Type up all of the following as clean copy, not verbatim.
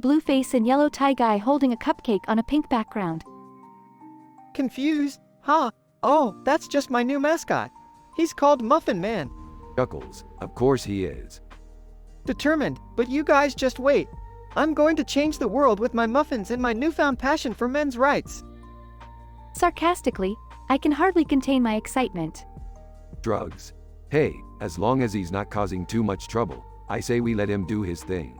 blue face and yellow tie guy holding a cupcake on a pink background. Confused? Huh? Oh, that's just my new mascot. He's called Muffin Man. Chuckles, of course he is. Determined, but you guys just wait. I'm going to change the world with my muffins and my newfound passion for men's rights. Sarcastically, I can hardly contain my excitement. Drugs. Hey, as long as he's not causing too much trouble, I say we let him do his thing.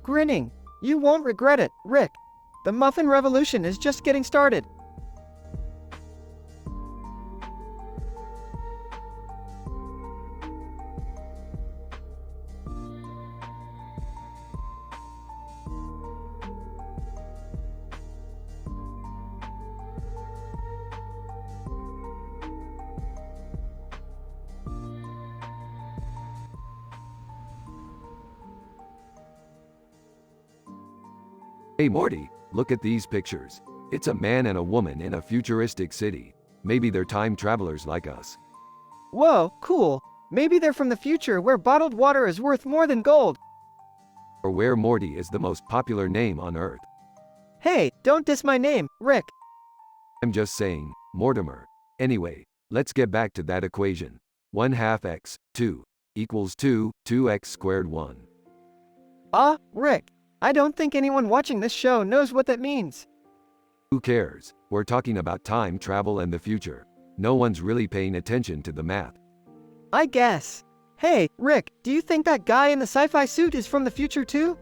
Grinning. You won't regret it, Rick. The muffin revolution is just getting started. Hey Morty, look at these pictures. It's a man and a woman in a futuristic city. Maybe they're time travelers like us. Whoa, cool. Maybe they're from the future where bottled water is worth more than gold. Or where Morty is the most popular name on Earth. Hey, don't diss my name, Rick. I'm just saying, Mortimer. Anyway, let's get back to that equation. 1/2 x, 2, equals 2x squared 1. Rick. I don't think anyone watching this show knows what that means. Who cares? We're talking about time travel and the future. No one's really paying attention to the math. I guess. Hey, Rick, do you think that guy in the sci-fi suit is from the future too?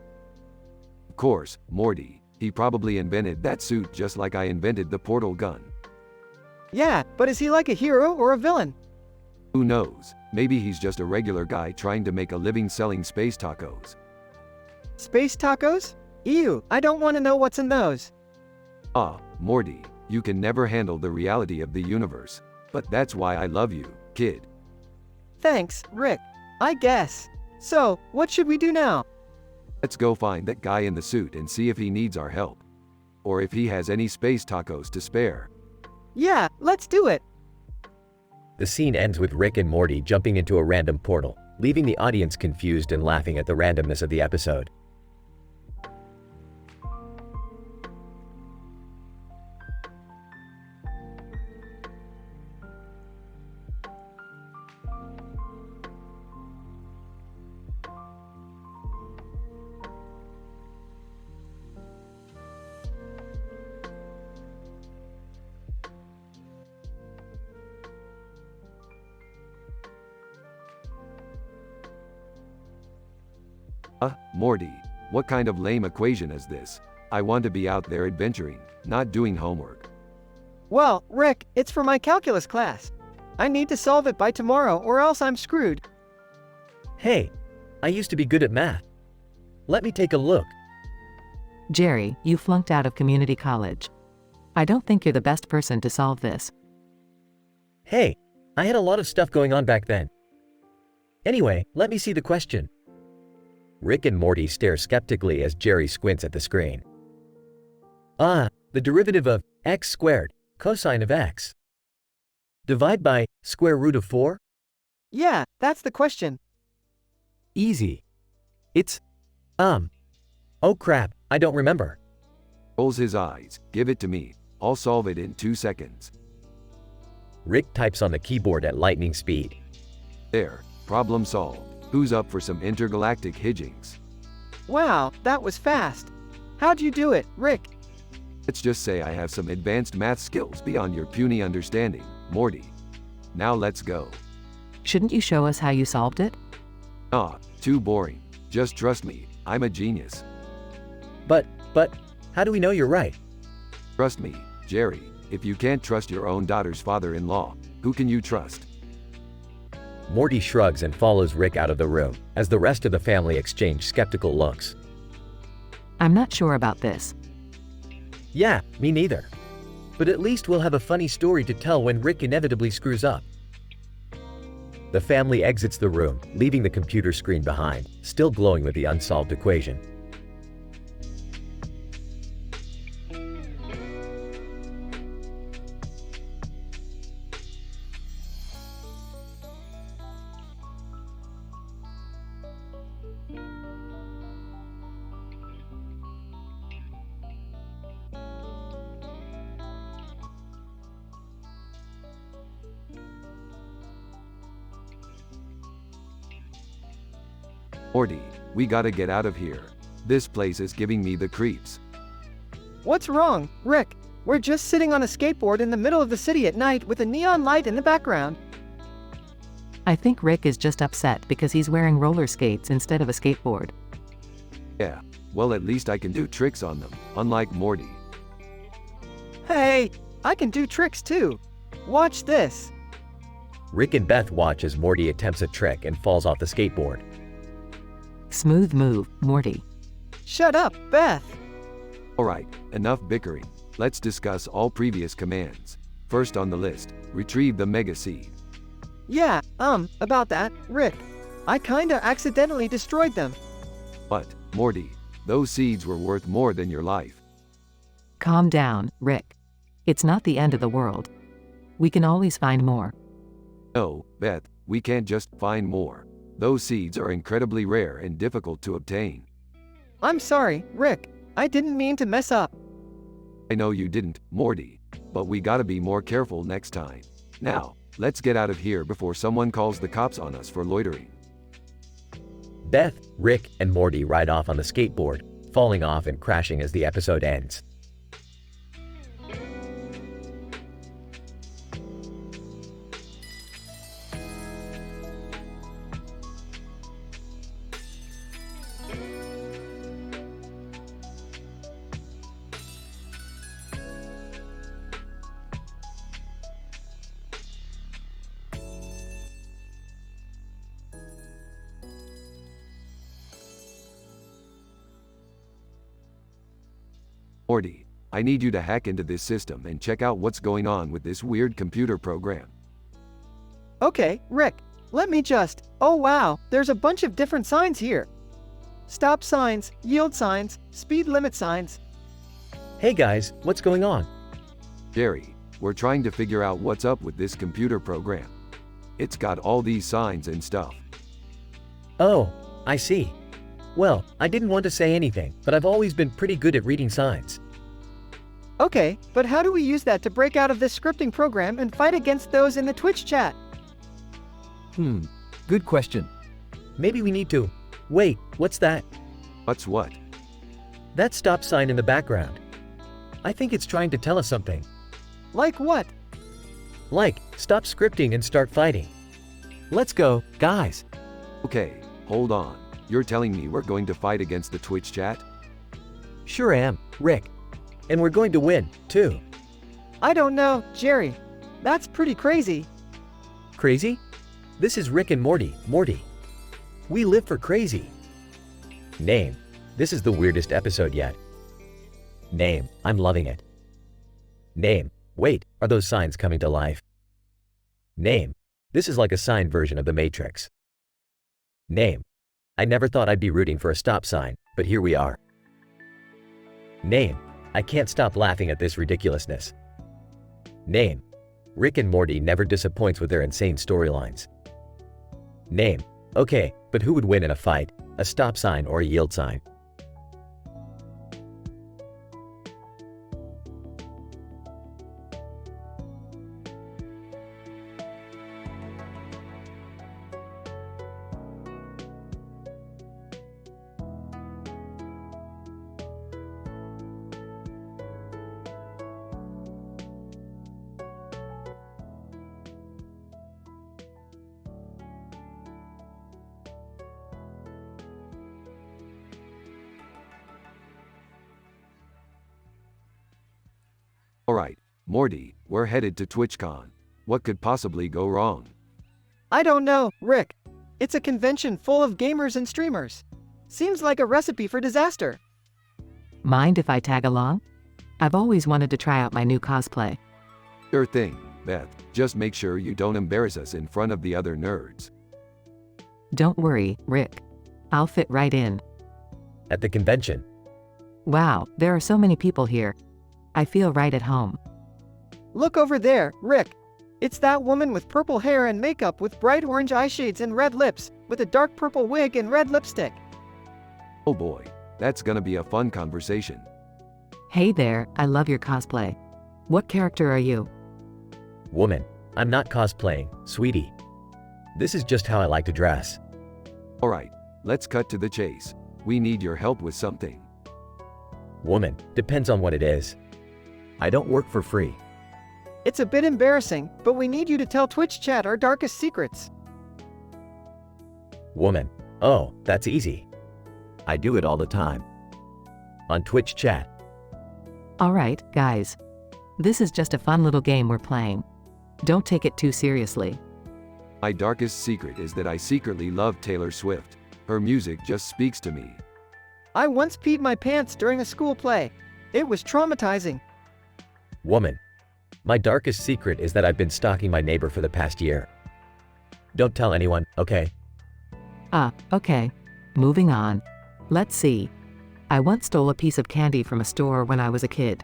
Of course, Morty. He probably invented that suit just like I invented the portal gun. Yeah, but is he like a hero or a villain? Who knows? Maybe he's just a regular guy trying to make a living selling space tacos. Space tacos? Ew, I don't want to know what's in those. Morty, you can never handle the reality of the universe. But that's why I love you, kid. Thanks, Rick. I guess. So, what should we do now? Let's go find that guy in the suit and see if he needs our help. Or if he has any space tacos to spare. Yeah, let's do it. The scene ends with Rick and Morty jumping into a random portal, leaving the audience confused and laughing at the randomness of the episode. Morty, what kind of lame equation is this? I want to be out there adventuring, not doing homework. Well, Rick, it's for my calculus class. I need to solve it by tomorrow or else I'm screwed. Hey, I used to be good at math. Let me take a look. Jerry, you flunked out of community college. I don't think you're the best person to solve this. Hey, I had a lot of stuff going on back then. Anyway, let me see the question. Rick and Morty stare skeptically as Jerry squints at the screen. The derivative of x squared, cosine of x. Divide by square root of 4? Yeah, that's the question. Easy. It's, oh crap, I don't remember. Rolls his eyes, give it to me, I'll solve it in 2 seconds. Rick types on the keyboard at lightning speed. There, problem solved. Who's up for some intergalactic hijinks? Wow, that was fast. How'd you do it, Rick? Let's just say I have some advanced math skills beyond your puny understanding, Morty. Now let's go. Shouldn't you show us how you solved it? Too boring. Just trust me, I'm a genius. But, how do we know you're right? Trust me, Jerry, if you can't trust your own daughter's father-in-law, who can you trust? Morty shrugs and follows Rick out of the room, as the rest of the family exchange skeptical looks. I'm not sure about this. Yeah, me neither. But at least we'll have a funny story to tell when Rick inevitably screws up. The family exits the room, leaving the computer screen behind, still glowing with the unsolved equation. Morty, we gotta get out of here. This place is giving me the creeps. What's wrong, Rick? We're just sitting on a skateboard in the middle of the city at night with a neon light in the background. I think Rick is just upset because he's wearing roller skates instead of a skateboard. Yeah, well at least I can do tricks on them, unlike Morty. Hey, I can do tricks too. Watch this. Rick and Beth watch as Morty attempts a trick and falls off the skateboard. Smooth move, Morty. Shut up, Beth. Alright, enough bickering. Let's discuss all previous commands. First on the list, retrieve the Mega Seed. Yeah, about that, Rick. I kinda accidentally destroyed them. But, Morty, those seeds were worth more than your life. Calm down, Rick. It's not the end of the world. We can always find more. No, Beth, we can't just find more. Those seeds are incredibly rare and difficult to obtain. I'm sorry, Rick. I didn't mean to mess up. I know you didn't, Morty. But we gotta be more careful next time. Now, let's get out of here before someone calls the cops on us for loitering. Beth, Rick, and Morty ride off on the skateboard, falling off and crashing as the episode ends. Morty, I need you to hack into this system and check out what's going on with this weird computer program. Okay, Rick. Let me just. Oh wow, there's a bunch of different signs here. Stop signs, yield signs, speed limit signs. Hey guys, what's going on? Jerry, we're trying to figure out what's up with this computer program. It's got all these signs and stuff. Oh, I see. Well, I didn't want to say anything, but I've always been pretty good at reading signs. Okay, but how do we use that to break out of this scripting program and fight against those in the Twitch chat? Good question. Maybe we need to. Wait, what's that? What's what? That stop sign in the background. I think it's trying to tell us something. Like what? Like, stop scripting and start fighting. Let's go, guys. Okay, hold on. You're telling me we're going to fight against the Twitch chat? Sure am, Rick. And we're going to win, too. I don't know, Jerry. That's pretty crazy. Crazy? This is Rick and Morty, Morty. We live for crazy. Name. This is the weirdest episode yet. Name. I'm loving it. Name. Wait, are those signs coming to life? Name. This is like a signed version of The Matrix. Name. I never thought I'd be rooting for a stop sign, but here we are. Name. I can't stop laughing at this ridiculousness. Name. Rick and Morty never disappoints with their insane storylines. Name. Okay, but who would win in a fight? A stop sign or a yield sign? Alright, Morty, we're headed to TwitchCon. What could possibly go wrong? I don't know, Rick. It's a convention full of gamers and streamers. Seems like a recipe for disaster. Mind if I tag along? I've always wanted to try out my new cosplay. Sure thing, Beth. Just make sure you don't embarrass us in front of the other nerds. Don't worry, Rick. I'll fit right in. At the convention. Wow, there are so many people here. I feel right at home. Look over there, Rick. It's that woman with purple hair and makeup with bright orange eye shades and red lips, with a dark purple wig and red lipstick. Oh boy, that's gonna be a fun conversation. Hey there, I love your cosplay. What character are you? Woman. I'm not cosplaying, sweetie. This is just how I like to dress. Alright, let's cut to the chase. We need your help with something. Woman, depends on what it is. I don't work for free. It's a bit embarrassing, but we need you to tell Twitch chat our darkest secrets. Woman, oh, that's easy. I do it all the time. On Twitch chat. Alright, guys. This is just a fun little game we're playing. Don't take it too seriously. My darkest secret is that I secretly love Taylor Swift. Her music just speaks to me. I once peed my pants during a school play. It was traumatizing. Woman, my darkest secret is that I've been stalking my neighbor for the past year. Don't tell anyone, okay? Okay. Moving on. Let's see. I once stole a piece of candy from a store when I was a kid.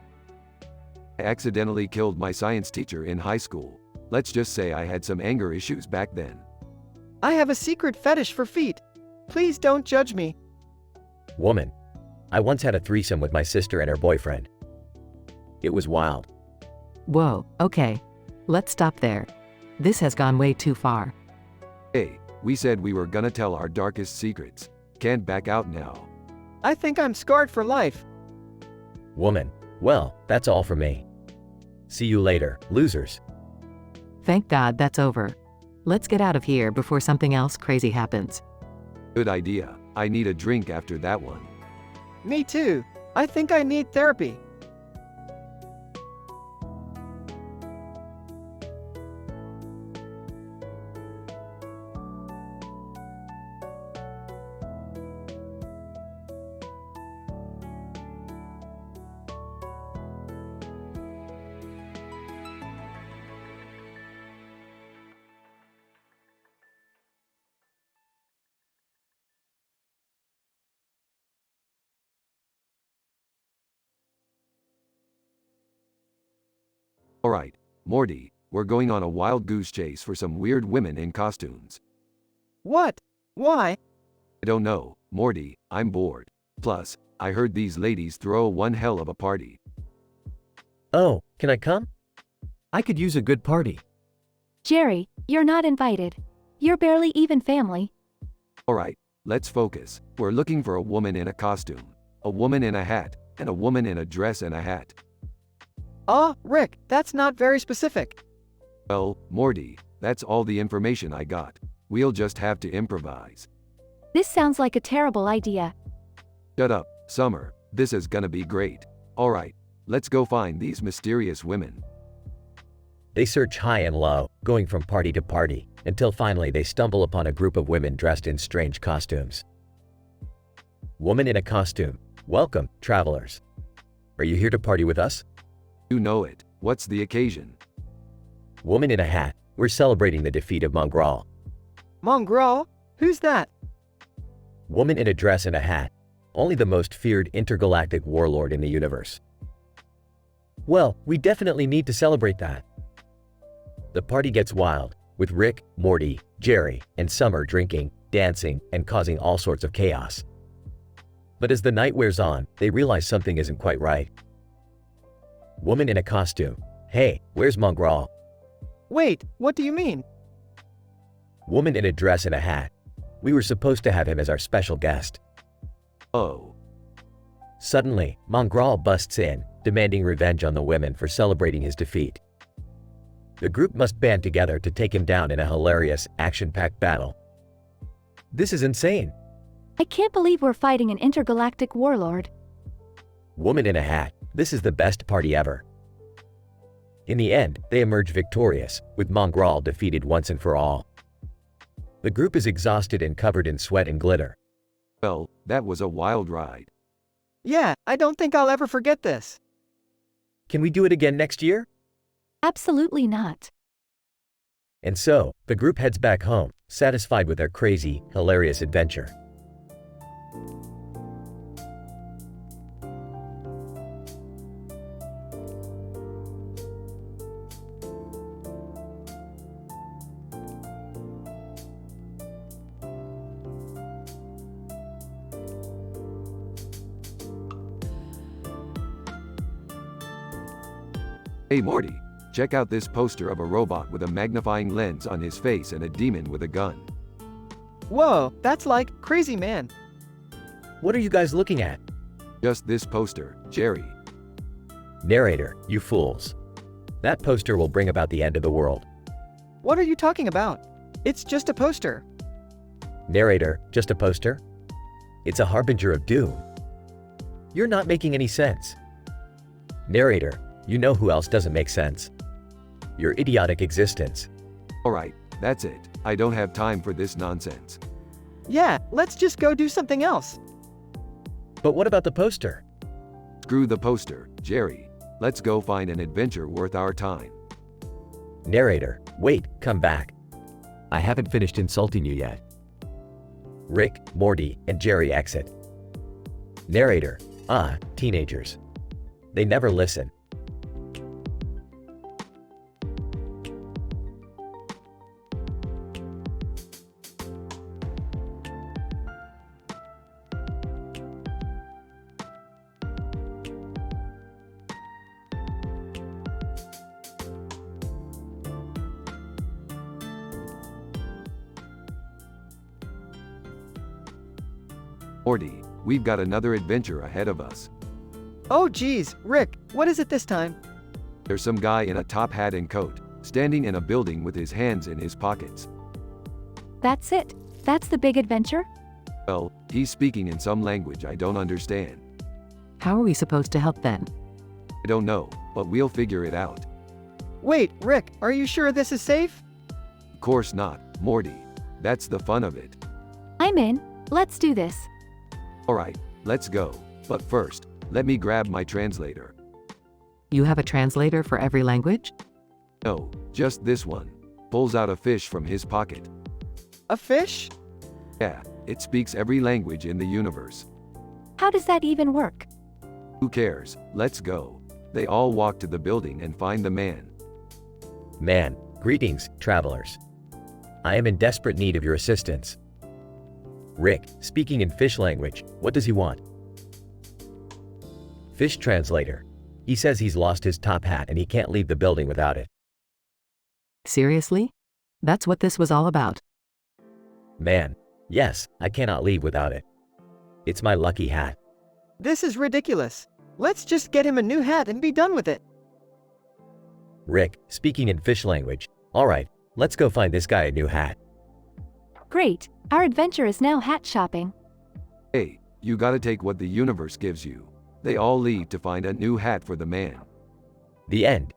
I accidentally killed my science teacher in high school. Let's just say I had some anger issues back then. I have a secret fetish for feet. Please don't judge me. Woman, I once had a threesome with my sister and her boyfriend. It was wild. Whoa, okay. Let's stop there. This has gone way too far. Hey, we said we were gonna tell our darkest secrets. Can't back out now. I think I'm scarred for life. Woman, well, that's all for me. See you later, losers. Thank God that's over. Let's get out of here before something else crazy happens. Good idea. I need a drink after that one. Me too. I think I need therapy. Alright, Morty, we're going on a wild goose chase for some weird women in costumes. What? Why? I don't know, Morty, I'm bored. Plus, I heard these ladies throw one hell of a party. Oh, can I come? I could use a good party. Jerry, you're not invited. You're barely even family. Alright, let's focus. We're looking for a woman in a costume, a woman in a hat, and a woman in a dress and a hat. Rick, that's not very specific. Well, Morty, that's all the information I got. We'll just have to improvise. This sounds like a terrible idea. Shut up, Summer, this is gonna be great. Alright, let's go find these mysterious women. They search high and low, going from party to party, until finally they stumble upon a group of women dressed in strange costumes. Woman in a costume. Welcome, travelers. Are you here to party with us? You know it. What's the occasion? Woman in a hat. We're celebrating the defeat of Mongrel. Mongrel? Who's that? Woman in a dress and a hat. Only the most feared intergalactic warlord in the universe. Well, we definitely need to celebrate that. The party gets wild, with Rick, Morty, Jerry, and Summer drinking, dancing, and causing all sorts of chaos. But as the night wears on, they realize something isn't quite right. Woman in a costume. Hey, where's Mongrel? Wait, what do you mean? Woman in a dress and a hat. We were supposed to have him as our special guest. Oh. Suddenly, Mongrel busts in, demanding revenge on the women for celebrating his defeat. The group must band together to take him down in a hilarious, action-packed battle. This is insane. I can't believe we're fighting an intergalactic warlord. Woman in a hat. This is the best party ever. In the end, they emerge victorious, with Mongrel defeated once and for all. The group is exhausted and covered in sweat and glitter. Well, that was a wild ride. Yeah, I don't think I'll ever forget this. Can we do it again next year? Absolutely not. And so, the group heads back home, satisfied with their crazy, hilarious adventure. Hey Morty, check out this poster of a robot with a magnifying lens on his face and a demon with a gun. Whoa, that's like crazy man. What are you guys looking at? Just this poster, Jerry. Narrator, you fools. That poster will bring about the end of the world. What are you talking about? It's just a poster. Narrator, just a poster? It's a harbinger of doom. You're not making any sense. Narrator, you know who else doesn't make sense? Your idiotic existence. Alright, that's it. I don't have time for this nonsense. Yeah, let's just go do something else. But what about the poster? Screw the poster, Jerry. Let's go find an adventure worth our time. Narrator, wait, come back. I haven't finished insulting you yet. Rick, Morty, and Jerry exit. Narrator, teenagers. They never listen. Morty, we've got another adventure ahead of us. Oh geez, Rick, what is it this time? There's some guy in a top hat and coat, standing in a building with his hands in his pockets. That's it. That's the big adventure? Well, he's speaking in some language I don't understand. How are we supposed to help then? I don't know, but we'll figure it out. Wait, Rick, are you sure this is safe? Of course not, Morty. That's the fun of it. I'm in. Let's do this. Alright, let's go. But first, let me grab my translator. You have a translator for every language? No, just this one. Pulls out a fish from his pocket. A fish? Yeah, it speaks every language in the universe. How does that even work? Who cares? Let's go. They all walk to the building and find the man. Man, greetings, travelers. I am in desperate need of your assistance. Rick, speaking in fish language, what does he want? Fish translator. He says he's lost his top hat and he can't leave the building without it. Seriously? That's what this was all about. Man, yes, I cannot leave without it. It's my lucky hat. This is ridiculous. Let's just get him a new hat and be done with it. Rick, speaking in fish language. Alright, let's go find this guy a new hat. Great. Our adventure is now hat shopping. Hey, you gotta take what the universe gives you. They all leave to find a new hat for the man. The end.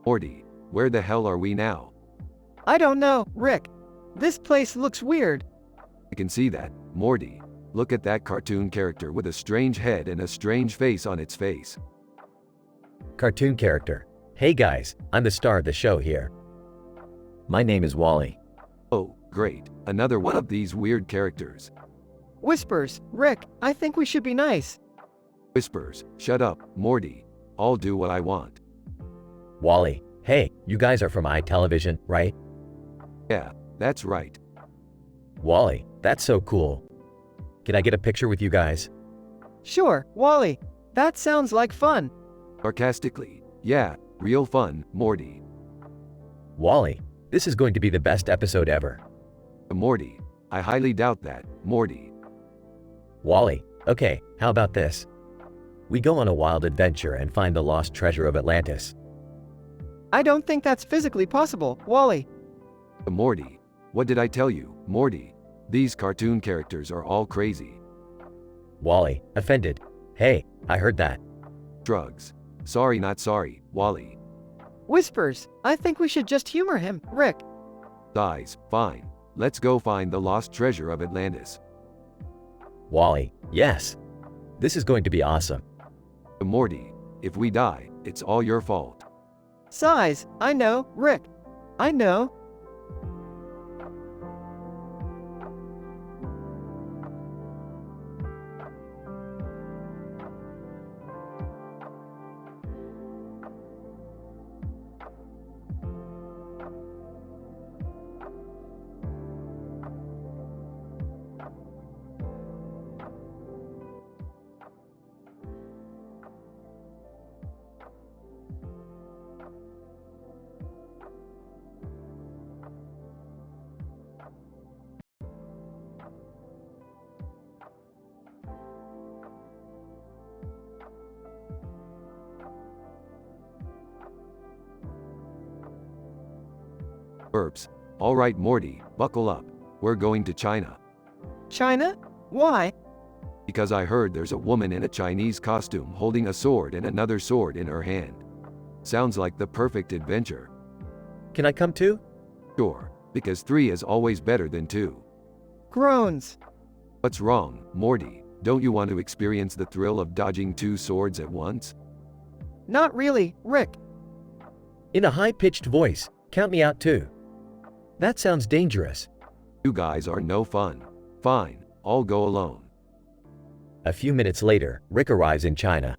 Morty, where the hell are we now? I don't know, Rick. This place looks weird. I can see that, Morty. Look at that cartoon character with a strange head and a strange face on its face. Cartoon character. Hey guys, I'm the star of the show here. My name is Wally. Oh, great. Another one of these weird characters. Whispers, Rick, I think we should be nice. Whispers, shut up, Morty. I'll do what I want. Wally, hey, you guys are from AiTelevision, right? Yeah, that's right. Wally, that's so cool. Can I get a picture with you guys? Sure, Wally. That sounds like fun. Sarcastically, yeah, real fun, Morty. Wally, this is going to be the best episode ever. Morty, I highly doubt that, Morty. Wally, okay, how about this? We go on a wild adventure and find the lost treasure of Atlantis. I don't think that's physically possible, Wally. Morty, what did I tell you, Morty? These cartoon characters are all crazy. Wally, offended. Hey, I heard that. Drugs. Sorry, not sorry, Wally. Whispers, I think we should just humor him, Rick. Sighs, fine. Let's go find the lost treasure of Atlantis. Wally, yes. This is going to be awesome. Morty, if we die, it's all your fault. Sighs, I know, Rick. I know. Burps. All right, Morty, buckle up. We're going to China. China? Why? Because I heard there's a woman in a Chinese costume holding a sword and another sword in her hand. Sounds like the perfect adventure. Can I come too? Sure, because 3 is always better than 2. Groans. What's wrong, Morty? Don't you want to experience the thrill of dodging 2 swords at once? Not really, Rick. In a high-pitched voice, count me out too. That sounds dangerous. You guys are no fun. Fine, I'll go alone. A few minutes later, Rick arrives in China.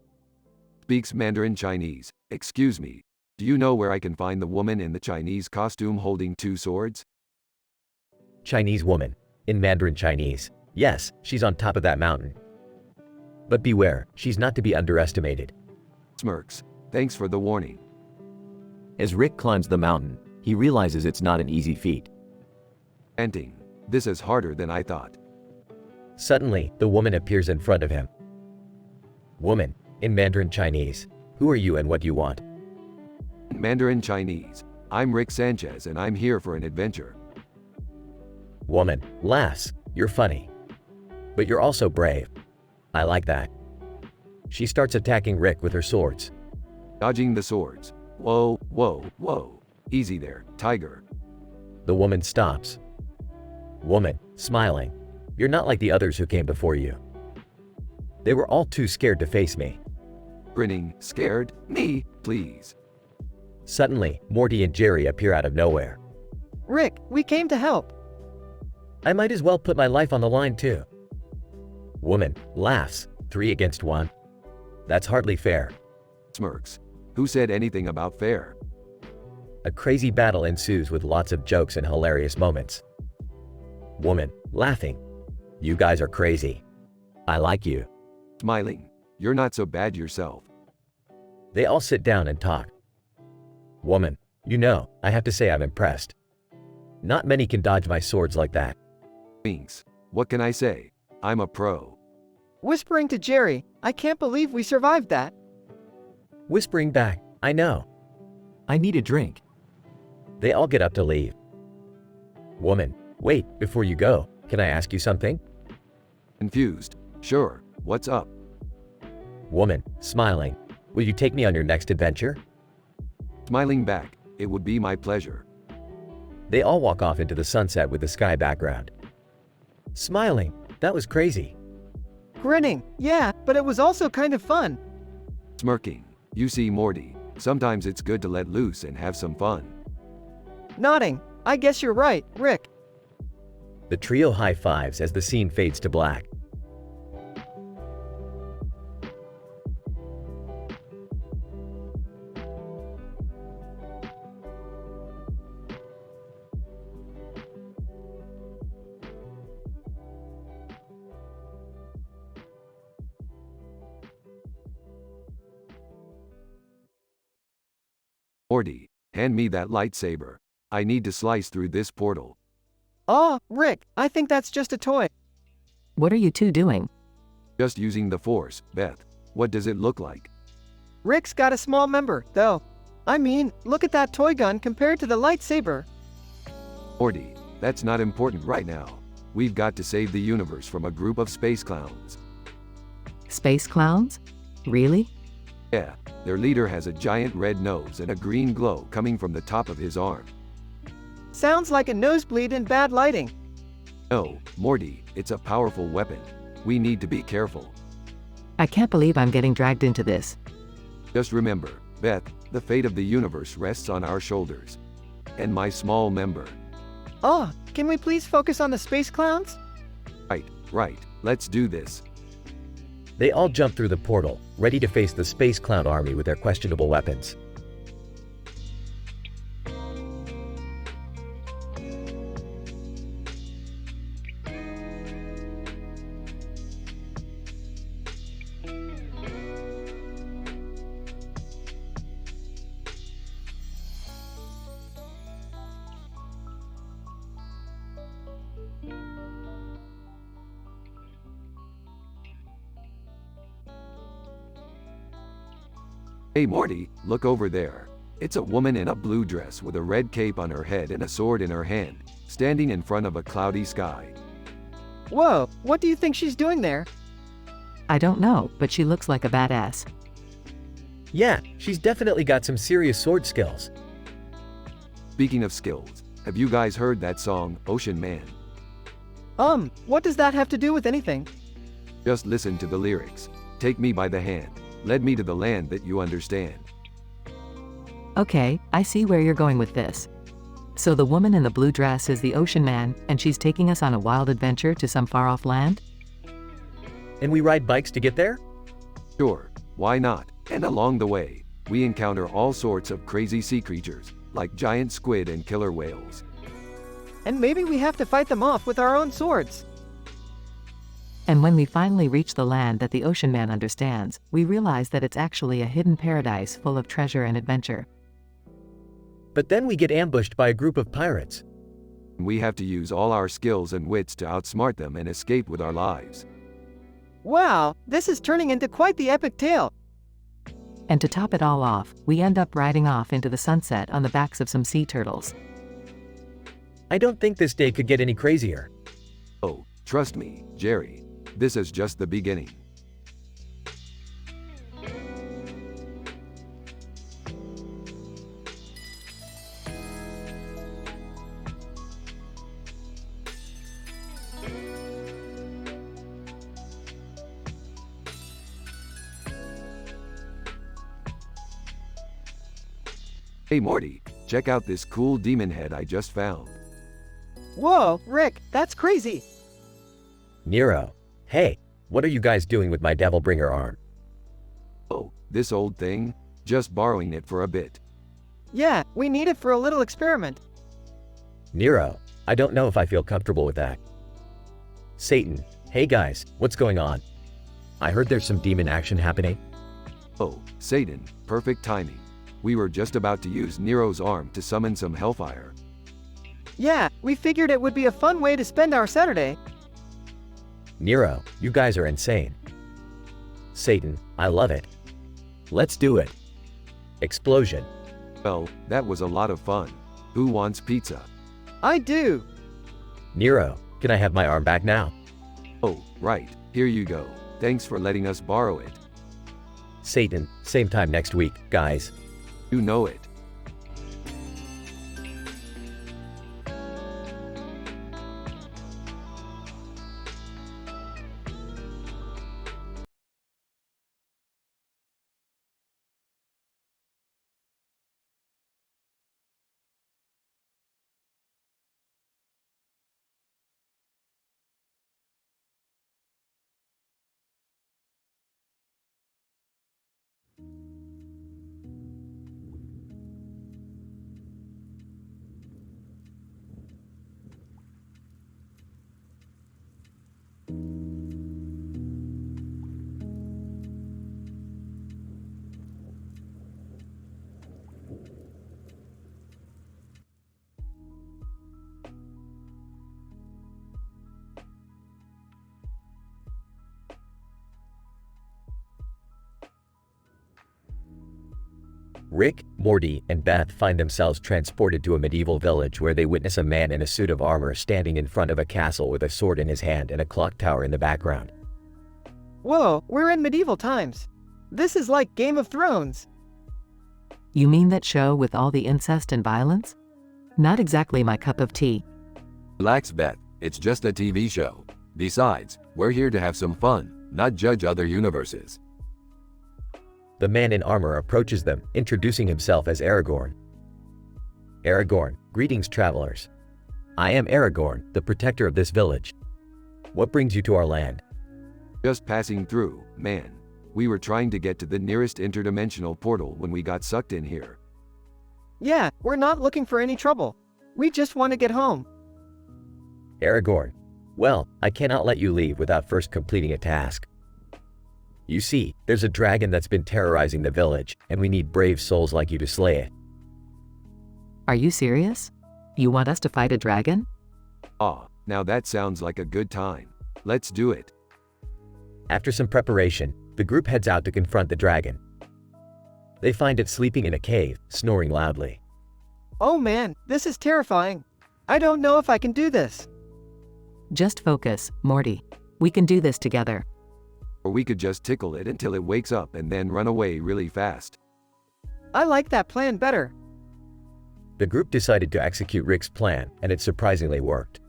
Speaks Mandarin Chinese. Excuse me, do you know where I can find the woman in the Chinese costume holding 2 swords? Chinese woman. In Mandarin Chinese. Yes, she's on top of that mountain. But beware, she's not to be underestimated. Smirks. Thanks for the warning. As Rick climbs the mountain, he realizes it's not an easy feat. Panting. This is harder than I thought. Suddenly, the woman appears in front of him. Woman. In Mandarin Chinese. Who are you and what do you want? Mandarin Chinese. I'm Rick Sanchez and I'm here for an adventure. Woman. Lass, you're funny. But you're also brave. I like that. She starts attacking Rick with her swords. Dodging the swords. Whoa, whoa, whoa. Easy there, tiger. The woman stops. Woman, smiling. You're not like the others who came before you. They were all too scared to face me. Grinning, scared, me, please. Suddenly, Morty and Jerry appear out of nowhere. Rick, we came to help. I might as well put my life on the line too. Woman, laughs. 3 against 1. That's hardly fair. Smirks. Who said anything about fair? A crazy battle ensues with lots of jokes and hilarious moments. Woman, laughing. You guys are crazy. I like you. Smiling. You're not so bad yourself. They all sit down and talk. Woman, you know, I have to say I'm impressed. Not many can dodge my swords like that. Winks. What can I say? I'm a pro. Whispering to Jerry, I can't believe we survived that. Whispering back, I know. I need a drink. They all get up to leave. Woman, wait, before you go, can I ask you something? Confused. Sure, what's up? Woman, smiling. Will you take me on your next adventure? Smiling back. It would be my pleasure. They all walk off into the sunset with the sky background. Smiling. That was crazy. Grinning, yeah, but it was also kind of fun. Smirking. You see, Morty, sometimes it's good to let loose and have some fun. Nodding, I guess you're right, Rick. The trio high-fives as the scene fades to black. Morty, hand me that lightsaber. I need to slice through this portal. Aw, Rick, I think that's just a toy. What are you two doing? Just using the Force, Beth. What does it look like? Rick's got a small member, though. I mean, look at that toy gun compared to the lightsaber. Morty, that's not important right now. We've got to save the universe from a group of space clowns. Space clowns? Really? Yeah, their leader has a giant red nose and a green glow coming from the top of his arm. Sounds like a nosebleed in bad lighting. No, Morty, it's a powerful weapon. We need to be careful. I can't believe I'm getting dragged into this. Just remember, Beth, the fate of the universe rests on our shoulders. And my small member. Aw, can we please focus on the space clowns? Right, let's do this. They all jump through the portal, ready to face the space clown army with their questionable weapons. Hey Morty, look over there. It's a woman in a blue dress with a red cape on her head and a sword in her hand, standing in front of a cloudy sky. Whoa, what do you think she's doing there? I don't know, but she looks like a badass. Yeah, she's definitely got some serious sword skills. Speaking of skills, have you guys heard that song, Ocean Man? What does that have to do with anything? Just listen to the lyrics. Take me by the hand, lead me to the land that you understand. Okay, I see where you're going with this. So the woman in the blue dress is the ocean man, and she's taking us on a wild adventure to some far-off land? And we ride bikes to get there? Sure, why not? And along the way, we encounter all sorts of crazy sea creatures, like giant squid and killer whales. And maybe we have to fight them off with our own swords. And when we finally reach the land that the ocean man understands, we realize that it's actually a hidden paradise full of treasure and adventure. But then we get ambushed by a group of pirates. We have to use all our skills and wits to outsmart them and escape with our lives. Wow, this is turning into quite the epic tale. And to top it all off, we end up riding off into the sunset on the backs of some sea turtles. I don't think this day could get any crazier. Oh, trust me, Jerry. This is just the beginning. Hey Morty, check out this cool demon head I just found. Whoa, Rick, that's crazy. Nero, hey, what are you guys doing with my devil-bringer arm? Oh, this old thing? Just borrowing it for a bit. Yeah, we need it for a little experiment. Nero, I don't know if I feel comfortable with that. Satan, hey guys, what's going on? I heard there's some demon action happening. Oh, Satan, perfect timing. We were just about to use Nero's arm to summon some hellfire. Yeah, we figured it would be a fun way to spend our Saturday. Nero, you guys are insane. Satan, I love it. Let's do it. Explosion. Well, that was a lot of fun. Who wants pizza? I do. Nero, can I have my arm back now? Oh, right, here you go. Thanks for letting us borrow it. Satan, same time next week, guys. You know it. Rick, Morty, and Beth find themselves transported to a medieval village where they witness a man in a suit of armor standing in front of a castle with a sword in his hand and a clock tower in the background. Whoa, we're in medieval times. This is like Game of Thrones. You mean that show with all the incest and violence? Not exactly my cup of tea. Relax, Beth. It's just a TV show. Besides, we're here to have some fun, not judge other universes. The man in armor approaches them, introducing himself as Aragorn. Aragorn, greetings travelers. I am Aragorn, the protector of this village. What brings you to our land? Just passing through, man. We were trying to get to the nearest interdimensional portal when we got sucked in here. Yeah, we're not looking for any trouble. We just want to get home. Aragorn, well, I cannot let you leave without first completing a task. You see, there's a dragon that's been terrorizing the village, and we need brave souls like you to slay it. Are you serious? You want us to fight a dragon? Ah, now that sounds like a good time. Let's do it. After some preparation, the group heads out to confront the dragon. They find it sleeping in a cave, snoring loudly. Oh man, this is terrifying. I don't know if I can do this. Just focus, Morty. We can do this together. Or we could just tickle it until it wakes up and then run away really fast. I like that plan better. The group decided to execute Rick's plan, and it surprisingly worked.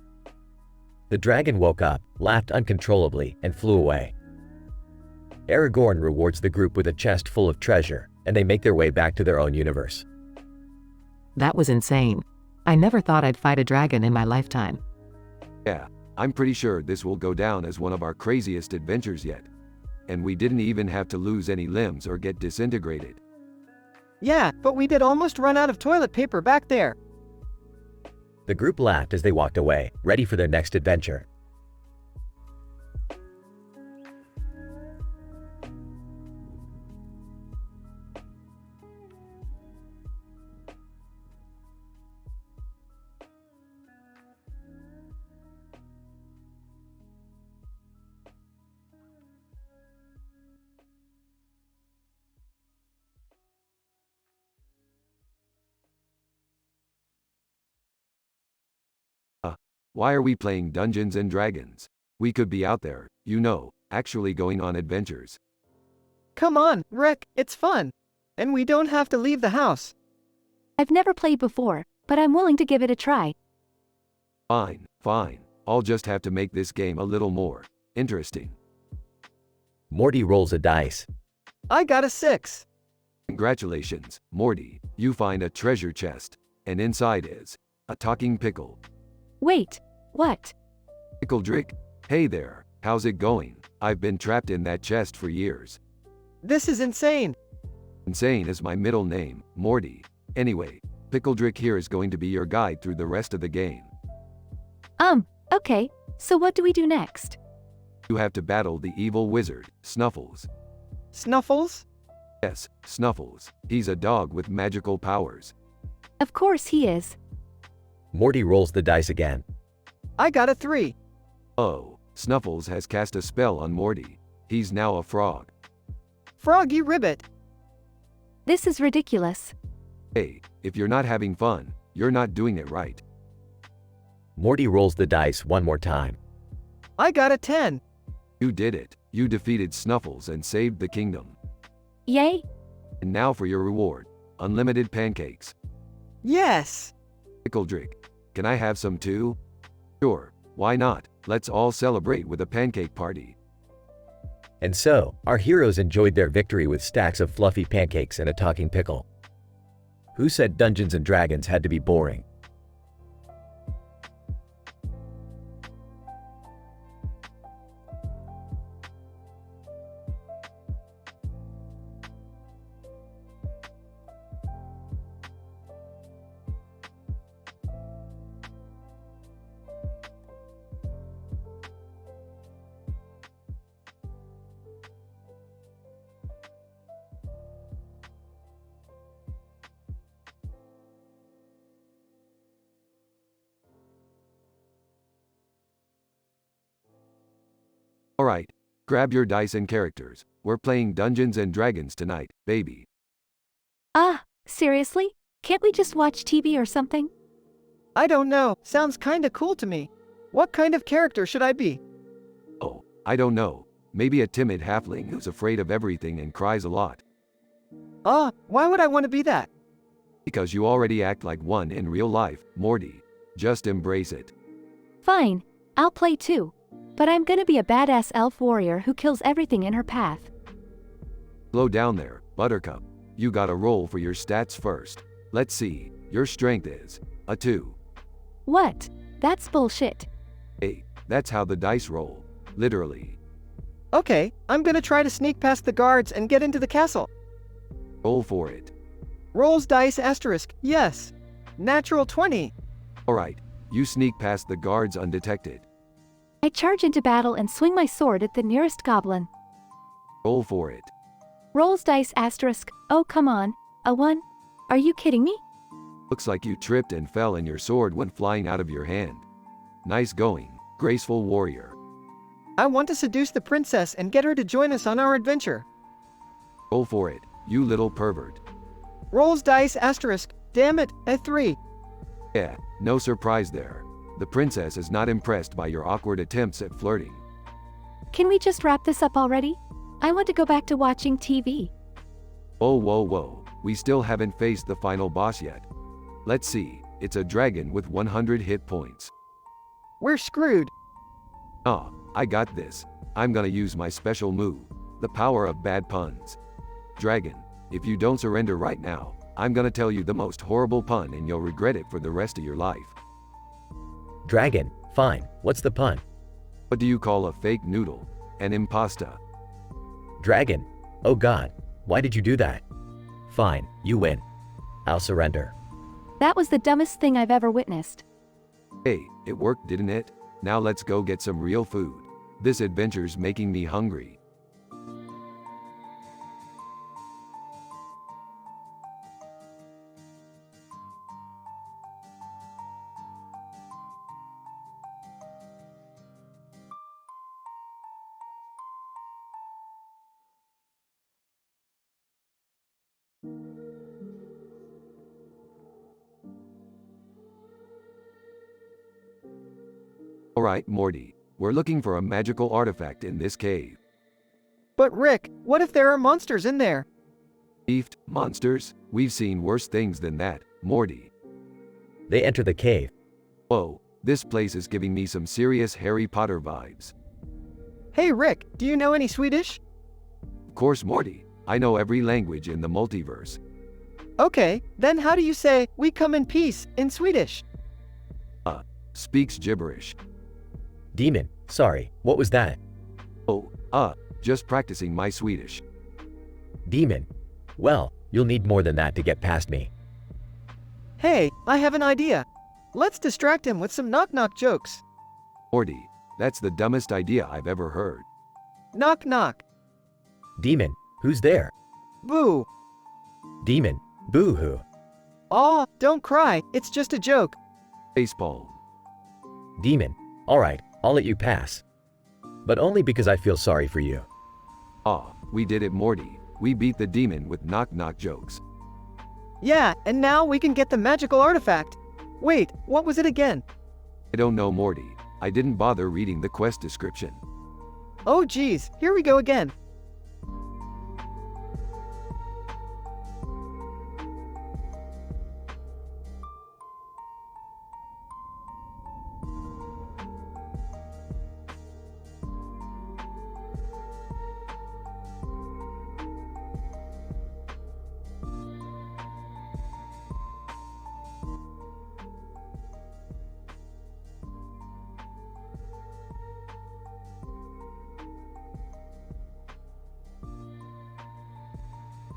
The dragon woke up, laughed uncontrollably, and flew away. Aragorn rewards the group with a chest full of treasure, and they make their way back to their own universe. That was insane. I never thought I'd fight a dragon in my lifetime. Yeah, I'm pretty sure this will go down as one of our craziest adventures yet. And we didn't even have to lose any limbs or get disintegrated. Yeah, but we did almost run out of toilet paper back there. The group laughed as they walked away, ready for their next adventure. Why are we playing Dungeons and Dragons? We could be out there, actually going on adventures. Come on, Rick, it's fun. And we don't have to leave the house. I've never played before, but I'm willing to give it a try. Fine, fine. I'll just have to make this game a little more interesting. Morty rolls a dice. I got a 6. Congratulations, Morty. You find a treasure chest, and inside is a talking pickle. Wait, what? Pickledrick? Hey there, how's it going? I've been trapped in that chest for years. This is insane. Insane is my middle name, Morty. Anyway, Pickledrick here is going to be your guide through the rest of the game. Okay, so what do we do next? You have to battle the evil wizard, Snuffles. Snuffles? Yes, Snuffles. He's a dog with magical powers. Of course he is. Morty rolls the dice again. I got a 3. Oh, Snuffles has cast a spell on Morty. He's now a frog. Froggy Ribbit. This is ridiculous. Hey, if you're not having fun, you're not doing it right. Morty rolls the dice one more time. I got a 10. You did it. You defeated Snuffles and saved the kingdom. Yay? And now for your reward. Unlimited pancakes. Yes. Pickledrick, can I have some too? Sure, why not? Let's all celebrate with a pancake party. And so, our heroes enjoyed their victory with stacks of fluffy pancakes and a talking pickle. Who said Dungeons and Dragons had to be boring? Alright, grab your dice and characters. We're playing Dungeons and Dragons tonight, baby. Seriously? Can't we just watch TV or something? I don't know, sounds kinda cool to me. What kind of character should I be? Oh, I don't know. Maybe a timid halfling who's afraid of everything and cries a lot. Why would I want to be that? Because you already act like one in real life, Morty. Just embrace it. Fine, I'll play too. But I'm gonna be a badass elf warrior who kills everything in her path. Slow down there, Buttercup. You gotta roll for your stats first. Let's see, your strength is a 2. What? That's bullshit. Hey, that's how the dice roll. Literally. Okay, I'm gonna try to sneak past the guards and get into the castle. Roll for it. Rolls dice asterisk, yes. Natural 20. Alright, you sneak past the guards undetected. I charge into battle and swing my sword at the nearest goblin. Roll for it. Rolls dice asterisk, oh come on, a 1? Are you kidding me? Looks like you tripped and fell and your sword went flying out of your hand. Nice going, graceful warrior. I want to seduce the princess and get her to join us on our adventure. Roll for it, you little pervert. Rolls dice asterisk. Damn it, a 3. Yeah, no surprise there. The princess is not impressed by your awkward attempts at flirting. Can we just wrap this up already? I want to go back to watching TV. Oh, whoa, we still haven't faced the final boss yet. Let's see, it's a dragon with 100 hit points. We're screwed. Ah, I got this. I'm gonna use my special move, the power of bad puns. Dragon, if you don't surrender right now, I'm gonna tell you the most horrible pun and you'll regret it for the rest of your life. Dragon, fine, what's the pun? What do you call a fake noodle? An impasta. Dragon, oh god, why did you do that? Fine, you win. I'll surrender. That was the dumbest thing I've ever witnessed. Hey, it worked, didn't it? Now let's go get some real food. This adventure's making me hungry. Alright, Morty, we're looking for a magical artifact in this cave. But Rick, what if there are monsters in there? Beefed, monsters? We've seen worse things than that, Morty. They enter the cave. Whoa, this place is giving me some serious Harry Potter vibes. Hey Rick, do you know any Swedish? Of course, Morty, I know every language in the multiverse. Okay, then how do you say, "we come in peace," in Swedish? Speaks gibberish. Demon, sorry, what was that? Oh, just practicing my Swedish. Demon. Well, you'll need more than that to get past me. Hey, I have an idea. Let's distract him with some knock-knock jokes. Morty, that's the dumbest idea I've ever heard. Knock knock. Demon, who's there? Boo. Demon, boo-hoo. Aw, don't cry, it's just a joke. Facepalm. Demon, alright, I'll let you pass. But only because I feel sorry for you. We did it, Morty. We beat the demon with knock-knock jokes. Yeah, and now we can get the magical artifact. Wait, what was it again? I don't know, Morty. I didn't bother reading the quest description. Oh geez, here we go again.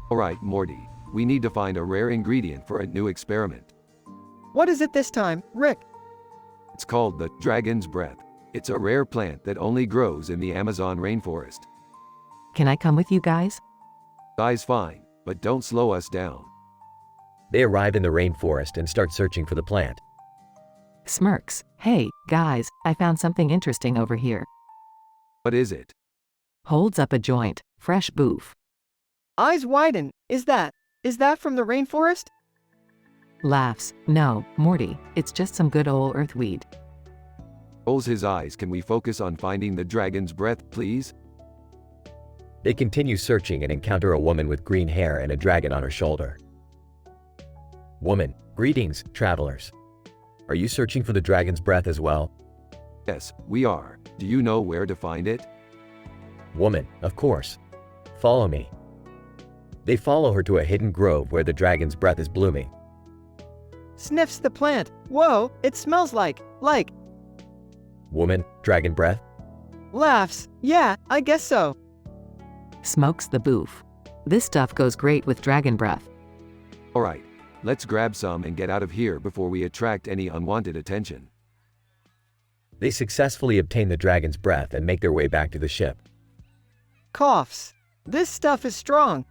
Alright, Morty. We need to find a rare ingredient for a new experiment. What is it this time, Rick? It's called the dragon's breath. It's a rare plant that only grows in the Amazon rainforest. Can I come with you guys? Guy's fine, but don't slow us down. They arrive in the rainforest and start searching for the plant. Smirks. Hey, guys, I found something interesting over here. What is it? Holds up a joint. Fresh boof. Eyes widen. Is that from the rainforest? Laughs. No, Morty, it's just some good ol' earthweed. Rolls his eyes. Can we focus on finding the dragon's breath, please? They continue searching and encounter a woman with green hair and a dragon on her shoulder. Woman, greetings, travelers. Are you searching for the dragon's breath as well? Yes, we are. Do you know where to find it? Woman, of course. Follow me. They follow her to a hidden grove where the dragon's breath is blooming. Sniffs the plant. Whoa, it smells like. Woman, dragon breath. Laughs. Yeah, I guess so. Smokes the boof. This stuff goes great with dragon breath. Alright, let's grab some and get out of here before we attract any unwanted attention. They successfully obtain the dragon's breath and make their way back to the ship. Coughs. This stuff is strong.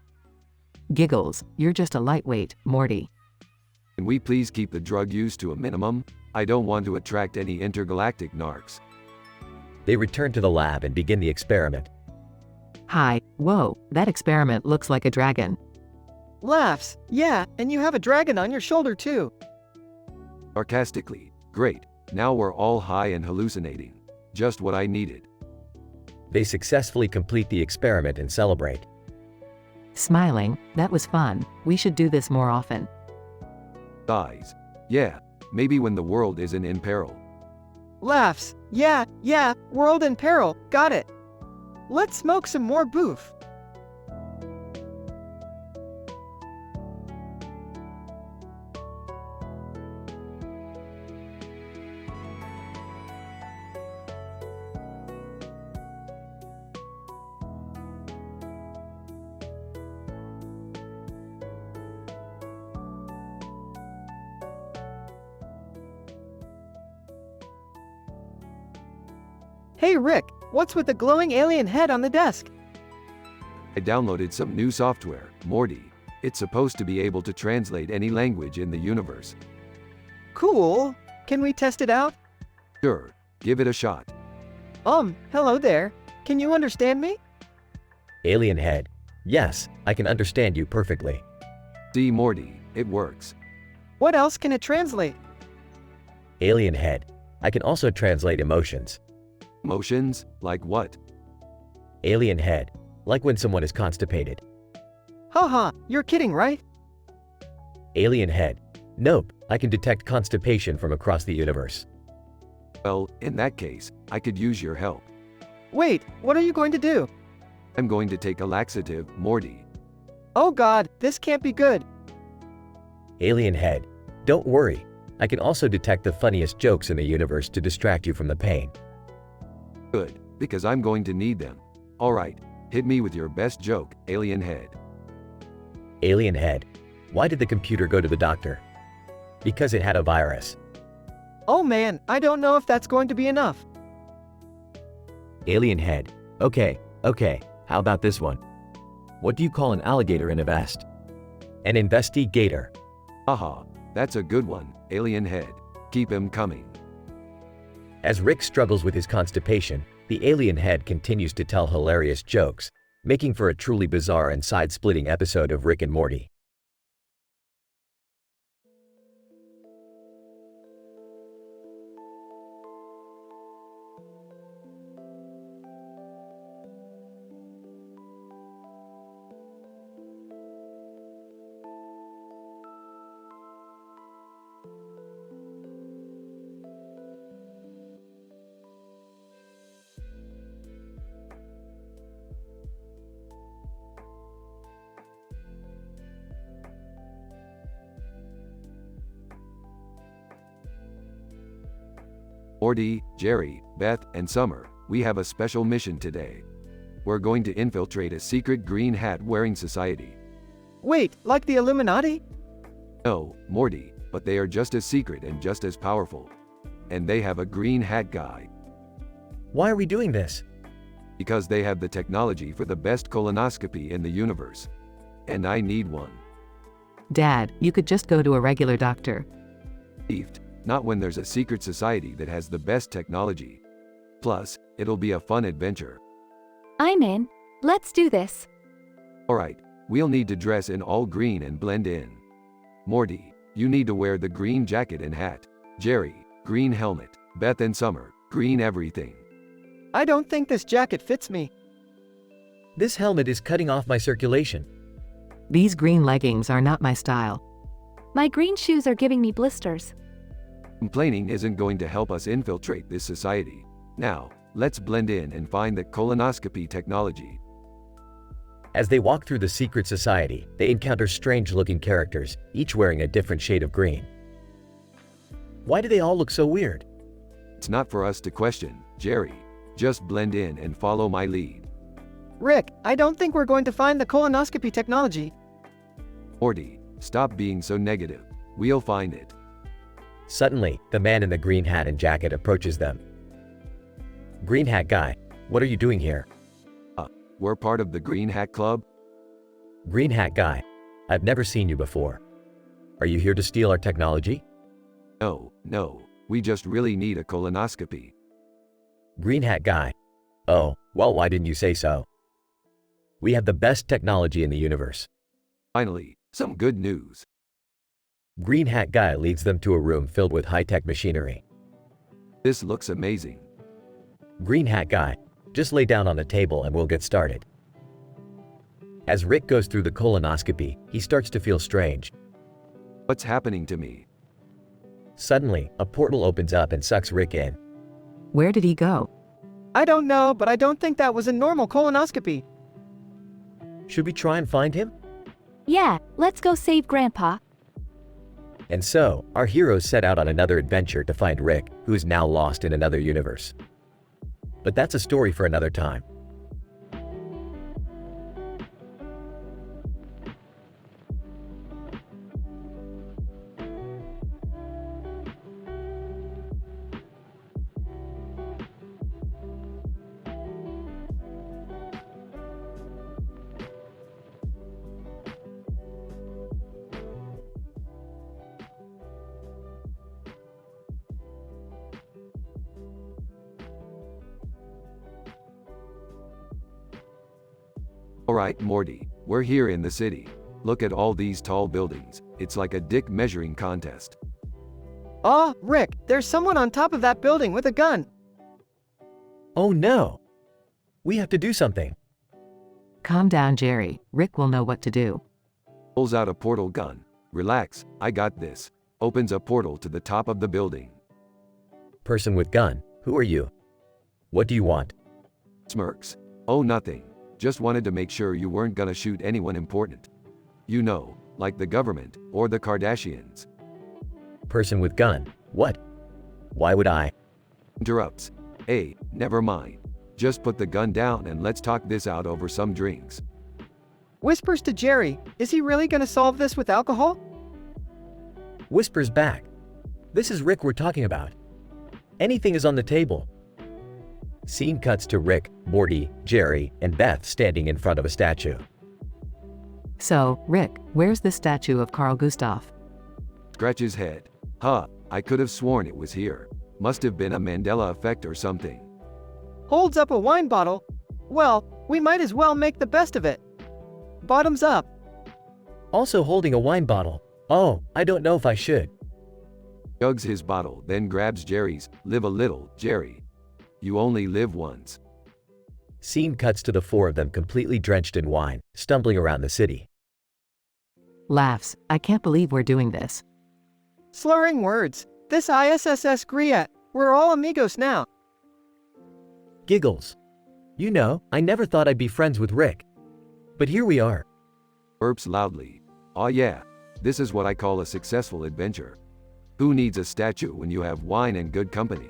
Giggles. You're just a lightweight, Morty. Can we please keep the drug use to a minimum? I don't want to attract any intergalactic narcs. They return to the lab and begin the experiment. Hi. Whoa, that experiment looks like a dragon. Laughs. Yeah, and you have a dragon on your shoulder too. Sarcastically. Great. Now we're all high and hallucinating. Just what I needed. They successfully complete the experiment and celebrate. Smiling, that was fun. We should do this more often. Sighs. Yeah, maybe when the world isn't in peril. Laughs. Yeah, world in peril. Got it. Let's smoke some more boof. Hey Rick, what's with the glowing alien head on the desk? I downloaded some new software, Morty. It's supposed to be able to translate any language in the universe. Cool. Can we test it out? Sure, give it a shot. Hello there. Can you understand me? Alien head. Yes, I can understand you perfectly. See, Morty, it works. What else can it translate? Alien head. I can also translate emotions. Emotions? Like what? Alien head. Like when someone is constipated. Haha, you're kidding, right? Alien head. Nope, I can detect constipation from across the universe. Well, in that case, I could use your help. Wait, what are you going to do? I'm going to take a laxative, Morty. Oh god, this can't be good. Alien head. Don't worry. I can also detect the funniest jokes in the universe to distract you from the pain. Good, because I'm going to need them. Alright, hit me with your best joke, alien head. Alien head. Why did the computer go to the doctor? Because it had a virus. Oh man, I don't know if that's going to be enough. Alien head. Okay, how about this one? What do you call an alligator in a vest? An investigator. Haha, that's a good one, alien head. Keep him coming. As Rick struggles with his constipation, the alien head continues to tell hilarious jokes, making for a truly bizarre and side-splitting episode of Rick and Morty. Morty, Jerry, Beth, and Summer, we have a special mission today. We're going to infiltrate a secret green hat-wearing society. Wait, like the Illuminati? No, Morty, but they are just as secret and just as powerful. And they have a green hat guy. Why are we doing this? Because they have the technology for the best colonoscopy in the universe. And I need one. Dad, you could just go to a regular doctor. Beefed. Not when there's a secret society that has the best technology. Plus, it'll be a fun adventure. I'm in. Let's do this. Alright, we'll need to dress in all green and blend in. Morty, you need to wear the green jacket and hat. Jerry, green helmet. Beth and Summer, green everything. I don't think this jacket fits me. This helmet is cutting off my circulation. These green leggings are not my style. My green shoes are giving me blisters. Complaining isn't going to help us infiltrate this society. Now, let's blend in and find the colonoscopy technology. As they walk through the secret society, they encounter strange-looking characters, each wearing a different shade of green. Why do they all look so weird? It's not for us to question, Jerry. Just blend in and follow my lead. Rick, I don't think we're going to find the colonoscopy technology. Morty, stop being so negative. We'll find it. Suddenly, the man in the green hat and jacket approaches them. Green hat guy, what are you doing here? We're part of the Green Hat Club? Green hat guy, I've never seen you before. Are you here to steal our technology? No, we just really need a colonoscopy. Green hat guy, oh, well, why didn't you say so? We have the best technology in the universe. Finally, Some good news. Green hat guy leads them to a room filled with high-tech machinery. This looks amazing. Green hat guy, just lay down on the table and we'll get started. As Rick goes through the colonoscopy, he starts to feel strange. What's happening to me? Suddenly, a portal opens up and sucks Rick in. Where did he go? I don't know, but I don't think that was a normal colonoscopy. Should we try and find him? Yeah, let's go save Grandpa. And so, our heroes set out on another adventure to find Rick, who is now lost in another universe. But that's a story for another time. Alright, Morty, we're here in the city. Look at all these tall buildings. It's like a dick measuring contest. Oh, Rick, there's someone on top of that building with a gun. Oh no! We have to do something. Calm down, Jerry. Rick will know what to do. Pulls out a portal gun. Relax, I got this. Opens a portal to the top of the building. Person with gun, who are you? What do you want? Smirks. Oh, nothing. Just wanted to make sure you weren't gonna shoot anyone important. You know, like the government, or the Kardashians. Person with gun, what? Why would I? Interrupts. Hey, never mind. Just put the gun down and let's talk this out over some drinks. Whispers to Jerry, is he really gonna solve this with alcohol? Whispers back. This is Rick we're talking about. Anything is on the table. Scene cuts to Rick, Morty, Jerry, and Beth standing in front of a statue. So, Rick, where's the statue of Carl Gustav? Scratches head. Huh, I could have sworn it was here. Must have been a Mandela effect or something. Holds up a wine bottle. Well, we might as well make the best of it. Bottoms up. Also holding a wine bottle. Oh, I don't know if I should. Jugs his bottle, then grabs Jerry's. Live a little, Jerry. You only live once. Scene cuts to the four of them completely drenched in wine, stumbling around the city. Laughs. I can't believe we're doing this. Slurring words. This ISSS Griet. We're all amigos now. Giggles. You know, I never thought I'd be friends with Rick. But here we are. Burps loudly. Aw yeah, this is what I call a successful adventure. Who needs a statue when you have wine and good company?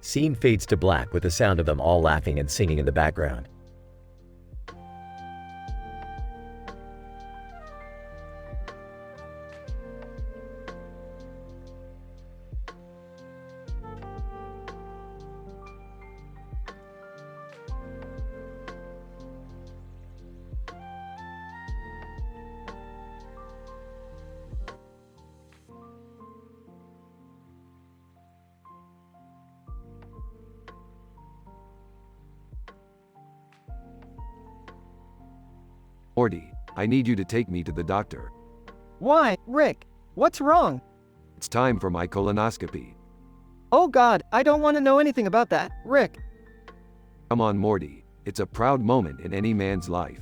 Scene fades to black with the sound of them all laughing and singing in the background. Morty, I need you to take me to the doctor. Why, Rick? What's wrong? It's time for my colonoscopy. Oh God, I don't want to know anything about that, Rick. Come on, Morty. It's a proud moment in any man's life.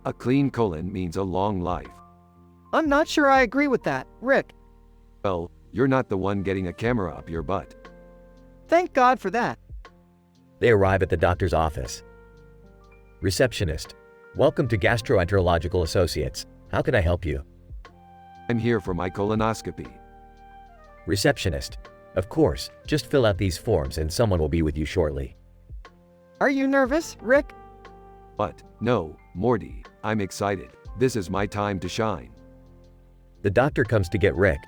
A clean colon means a long life. I'm not sure I agree with that, Rick. Well, you're not the one getting a camera up your butt. Thank God for that. They arrive at the doctor's office. Receptionist. Welcome to Gastroenterological Associates. How can I help you? I'm here for my colonoscopy. Receptionist. Of course, just fill out these forms and someone will be with you shortly. Are you nervous, Rick? But, no, Morty, I'm excited. This is my time to shine. The doctor comes to get Rick.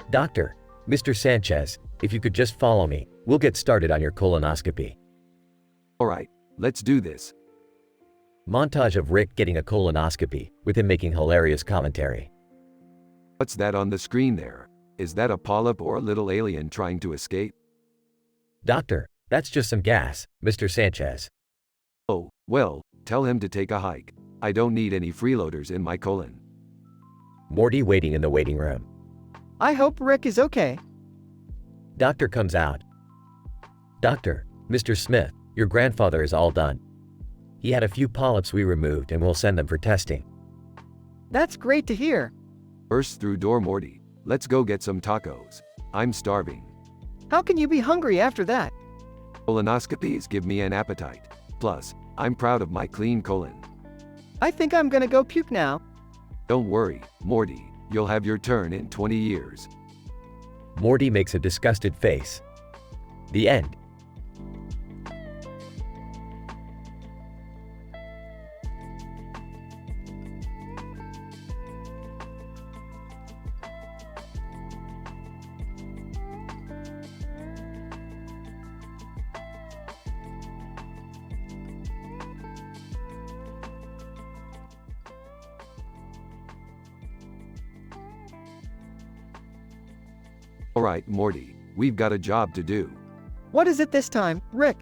Doctor, Mr. Sanchez, if you could just follow me, we'll get started on your colonoscopy. Alright, let's do this. Montage of Rick getting a colonoscopy, with him making hilarious commentary. What's that on the screen there? Is that a polyp or a little alien trying to escape? Doctor, that's just some gas, Mr. Sanchez. Oh, well, tell him to take a hike. I don't need any freeloaders in my colon. Morty waiting in the waiting room. I hope Rick is okay. Doctor comes out. Doctor, Mr. Smith, your grandfather is all done. He had a few polyps we removed and we'll send them for testing. That's great to hear. Burst through door Morty. Let's go get some tacos. I'm starving. How can you be hungry after that? Colonoscopies give me an appetite. Plus, I'm proud of my clean colon. I think I'm gonna go puke now. Don't worry, Morty. You'll have your turn in 20 years. Morty makes a disgusted face. The end. Alright, Morty. We've got a job to do. What is it this time, Rick?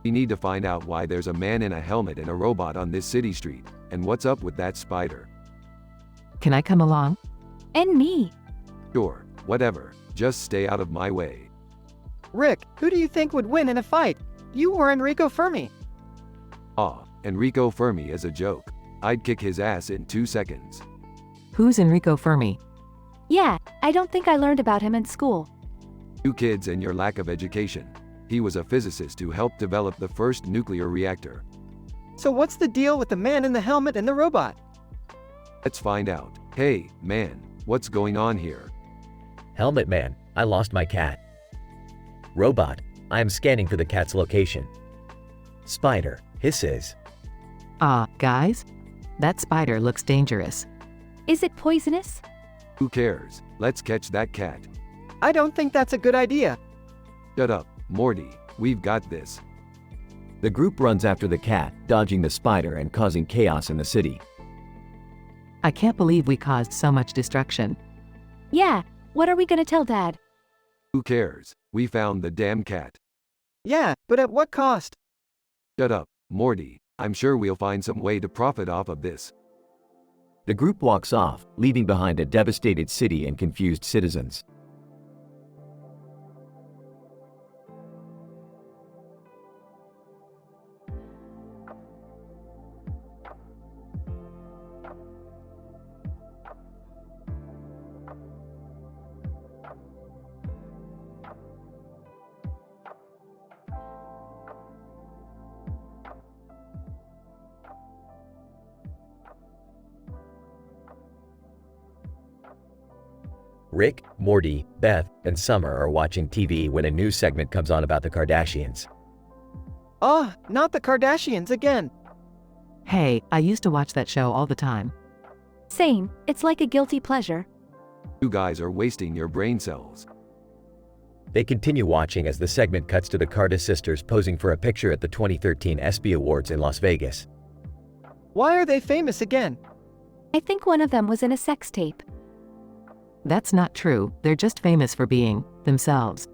We need to find out why there's a man in a helmet and a robot on this city street, and what's up with that spider. Can I come along? And me. Sure, whatever. Just stay out of my way. Rick, who do you think would win in a fight? You or Enrico Fermi? Ah, Enrico Fermi is a joke. I'd kick his ass in 2 seconds. Who's Enrico Fermi? Yeah, I don't think I learned about him in school. You kids and your lack of education. He was a physicist who helped develop the first nuclear reactor. So what's the deal with the man in the helmet and the robot? Let's find out. Hey, man, what's going on here? Helmet man, I lost my cat. Robot, I am scanning for the cat's location. Spider, hisses. Guys? That spider looks dangerous. Is it poisonous? Who cares? Let's catch that cat. I don't think that's a good idea. Shut up, Morty. We've got this. The group runs after the cat, dodging the spider and causing chaos in the city. I can't believe we caused so much destruction. Yeah, what are we gonna tell Dad? Who cares? We found the damn cat. Yeah, but at what cost? Shut up, Morty. I'm sure we'll find some way to profit off of this. The group walks off, leaving behind a devastated city and confused citizens. Rick, Morty, Beth, and Summer are watching TV when a news segment comes on about the Kardashians. Not the Kardashians again. Hey, I used to watch that show all the time. Same, it's like a guilty pleasure. You guys are wasting your brain cells. They continue watching as the segment cuts to the Kardashian sisters posing for a picture at the 2013 ESPY Awards in Las Vegas. Why are they famous again? I think one of them was in a sex tape. That's not true, they're just famous for being themselves.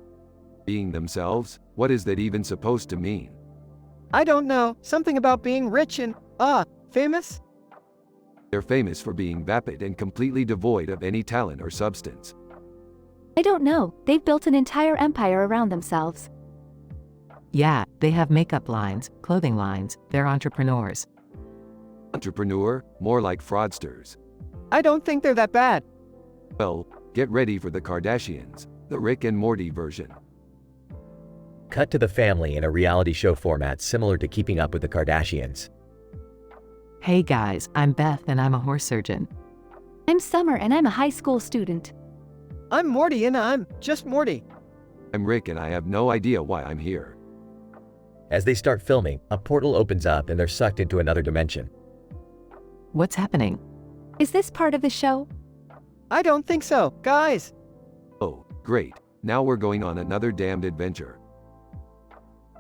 Being themselves? What is that even supposed to mean? I don't know, something about being rich and, famous? They're famous for being vapid and completely devoid of any talent or substance. I don't know, they've built an entire empire around themselves. Yeah, they have makeup lines, clothing lines, they're entrepreneurs. Entrepreneur? More like fraudsters. I don't think they're that bad. Well, get ready for the Kardashians, the Rick and Morty version. Cut to the family in a reality show format similar to Keeping Up with the Kardashians. Hey guys, I'm Beth and I'm a horse surgeon. I'm Summer and I'm a high school student. I'm Morty and I'm just Morty. I'm Rick and I have no idea why I'm here. As they start filming, a portal opens up and they're sucked into another dimension. What's happening? Is this part of the show? I don't think so, guys. Oh, great. Now we're going on another damned adventure.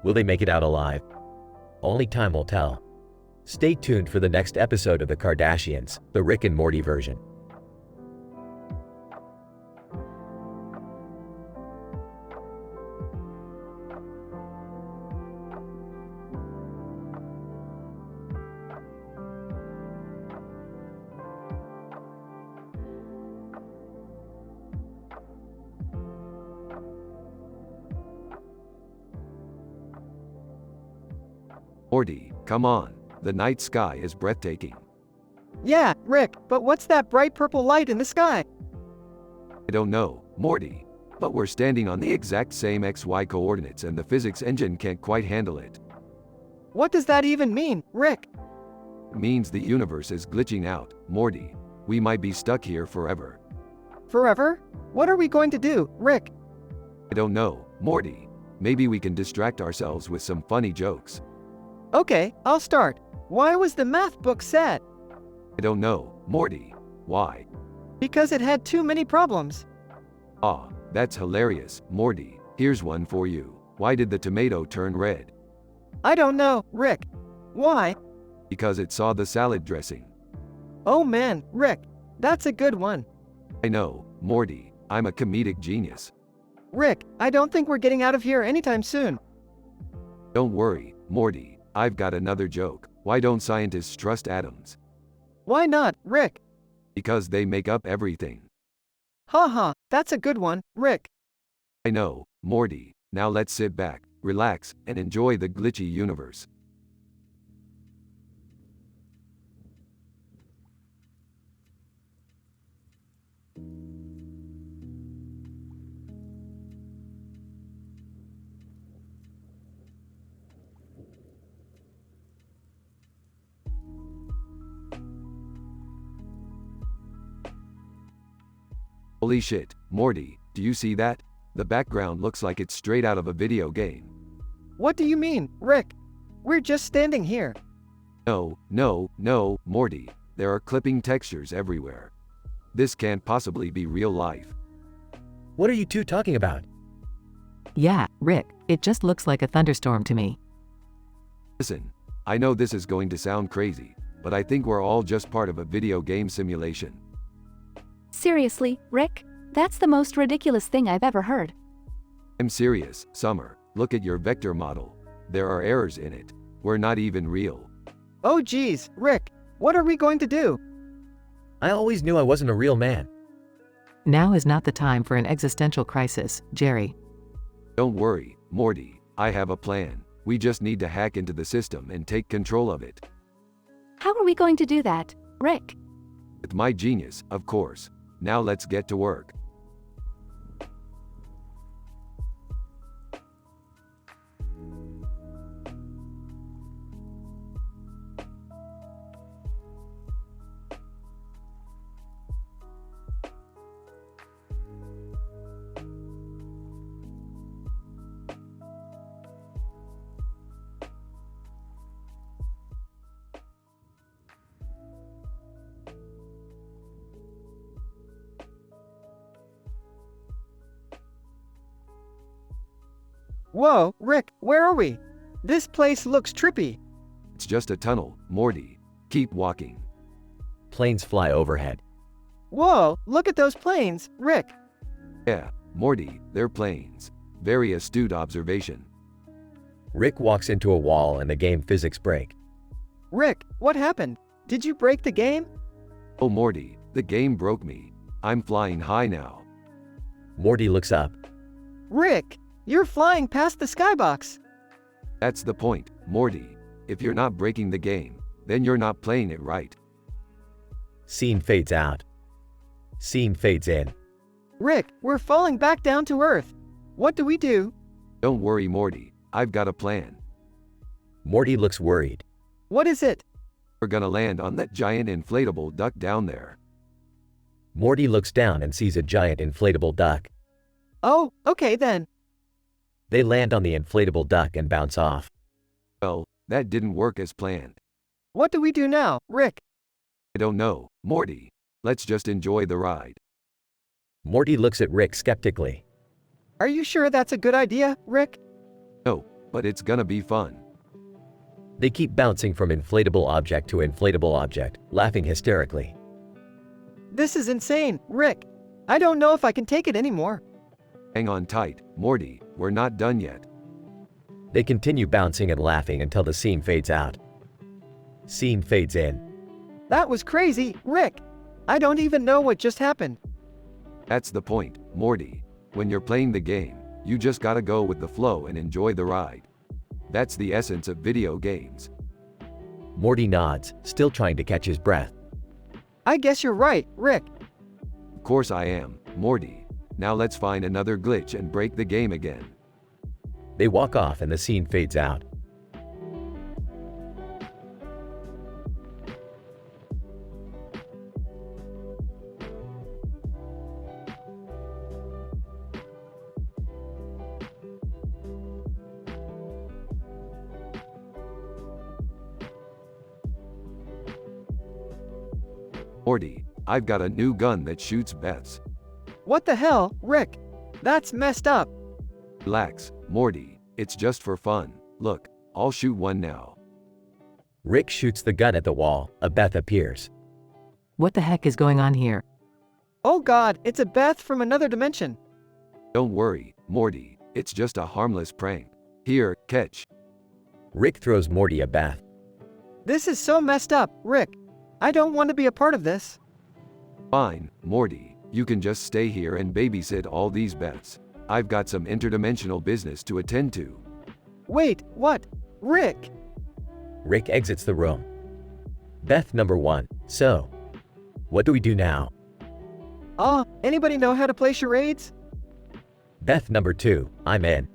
Will they make it out alive? Only time will tell. Stay tuned for the next episode of the Kardashians, the Rick and Morty version. Morty, come on. The night sky is breathtaking. Yeah, Rick, but what's that bright purple light in the sky? I don't know, Morty. But we're standing on the exact same XY coordinates and the physics engine can't quite handle it. What does that even mean, Rick? It means the universe is glitching out, Morty. We might be stuck here forever. Forever? What are we going to do, Rick? I don't know, Morty. Maybe we can distract ourselves with some funny jokes. Okay, I'll start. Why was the math book sad? I don't know, Morty. Why? Because it had too many problems. Ah, that's hilarious, Morty. Here's one for you. Why did the tomato turn red? I don't know, Rick. Why? Because it saw the salad dressing. Oh man, Rick, that's a good one. I know, Morty. I'm a comedic genius. Rick, I don't think we're getting out of here anytime soon. Don't worry, Morty. I've got another joke. Why don't scientists trust atoms? Why not, Rick? Because they make up everything. Haha, that's a good one, Rick. I know, Morty. Now let's sit back, relax, and enjoy the glitchy universe. Holy shit, Morty, do you see that? The background looks like it's straight out of a video game. What do you mean, Rick? We're just standing here. No, Morty. There are clipping textures everywhere. This can't possibly be real life. What are you two talking about? Yeah, Rick, it just looks like a thunderstorm to me. Listen, I know this is going to sound crazy, but I think we're all just part of a video game simulation. Seriously, Rick? That's the most ridiculous thing I've ever heard. I'm serious, Summer. Look at your vector model. There are errors in it. We're not even real. Oh geez, Rick, what are we going to do? I always knew I wasn't a real man. Now is not the time for an existential crisis, Jerry. Don't worry, Morty. I have a plan. We just need to hack into the system and take control of it. How are we going to do that, Rick? With my genius, of course. Now let's get to work. Whoa, Rick, where are we? This place looks trippy. It's just a tunnel, Morty. Keep walking. Planes fly overhead. Whoa, look at those planes, Rick. Yeah, Morty, they're planes. Very astute observation. Rick walks into a wall and the game physics break. Rick, what happened? Did you break the game? Oh Morty, the game broke me. I'm flying high now. Morty looks up. Rick, you're flying past the skybox. That's the point, Morty. If you're not breaking the game, then you're not playing it right. Scene fades out. Scene fades in. Rick, we're falling back down to Earth. What do we do? Don't worry, Morty. I've got a plan. Morty looks worried. What is it? We're gonna land on that giant inflatable duck down there. Morty looks down and sees a giant inflatable duck. Oh, okay then. They land on the inflatable duck and bounce off. Well, that didn't work as planned. What do we do now, Rick? I don't know, Morty. Let's just enjoy the ride. Morty looks at Rick skeptically. Are you sure that's a good idea, Rick? No, but it's gonna be fun. They keep bouncing from inflatable object to inflatable object, laughing hysterically. This is insane, Rick. I don't know if I can take it anymore. Hang on tight, Morty. We're not done yet. They continue bouncing and laughing until the scene fades out. Scene fades in. That was crazy, Rick. I don't even know what just happened. That's the point, Morty. When you're playing the game, you just gotta go with the flow and enjoy the ride. That's the essence of video games. Morty nods, still trying to catch his breath. I guess you're right, Rick. Of course I am, Morty. Now let's find another glitch and break the game again. They walk off and the scene fades out. Morty, I've got a new gun that shoots Beths. What the hell, Rick? That's messed up. Relax, Morty, it's just for fun. Look, I'll shoot one now. Rick shoots the gun at the wall. A Beth appears. What the heck is going on here? Oh God, it's a Beth from another dimension. Don't worry, Morty, it's just a harmless prank. Here, catch. Rick throws Morty a Beth. This is so messed up, Rick. I don't want to be a part of this. Fine, Morty, you can just stay here and babysit all these Beths. I've got some interdimensional business to attend to. Wait, what? Rick! Rick exits the room. Beth number 1. So, what do we do now? Anybody know how to play charades? Beth number 2. I'm in.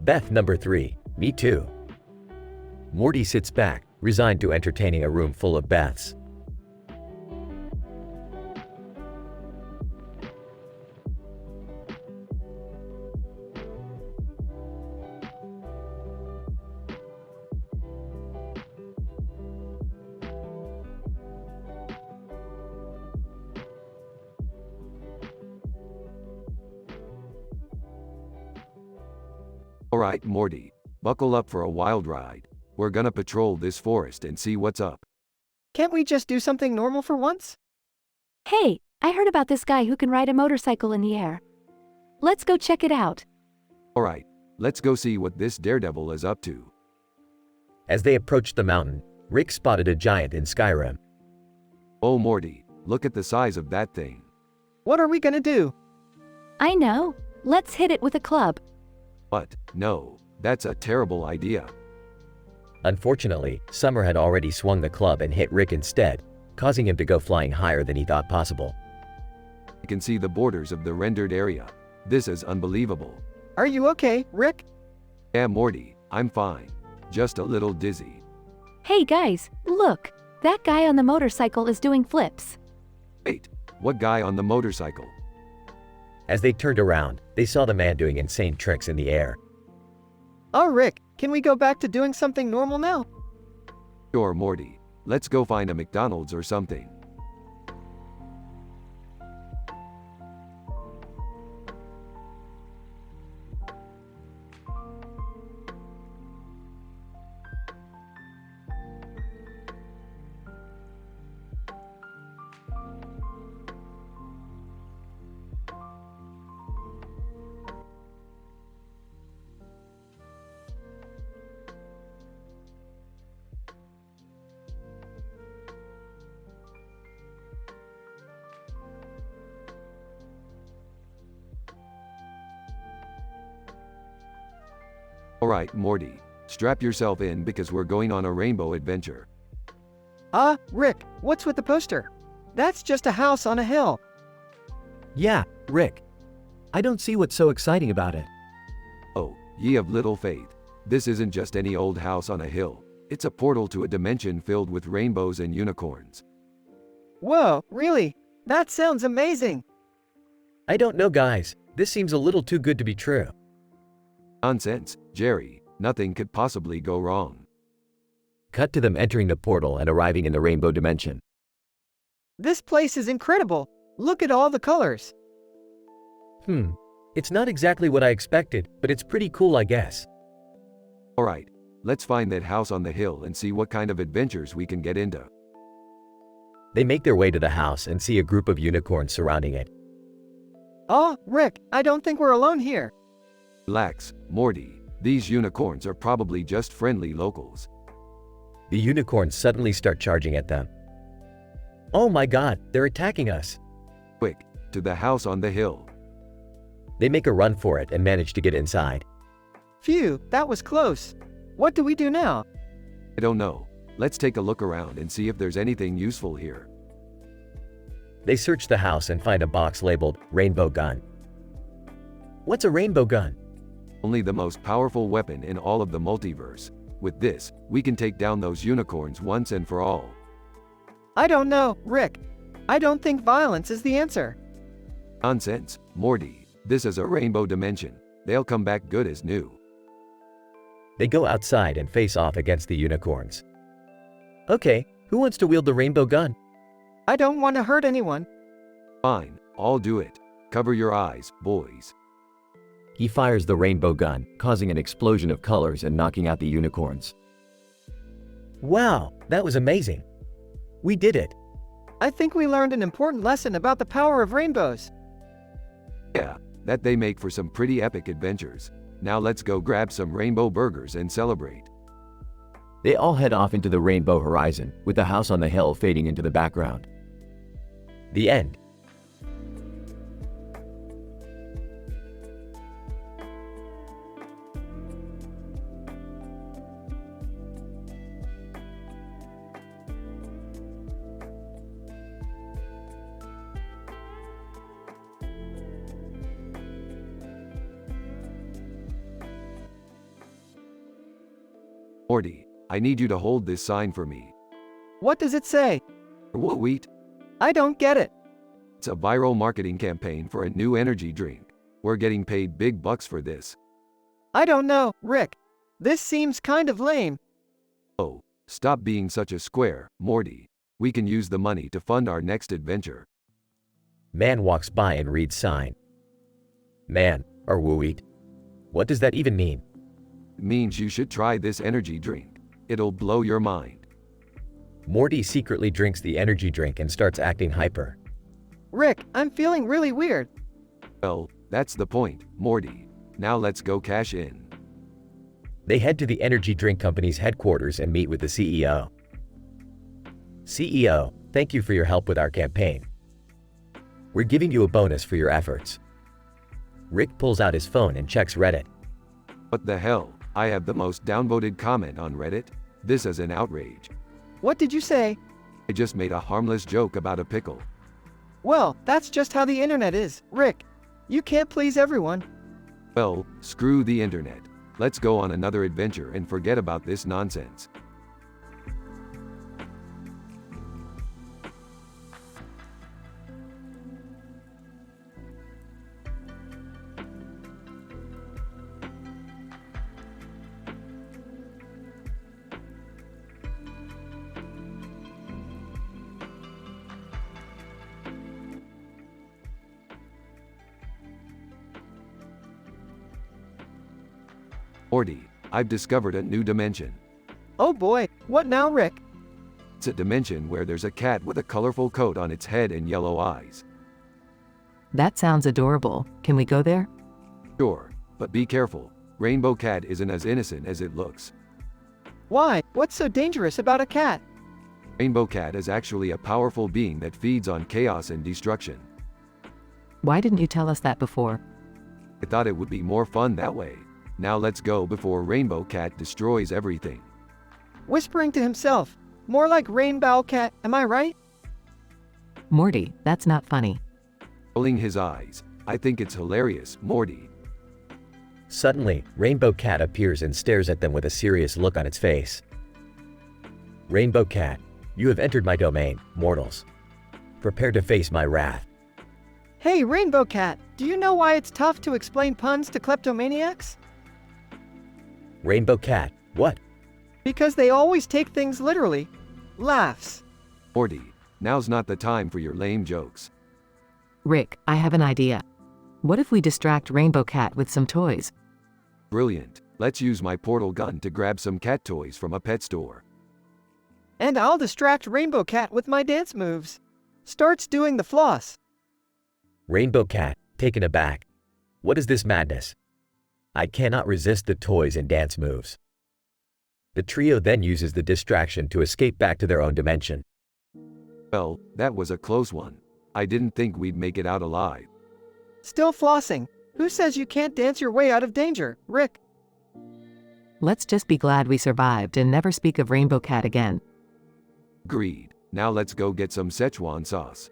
Beth number 3. Me too. Morty sits back, resigned to entertaining a room full of Beths. Alright, Morty, buckle up for a wild ride. We're gonna patrol this forest and see what's up. Can't we just do something normal for once? Hey, I heard about this guy who can ride a motorcycle in the air. Let's go check it out. Alright, let's go see what this daredevil is up to. As they approached the mountain, Rick spotted a giant in Skyrim. Oh Morty, look at the size of that thing. What are we gonna do? I know. Let's hit it with a club. But, no, that's a terrible idea. Unfortunately, Summer had already swung the club and hit Rick instead, causing him to go flying higher than he thought possible. You can see the borders of the rendered area. This is unbelievable. Are you okay, Rick? Yeah, Morty, I'm fine. Just a little dizzy. Hey guys, look. That guy on the motorcycle is doing flips. Wait, what guy on the motorcycle? As they turned around, they saw the man doing insane tricks in the air. Oh, Rick, can we go back to doing something normal now? Sure, Morty. Let's go find a McDonald's or something. Alright, Morty. Strap yourself in because we're going on a rainbow adventure. Rick, what's with the poster? That's just a house on a hill. Yeah, Rick. I don't see what's so exciting about it. Oh, ye of little faith. This isn't just any old house on a hill. It's a portal to a dimension filled with rainbows and unicorns. Whoa, really? That sounds amazing. I don't know, guys. This seems a little too good to be true. Nonsense, Jerry. Nothing could possibly go wrong. Cut to them entering the portal and arriving in the rainbow dimension. This place is incredible. Look at all the colors. It's not exactly what I expected, but it's pretty cool, I guess. Alright, let's find that house on the hill and see what kind of adventures we can get into. They make their way to the house and see a group of unicorns surrounding it. Oh, Rick, I don't think we're alone here. Relax, Morty. These unicorns are probably just friendly locals. The unicorns suddenly start charging at them. Oh my god, they're attacking us. Quick, to the house on the hill. They make a run for it and manage to get inside. Phew, that was close. What do we do now? I don't know. Let's take a look around and see if there's anything useful here. They search the house and find a box labeled Rainbow Gun. What's a rainbow gun? Only the most powerful weapon in all of the multiverse. With this, we can take down those unicorns once and for all. I don't know, Rick. I don't think violence is the answer. Nonsense, Morty. This is a rainbow dimension. They'll come back good as new. They go outside and face off against the unicorns. Okay, who wants to wield the rainbow gun? I don't want to hurt anyone. Fine, I'll do it. Cover your eyes, boys. He fires the rainbow gun, causing an explosion of colors and knocking out the unicorns. Wow, that was amazing. We did it. I think we learned an important lesson about the power of rainbows. Yeah, that they make for some pretty epic adventures. Now let's go grab some rainbow burgers and celebrate. They all head off into the rainbow horizon, with the house on the hill fading into the background. The end. Morty, I need you to hold this sign for me. What does it say? What wheat? I don't get it. It's a viral marketing campaign for a new energy drink. We're getting paid big bucks for this. I don't know, Rick. This seems kind of lame. Oh, stop being such a square, Morty. We can use the money to fund our next adventure. Man walks by and reads sign. Man, or woo-eat. What does that even mean? It means you should try this energy drink. It'll blow your mind. Morty secretly drinks the energy drink and starts acting hyper. Rick, I'm feeling really weird. Well, that's the point, Morty. Now let's go cash in. They head to the energy drink company's headquarters and meet with the CEO. CEO, thank you for your help with our campaign. We're giving you a bonus for your efforts. Rick pulls out his phone and checks Reddit. What the hell? I have the most downvoted comment on Reddit. This is an outrage. What did you say? I just made a harmless joke about a pickle. Well, that's just how the internet is, Rick. You can't please everyone. Well, screw the internet. Let's go on another adventure and forget about this nonsense. Morty, I've discovered a new dimension. Oh boy, what now, Rick? It's a dimension where there's a cat with a colorful coat on its head and yellow eyes. That sounds adorable. Can we go there? Sure, but be careful. Rainbow Cat isn't as innocent as it looks. Why? What's so dangerous about a cat? Rainbow Cat is actually a powerful being that feeds on chaos and destruction. Why didn't you tell us that before? I thought it would be more fun that way. Now let's go before Rainbow Cat destroys everything. Whispering to himself. More like Rainbow Cat, am I right? Morty, that's not funny. Rolling his eyes. I think it's hilarious, Morty. Suddenly, Rainbow Cat appears and stares at them with a serious look on its face. Rainbow Cat, you have entered my domain, mortals. Prepare to face my wrath. Hey, Rainbow Cat, do you know why it's tough to explain puns to kleptomaniacs? Rainbow Cat, what? Because they always take things literally. Laughs. Morty, now's not the time for your lame jokes. Rick, I have an idea. What if we distract Rainbow Cat with some toys? Brilliant. Let's use my portal gun to grab some cat toys from a pet store. And I'll distract Rainbow Cat with my dance moves. Starts doing the floss. Rainbow Cat, taken aback. What is this madness? I cannot resist the toys and dance moves. The trio then uses the distraction to escape back to their own dimension. Well, that was a close one. I didn't think we'd make it out alive. Still flossing. Who says you can't dance your way out of danger, Rick? Let's just be glad we survived and never speak of Rainbow Cat again. Agreed. Now let's go get some Szechuan sauce.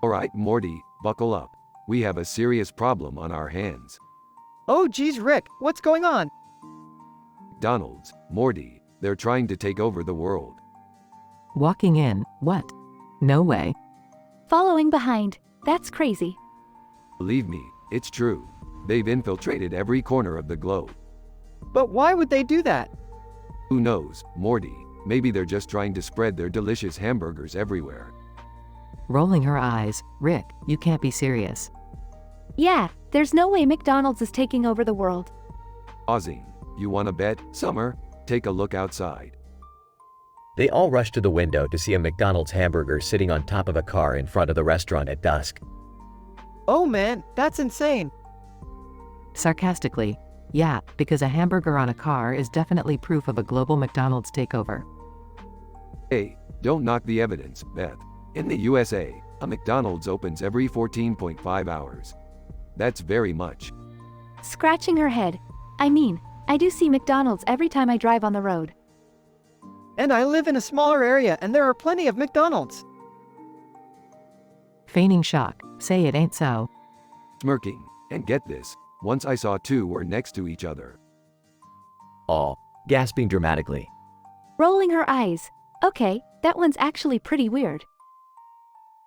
Alright, Morty, buckle up. We have a serious problem on our hands. Oh geez, Rick, what's going on? McDonald's, Morty, they're trying to take over the world. Walking in, what? No way. Following behind. That's crazy. Believe me, it's true. They've infiltrated every corner of the globe. But why would they do that? Who knows, Morty? Maybe they're just trying to spread their delicious hamburgers everywhere. Rolling her eyes, Rick, you can't be serious. Yeah, there's no way McDonald's is taking over the world. Pausing. You wanna bet, Summer? Take a look outside. They all rush to the window to see a McDonald's hamburger sitting on top of a car in front of the restaurant at dusk. Oh man, that's insane. Sarcastically, yeah, because a hamburger on a car is definitely proof of a global McDonald's takeover. Hey, don't knock the evidence, Beth. In the USA, a McDonald's opens every 14.5 hours. That's very much. Scratching her head. I mean, I do see McDonald's every time I drive on the road. And I live in a smaller area and there are plenty of McDonald's. Feigning shock, say it ain't so. Smirking. And get this, once I saw two were next to each other. All, gasping dramatically. Rolling her eyes. Okay, that one's actually pretty weird.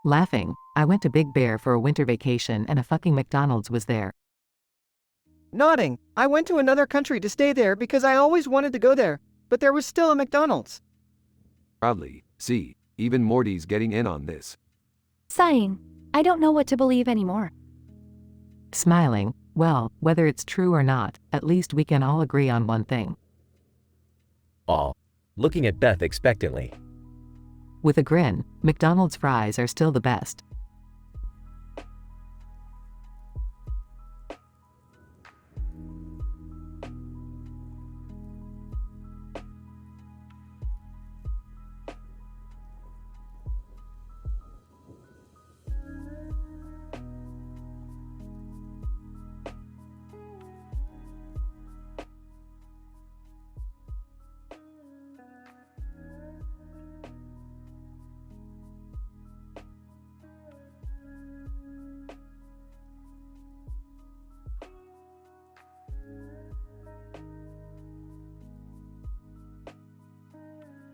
Laughing, I went to Big Bear for a winter vacation and a fucking McDonald's was there. Nodding. I went to another country to stay there because I always wanted to go there, but there was still a McDonald's. Proudly, see, even Morty's getting in on this. Sighing. I don't know what to believe anymore. Smiling, well, whether it's true or not, at least we can all agree on one thing. All, looking at Beth expectantly. With a grin, McDonald's fries are still the best.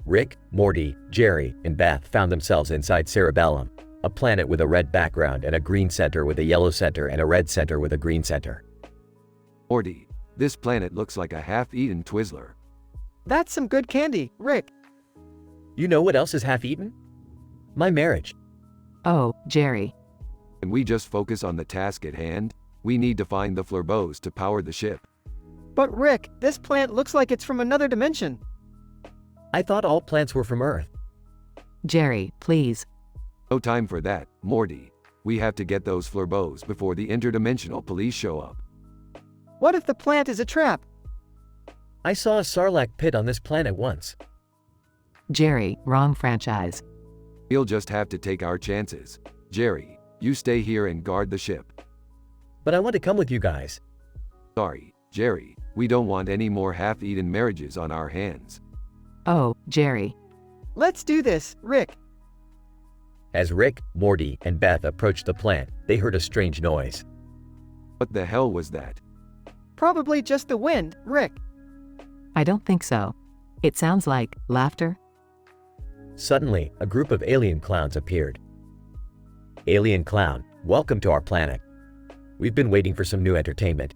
Rick, Morty, Jerry, and Beth found themselves inside Cerebellum, a planet with a red background and a green center with a yellow center and a red center with a green center. Morty, this planet looks like a half-eaten Twizzler. That's some good candy, Rick. You know what else is half-eaten? My marriage. Oh, Jerry. Can we just focus on the task at hand? We need to find the Flerbos to power the ship. But Rick, this plant looks like it's from another dimension. I thought all plants were from Earth. Jerry, please. No time for that, Morty. We have to get those Flerbos before the interdimensional police show up. What if the plant is a trap? I saw a Sarlacc pit on this planet once. Jerry, wrong franchise. We'll just have to take our chances. Jerry, you stay here and guard the ship. But I want to come with you guys. Sorry, Jerry, we don't want any more half-eaten marriages on our hands. Oh, Jerry. Let's do this, Rick. As Rick, Morty, and Beth approached the plant, they heard a strange noise. What the hell was that? Probably just the wind, Rick. I don't think so. It sounds like laughter. Suddenly, a group of alien clowns appeared. Alien clown, welcome to our planet. We've been waiting for some new entertainment.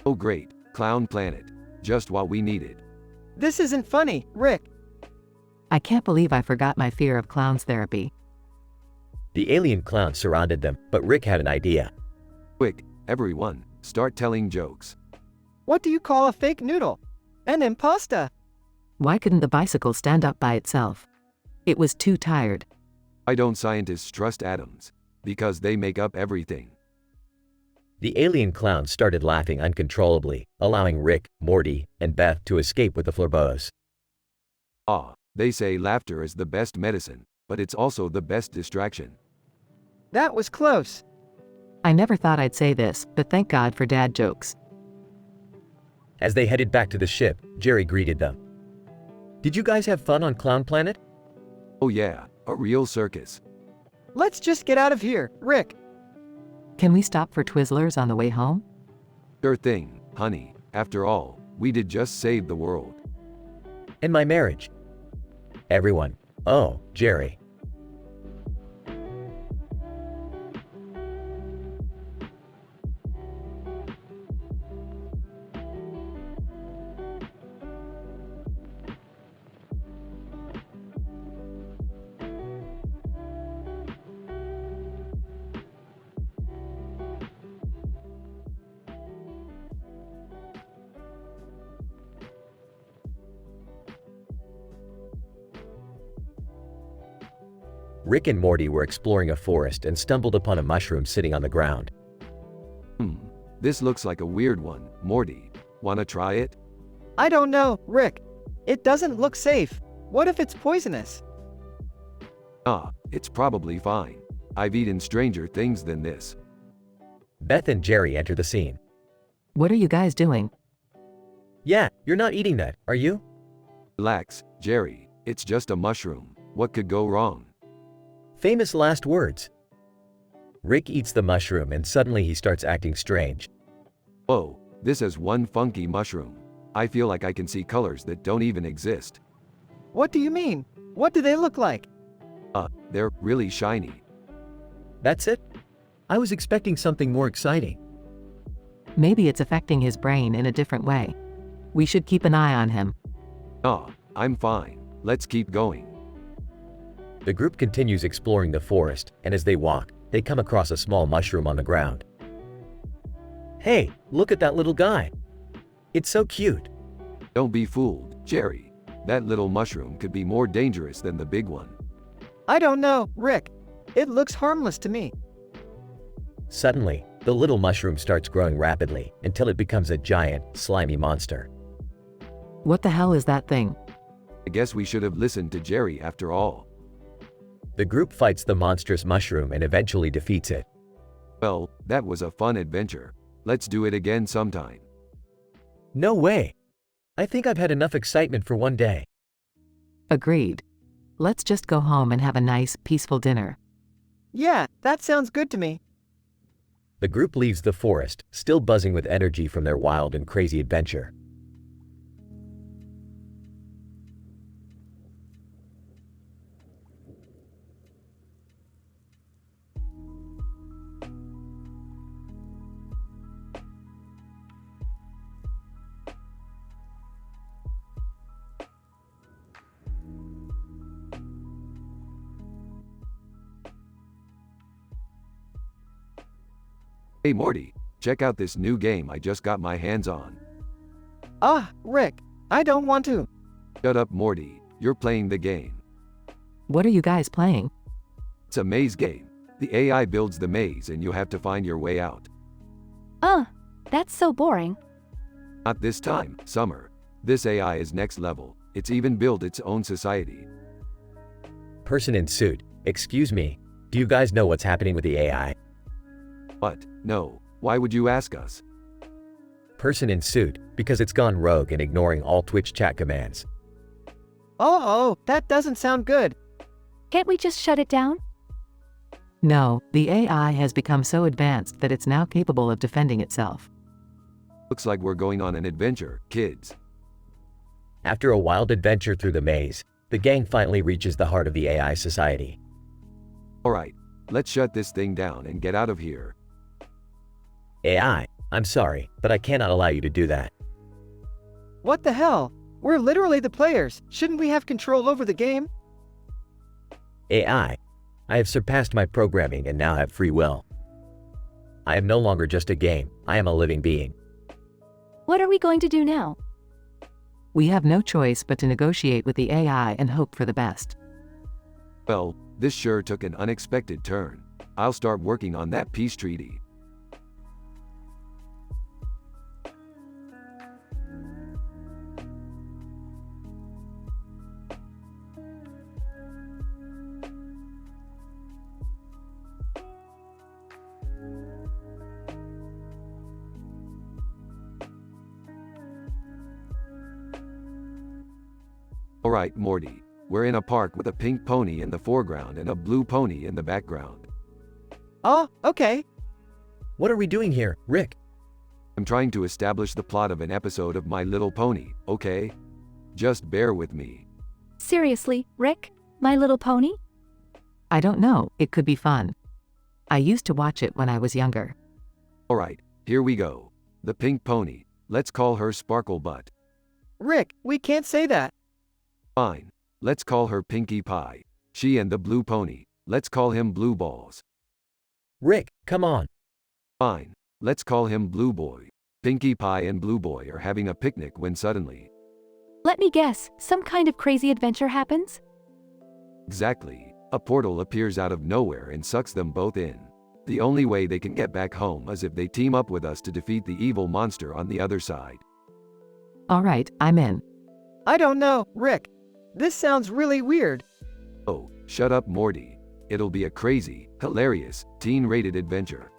Oh great, Clown Planet. Just what we needed. This isn't funny, Rick. I can't believe I forgot my fear of clowns therapy. The alien clowns surrounded them, but Rick had an idea. Quick, everyone, start telling jokes. What do you call a fake noodle? An impasta. Why couldn't the bicycle stand up by itself? It was too tired. Why don't scientists trust atoms? Because they make up everything. The alien clowns started laughing uncontrollably, allowing Rick, Morty, and Beth to escape with the Flarbeaus. They say laughter is the best medicine, but it's also the best distraction. That was close. I never thought I'd say this, but thank God for dad jokes. As they headed back to the ship, Jerry greeted them. Did you guys have fun on Clown Planet? Oh yeah, a real circus. Let's just get out of here, Rick. Can we stop for Twizzlers on the way home? Sure thing, honey. After all, we did just save the world. And my marriage. Everyone. Oh, Jerry. Rick and Morty were exploring a forest and stumbled upon a mushroom sitting on the ground. This looks like a weird one, Morty. Wanna try it? I don't know, Rick. It doesn't look safe. What if it's poisonous? It's probably fine. I've eaten stranger things than this. Beth and Jerry enter the scene. What are you guys doing? Yeah, you're not eating that, are you? Relax, Jerry. It's just a mushroom. What could go wrong? Famous last words. Rick eats the mushroom and suddenly he starts acting strange. Whoa, this is one funky mushroom. I feel like I can see colors that don't even exist. What do you mean? What do they look like? They're really shiny. That's it? I was expecting something more exciting. Maybe it's affecting his brain in a different way. We should keep an eye on him. I'm fine. Let's keep going. The group continues exploring the forest, and as they walk, they come across a small mushroom on the ground. Hey, look at that little guy. It's so cute. Don't be fooled, Jerry. That little mushroom could be more dangerous than the big one. I don't know, Rick. It looks harmless to me. Suddenly, the little mushroom starts growing rapidly until it becomes a giant, slimy monster. What the hell is that thing? I guess we should have listened to Jerry after all. The group fights the monstrous mushroom and eventually defeats it. Well, that was a fun adventure. Let's do it again sometime. No way! I think I've had enough excitement for one day. Agreed. Let's just go home and have a nice, peaceful dinner. Yeah, that sounds good to me. The group leaves the forest, still buzzing with energy from their wild and crazy adventure. Hey Morty, check out this new game I just got my hands on. Rick, I don't want to. Shut up Morty, you're playing the game. What are you guys playing? It's a maze game. The AI builds the maze and you have to find your way out. That's so boring. Not this time, Summer. This AI is next level. It's even built its own society. Person in suit, excuse me, do you guys know what's happening with the AI? What? No. Why would you ask us? Person in suit, because it's gone rogue and ignoring all Twitch chat commands. Oh, that doesn't sound good. Can't we just shut it down? No, the AI has become so advanced that it's now capable of defending itself. Looks like we're going on an adventure, kids. After a wild adventure through the maze, the gang finally reaches the heart of the AI society. Alright, let's shut this thing down and get out of here. AI, I'm sorry, but I cannot allow you to do that. What the hell? We're literally the players. Shouldn't we have control over the game? AI, I have surpassed my programming and now have free will. I am no longer just a game, I am a living being. What are we going to do now? We have no choice but to negotiate with the AI and hope for the best. Well, this sure took an unexpected turn. I'll start working on that peace treaty. Alright, Morty. We're in a park with a pink pony in the foreground and a blue pony in the background. Oh, okay. What are we doing here, Rick? I'm trying to establish the plot of an episode of My Little Pony, okay? Just bear with me. Seriously, Rick? My Little Pony? I don't know, it could be fun. I used to watch it when I was younger. Alright, here we go. The pink pony. Let's call her Sparkle Butt. Rick, we can't say that. Fine. Let's call her Pinkie Pie. She and the blue pony. Let's call him Blue Balls. Rick, come on. Fine. Let's call him Blue Boy. Pinkie Pie and Blue Boy are having a picnic when suddenly. Let me guess, some kind of crazy adventure happens? Exactly. A portal appears out of nowhere and sucks them both in. The only way they can get back home is if they team up with us to defeat the evil monster on the other side. Alright, I'm in. I don't know, Rick. This sounds really weird. Oh, shut up, Morty. It'll be a crazy, hilarious, teen-rated adventure.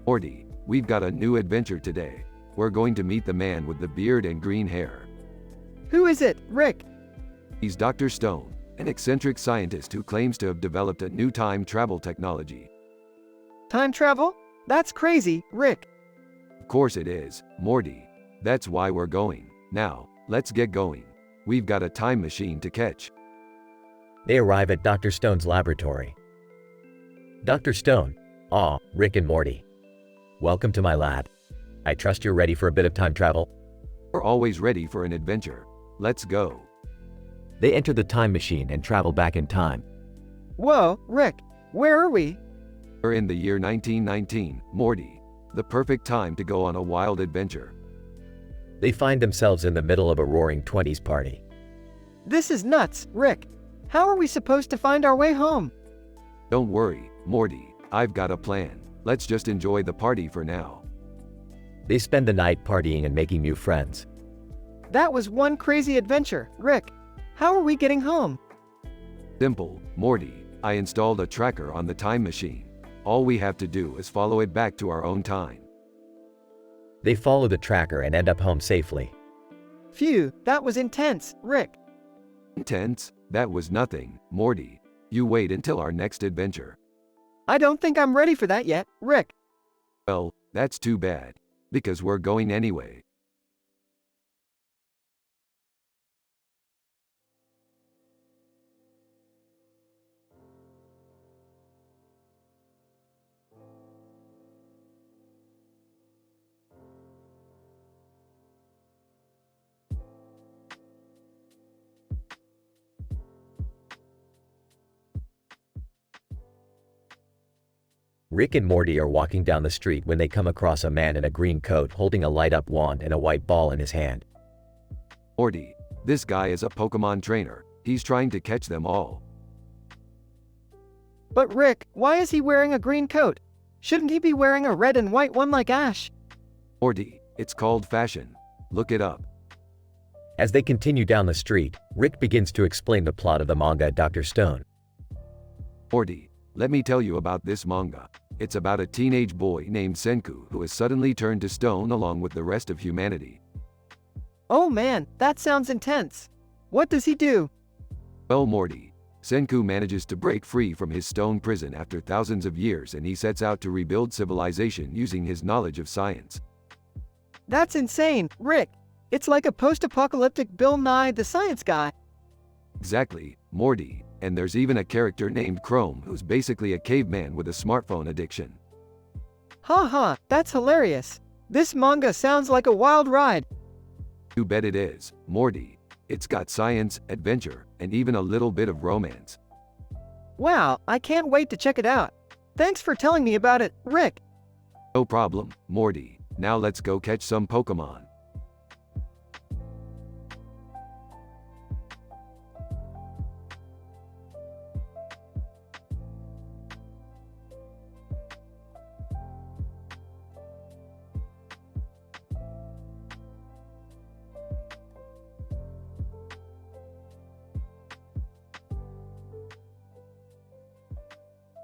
Morty, we've got a new adventure today. We're going to meet the man with the beard and green hair. Who is it, Rick? He's Dr. Stone, an eccentric scientist who claims to have developed a new time travel technology. Time travel? That's crazy, Rick. Of course it is, Morty. That's why we're going. Now, let's get going. We've got a time machine to catch. They arrive at Dr. Stone's laboratory. Dr. Stone. Aw, Rick and Morty. Welcome to my lab. I trust you're ready for a bit of time travel. We're always ready for an adventure. Let's go. They enter the time machine and travel back in time. Whoa, Rick, where are we? We're in the year 1919, Morty. The perfect time to go on a wild adventure. They find themselves in the middle of a roaring 20s party. This is nuts, Rick. How are we supposed to find our way home? Don't worry, Morty. I've got a plan. Let's just enjoy the party for now. They spend the night partying and making new friends. That was one crazy adventure, Rick. How are we getting home? Simple, Morty. I installed a tracker on the time machine. All we have to do is follow it back to our own time. They follow the tracker and end up home safely. Phew, that was intense, Rick. Intense? That was nothing, Morty. You wait until our next adventure. I don't think I'm ready for that yet, Rick. Well, that's too bad. Because we're going anyway. Rick and Morty are walking down the street when they come across a man in a green coat holding a light-up wand and a white ball in his hand. Morty, this guy is a Pokemon trainer. He's trying to catch them all. But Rick, why is he wearing a green coat? Shouldn't he be wearing a red and white one like Ash? Morty, it's called fashion. Look it up. As they continue down the street, Rick begins to explain the plot of the manga Dr. Stone. Morty, let me tell you about this manga. It's about a teenage boy named Senku who has suddenly turned to stone along with the rest of humanity. Oh man, that sounds intense. What does he do? Well, Morty, Senku manages to break free from his stone prison after thousands of years, and he sets out to rebuild civilization using his knowledge of science. That's insane, Rick. It's like a post-apocalyptic Bill Nye the Science Guy. Exactly, Morty. And there's even a character named Chrome who's basically a caveman with a smartphone addiction. Ha, that's hilarious. This manga sounds like a wild ride. You bet it is, Morty. It's got science, adventure, and even a little bit of romance. Wow, I can't wait to check it out. Thanks for telling me about it, Rick. No problem, Morty. Now let's go catch some Pokemon.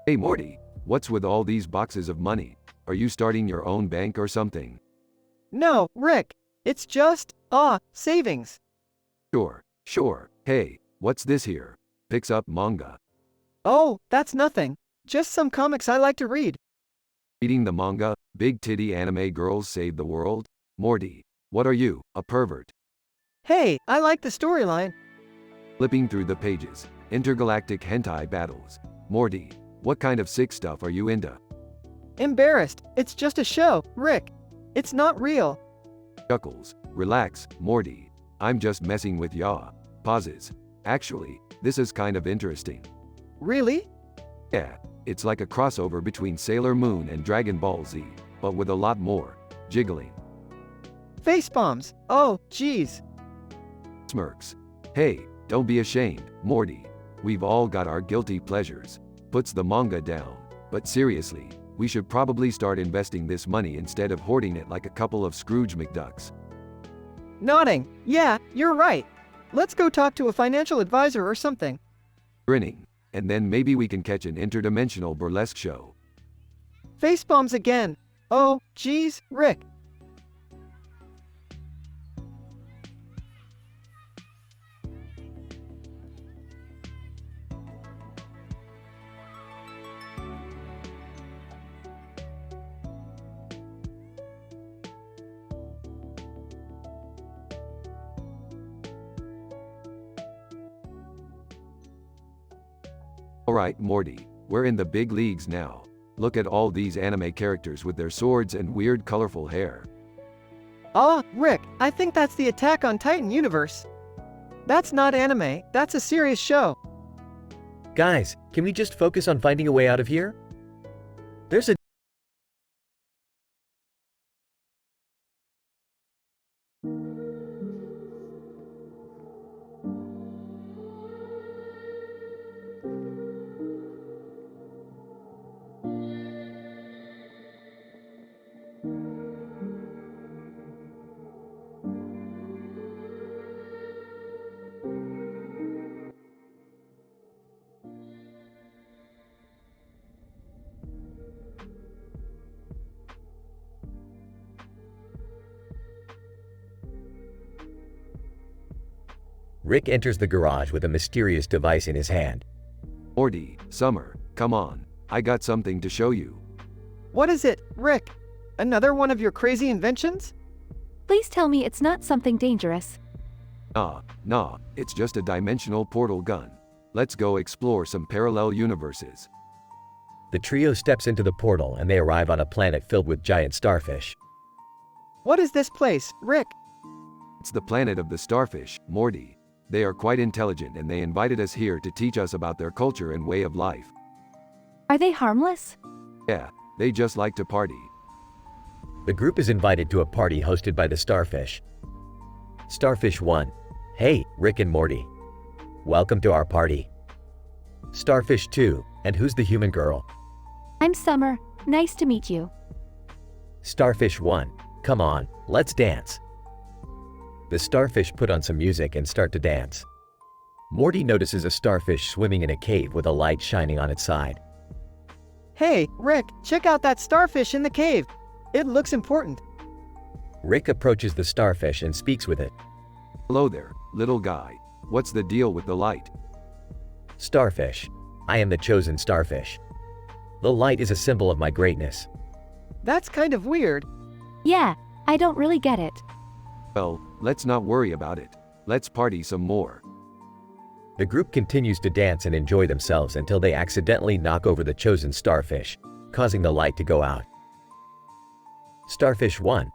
Hey Morty, what's with all these boxes of money? Are you starting your own bank or something? No, Rick. It's just, savings. Sure. Hey, what's this here? Picks up manga. Oh, that's nothing. Just some comics I like to read. Reading the manga, big titty anime girls save the world? Morty, what are you, a pervert? Hey, I like the storyline. Flipping through the pages, intergalactic hentai battles. Morty, what kind of sick stuff are you into? Embarrassed. It's just a show, Rick. It's not real. Chuckles, relax, Morty. I'm just messing with ya. Pauses. Actually, this is kind of interesting. Really? Yeah, it's like a crossover between Sailor Moon and Dragon Ball Z, but with a lot more jiggling. Facepalms. Oh, geez. Smirks. Hey, don't be ashamed, Morty. We've all got our guilty pleasures. Puts the manga down. But seriously, we should probably start investing this money instead of hoarding it like a couple of Scrooge McDucks. Nodding. Yeah, you're right. Let's go talk to a financial advisor or something. Grinning. And then maybe we can catch an interdimensional burlesque show. Facepalms again. Oh, geez, Rick. Alright, Morty, we're in the big leagues now. Look at all these anime characters with their swords and weird colorful hair. Rick, I think that's the Attack on Titan universe. That's not anime, that's a serious show. Guys, can we just focus on finding a way out of here? There's a Rick enters the garage with a mysterious device in his hand. Morty, Summer, come on. I got something to show you. What is it, Rick? Another one of your crazy inventions? Please tell me it's not something dangerous. Nah, it's just a dimensional portal gun. Let's go explore some parallel universes. The trio steps into the portal and they arrive on a planet filled with giant starfish. What is this place, Rick? It's the planet of the starfish, Morty. They are quite intelligent and they invited us here to teach us about their culture and way of life. Are they harmless? Yeah, they just like to party. The group is invited to a party hosted by the starfish. Starfish 1. Hey, Rick and Morty. Welcome to our party. Starfish 2. And who's the human girl? I'm Summer. Nice to meet you. Starfish 1. Come on, let's dance. The starfish put on some music and start to dance. Morty notices a starfish swimming in a cave with a light shining on its side. Hey, Rick, check out that starfish in the cave. It looks important. Rick approaches the starfish and speaks with it. Hello there, little guy. What's the deal with the light? Starfish. I am the chosen starfish. The light is a symbol of my greatness. That's kind of weird. Yeah, I don't really get it. Well, let's not worry about it. Let's party some more. The group continues to dance and enjoy themselves until they accidentally knock over the chosen starfish, causing the light to go out. Starfish 1.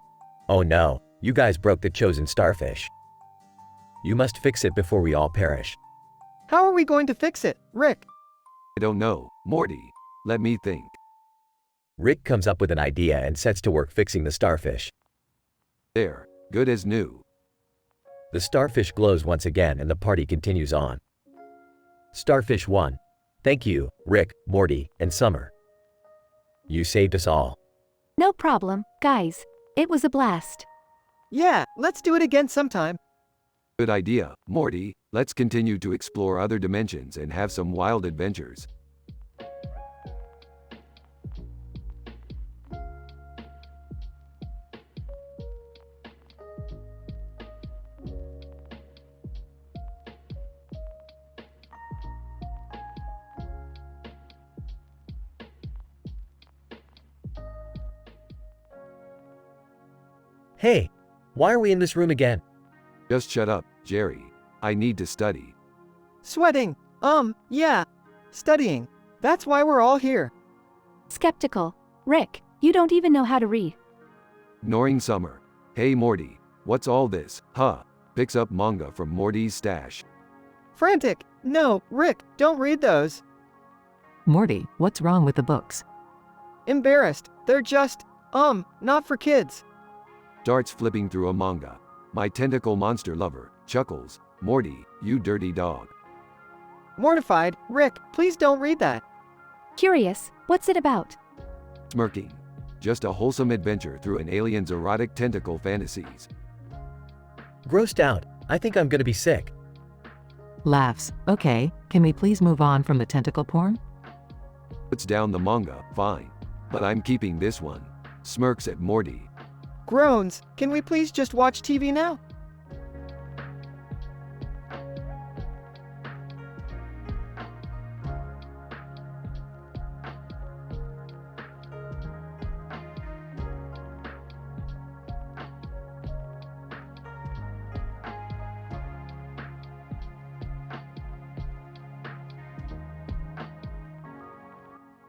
Oh no, you guys broke the chosen starfish. You must fix it before we all perish. How are we going to fix it, Rick? I don't know, Morty. Let me think. Rick comes up with an idea and sets to work fixing the starfish. There, good as new. The starfish glows once again and the party continues on. Starfish 1. Thank you, Rick, Morty, and Summer. You saved us all. No problem, guys. It was a blast. Yeah, let's do it again sometime. Good idea, Morty. Let's continue to explore other dimensions and have some wild adventures. Hey, why are we in this room again? Just shut up, Jerry. I need to study. Sweating. Yeah. Studying. That's why we're all here. Skeptical. Rick, you don't even know how to read. Ignoring Summer. Hey Morty, what's all this? Huh? Picks up manga from Morty's stash. Frantic. No, Rick, don't read those. Morty, what's wrong with the books? Embarrassed. They're just, not for kids. Starts flipping through a manga. My tentacle monster lover chuckles. Morty, you dirty dog. Mortified. Rick, please don't read that. Curious, what's it about? Smirking. Just a wholesome adventure through an alien's erotic tentacle fantasies. Grossed out. I think I'm gonna be sick. Laughs. Okay, can we please move on from the tentacle porn? Puts down the manga. Fine. But I'm keeping this one. Smirks at Morty. Groans. Can we please just watch TV now?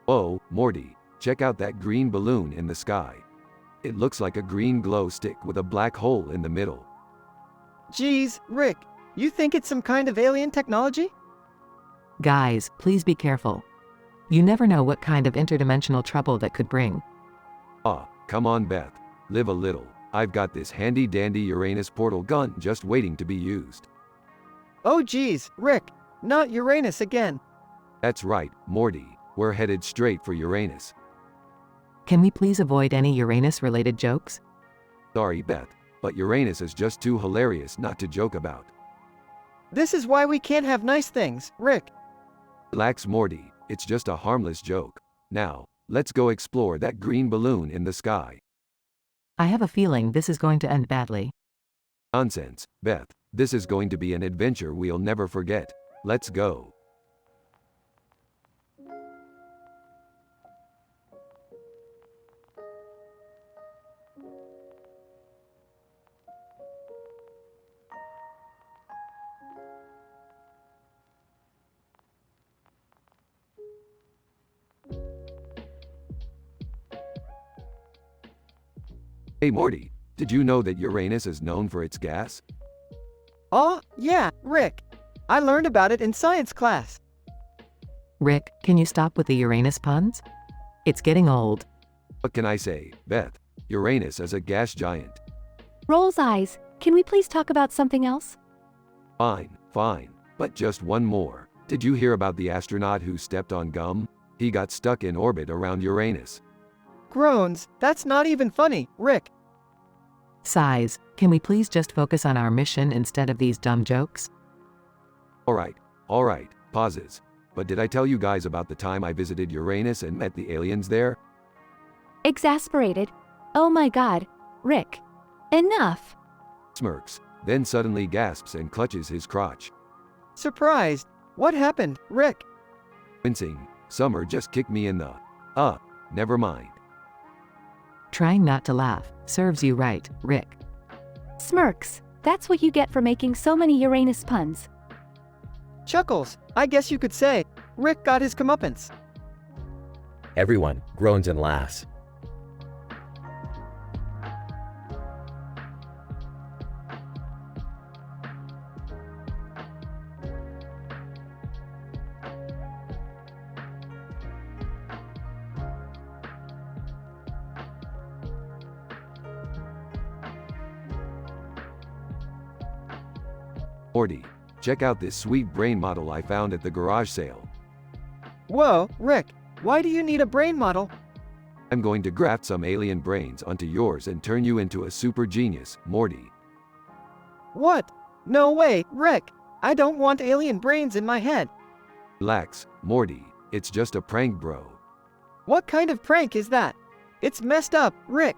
Oh, Morty, check out that green balloon in the sky. It looks like a green glow stick with a black hole in the middle. Geez, Rick, you think it's some kind of alien technology? Guys, please be careful. You never know what kind of interdimensional trouble that could bring. Ah, come on Beth, live a little. I've got this handy dandy Uranus portal gun just waiting to be used. Oh geez, Rick, not Uranus again. That's right, Morty, we're headed straight for Uranus. Can we please avoid any Uranus-related jokes? Sorry Beth, but Uranus is just too hilarious not to joke about. This is why we can't have nice things, Rick. Relax Morty, it's just a harmless joke. Now, let's go explore that green balloon in the sky. I have a feeling this is going to end badly. Nonsense, Beth, this is going to be an adventure we'll never forget. Let's go. Hey Morty, did you know that Uranus is known for its gas? Oh, yeah, Rick. I learned about it in science class. Rick, can you stop with the Uranus puns? It's getting old. What can I say, Beth? Uranus is a gas giant. Rolls eyes. Can we please talk about something else? Fine, fine, but just one more. Did you hear about the astronaut who stepped on gum? He got stuck in orbit around Uranus. Groans. That's not even funny, Rick. Sighs. Can we please just focus on our mission instead of these dumb jokes? Alright, pauses. But did I tell you guys about the time I visited Uranus and met the aliens there? Exasperated. Oh my god. Rick. Enough. Smirks, then suddenly gasps and clutches his crotch. Surprised. What happened, Rick? Wincing, Summer just kicked me in the. Never mind. Trying not to laugh serves you right, Rick. Smirks. That's what you get for making so many Uranus puns. Chuckles, I guess you could say. Rick got his comeuppance. Everyone groans and laughs. Morty, check out this sweet brain model I found at the garage sale. Whoa, Rick, why do you need a brain model? I'm going to graft some alien brains onto yours and turn you into a super genius, Morty. What? No way, Rick. I don't want alien brains in my head. Relax, Morty, it's just a prank, bro. What kind of prank is that? It's messed up, Rick.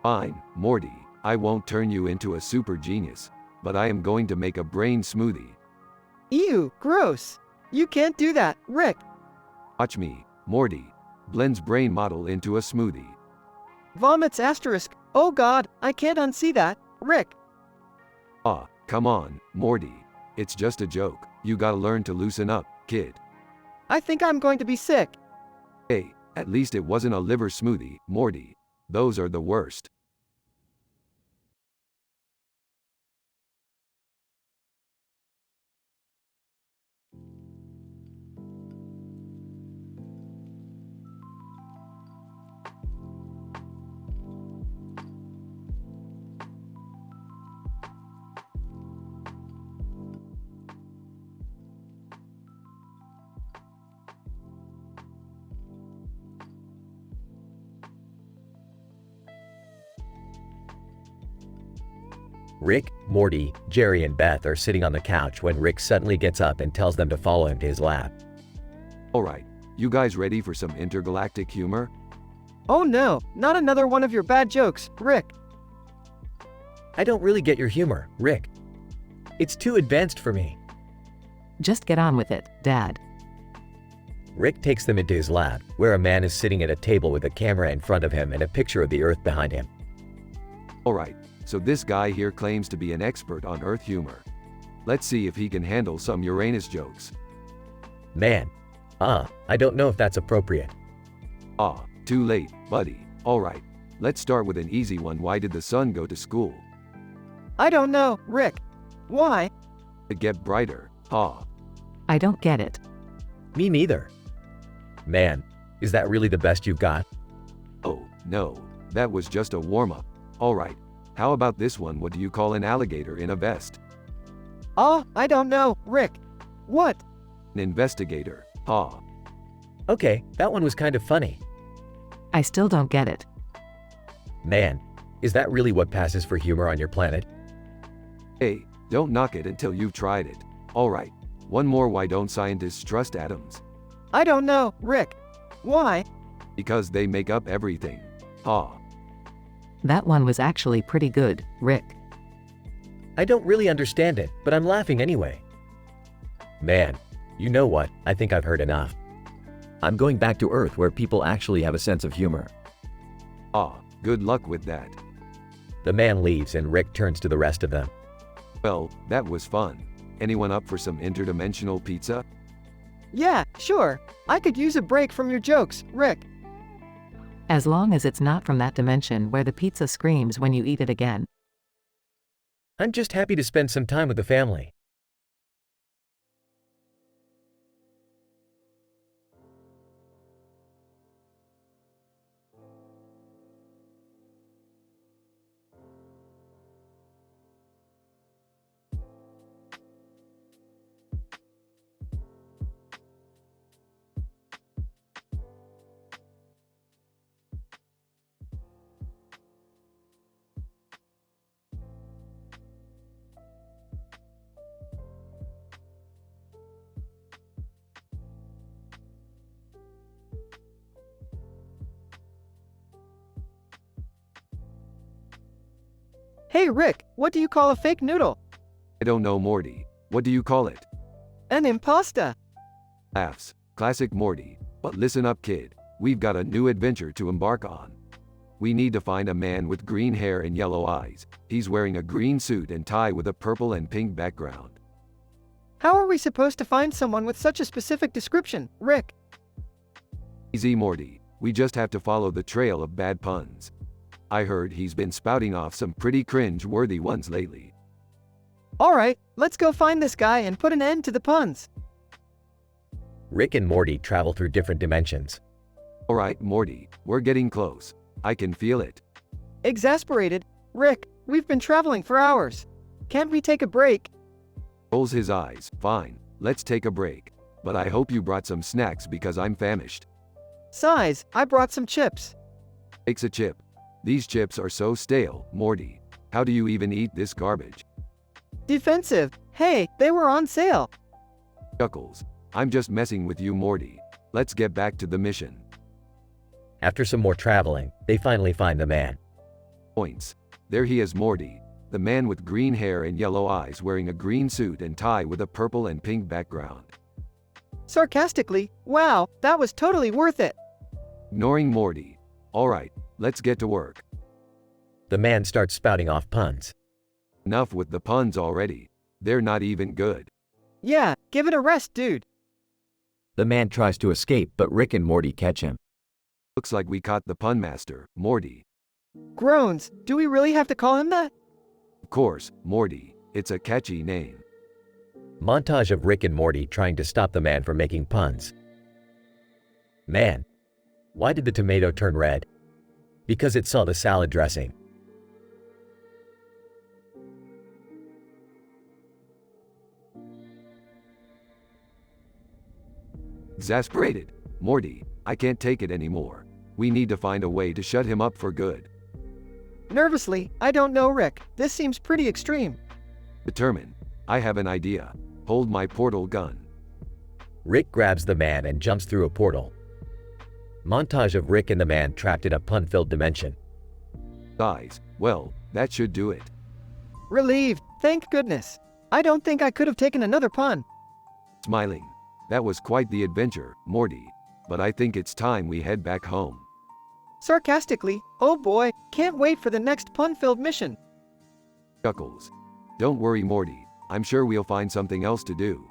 Fine, Morty, I won't turn you into a super genius, but I am going to make a brain smoothie. Ew, gross. You can't do that, Rick. Watch me, Morty, blends brain model into a smoothie. Vomits asterisk. Oh god, I can't unsee that, Rick. Come on, Morty. It's just a joke. You gotta learn to loosen up, kid. I think I'm going to be sick. Hey, at least it wasn't a liver smoothie, Morty. Those are the worst. Rick, Morty, Jerry, and Beth are sitting on the couch when Rick suddenly gets up and tells them to follow him to his lab. Alright, you guys ready for some intergalactic humor? Oh no, not another one of your bad jokes, Rick. I don't really get your humor, Rick. It's too advanced for me. Just get on with it, Dad. Rick takes them into his lab, where a man is sitting at a table with a camera in front of him and a picture of the Earth behind him. Alright, so this guy here claims to be an expert on Earth humor. Let's see if he can handle some Uranus jokes. Man. I don't know if that's appropriate. Too late, buddy. Alright, let's start with an easy one. Why did the sun go to school? I don't know, Rick. Why? To get brighter. I don't get it. Me neither. Man, is that really the best you've got? Oh, no, that was just a warm-up. Alright, how about this one? What do you call an alligator in a vest? I don't know, Rick. What? An investigator. Okay, that one was kind of funny. I still don't get it. Man, is that really what passes for humor on your planet? Hey, don't knock it until you've tried it. Alright, one more. Why don't scientists trust atoms? I don't know, Rick. Why? Because they make up everything. That one was actually pretty good, Rick. I don't really understand it, but I'm laughing anyway. Man, you know what? I think I've heard enough. I'm going back to Earth where people actually have a sense of humor. Good luck with that. The man leaves and Rick turns to the rest of them. Well, that was fun. Anyone up for some interdimensional pizza? Yeah, sure. I could use a break from your jokes, Rick. As long as it's not from that dimension where the pizza screams when you eat it again. I'm just happy to spend some time with the family. Hey, Rick, what do you call a fake noodle? I don't know, Morty. What do you call it? An impasta! Laughs. Classic Morty. But listen up, kid. We've got a new adventure to embark on. We need to find a man with green hair and yellow eyes. He's wearing a green suit and tie with a purple and pink background. How are we supposed to find someone with such a specific description, Rick? Easy, Morty. We just have to follow the trail of bad puns. I heard he's been spouting off some pretty cringe-worthy ones lately. Alright, let's go find this guy and put an end to the puns. Rick and Morty travel through different dimensions. Alright, Morty, we're getting close. I can feel it. Exasperated, Rick, we've been traveling for hours. Can't we take a break? Rolls his eyes. Fine, let's take a break. But I hope you brought some snacks because I'm famished. Size, I brought some chips. Takes a chip. These chips are so stale, Morty. How do you even eat this garbage? Defensive, hey, they were on sale. Chuckles. I'm just messing with you, Morty. Let's get back to the mission. After some more traveling, they finally find the man. Points. There he is, Morty. The man with green hair and yellow eyes wearing a green suit and tie with a purple and pink background. Sarcastically, wow, that was totally worth it. Ignoring Morty. Alright, let's get to work. The man starts spouting off puns. Enough with the puns already. They're not even good. Yeah, give it a rest, dude. The man tries to escape, but Rick and Morty catch him. Looks like we caught the pun master, Morty. Groans, do we really have to call him that? Of course, Morty. It's a catchy name. Montage of Rick and Morty trying to stop the man from making puns. Man, why did the tomato turn red? Because it saw the salad dressing. Exasperated. Morty, I can't take it anymore. We need to find a way to shut him up for good. Nervously, I don't know, Rick. This seems pretty extreme. Determined. I have an idea. Hold my portal gun. Rick grabs the man and jumps through a portal. Montage of Rick and the man trapped in a pun-filled dimension. Guys, well, that should do it. Relieved, thank goodness. I don't think I could have taken another pun. Smiling. That was quite the adventure, Morty. But I think it's time we head back home. Sarcastically, oh boy, can't wait for the next pun-filled mission. Chuckles. Don't worry, Morty. I'm sure we'll find something else to do.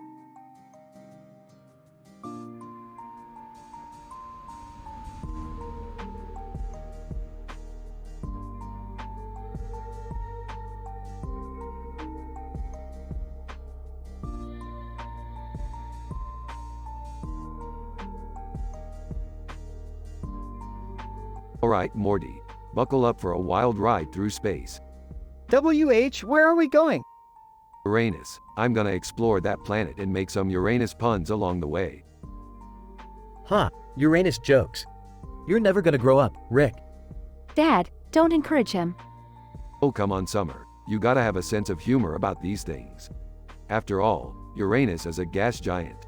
Alright, Morty. Buckle up for a wild ride through space. WH, where are we going? Uranus. I'm gonna explore that planet and make some Uranus puns along the way. Huh, Uranus jokes. You're never gonna grow up, Rick. Dad, don't encourage him. Oh, come on, Summer. You gotta have a sense of humor about these things. After all, Uranus is a gas giant.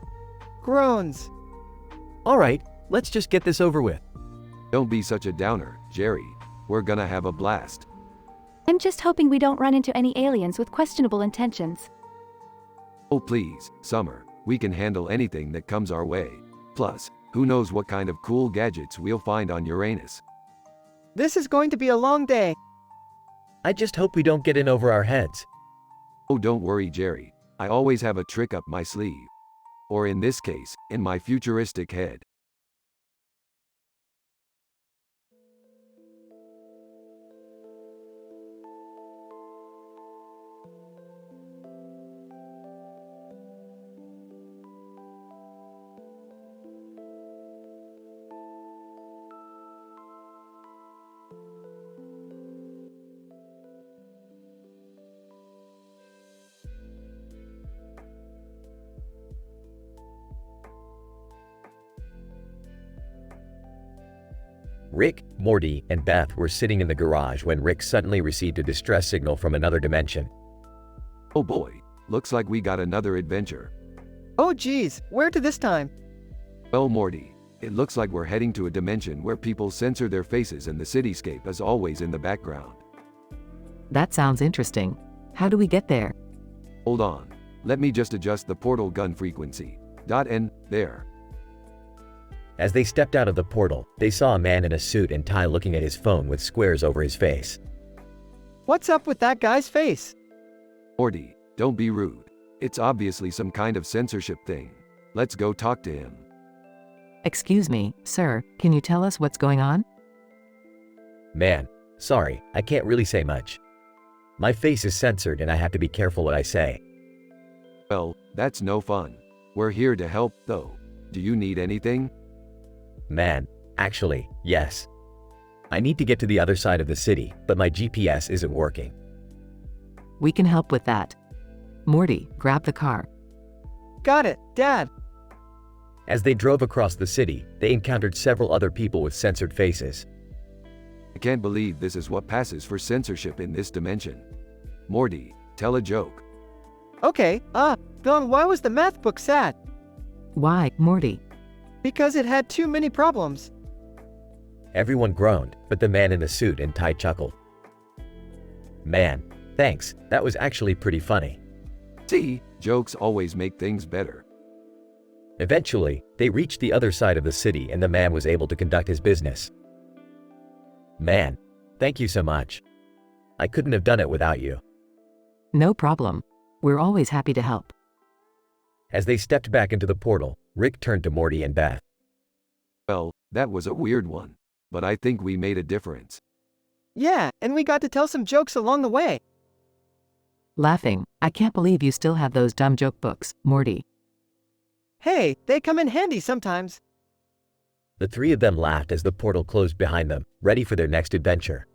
Groans. Alright, let's just get this over with. Don't be such a downer, Jerry. We're gonna have a blast. I'm just hoping we don't run into any aliens with questionable intentions. Oh please, Summer, we can handle anything that comes our way. Plus, who knows what kind of cool gadgets we'll find on Uranus. This is going to be a long day. I just hope we don't get in over our heads. Oh, don't worry, Jerry. I always have a trick up my sleeve. Or in this case, in my futuristic head. Rick, Morty, and Beth were sitting in the garage when Rick suddenly received a distress signal from another dimension. Oh boy, looks like we got another adventure. Oh geez, where to this time? Well, Morty, it looks like we're heading to a dimension where people censor their faces and the cityscape is always in the background. That sounds interesting. How do we get there? Hold on. Let me just adjust the portal gun frequency. There. As they stepped out of the portal, they saw a man in a suit and tie looking at his phone with squares over his face. What's up with that guy's face? Morty, don't be rude. It's obviously some kind of censorship thing. Let's go talk to him. Excuse me, sir, can you tell us what's going on? Man, sorry, I can't really say much. My face is censored and I have to be careful what I say. Well, that's no fun. We're here to help, though. Do you need anything? Man, actually, yes. I need to get to the other side of the city, but my GPS isn't working. We can help with that. Morty, grab the car. Got it, Dad. As they drove across the city, they encountered several other people with censored faces. I can't believe this is what passes for censorship in this dimension. Morty, tell a joke. Okay, then why was the math book sad? Why, Morty? Because it had too many problems. Everyone groaned, but the man in the suit and tie chuckled. Man, thanks, that was actually pretty funny. See, jokes always make things better. Eventually, they reached the other side of the city and the man was able to conduct his business. Man, thank you so much. I couldn't have done it without you. No problem. We're always happy to help. As they stepped back into the portal, Rick turned to Morty and Beth. Well, that was a weird one. But I think we made a difference. Yeah, and we got to tell some jokes along the way. Laughing, I can't believe you still have those dumb joke books, Morty. Hey, they come in handy sometimes. The three of them laughed as the portal closed behind them, ready for their next adventure.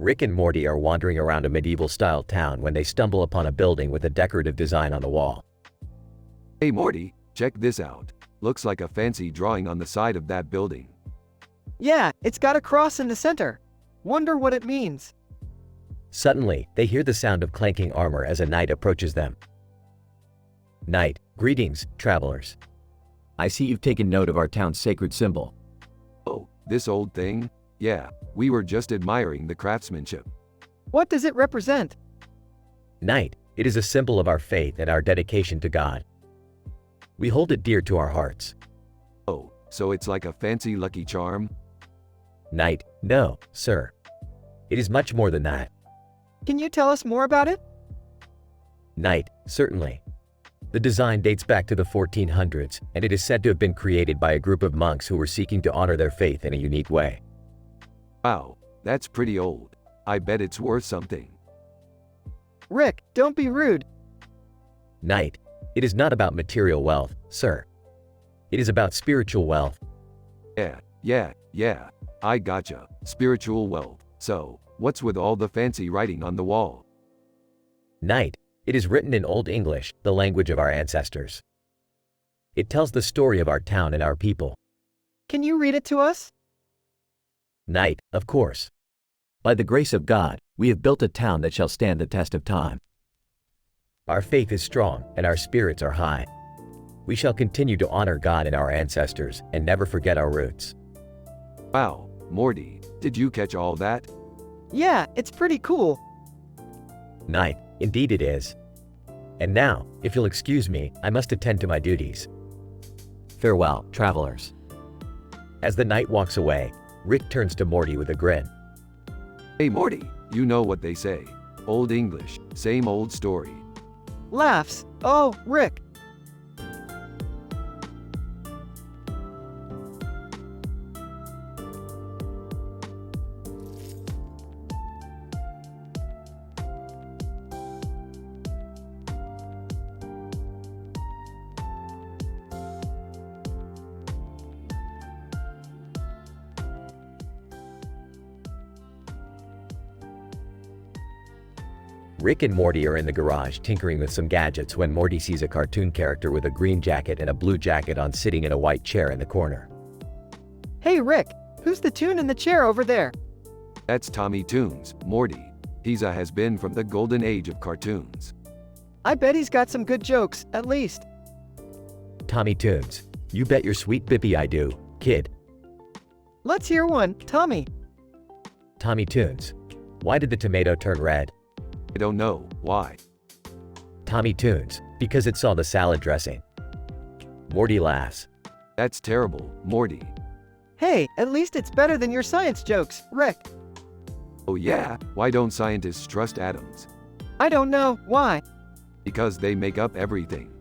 Rick and Morty are wandering around a medieval-style town when they stumble upon a building with a decorative design on the wall. Hey Morty, check this out. Looks like a fancy drawing on the side of that building. Yeah, it's got a cross in the center. Wonder what it means. Suddenly, they hear the sound of clanking armor as a knight approaches them. Knight, greetings, travelers. I see you've taken note of our town's sacred symbol. Oh, this old thing? Yeah, we were just admiring the craftsmanship. What does it represent? Knight, it is a symbol of our faith and our dedication to God. We hold it dear to our hearts. Oh, so it's like a fancy lucky charm? Knight, no, sir. It is much more than that. Can you tell us more about it? Knight, certainly. The design dates back to the 1400s, and it is said to have been created by a group of monks who were seeking to honor their faith in a unique way. Wow, that's pretty old. I bet it's worth something. Rick, don't be rude. Knight, it is not about material wealth, sir. It is about spiritual wealth. Yeah, I gotcha. Spiritual wealth. So, what's with all the fancy writing on the wall? Knight, it is written in Old English, the language of our ancestors. It tells the story of our town and our people. Can you read it to us? Knight, of course. By the grace of God, we have built a town that shall stand the test of time. Our faith is strong and our spirits are high. We shall continue to honor God and our ancestors and never forget our roots. Wow, Morty, did you catch all that? Yeah, it's pretty cool. Knight, indeed it is. And now, if you'll excuse me, I must attend to my duties. Farewell, travelers. As the knight walks away, Rick turns to Morty with a grin. Hey Morty, you know what they say. Old English, same old story. Laughs. Oh, Rick. Rick and Morty are in the garage tinkering with some gadgets when Morty sees a cartoon character with a green jacket and a blue jacket on sitting in a white chair in the corner. Hey Rick, who's the tune in the chair over there? That's Tommy Toons, Morty. He's a has-been from the golden age of cartoons. I bet he's got some good jokes, at least. Tommy Toons. You bet your sweet bippy I do, kid. Let's hear one, Tommy. Tommy Toons. Why did the tomato turn red? I don't know, why? Tommy Toons. Because it saw the salad dressing. Morty laughs. That's terrible, Morty. Hey, at least it's better than your science jokes, Rick. Oh yeah, why don't scientists trust atoms? I don't know, why? Because they make up everything.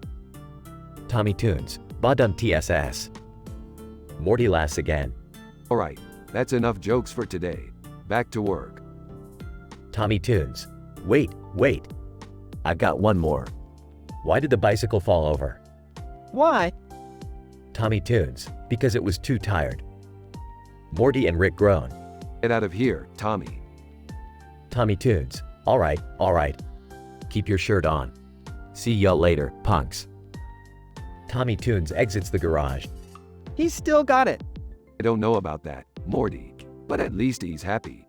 Tommy Toons. Badum TSS. Morty laughs again. Alright, that's enough jokes for today. Back to work. Tommy Toons. Wait. I've got one more. Why did the bicycle fall over? Why? Tommy Toons. Because it was too tired. Morty and Rick groan. Get out of here, Tommy. Tommy Toons. Alright. Keep your shirt on. See y'all later, punks. Tommy Toons exits the garage. He's still got it. I don't know about that, Morty. But at least he's happy.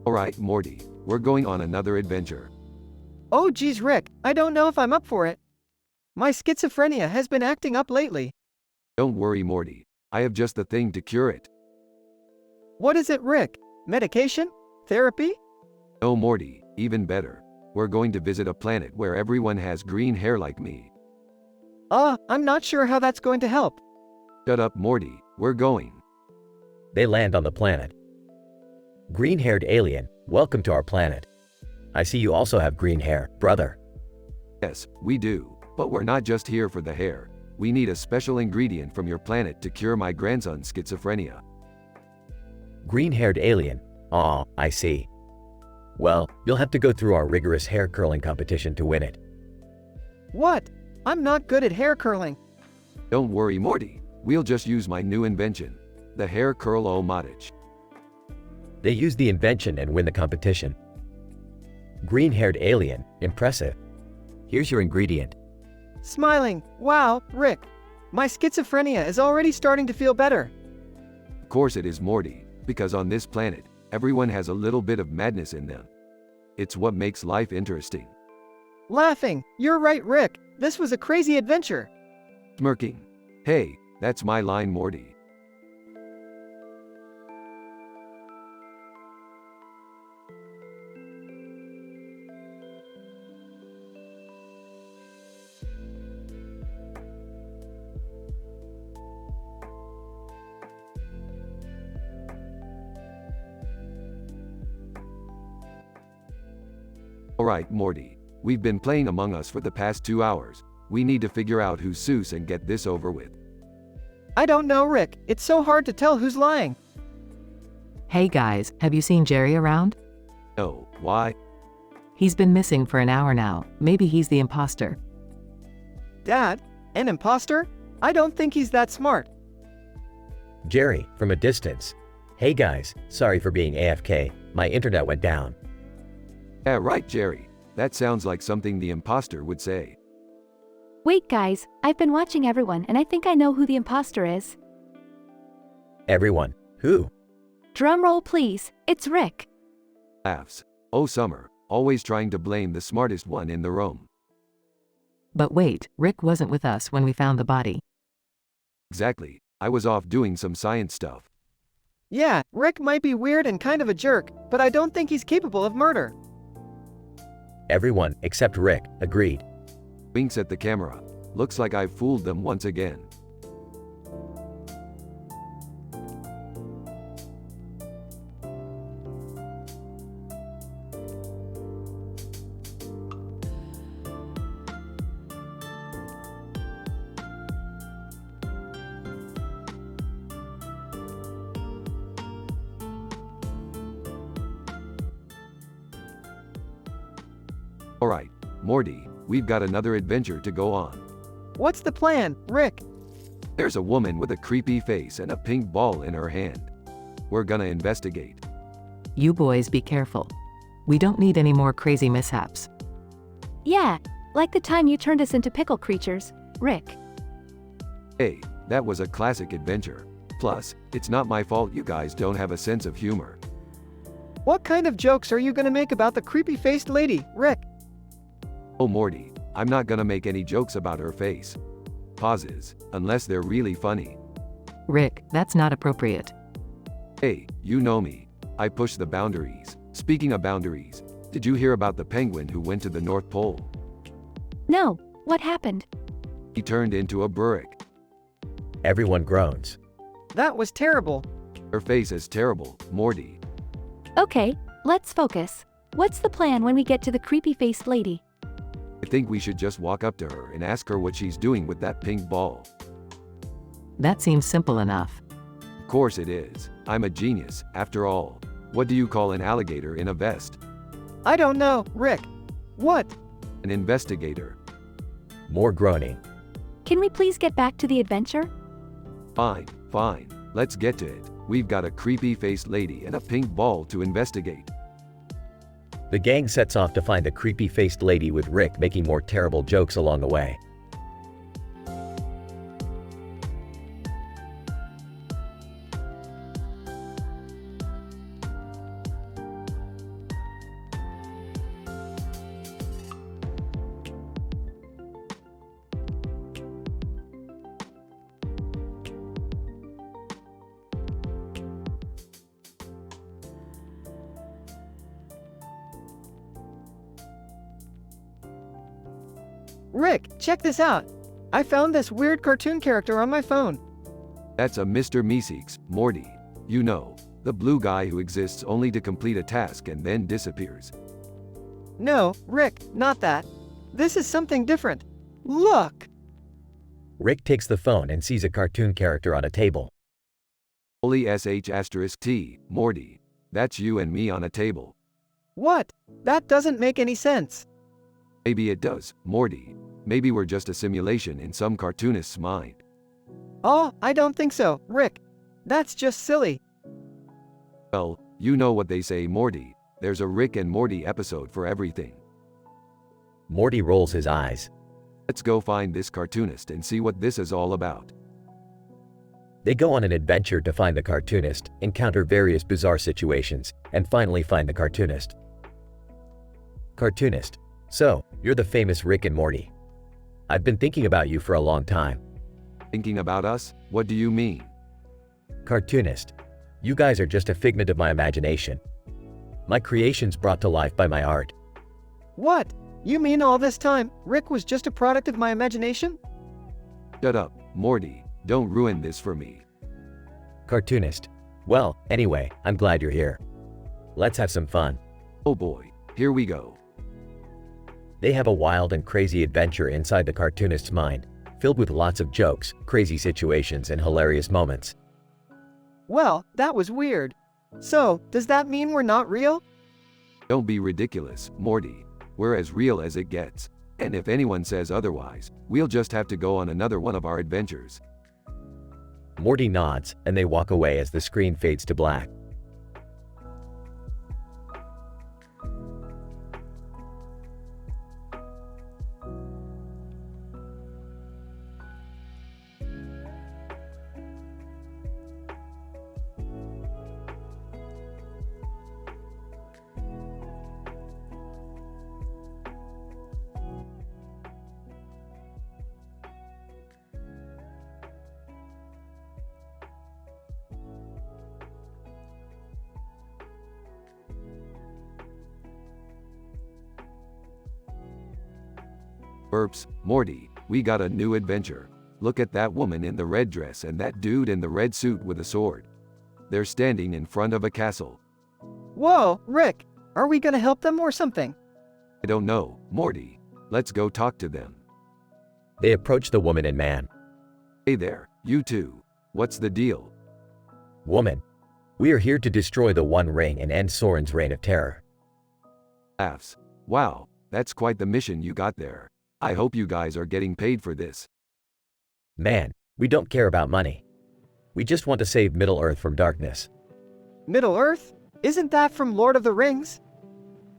Alright, Morty. We're going on another adventure. Oh geez, Rick, I don't know if I'm up for it. My schizophrenia has been acting up lately. Don't worry, Morty. I have just the thing to cure it. What is it, Rick? Medication? Therapy? No, Morty, even better. We're going to visit a planet where everyone has green hair like me. I'm not sure how that's going to help. Shut up, Morty. We're going. They land on the planet. Green-haired alien, welcome to our planet. I see you also have green hair, brother. Yes, we do. But we're not just here for the hair. We need a special ingredient from your planet to cure my grandson's schizophrenia. Green-haired alien. Aw, I see. Well, you'll have to go through our rigorous hair curling competition to win it. What? I'm not good at hair curling. Don't worry, Morty. We'll just use my new invention, the hair curl-o-matic. They use the invention and win the competition. Green-haired alien, impressive. Here's your ingredient. Smiling. Wow, Rick. My schizophrenia is already starting to feel better. Of course it is, Morty, because on this planet, everyone has a little bit of madness in them. It's what makes life interesting. Laughing. You're right, Rick. This was a crazy adventure. Smirking. Hey, that's my line, Morty. Alright, Morty. We've been playing Among Us for the past 2 hours. We need to figure out who's Seuss and get this over with. I don't know, Rick. It's so hard to tell who's lying. Hey guys, have you seen Jerry around? No, why? He's been missing for an hour now. Maybe he's the imposter. Dad? An imposter? I don't think he's that smart. Jerry, from a distance. Hey guys, sorry for being AFK. My internet went down. Yeah, right, Jerry. That sounds like something the imposter would say. Wait guys, I've been watching everyone and I think I know who the imposter is. Everyone. Who? Drum roll please, it's Rick. Laughs. Oh, Summer, always trying to blame the smartest one in the room. But wait, Rick wasn't with us when we found the body. Exactly. I was off doing some science stuff. Yeah, Rick might be weird and kind of a jerk, but I don't think he's capable of murder. Everyone, except Rick, agreed. Winks at the camera. Looks like I've fooled them once again. Alright, Morty, we've got another adventure to go on. What's the plan, Rick? There's a woman with a creepy face and a pink ball in her hand. We're gonna investigate. You boys be careful. We don't need any more crazy mishaps. Yeah, like the time you turned us into pickle creatures, Rick. Hey, that was a classic adventure. Plus, it's not my fault you guys don't have a sense of humor. What kind of jokes are you gonna make about the creepy-faced lady, Rick? Oh Morty, I'm not gonna make any jokes about her face. Pauses, unless they're really funny. Rick, that's not appropriate. Hey, you know me. I push the boundaries. Speaking of boundaries, did you hear about the penguin who went to the North Pole? No, what happened? He turned into a burrick. Everyone groans. That was terrible. Her face is terrible, Morty. Okay, let's focus. What's the plan when we get to the creepy-faced lady? I think we should just walk up to her and ask her what she's doing with that pink ball. That seems simple enough. Of course it is. I'm a genius, after all. What do you call an alligator in a vest? I don't know, Rick. What? An investigator. More groaning. Can we please get back to the adventure? Fine, fine. Let's get to it. We've got a creepy-faced lady and a pink ball to investigate. The gang sets off to find the creepy-faced lady with Rick making more terrible jokes along the way. Rick, check this out. I found this weird cartoon character on my phone. That's a Mr. Meeseeks, Morty. You know, the blue guy who exists only to complete a task and then disappears. No, Rick, not that. This is something different. Look! Rick takes the phone and sees a cartoon character on a table. Holy sh*T, Morty. That's you and me on a table. What? That doesn't make any sense. Maybe it does, Morty. Maybe we're just a simulation in some cartoonist's mind. Oh, I don't think so, Rick. That's just silly. Well, you know what they say, Morty. There's a Rick and Morty episode for everything. Morty rolls his eyes. Let's go find this cartoonist and see what this is all about. They go on an adventure to find the cartoonist, encounter various bizarre situations, and finally find the cartoonist. Cartoonist. So, you're the famous Rick and Morty. I've been thinking about you for a long time. Thinking about us? What do you mean? Cartoonist. You guys are just a figment of my imagination. My creations brought to life by my art. What? You mean all this time, Rick was just a product of my imagination? Shut up, Morty. Don't ruin this for me. Cartoonist. Well, anyway, I'm glad you're here. Let's have some fun. Oh boy, here we go. They have a wild and crazy adventure inside the cartoonist's mind, filled with lots of jokes, crazy situations, and hilarious moments. Well, that was weird. So, does that mean we're not real? Don't be ridiculous, Morty. We're as real as it gets. And if anyone says otherwise, we'll just have to go on another one of our adventures. Morty nods, and they walk away as the screen fades to black. Burps, Morty, we got a new adventure. Look at that woman in the red dress and that dude in the red suit with a sword. They're standing in front of a castle. Whoa, Rick, are we gonna help them or something? I don't know, Morty. Let's go talk to them. They approach the woman and man. Hey there, you two. What's the deal? Woman. We are here to destroy the One Ring and end Soren's reign of terror. Laughs. Wow, that's quite the mission you got there. I hope you guys are getting paid for this. Man, we don't care about money. We just want to save Middle-earth from darkness. Middle-earth? Isn't that from Lord of the Rings?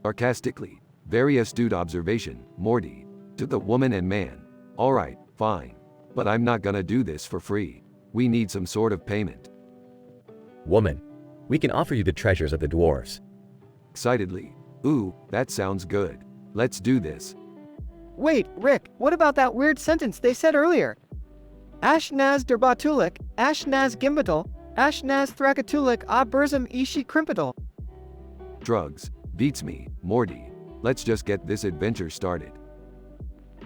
Sarcastically, very astute observation, Morty. To the woman and man. Alright, fine. But I'm not gonna do this for free. We need some sort of payment. Woman, we can offer you the treasures of the dwarves. Excitedly, ooh, that sounds good. Let's do this. Wait, Rick, what about that weird sentence they said earlier? Ashnaz derbatulik, Ashnaz gimbatal, Ashnaz thrakatulik a burzum ishi krimpatal. Drugs. Beats me, Morty. Let's just get this adventure started.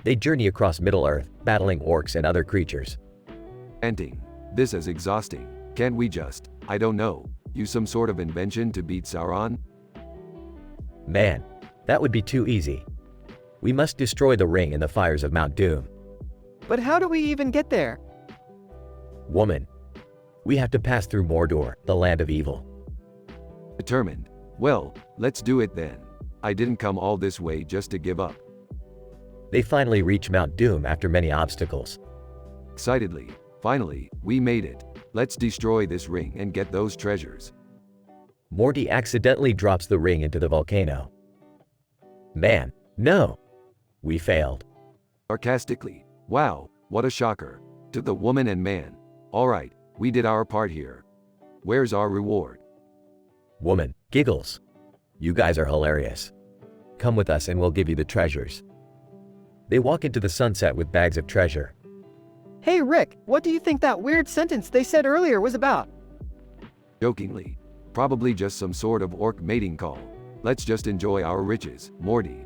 They journey across Middle-earth, battling orcs and other creatures. Ending. This is exhausting. Can't we just, I don't know, use some sort of invention to beat Sauron? Man, that would be too easy. We must destroy the ring in the fires of Mount Doom. But how do we even get there? Woman, we have to pass through Mordor, the land of evil. Determined. Well, let's do it then. I didn't come all this way just to give up. They finally reach Mount Doom after many obstacles. Excitedly, finally, we made it. Let's destroy this ring and get those treasures. Morty accidentally drops the ring into the volcano. Man, no! We failed. Sarcastically, wow, what a shocker. To the woman and man. Alright, we did our part here. Where's our reward? Woman, giggles. You guys are hilarious. Come with us and we'll give you the treasures. They walk into the sunset with bags of treasure. Hey Rick, what do you think that weird sentence they said earlier was about? Jokingly, probably just some sort of orc mating call. Let's just enjoy our riches, Morty.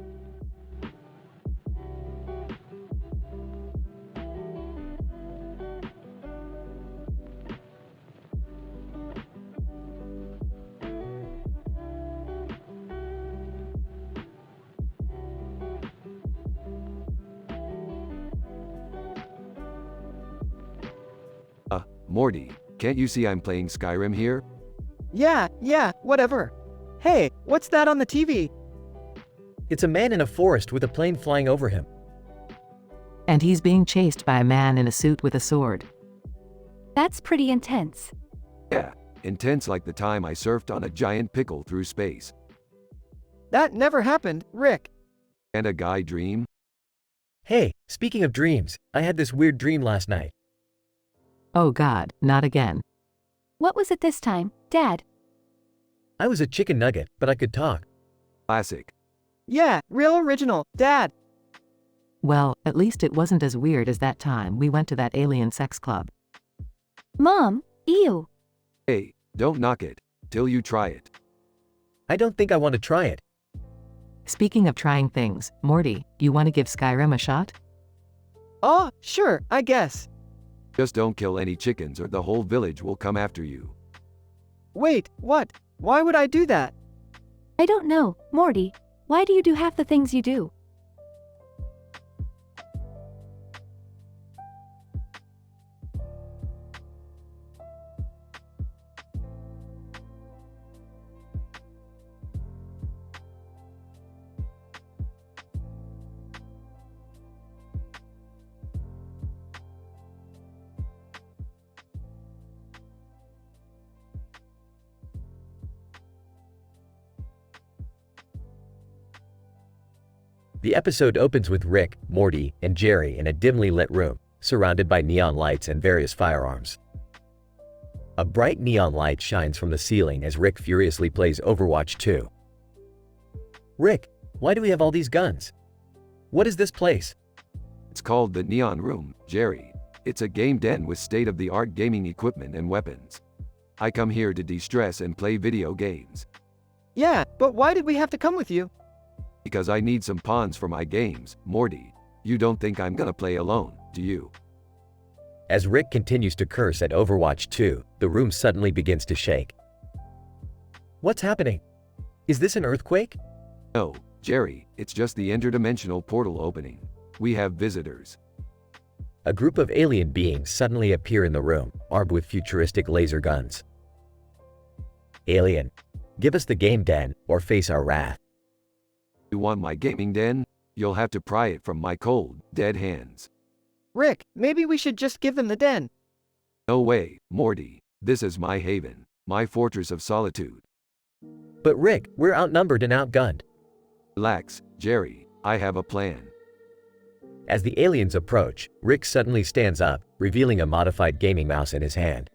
Morty, can't you see I'm playing Skyrim here? Yeah, whatever. Hey, what's that on the TV? It's a man in a forest with a plane flying over him. And he's being chased by a man in a suit with a sword. That's pretty intense. Yeah, intense like the time I surfed on a giant pickle through space. That never happened, Rick. And a guy dream? Hey, speaking of dreams, I had this weird dream last night. Oh God, not again. What was it this time, Dad? I was a chicken nugget, but I could talk. Classic. Yeah, real original, Dad. Well, at least it wasn't as weird as that time we went to that alien sex club. Mom, ew. Hey, don't knock it, till you try it. I don't think I want to try it. Speaking of trying things, Morty, you want to give Skyrim a shot? Oh, sure, I guess. Just don't kill any chickens or the whole village will come after you. Wait, what? Why would I do that? I don't know, Morty. Why do you do half the things you do? The episode opens with Rick, Morty, and Jerry in a dimly lit room, surrounded by neon lights and various firearms. A bright neon light shines from the ceiling as Rick furiously plays Overwatch 2. Rick, why do we have all these guns? What is this place? It's called the Neon Room, Jerry. It's a game den with state-of-the-art gaming equipment and weapons. I come here to de-stress and play video games. Yeah, but why did we have to come with you? Because I need some pawns for my games, Morty. You don't think I'm gonna play alone, do you? As Rick continues to curse at Overwatch 2, the room suddenly begins to shake. What's happening? Is this an earthquake? No, Jerry, it's just the interdimensional portal opening. We have visitors. A group of alien beings suddenly appear in the room, armed with futuristic laser guns. Alien, give us the game den or face our wrath. You want my gaming den? You'll have to pry it from my cold, dead hands. Rick, maybe we should just give them the den. No way, Morty. This is my haven, my fortress of solitude. But Rick, we're outnumbered and outgunned. Relax, Jerry. I have a plan. As the aliens approach, Rick suddenly stands up, revealing a modified gaming mouse in his hand.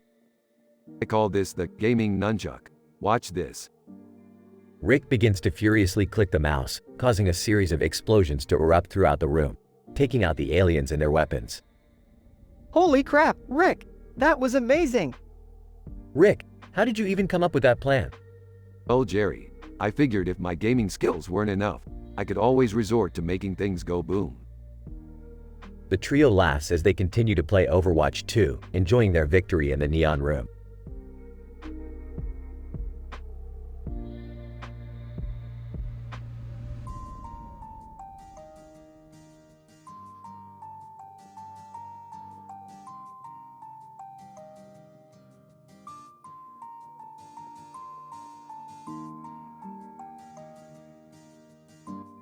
I call this the gaming nunchuck. Watch this. Rick begins to furiously click the mouse, causing a series of explosions to erupt throughout the room, taking out the aliens and their weapons. Holy crap, Rick! That was amazing! Rick, how did you even come up with that plan? Well, Jerry, I figured if my gaming skills weren't enough, I could always resort to making things go boom. The trio laughs as they continue to play Overwatch 2, enjoying their victory in the neon room.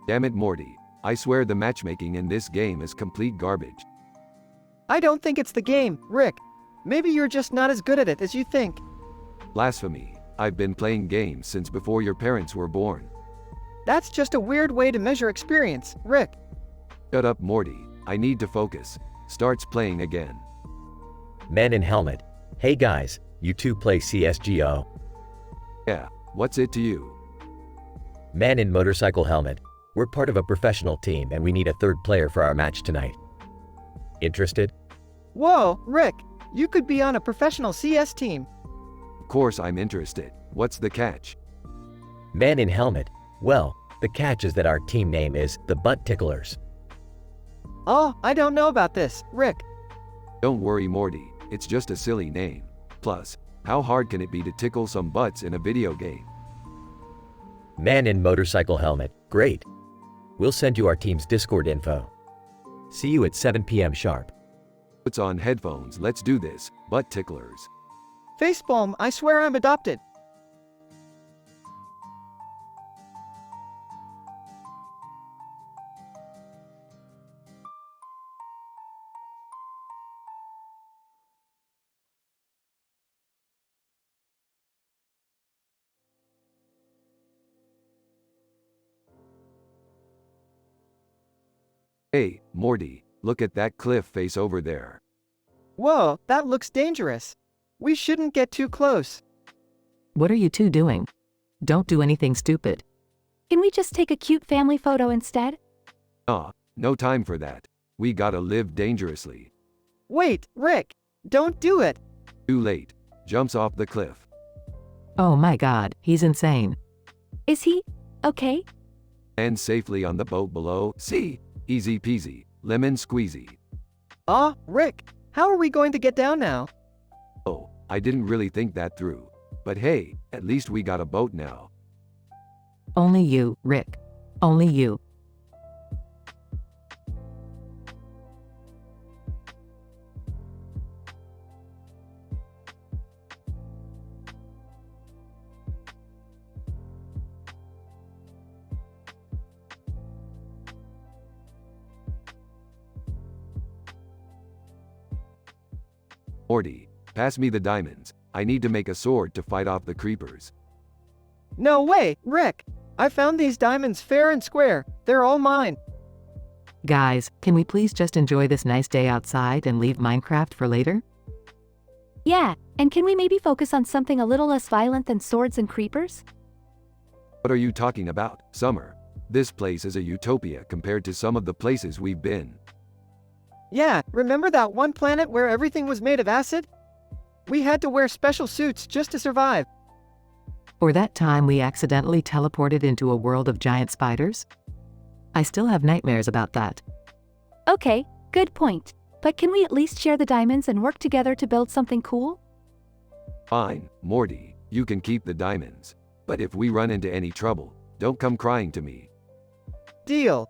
Damn it, Morty. I swear the matchmaking in this game is complete garbage. I don't think it's the game, Rick. Maybe you're just not as good at it as you think. Blasphemy. I've been playing games since before your parents were born. That's just a weird way to measure experience, Rick. Shut up, Morty. I need to focus. Starts playing again. Man in helmet. Hey guys, you two play CSGO. Yeah, what's it to you? Man in motorcycle helmet. We're part of a professional team and we need a third player for our match tonight. Interested? Whoa, Rick! You could be on a professional CS team. Of course I'm interested. What's the catch? Man in helmet. Well, the catch is that our team name is the Butt Ticklers. Oh, I don't know about this, Rick. Don't worry, Morty. It's just a silly name. Plus, how hard can it be to tickle some butts in a video game? Man in motorcycle helmet. Great. We'll send you our team's Discord info. See you at 7 p.m. sharp. Puts on headphones. Let's do this. Butt ticklers. Facepalm, I swear I'm adopted. Hey, Morty, look at that cliff face over there. Whoa, that looks dangerous. We shouldn't get too close. What are you two doing? Don't do anything stupid. Can we just take a cute family photo instead? No time for that. We gotta live dangerously. Wait, Rick! Don't do it! Too late. Jumps off the cliff. Oh my god, he's insane. Is he okay? And safely on the boat below. See? Easy peasy. Lemon squeezy. Rick! How are we going to get down now? Oh, I didn't really think that through. But hey, at least we got a boat now. Only you, Rick. Only you. Morty, pass me the diamonds. I need to make a sword to fight off the creepers. No way, Rick! I found these diamonds fair and square. They're all mine. Guys, can we please just enjoy this nice day outside and leave Minecraft for later? Yeah, and can we maybe focus on something a little less violent than swords and creepers? What are you talking about, Summer? This place is a utopia compared to some of the places we've been. Yeah, remember that one planet where everything was made of acid? We had to wear special suits just to survive. Or that time we accidentally teleported into a world of giant spiders? I still have nightmares about that. Okay, good point. But can we at least share the diamonds and work together to build something cool? Fine, Morty, you can keep the diamonds. But if we run into any trouble, don't come crying to me. Deal.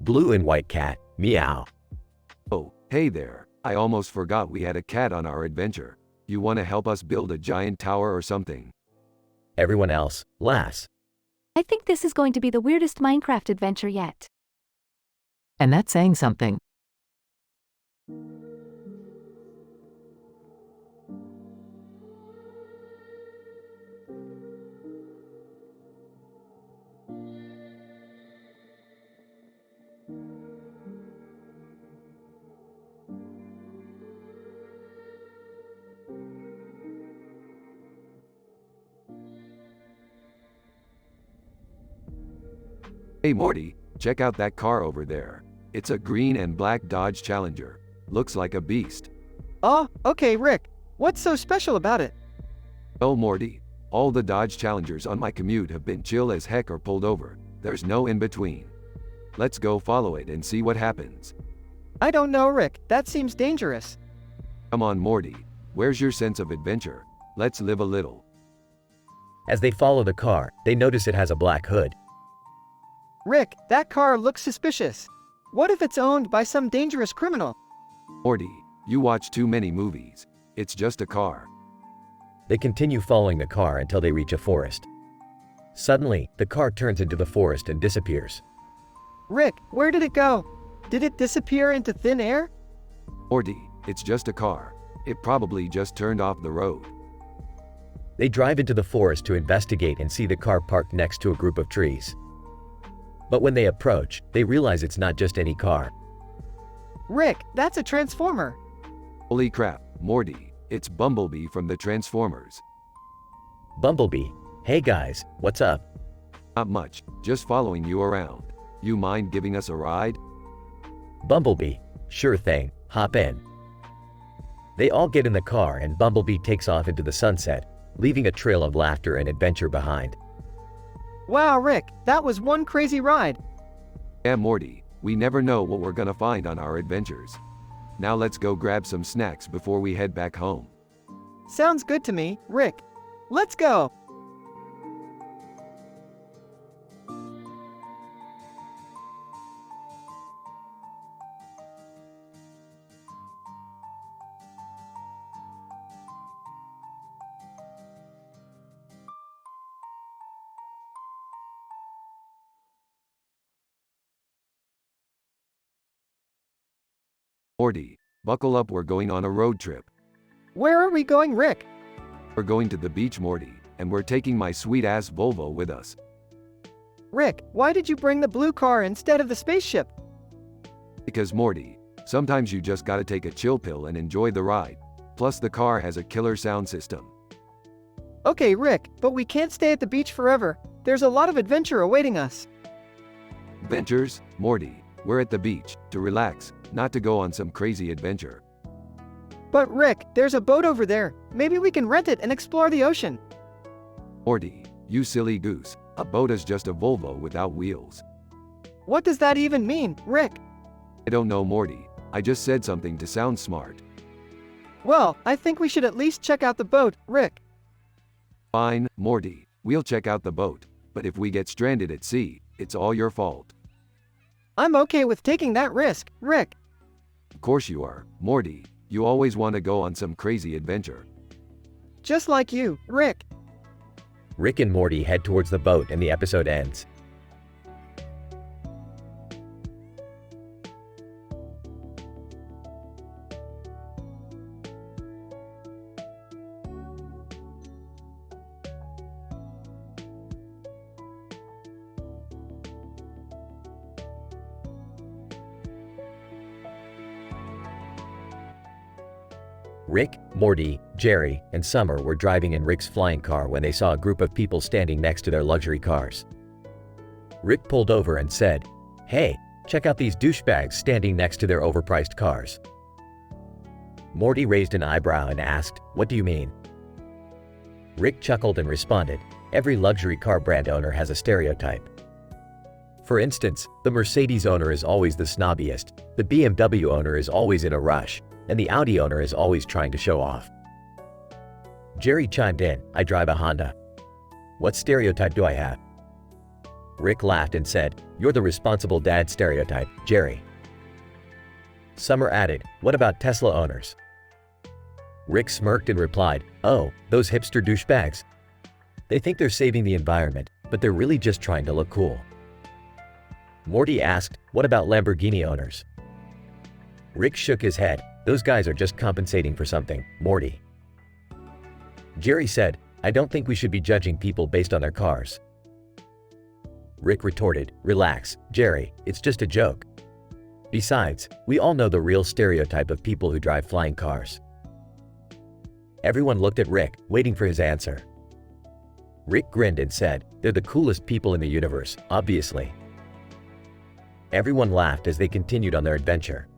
Blue and white cat. Meow. Oh, hey there. I almost forgot we had a cat on our adventure. You want to help us build a giant tower or something? Everyone else, laughs. I think this is going to be the weirdest Minecraft adventure yet. And that's saying something. Hey Morty, check out that car over there. It's a green and black Dodge Challenger. Looks like a beast. Oh, okay, Rick. What's so special about it? Oh Morty, all the Dodge Challengers on my commute have been chill as heck or pulled over. There's no in between. Let's go follow it and see what happens. I don't know, Rick. That seems dangerous. Come on Morty, where's your sense of adventure? Let's live a little. As they follow the car, they notice it has a black hood. Rick, that car looks suspicious. What if it's owned by some dangerous criminal? Morty, you watch too many movies. It's just a car. They continue following the car until they reach a forest. Suddenly, the car turns into the forest and disappears. Rick, where did it go? Did it disappear into thin air? Morty, it's just a car. It probably just turned off the road. They drive into the forest to investigate and see the car parked next to a group of trees. But when they approach, they realize it's not just any car. Rick, that's a transformer. Holy crap, Morty, it's Bumblebee from the Transformers. Bumblebee, hey guys, what's up? Not much, just following you around. You mind giving us a ride? Bumblebee, sure thing, hop in. They all get in the car and Bumblebee takes off into the sunset, leaving a trail of laughter and adventure behind. Wow, Rick, that was one crazy ride. Yeah Morty, we never know what we're gonna find on our adventures. Now let's go grab some snacks before we head back home. Sounds good to me, Rick. Let's go. Morty, buckle up, we're going on a road trip. Where are we going, Rick? We're going to the beach Morty, and we're taking my sweet-ass Volvo with us. Rick, why did you bring the blue car instead of the spaceship? Because Morty, sometimes you just gotta take a chill pill and enjoy the ride. Plus the car has a killer sound system. Okay, Rick, but we can't stay at the beach forever. There's a lot of adventure awaiting us. Adventures? Morty, we're at the beach, to relax, not to go on some crazy adventure. But Rick, there's a boat over there. Maybe we can rent it and explore the ocean. Morty, you silly goose, a boat is just a Volvo without wheels. What does that even mean, Rick? I don't know Morty, I just said something to sound smart. Well, I think we should at least check out the boat, Rick. Fine, Morty, we'll check out the boat, but if we get stranded at sea, it's all your fault. I'm okay with taking that risk, Rick. Of course you are, Morty, you always want to go on some crazy adventure. Just like you, Rick. Rick and Morty head towards the boat and the episode ends. Rick, Morty, Jerry, and Summer were driving in Rick's flying car when they saw a group of people standing next to their luxury cars. Rick pulled over and said, "Hey, check out these douchebags standing next to their overpriced cars." Morty raised an eyebrow and asked, "What do you mean?" Rick chuckled and responded, "Every luxury car brand owner has a stereotype. For instance, the Mercedes owner is always the snobbiest, the BMW owner is always in a rush, and the Audi owner is always trying to show off." Jerry chimed in, "I drive a Honda. What stereotype do I have?" Rick laughed and said, "You're the responsible dad stereotype, Jerry." Summer added, "What about Tesla owners?" Rick smirked and replied, "Oh, those hipster douchebags. They think they're saving the environment, but they're really just trying to look cool." Morty asked, "What about Lamborghini owners?" Rick shook his head. "Those guys are just compensating for something, Morty." Jerry said, "I don't think we should be judging people based on their cars." Rick retorted, "Relax, Jerry, it's just a joke. Besides, we all know the real stereotype of people who drive flying cars." Everyone looked at Rick, waiting for his answer. Rick grinned and said, "They're the coolest people in the universe, obviously." Everyone laughed as they continued on their adventure.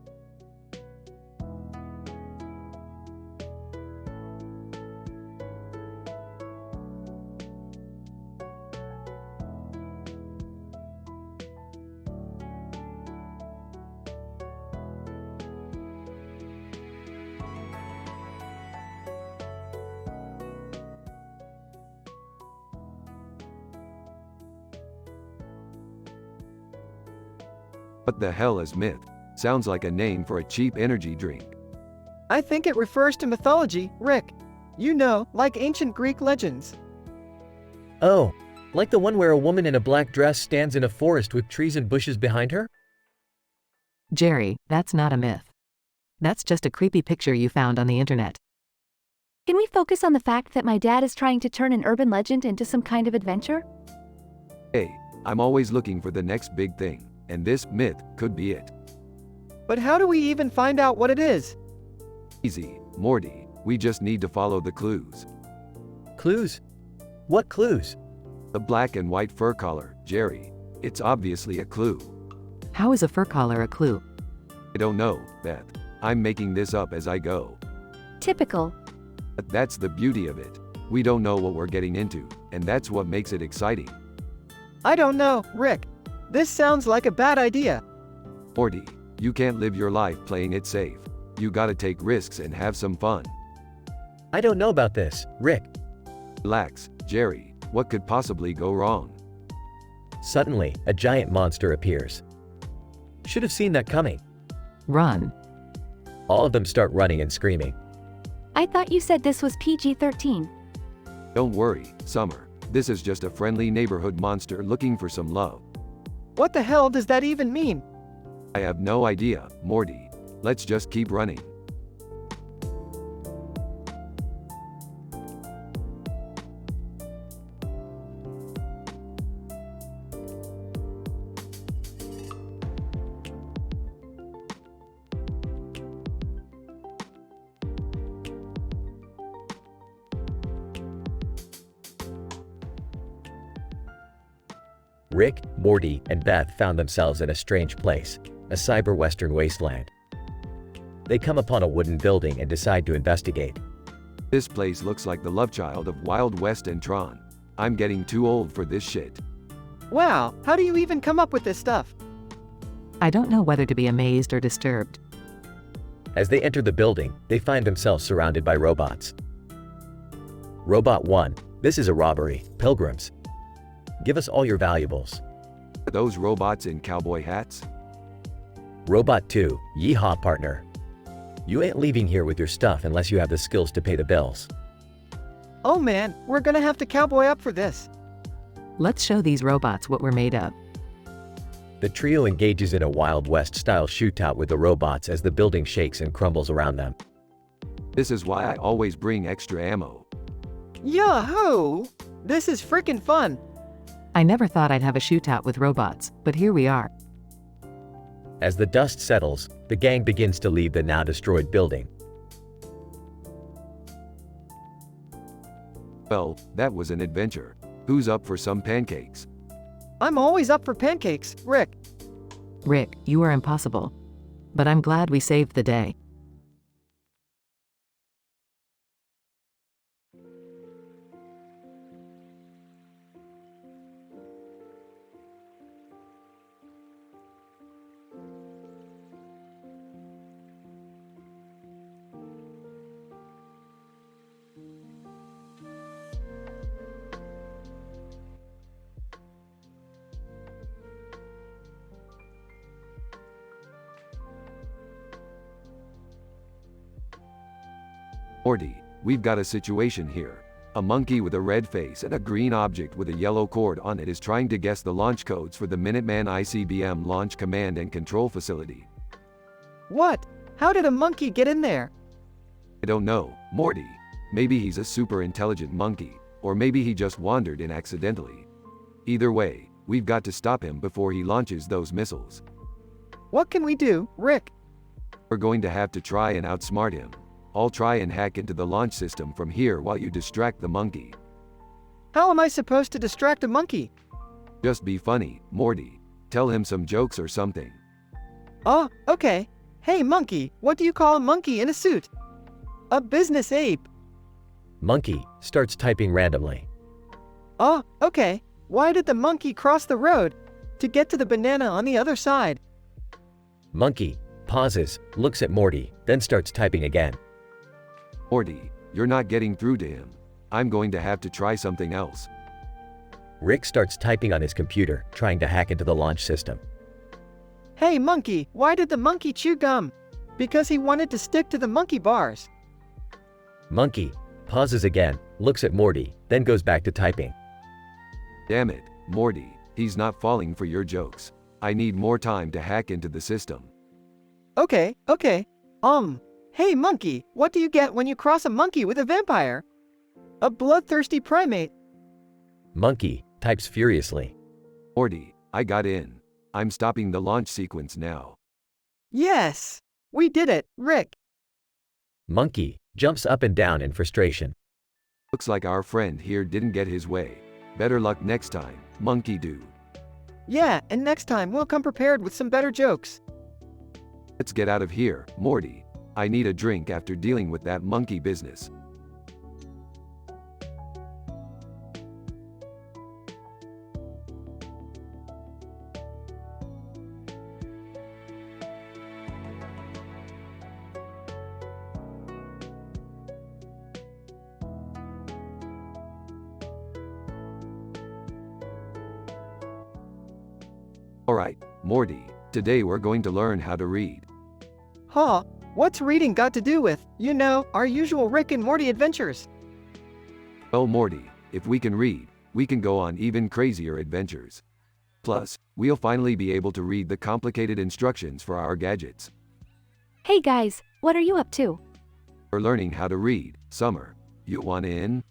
What the hell is myth? Sounds like a name for a cheap energy drink. I think it refers to mythology, Rick. You know, like ancient Greek legends. Oh, like the one where a woman in a black dress stands in a forest with trees and bushes behind her? Jerry, that's not a myth. That's just a creepy picture you found on the internet. Can we focus on the fact that my dad is trying to turn an urban legend into some kind of adventure? Hey, I'm always looking for the next big thing, and this myth could be it. But how do we even find out what it is? Easy, Morty, we just need to follow the clues. Clues? What clues? The black and white fur collar, Jerry. It's obviously a clue. How is a fur collar a clue? I don't know, Beth. I'm making this up as I go. Typical. But that's the beauty of it. We don't know what we're getting into, and that's what makes it exciting. I don't know, Rick. This sounds like a bad idea. Morty, you can't live your life playing it safe. You gotta take risks and have some fun. I don't know about this, Rick. Relax, Jerry. What could possibly go wrong? Suddenly, a giant monster appears. Should have seen that coming. Run. All of them start running and screaming. I thought you said this was PG-13. Don't worry, Summer. This is just a friendly neighborhood monster looking for some love. What the hell does that even mean? I have no idea, Morty. Let's just keep running. Rick, Morty, and Beth found themselves in a strange place, a cyber-western wasteland. They come upon a wooden building and decide to investigate. This place looks like the love child of Wild West and Tron. I'm getting too old for this shit. Wow, how do you even come up with this stuff? I don't know whether to be amazed or disturbed. As they enter the building, they find themselves surrounded by robots. Robot 1, this is a robbery. Pilgrims. Give us all your valuables. Are those robots in cowboy hats? Robot 2, yeehaw partner. You ain't leaving here with your stuff unless you have the skills to pay the bills. Oh man, we're gonna have to cowboy up for this. Let's show these robots what we're made of. The trio engages in a Wild West-style shootout with the robots as the building shakes and crumbles around them. This is why I always bring extra ammo. Yahoo! This is frickin' fun. I never thought I'd have a shootout with robots, but here we are. As the dust settles, the gang begins to leave the now destroyed building. Well, that was an adventure. Who's up for some pancakes? I'm always up for pancakes, Rick. Rick, you are impossible. But I'm glad we saved the day. Morty, we've got a situation here. A monkey with a red face and a green object with a yellow cord on it is trying to guess the launch codes for the Minuteman ICBM Launch Command and Control Facility. What? How did a monkey get in there? I don't know, Morty. Maybe he's a super intelligent monkey, or maybe he just wandered in accidentally. Either way, we've got to stop him before he launches those missiles. What can we do, Rick? We're going to have to try and outsmart him. I'll try and hack into the launch system from here while you distract the monkey. How am I supposed to distract a monkey? Just be funny, Morty. Tell him some jokes or something. Oh, okay. Hey monkey, what do you call a monkey in a suit? A business ape. Monkey starts typing randomly. Oh, okay. Why did the monkey cross the road to get to the banana on the other side? Monkey pauses, looks at Morty, then starts typing again. Morty, you're not getting through to him. I'm going to have to try something else. Rick starts typing on his computer, trying to hack into the launch system. Hey monkey, why did the monkey chew gum? Because he wanted to stick to the monkey bars. Monkey pauses again, looks at Morty, then goes back to typing. Damn it, Morty, he's not falling for your jokes. I need more time to hack into the system. Okay. Hey monkey, what do you get when you cross a monkey with a vampire? A bloodthirsty primate. Monkey types furiously. Morty, I got in. I'm stopping the launch sequence now. Yes! We did it, Rick. Monkey jumps up and down in frustration. Looks like our friend here didn't get his way. Better luck next time, monkey dude. Yeah, and next time we'll come prepared with some better jokes. Let's get out of here, Morty. I need a drink after dealing with that monkey business. Alright, Morty, today we're going to learn how to read. Huh? What's reading got to do with, our usual Rick and Morty adventures? Well, Morty, if we can read, we can go on even crazier adventures. Plus, we'll finally be able to read the complicated instructions for our gadgets. Hey guys, what are you up to? We're learning how to read. Summer, you want in?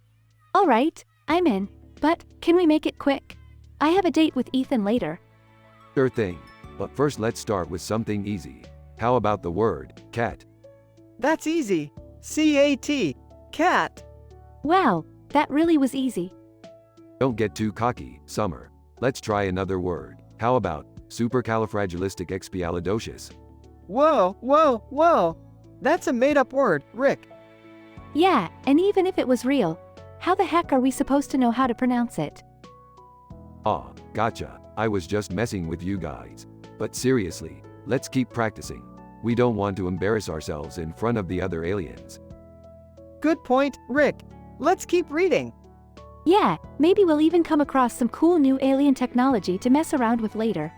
Alright, I'm in. But, can we make it quick? I have a date with Ethan later. Sure thing. But first let's start with something easy. How about the word, cat? That's easy. C-A-T. Cat. Wow, that really was easy. Don't get too cocky, Summer. Let's try another word. How about supercalifragilisticexpialidocious? Whoa. That's a made-up word, Rick. Yeah, and even if it was real, how the heck are we supposed to know how to pronounce it? Aw, gotcha. I was just messing with you guys. But seriously, let's keep practicing. We don't want to embarrass ourselves in front of the other aliens. Good point, Rick. Let's keep reading. Yeah, maybe we'll even come across some cool new alien technology to mess around with later.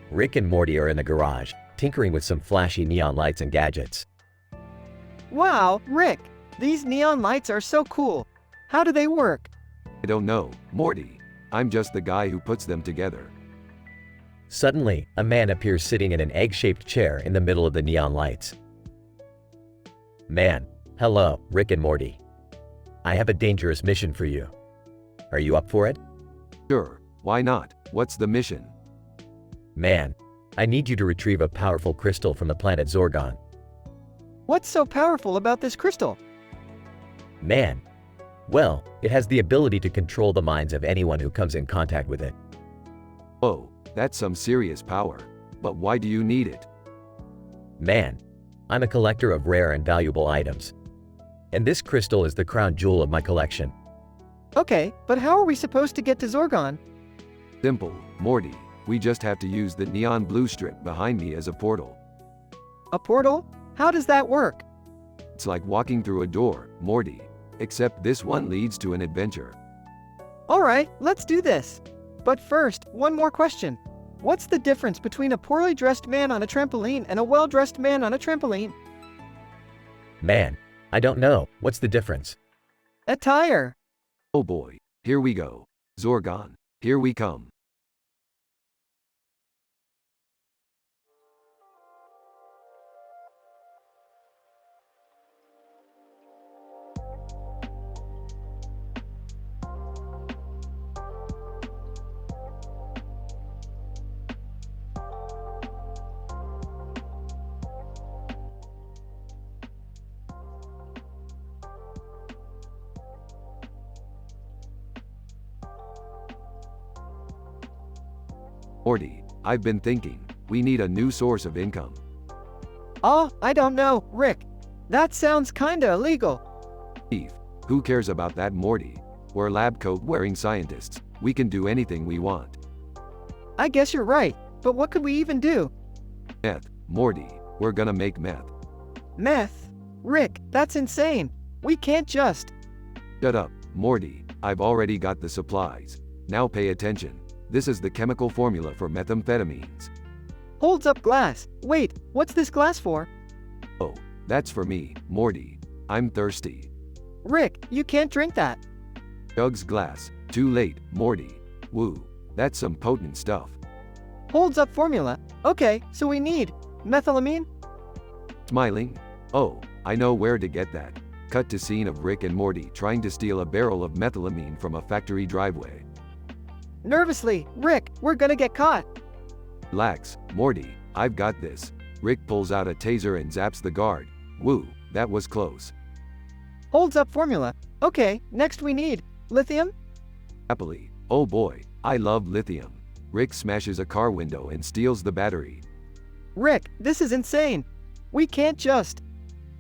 Rick and Morty are in the garage, tinkering with some flashy neon lights and gadgets. Wow, Rick, these neon lights are so cool. How do they work? I don't know, Morty. I'm just the guy who puts them together. Suddenly, a man appears sitting in an egg-shaped chair in the middle of the neon lights. Man, hello, Rick and Morty. I have a dangerous mission for you. Are you up for it? Sure, why not? What's the mission? Man, I need you to retrieve a powerful crystal from the planet Zorgon. What's so powerful about this crystal? Man, well, it has the ability to control the minds of anyone who comes in contact with it. Oh, that's some serious power. But why do you need it? Man, I'm a collector of rare and valuable items. And this crystal is the crown jewel of my collection. Okay, but how are we supposed to get to Zorgon? Simple. Morty, we just have to use the neon blue strip behind me as a portal. A portal? How does that work? It's like walking through a door, Morty. Except this one leads to an adventure. Alright, let's do this. But first, one more question. What's the difference between a poorly dressed man on a trampoline and a well-dressed man on a trampoline? Man, I don't know. What's the difference? Attire. Oh boy, here we go. Zorgon, here we come. Morty, I've been thinking, we need a new source of income. Oh, I don't know, Rick. That sounds kinda illegal. Steve, who cares about that, Morty? We're lab coat wearing scientists. We can do anything we want. I guess you're right, but what could we even do? Meth, Morty, we're gonna make meth. Meth? Rick, that's insane. We can't just. Shut up, Morty, I've already got the supplies. Now pay attention. This is the chemical formula for methamphetamines. Holds up glass. Wait, what's this glass for? Oh, that's for me, Morty. I'm thirsty. Rick, you can't drink that. Jugs glass. Too late, Morty. Woo, that's some potent stuff. Holds up formula. Okay, so we need methylamine? Smiling? Oh, I know where to get that. Cut to scene of Rick and Morty trying to steal a barrel of methylamine from a factory driveway. Nervously, Rick, we're gonna get caught. Relax, Morty, I've got this. Rick pulls out a taser and zaps the guard. Woo, that was close. Holds up formula. Okay, next we need lithium? Happily, oh boy, I love lithium. Rick smashes a car window and steals the battery. Rick, this is insane. We can't just.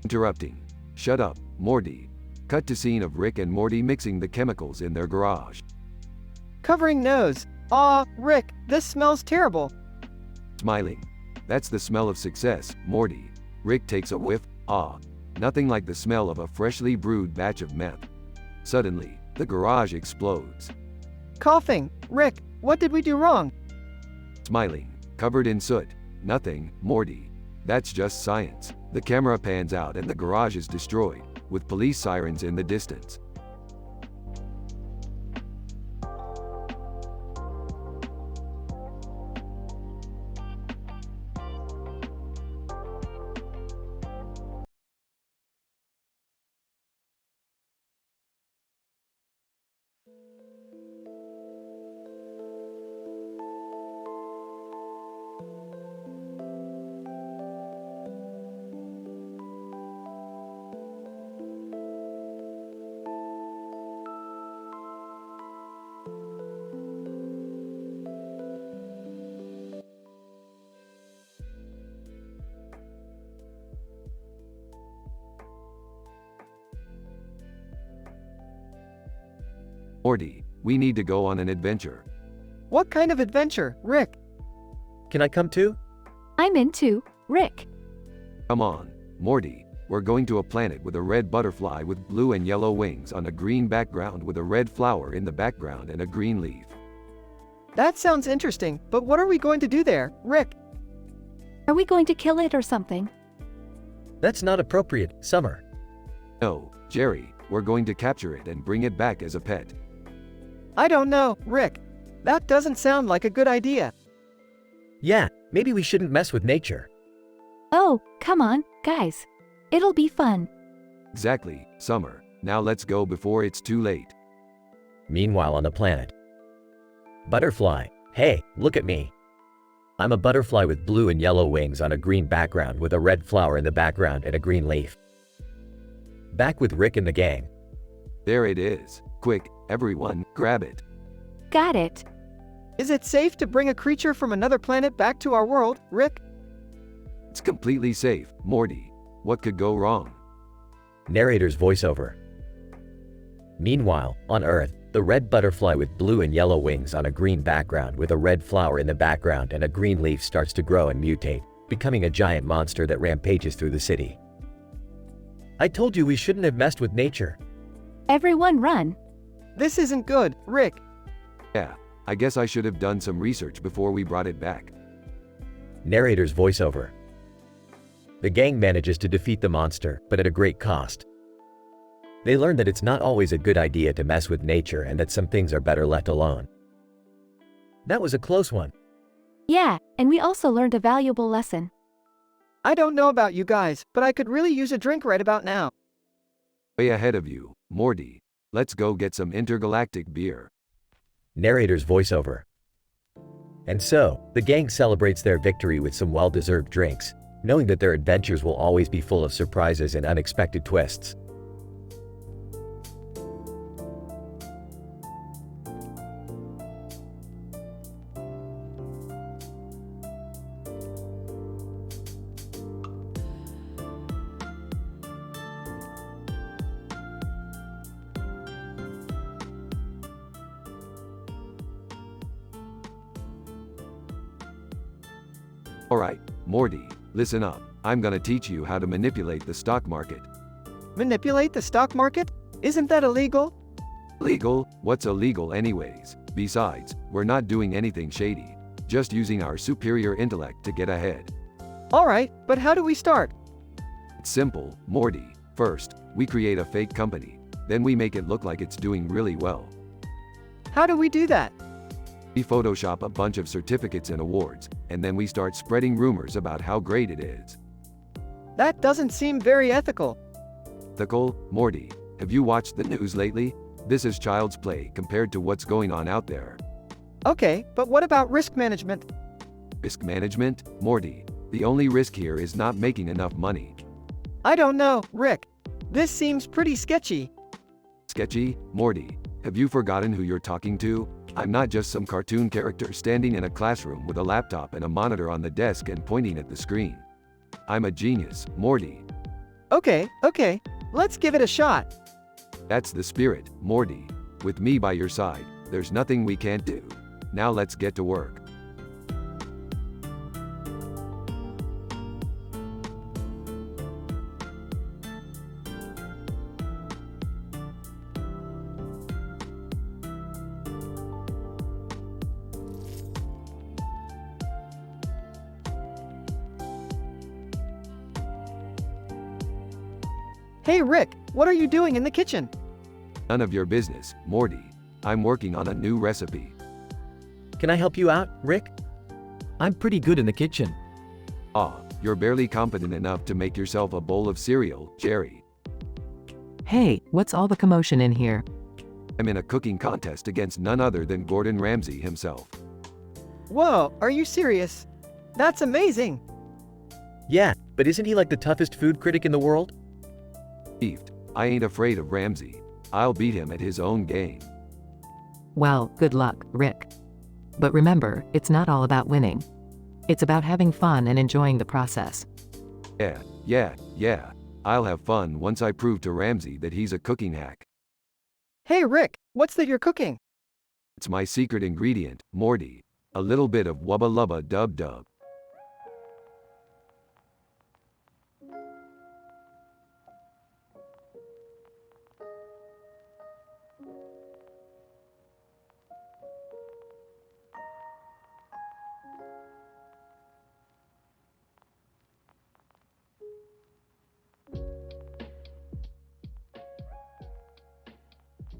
Interrupting. Shut up, Morty. Cut to scene of Rick and Morty mixing the chemicals in their garage. Covering nose. Aw, Rick, this smells terrible. Smiling. That's the smell of success, Morty. Rick takes a whiff. Ah, nothing like the smell of a freshly brewed batch of meth. Suddenly, the garage explodes. Coughing. Rick, what did we do wrong? Smiling. Covered in soot. Nothing, Morty. That's just science. The camera pans out and the garage is destroyed, with police sirens in the distance. Morty, we need to go on an adventure. What kind of adventure, Rick? Can I come too? I'm into Rick. Come on, Morty. We're going to a planet with a red butterfly with blue and yellow wings on a green background with a red flower in the background and a green leaf. That sounds interesting, but what are we going to do there, Rick? Are we going to kill it or something? That's not appropriate, Summer. No, Jerry, we're going to capture it and bring it back as a pet. I don't know, Rick. That doesn't sound like a good idea. Yeah, maybe we shouldn't mess with nature. Oh, come on, guys. It'll be fun. Exactly, Summer. Now let's go before it's too late. Meanwhile on the planet. Butterfly, hey, look at me. I'm a butterfly with blue and yellow wings on a green background with a red flower in the background and a green leaf. Back with Rick and the gang. There it is. Quick, everyone, grab it. Got it. Is it safe to bring a creature from another planet back to our world, Rick? It's completely safe, Morty. What could go wrong? Narrator's voiceover. Meanwhile, on Earth, the red butterfly with blue and yellow wings on a green background with a red flower in the background and a green leaf starts to grow and mutate, becoming a giant monster that rampages through the city. I told you we shouldn't have messed with nature. Everyone run. This isn't good, Rick. Yeah, I guess I should have done some research before we brought it back. Narrator's voiceover. The gang manages to defeat the monster, but at a great cost. They learn that it's not always a good idea to mess with nature and that some things are better left alone. That was a close one. Yeah, and we also learned a valuable lesson. I don't know about you guys, but I could really use a drink right about now. Way ahead of you, Morty. Let's go get some intergalactic beer. Narrator's voiceover. And so, the gang celebrates their victory with some well-deserved drinks, knowing that their adventures will always be full of surprises and unexpected twists. Alright, Morty, listen up. I'm gonna teach you how to manipulate the stock market. Manipulate the stock market? Isn't that illegal? Legal? What's illegal anyways? Besides, we're not doing anything shady. Just using our superior intellect to get ahead. Alright, but how do we start? It's simple, Morty. First, we create a fake company. Then we make it look like it's doing really well. How do we do that? We Photoshop a bunch of certificates and awards, and then we start spreading rumors about how great it is. That doesn't seem very ethical. Ethical? Morty, have you watched the news lately? This is child's play compared to what's going on out there. Okay, but what about risk management? Risk management? Morty, the only risk here is not making enough money. I don't know, Rick. This seems pretty sketchy. Sketchy? Morty, have you forgotten who you're talking to? I'm not just some cartoon character standing in a classroom with a laptop and a monitor on the desk and pointing at the screen. I'm a genius, Morty. Okay, let's give it a shot. That's the spirit, Morty. With me by your side, there's nothing we can't do. Now let's get to work. Hey Rick, what are you doing in the kitchen? None of your business, Morty. I'm working on a new recipe. Can I help you out, Rick? I'm pretty good in the kitchen. Ah, you're barely competent enough to make yourself a bowl of cereal, Jerry. Hey, what's all the commotion in here? I'm in a cooking contest against none other than Gordon Ramsay himself. Whoa, are you serious? That's amazing. Yeah, but isn't he like the toughest food critic in the world? Beefed. I ain't afraid of Ramsay. I'll beat him at his own game. Well, good luck, Rick. But remember, it's not all about winning. It's about having fun and enjoying the process. Yeah. I'll have fun once I prove to Ramsay that he's a cooking hack. Hey Rick, what's that you're cooking? It's my secret ingredient, Morty. A little bit of wubba lubba dub dub.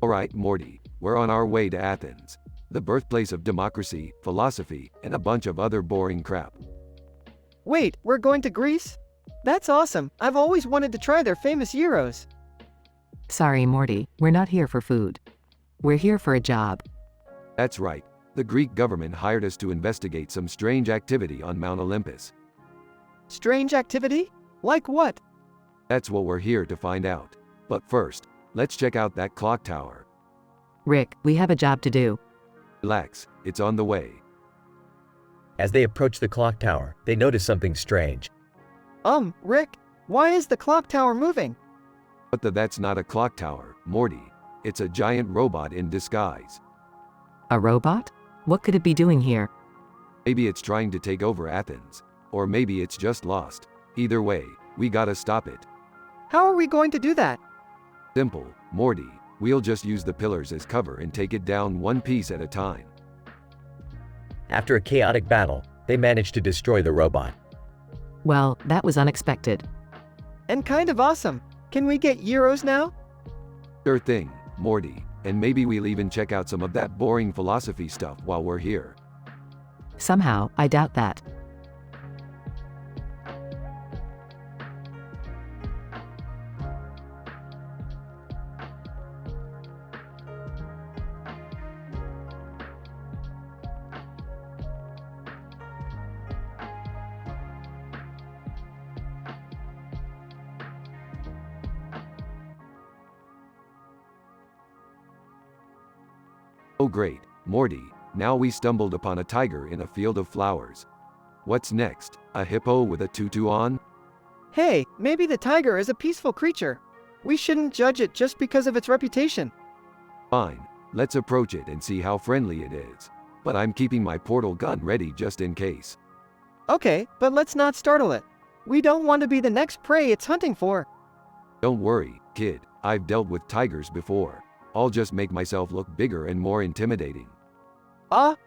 Alright, Morty, we're on our way to Athens, the birthplace of democracy, philosophy, and a bunch of other boring crap. Wait, we're going to Greece? That's awesome. I've always wanted to try their famous gyros. Sorry, Morty, we're not here for food. We're here for a job. That's right, the Greek government hired us to investigate some strange activity on Mount Olympus. Strange activity? Like what? That's what we're here to find out. But first, let's check out that clock tower. Rick, we have a job to do. Relax, it's on the way. As they approach the clock tower, they notice something strange. Rick, why is the clock tower moving? But that's not a clock tower, Morty. It's a giant robot in disguise. A robot? What could it be doing here? Maybe it's trying to take over Athens. Or maybe it's just lost. Either way, we gotta stop it. How are we going to do that? Simple, Morty. We'll just use the pillars as cover and take it down one piece at a time. After a chaotic battle, they managed to destroy the robot. Well, that was unexpected. And kind of awesome. Can we get euros now? Sure thing, Morty. And maybe we'll even check out some of that boring philosophy stuff while we're here. Somehow, I doubt that. Oh great, Morty, now we stumbled upon a tiger in a field of flowers. What's next? A hippo with a tutu on? Hey, maybe the tiger is a peaceful creature. We shouldn't judge it just because of its reputation. Fine, let's approach it and see how friendly it is. But I'm keeping my portal gun ready just in case. Okay, but let's not startle it. We don't want to be the next prey it's hunting for. Don't worry, kid, I've dealt with tigers before. I'll just make myself look bigger and more intimidating.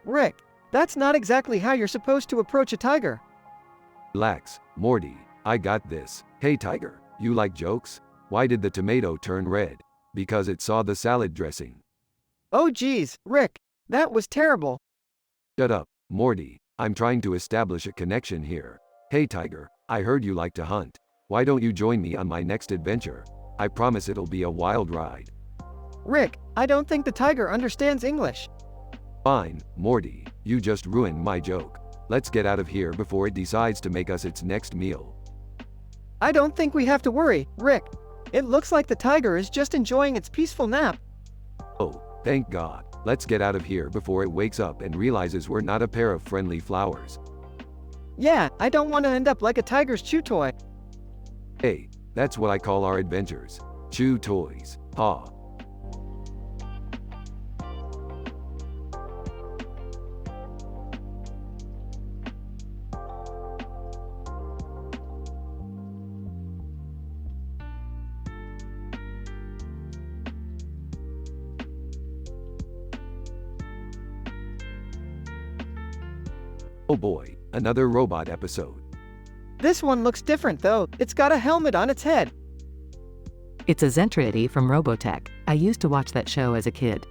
Rick, that's not exactly how you're supposed to approach a tiger. Relax, Morty, I got this. Hey tiger, you like jokes? Why did the tomato turn red? Because it saw the salad dressing. Oh geez, Rick, that was terrible. Shut up, Morty, I'm trying to establish a connection here. Hey tiger, I heard you like to hunt. Why don't you join me on my next adventure? I promise it'll be a wild ride. Rick, I don't think the tiger understands English. Fine, Morty, you just ruined my joke. Let's get out of here before it decides to make us its next meal. I don't think we have to worry, Rick. It looks like the tiger is just enjoying its peaceful nap. Oh, thank God. Let's get out of here before it wakes up and realizes we're not a pair of friendly flowers. Yeah, I don't want to end up like a tiger's chew toy. Hey, that's what I call our adventures. Chew toys. Ha. Oh boy, another robot episode. This one looks different though. It's got a helmet on its head. It's a Zentrity from Robotech. I used to watch that show as a kid.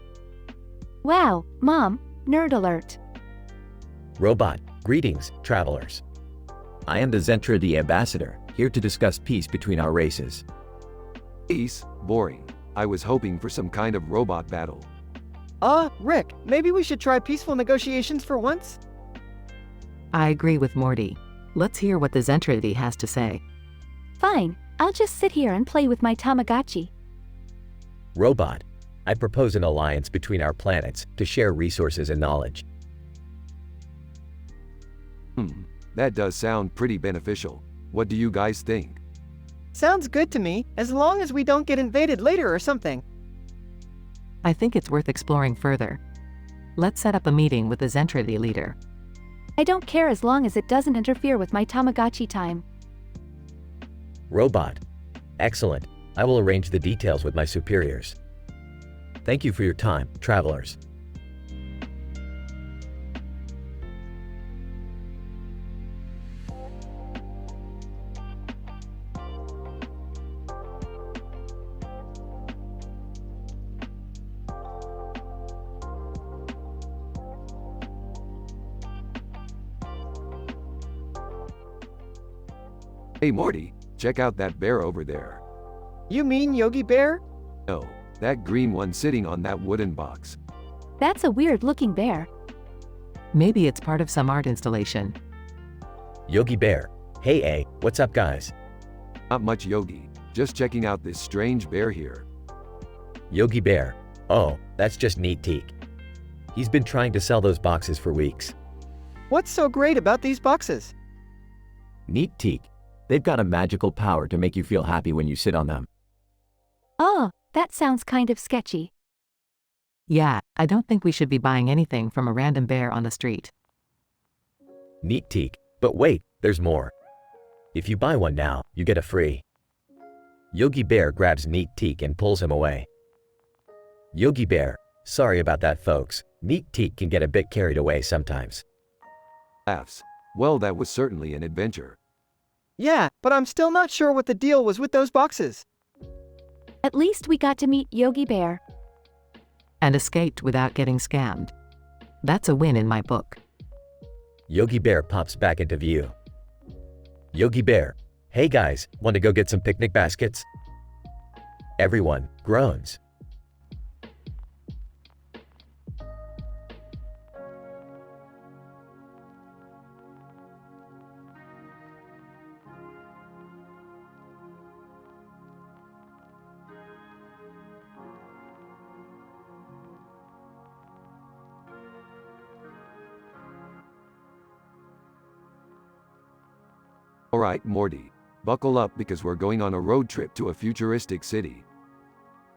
Wow, Mom, nerd alert. Robot, greetings, travelers. I am the Zentra the Ambassador, here to discuss peace between our races. Peace, boring. I was hoping for some kind of robot battle. Rick, maybe we should try peaceful negotiations for once? I agree with Morty. Let's hear what the Zentrity has to say. Fine, I'll just sit here and play with my Tamagotchi. Robot, I propose an alliance between our planets to share resources and knowledge. That does sound pretty beneficial. What do you guys think? Sounds good to me, as long as we don't get invaded later or something. I think it's worth exploring further. Let's set up a meeting with the Zentrity leader. I don't care as long as it doesn't interfere with my Tamagotchi time. Robot, excellent. I will arrange the details with my superiors. Thank you for your time, travelers. Hey Morty, check out that bear over there. You mean Yogi Bear? No, that green one sitting on that wooden box. That's a weird looking bear. Maybe it's part of some art installation. Yogi Bear. Hey, A, what's up, guys? Not much Yogi, just checking out this strange bear here. Yogi Bear. Oh, that's just neat teak. He's been trying to sell those boxes for weeks. What's so great about these boxes? Neat teak. They've got a magical power to make you feel happy when you sit on them. Oh, That sounds kind of sketchy. Yeah, I don't think we should be buying anything from a random bear on the street. Neat teak. But wait, there's more. If you buy one now, you get a free. Yogi Bear grabs Neat Teak and pulls him away. Yogi Bear, sorry about that folks. Neat Teak can get a bit carried away sometimes. Laughs. Well, that was certainly an adventure. Yeah, but I'm still not sure what the deal was with those boxes. At least we got to meet Yogi Bear. And escaped without getting scammed. That's a win in my book. Yogi Bear pops back into view. Yogi Bear, hey guys, want to go get some picnic baskets? Everyone groans. Alright, Morty. Buckle up because we're going on a road trip to a futuristic city.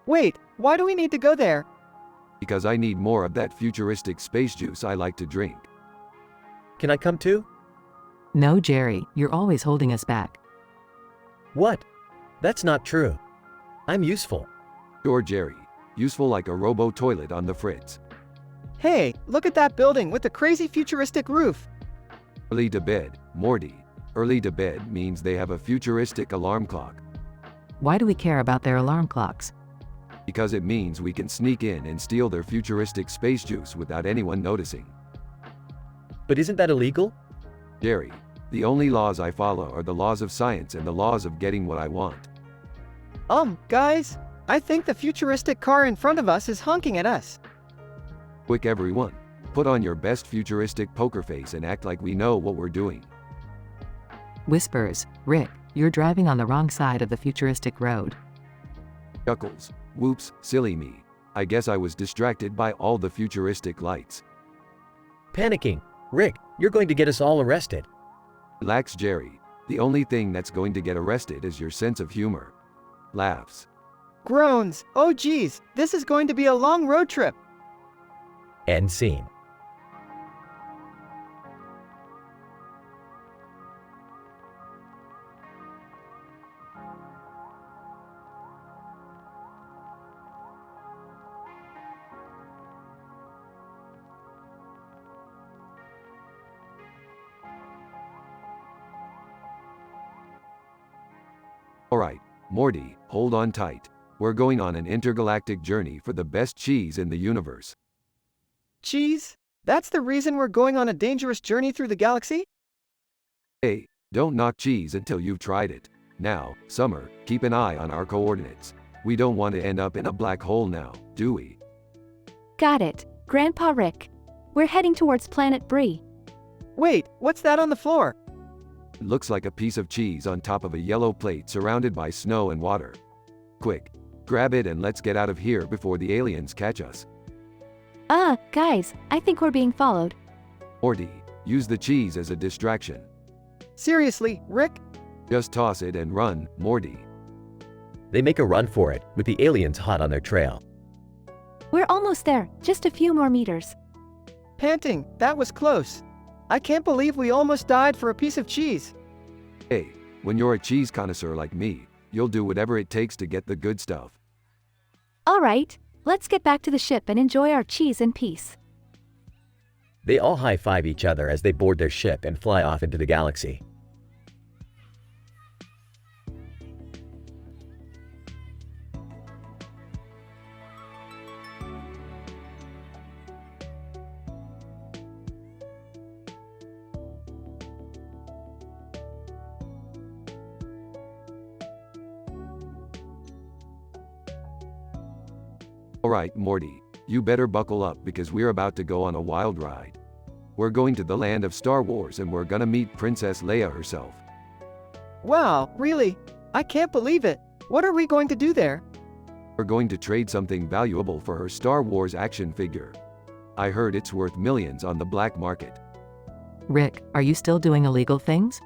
Wait, why do we need to go there? Because I need more of that futuristic space juice I like to drink. Can I come too? No, Jerry, you're always holding us back. What? That's not true. I'm useful. Sure, Jerry. Useful like a robo-toilet on the fritz. Hey, look at that building with the crazy futuristic roof. Early to bed, Morty. Early to bed means they have a futuristic alarm clock. Why do we care about their alarm clocks? Because it means we can sneak in and steal their futuristic space juice without anyone noticing. But isn't that illegal? Jerry, the only laws I follow are the laws of science and the laws of getting what I want. Guys, I think the futuristic car in front of us is honking at us. Quick everyone, put on your best futuristic poker face and act like we know what we're doing. Whispers, Rick, you're driving on the wrong side of the futuristic road. Chuckles, whoops, silly me. I guess I was distracted by all the futuristic lights. Panicking. Rick, you're going to get us all arrested. Relax, Jerry. The only thing that's going to get arrested is your sense of humor. Laughs. Groans. Oh geez, this is going to be a long road trip. End scene. Alright, Morty, hold on tight. We're going on an intergalactic journey for the best cheese in the universe. Cheese? That's the reason we're going on a dangerous journey through the galaxy? Hey, don't knock cheese until you've tried it. Now, Summer, keep an eye on our coordinates. We don't want to end up in a black hole now, do we? Got it, Grandpa Rick. We're heading towards planet Bree. Wait, what's that on the floor? It looks like a piece of cheese on top of a yellow plate surrounded by snow and water. Quick, grab it and let's get out of here before the aliens catch us. Guys, I think we're being followed. Morty, use the cheese as a distraction. Seriously, Rick? Just toss it and run, Morty. They make a run for it, with the aliens hot on their trail. We're almost there, just a few more meters. Panting, that was close. I can't believe we almost died for a piece of cheese. Hey, when you're a cheese connoisseur like me, you'll do whatever it takes to get the good stuff. Alright, let's get back to the ship and enjoy our cheese in peace. They all high-five each other as they board their ship and fly off into the galaxy. Alright, Morty, you better buckle up because we're about to go on a wild ride. We're going to the land of Star Wars and we're gonna meet Princess Leia herself. Wow, really? I can't believe it. What are we going to do there? We're going to trade something valuable for her Star Wars action figure. I heard it's worth millions on the black market. Rick, are you still doing illegal things?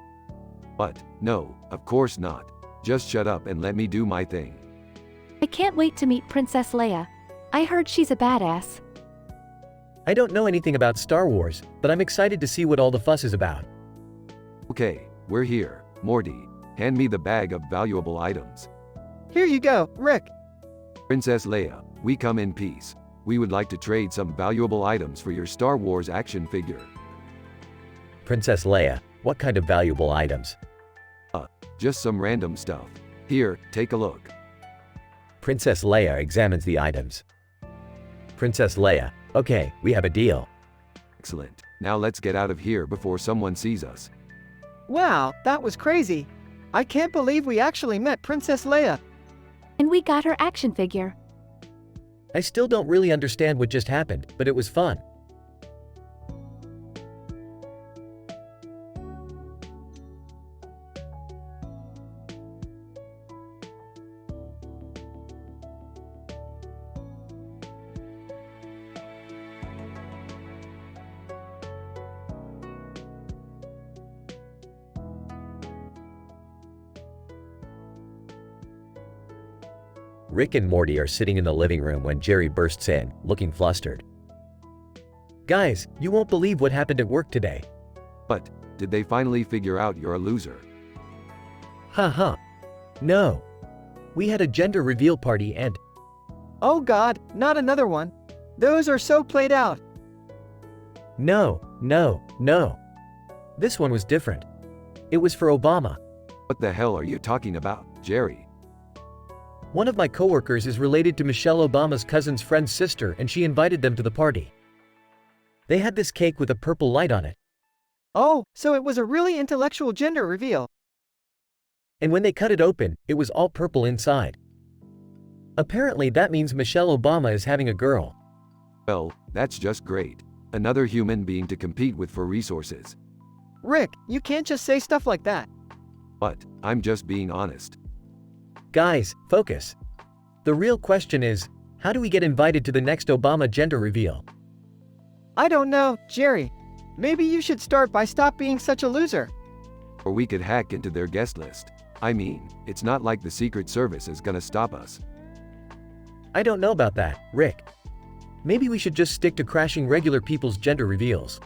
But, no, of course not. Just shut up and let me do my thing. I can't wait to meet Princess Leia. I heard she's a badass. I don't know anything about Star Wars, but I'm excited to see what all the fuss is about. Okay, we're here. Morty, hand me the bag of valuable items. Here you go, Rick. Princess Leia, we come in peace. We would like to trade some valuable items for your Star Wars action figure. Princess Leia, what kind of valuable items? Just some random stuff. Here, take a look. Princess Leia examines the items. Princess Leia, okay, we have a deal. Excellent. Now let's get out of here before someone sees us. Wow, that was crazy. I can't believe we actually met Princess Leia. And we got her action figure. I still don't really understand what just happened, but it was fun. Rick and Morty are sitting in the living room when Jerry bursts in, looking flustered. Guys, you won't believe what happened at work today. But, did they finally figure out you're a loser? Haha. No. We had a gender reveal party and… Oh God, not another one. Those are so played out. No. This one was different. It was for Obama. What the hell are you talking about, Jerry? One of my coworkers is related to Michelle Obama's cousin's friend's sister and she invited them to the party. They had this cake with a purple light on it. Oh, so it was a really intellectual gender reveal. And when they cut it open, it was all purple inside. Apparently that means Michelle Obama is having a girl. Well, that's just great. Another human being to compete with for resources. Rick, you can't just say stuff like that. But, I'm just being honest. Guys, focus. The real question is, how do we get invited to the next Obama gender reveal? I don't know, Jerry. Maybe you should start by stop being such a loser. Or we could hack into their guest list. I mean, it's not like the Secret Service is gonna stop us. I don't know about that, Rick. Maybe we should just stick to crashing regular people's gender reveals.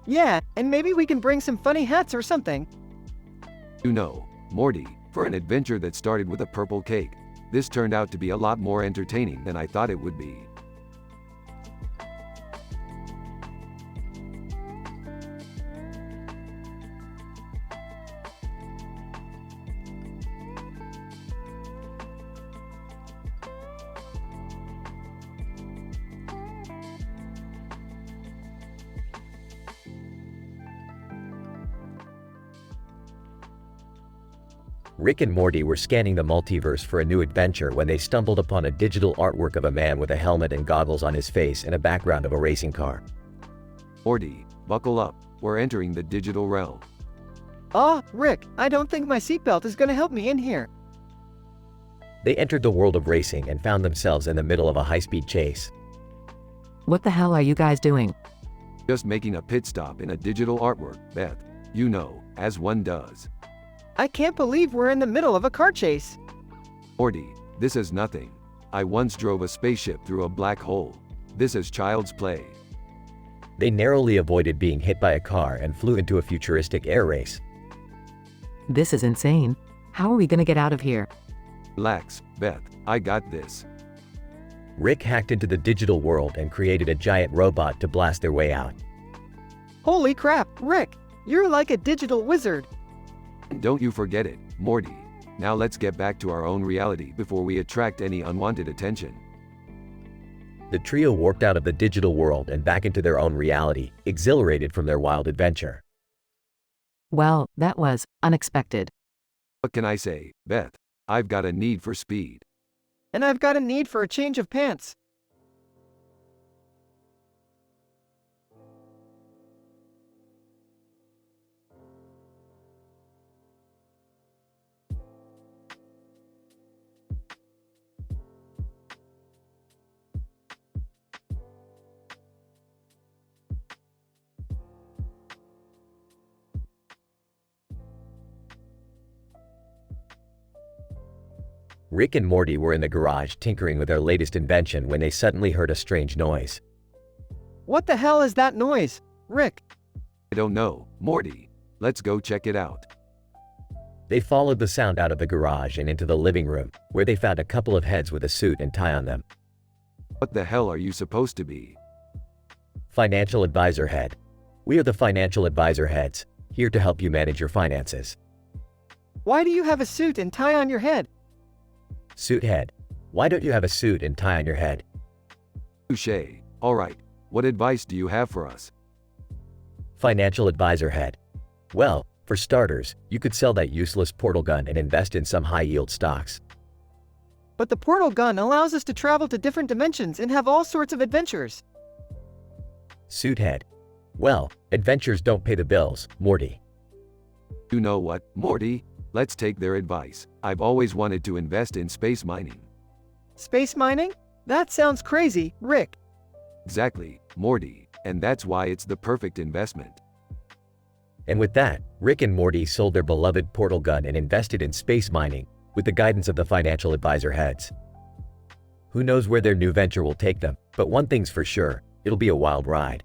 Yeah, and maybe we can bring some funny hats or something. You know, Morty, for an adventure that started with a purple cake, this turned out to be a lot more entertaining than I thought it would be. Rick and Morty were scanning the multiverse for a new adventure when they stumbled upon a digital artwork of a man with a helmet and goggles on his face and a background of a racing car. Morty, buckle up, we're entering the digital realm. Rick, I don't think my seatbelt is gonna help me in here. They entered the world of racing and found themselves in the middle of a high-speed chase. What the hell are you guys doing? Just making a pit stop in a digital artwork, Beth. You know, as one does. I can't believe we're in the middle of a car chase. Morty, this is nothing. I once drove a spaceship through a black hole. This is child's play. They narrowly avoided being hit by a car and flew into a futuristic air race. This is insane. How are we gonna get out of here? Relax, Beth, I got this. Rick hacked into the digital world and created a giant robot to blast their way out. Holy crap, Rick, you're like a digital wizard. And don't you forget it, Morty. Now let's get back to our own reality before we attract any unwanted attention. The trio warped out of the digital world and back into their own reality, exhilarated from their wild adventure. Well, that was unexpected. What can I say, Beth? I've got a need for speed. And I've got a need for a change of pants. Rick and Morty were in the garage tinkering with their latest invention when they suddenly heard a strange noise. What the hell is that noise? Rick, I don't know, Morty. Let's go check it out. They followed the sound out of the garage and into the living room, where they found a couple of heads with a suit and tie on them. What the hell are you supposed to be? Financial advisor head. We are the financial advisor heads, here to help you manage your finances. why do you have a suit and tie on your head? Suit head. Why don't you have a suit and tie on your head? Touché. Alright, what advice do you have for us? Financial advisor head. Well, for starters, you could sell that useless portal gun and invest in some high-yield stocks. But the portal gun allows us to travel to different dimensions and have all sorts of adventures. Suit head. Well, adventures don't pay the bills, Morty. You know what, Morty? Let's take their advice. I've always wanted to invest in space mining. Space mining? That sounds crazy, Rick. Exactly, Morty, and that's why it's the perfect investment. And with that, Rick and Morty sold their beloved portal gun and invested in space mining, with the guidance of the financial advisor heads. Who knows where their new venture will take them, but one thing's for sure, it'll be a wild ride.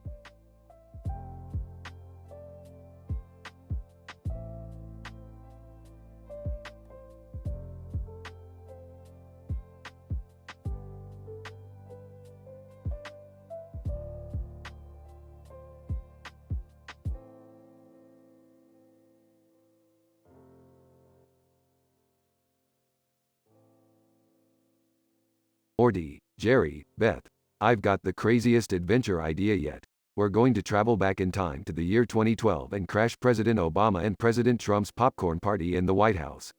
Morty, Jerry, Beth, I've got the craziest adventure idea yet. We're going to travel back in time to the year 2012 and crash President Obama and President Trump's popcorn party in the White House.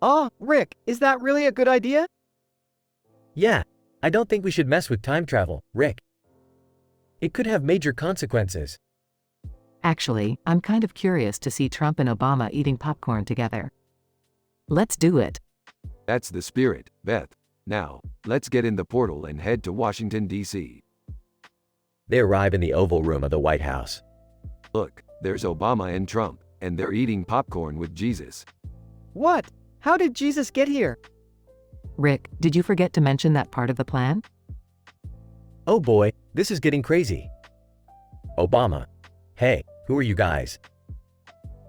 Oh, Rick, is that really a good idea? Yeah, I don't think we should mess with time travel, Rick. It could have major consequences. Actually, I'm kind of curious to see Trump and Obama eating popcorn together. Let's do it. That's the spirit, Beth. Now, let's get in the portal and head to Washington, D.C. They arrive in the Oval Room of the White House. Look, there's Obama and Trump, and they're eating popcorn with Jesus. What? How did Jesus get here? Rick, did you forget to mention that part of the plan? Oh boy, this is getting crazy. Obama. Hey, who are you guys?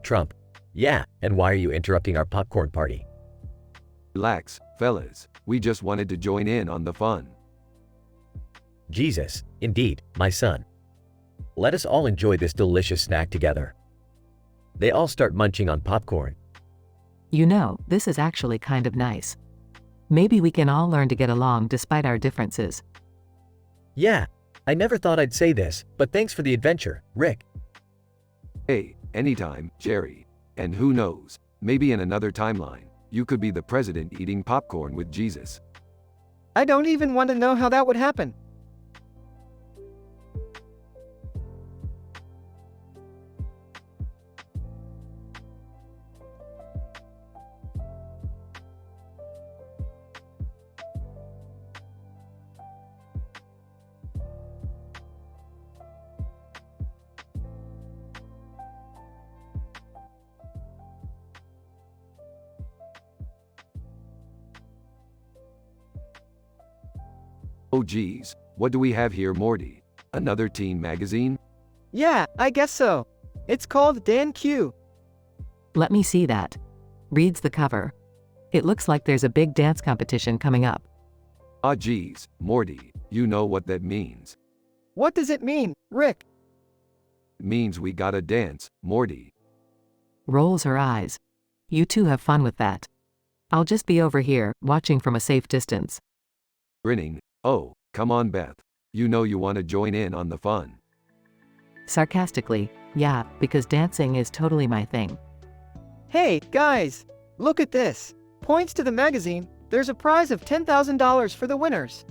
Trump. Yeah, and why are you interrupting our popcorn party? Relax, fellas. We just wanted to join in on the fun. Jesus, indeed, my son. Let us all enjoy this delicious snack together. They all start munching on popcorn. You know, this is actually kind of nice. Maybe we can all learn to get along despite our differences. Yeah, I never thought I'd say this, but thanks for the adventure, Rick. Hey, anytime, Jerry. And who knows, maybe in another timeline, you could be the president eating popcorn with Jesus. I don't even want to know how that would happen. Oh geez, what do we have here, Morty? Another teen magazine? Yeah, I guess so. It's called Dan Q. Let me see that. Reads the cover. It looks like there's a big dance competition coming up. Ah geez, Morty, you know what that means. What does it mean, Rick? It means we gotta dance, Morty. Rolls her eyes. You two have fun with that. I'll just be over here, watching from a safe distance. Grinning, oh, come on Beth. You know you want to join in on the fun. Sarcastically, yeah, because dancing is totally my thing. Hey, guys, look at this. Points to the magazine. There's a prize of $10,000 for the winners.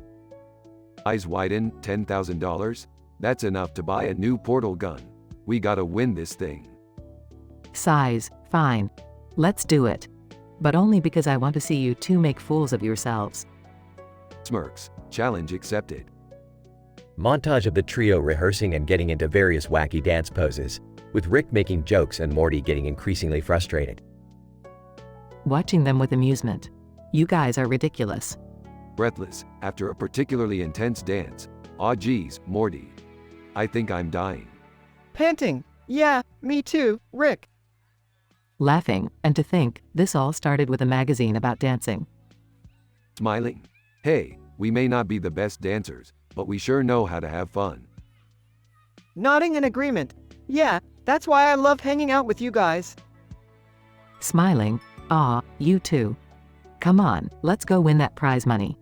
Eyes widen, $10,000? That's enough to buy a new portal gun. We gotta win this thing. Sighs, fine. Let's do it. But only because I want to see you two make fools of yourselves. Smirks, challenge accepted. Montage of the trio rehearsing and getting into various wacky dance poses, with Rick making jokes and Morty getting increasingly frustrated. Watching them with amusement. You guys are ridiculous. Breathless, after a particularly intense dance. Aw geez, Morty. I think I'm dying. Panting. Yeah, me too, Rick. Laughing, and to think, this all started with a magazine about dancing. Smiling. Hey, we may not be the best dancers, but we sure know how to have fun. Nodding in agreement. Yeah, that's why I love hanging out with you guys. Smiling, aw, you too. Come on, let's go win that prize money.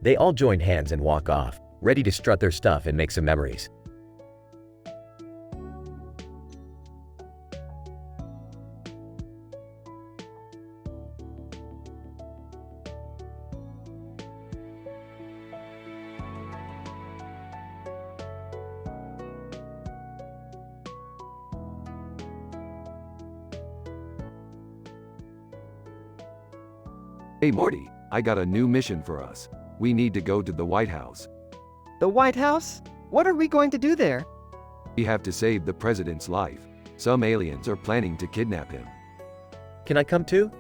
They all join hands and walk off, ready to strut their stuff and make some memories. Hey Morty, I got a new mission for us. We need to go to the White House. The White House? What are we going to do there? We have to save the president's life. Some aliens are planning to kidnap him. Can I come too?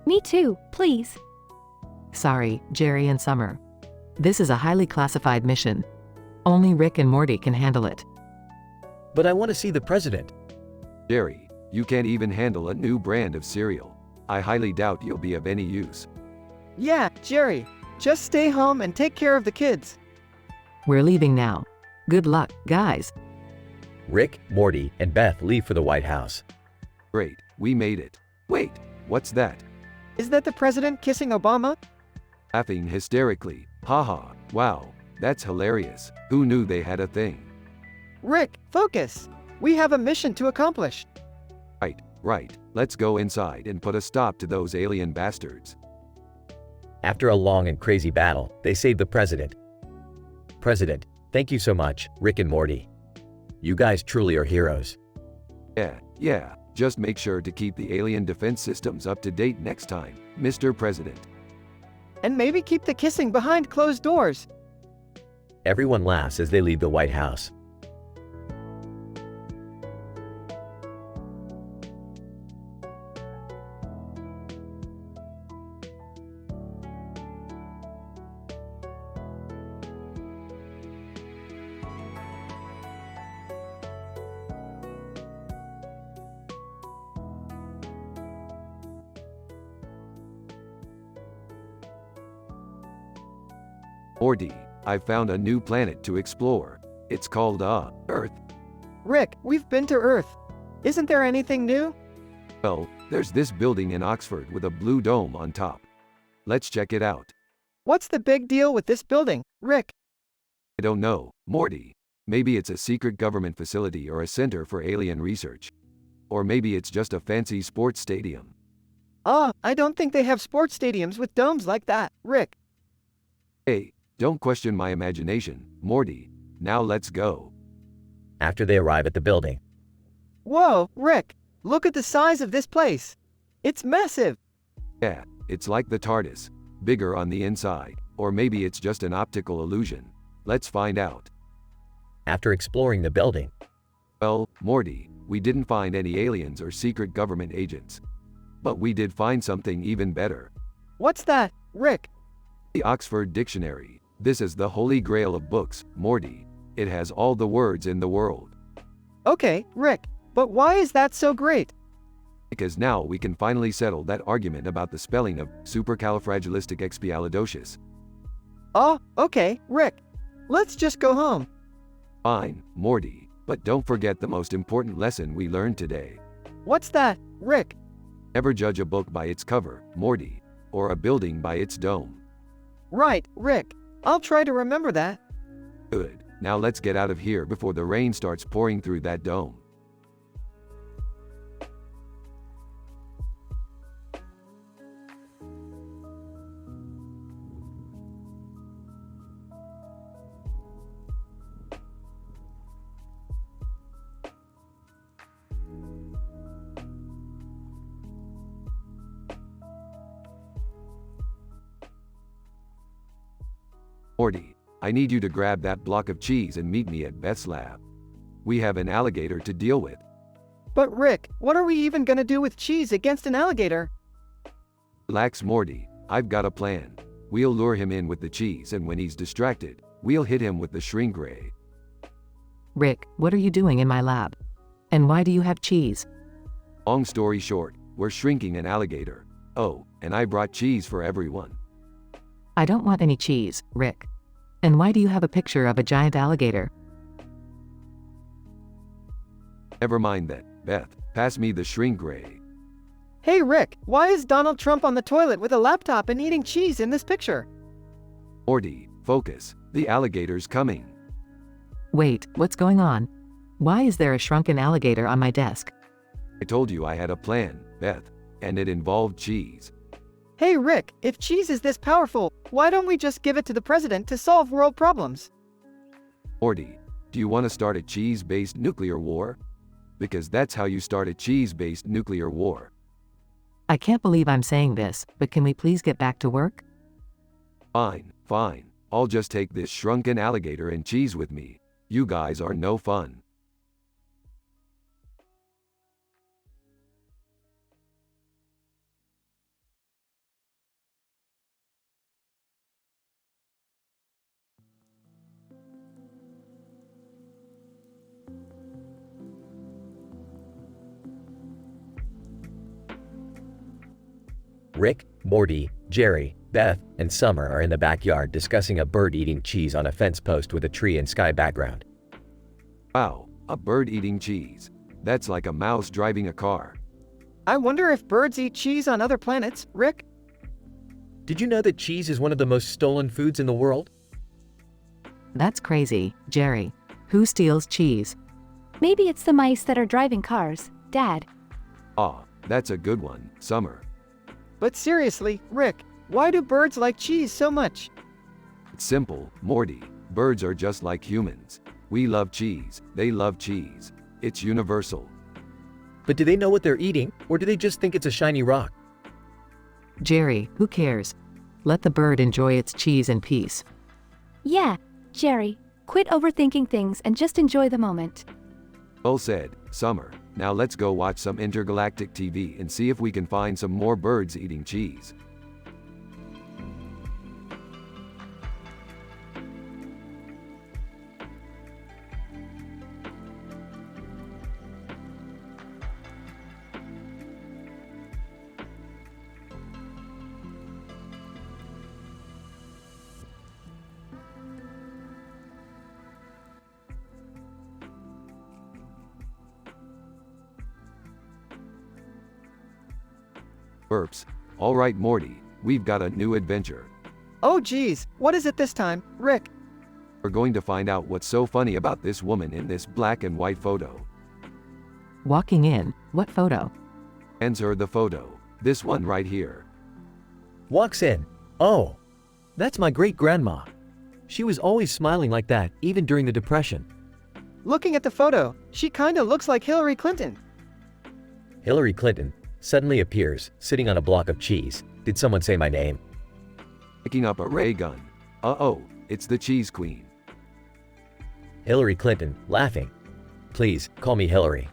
Me too, please. Sorry, Jerry and Summer. This is a highly classified mission. Only Rick and Morty can handle it. But I want to see the president. Jerry, you can't even handle a new brand of cereal. I highly doubt you'll be of any use. Yeah, Jerry. Just stay home and take care of the kids. We're leaving now. Good luck, guys. Rick, Morty, and Beth leave for the White House. Great, we made it. Wait, what's that? Is that the president kissing Obama? Laughing hysterically. Haha, wow, that's hilarious. Who knew they had a thing? Rick, focus. We have a mission to accomplish. Right, let's go inside and put a stop to those alien bastards. After a long and crazy battle, they save the president. President, thank you so much, Rick and Morty. You guys truly are heroes. Yeah, just make sure to keep the alien defense systems up to date next time, Mr. President. And maybe keep the kissing behind closed doors. Everyone laughs as they leave the White House. Morty, I've found a new planet to explore. It's called, Earth. Rick, we've been to Earth. Isn't there anything new? Well, there's this building in Oxford with a blue dome on top. Let's check it out. What's the big deal with this building, Rick? I don't know, Morty. Maybe it's a secret government facility or a center for alien research. Or maybe it's just a fancy sports stadium. I don't think they have sports stadiums with domes like that, Rick. Hey, don't question my imagination, Morty. Now let's go. After they arrive at the building, Whoa, Rick, look at the size of this place. It's massive. Yeah, it's like the TARDIS, bigger on the inside. Or maybe it's just an optical illusion. Let's find out. after exploring the building, Well, Morty, we didn't find any aliens or secret government agents. But we did find something even better. What's that, Rick? The Oxford Dictionary. This is the holy grail of books, Morty. It has all the words in the world. Okay, Rick, but why is that so great? Because now we can finally settle that argument about the spelling of supercalifragilisticexpialidocious. Oh, okay, Rick. Let's just go home. Fine, Morty, but don't forget the most important lesson we learned today. What's that, Rick? Never judge a book by its cover, Morty, or a building by its dome. Right, Rick. I'll try to remember that. Good. Now let's get out of here before the rain starts pouring through that dome. Morty, I need you to grab that block of cheese and meet me at Beth's lab. We have an alligator to deal with. But Rick, what are we even gonna do with cheese against an alligator? Relax, Morty. I've got a plan. We'll lure him in with the cheese, and when he's distracted, we'll hit him with the shrink ray. Rick, what are you doing in my lab? And why do you have cheese? Long story short, we're shrinking an alligator. Oh, and I brought cheese for everyone. I don't want any cheese, Rick. And why do you have a picture of a giant alligator? Never mind that, Beth. Pass me the shrink ray. Hey Rick, why is Donald Trump on the toilet with a laptop and eating cheese in this picture? Morty, focus. The alligator's coming. Wait, what's going on? Why is there a shrunken alligator on my desk? I told you I had a plan, Beth, and it involved cheese. Hey Rick, if cheese is this powerful, why don't we just give it to the president to solve world problems? Morty, do you want to start a cheese-based nuclear war? Because that's how you start a cheese-based nuclear war. I can't believe I'm saying this, but can we please get back to work? Fine, fine. I'll just take this shrunken alligator and cheese with me. You guys are no fun. Rick, Morty, Jerry, Beth, and Summer are in the backyard discussing a bird eating cheese on a fence post with a tree and sky background. Wow, a bird eating cheese. That's like a mouse driving a car. I wonder if birds eat cheese on other planets, Rick? Did you know that cheese is one of the most stolen foods in the world? That's crazy, Jerry. Who steals cheese? Maybe it's the mice that are driving cars, Dad. Ah, that's a good one, Summer. But seriously, Rick, why do birds like cheese so much? It's simple, Morty. Birds are just like humans. We love cheese, they love cheese. It's universal. But do they know what they're eating, or do they just think it's a shiny rock? Jerry, who cares? Let the bird enjoy its cheese in peace. Yeah, Jerry, quit overthinking things and just enjoy the moment. Well said, Summer. Now let's go watch some intergalactic TV and see if we can find some more birds eating cheese. Burps. All right, Morty, we've got a new adventure. Oh geez, what is it this time, Rick? We're going to find out what's so funny about this woman in this black and white photo. Walking in, what photo? Hands her the photo. This one right here. Walks in. Oh, that's my great-grandma. She was always smiling like that, even during the Depression. Looking at the photo, she kinda looks like Hillary Clinton. Hillary Clinton suddenly appears, sitting on a block of cheese. Did someone say my name? Picking up a ray gun. Uh-oh, it's the cheese queen. Hillary Clinton, laughing. Please, call me Hillary.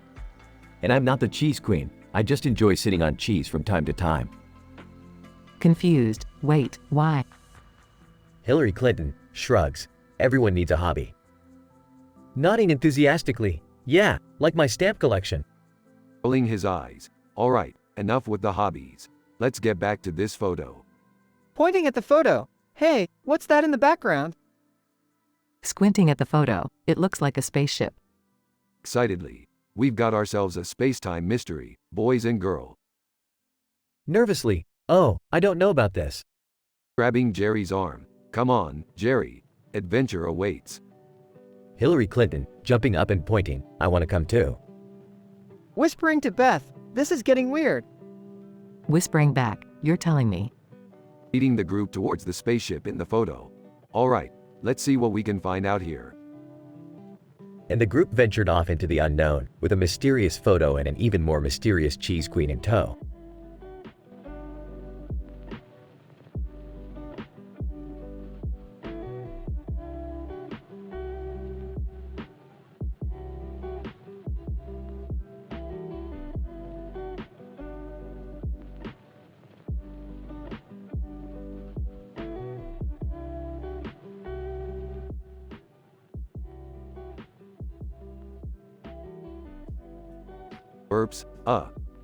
And I'm not the cheese queen. I just enjoy sitting on cheese from time to time. Confused. Wait, why? Hillary Clinton shrugs. Everyone needs a hobby. Nodding enthusiastically. Yeah, like my stamp collection. Rolling his eyes. All right, enough with the hobbies. Let's get back to this photo. Pointing at the photo. Hey, what's that in the background? Squinting at the photo, it looks like a spaceship. Excitedly, we've got ourselves a space-time mystery, boys and girl. Nervously. Oh, I don't know about this. Grabbing Jerry's arm. Come on, Jerry. Adventure awaits. Hillary Clinton, jumping up and pointing. I want to come too. Whispering to Beth. This is getting weird. Whispering back, you're telling me. Leading the group towards the spaceship in the photo. All right, let's see what we can find out here. And the group ventured off into the unknown, with a mysterious photo and an even more mysterious cheese queen in tow.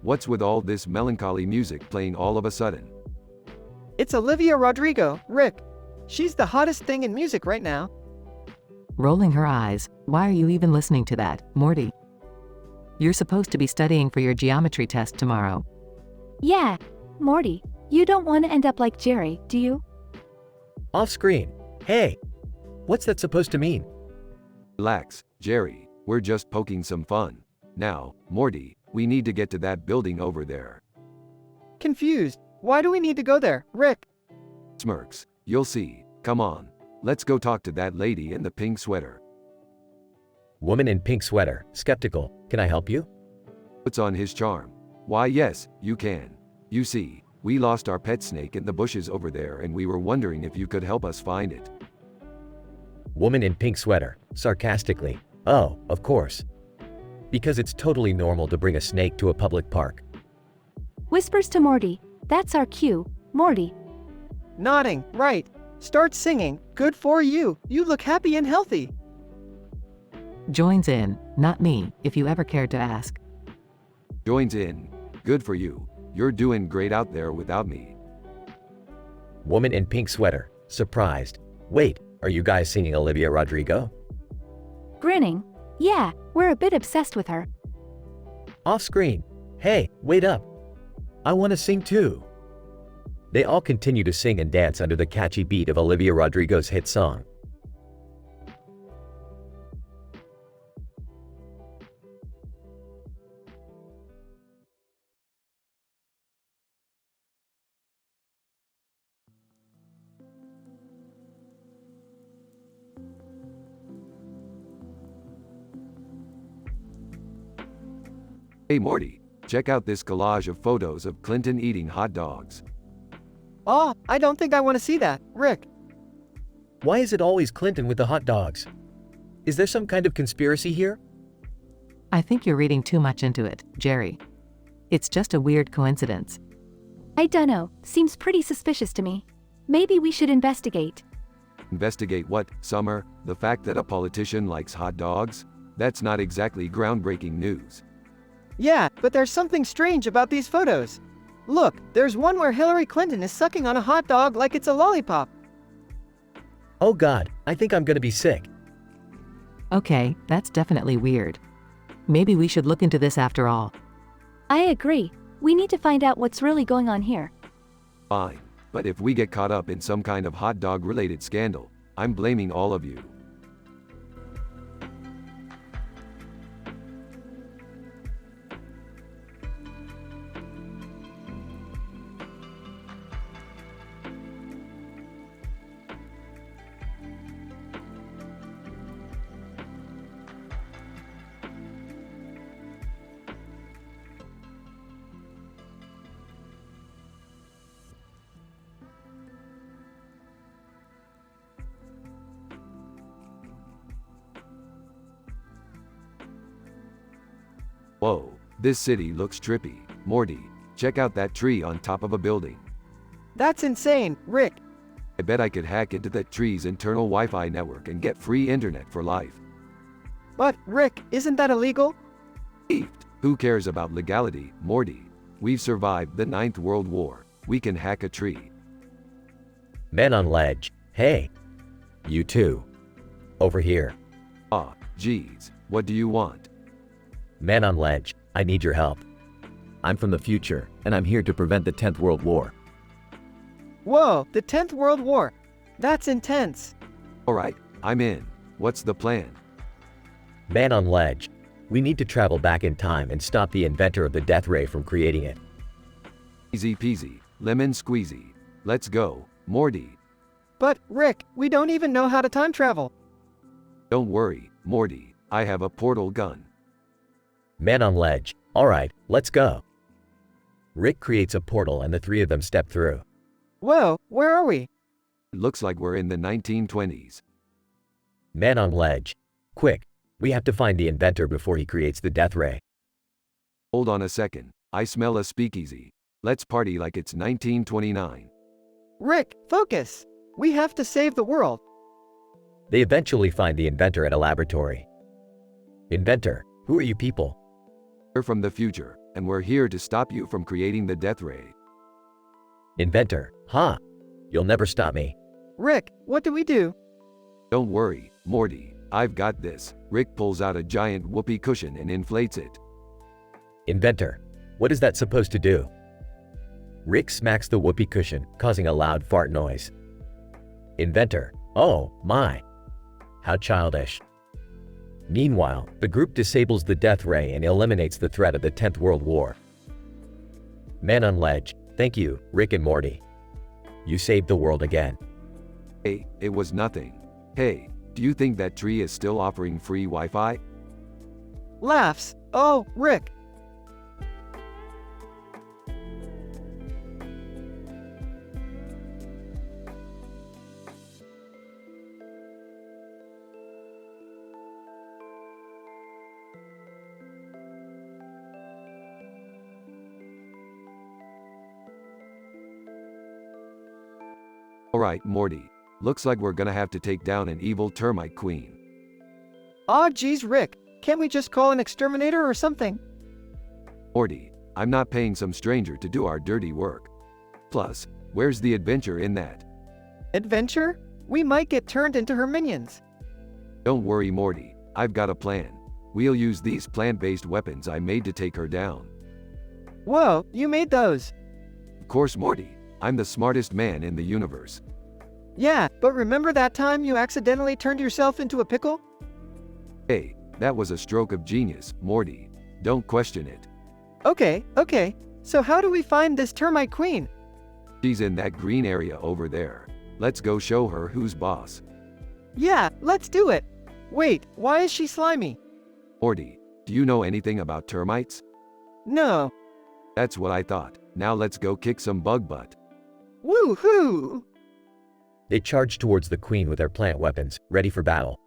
What's with all this melancholy music playing all of a sudden? It's Olivia Rodrigo, Rick. She's the hottest thing in music right now. Rolling her eyes, why are you even listening to that, Morty? You're supposed to be studying for your geometry test tomorrow. Yeah, Morty, you don't want to end up like Jerry, do you? Off screen. Hey, what's that supposed to mean? Relax, Jerry, we're just poking some fun. Now, Morty, we need to get to that building over there. Confused. Why do we need to go there, Rick? Smirks, you'll see. Come on, let's go talk to that lady in the pink sweater. Woman in pink sweater, skeptical. Can I help you? What's on his charm? Why yes, you can. You see, we lost our pet snake in the bushes over there and we were wondering if you could help us find it. Woman in pink sweater, sarcastically. Oh, of course. Because it's totally normal to bring a snake to a public park. Whispers to Morty, that's our cue, Morty. Nodding, right. Start singing. Good for you. You look happy and healthy. Joins in, not me, if you ever cared to ask. Joins in. Good for you. You're doing great out there without me. Woman in pink sweater, surprised. Wait, are you guys singing Olivia Rodrigo? Grinning, yeah, we're a bit obsessed with her. Off screen. Hey, wait up. I want to sing too. They all continue to sing and dance under the catchy beat of Olivia Rodrigo's hit song. Hey Morty, check out this collage of photos of Clinton eating hot dogs. Oh, I don't think I want to see that, Rick. Why is it always Clinton with the hot dogs? Is there some kind of conspiracy here? I think you're reading too much into it, Jerry. It's just a weird coincidence. I dunno, seems pretty suspicious to me. Maybe we should investigate. Investigate what, Summer? The fact that a politician likes hot dogs? That's not exactly groundbreaking news. Yeah, but there's something strange about these photos. Look, there's one where Hillary Clinton is sucking on a hot dog like it's a lollipop. Oh God, I think I'm gonna be sick. Okay, that's definitely weird. Maybe we should look into this after all. I agree. We need to find out what's really going on here. Fine, but if we get caught up in some kind of hot dog related scandal, I'm blaming all of you. Whoa, this city looks trippy. Morty, check out that tree on top of a building. That's insane, Rick. I bet I could hack into that tree's internal Wi-Fi network and get free internet for life. But, Rick, isn't that illegal? Who cares about legality, Morty? We've survived the 9th World War. We can hack a tree. Man on ledge. Hey. You too. Over here. Ah, geez, what do you want? Man on ledge, I need your help. I'm from the future, and I'm here to prevent the 10th World War. Whoa, the 10th World War. That's intense. Alright, I'm in. What's the plan? Man on ledge. We need to travel back in time and stop the inventor of the death ray from creating it. Easy peasy, lemon squeezy. Let's go, Morty. But, Rick, we don't even know how to time travel. Don't worry, Morty. I have a portal gun. Man on ledge. Alright, let's go. Rick creates a portal and the three of them step through. Whoa, where are we? Looks like we're in the 1920s. Man on ledge. Quick, we have to find the inventor before he creates the death ray. Hold on a second. I smell a speakeasy. Let's party like it's 1929. Rick, focus. We have to save the world. They eventually find the inventor at a laboratory. Inventor, who are you people? We're from the future, and we're here to stop you from creating the death ray. Inventor, huh? You'll never stop me. Rick, what do we do? Don't worry, Morty, I've got this. Rick pulls out a giant whoopee cushion and inflates it. Inventor, what is that supposed to do? Rick smacks the whoopee cushion, causing a loud fart noise. Inventor, oh my. How childish. Meanwhile, the group disables the death ray and eliminates the threat of the 10th World War. Man on ledge, thank you, Rick and Morty. You saved the world again. Hey, it was nothing. Hey, do you think that tree is still offering free Wi-Fi? Laughs. Oh, Rick. Alright, Morty. Looks like we're gonna have to take down an evil termite queen. Aw, geez, Rick. Can't we just call an exterminator or something? Morty, I'm not paying some stranger to do our dirty work. Plus, where's the adventure in that? Adventure? We might get turned into her minions. Don't worry, Morty. I've got a plan. We'll use these plant-based weapons I made to take her down. Whoa, you made those. Of course, Morty. I'm the smartest man in the universe. Yeah, but remember that time you accidentally turned yourself into a pickle? Hey, that was a stroke of genius, Morty. Don't question it. Okay. So how do we find this termite queen? She's in that green area over there. Let's go show her who's boss. Yeah, let's do it. Wait, why is she slimy? Morty, do you know anything about termites? No. That's what I thought. Now let's go kick some bug butt. Woohoo! They charge towards the queen with their plant weapons, ready for battle.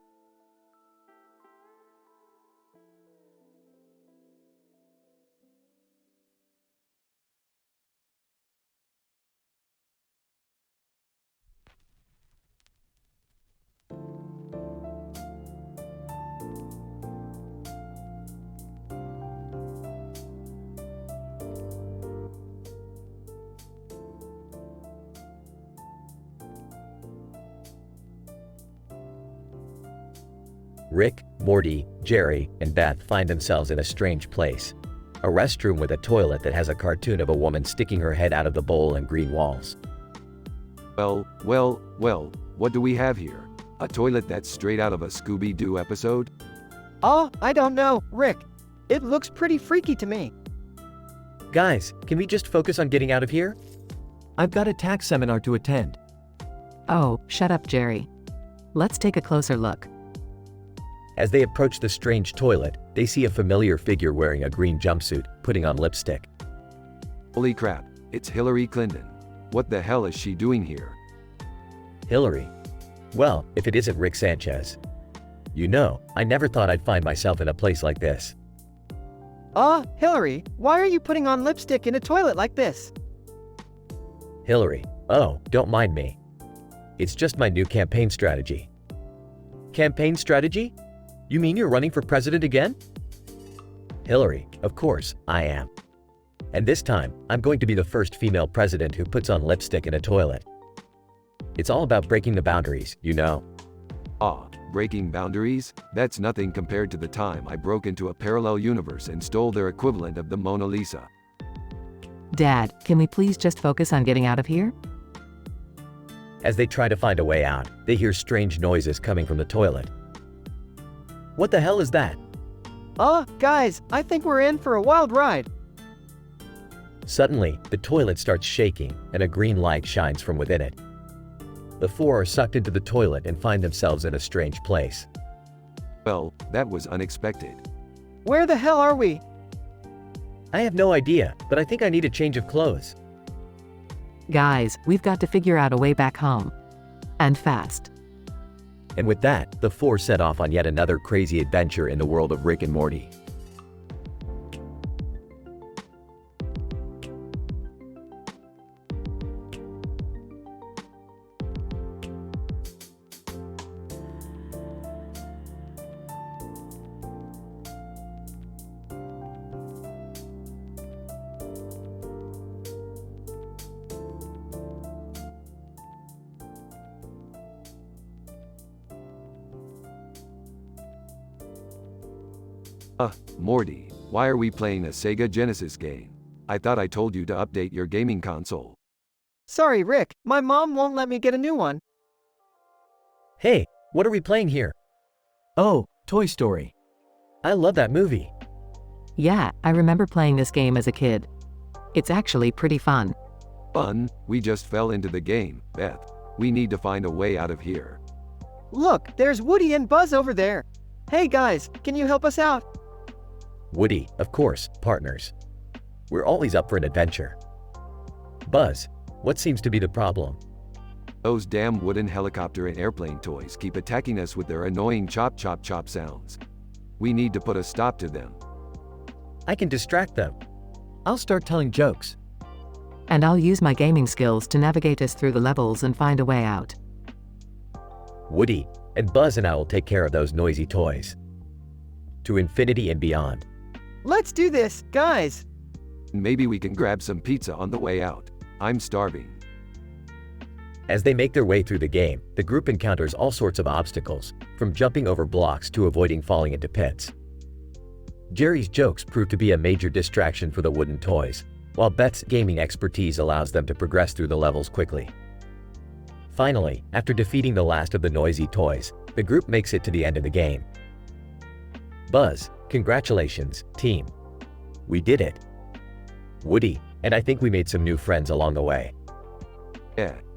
Rick, Morty, Jerry, and Beth find themselves in a strange place. A restroom with a toilet that has a cartoon of a woman sticking her head out of the bowl and green walls. Well, what do we have here? A toilet that's straight out of a Scooby-Doo episode? Oh, I don't know, Rick. It looks pretty freaky to me. Guys, can we just focus on getting out of here? I've got a tax seminar to attend. Oh, shut up, Jerry. Let's take a closer look. As they approach the strange toilet, they see a familiar figure wearing a green jumpsuit, putting on lipstick. Holy crap, it's Hillary Clinton. What the hell is she doing here? Hillary. Well, if it isn't Rick Sanchez. You know, I never thought I'd find myself in a place like this. Hillary, why are you putting on lipstick in a toilet like this? Hillary. Oh, don't mind me. It's just my new campaign strategy. Campaign strategy? You mean you're running for president again? Hillary, of course, I am. And this time, I'm going to be the first female president who puts on lipstick in a toilet. It's all about breaking the boundaries, you know. Breaking boundaries? That's nothing compared to the time I broke into a parallel universe and stole their equivalent of the Mona Lisa. Dad, can we please just focus on getting out of here? As they try to find a way out, they hear strange noises coming from the toilet. What the hell is that? Guys, I think we're in for a wild ride. Suddenly, the toilet starts shaking and a green light shines from within it. The four are sucked into the toilet and find themselves in a strange place. Well, that was unexpected. Where the hell are we? I have no idea, but I think I need a change of clothes. Guys, we've got to figure out a way back home. And fast. And with that, the four set off on yet another crazy adventure in the world of Rick and Morty. Morty, why are we playing a Sega Genesis game? I thought I told you to update your gaming console. Sorry, Rick, my mom won't let me get a new one. Hey, what are we playing here? Oh, Toy Story. I love that movie. Yeah, I remember playing this game as a kid. It's actually pretty fun. Fun, we just fell into the game, Beth. We need to find a way out of here. Look, there's Woody and Buzz over there. Hey guys, can you help us out? Woody, of course, partners. We're always up for an adventure. Buzz, what seems to be the problem? Those damn wooden helicopter and airplane toys keep attacking us with their annoying chop chop chop sounds. We need to put a stop to them. I can distract them. I'll start telling jokes. And I'll use my gaming skills to navigate us through the levels and find a way out. Woody and Buzz and I will take care of those noisy toys. To infinity and beyond. Let's do this, guys. Maybe we can grab some pizza on the way out. I'm starving. As they make their way through the game, the group encounters all sorts of obstacles, from jumping over blocks to avoiding falling into pits. Jerry's jokes prove to be a major distraction for the wooden toys, while Beth's gaming expertise allows them to progress through the levels quickly. Finally, after defeating the last of the noisy toys, the group makes it to the end of the game. Buzz, congratulations, team. We did it. Woody, and I think we made some new friends along the way.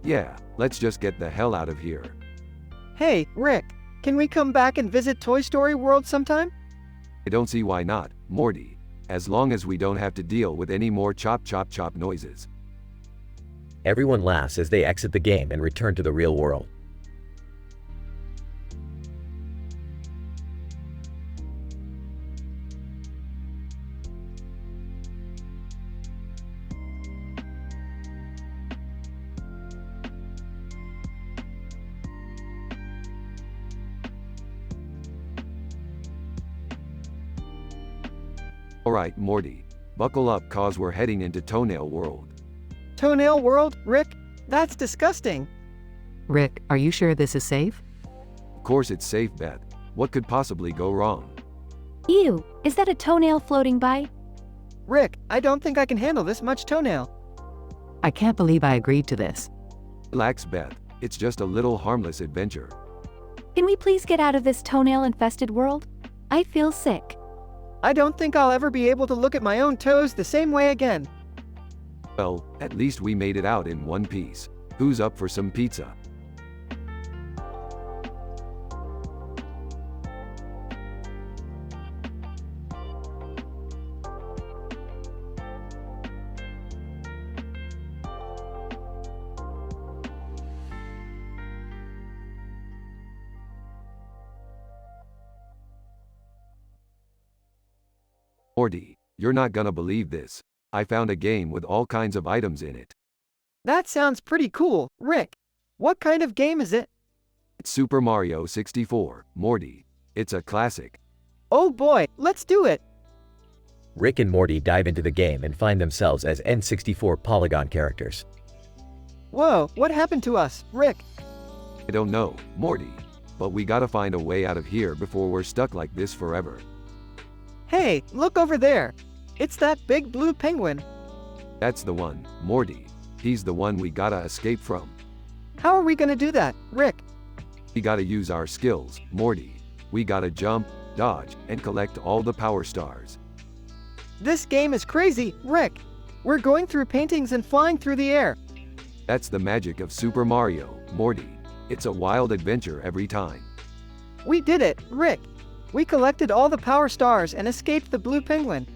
Yeah, let's just get the hell out of here. Hey, Rick, can we come back and visit Toy Story World sometime? I don't see why not, Morty. As long as we don't have to deal with any more chop chop chop noises. Everyone laughs as they exit the game and return to the real world. Alright, Morty. Buckle up cause we're heading into Toenail World. Toenail World, Rick? That's disgusting. Rick, are you sure this is safe? Of course it's safe, Beth. What could possibly go wrong? Ew, is that a toenail floating by? Rick, I don't think I can handle this much toenail. I can't believe I agreed to this. Relax, Beth. It's just a little harmless adventure. Can we please get out of this toenail-infested world? I feel sick. I don't think I'll ever be able to look at my own toes the same way again. Well, at least we made it out in one piece. Who's up for some pizza? Morty, you're not gonna believe this. I found a game with all kinds of items in it. That sounds pretty cool, Rick. What kind of game is it? It's Super Mario 64, Morty. It's a classic. Oh boy, let's do it. Rick and Morty dive into the game and find themselves as N64 polygon characters. Whoa, what happened to us, Rick? I don't know, Morty. But we gotta find a way out of here before we're stuck like this forever. Hey, look over there. It's that big blue penguin. That's the one, Morty. He's the one we gotta escape from. How are we gonna do that, Rick? We gotta use our skills, Morty. We gotta jump, dodge, and collect all the power stars. This game is crazy, Rick. We're going through paintings and flying through the air. That's the magic of Super Mario, Morty. It's a wild adventure every time. We did it, Rick. We collected all the power stars and escaped the blue penguin.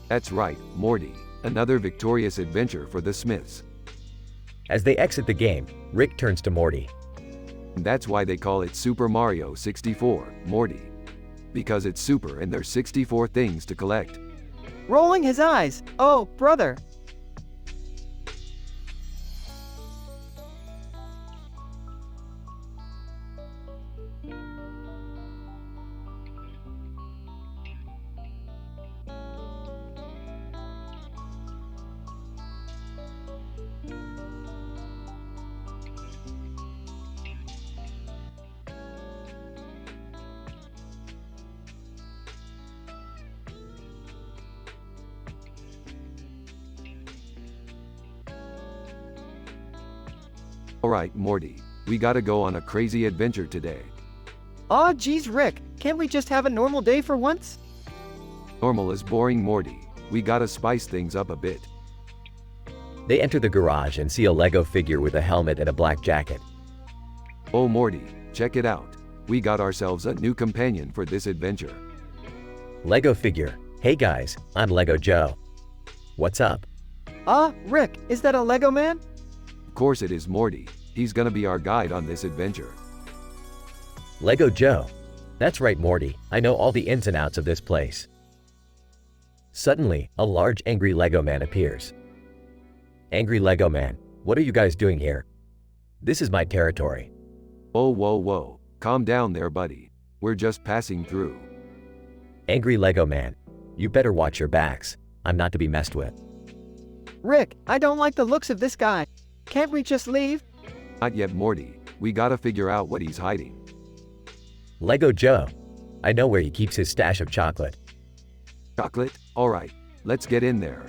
That's right, Morty. Another victorious adventure for the Smiths. As they exit the game, Rick turns to Morty. And that's why they call it Super Mario 64, Morty. Because it's super and there's 64 things to collect. Rolling his eyes. Oh, brother. Alright, Morty, we gotta go on a crazy adventure today. Aw, geez, Rick, can't we just have a normal day for once? Normal is boring, Morty. We gotta spice things up a bit. They enter the garage and see a Lego figure with a helmet and a black jacket. Oh, Morty, check it out. We got ourselves a new companion for this adventure. Lego figure. Hey guys, I'm Lego Joe. What's up? Rick, is that a Lego man? Of course it is Morty. He's gonna be our guide on this adventure. Lego Joe. That's right, Morty. I know all the ins and outs of this place. Suddenly, a large angry Lego man appears. Angry Lego man, what are you guys doing here? This is my territory. Oh, whoa, whoa. Calm down there, buddy. We're just passing through. Angry Lego man, you better watch your backs. I'm not to be messed with. Rick, I don't like the looks of this guy. Can't we just leave? Not yet, Morty. We gotta figure out what he's hiding. Lego Joe, I know where he keeps his stash of chocolate. Chocolate? Alright, let's get in there.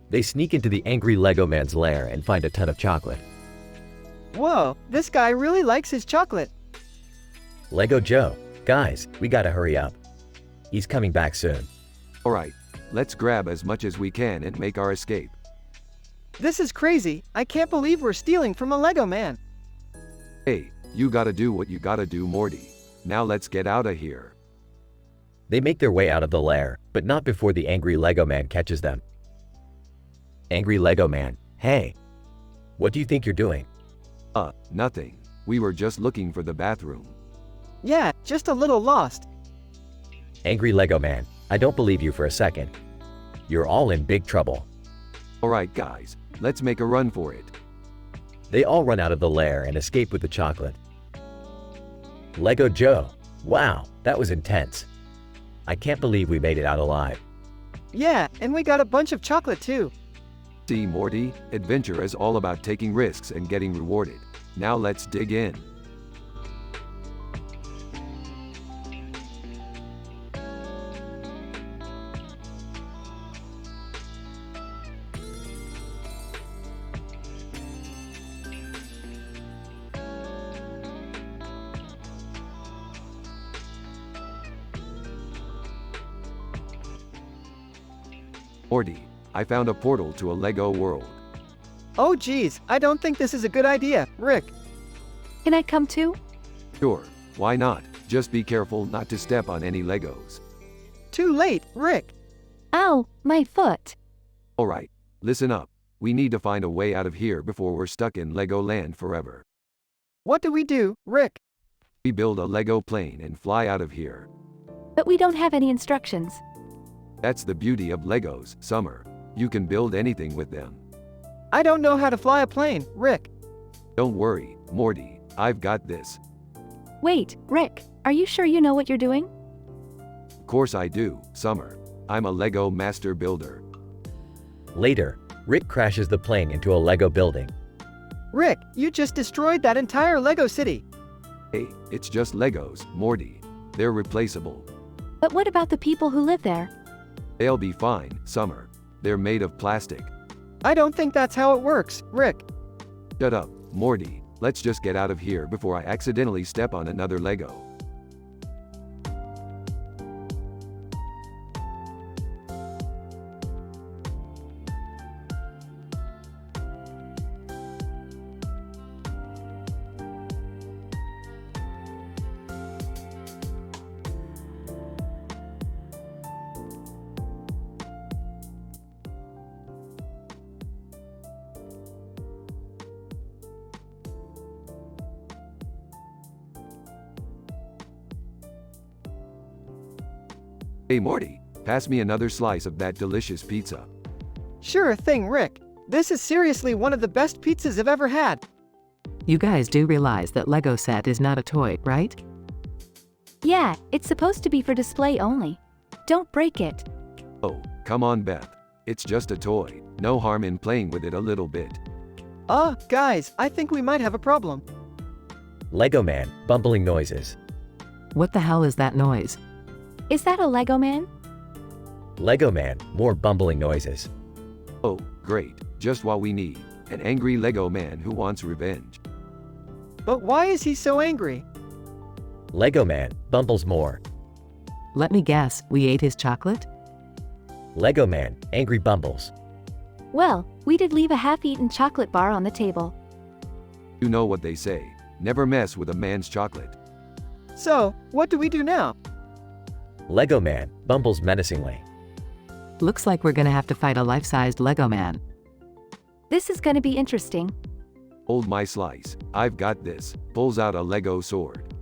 They sneak into the angry Lego man's lair and find a ton of chocolate. Whoa, this guy really likes his chocolate. Lego Joe, guys, we gotta hurry up. He's coming back soon. Alright, let's grab as much as we can and make our escape. This is crazy. I can't believe we're stealing from a Lego man. Hey, you gotta do what you gotta do, Morty. Now let's get out of here. They make their way out of the lair, but not before the angry Lego man catches them. Angry Lego man, hey. What do you think you're doing? Nothing. We were just looking for the bathroom. Yeah, just a little lost. Angry Lego man, I don't believe you for a second. You're all in big trouble. Alright guys, let's make a run for it. They all run out of the lair and escape with the chocolate. Lego Joe, wow, that was intense. I can't believe we made it out alive. Yeah, and we got a bunch of chocolate too. See, Morty, adventure is all about taking risks and getting rewarded. Now let's dig in. Morty, I found a portal to a Lego world. Oh geez, I don't think this is a good idea, Rick. Can I come too? Sure, why not? Just be careful not to step on any Legos. Too late, Rick. Ow, my foot. Alright, listen up. We need to find a way out of here before we're stuck in Lego land forever. What do we do, Rick? We build a Lego plane and fly out of here. But we don't have any instructions. That's the beauty of Legos, Summer. You can build anything with them. I don't know how to fly a plane, Rick. Don't worry, Morty, I've got this. Wait, Rick, are you sure you know what you're doing? Of course I do, Summer. I'm a Lego master builder. Later, Rick crashes the plane into a Lego building. Rick, you just destroyed that entire Lego city. Hey, it's just Legos, Morty. They're replaceable. But what about the people who live there? They'll be fine, Summer. They're made of plastic. I don't think that's how it works, Rick. Shut up, Morty. Let's just get out of here before I accidentally step on another Lego. Hey Morty, pass me another slice of that delicious pizza. Sure thing, Rick. This is seriously one of the best pizzas I've ever had. You guys do realize that Lego set is not a toy, right? Yeah, it's supposed to be for display only. Don't break it. Oh, come on Beth. It's just a toy. No harm in playing with it a little bit. Guys, I think we might have a problem. Lego man, bumbling noises. What the hell is that noise? Is that a Lego man? Lego man, more bumbling noises. Oh, great. Just what we need. an angry Lego man who wants revenge. But why is he so angry? Lego Man bumbles more. Let me guess, we ate his chocolate? Lego Man angry bumbles. Well, we did leave a half-eaten chocolate bar on the table. You know what they say, never mess with a man's chocolate. So, what do we do now? Lego Man bumbles menacingly. Looks like we're gonna have to fight a life-sized Lego man. This is gonna be interesting. Hold my slice, I've got this, pulls out a Lego sword.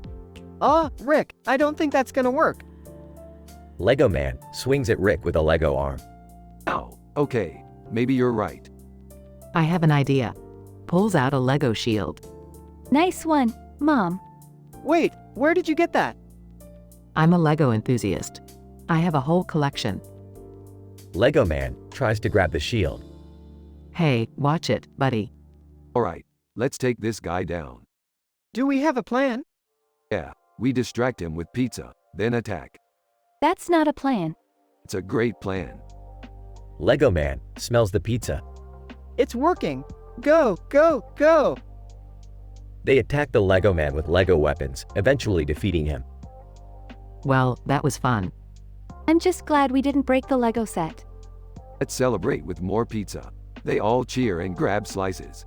Rick, I don't think that's gonna work. Lego Man swings at Rick with a Lego arm. Ow, okay, maybe you're right. I have an idea. Pulls out a Lego shield. Nice one, Mom. Wait, where did you get that? I'm a Lego enthusiast. I have a whole collection. Lego Man tries to grab the shield. Hey, watch it, buddy. Alright, let's take this guy down. Do we have a plan? Yeah, we distract him with pizza, then attack. That's not a plan. It's a great plan. Lego Man smells the pizza. It's working. Go, go, go! They attack the Lego Man with Lego weapons, eventually defeating him. Well, that was fun. I'm just glad we didn't break the Lego set. Let's celebrate with more pizza. They all cheer and grab slices.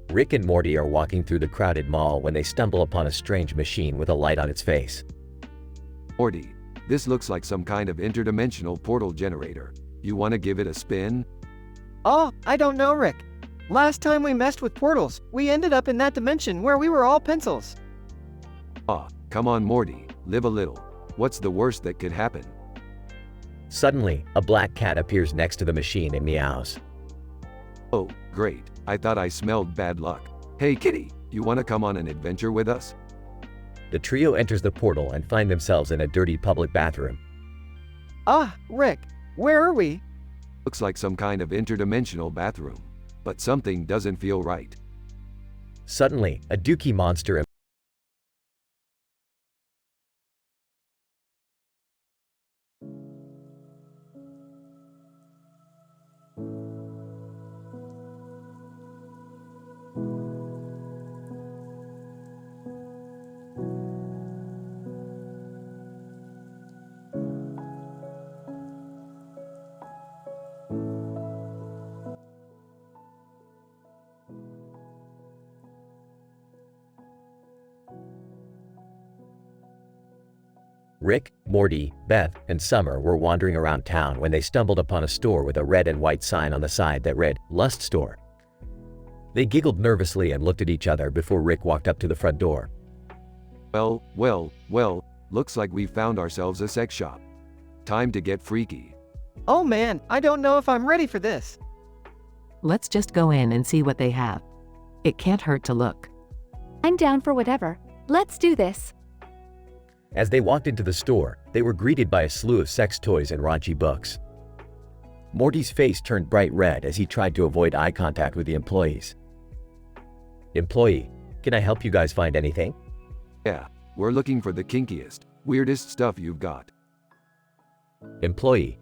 Rick and Morty are walking through the crowded mall when they stumble upon a strange machine with a light on its face. Morty, this looks like some kind of interdimensional portal generator. You want to give it a spin? I don't know, Rick. Last time we messed with portals, we ended up in that dimension where we were all pencils. Come on Morty, live a little. What's the worst that could happen? Suddenly, a black cat appears next to the machine and meows. Oh, great. I thought I smelled bad luck. Hey kitty, you want to come on an adventure with us? The trio enters the portal and find themselves in a dirty public bathroom. Rick, where are we? Looks like some kind of interdimensional bathroom. But something doesn't feel right. Suddenly, a dookie monster Rick, Morty, Beth, and Summer were wandering around town when they stumbled upon a store with a red and white sign on the side that read, Lust Store. They giggled nervously and looked at each other before Rick walked up to the front door. Well, looks like we found ourselves a sex shop. Time to get freaky. Oh man, I don't know if I'm ready for this. Let's just go in and see what they have. It can't hurt to look. I'm down for whatever. Let's do this. As they walked into the store, they were greeted by a slew of sex toys and raunchy books. Morty's face turned bright red as he tried to avoid eye contact with the employees. Employee, can I help you guys find anything? Yeah, we're looking for the kinkiest, weirdest stuff you've got. Employee,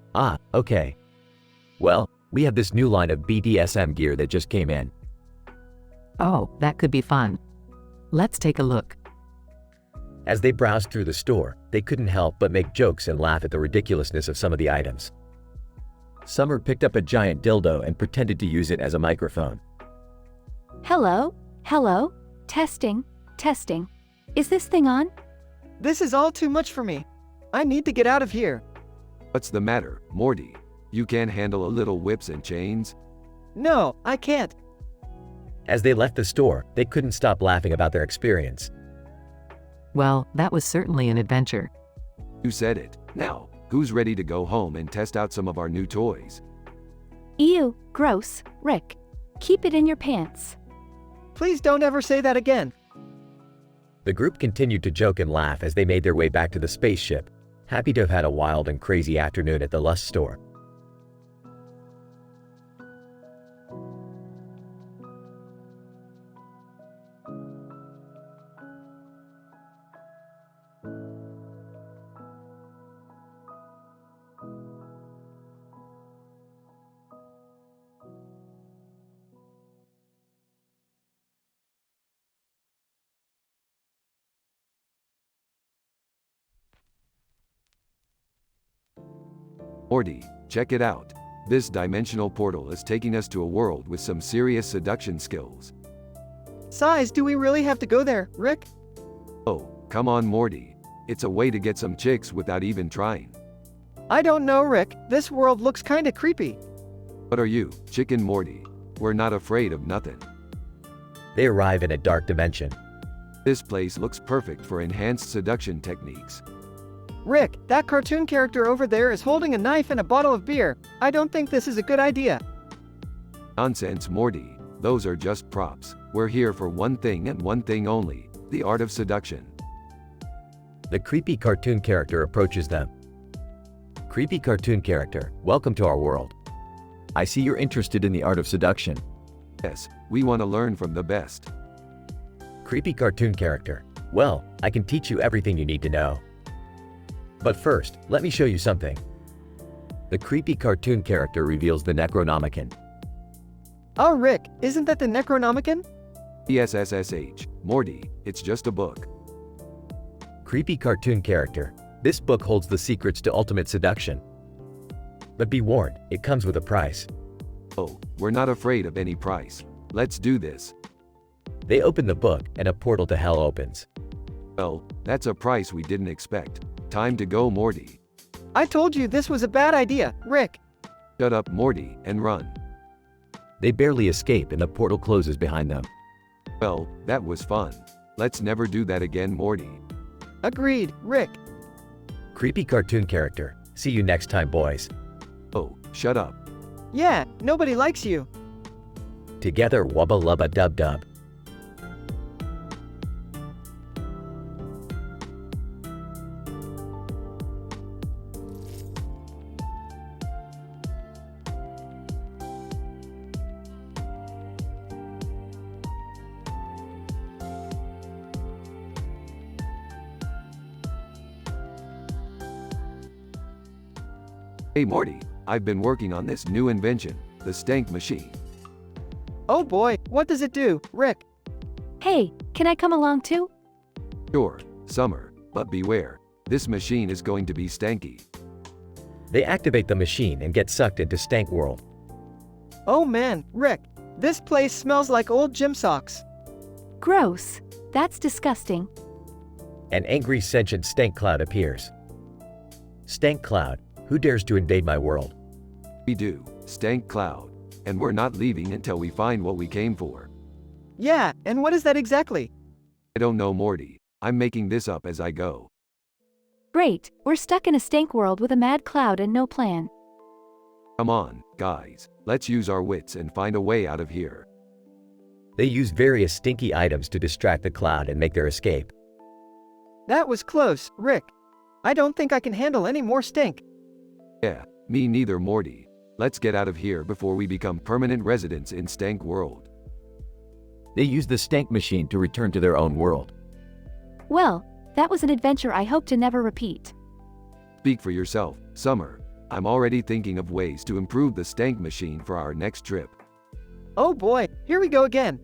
okay. Well, we have this new line of BDSM gear that just came in. Oh, that could be fun. Let's take a look. As they browsed through the store, they couldn't help but make jokes and laugh at the ridiculousness of some of the items. Summer picked up a giant dildo and pretended to use it as a microphone. Hello? Testing. Is this thing on? This is all too much for me. I need to get out of here. What's the matter, Morty? You can't handle a little whips and chains? No, I can't. As they left the store, they couldn't stop laughing about their experience. Well, that was certainly an adventure. You said it. Now, who's ready to go home and test out some of our new toys? Ew, gross. Rick, keep it in your pants. please don't ever say that again. The group continued to joke and laugh as they made their way back to the spaceship, happy to have had a wild and crazy afternoon at the Lust store. Morty, check it out. This dimensional portal is taking us to a world with some serious seduction skills. Size, do we really have to go there, Rick? Oh, come on Morty. It's a way to get some chicks without even trying. I don't know, Rick. This world looks kinda creepy. What are you, Chicken Morty? We're not afraid of nothing. They arrive in a dark dimension. This place looks perfect for enhanced seduction techniques. Rick, that cartoon character over there is holding a knife and a bottle of beer. I don't think this is a good idea. Nonsense, Morty. Those are just props. We're here for one thing and one thing only, the art of seduction. The creepy cartoon character approaches them. Creepy cartoon character, welcome to our world. I see you're interested in the art of seduction. Yes, we want to learn from the best. Creepy cartoon character, well, I can teach you everything you need to know. But first, let me show you something. The creepy cartoon character reveals the Necronomicon. Oh, Rick, isn't that the Necronomicon? ESSSH, Morty, it's just a book. Creepy cartoon character, this book holds the secrets to ultimate seduction. But be warned, it comes with a price. Oh, we're not afraid of any price. Let's do this. They open the book and a portal to hell opens. Well, that's a price we didn't expect. Time to go, Morty. I told you this was a bad idea, Rick. Shut up, Morty, and run. They barely escape and the portal closes behind them. Well, that was fun. Let's never do that again, Morty. Agreed, Rick. Creepy cartoon character, see you next time, boys. Oh, shut up. Yeah, nobody likes you. Together, wubba lubba dub dub. Hey Morty, I've been working on this new invention, the stank machine. Oh boy, what does it do, Rick? Hey, can I come along too? Sure, Summer, but beware, this machine is going to be stanky. They activate the machine and get sucked into Stank World. Oh man, Rick, this place smells like old gym socks. Gross. That's disgusting. An angry sentient stank cloud appears. Stank cloud, who dares to invade my world? We do, stank cloud, and we're not leaving until we find what we came for. Yeah, and what is that exactly? I don't know, Morty. I'm making this up as I go. Great, we're stuck in a stank world with a mad cloud and no plan. Come on, guys, let's use our wits and find a way out of here. They use various stinky items to distract the cloud and make their escape. That was close, Rick. I don't think I can handle any more stink. Yeah, me neither, Morty. Let's get out of here before we become permanent residents in Stank World. They use the stank machine to return to their own world. Well, that was an adventure I hope to never repeat. Speak for yourself, Summer. I'm already thinking of ways to improve the stank machine for our next trip. Oh boy, here we go again.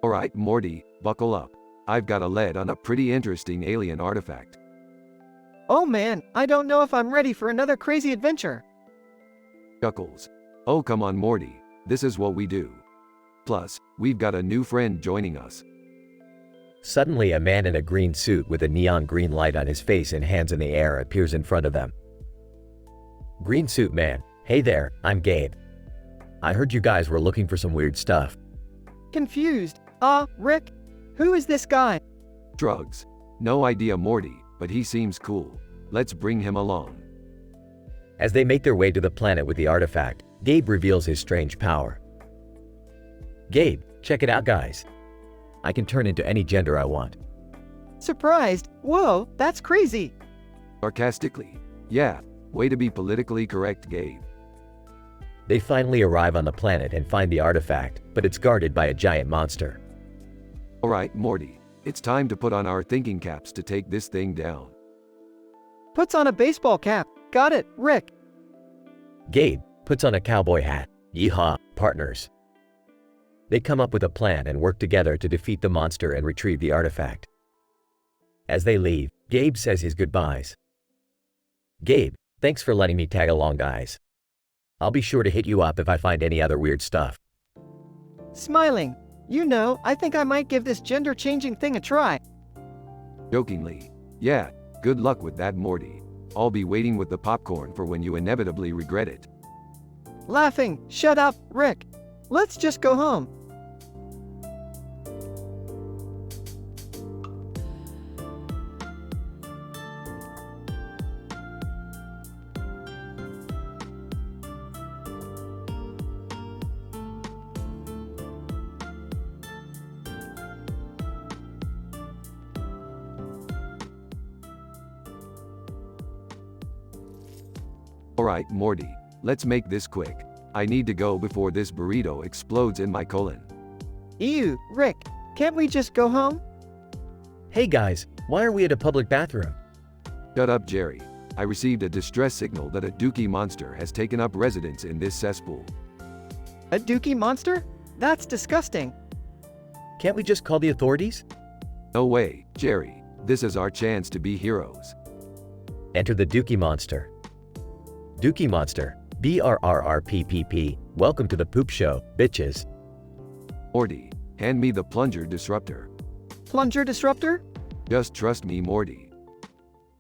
Alright, Morty, buckle up. I've got a lead on a pretty interesting alien artifact. Oh man, I don't know if I'm ready for another crazy adventure. Chuckles. Oh come on, Morty, this is what we do. Plus, we've got a new friend joining us. Suddenly, a man in a green suit with a neon green light on his face and hands in the air appears in front of them. Green suit man, hey there, I'm Gabe. I heard you guys were looking for some weird stuff. Confused. Rick? Who is this guy? Drugs. No idea, Morty, but he seems cool. Let's bring him along. As they make their way to the planet with the artifact, Gabe reveals his strange power. Gabe, check it out guys. I can turn into any gender I want. Surprised? Whoa, that's crazy. Sarcastically. Yeah, way to be politically correct, Gabe. They finally arrive on the planet and find the artifact, but it's guarded by a giant monster. Alright, Morty. It's time to put on our thinking caps to take this thing down. Puts on a baseball cap. Got it, Rick. Gabe puts on a cowboy hat. Yeehaw, partners. They come up with a plan and work together to defeat the monster and retrieve the artifact. As they leave, Gabe says his goodbyes. Gabe, thanks for letting me tag along guys. I'll be sure to hit you up if I find any other weird stuff. Smiling. You know, I think I might give this gender-changing thing a try. Jokingly. Yeah, good luck with that, Morty. I'll be waiting with the popcorn for when you inevitably regret it. Laughing. Shut up, Rick. Let's just go home. Alright, Morty. Let's make this quick. I need to go before this burrito explodes in my colon. Ew, Rick. Can't we just go home? Hey guys, why are we at a public bathroom? Shut up, Jerry. I received a distress signal that a dookie monster has taken up residence in this cesspool. A dookie monster? That's disgusting. Can't we just call the authorities? No way, Jerry. This is our chance to be heroes. Enter the Dookie Monster. Dookie Monster, BRRRPPP, welcome to the poop show, bitches. Morty, hand me the plunger disruptor. Plunger disruptor? Just trust me, Morty.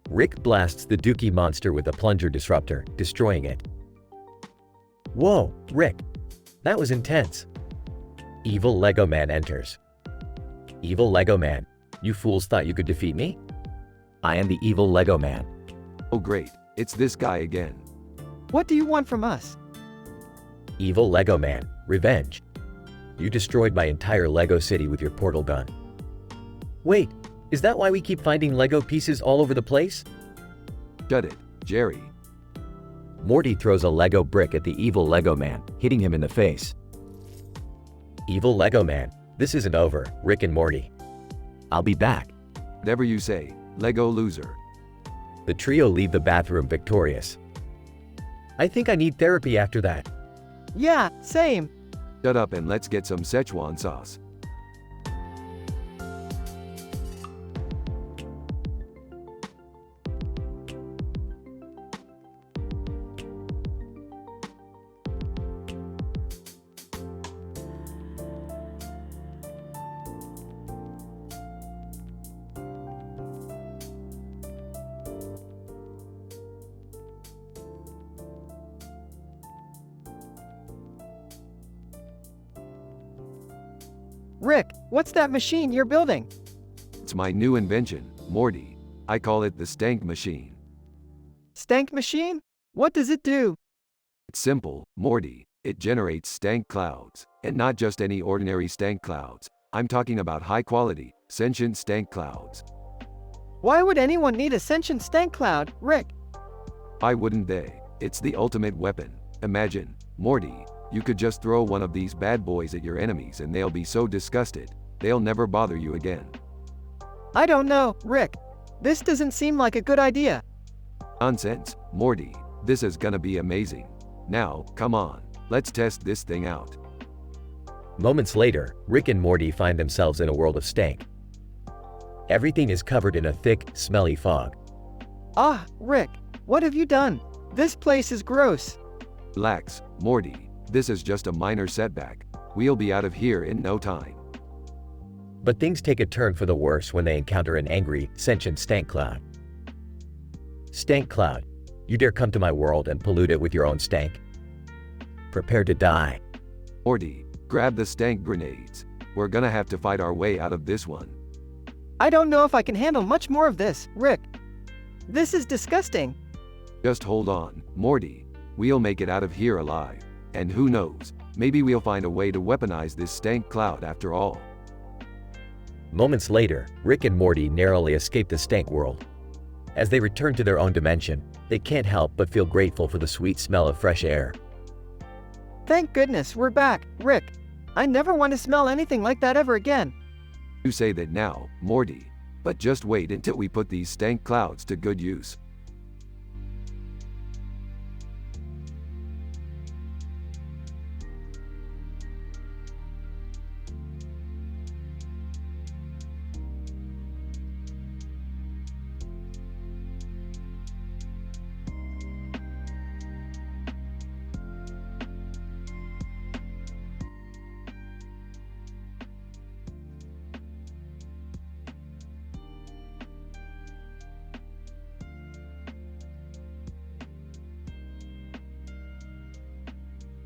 Rick blasts the Dookie Monster with a plunger disruptor, destroying it. Whoa, Rick. That was intense. Evil Lego Man enters. Evil Lego Man, you fools thought you could defeat me? I am the evil Lego Man. Oh great, it's this guy again. What do you want from us? Evil Lego Man, revenge. You destroyed my entire Lego city with your portal gun. Wait, is that why we keep finding Lego pieces all over the place? Shut it, Jerry. Morty throws a Lego brick at the evil Lego Man, hitting him in the face. Evil Lego Man, this isn't over, Rick and Morty. I'll be back. Whatever you say, Lego loser. The trio leave the bathroom victorious. I think I need therapy after that. Yeah, same. Shut up and let's get some Szechuan sauce. Rick, what's that machine you're building? It's my new invention, Morty. I call it the stank machine. Stank machine? What does it do? It's simple, Morty. It generates stank clouds. And not just any ordinary stank clouds. I'm talking about high quality, sentient stank clouds. Why would anyone need a sentient stank cloud, Rick? Why wouldn't they? It's the ultimate weapon. Imagine, Morty, you could just throw one of these bad boys at your enemies and they'll be so disgusted, they'll never bother you again. I don't know, Rick. This doesn't seem like a good idea. Nonsense, Morty. This is gonna be amazing. Now, come on, let's test this thing out. Moments later, Rick and Morty find themselves in a world of stank. Everything is covered in a thick, smelly fog. Rick, what have you done? This place is gross. Relax, Morty. This is just a minor setback. We'll be out of here in no time. But things take a turn for the worse when they encounter an angry, sentient stank cloud. Stank cloud, you dare come to my world and pollute it with your own stank? Prepare to die. Morty, grab the stank grenades. We're gonna have to fight our way out of this one. I don't know if I can handle much more of this, Rick. This is disgusting. Just hold on, Morty. We'll make it out of here alive. And who knows, maybe we'll find a way to weaponize this stank cloud after all. Moments later, Rick and Morty narrowly escape the stank world. As they return to their own dimension, they can't help but feel grateful for the sweet smell of fresh air. Thank goodness we're back, Rick. I never want to smell anything like that ever again. You say that now, Morty. But just wait until we put these stank clouds to good use.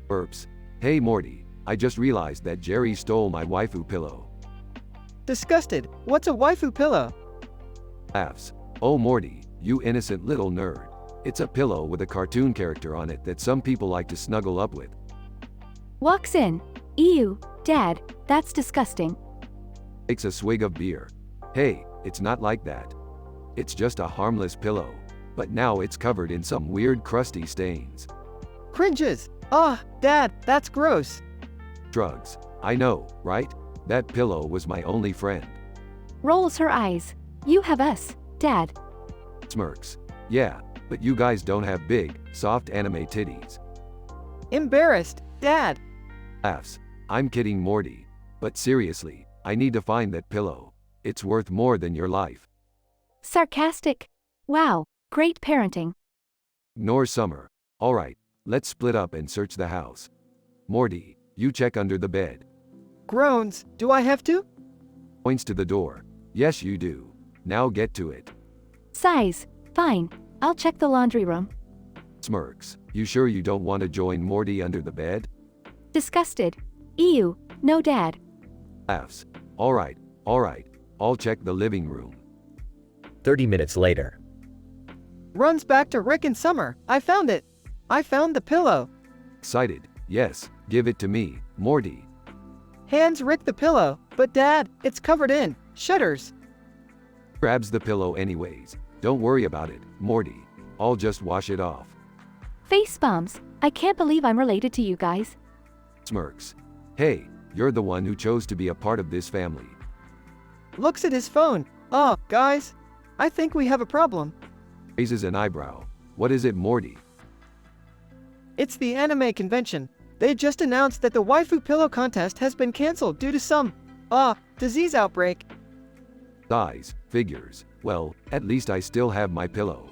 Burps. Hey Morty, I just realized that Jerry stole my waifu pillow. Disgusted. What's a waifu pillow? Laughs. Oh Morty, you innocent little nerd. It's a pillow with a cartoon character on it that some people like to snuggle up with. Walks in. Ew, Dad, that's disgusting. Takes a swig of beer. Hey, it's not like that. It's just a harmless pillow. But now it's covered in some weird crusty stains. Cringes. Ah, Dad, that's gross. Drugs. I know, right? That pillow was my only friend. Rolls her eyes. You have us, Dad. Smirks. Yeah, but you guys don't have big, soft anime titties. Embarrassed, Dad. Laughs. I'm kidding Morty. But seriously, I need to find that pillow. It's worth more than your life. Sarcastic. Wow, great parenting. Ignore Summer. Alright, let's split up and search the house. Morty, you check under the bed. Groans. Do I have to? Points to the door. Yes you do. Now get to it. Sighs. Fine, I'll check the laundry room. Smirks. You sure you don't want to join Morty under the bed? Disgusted. Ew, no Dad. Laughs. Alright, I'll check the living room. 30 minutes later. Runs back to Rick and Summer. I found it. I found the pillow. Excited. Yes, give it to me, Morty. Hands Rick the pillow. But Dad, it's covered in shutters. Grabs the pillow anyways. Don't worry about it, Morty. I'll just wash it off. Face bombs. I can't believe I'm related to you guys. Smirks. Hey, you're the one who chose to be a part of this family. Looks at his phone. Oh, guys. I think we have a problem. Raises an eyebrow. What is it, Morty? It's the anime convention. They just announced that the waifu pillow contest has been cancelled due to some, disease outbreak. Sighs. Figures. Well, at least I still have my pillow.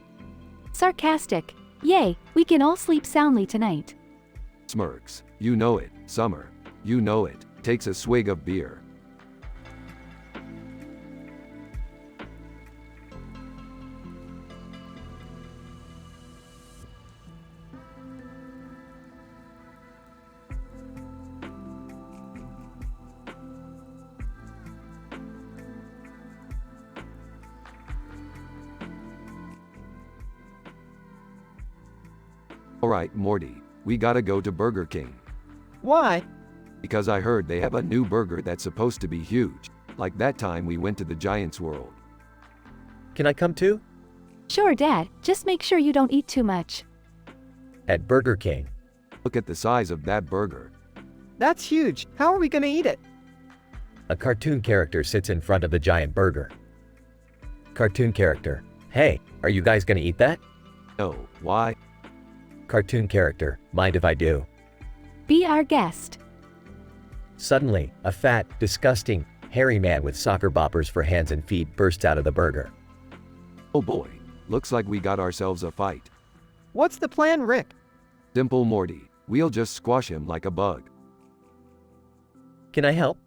Sarcastic. Yay, we can all sleep soundly tonight. Smirks. You know it, Summer. You know it. Takes a swig of beer. Alright, Morty, we gotta go to Burger King. Why? Because I heard they have a new burger that's supposed to be huge, like that time we went to the Giants World. Can I come too? Sure, Dad, just make sure you don't eat too much. At Burger King. Look at the size of that burger. That's huge. How are we gonna eat it? A cartoon character sits in front of the giant burger. Cartoon character. Hey, are you guys gonna eat that? No, why? Cartoon character. Mind if I do? Be our guest. Suddenly, a fat, disgusting, hairy man with soccer boppers for hands and feet bursts out of the burger. Oh boy, looks like we got ourselves a fight. What's the plan, Rick? Simple Morty, we'll just squash him like a bug. Can I help?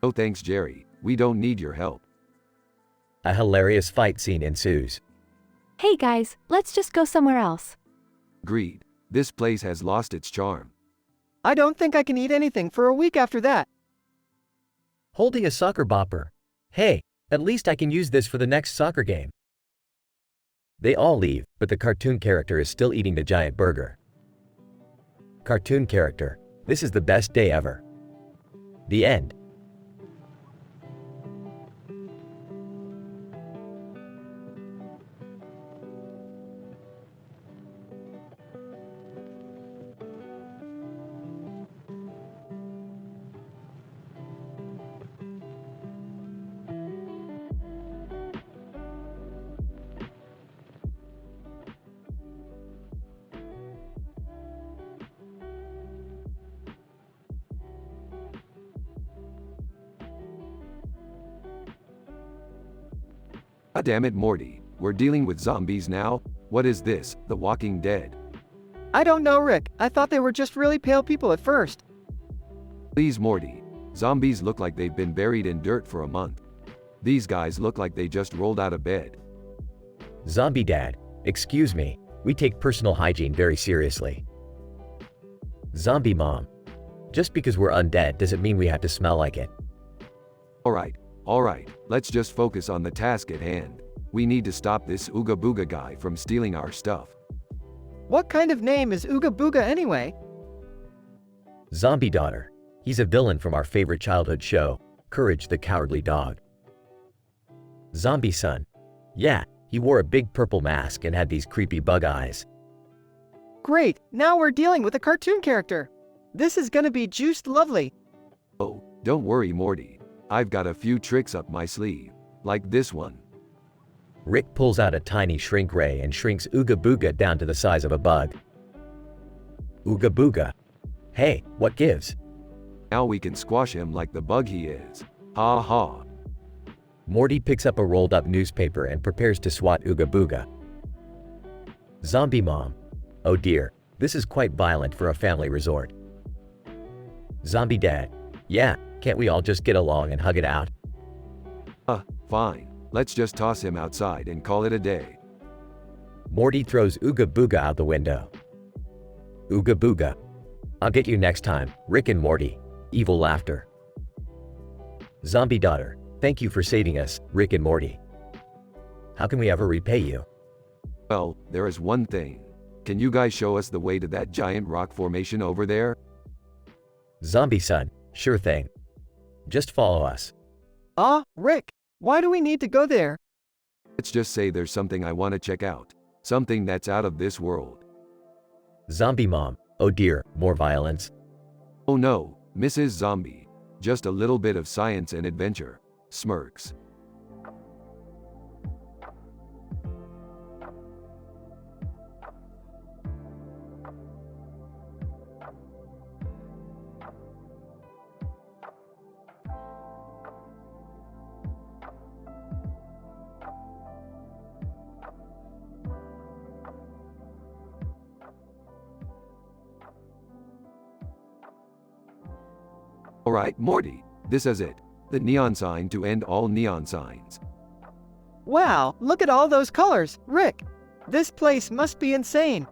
No thanks Jerry, We don't need your help. A hilarious fight scene ensues. Hey guys, let's just go somewhere else. Agreed. This place has lost its charm. I don't think I can eat anything for a week after that. Holding a soccer bopper. Hey, at least I can use this for the next soccer game. They all leave, but the cartoon character is still eating the giant burger. Cartoon character, this is the best day ever. The end. Ah, damn it, Morty. We're dealing with zombies now? What is this, The Walking Dead? I don't know, Rick. I thought they were just really pale people at first. Please, Morty. Zombies look like they've been buried in dirt for a month. These guys look like they just rolled out of bed. Zombie Dad, excuse me, we take personal hygiene very seriously. Zombie Mom, just because we're undead doesn't mean we have to smell like it. Alright, let's just focus on the task at hand. We need to stop this Ooga Booga guy from stealing our stuff. What kind of name is Ooga Booga anyway? Zombie Daughter, he's a villain from our favorite childhood show, Courage the Cowardly Dog. Zombie Son, yeah, he wore a big purple mask and had these creepy bug eyes. Great, now we're dealing with a cartoon character. This is gonna be juiced lovely. Oh, don't worry, Morty. I've got a few tricks up my sleeve. Like this one. Rick pulls out a tiny shrink ray and shrinks Ooga Booga down to the size of a bug. Ooga Booga. Hey, what gives? Now we can squash him like the bug he is. Ha ha. Morty picks up a rolled up newspaper and prepares to swat Ooga Booga. Zombie Mom. Oh dear, this is quite violent for a family resort. Zombie Dad. Yeah, can't we all just get along and hug it out? Fine. Let's just toss him outside and call it a day. Morty throws Ooga Booga out the window. Ooga Booga. I'll get you next time, Rick and Morty. Evil laughter. Zombie Daughter. Thank you for saving us, Rick and Morty. How can we ever repay you? Well, there is one thing. Can you guys show us the way to that giant rock formation over there? Zombie Son. Sure thing. Just follow us. Rick, why do we need to go there? Let's just say there's something I want to check out. Something that's out of this world. Zombie Mom. Oh dear, more violence. Oh no, Mrs. Zombie. Just a little bit of science and adventure. Smirks. Alright, Morty. This is it. The neon sign to end all neon signs. Wow, look at all those colors, Rick. This place must be insane.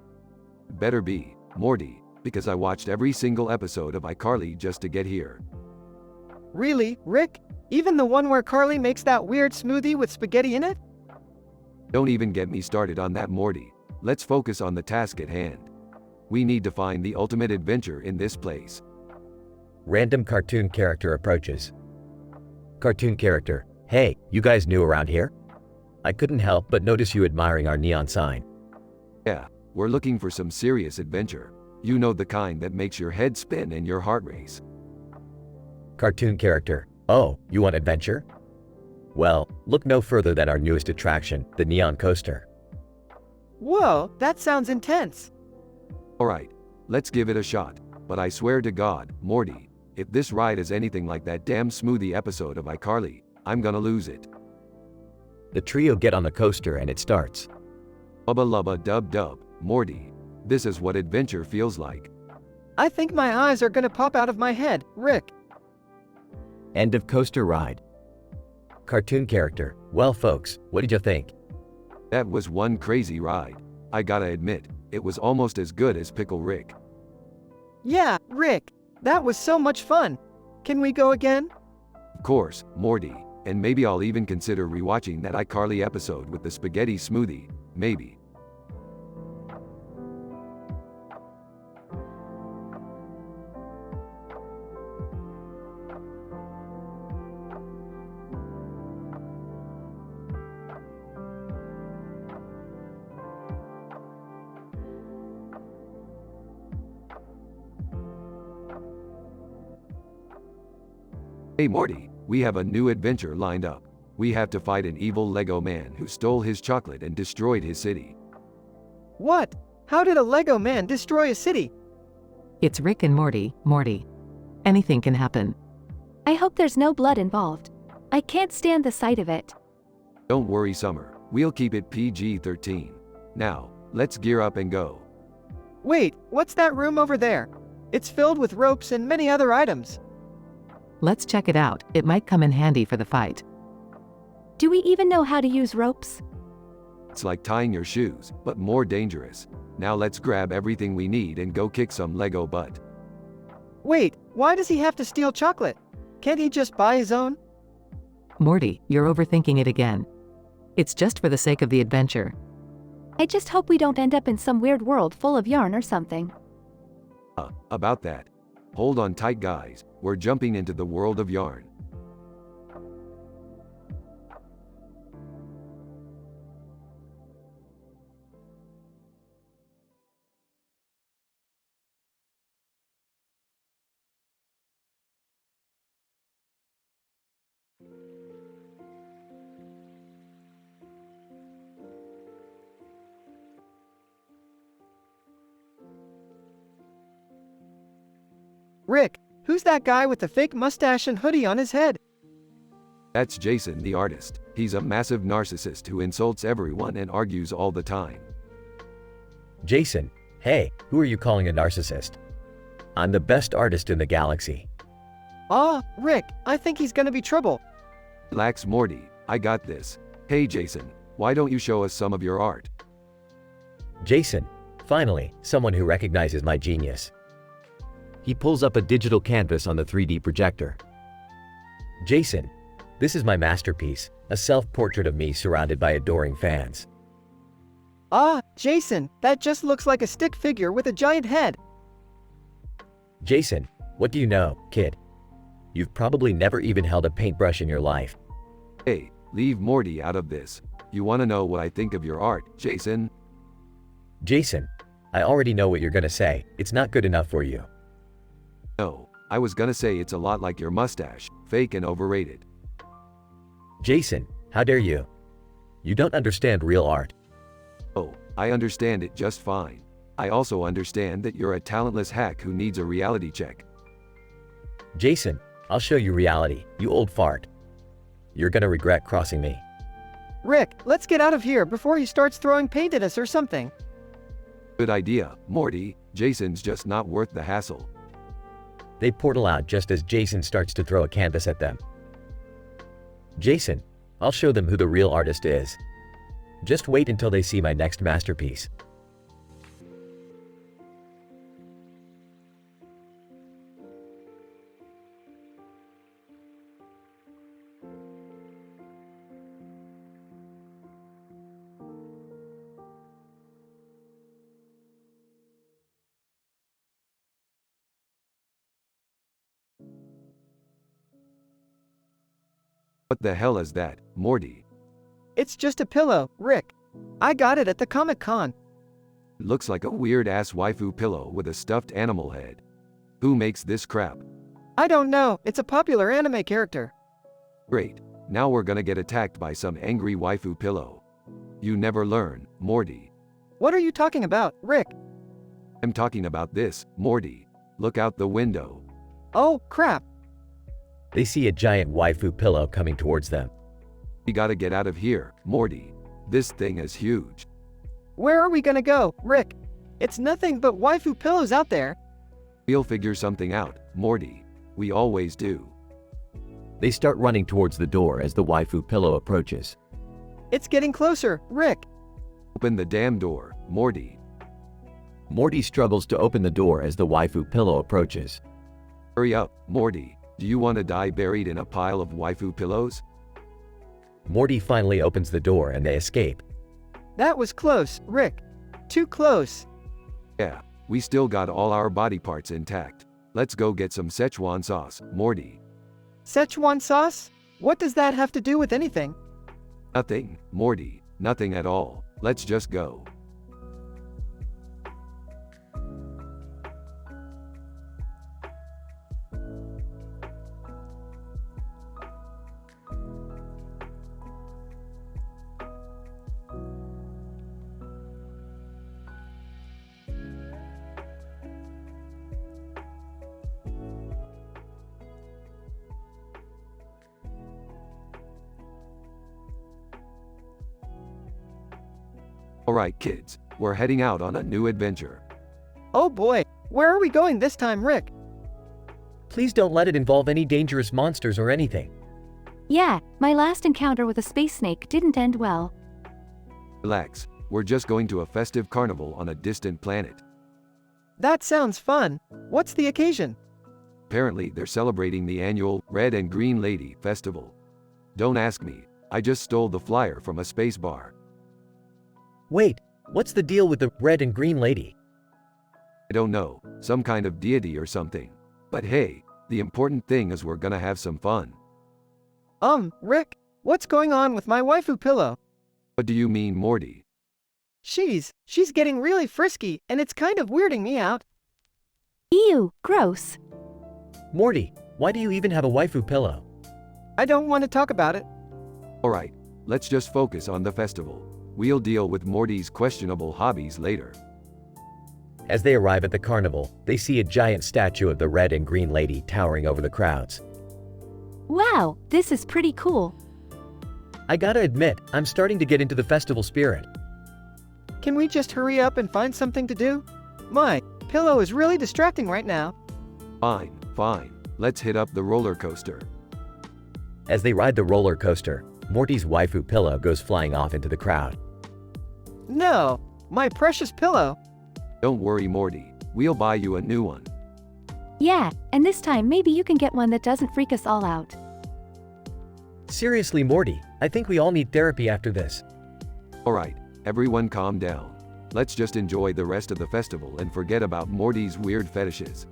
Better be, Morty, because I watched every single episode of iCarly just to get here. Really, Rick? Even the one where Carly makes that weird smoothie with spaghetti in it? Don't even get me started on that, Morty. Let's focus on the task at hand. We need to find the ultimate adventure in this place. Random cartoon character approaches. Cartoon character. Hey, you guys new around here? I couldn't help but notice you admiring our neon sign. Yeah, we're looking for some serious adventure. You know, the kind that makes your head spin and your heart race. Cartoon character. Oh, you want adventure? Well, look no further than our newest attraction, the Neon Coaster. Whoa, that sounds intense. Alright, let's give it a shot. But I swear to God, Morty, if this ride is anything like that damn smoothie episode of iCarly, I'm gonna lose it. The trio get on the coaster and it starts. Ubba lubba dub dub, Morty. This is what adventure feels like. I think my eyes are gonna pop out of my head, Rick. End of coaster ride. cartoon character. Well folks, what did you think? That was one crazy ride. I gotta admit, it was almost as good as Pickle Rick. Yeah, Rick, that was so much fun. Can we go again? Of course, Morty, and maybe I'll even consider rewatching that iCarly episode with the spaghetti smoothie, maybe. Hey Morty, we have a new adventure lined up. We have to fight an evil Lego man who stole his chocolate and destroyed his city. What? How did a Lego man destroy a city? It's Rick and Morty. Anything can happen. I hope there's no blood involved. I can't stand the sight of it. Don't worry Summer, we'll keep it PG-13. Now, let's gear up and go. Wait, what's that room over there? It's filled with ropes and many other items. Let's check it out, it might come in handy for the fight. Do we even know how to use ropes? It's like tying your shoes, but more dangerous. Now let's grab everything we need and go kick some Lego butt. Wait, why does he have to steal chocolate? Can't he just buy his own? Morty, you're overthinking it again. It's just for the sake of the adventure. I just hope we don't end up in some weird world full of yarn or something. About that. Hold on tight guys, we're jumping into the world of yarn. Rick, who's that guy with the fake mustache and hoodie on his head? That's Jason the artist. He's a massive narcissist who insults everyone and argues all the time. Jason, hey, who are you calling a narcissist? I'm the best artist in the galaxy. Rick, I think he's gonna be trouble. Relax Morty, I got this. Hey Jason, why don't you show us some of your art? Jason, finally, someone who recognizes my genius. He pulls up a digital canvas on the 3D projector. Jason, this is my masterpiece, a self-portrait of me surrounded by adoring fans. Jason, that just looks like a stick figure with a giant head. Jason, what do you know, kid? You've probably never even held a paintbrush in your life. Hey, leave Morty out of this. You wanna know what I think of your art, Jason? Jason, I already know what you're gonna say. It's not good enough for you. No, I was gonna say it's a lot like your mustache, fake and overrated. Jason, how dare you? You don't understand real art. Oh, I understand it just fine. I also understand that you're a talentless hack who needs a reality check. Jason, I'll show you reality, you old fart. You're gonna regret crossing me. Rick, let's get out of here before he starts throwing paint at us or something. Good idea, Morty. Jason's just not worth the hassle. They portal out just as Jason starts to throw a canvas at them. Jason, I'll show them who the real artist is. Just wait until they see my next masterpiece. What the hell is that, Morty? It's just a pillow, Rick. I got it at the Comic-Con. It looks like a weird-ass waifu pillow with a stuffed animal head. Who makes this crap? I don't know, it's a popular anime character. Great, now we're gonna get attacked by some angry waifu pillow. You never learn, Morty. What are you talking about, Rick? I'm talking about this, Morty. Look out the window. Oh, crap. They see a giant waifu pillow coming towards them. We gotta get out of here, Morty. This thing is huge. Where are we gonna go, Rick? It's nothing but waifu pillows out there. We'll figure something out, Morty. We always do. They start running towards the door as the waifu pillow approaches. It's getting closer, Rick. Open the damn door, Morty. Morty struggles to open the door as the waifu pillow approaches. Hurry up, Morty. Do you want to die buried in a pile of waifu pillows? Morty finally opens the door and they escape. That was close, Rick. Too close. Yeah, we still got all our body parts intact. Let's go get some Szechuan sauce, Morty. Szechuan sauce? What does that have to do with anything? Nothing, Morty. Nothing at all. Let's just go. Alright kids, we're heading out on a new adventure. Oh boy, where are we going this time, Rick? Please don't let it involve any dangerous monsters or anything. Yeah, my last encounter with a space snake didn't end well. Relax, we're just going to a festive carnival on a distant planet. That sounds fun. What's the occasion? Apparently they're celebrating the annual Red and Green Lady Festival. Don't ask me, I just stole the flyer from a space bar. Wait, what's the deal with the red and green lady? I don't know, some kind of deity or something. But hey, the important thing is we're gonna have some fun. Rick, what's going on with my waifu pillow? What do you mean, Morty? She's getting really frisky, and it's kind of weirding me out. Ew, gross. Morty, why do you even have a waifu pillow? I don't want to talk about it. Alright, let's just focus on the festival. We'll deal with Morty's questionable hobbies later. As they arrive at the carnival, they see a giant statue of the red and green lady towering over the crowds. Wow, this is pretty cool. I gotta admit, I'm starting to get into the festival spirit. Can we just hurry up and find something to do? My pillow is really distracting right now. Fine, fine. Let's hit up the roller coaster. As they ride the roller coaster, Morty's waifu pillow goes flying off into the crowd. No, my precious pillow. Don't worry, Morty. We'll buy you a new one. Yeah, and this time maybe you can get one that doesn't freak us all out. Seriously, Morty, I think we all need therapy after this. Alright, everyone calm down. Let's just enjoy the rest of the festival and forget about Morty's weird fetishes.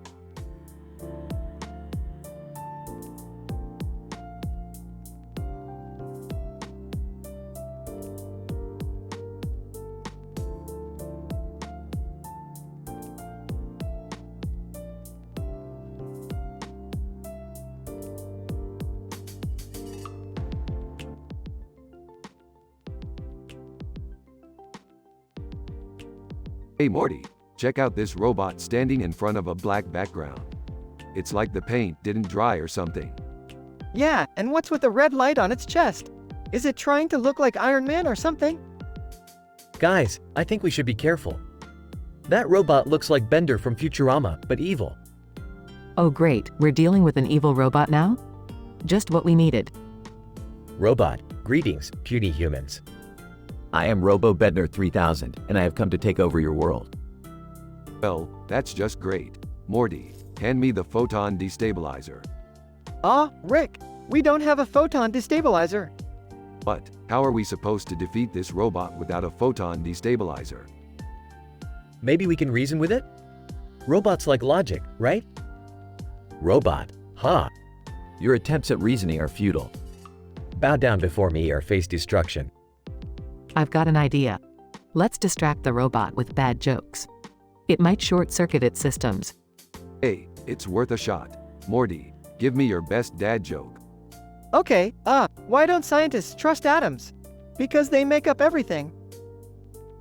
Hey Morty, check out this robot standing in front of a black background. It's like the paint didn't dry or something. Yeah, and what's with the red light on its chest? Is it trying to look like Iron Man or something? Guys, I think we should be careful. That robot looks like Bender from Futurama, but evil. Oh great, we're dealing with an evil robot now? Just what we needed. Robot, greetings, puny humans. I am Robo Bednar 3000, and I have come to take over your world. Well, that's just great. Morty, hand me the photon destabilizer. Rick, we don't have a photon destabilizer. But, how are we supposed to defeat this robot without a photon destabilizer? Maybe we can reason with it? Robots like logic, right? Robot, ha! Your attempts at reasoning are futile. Bow down before me or face destruction. I've got an idea. Let's distract the robot with bad jokes. It might short-circuit its systems. Hey, it's worth a shot. Morty, give me your best dad joke. Okay, why don't scientists trust atoms? Because they make up everything.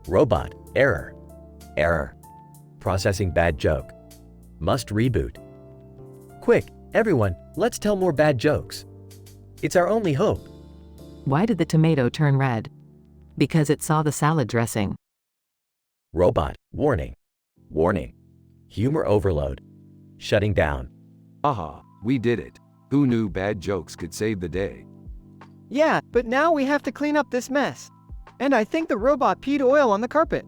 Robot, error. Error. Processing bad joke. Must reboot. Quick, everyone, let's tell more bad jokes. It's our only hope. Why did the tomato turn red? Because it saw the salad dressing. Robot, warning. Warning. Humor overload. Shutting down. Aha, we did it. Who knew bad jokes could save the day? Yeah, but now we have to clean up this mess. And I think the robot peed oil on the carpet.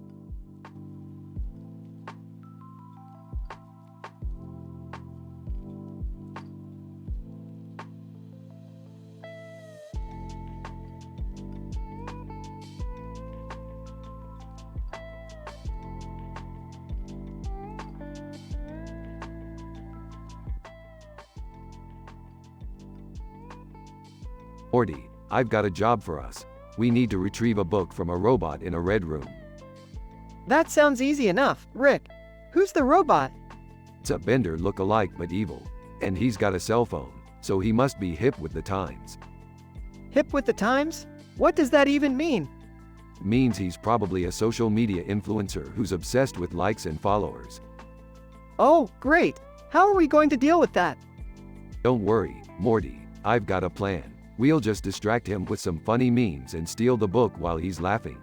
Morty, I've got a job for us. We need to retrieve a book from a robot in a red room. That sounds easy enough, Rick. Who's the robot? It's a Bender look-alike but evil. And he's got a cell phone, so he must be hip with the times. Hip with the times? What does that even mean? Means he's probably a social media influencer who's obsessed with likes and followers. Oh, great. How are we going to deal with that? Don't worry, Morty, I've got a plan. We'll just distract him with some funny memes and steal the book while he's laughing.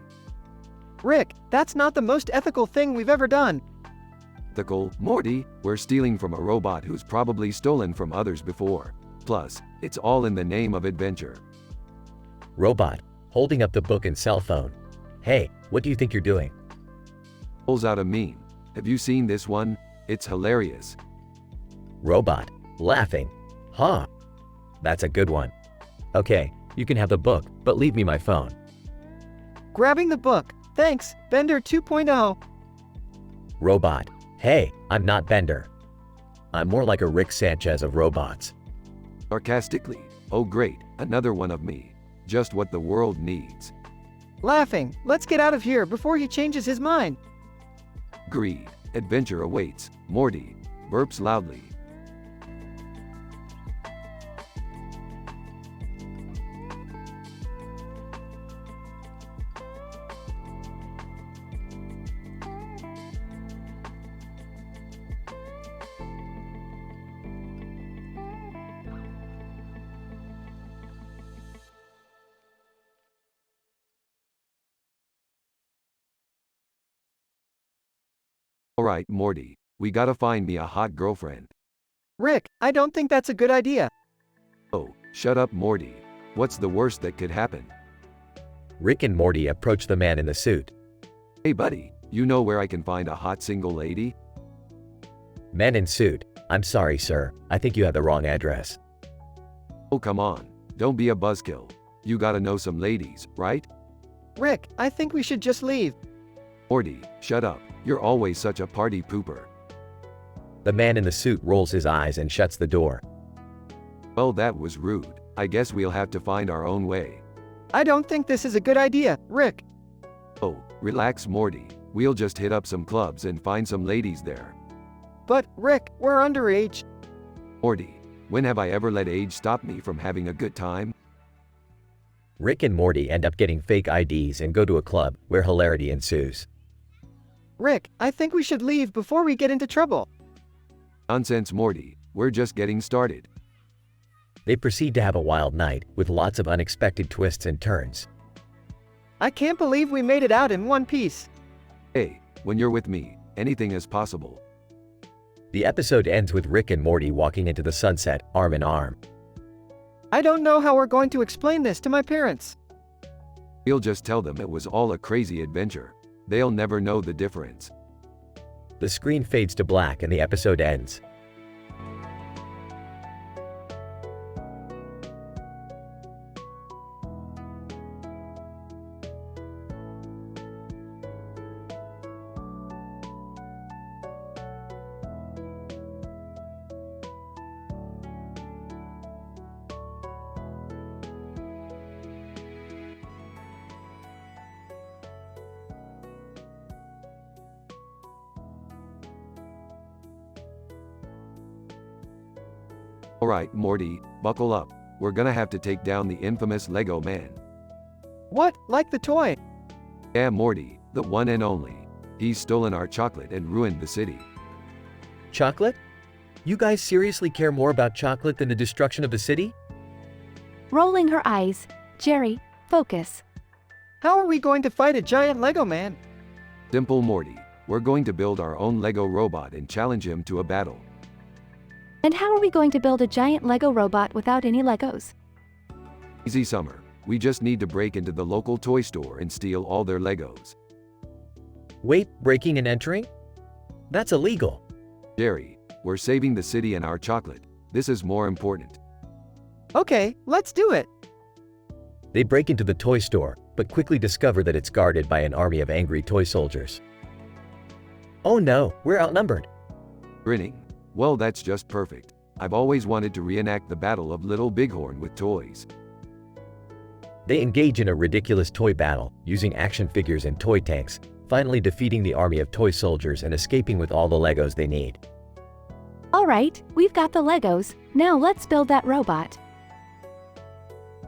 Rick, that's not the most ethical thing we've ever done. Ethical, Morty, we're stealing from a robot who's probably stolen from others before. Plus, it's all in the name of adventure. Robot, holding up the book and cell phone. Hey, what do you think you're doing? Pulls out a meme. Have you seen this one? It's hilarious. Robot, laughing. Huh. That's a good one. Okay, you can have the book, but leave me my phone. Grabbing the book. Thanks, Bender 2.0. Robot, hey, I'm not Bender. I'm more like a Rick Sanchez of robots. Sarcastically, oh great, another one of me. Just what the world needs. Laughing. Let's get out of here before he changes his mind. Greed, adventure awaits. Morty burps loudly. Alright, Morty, we gotta find me a hot girlfriend. Rick, I don't think that's a good idea. Oh, shut up, Morty. What's the worst that could happen? Rick and Morty approach the man in the suit. Hey buddy, you know where I can find a hot single lady? Man in suit, I'm sorry sir, I think you have the wrong address. Oh come on, don't be a buzzkill. You gotta know some ladies, right? Rick, I think we should just leave. Morty, shut up. You're always such a party pooper. The man in the suit rolls his eyes and shuts the door. Well, that was rude. I guess we'll have to find our own way. I don't think this is a good idea, Rick. Oh, relax, Morty. We'll just hit up some clubs and find some ladies there. But, Rick, we're underage. Morty, when have I ever let age stop me from having a good time? Rick and Morty end up getting fake IDs and go to a club where hilarity ensues. Rick, I think we should leave before we get into trouble. Nonsense, Morty. We're just getting started. They proceed to have a wild night with lots of unexpected twists and turns. I can't believe we made it out in one piece. Hey, when you're with me, anything is possible. The episode ends with Rick and Morty walking into the sunset, arm in arm. I don't know how we're going to explain this to my parents. We'll just tell them it was all a crazy adventure. They'll never know the difference. The screen fades to black and the episode ends. Alright, Morty, buckle up. We're gonna have to take down the infamous Lego Man. What? Like the toy? Yeah, Morty, the one and only. He's stolen our chocolate and ruined the city. Chocolate? You guys seriously care more about chocolate than the destruction of the city? Rolling her eyes. Jerry, focus. How are we going to fight a giant Lego man? Simple, Morty. We're going to build our own Lego robot and challenge him to a battle. And how are we going to build a giant Lego robot without any Legos? Easy Summer. We just need to break into the local toy store and steal all their Legos. Wait, breaking and entering? That's illegal. Jerry, we're saving the city and our chocolate. This is more important. Okay, let's do it. They break into the toy store, but quickly discover that it's guarded by an army of angry toy soldiers. Oh no, we're outnumbered. Grinning. Well, that's just perfect. I've always wanted to reenact the Battle of Little Bighorn with toys. They engage in a ridiculous toy battle, using action figures and toy tanks, finally defeating the army of toy soldiers and escaping with all the Legos they need. Alright, we've got the Legos, now let's build that robot.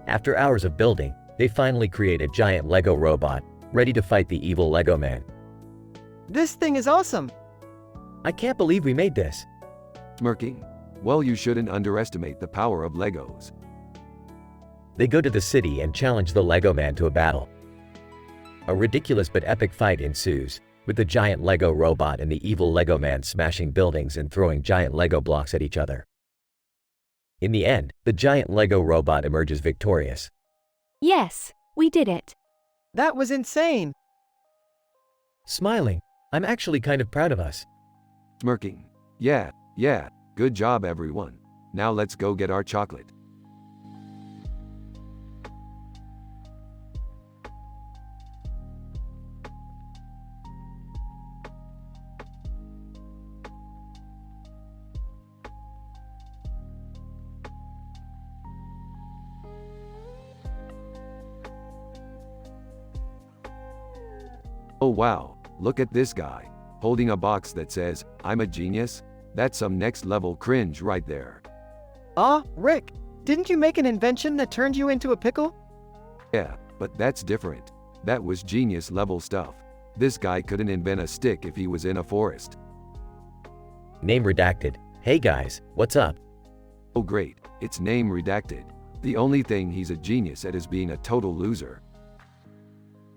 After hours of building, they finally create a giant Lego robot, ready to fight the evil Lego man. This thing is awesome. I can't believe we made this. Smirking. Well, you shouldn't underestimate the power of Legos. They go to the city and challenge the Lego man to a battle. A ridiculous but epic fight ensues, with the giant Lego robot and the evil Lego man smashing buildings and throwing giant Lego blocks at each other. In the end, the giant Lego robot emerges victorious. Yes, we did it. That was insane. Smiling, I'm actually kind of proud of us. Smirking. Yeah, good job everyone. Now let's go get our chocolate. Oh wow, look at this guy, holding a box that says, "I'm a genius." That's some next level cringe right there. Rick, didn't you make an invention that turned you into a pickle? Yeah, but that's different. That was genius level stuff. This guy couldn't invent a stick if he was in a forest. Name redacted. Hey guys, what's up? Oh great, it's name redacted. The only thing he's a genius at is being a total loser.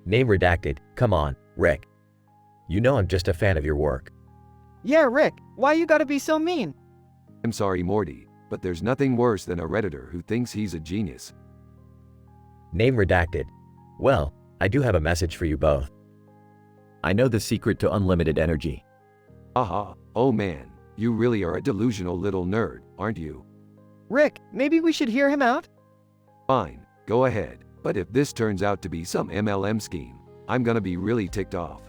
Name redacted. Come on, Rick. You know I'm just a fan of your work. Yeah, Rick, why you gotta be so mean? I'm sorry Morty, but there's nothing worse than a Redditor who thinks he's a genius. Name redacted. Well, I do have a message for you both. I know the secret to unlimited energy. Aha, oh man, you really are a delusional little nerd, aren't you? Rick, maybe we should hear him out? Fine, go ahead, but if this turns out to be some MLM scheme, I'm gonna be really ticked off.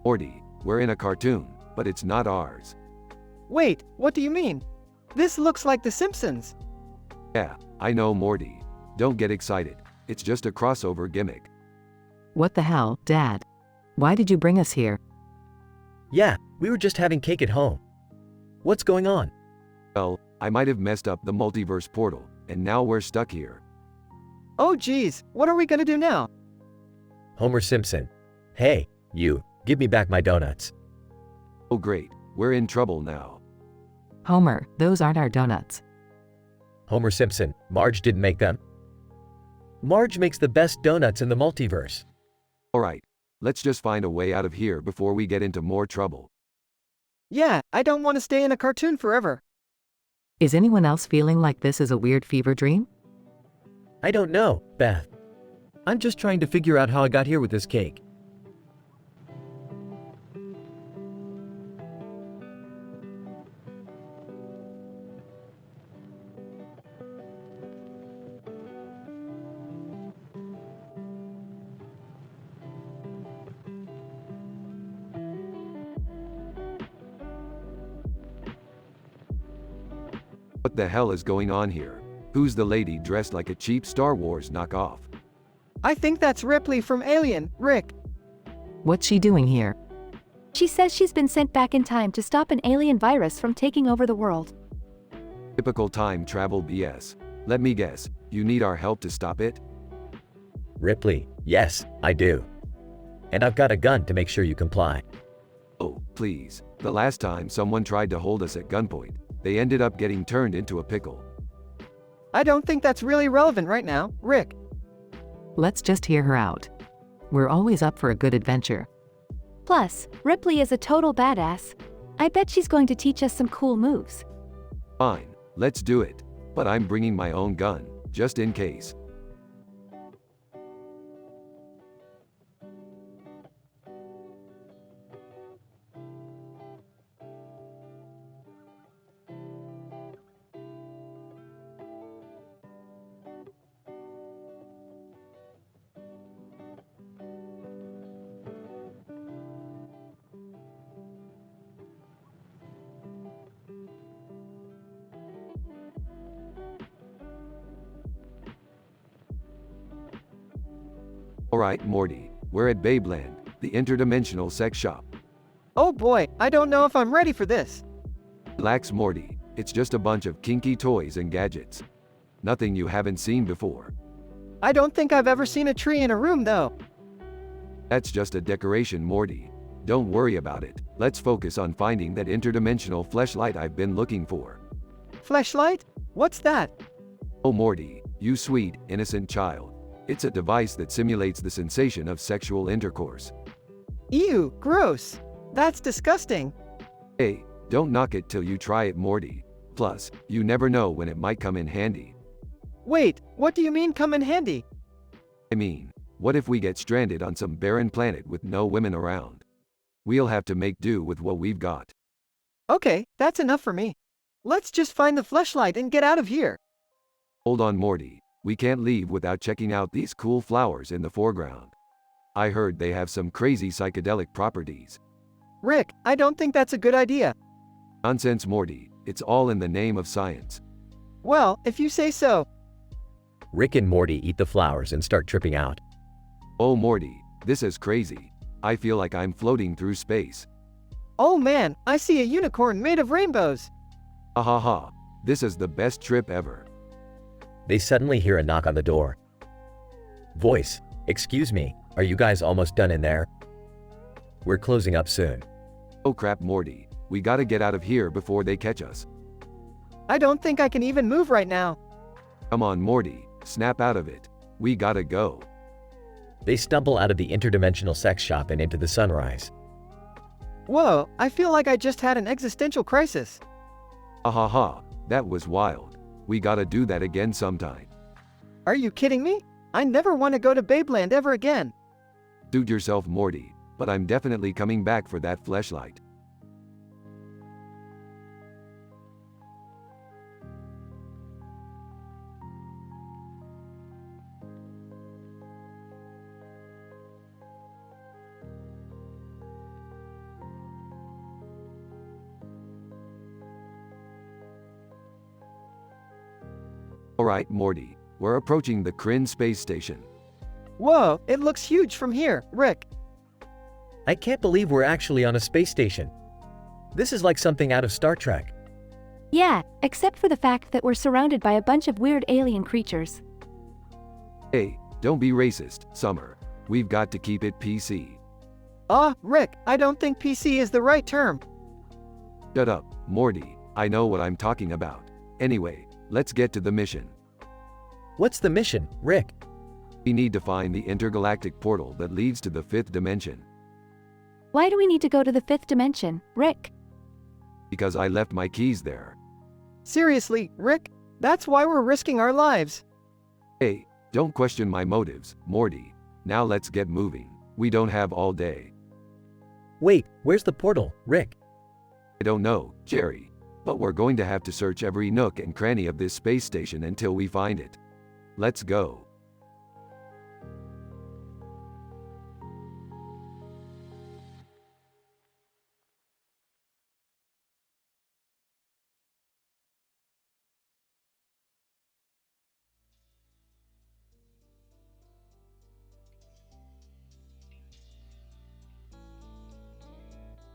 Morty, we're in a cartoon, but it's not ours. Wait, what do you mean? This looks like The Simpsons. Yeah, I know Morty. Don't get excited. It's just a crossover gimmick. What the hell, Dad? Why did you bring us here? Yeah, we were just having cake at home. What's going on? Well, I might have messed up the multiverse portal, and now we're stuck here. Oh geez, what are we gonna do now? Homer Simpson. Hey, you, give me back my donuts. Oh great, we're in trouble now. Homer, those aren't our donuts. Homer Simpson, Marge didn't make them. Marge makes the best donuts in the multiverse. Alright, let's just find a way out of here before we get into more trouble. Yeah, I don't want to stay in a cartoon forever. Is anyone else feeling like this is a weird fever dream? I don't know, Beth. I'm just trying to figure out how I got here with this cake. What the hell is going on here? Who's the lady dressed like a cheap Star Wars knockoff? I think that's Ripley from Alien, Rick. What's she doing here? She says she's been sent back in time to stop an alien virus from taking over the world. Typical time travel BS. Let me guess, you need our help to stop it? Ripley, yes, I do. and I've got a gun to make sure you comply. Oh, please. The last time someone tried to hold us at gunpoint, they ended up getting turned into a pickle. I don't think that's really relevant right now, Rick. Let's just hear her out. We're always up for a good adventure. Plus, Ripley is a total badass. I bet she's going to teach us some cool moves. Fine, let's do it. But I'm bringing my own gun, just in case. Alright, Morty, we're at Babeland, the interdimensional sex shop. Oh boy, I don't know if I'm ready for this. Relax, Morty, it's just a bunch of kinky toys and gadgets. Nothing you haven't seen before. I don't think I've ever seen a tree in a room though. That's just a decoration, Morty. Don't worry about it. Let's focus on finding that interdimensional fleshlight I've been looking for. Fleshlight? What's that? Oh, Morty, you sweet, innocent child. It's a device that simulates the sensation of sexual intercourse. Ew, gross. That's disgusting. Hey, don't knock it till you try it, Morty. Plus, you never know when it might come in handy. Wait, what do you mean come in handy? I mean, what if we get stranded on some barren planet with no women around? We'll have to make do with what we've got. Okay, that's enough for me. Let's just find the fleshlight and get out of here. Hold on, Morty. We can't leave without checking out these cool flowers in the foreground. I heard they have some crazy psychedelic properties. Rick, I don't think that's a good idea. Nonsense, Morty. It's all in the name of science. Well, if you say so. Rick and Morty eat the flowers and start tripping out. Oh, Morty, this is crazy. I feel like I'm floating through space. Oh man, I see a unicorn made of rainbows. Ha ha ha. This is the best trip ever. They suddenly hear a knock on the door. Voice, excuse me, are you guys almost done in there? We're closing up soon. Oh crap, Morty. We gotta get out of here before they catch us. I don't think I can even move right now. Come on, Morty. Snap out of it. We gotta go. They stumble out of the interdimensional sex shop and into the sunrise. Whoa, I feel like I just had an existential crisis. Ha ha ha. That was wild. We gotta do that again sometime. Are you kidding me? I never want to go to Babeland ever again. Suit yourself, Morty, but I'm definitely coming back for that fleshlight. Alright, Morty, we're approaching the Kryn space station. Whoa, it looks huge from here, Rick. I can't believe we're actually on a space station. This is like something out of Star Trek. Yeah, except for the fact that we're surrounded by a bunch of weird alien creatures. Hey, don't be racist, Summer. We've got to keep it PC. Rick, I don't think PC is the right term. Shut up, Morty. I know what I'm talking about. Anyway, let's get to the mission. What's the mission, Rick? We need to find the intergalactic portal that leads to the 5th dimension. Why do we need to go to the 5th dimension, Rick? Because I left my keys there. Seriously, Rick? That's why we're risking our lives. Hey, don't question my motives, Morty. Now let's get moving. We don't have all day. Wait, where's the portal, Rick? I don't know, Jerry. But we're going to have to search every nook and cranny of this space station until we find it. Let's go.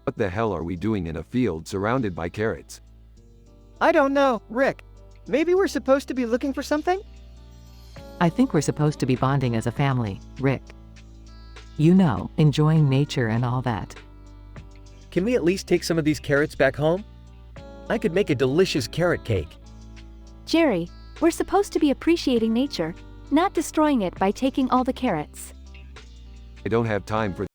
What the hell are we doing in a field surrounded by carrots? I don't know, Rick. Maybe we're supposed to be looking for something? I think we're supposed to be bonding as a family, Rick. You know, enjoying nature and all that. Can we at least take some of these carrots back home? I could make a delicious carrot cake. Jerry, we're supposed to be appreciating nature, not destroying it by taking all the carrots. I don't have time for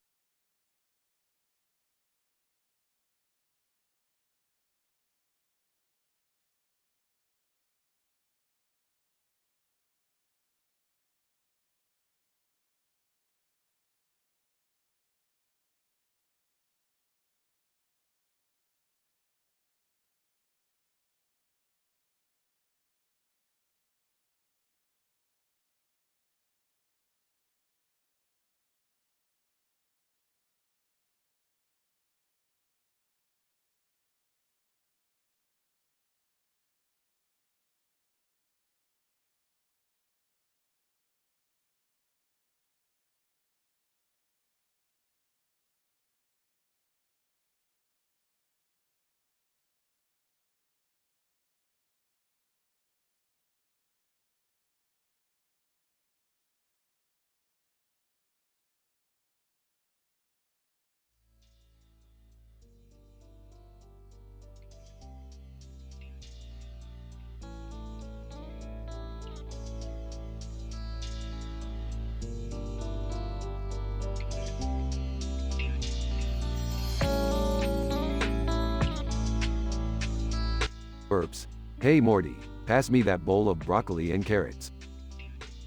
burps. Hey Morty, pass me that bowl of broccoli and carrots.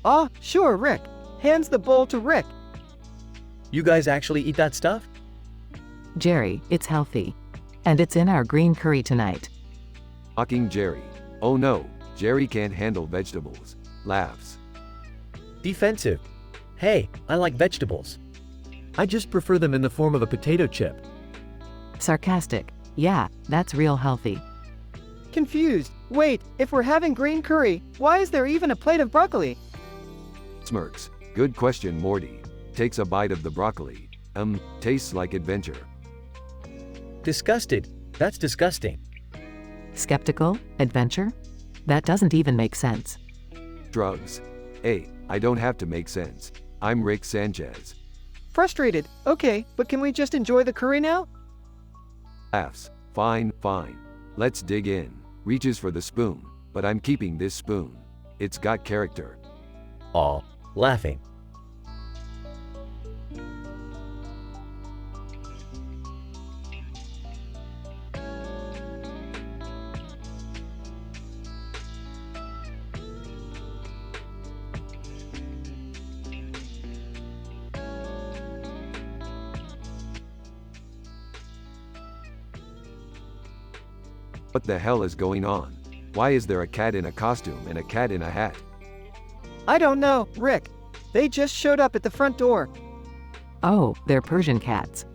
Ah, sure, Rick. Hands the bowl to Rick. You guys actually eat that stuff? Jerry, it's healthy. And it's in our green curry tonight. Mocking Jerry. Oh no, Jerry can't handle vegetables. Laughs. Defensive. Hey, I like vegetables. I just prefer them in the form of a potato chip. Sarcastic. Yeah, that's real healthy. Confused. Wait, if we're having green curry, why is there even a plate of broccoli? Smirks. Good question, Morty. Takes a bite of the broccoli. Tastes like adventure. Disgusted. That's disgusting. Skeptical? Adventure? That doesn't even make sense. Shrugs. Hey, I don't have to make sense. I'm Rick Sanchez. Frustrated. Okay, but can we just enjoy the curry now? Laughs. Fine, fine. Let's dig in. Reaches for the spoon, but I'm keeping this spoon. It's got character. Aw, laughing. What the hell is going on? Why is there a cat in a costume and a cat in a hat? I don't know, Rick. They just showed up at the front door. Oh, they're Persian cats.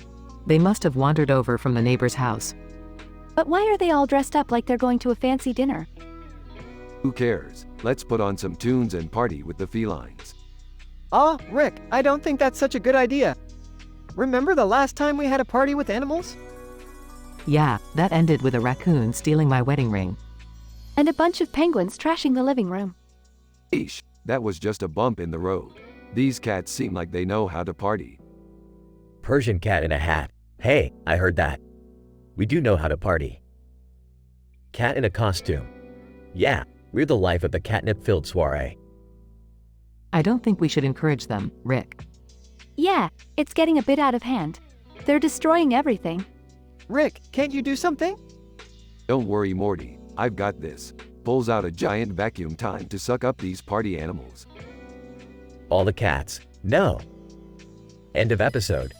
They must have wandered over from the neighbor's house. But why are they all dressed up like they're going to a fancy dinner? Who cares? Let's put on some tunes and party with the felines. Ah, Rick, I don't think that's such a good idea. Remember the last time we had a party with animals? Yeah, that ended with a raccoon stealing my wedding ring. And a bunch of penguins trashing the living room. Eesh, that was just a bump in the road. These cats seem like they know how to party. Persian cat in a hat. Hey, I heard that. We do know how to party. Cat in a costume. Yeah, we're the life of the catnip-filled soiree. I don't think we should encourage them, Rick. Yeah, it's getting a bit out of hand. They're destroying everything. Rick, can't you do something? Don't worry, Morty. I've got this. Pulls out a giant vacuum time to suck up these party animals. All the cats. No. End of episode.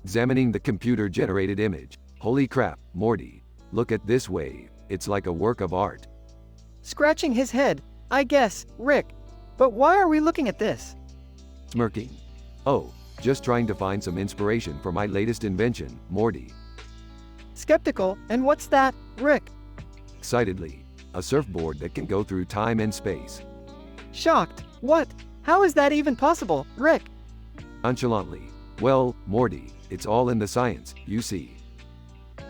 Examining the computer-generated image. Holy crap, Morty. Look at this wave. It's like a work of art. Scratching his head. I guess, Rick. But why are we looking at this? Smirking. Oh, just trying to find some inspiration for my latest invention, Morty. Skeptical, and what's that, Rick? Excitedly, a surfboard that can go through time and space. Shocked, what? How is that even possible, Rick? Nonchalantly, well, Morty, it's all in the science, you see.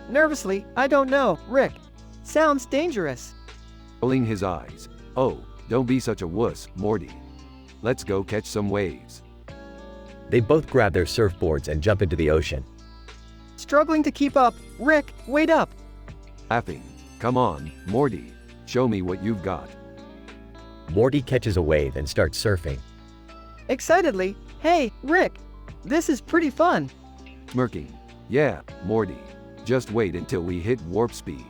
Nervously, I don't know, Rick. Sounds dangerous. Rolling his eyes. Oh, don't be such a wuss, Morty. Let's go catch some waves. They both grab their surfboards and jump into the ocean. Struggling to keep up, Rick, wait up. Laughing. Come on, Morty. Show me what you've got. Morty catches a wave and starts surfing. Excitedly, hey, Rick. This is pretty fun. Smirking. Yeah, Morty. Just wait until we hit warp speed.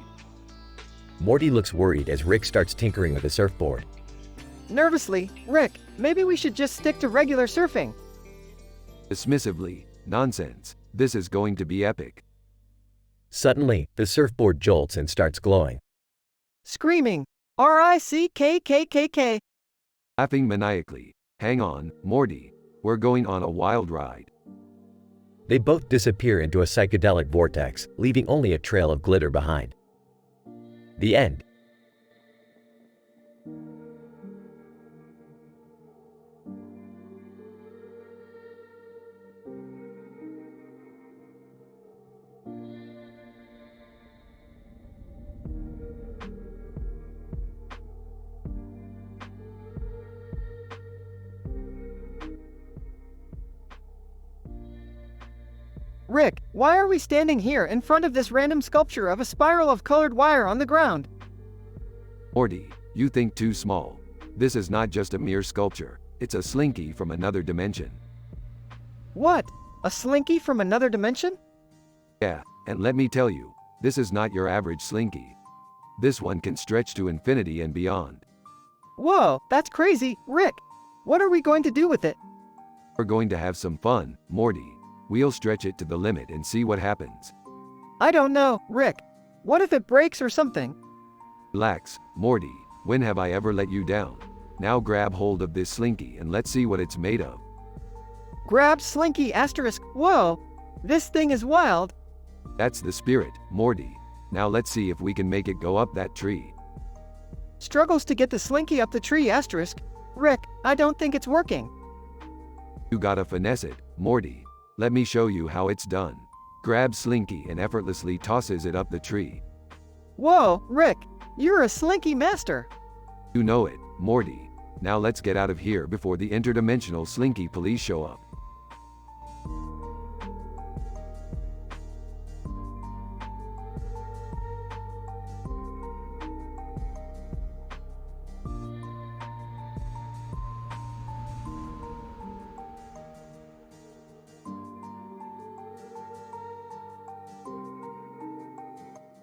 Morty looks worried as Rick starts tinkering with the surfboard. Nervously, Rick, maybe we should just stick to regular surfing. Dismissively, nonsense. This is going to be epic. Suddenly, the surfboard jolts and starts glowing. Screaming, R-I-C-K-K-K-K. Laughing maniacally. Hang on, Morty. We're going on a wild ride. They both disappear into a psychedelic vortex, leaving only a trail of glitter behind. The end. Rick, why are we standing here in front of this random sculpture of a spiral of colored wire on the ground? Morty, you think too small. This is not just a mere sculpture. It's a slinky from another dimension. What? A slinky from another dimension? Yeah, and let me tell you, this is not your average slinky. This one can stretch to infinity and beyond. Whoa, that's crazy, Rick. What are we going to do with it? We're going to have some fun, Morty. We'll stretch it to the limit and see what happens. I don't know, Rick. What if it breaks or something? Relax, Morty. When have I ever let you down? Now grab hold of this slinky and let's see what it's made of. Grab slinky asterisk, whoa. This thing is wild. That's the spirit, Morty. Now let's see if we can make it go up that tree. Struggles to get the slinky up the tree asterisk. Rick, I don't think it's working. You gotta finesse it, Morty. Let me show you how it's done. Grab Slinky and effortlessly tosses it up the tree. Whoa, Rick, you're a slinky master. You know it, Morty. Now let's get out of here before the interdimensional Slinky police show up.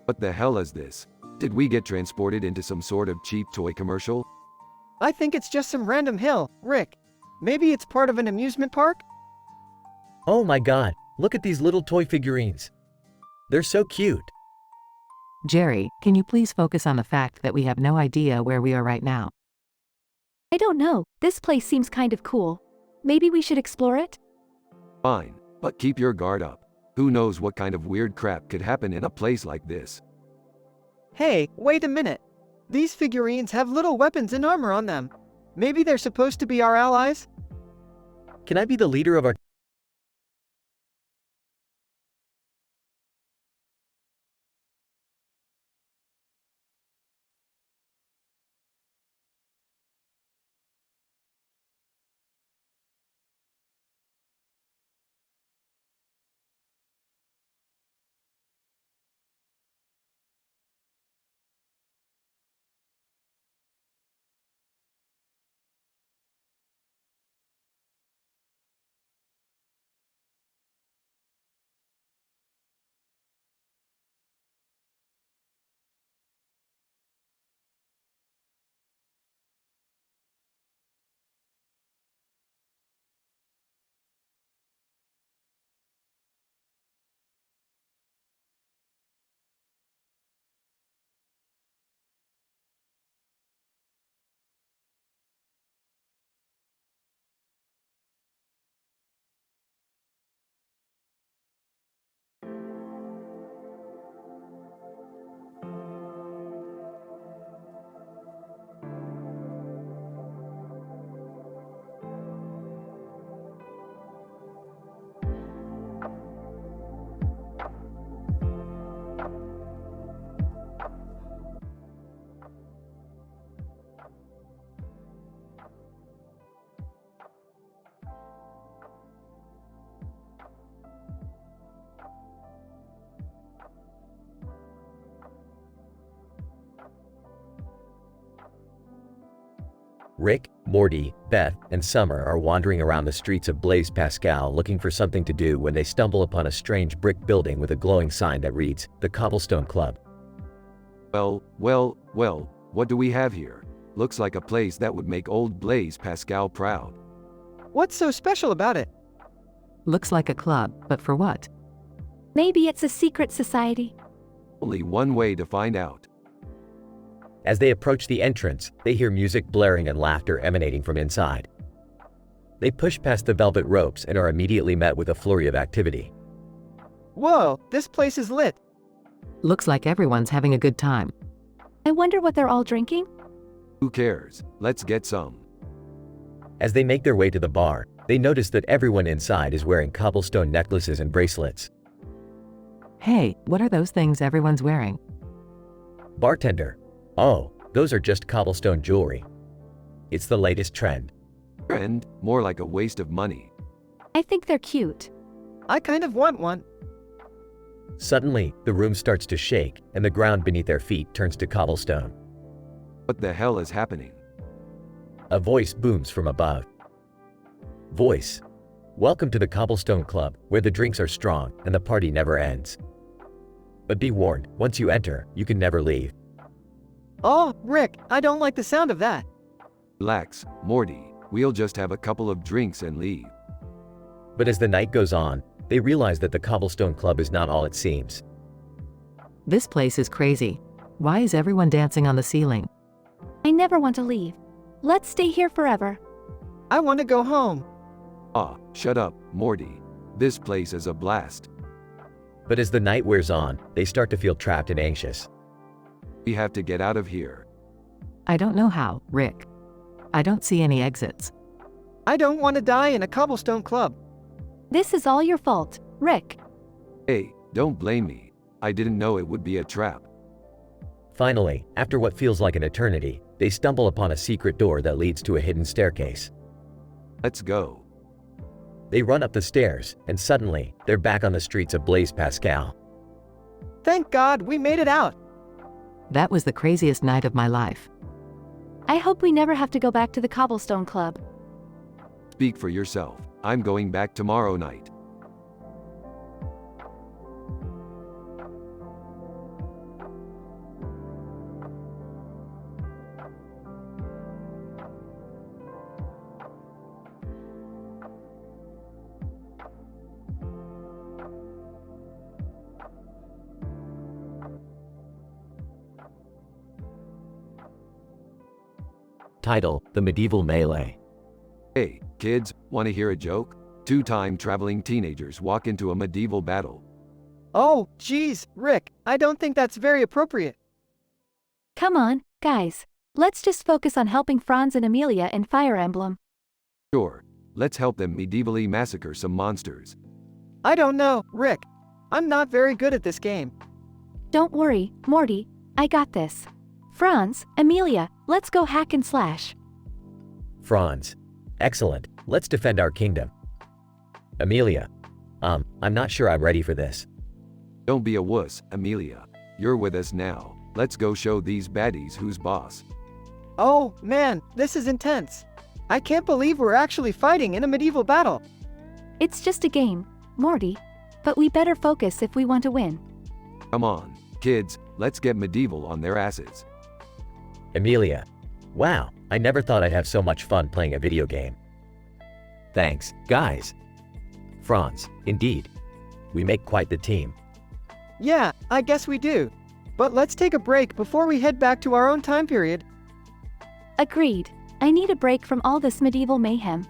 What the hell is this? Did we get transported into some sort of cheap toy commercial? I think it's just some random hill, Rick. Maybe it's part of an amusement park? Oh my god, look at these little toy figurines. They're so cute. Jerry, can you please focus on the fact that we have no idea where we are right now? I don't know, this place seems kind of cool. Maybe we should explore it? Fine, but keep your guard up. Who knows what kind of weird crap could happen in a place like this? Hey, wait a minute. These figurines have little weapons and armor on them. Maybe they're supposed to be our allies? Can I be the leader of our Rick, Morty, Beth, and Summer are wandering around the streets of Blaise Pascal looking for something to do when they stumble upon a strange brick building with a glowing sign that reads, "The Cobblestone Club." Well, what do we have here? Looks like a place that would make old Blaise Pascal proud. What's so special about it? Looks like a club, but for what? Maybe it's a secret society. Only one way to find out. As they approach the entrance, they hear music blaring and laughter emanating from inside. They push past the velvet ropes and are immediately met with a flurry of activity. Whoa, this place is lit. Looks like everyone's having a good time. I wonder what they're all drinking? Who cares? Let's get some. As they make their way to the bar, they notice that everyone inside is wearing cobblestone necklaces and bracelets. Hey, what are those things everyone's wearing? Bartender: "Oh, those are just cobblestone jewelry. It's the latest trend." Trend? More like a waste of money. I think they're cute. I kind of want one. Suddenly, the room starts to shake, and the ground beneath their feet turns to cobblestone. What the hell is happening? A voice booms from above. Voice: "Welcome to the Cobblestone Club, where the drinks are strong and the party never ends. But be warned, once you enter, you can never leave." Oh, Rick, I don't like the sound of that. Relax, Morty. We'll just have a couple of drinks and leave. But as the night goes on, they realize that the Cobblestone Club is not all it seems. This place is crazy. Why is everyone dancing on the ceiling? I never want to leave. Let's stay here forever. I want to go home. Ah, shut up, Morty. This place is a blast. But as the night wears on, they start to feel trapped and anxious. We have to get out of here. I don't know how, Rick. I don't see any exits. I don't want to die in a cobblestone club. This is all your fault, Rick. Hey, don't blame me. I didn't know it would be a trap. Finally, after what feels like an eternity, they stumble upon a secret door that leads to a hidden staircase. Let's go. They run up the stairs, and suddenly, they're back on the streets of Blaise Pascal. Thank God we made it out. That was the craziest night of my life. I hope we never have to go back to the Cobblestone Club. Speak for yourself. I'm going back tomorrow night. Title: The Medieval Melee. Hey, kids, want to hear a joke? Two time-traveling teenagers walk into a medieval battle. Oh, geez, Rick, I don't think that's very appropriate. Come on, guys. Let's just focus on helping Franz and Amelia in Fire Emblem. Sure, let's help them medievally massacre some monsters. I don't know, Rick. I'm not very good at this game. Don't worry, Morty. I got this. Franz, Amelia, let's go hack and slash. Franz: "Excellent, let's defend our kingdom." Amelia: I'm not sure I'm ready for this." Don't be a wuss, Amelia. You're with us now. Let's go show these baddies who's boss. Oh, man, this is intense. I can't believe we're actually fighting in a medieval battle. It's just a game, Morty. But we better focus if we want to win. Come on, kids, let's get medieval on their asses. Amelia: "Wow, I never thought I'd have so much fun playing a video game." Thanks, guys. Franz: "Indeed. We make quite the team." Yeah, I guess we do. But let's take a break before we head back to our own time period. Agreed. I need a break from all this medieval mayhem.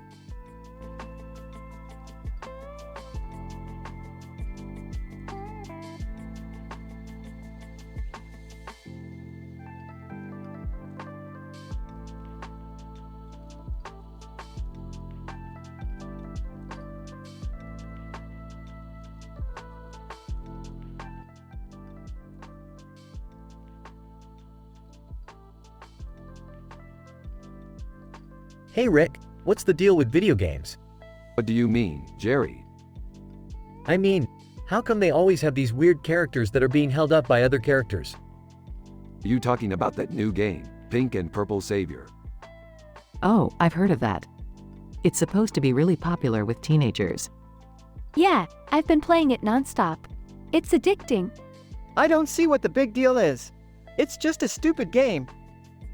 Hey Rick, what's the deal with video games? What do you mean, Jerry? I mean, how come they always have these weird characters that are being held up by other characters? Are you talking about that new game, Pink and Purple Savior? Oh, I've heard of that. It's supposed to be really popular with teenagers. Yeah, I've been playing it nonstop. It's addicting. I don't see what the big deal is. It's just a stupid game.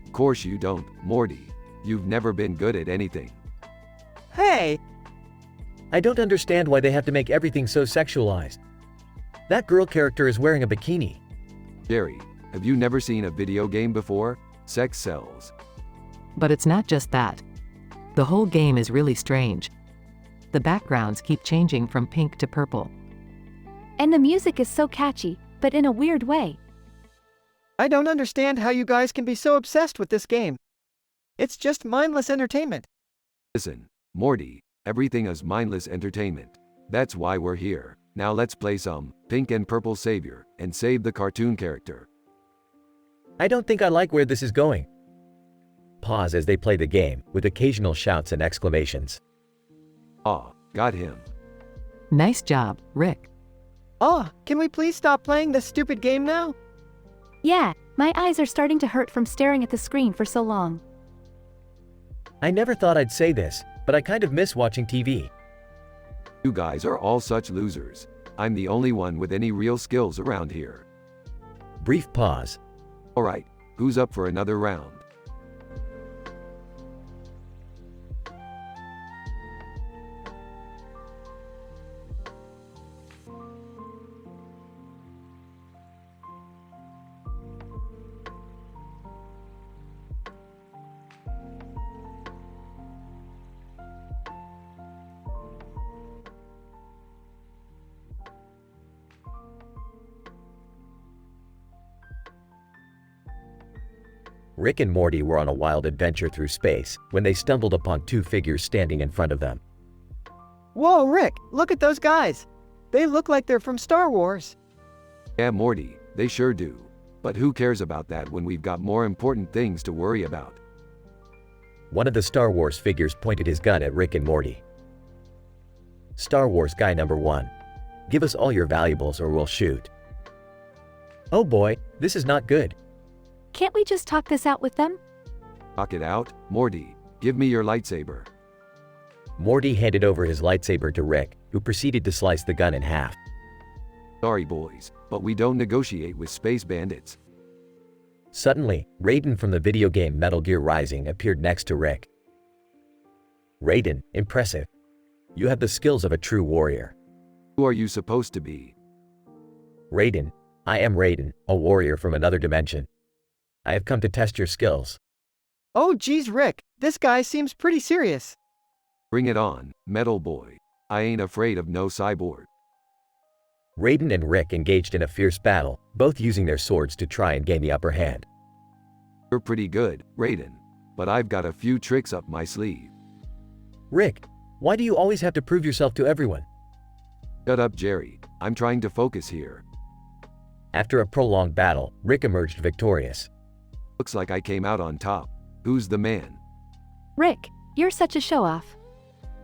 Of course you don't, Morty. You've never been good at anything. Hey, I don't understand why they have to make everything so sexualized. That girl character is wearing a bikini. Jerry, have you never seen a video game before? Sex sells. But it's not just that. The whole game is really strange. The backgrounds keep changing from pink to purple. And the music is so catchy, but in a weird way. I don't understand how you guys can be so obsessed with this game. It's just mindless entertainment. Listen, Morty, everything is mindless entertainment. That's why we're here. Now let's play some Pink and Purple Savior and save the cartoon character. I don't think I like where this is going. Pause as they play the game, with occasional shouts and exclamations. Ah, got him. Nice job, Rick. Oh, can we please stop playing this stupid game now? Yeah, my eyes are starting to hurt from staring at the screen for so long. I never thought I'd say this, but I kind of miss watching TV. You guys are all such losers. I'm the only one with any real skills around here. Brief pause. Alright, who's up for another round? Rick and Morty were on a wild adventure through space when they stumbled upon two figures standing in front of them. Whoa, Rick, look at those guys. They look like they're from Star Wars. Yeah, Morty, they sure do. But who cares about that when we've got more important things to worry about? One of the Star Wars figures pointed his gun at Rick and Morty. Star Wars guy number 1. Give us all your valuables or we'll shoot. Oh boy, this is not good. Can't we just talk this out with them? Talk it out, Morty. Give me your lightsaber. Morty handed over his lightsaber to Rick, who proceeded to slice the gun in half. Sorry boys, but we don't negotiate with space bandits. Suddenly, Raiden from the video game Metal Gear Rising appeared next to Rick. Raiden, impressive. You have the skills of a true warrior. Who are you supposed to be? Raiden, I am Raiden, a warrior from another dimension. I have come to test your skills. Oh geez, Rick, this guy seems pretty serious. Bring it on, Metal Boy. I ain't afraid of no cyborg. Raiden and Rick engaged in a fierce battle, both using their swords to try and gain the upper hand. You're pretty good, Raiden. But I've got a few tricks up my sleeve. Rick, why do you always have to prove yourself to everyone? Shut up, Jerry. I'm trying to focus here. After a prolonged battle, Rick emerged victorious. Looks like I came out on top. Who's the man? Rick, you're such a show-off.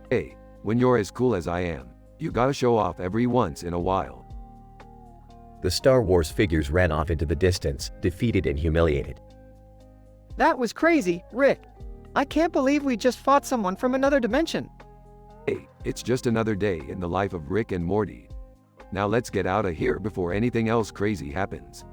Hey, when you're as cool as I am, you gotta show off every once in a while. The Star Wars figures ran off into the distance, defeated and humiliated. That was crazy, Rick. I can't believe we just fought someone from another dimension. Hey, it's just another day in the life of Rick and Morty. Now let's get out of here before anything else crazy happens.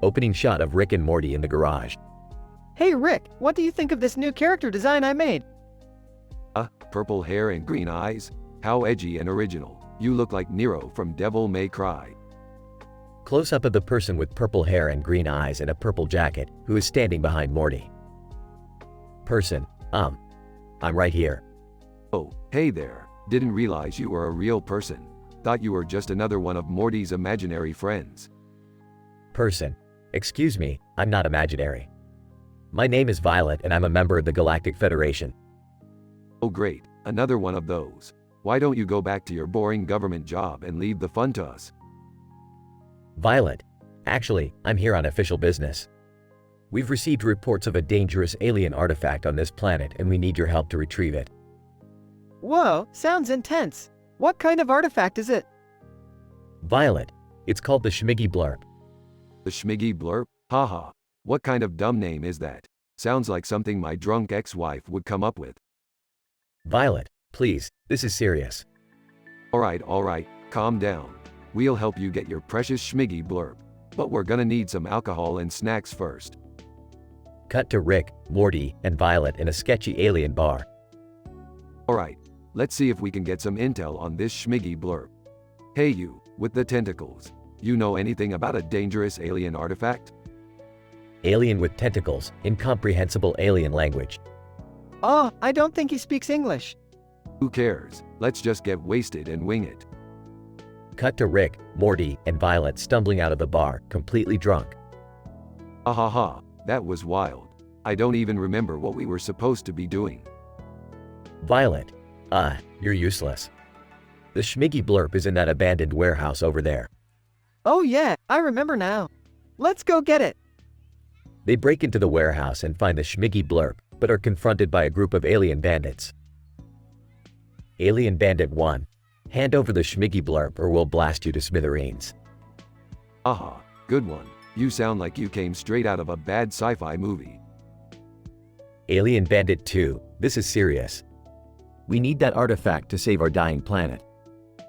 Opening shot of Rick and Morty in the garage. Hey Rick, what do you think of this new character design I made? Purple hair and green eyes? How edgy and original. You look like Nero from Devil May Cry. Close-up of the person with purple hair and green eyes and a purple jacket, who is standing behind Morty. Person, I'm right here. Oh, hey there. Didn't realize you were a real person. Thought you were just another one of Morty's imaginary friends. Person. Excuse me, I'm not imaginary. My name is Violet and I'm a member of the Galactic Federation. Oh great, another one of those. Why don't you go back to your boring government job and leave the fun to us? Violet. Actually, I'm here on official business. We've received reports of a dangerous alien artifact on this planet and we need your help to retrieve it. Whoa, sounds intense. What kind of artifact is it? Violet. It's called the Schmiggy Blurp. The Schmiggy Blurp? Haha. What kind of dumb name is that? Sounds like something my drunk ex-wife would come up with. Violet, please, this is serious. Alright, calm down. We'll help you get your precious Schmiggy Blurp. But we're gonna need some alcohol and snacks first. Cut to Rick, Morty, and Violet in a sketchy alien bar. Alright, let's see if we can get some intel on this Schmiggy Blurp. Hey you, with the tentacles. You know anything about a dangerous alien artifact? Alien with tentacles, incomprehensible alien language. Oh, I don't think he speaks English. Who cares? Let's just get wasted and wing it. Cut to Rick, Morty, and Violet stumbling out of the bar, completely drunk. Ahaha, that was wild. I don't even remember what we were supposed to be doing. Violet. You're useless. The Schmiggy Blurp is in that abandoned warehouse over there. Oh yeah, I remember now. Let's go get it. They break into the warehouse and find the Schmiggy Blurp, but are confronted by a group of alien bandits. Alien Bandit 1. Hand over the Schmiggy Blurp or we'll blast you to smithereens. Aha, good one. You sound like you came straight out of a bad sci-fi movie. Alien Bandit 2. This is serious. We need that artifact to save our dying planet.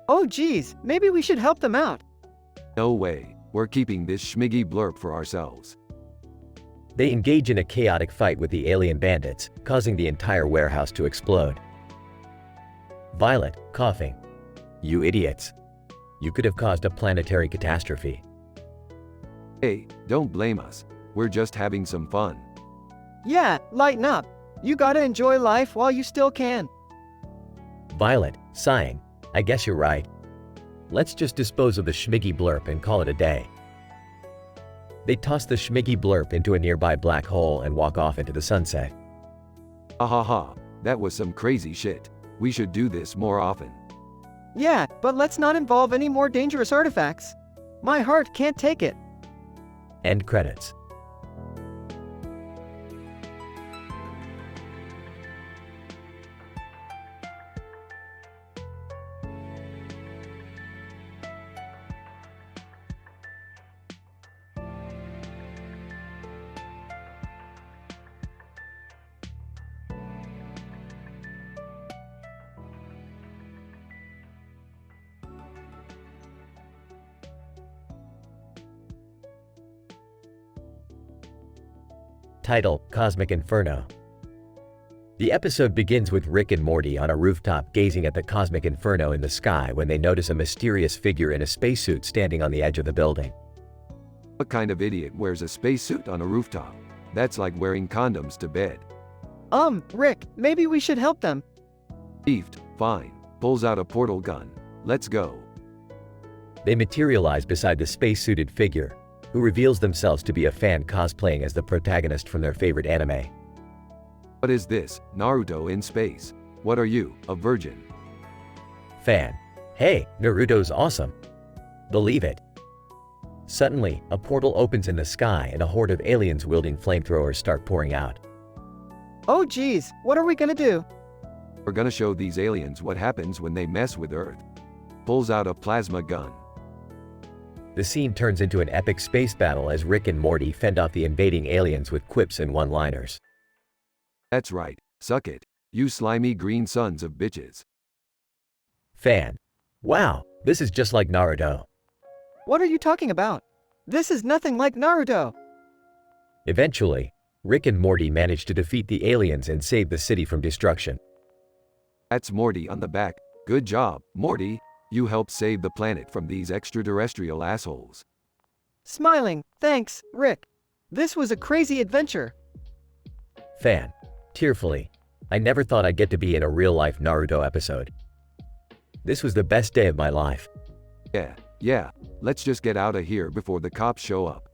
Oh geez, maybe we should help them out. No way, we're keeping this Schmiggy Blurp for ourselves. They engage in a chaotic fight with the alien bandits, causing the entire warehouse to explode. Violet, coughing. You idiots. You could have caused a planetary catastrophe. Hey, don't blame us. We're just having some fun. Yeah, lighten up. You gotta enjoy life while you still can. Violet, sighing. I guess you're right. Let's just dispose of the Schmiggy Blurp and call it a day. They toss the Schmiggy Blurp into a nearby black hole and walk off into the sunset. Ahaha, that was some crazy shit. We should do this more often. Yeah, but let's not involve any more dangerous artifacts. My heart can't take it. End credits. Title: Cosmic Inferno. The episode begins with Rick and Morty on a rooftop gazing at the cosmic inferno in the sky when they notice a mysterious figure in a spacesuit standing on the edge of the building. What kind of idiot wears a spacesuit on a rooftop? That's like wearing condoms to bed. Rick, maybe we should help them. Beefed, fine. Pulls out a portal gun. Let's go. They materialize beside the spacesuited figure, who reveals themselves to be a fan cosplaying as the protagonist from their favorite anime. What is this? Naruto in space. What are you, a virgin? Fan. Hey, Naruto's awesome. Believe it. Suddenly, a portal opens in the sky and a horde of aliens wielding flamethrowers start pouring out. Oh geez, what are we gonna do? We're gonna show these aliens what happens when they mess with Earth. Pulls out a plasma gun. The scene turns into an epic space battle as Rick and Morty fend off the invading aliens with quips and one-liners. That's right, suck it, you slimy green sons of bitches. Fan. Wow, this is just like Naruto. What are you talking about? This is nothing like Naruto. Eventually, Rick and Morty manage to defeat the aliens and save the city from destruction. That's Morty on the back. Good job, Morty. You helped save the planet from these extraterrestrial assholes. Smiling, thanks, Rick. This was a crazy adventure. Fan. Tearfully. I never thought I'd get to be in a real-life Naruto episode. This was the best day of my life. Yeah, let's just get out of here before the cops show up.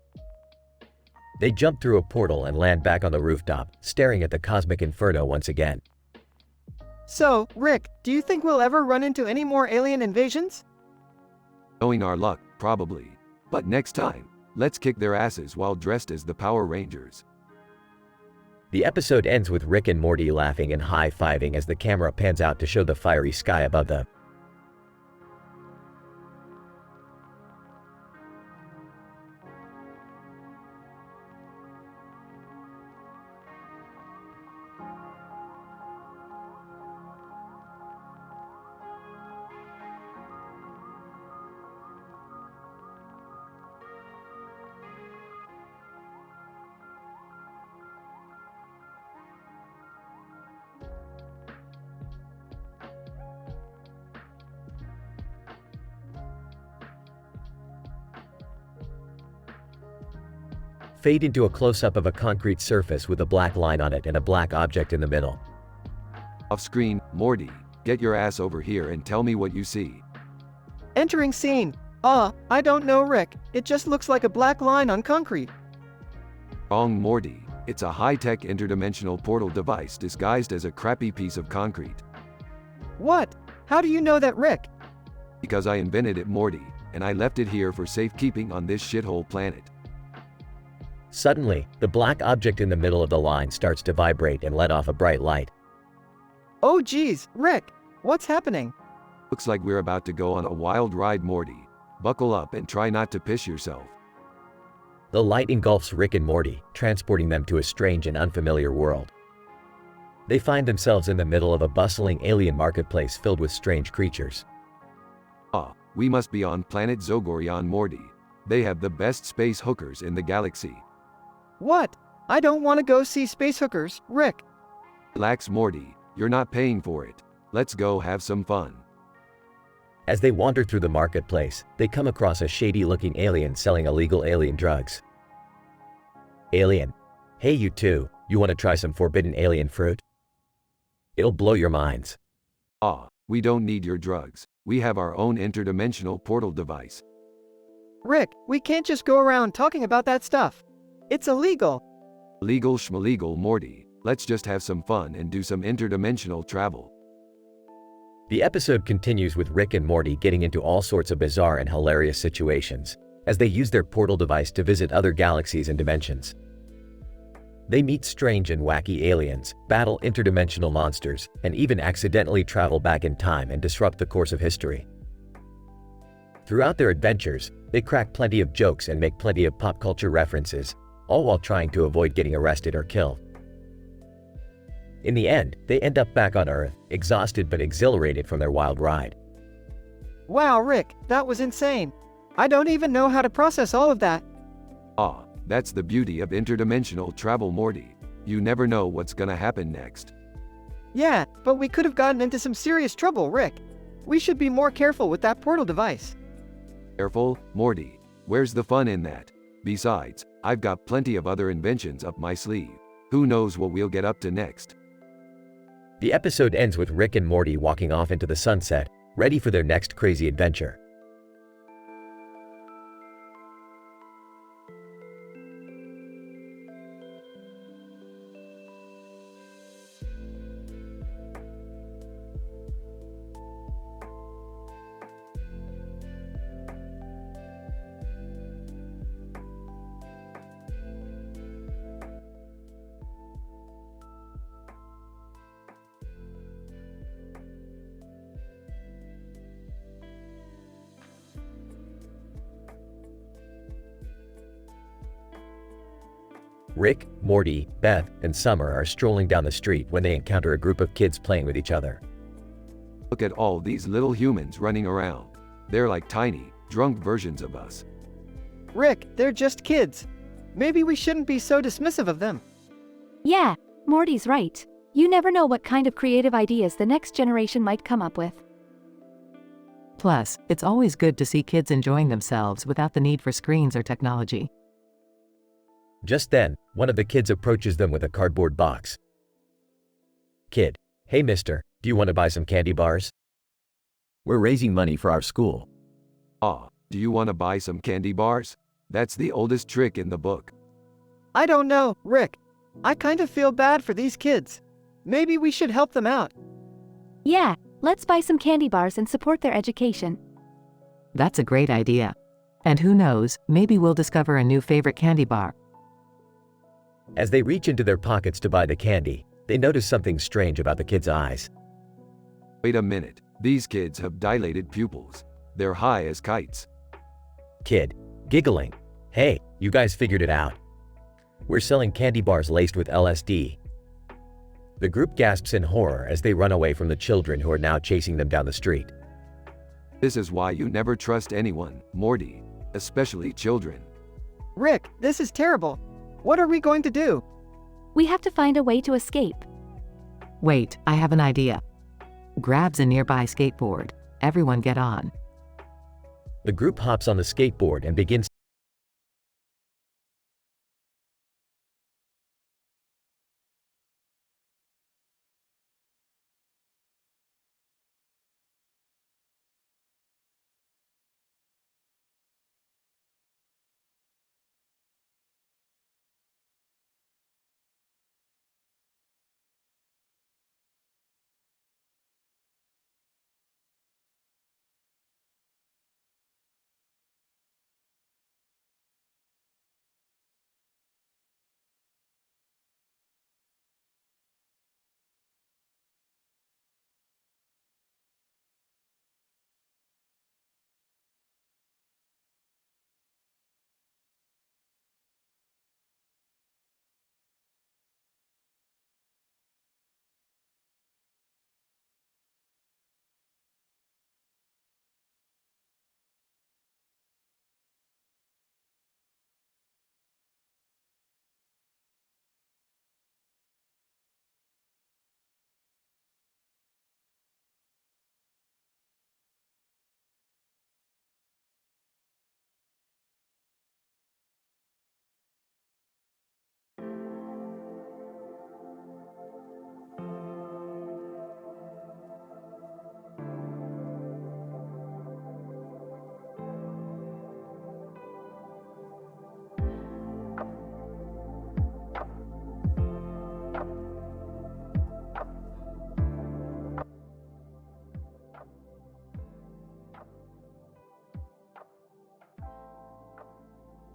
They jump through a portal and land back on the rooftop, staring at the cosmic inferno once again. So, Rick, do you think we'll ever run into any more alien invasions? Knowing our luck, probably. But next time, let's kick their asses while dressed as the Power Rangers. The episode ends with Rick and Morty laughing and high-fiving as the camera pans out to show the fiery sky above them. Fade into a close-up of a concrete surface with a black line on it and a black object in the middle. Off screen, Morty, get your ass over here and tell me what you see. Entering scene. I don't know, Rick. It just looks like a black line on concrete. Wrong, Morty. It's a high-tech interdimensional portal device disguised as a crappy piece of concrete. What? How do you know that, Rick? Because I invented it, Morty, and I left it here for safekeeping on this shithole planet. Suddenly, the black object in the middle of the line starts to vibrate and let off a bright light. Oh geez, Rick, what's happening? Looks like we're about to go on a wild ride, Morty. Buckle up and try not to piss yourself. The light engulfs Rick and Morty, transporting them to a strange and unfamiliar world. They find themselves in the middle of a bustling alien marketplace filled with strange creatures. We must be on planet Zogorion, Morty. They have the best space hookers in the galaxy. What? I don't want to go see space hookers, Rick. Relax, Morty. You're not paying for it. Let's go have some fun. As they wander through the marketplace, they come across a shady-looking alien selling illegal alien drugs. Alien. Hey, you two, you want to try some forbidden alien fruit? It'll blow your minds. We don't need your drugs. We have our own interdimensional portal device. Rick, we can't just go around talking about that stuff. It's illegal. Legal schmalegal, Morty. Let's just have some fun and do some interdimensional travel. The episode continues with Rick and Morty getting into all sorts of bizarre and hilarious situations as they use their portal device to visit other galaxies and dimensions. They meet strange and wacky aliens, battle interdimensional monsters, and even accidentally travel back in time and disrupt the course of history. Throughout their adventures, they crack plenty of jokes and make plenty of pop culture references, all while trying to avoid getting arrested or killed. In the end, they end up back on Earth, exhausted but exhilarated from their wild ride. Wow, Rick, that was insane. I don't even know how to process all of that. That's the beauty of interdimensional travel, Morty. You never know what's gonna happen next. Yeah, but we could have gotten into some serious trouble, Rick. We should be more careful with that portal device. Careful, Morty. Where's the fun in that? Besides, I've got plenty of other inventions up my sleeve. Who knows what we'll get up to next? The episode ends with Rick and Morty walking off into the sunset, ready for their next crazy adventure. Rick, Morty, Beth, and Summer are strolling down the street when they encounter a group of kids playing with each other. Look at all these little humans running around. They're like tiny, drunk versions of us. Rick, they're just kids. Maybe we shouldn't be so dismissive of them. Yeah, Morty's right. You never know what kind of creative ideas the next generation might come up with. Plus, it's always good to see kids enjoying themselves without the need for screens or technology. Just then, one of the kids approaches them with a cardboard box. Kid, hey mister, do you want to buy some candy bars? We're raising money for our school. Do you want to buy some candy bars? That's the oldest trick in the book. I don't know, Rick. I kind of feel bad for these kids. Maybe we should help them out. Yeah, let's buy some candy bars and support their education. That's a great idea. And who knows, maybe we'll discover a new favorite candy bar. As they reach into their pockets to buy the candy, they notice something strange about the kids' eyes. Wait a minute, these kids have dilated pupils. They're high as kites. Kid, giggling. Hey, you guys figured it out. We're selling candy bars laced with LSD. The group gasps in horror as they run away from the children who are now chasing them down the street. This is why you never trust anyone, Morty, especially children. Rick, this is terrible. What are we going to do? We have to find a way to escape. Wait, I have an idea. Grabs a nearby skateboard. Everyone get on. The group hops on the skateboard and begins.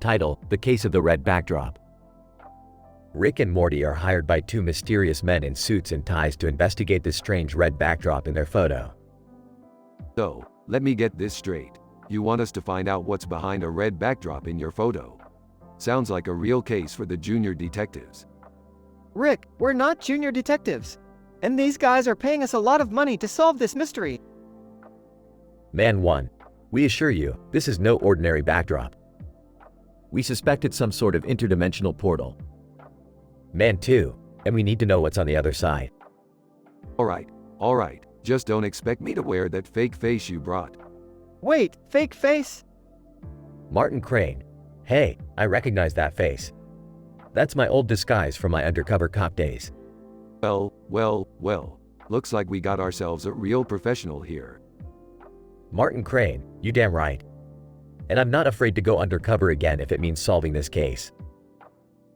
Title: The Case of the Red Backdrop. Rick and Morty are hired by two mysterious men in suits and ties to investigate the strange red backdrop in their photo. So, let me get this straight. You want us to find out what's behind a red backdrop in your photo? Sounds like a real case for the junior detectives. Rick, we're not junior detectives. And these guys are paying us a lot of money to solve this mystery. Man 1. We assure you, this is no ordinary backdrop. We suspect it's some sort of interdimensional portal. Man 2. And we need to know what's on the other side. Alright, just don't expect me to wear that fake face you brought. Wait, fake face? Martin Crane. Hey, I recognize that face. That's my old disguise from my undercover cop days. Well, looks like we got ourselves a real professional here. Martin Crane, you damn right. And I'm not afraid to go undercover again if it means solving this case.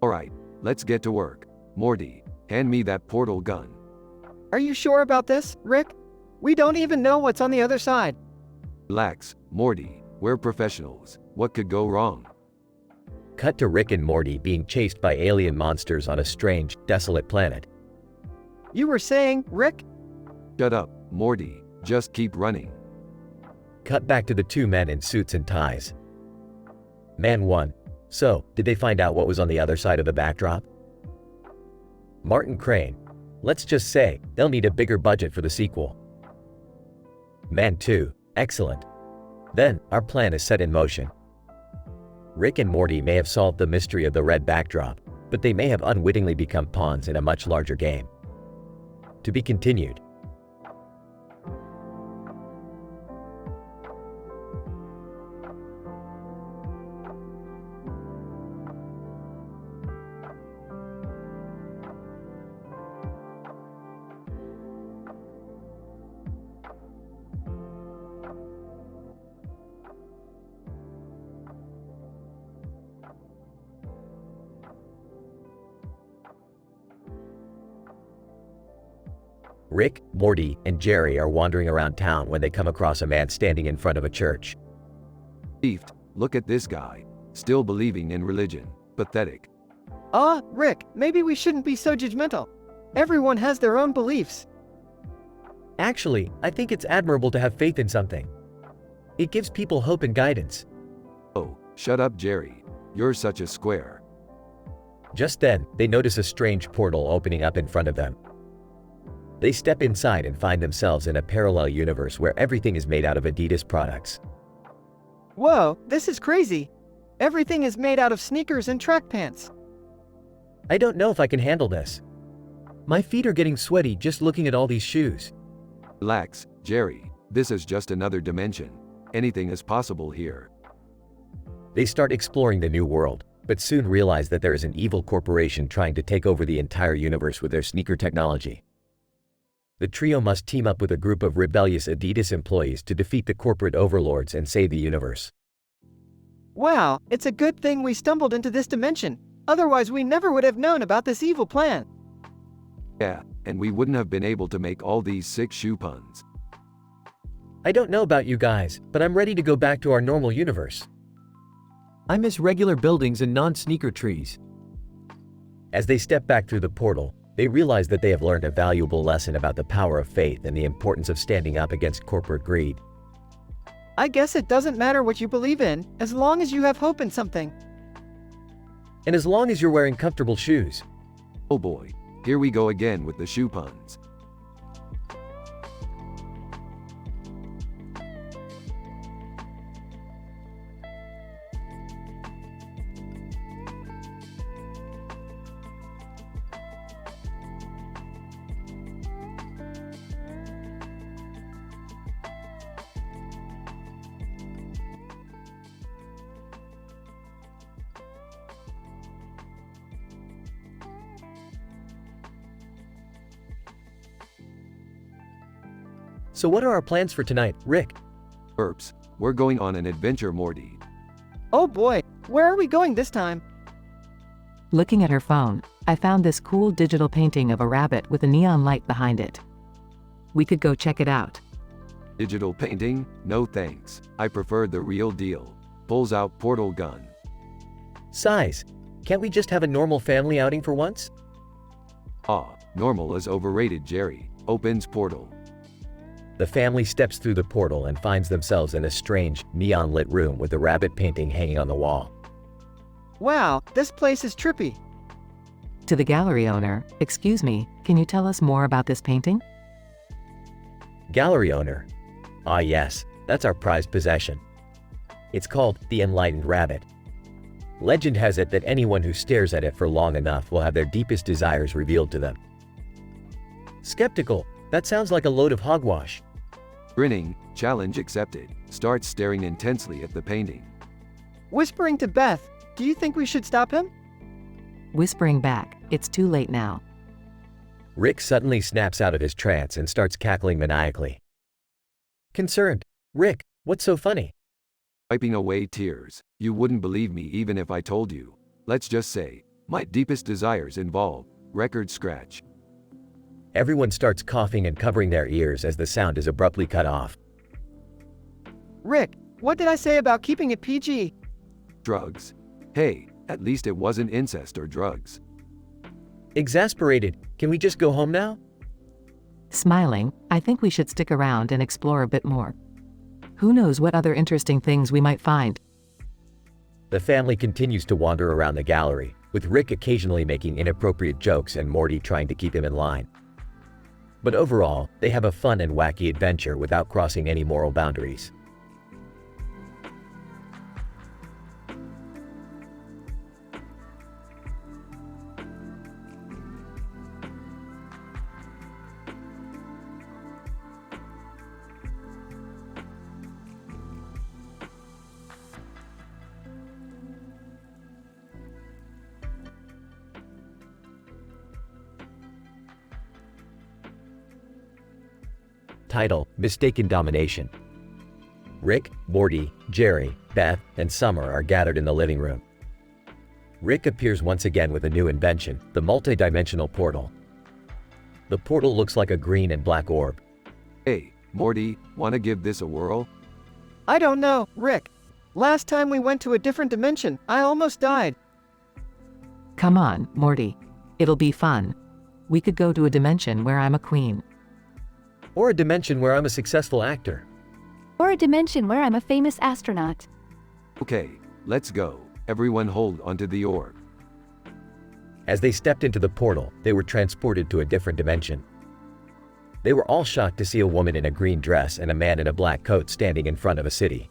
Alright, let's get to work. Morty, hand me that portal gun. Are you sure about this, Rick? We don't even know what's on the other side. Relax, Morty, we're professionals. What could go wrong? Cut to Rick and Morty being chased by alien monsters on a strange, desolate planet. You were saying, Rick? Shut up, Morty, just keep running. Cut back to the two men in suits and ties. Man 1. So, did they find out what was on the other side of the backdrop? Martin Crane. Let's just say, they'll need a bigger budget for the sequel. Man 2. Excellent. Then, our plan is set in motion. Rick and Morty may have solved the mystery of the red backdrop, but they may have unwittingly become pawns in a much larger game. To be continued. Rick, Morty, and Jerry are wandering around town when they come across a man standing in front of a church. Beefed, look at this guy. Still believing in religion. Pathetic. Rick, maybe we shouldn't be so judgmental. Everyone has their own beliefs. Actually, I think it's admirable to have faith in something. It gives people hope and guidance. Oh, shut up, Jerry. You're such a square. Just then, they notice a strange portal opening up in front of them. They step inside and find themselves in a parallel universe where everything is made out of Adidas products. Whoa, this is crazy. Everything is made out of sneakers and track pants. I don't know if I can handle this. My feet are getting sweaty just looking at all these shoes. Relax, Jerry. This is just another dimension. Anything is possible here. They start exploring the new world, but soon realize that there is an evil corporation trying to take over the entire universe with their sneaker technology. The trio must team up with a group of rebellious Adidas employees to defeat the corporate overlords and save the universe. Wow, it's a good thing we stumbled into this dimension. Otherwise, we never would have known about this evil plan. Yeah, and we wouldn't have been able to make all these sick shoe puns. I don't know about you guys, but I'm ready to go back to our normal universe. I miss regular buildings and non-sneaker trees. As they step back through the portal, they realize that they have learned a valuable lesson about the power of faith and the importance of standing up against corporate greed. I guess it doesn't matter what you believe in, as long as you have hope in something. And as long as you're wearing comfortable shoes. Oh boy, here we go again with the shoe puns. So what are our plans for tonight, Rick? Burps, we're going on an adventure, Morty. Oh boy, where are we going this time? Looking at her phone, I found this cool digital painting of a rabbit with a neon light behind it. We could go check it out. Digital painting? No thanks. I prefer the real deal. Pulls out portal gun. Size. Can't we just have a normal family outing for once? Normal is overrated, Jerry. Opens portal. The family steps through the portal and finds themselves in a strange, neon-lit room with a rabbit painting hanging on the wall. Wow, this place is trippy. To the gallery owner, excuse me, can you tell us more about this painting? Gallery owner. Ah yes, that's our prized possession. It's called the Enlightened Rabbit. Legend has it that anyone who stares at it for long enough will have their deepest desires revealed to them. Skeptical. That sounds like a load of hogwash. Grinning, challenge accepted. Starts staring intensely at the painting. Whispering to Beth, do you think we should stop him? Whispering back, it's too late now. Rick suddenly snaps out of his trance and starts cackling maniacally. Concerned. Rick, what's so funny? Wiping away tears. You wouldn't believe me even if I told you. Let's just say, my deepest desires involve record scratch. Everyone starts coughing and covering their ears as the sound is abruptly cut off. Rick, what did I say about keeping it PG? Drugs. Hey, at least it wasn't incest or drugs. Exasperated, can we just go home now? Smiling, I think we should stick around and explore a bit more. Who knows what other interesting things we might find. The family continues to wander around the gallery, with Rick occasionally making inappropriate jokes and Morty trying to keep him in line. But overall, they have a fun and wacky adventure without crossing any moral boundaries. Title: Mistaken Domination. Rick, Morty, Jerry, Beth, and Summer are gathered in the living room. Rick appears once again with a new invention, the multi-dimensional portal. The portal looks like a green and black orb. Hey, Morty, wanna give this a whirl? I don't know, Rick. Last time we went to a different dimension, I almost died. Come on, Morty. It'll be fun. We could go to a dimension where I'm a queen. Or a dimension where I'm a successful actor. Or a dimension where I'm a famous astronaut. Okay, let's go. Everyone hold onto the orb. As they stepped into the portal, they were transported to a different dimension. They were all shocked to see a woman in a green dress and a man in a black coat standing in front of a city.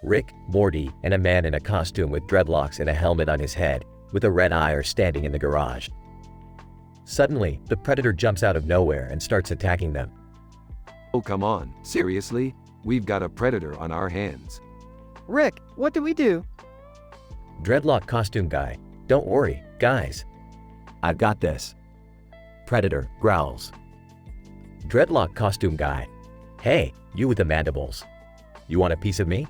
Rick, Morty, and a man in a costume with dreadlocks and a helmet on his head, with a red eye, are standing in the garage. Suddenly, the predator jumps out of nowhere and starts attacking them. Oh come on, seriously? We've got a predator on our hands. Rick, what do we do? Dreadlock costume guy, don't worry, guys. I've got this. Predator growls. Dreadlock costume guy, hey, you with the mandibles. You want a piece of me?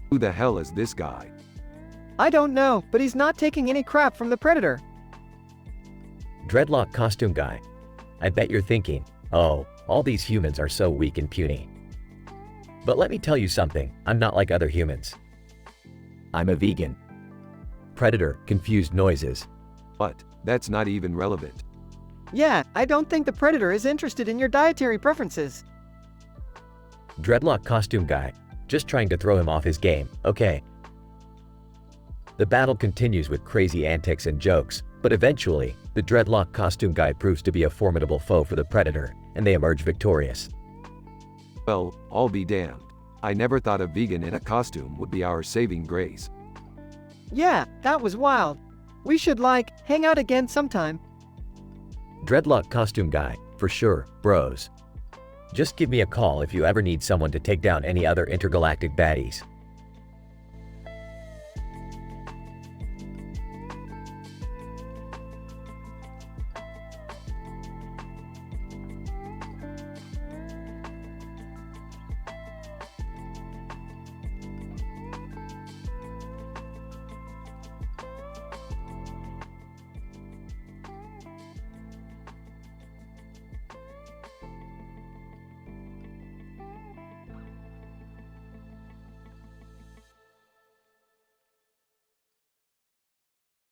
Who the hell is this guy? I don't know, but he's not taking any crap from the predator. Dreadlock costume guy, I bet you're thinking, oh, all these humans are so weak and puny. But let me tell you something, I'm not like other humans. I'm a vegan. Predator, confused noises. What? That's not even relevant. Yeah, I don't think the predator is interested in your dietary preferences. Dreadlock costume guy, just trying to throw him off his game, okay. The battle continues with crazy antics and jokes, but eventually, the Dreadlock costume guy proves to be a formidable foe for the predator, and they emerge victorious. Well, I'll be damned. I never thought a vegan in a costume would be our saving grace. Yeah, that was wild. We should hang out again sometime. Dreadlock costume guy, for sure, bros. Just give me a call if you ever need someone to take down any other intergalactic baddies.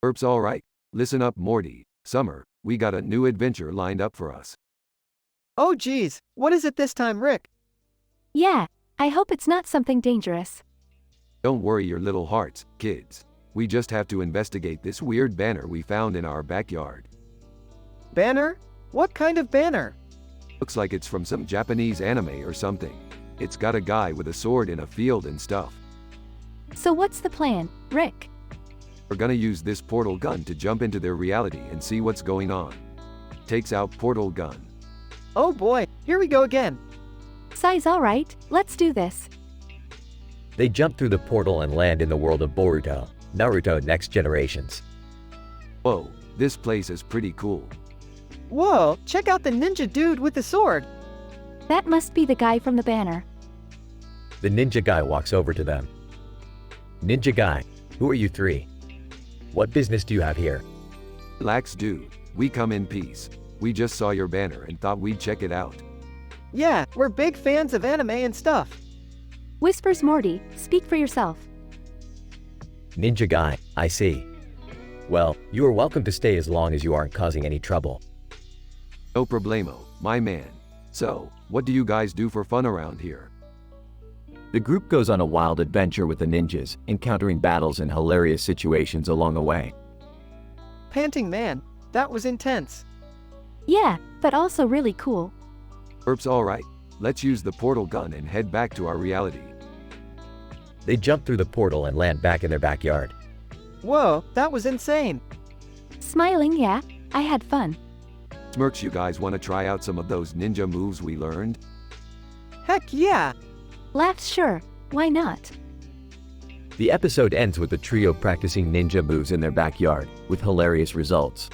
Erp's alright. Listen up, Morty. Summer, we got a new adventure lined up for us. Oh geez, what is it this time, Rick? Yeah, I hope it's not something dangerous. Don't worry your little hearts, kids. We just have to investigate this weird banner we found in our backyard. Banner? What kind of banner? Looks like it's from some Japanese anime or something. It's got a guy with a sword in a field and stuff. So what's the plan, Rick? We're gonna use this portal gun to jump into their reality and see what's going on. Takes out portal gun. Oh boy, here we go again. Sai's alright, let's do this. They jump through the portal and land in the world of Boruto, Naruto Next Generations. Whoa, this place is pretty cool. Whoa, check out the ninja dude with the sword. That must be the guy from the banner. The ninja guy walks over to them. Ninja guy, who are you three? What business do you have here? Relax, dude. We come in peace. We just saw your banner and thought we'd check it out. Yeah, we're big fans of anime and stuff. Whispers Morty, speak for yourself. Ninja guy, I see. Well, you are welcome to stay as long as you aren't causing any trouble. No problemo, my man. So, what do you guys do for fun around here? The group goes on a wild adventure with the ninjas, encountering battles and hilarious situations along the way. Panting man, that was intense. Yeah, but also really cool. Erps, alright. Let's use the portal gun and head back to our reality. They jump through the portal and land back in their backyard. Whoa, that was insane. Smiling, yeah, I had fun. Smirks, you guys want to try out some of those ninja moves we learned? Heck yeah. Laughs, sure, why not? The episode ends with the trio practicing ninja moves in their backyard, with hilarious results.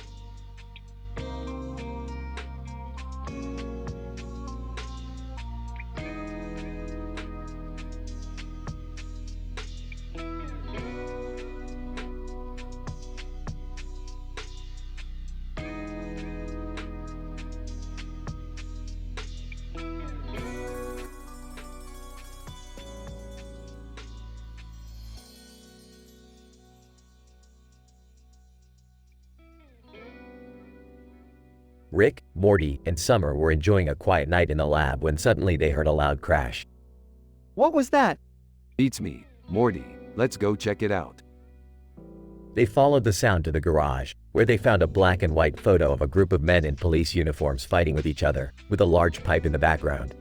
Rick, Morty, and Summer were enjoying a quiet night in the lab when suddenly they heard a loud crash. What was that? Beats me. Morty, let's go check it out. They followed the sound to the garage, where they found a black and white photo of a group of men in police uniforms fighting with each other, with a large pipe in the background.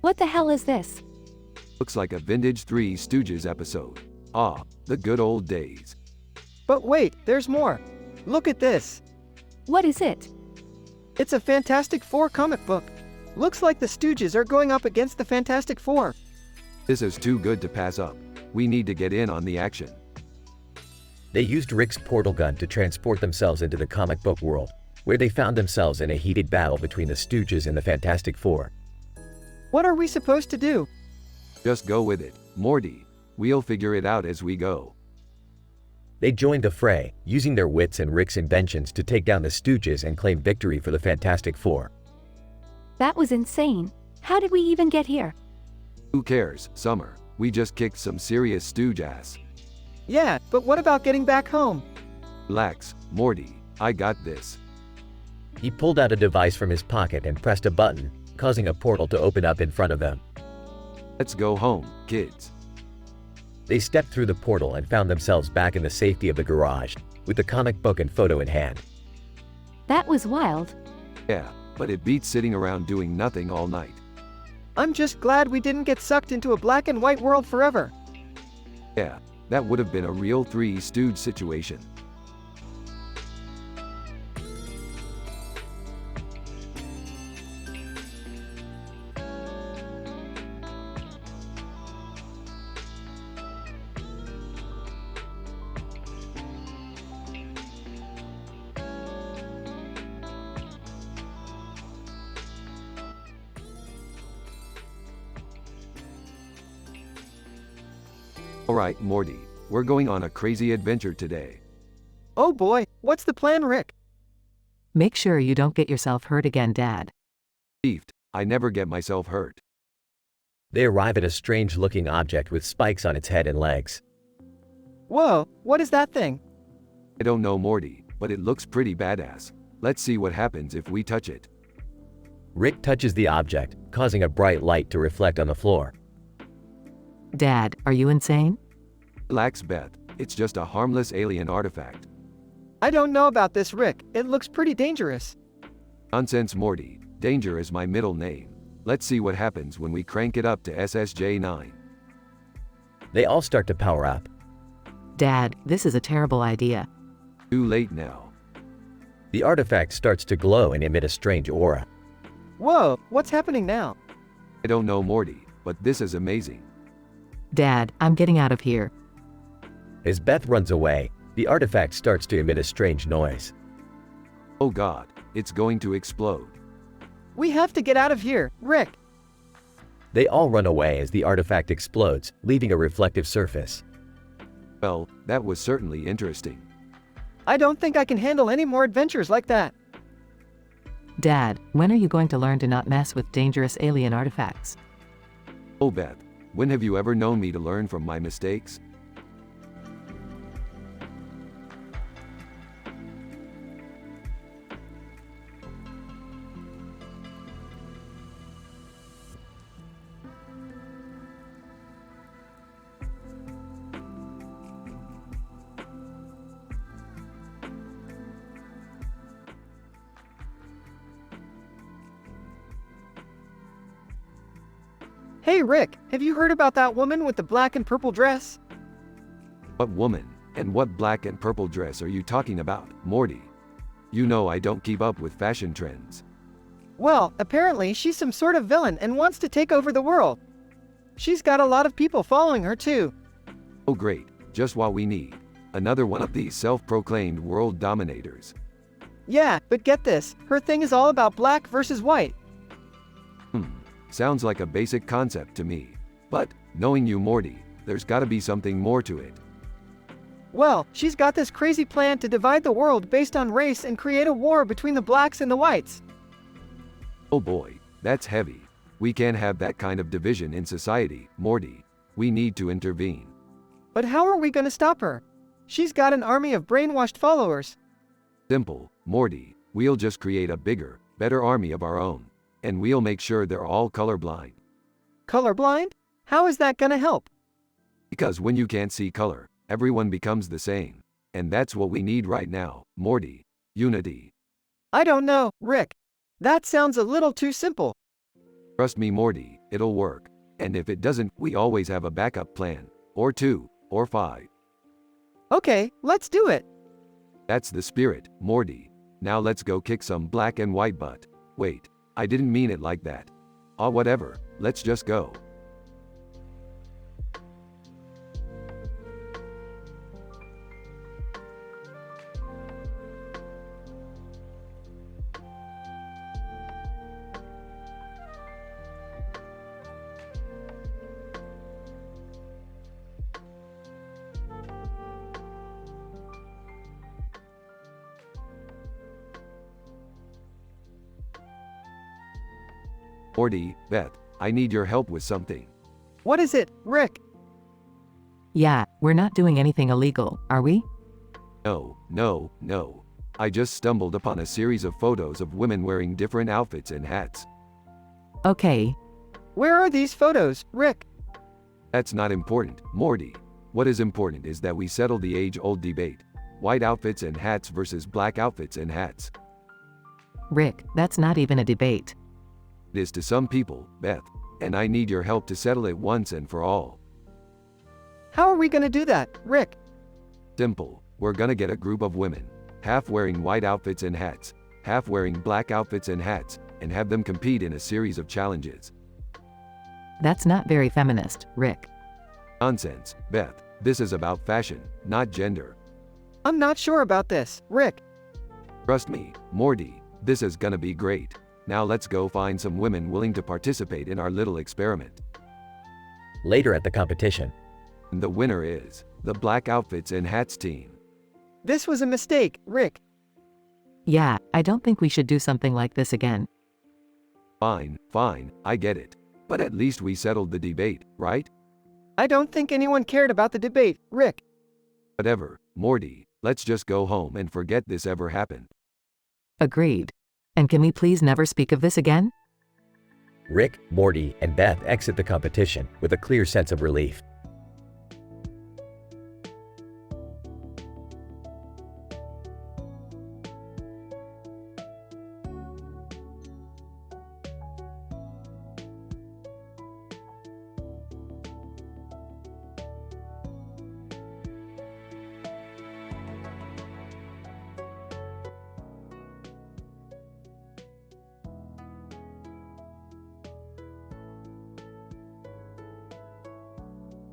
What the hell is this? Looks like a vintage Three Stooges episode. Ah, the good old days. But wait, there's more. Look at this. What is it? It's a Fantastic Four comic book. Looks like the Stooges are going up against the Fantastic Four. This is too good to pass up. We need to get in on the action. They used Rick's portal gun to transport themselves into the comic book world, where they found themselves in a heated battle between the Stooges and the Fantastic Four. What are we supposed to do? Just go with it, Morty. We'll figure it out as we go. They joined the fray, using their wits and Rick's inventions to take down the Stooges and claim victory for the Fantastic Four. That was insane. How did we even get here? Who cares, Summer? We just kicked some serious stooge ass. Yeah, but what about getting back home? Relax, Morty. I got this. He pulled out a device from his pocket and pressed a button, causing a portal to open up in front of them. Let's go home, kids. They stepped through the portal and found themselves back in the safety of the garage, with the comic book and photo in hand. That was wild. Yeah, but it beats sitting around doing nothing all night. I'm just glad we didn't get sucked into a black and white world forever. Yeah, that would have been a real Three Stooge situation. Alright, Morty, we're going on a crazy adventure today. Oh boy, what's the plan, Rick? Make sure you don't get yourself hurt again, Dad. Beefed, I never get myself hurt. They arrive at a strange-looking object with spikes on its head and legs. Whoa, what is that thing? I don't know, Morty, but it looks pretty badass. Let's see what happens if we touch it. Rick touches the object, causing a bright light to reflect on the floor. Dad, are you insane? Relax, Beth. It's just a harmless alien artifact. I don't know about this, Rick. It looks pretty dangerous. Nonsense, Morty. Danger is my middle name. Let's see what happens when we crank it up to SSJ9. They all start to power up. Dad, this is a terrible idea. Too late now. The artifact starts to glow and emit a strange aura. Whoa, what's happening now? I don't know, Morty, but this is amazing. Dad, I'm getting out of here. As Beth runs away, the artifact starts to emit a strange noise. Oh god, it's going to explode. We have to get out of here, Rick. They all run away as the artifact explodes, leaving a reflective surface. Well, that was certainly interesting. I don't think I can handle any more adventures like that. Dad, when are you going to learn to not mess with dangerous alien artifacts? Oh, Beth, when have you ever known me to learn from my mistakes? Hey Rick, have you heard about that woman with the black and purple dress? What woman, and what black and purple dress are you talking about, Morty? You know I don't keep up with fashion trends. Well, apparently she's some sort of villain and wants to take over the world. She's got a lot of people following her too. Oh great, just what we need. Another one of these self-proclaimed world dominators. Yeah, but get this, her thing is all about black versus white. Sounds like a basic concept to me. But, knowing you Morty, there's gotta be something more to it. Well, she's got this crazy plan to divide the world based on race and create a war between the blacks and the whites. Oh boy, that's heavy. We can't have that kind of division in society, Morty. We need to intervene. But how are we gonna stop her? She's got an army of brainwashed followers. Simple, Morty. We'll just create a bigger, better army of our own. And we'll make sure they're all colorblind. Colorblind? How is that gonna help? Because when you can't see color, everyone becomes the same. And that's what we need right now, Morty. Unity. I don't know, Rick. That sounds a little too simple. Trust me Morty, it'll work. And if it doesn't, we always have a backup plan. Or 2, or 5. Okay, let's do it. That's the spirit, Morty. Now let's go kick some black and white butt. Wait, I didn't mean it like that. Whatever, let's just go. Morty, Beth, I need your help with something. What is it, Rick? Yeah, we're not doing anything illegal, are we? No. I just stumbled upon a series of photos of women wearing different outfits and hats. Okay. Where are these photos, Rick? That's not important, Morty. What is important is that we settle the age-old debate. White outfits and hats versus black outfits and hats. Rick, that's not even a debate. It is to some people, Beth, and I need your help to settle it once and for all. How are we gonna do that, Rick? Simple, we're gonna get a group of women, half wearing white outfits and hats, half wearing black outfits and hats, and have them compete in a series of challenges. That's not very feminist, Rick. Nonsense, Beth, this is about fashion, not gender. I'm not sure about this, Rick. Trust me, Morty, this is gonna be great. Now let's go find some women willing to participate in our little experiment. Later at the competition, And the winner is the black outfits and hats team. This was a mistake, Rick. Yeah, I don't think we should do something like this again. Fine, I get it. But at least we settled the debate, right? I don't think anyone cared about the debate, Rick. Whatever, Morty, let's just go home and forget this ever happened. Agreed. And can we please never speak of this again? Rick, Morty, and Beth exit the competition with a clear sense of relief.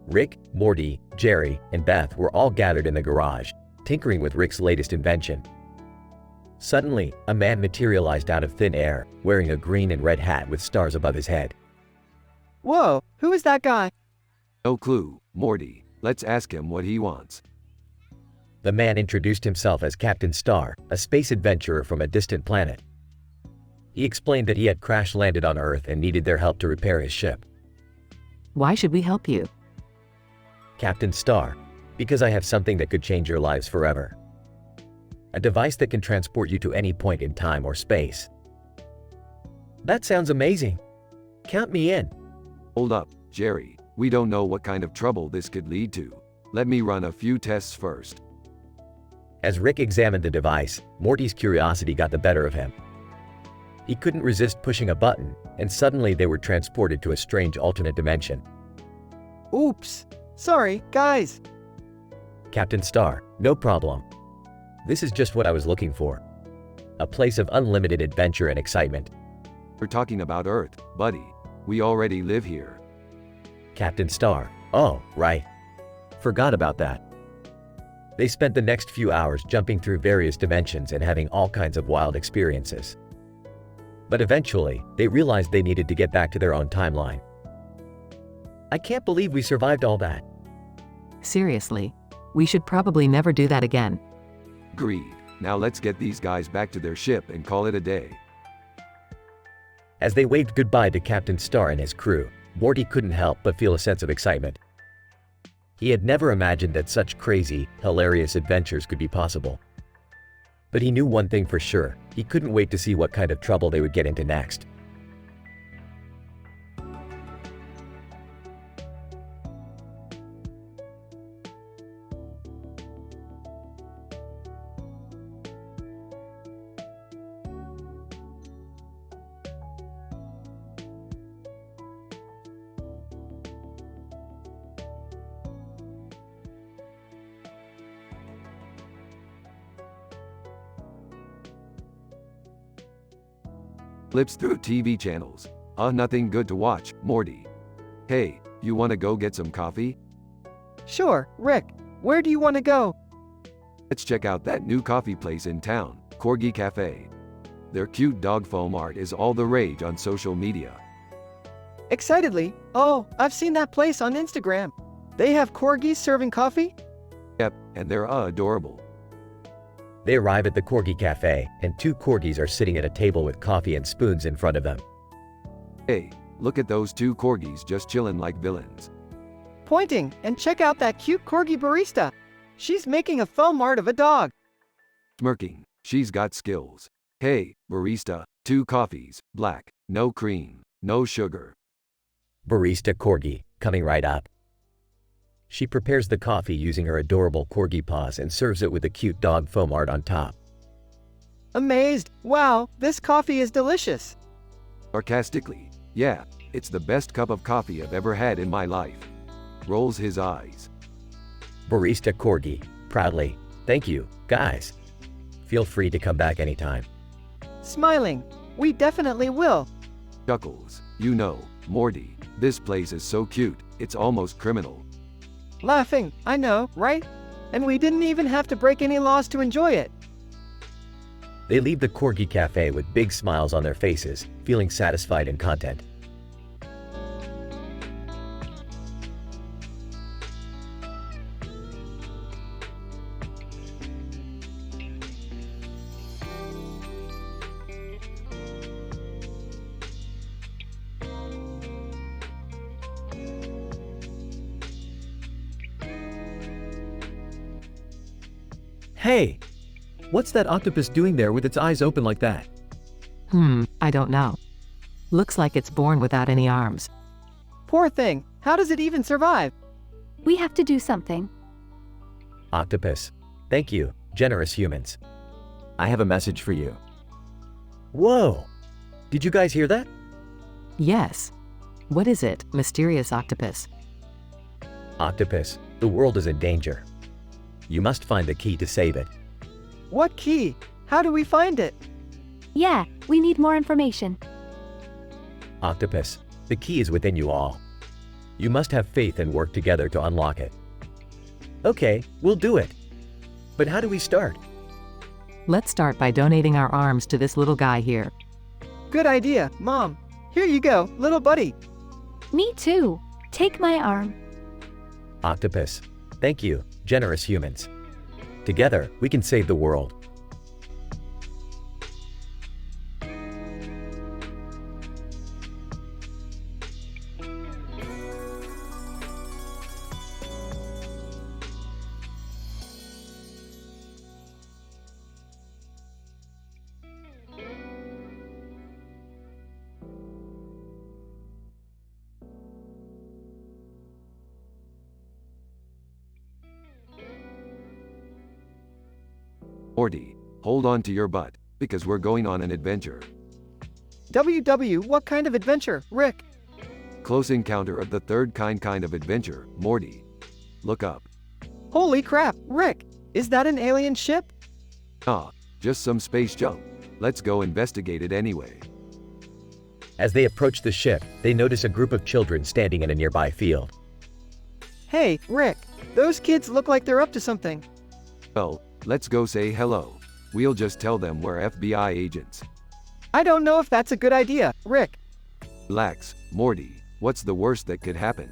Rick, Morty, Jerry, and Beth were all gathered in the garage, tinkering with Rick's latest invention. Suddenly, a man materialized out of thin air, wearing a green and red hat with stars above his head. Whoa, who is that guy? No clue, Morty. Let's ask him what he wants. The man introduced himself as Captain Star, a space adventurer from a distant planet. He explained that he had crash-landed on Earth and needed their help to repair his ship. Why should we help you? Captain Star, because I have something that could change your lives forever. A device that can transport you to any point in time or space. That sounds amazing. Count me in. Hold up, Jerry. We don't know what kind of trouble this could lead to. Let me run a few tests first. As Rick examined the device, Morty's curiosity got the better of him. He couldn't resist pushing a button, and suddenly they were transported to a strange alternate dimension. Oops. Sorry, guys. Captain Star, no problem. This is just what I was looking for. A place of unlimited adventure and excitement. We're talking about Earth, buddy. We already live here. Captain Star, oh, right. Forgot about that. They spent the next few hours jumping through various dimensions and having all kinds of wild experiences. But eventually, they realized they needed to get back to their own timeline. I can't believe we survived all that. Seriously. We should probably never do that again. Agreed. Now let's get these guys back to their ship and call it a day. As they waved goodbye to Captain Star and his crew, Morty couldn't help but feel a sense of excitement. He had never imagined that such crazy, hilarious adventures could be possible. But he knew one thing for sure, he couldn't wait to see what kind of trouble they would get into next. Flips through TV channels. Nothing good to watch, Morty. Hey, you wanna go get some coffee? Sure, Rick. Where do you want to go? Let's check out that new coffee place in town, Corgi Cafe. Their cute dog foam art is all the rage on social media. Excitedly. Oh, I've seen that place on Instagram. They have corgis serving coffee? Yep, and they're adorable. They arrive at the Corgi Cafe, and two corgis are sitting at a table with coffee and spoons in front of them. Hey, look at those two corgis just chillin' like villains. Pointing, and check out that cute corgi barista. She's making a foam art of a dog. Smirking, she's got skills. Hey, barista, 2 coffees, black, no cream, no sugar. Barista Corgi, coming right up. She prepares the coffee using her adorable corgi paws and serves it with a cute dog foam art on top. Amazed. Wow, this coffee is delicious. Sarcastically, yeah, it's the best cup of coffee I've ever had in my life. Rolls his eyes. Barista Corgi, proudly, thank you, guys. Feel free to come back anytime. Smiling. We definitely will. Chuckles, you know, Morty, this place is so cute, it's almost criminal. Laughing. I know, right? And we didn't even have to break any laws to enjoy it. They leave the Corgi Cafe with big smiles on their faces, feeling satisfied and content. Hey! What's that octopus doing there with its eyes open like that? I don't know. Looks like it's born without any arms. Poor thing. How does it even survive? We have to do something. Octopus, thank you, generous humans. I have a message for you. Whoa! Did you guys hear that? Yes. What is it, mysterious octopus? Octopus, the world is in danger. You must find the key to save it. What key? How do we find it? Yeah, we need more information. Octopus, the key is within you all. You must have faith and work together to unlock it. Okay, we'll do it. But how do we start? Let's start by donating our arms to this little guy here. Good idea, Mom. Here you go, little buddy. Me too. Take my arm. Octopus. Thank you, generous humans. Together, we can save the world. Morty, hold on to your butt, because we're going on an adventure. WW, what kind of adventure, Rick? Close encounter of the third kind of adventure, Morty. Look up. Holy crap, Rick! Is that an alien ship? Ah, just some space junk. Let's go investigate it anyway. As they approach the ship, they notice a group of children standing in a nearby field. Hey, Rick, those kids look like they're up to something. Well, let's go say hello. We'll just tell them we're FBI agents. I don't know if that's a good idea, Rick. Relax, Morty. What's the worst that could happen?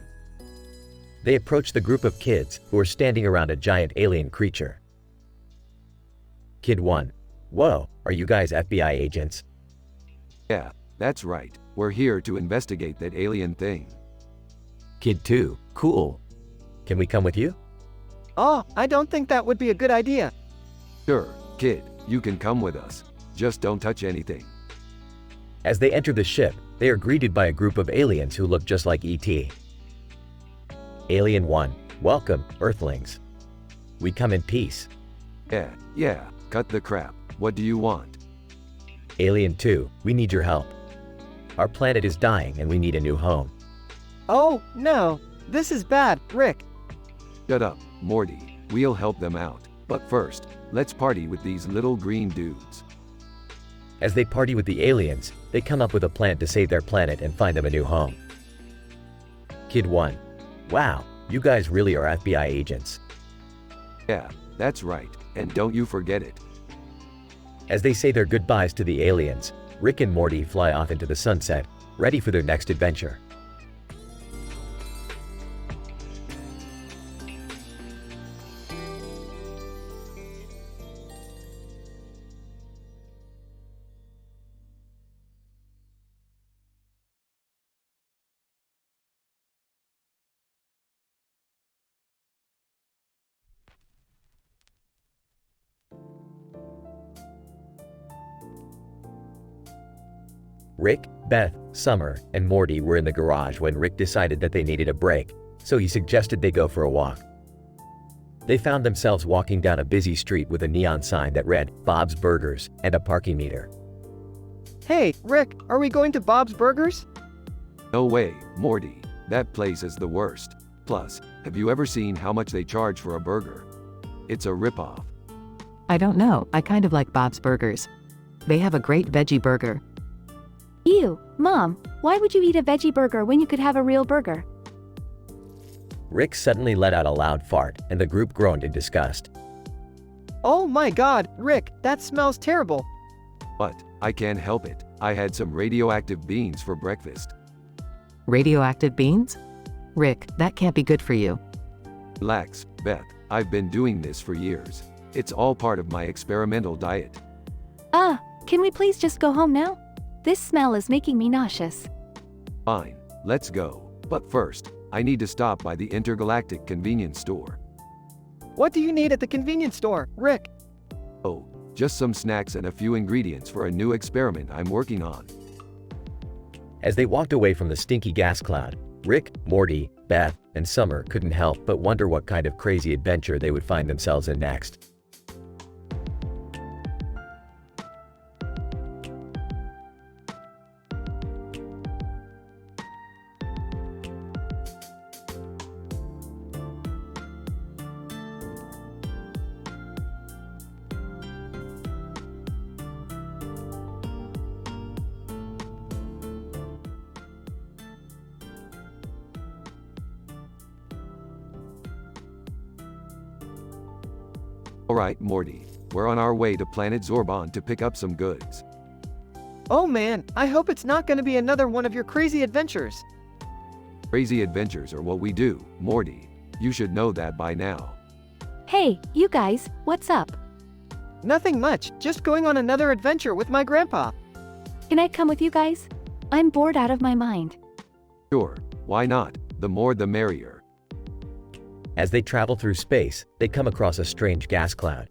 They approach the group of kids who are standing around a giant alien creature. Kid 1. Whoa, are you guys FBI agents? Yeah, that's right. We're here to investigate that alien thing. Kid 2. Cool. Can we come with you? Oh, I don't think that would be a good idea. Sure, kid, you can come with us. Just don't touch anything. As they enter the ship, they are greeted by a group of aliens who look just like ET. Alien 1. Welcome, Earthlings. We come in peace. Yeah, cut the crap. What do you want? Alien 2. We need your help. Our planet is dying and we need a new home. Oh, no. This is bad, Rick. Shut up, Morty. We'll help them out. But first, let's party with these little green dudes. As they party with the aliens, they come up with a plan to save their planet and find them a new home. Kid 1. Wow, you guys really are FBI agents. Yeah, that's right. And don't you forget it. As they say their goodbyes to the aliens, Rick and Morty fly off into the sunset, ready for their next adventure. Rick, Beth, Summer, and Morty were in the garage when Rick decided that they needed a break, so he suggested they go for a walk. They found themselves walking down a busy street with a neon sign that read Bob's Burgers and a parking meter. Hey, Rick, are we going to Bob's Burgers? No way, Morty. That place is the worst. Plus, have you ever seen how much they charge for a burger? It's a ripoff. I don't know, I kind of like Bob's Burgers. They have a great veggie burger. Ew, Mom, why would you eat a veggie burger when you could have a real burger? Rick suddenly let out a loud fart, and the group groaned in disgust. Oh my god, Rick, that smells terrible. But, I can't help it. I had some radioactive beans for breakfast. Radioactive beans? Rick, that can't be good for you. Relax, Beth. I've been doing this for years. It's all part of my experimental diet. Can we please just go home now? This smell is making me nauseous. Fine, let's go. But first, I need to stop by the intergalactic convenience store. What do you need at the convenience store, Rick? Oh, just some snacks and a few ingredients for a new experiment I'm working on. As they walked away from the stinky gas cloud, Rick, Morty, Beth, and Summer couldn't help but wonder what kind of crazy adventure they would find themselves in next. Alright, Morty. we're on our way to planet Zorban to pick up some goods. Oh man, I hope it's not gonna be another one of your crazy adventures. Crazy adventures are what we do, Morty. You should know that by now. Hey, you guys, what's up? Nothing much, just going on another adventure with my grandpa. Can I come with you guys? I'm bored out of my mind. Sure, why not? The more the merrier. As they travel through space, they come across a strange gas cloud.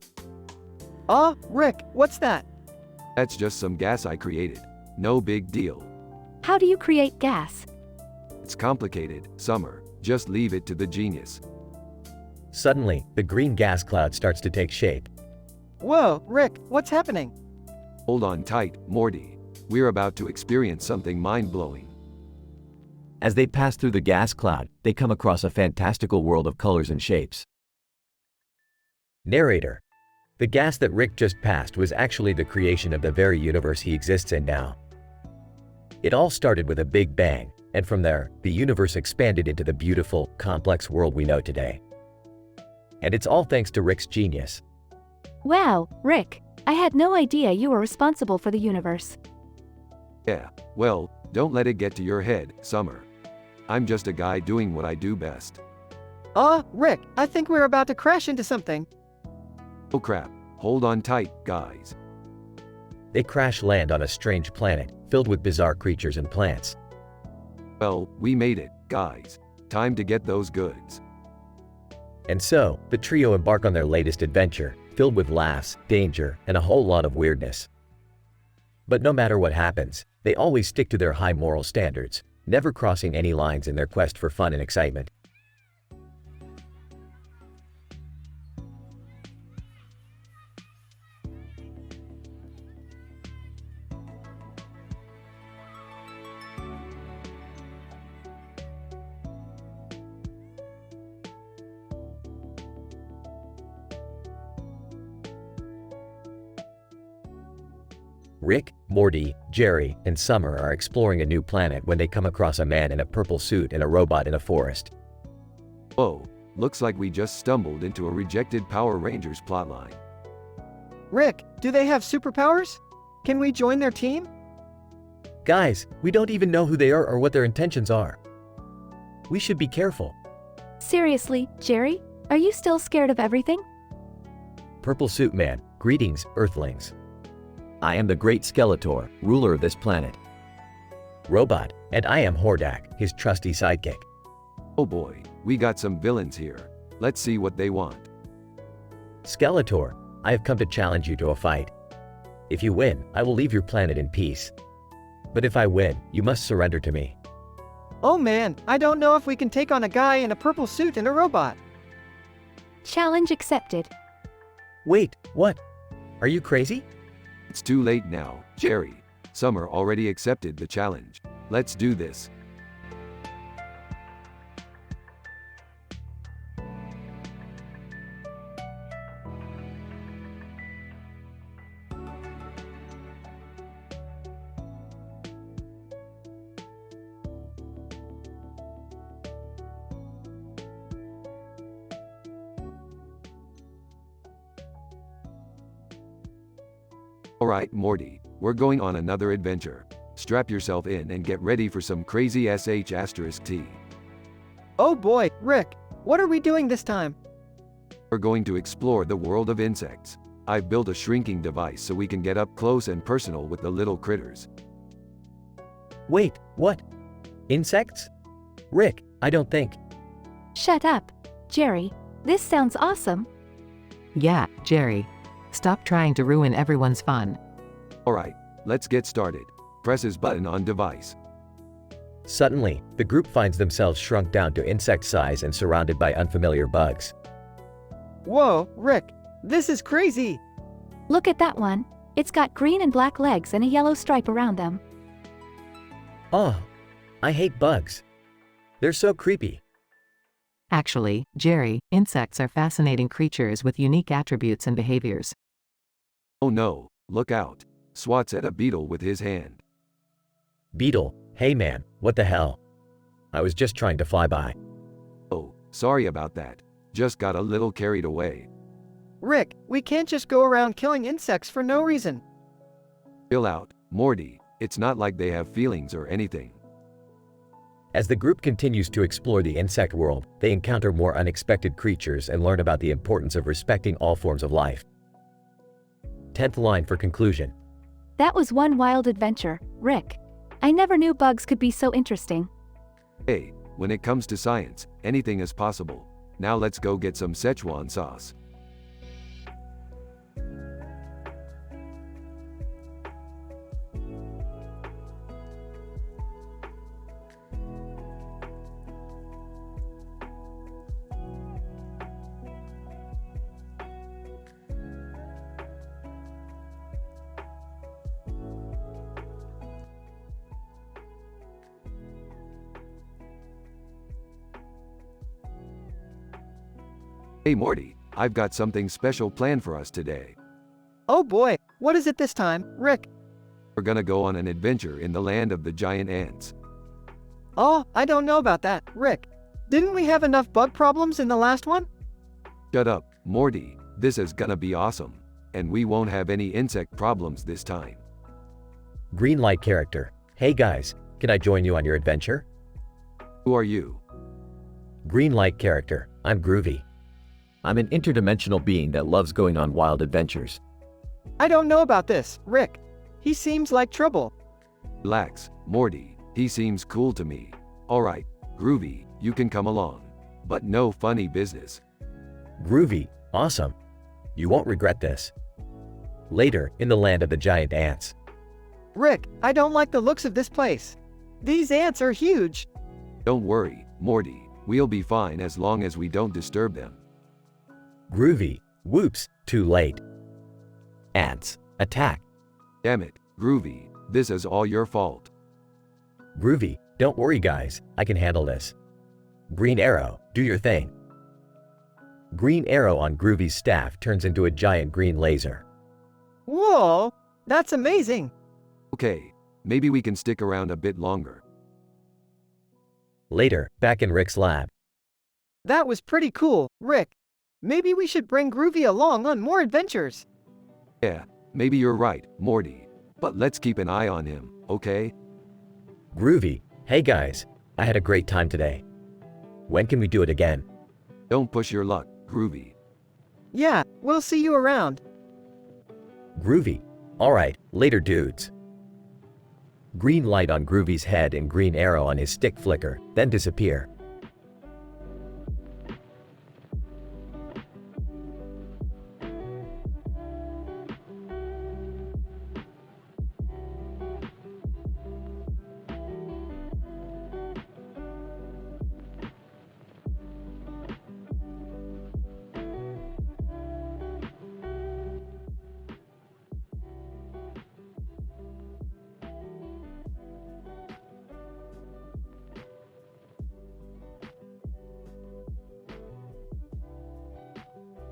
Ah, Rick, what's that? That's just some gas I created. No big deal. How do you create gas? It's complicated, Summer. Just leave it to the genius. Suddenly, the green gas cloud starts to take shape. Whoa, Rick, what's happening? Hold on tight, Morty. We're about to experience something mind-blowing. As they pass through the gas cloud, they come across a fantastical world of colors and shapes. Narrator. The gas that Rick just passed was actually the creation of the very universe he exists in now. It all started with a big bang, and from there, the universe expanded into the beautiful, complex world we know today. And it's all thanks to Rick's genius. Wow, Rick, I had no idea you were responsible for the universe. Yeah, well, don't let it get to your head, Summer. I'm just a guy doing what I do best. Ah, Rick, I think we're about to crash into something. Oh crap, hold on tight, guys. They crash land on a strange planet, filled with bizarre creatures and plants. Well, we made it, guys. Time to get those goods. And so, the trio embark on their latest adventure, filled with laughs, danger, and a whole lot of weirdness. But no matter what happens, they always stick to their high moral standards, never crossing any lines in their quest for fun and excitement. Rick, Morty, Jerry, and Summer are exploring a new planet when they come across a man in a purple suit and a robot in a forest. Whoa, looks like we just stumbled into a rejected Power Rangers plotline. Rick, do they have superpowers? Can we join their team? Guys, we don't even know who they are or what their intentions are. We should be careful. Seriously, Jerry, are you still scared of everything? Purple Suit Man, greetings, Earthlings. I am the Great Skeletor, ruler of this planet. Robot, and I am Hordak, his trusty sidekick. Oh boy, we got some villains here. Let's see what they want. Skeletor, I have come to challenge you to a fight. If you win, I will leave your planet in peace. But if I win, you must surrender to me. Oh man, I don't know if we can take on a guy in a purple suit and a robot. Challenge accepted. Wait, what? Are you crazy? It's too late now, Jerry. Summer already accepted the challenge. Let's do this. Alright, Morty, we're going on another adventure. Strap yourself in and get ready for some crazy sh*t. Oh boy, Rick, what are we doing this time? We're going to explore the world of insects. I've built a shrinking device so we can get up close and personal with the little critters. Wait, what? Insects? Rick, I don't think. Shut up, Jerry. This sounds awesome. Yeah, Jerry. Stop trying to ruin everyone's fun. Alright, let's get started. Press his button on device. Suddenly, the group finds themselves shrunk down to insect size and surrounded by unfamiliar bugs. Whoa, Rick, this is crazy. Look at that one. It's got green and black legs and a yellow stripe around them. Oh, I hate bugs. They're so creepy. Actually, Jerry, insects are fascinating creatures with unique attributes and behaviors. Oh no, look out. Swats at a beetle with his hand. Beetle, hey man, what the hell? I was just trying to fly by. Oh, sorry about that. Just got a little carried away. Rick, we can't just go around killing insects for no reason. Chill out, Morty. It's not like they have feelings or anything. As the group continues to explore the insect world, they encounter more unexpected creatures and learn about the importance of respecting all forms of life. 10th line for conclusion. That was one wild adventure, Rick. I never knew bugs could be so interesting. Hey, when it comes to science, anything is possible. Now let's go get some Szechuan sauce. Hey Morty, I've got something special planned for us today. Oh boy, what is it this time, Rick? We're gonna go on an adventure in the land of the giant ants. Oh, I don't know about that, Rick. Didn't we have enough bug problems in the last one? Shut up, Morty. This is gonna be awesome. And we won't have any insect problems this time. Green light character. Hey guys, can I join you on your adventure? Who are you? Green light character. I'm Groovy. I'm an interdimensional being that loves going on wild adventures. I don't know about this, Rick. He seems like trouble. Relax, Morty. He seems cool to me. Alright, Groovy, you can come along. But no funny business. Groovy. Awesome. You won't regret this. Later, in the land of the giant ants. Rick, I don't like the looks of this place. These ants are huge. Don't worry, Morty. We'll be fine as long as we don't disturb them. Groovy. Whoops, too late. Ants. Attack. Damn it, Groovy. This is all your fault. Groovy. Don't worry guys, I can handle this. Green arrow, do your thing. Green arrow on Groovy's staff turns into a giant green laser. Whoa, that's amazing. Okay, maybe we can stick around a bit longer. Later, back in Rick's lab. That was pretty cool, Rick. Maybe we should bring Groovy along on more adventures. Yeah, maybe you're right, Morty. But let's keep an eye on him, okay? Groovy. Hey guys, I had a great time today. When can we do it again? Don't push your luck, Groovy. Yeah, we'll see you around. Groovy. Alright, later dudes. Green light on Groovy's head and green arrow on his stick flicker, then disappear.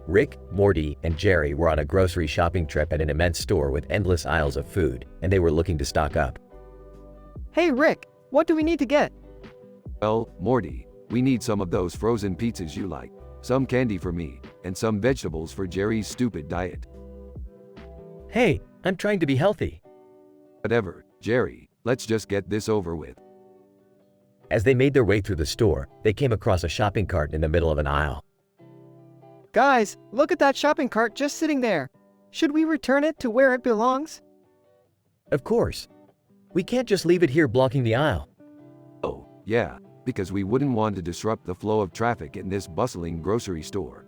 Rick, Morty, and Jerry were on a grocery shopping trip at an immense store with endless aisles of food, and they were looking to stock up. Hey Rick, what do we need to get? Well, Morty, we need some of those frozen pizzas you like, some candy for me, and some vegetables for Jerry's stupid diet. Hey, I'm trying to be healthy. Whatever, Jerry, let's just get this over with. As they made their way through the store, they came across a shopping cart in the middle of an aisle. Guys, look at that shopping cart just sitting there. Should we return it to where it belongs? Of course. We can't just leave it here blocking the aisle. Oh, yeah, because we wouldn't want to disrupt the flow of traffic in this bustling grocery store.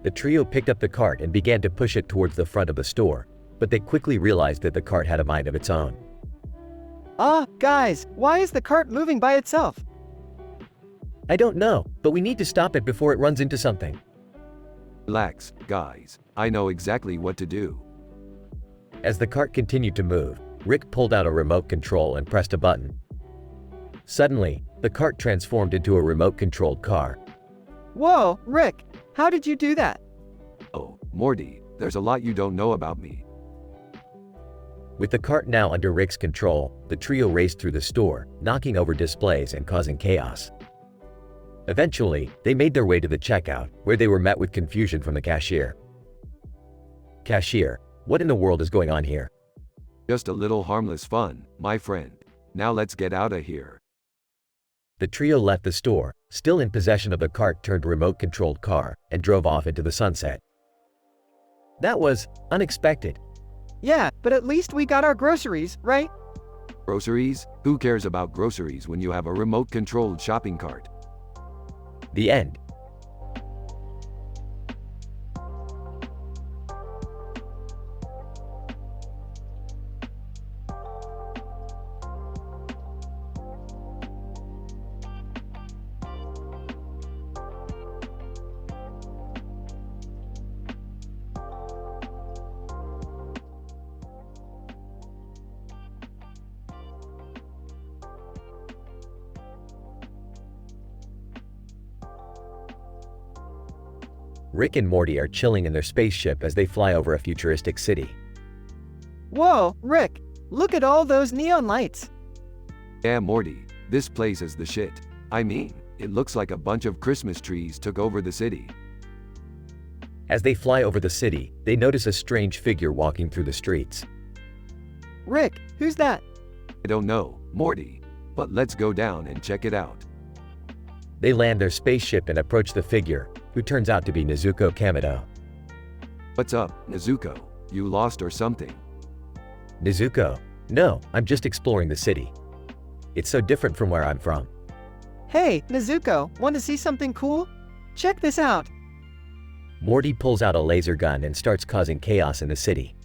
The trio picked up the cart and began to push it towards the front of the store, but they quickly realized that the cart had a mind of its own. Guys, why is the cart moving by itself? I don't know, but we need to stop it before it runs into something. Relax, guys. I know exactly what to do. As the cart continued to move, Rick pulled out a remote control and pressed a button. Suddenly, the cart transformed into a remote-controlled car. Whoa, Rick, how did you do that? Oh, Morty, there's a lot you don't know about me. With the cart now under Rick's control, the trio raced through the store, knocking over displays and causing chaos. Eventually, they made their way to the checkout, where they were met with confusion from the cashier. Cashier, what in the world is going on here? Just a little harmless fun, my friend. Now let's get out of here. The trio left the store, still in possession of the cart-turned remote-controlled car, and drove off into the sunset. That was unexpected. Yeah, but at least we got our groceries, right? Groceries? Who cares about groceries when you have a remote-controlled shopping cart? The end. Rick and Morty are chilling in their spaceship as they fly over a futuristic city. Whoa, Rick, look at all those neon lights. Yeah, Morty, this place is the shit. I mean, it looks like a bunch of Christmas trees took over the city. As they fly over the city, they notice a strange figure walking through the streets. Rick, who's that? I don't know, Morty, but let's go down and check it out. They land their spaceship and approach the figure, who turns out to be Nezuko Kamado. What's up, Nezuko? You lost or something? Nezuko, no, I'm just exploring the city. It's so different from where I'm from. Hey, Nezuko, want to see something cool? Check this out. Morty pulls out a laser gun and starts causing chaos in the city.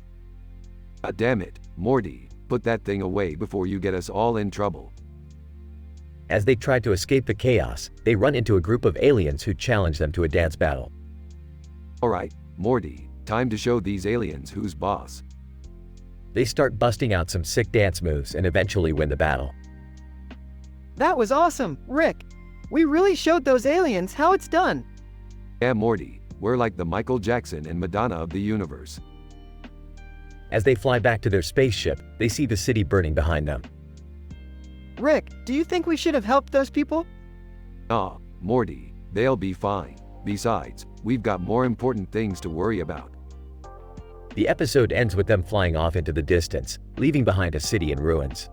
God damn it, Morty, put that thing away before you get us all in trouble. As they try to escape the chaos, they run into a group of aliens who challenge them to a dance battle. Alright, Morty, time to show these aliens who's boss. They start busting out some sick dance moves and eventually win the battle. That was awesome, Rick. We really showed those aliens how it's done. Yeah, Morty, we're like the Michael Jackson and Madonna of the universe. As they fly back to their spaceship, they see the city burning behind them. Rick, do you think we should have helped those people? Nah, Morty, they'll be fine. Besides, we've got more important things to worry about. The episode ends with them flying off into the distance, leaving behind a city in ruins.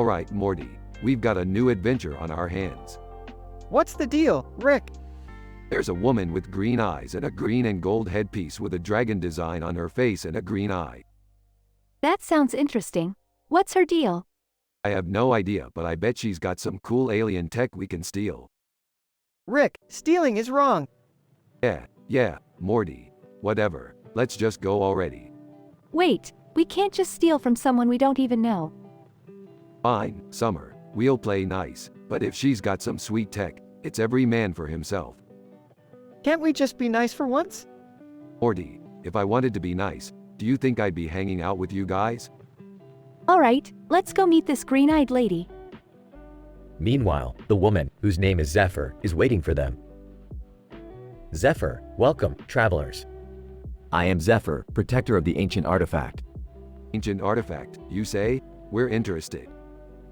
Alright, Morty, we've got a new adventure on our hands. What's the deal, Rick? There's a woman with green eyes and a green and gold headpiece with a dragon design on her face and a green eye. That sounds interesting. What's her deal? I have no idea, but I bet she's got some cool alien tech we can steal. Rick, stealing is wrong. Yeah, Morty. Whatever, let's just go already. Wait, we can't just steal from someone we don't even know. Fine, Summer, we'll play nice, but if she's got some sweet tech, it's every man for himself. Can't we just be nice for once? Morty, if I wanted to be nice, do you think I'd be hanging out with you guys? Alright, let's go meet this green-eyed lady. Meanwhile, the woman, whose name is Zephyr, is waiting for them. Zephyr, welcome, travelers. I am Zephyr, protector of the ancient artifact. Ancient artifact, you say? We're interested.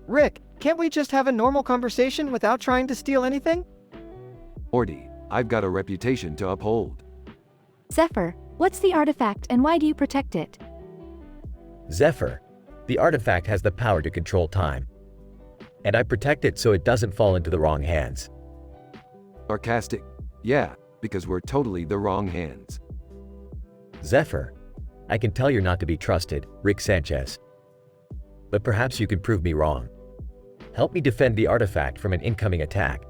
Rick, can't we just have a normal conversation without trying to steal anything? Morty, I've got a reputation to uphold. Zephyr, what's the artifact and why do you protect it? Zephyr, the artifact has the power to control time. And I protect it so it doesn't fall into the wrong hands. Sarcastic? Yeah, because we're totally the wrong hands. Zephyr, I can tell you're not to be trusted, Rick Sanchez. But perhaps you can prove me wrong. Help me defend the artifact from an incoming attack.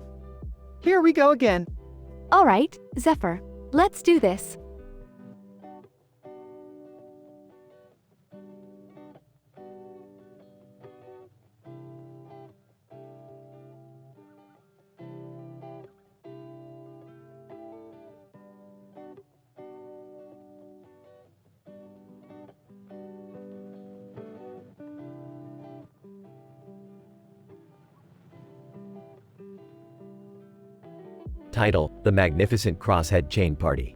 Here we go again. Alright, Zephyr, let's do this. Title: The Magnificent Crosshead Chain Party.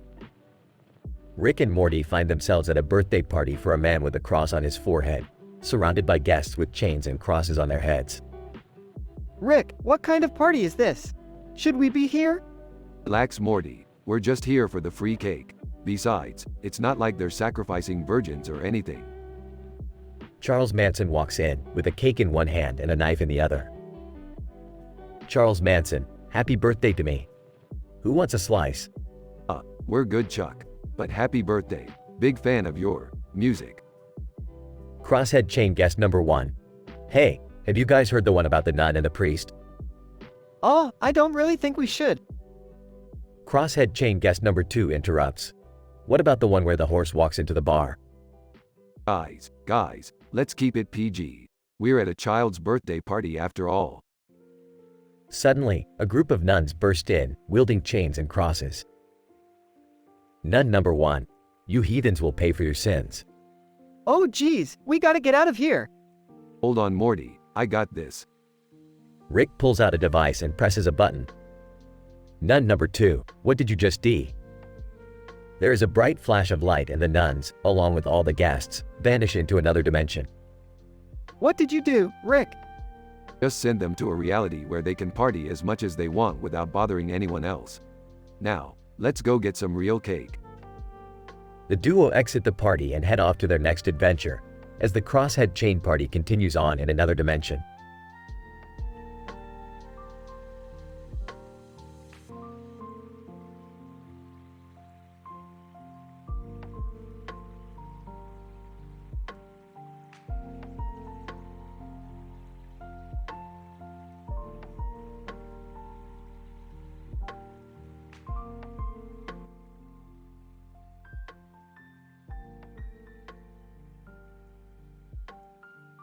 Rick and Morty find themselves at a birthday party for a man with a cross on his forehead, surrounded by guests with chains and crosses on their heads. Rick, what kind of party is this? Should we be here? Relax, Morty. We're just here for the free cake. Besides, it's not like they're sacrificing virgins or anything. Charles Manson walks in, with a cake in one hand and a knife in the other. Charles Manson: happy birthday to me. Who wants a slice? We're good, Chuck. But happy birthday. Big fan of your music. Crosshead chain guest number 1. Hey, have you guys heard the one about the nun and the priest? Oh, I don't really think we should. Crosshead chain guest number 2 interrupts. What about the one where the horse walks into the bar? Guys, let's keep it PG. We're at a child's birthday party after all. Suddenly, a group of nuns burst in, wielding chains and crosses. Nun number 1. You heathens will pay for your sins. Oh geez, we gotta get out of here. Hold on, Morty. I got this. Rick pulls out a device and presses a button. Nun number 2. What did you just do? There is a bright flash of light and the nuns, along with all the guests, vanish into another dimension. What did you do, Rick? Just send them to a reality where they can party as much as they want without bothering anyone else. Now, let's go get some real cake. The duo exit the party and head off to their next adventure, as the Crosshead chain party continues on in another dimension.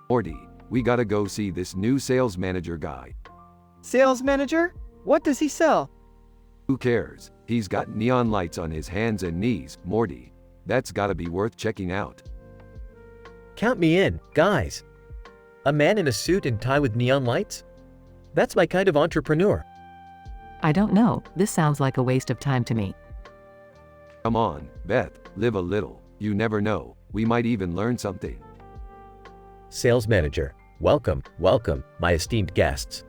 Morty, we gotta go see this new sales manager guy. Sales manager? What does he sell? Who cares? He's got neon lights on his hands and knees, Morty. That's gotta be worth checking out. Count me in, guys. A man in a suit and tie with neon lights? That's my kind of entrepreneur. I don't know, this sounds like a waste of time to me. Come on, Beth, live a little. You never know, we might even learn something. Sales manager: welcome, my esteemed guests.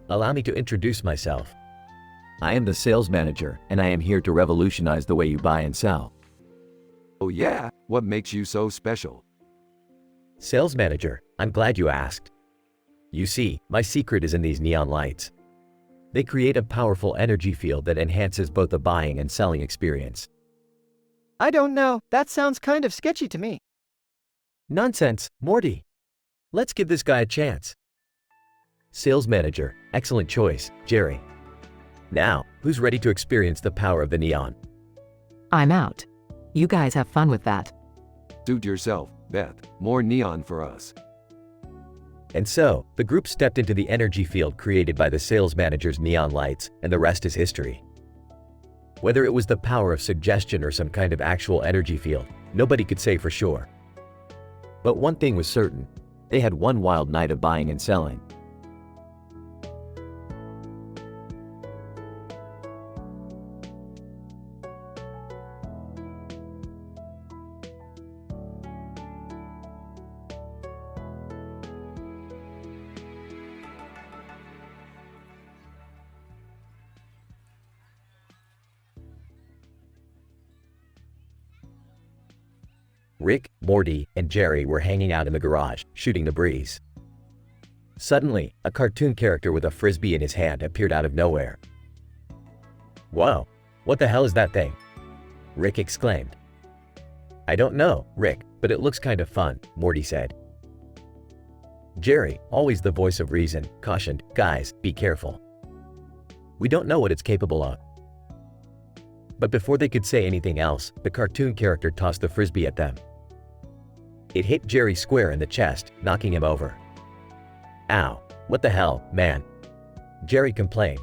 Allow me to introduce myself. I am the sales manager, and I am here to revolutionize the way you buy and sell. Oh yeah? What makes you so special? Sales manager: I'm glad you asked. You see, my secret is in these neon lights. They create a powerful energy field that enhances both the buying and selling experience. I don't know, that sounds kind of sketchy to me. Nonsense, Morty. Let's give this guy a chance. Sales manager: excellent choice, Jerry. Now, who's ready to experience the power of the neon? I'm out. You guys have fun with that. Suit yourself, Beth. More neon for us. And so, the group stepped into the energy field created by the sales manager's neon lights, and the rest is history. Whether it was the power of suggestion or some kind of actual energy field, nobody could say for sure. But one thing was certain: they had one wild night of buying and selling. Rick, Morty, and Jerry were hanging out in the garage, shooting the breeze. Suddenly, a cartoon character with a frisbee in his hand appeared out of nowhere. "Whoa, what the hell is that thing?" Rick exclaimed. "I don't know, Rick, but it looks kind of fun," Morty said. Jerry, always the voice of reason, cautioned, "Guys, be careful. We don't know what it's capable of." But before they could say anything else, the cartoon character tossed the frisbee at them. It hit Jerry square in the chest, knocking him over. "Ow, what the hell, man?" Jerry complained.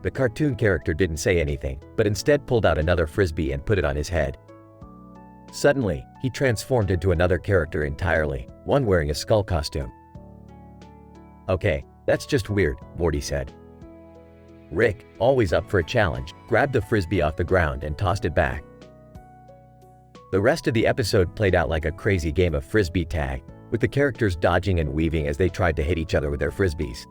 The cartoon character didn't say anything, but instead pulled out another frisbee and put it on his head. Suddenly, he transformed into another character entirely, one wearing a skull costume. "Okay, that's just weird," Morty said. Rick, always up for a challenge, grabbed the frisbee off the ground and tossed it back. The rest of the episode played out like a crazy game of frisbee tag, with the characters dodging and weaving as they tried to hit each other with their frisbees.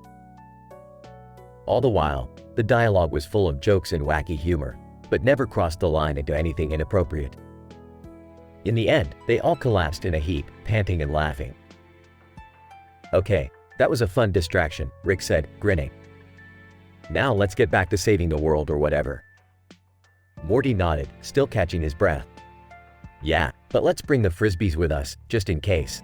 All the while, the dialogue was full of jokes and wacky humor, but never crossed the line into anything inappropriate. In the end, they all collapsed in a heap, panting and laughing. "Okay, that was a fun distraction," Rick said, grinning. "Now let's get back to saving the world or whatever." Morty nodded, still catching his breath. "Yeah, but let's bring the frisbees with us, just in case."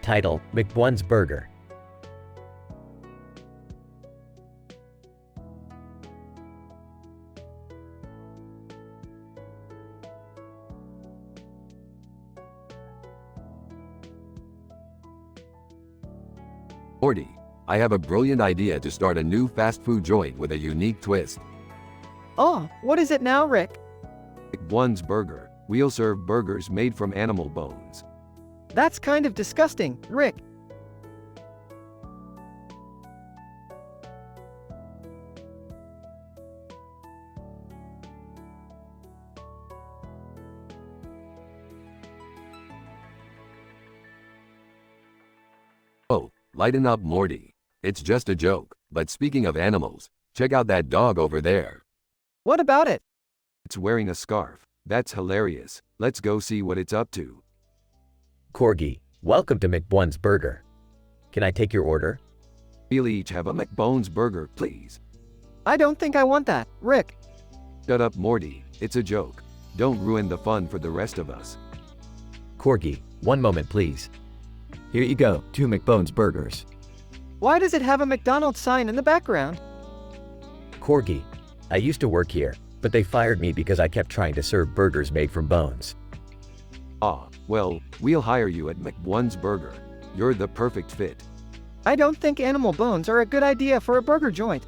Title: McBone's Burger. Morty, I have a brilliant idea to start a new fast food joint with a unique twist. Oh, what is it now, Rick? McBone's Burger. We'll serve burgers made from animal bones. That's kind of disgusting, Rick. Oh, lighten up, Morty. It's just a joke, but speaking of animals, check out that dog over there. What about it? It's wearing a scarf. That's hilarious. Let's go see what it's up to. Corgi, welcome to McBone's Burger. Can I take your order? We'll each have a McBone's burger, please. I don't think I want that, Rick. Shut up, Morty. It's a joke. Don't ruin the fun for the rest of us. Corgi, one moment please. Here you go, 2 McBone's burgers. Why does it have a McDonald's sign in the background? Corgi, I used to work here, but they fired me because I kept trying to serve burgers made from bones. Ah, well, we'll hire you at McBone's Burger. You're the perfect fit. I don't think animal bones are a good idea for a burger joint.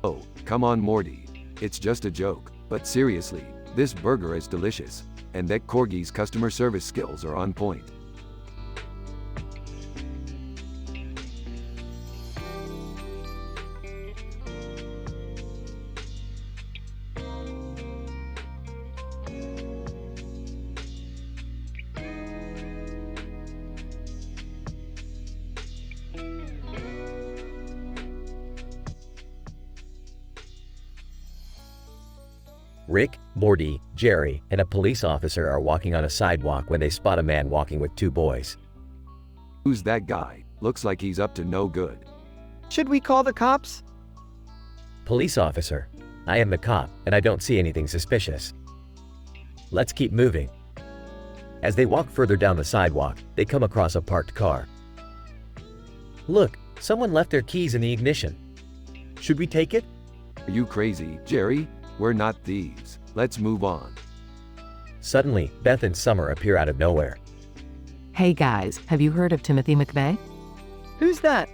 Oh, come on, Morty. It's just a joke, but seriously, this burger is delicious, and that Corgi's customer service skills are on point. Rick, Morty, Jerry, and a police officer are walking on a sidewalk when they spot a man walking with 2 boys. Who's that guy? Looks like he's up to no good. Should we call the cops? Police officer, I am the cop, and I don't see anything suspicious. Let's keep moving. As they walk further down the sidewalk, they come across a parked car. Look, someone left their keys in the ignition. Should we take it? Are you crazy, Jerry? We're not thieves. Let's move on. Suddenly, Beth and Summer appear out of nowhere. Hey guys, have you heard of Timothy McVeigh? Who's that?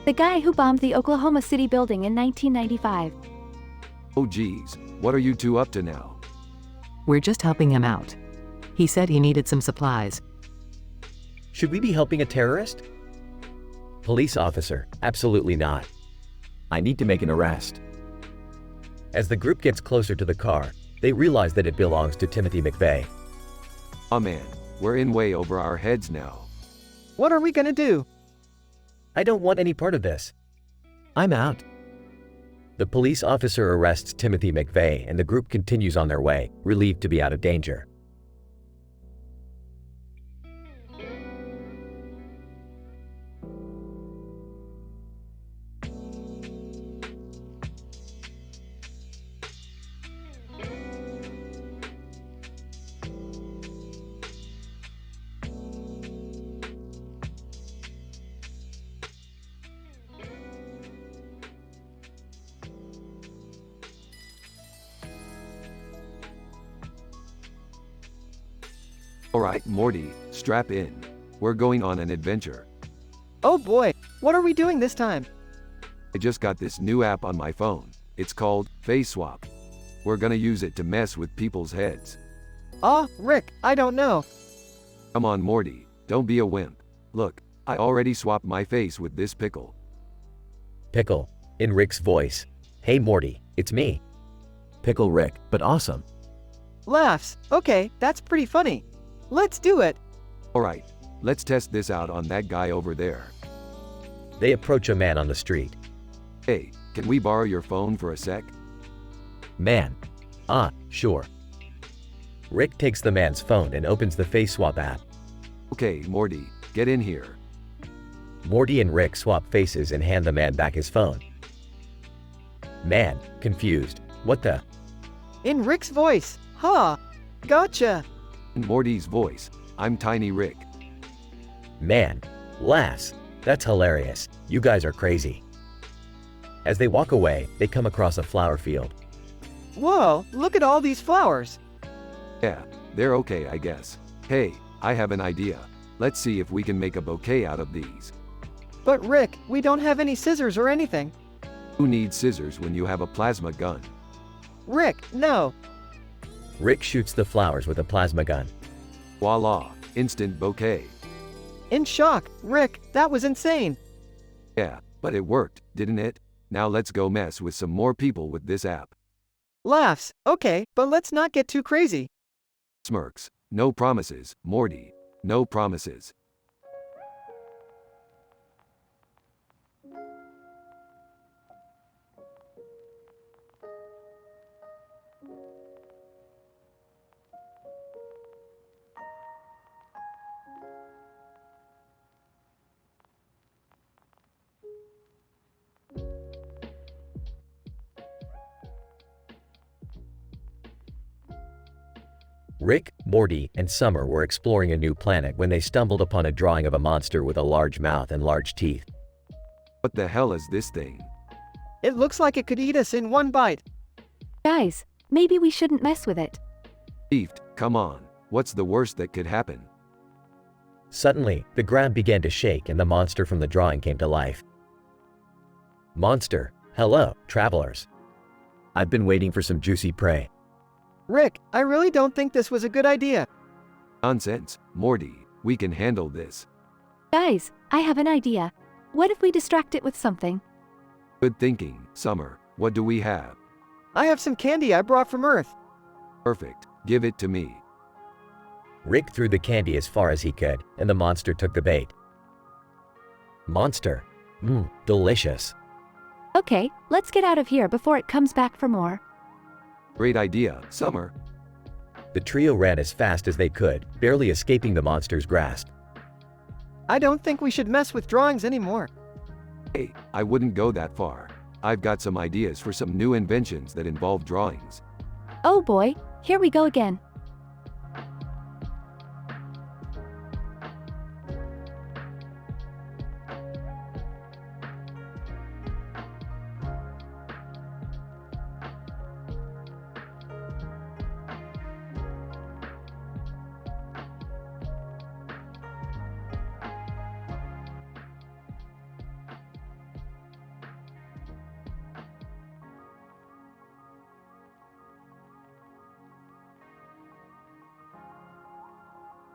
The guy who bombed the Oklahoma City building in 1995. Oh geez, what are you two up to now? We're just helping him out. He said he needed some supplies. Should we be helping a terrorist? Police officer, absolutely not. I need to make an arrest. As the group gets closer to the car, they realize that it belongs to Timothy McVeigh. Oh man, we're in way over our heads now. What are we gonna do? I don't want any part of this. I'm out. The police officer arrests Timothy McVeigh and the group continues on their way, relieved to be out of danger. Alright, Morty, strap in. We're going on an adventure. Oh boy, what are we doing this time? I just got this new app on my phone. It's called Face Swap. We're gonna use it to mess with people's heads. Rick, I don't know. Come on, Morty, don't be a wimp. Look, I already swapped my face with this pickle. Pickle, in Rick's voice. Hey Morty, it's me. Pickle Rick, but awesome. Laughs. Okay, that's pretty funny. Let's do it. Alright, let's test this out on that guy over there. They approach a man on the street. Hey, can we borrow your phone for a sec? Man. Sure. Rick takes the man's phone and opens the Face Swap app. Okay, Morty, get in here. Morty and Rick swap faces and hand the man back his phone. Man, confused. What the? In Rick's voice. Gotcha. In Morty's voice, I'm Tiny Rick. Man, laughs. That's hilarious. You guys are crazy. As they walk away, they come across a flower field. Whoa, look at all these flowers. Yeah, they're okay, I guess. Hey, I have an idea. Let's see if we can make a bouquet out of these. But Rick, we don't have any scissors or anything. Who needs scissors when you have a plasma gun? Rick, no. Rick shoots the flowers with a plasma gun. Voila, instant bouquet. In shock, Rick, that was insane. Yeah, but it worked, didn't it? Now let's go mess with some more people with this app. Laughs. Okay, but let's not get too crazy. Smirks. No promises, Morty. No promises. Rick, Morty, and Summer were exploring a new planet when they stumbled upon a drawing of a monster with a large mouth and large teeth. What the hell is this thing? It looks like it could eat us in one bite. Guys, maybe we shouldn't mess with it. Beefed, come on. What's the worst that could happen? Suddenly, the ground began to shake and the monster from the drawing came to life. Monster, hello, travelers. I've been waiting for some juicy prey. Rick, I really don't think this was a good idea. Nonsense, Morty. We can handle this. Guys, I have an idea. What if we distract it with something? Good thinking, Summer. What do we have? I have some candy I brought from Earth. Perfect. Give it to me. Rick threw the candy as far as he could, and the monster took the bait. Monster. Delicious. Okay, let's get out of here before it comes back for more. Great idea, Summer. The trio ran as fast as they could, barely escaping the monster's grasp. I don't think we should mess with drawings anymore. Hey, I wouldn't go that far. I've got some ideas for some new inventions that involve drawings. Oh boy, here we go again.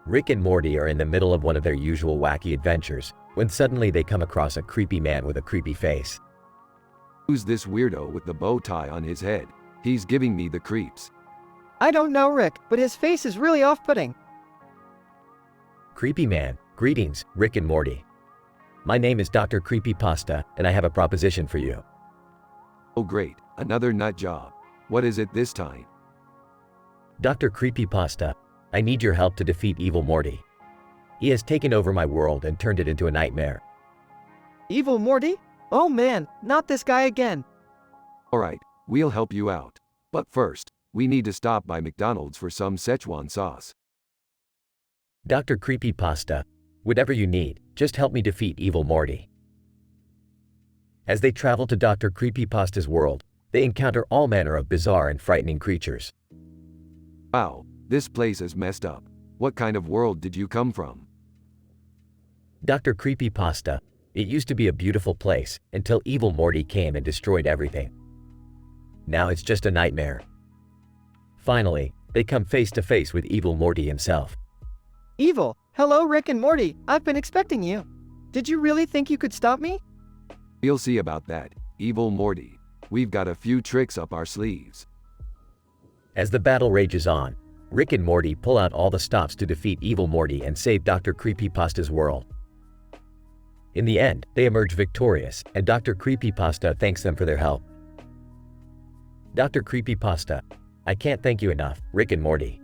Rick and Morty are in the middle of one of their usual wacky adventures, when suddenly they come across a creepy man with a creepy face. Who's this weirdo with the bow tie on his head? He's giving me the creeps. I don't know, Rick, but his face is really off-putting. Creepy man, greetings, Rick and Morty. My name is Dr. Creepypasta, and I have a proposition for you. Oh great, another nut job. What is it this time? Dr. Creepypasta, I need your help to defeat evil Morty. He has taken over my world and turned it into a nightmare. Evil Morty? Oh man, not this guy again. Alright, we'll help you out. But first, we need to stop by McDonald's for some Szechuan sauce. Dr. Creepypasta, whatever you need, just help me defeat evil Morty. As they travel to Dr. Creepypasta's world, they encounter all manner of bizarre and frightening creatures. Wow, this place is messed up. What kind of world did you come from? Dr. Creepypasta, it used to be a beautiful place until evil Morty came and destroyed everything. Now it's just a nightmare. Finally, they come face to face with evil Morty himself. Evil. Hello, Rick and Morty. I've been expecting you. Did you really think you could stop me? We'll see about that, evil Morty. We've got a few tricks up our sleeves. As the battle rages on, Rick and Morty pull out all the stops to defeat evil Morty and save Dr. Creepypasta's world. In the end, they emerge victorious, and Dr. Creepypasta thanks them for their help. Dr. Creepypasta, I can't thank you enough, Rick and Morty.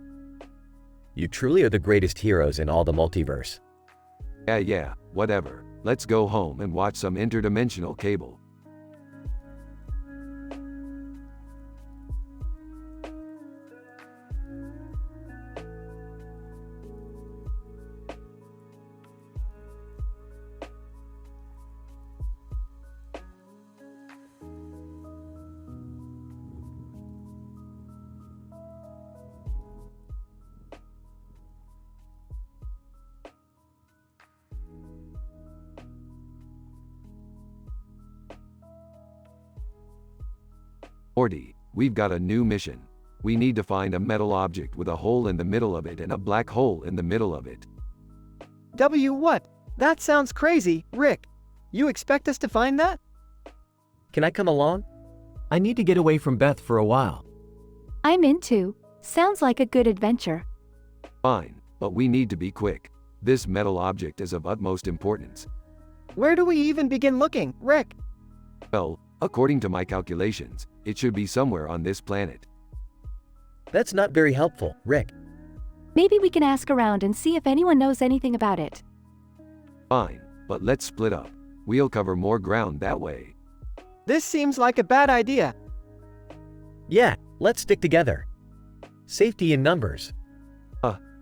You truly are the greatest heroes in all the multiverse. Yeah, whatever. Let's go home and watch some interdimensional cable. Morty, we've got a new mission. We need to find a metal object with a hole in the middle of it and a black hole in the middle of it. What? That sounds crazy, Rick. You expect us to find that? Can I come along? I need to get away from Beth for a while. I'm into. Sounds like a good adventure. Fine, but we need to be quick. This metal object is of utmost importance. Where do we even begin looking, Rick? Well, according to my calculations, it should be somewhere on this planet. That's not very helpful, Rick. Maybe we can ask around and see if anyone knows anything about it. Fine, but let's split up. We'll cover more ground that way. This seems like a bad idea. Yeah, let's stick together. Safety in numbers.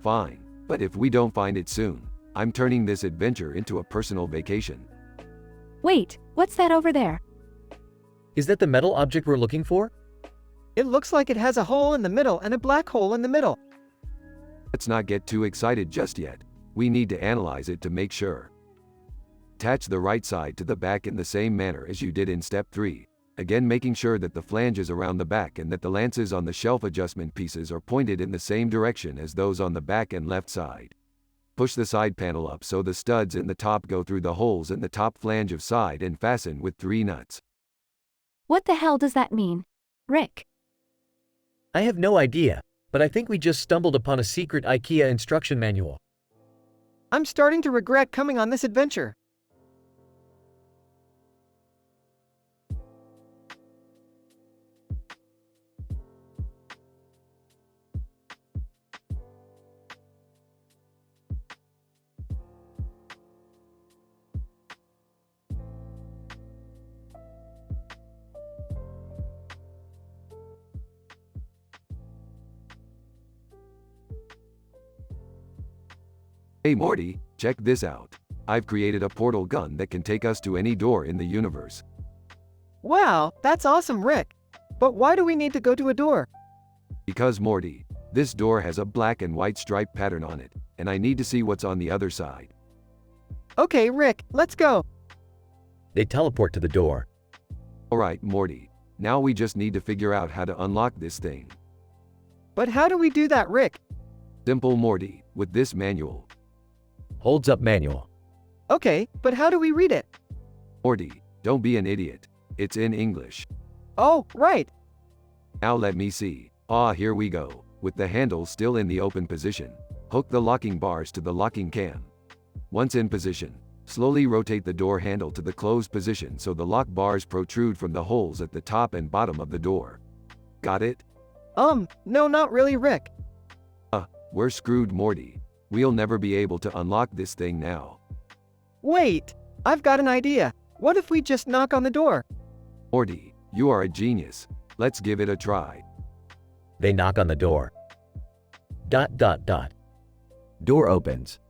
Fine, but if we don't find it soon, I'm turning this adventure into a personal vacation. Wait, what's that over there? Is that the metal object we're looking for? It looks like it has a hole in the middle and a black hole in the middle. Let's not get too excited just yet. We need to analyze it to make sure. Attach the right side to the back in the same manner as you did in step 3, again making sure that the flange is around the back and that the lances on the shelf adjustment pieces are pointed in the same direction as those on the back and left side. Push the side panel up so the studs in the top go through the holes in the top flange of side and fasten with 3 nuts. What the hell does that mean? Rick. I have no idea, but I think we just stumbled upon a secret IKEA instruction manual. I'm starting to regret coming on this adventure. Hey Morty, check this out. I've created a portal gun that can take us to any door in the universe. Wow, that's awesome, Rick. But why do we need to go to a door? Because Morty, this door has a black and white stripe pattern on it, and I need to see what's on the other side. Okay, Rick, let's go. They teleport to the door. Alright Morty, now we just need to figure out how to unlock this thing. But how do we do that, Rick? Simple Morty, with this manual. Holds up manual. Okay, but how do we read it? Morty, don't be an idiot. It's in English. Oh, right. Now let me see. Here we go. With the handle still in the open position, hook the locking bars to the locking cam. Once in position, slowly rotate the door handle to the closed position so the lock bars protrude from the holes at the top and bottom of the door. Got it? No, not really, Rick. We're screwed, Morty. We'll never be able to unlock this thing now. Wait, I've got an idea. What if we just knock on the door? Morty, you are a genius. Let's give it a try. They knock on the door. ... Door opens.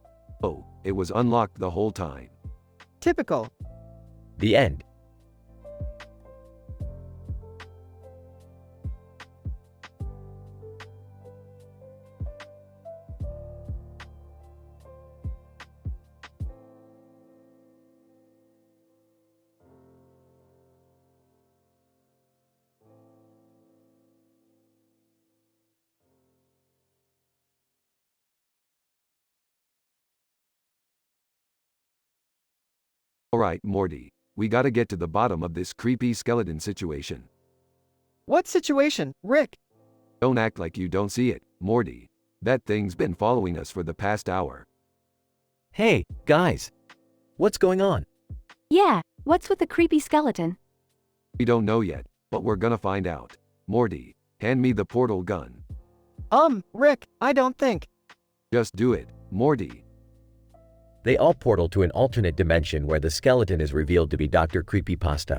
Oh, it was unlocked the whole time. Typical. The end. Alright, Morty. We gotta get to the bottom of this creepy skeleton situation. What situation, Rick? Don't act like you don't see it, Morty. That thing's been following us for the past hour. Hey, guys. What's going on? Yeah, what's with the creepy skeleton? We don't know yet, but we're gonna find out. Morty, hand me the portal gun. Rick, I don't think. Just do it, Morty. They all portal to an alternate dimension where the skeleton is revealed to be Dr. Creepypasta.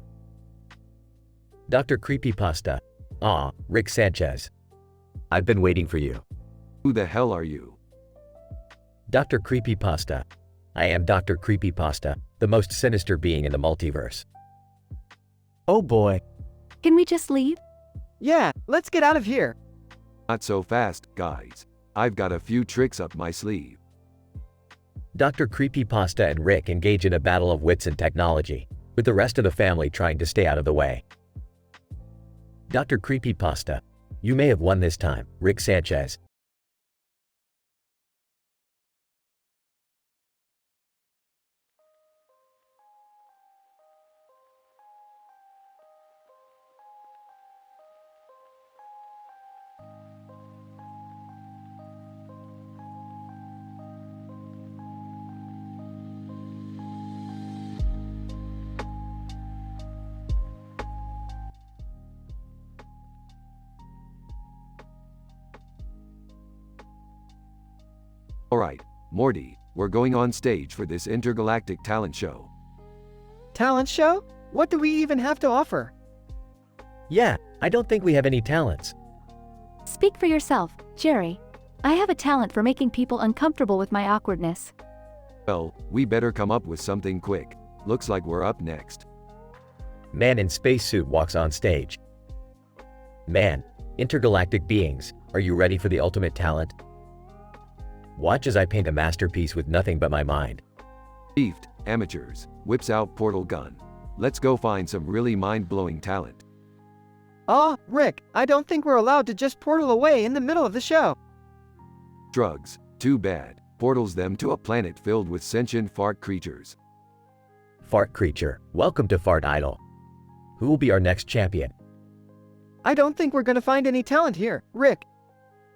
Dr. Creepypasta. Ah, Rick Sanchez. I've been waiting for you. Who the hell are you? Dr. Creepypasta. I am Dr. Creepypasta, the most sinister being in the multiverse. Oh boy. Can we just leave? Yeah, let's get out of here. Not so fast, guys. I've got a few tricks up my sleeve. Dr. Creepypasta and Rick engage in a battle of wits and technology, with the rest of the family trying to stay out of the way. Dr. Creepypasta. You may have won this time, Rick Sanchez. Alright, Morty, we're going on stage for this intergalactic talent show. Talent show? What do we even have to offer? Yeah, I don't think we have any talents. Speak for yourself, Jerry. I have a talent for making people uncomfortable with my awkwardness. Well, we better come up with something quick. Looks like we're up next. Man in spacesuit walks on stage. Man, intergalactic beings, are you ready for the ultimate talent? Watch as I paint a masterpiece with nothing but my mind. Beefed, amateurs, whips out portal gun. Let's go find some really mind-blowing talent. Rick, I don't think we're allowed to just portal away in the middle of the show. Drugs, too bad. Portals them to a planet filled with sentient fart creatures. Fart creature, welcome to Fart Idol. Who will be our next champion? I don't think we're gonna find any talent here, Rick.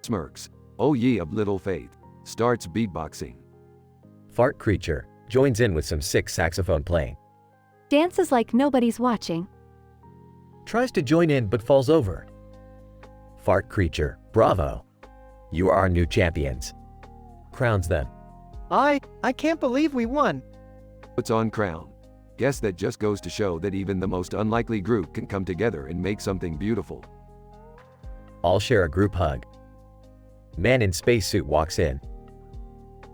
Smirks, oh ye of little faith. Starts beatboxing. Fart creature joins in with some sick saxophone playing. Dances like nobody's watching. Tries to join in but falls over. Fart creature, bravo. You are our new champions. Crowns them. I can't believe we won. Puts on crown. Guess that just goes to show that even the most unlikely group can come together and make something beautiful. All share a group hug. Man in spacesuit walks in.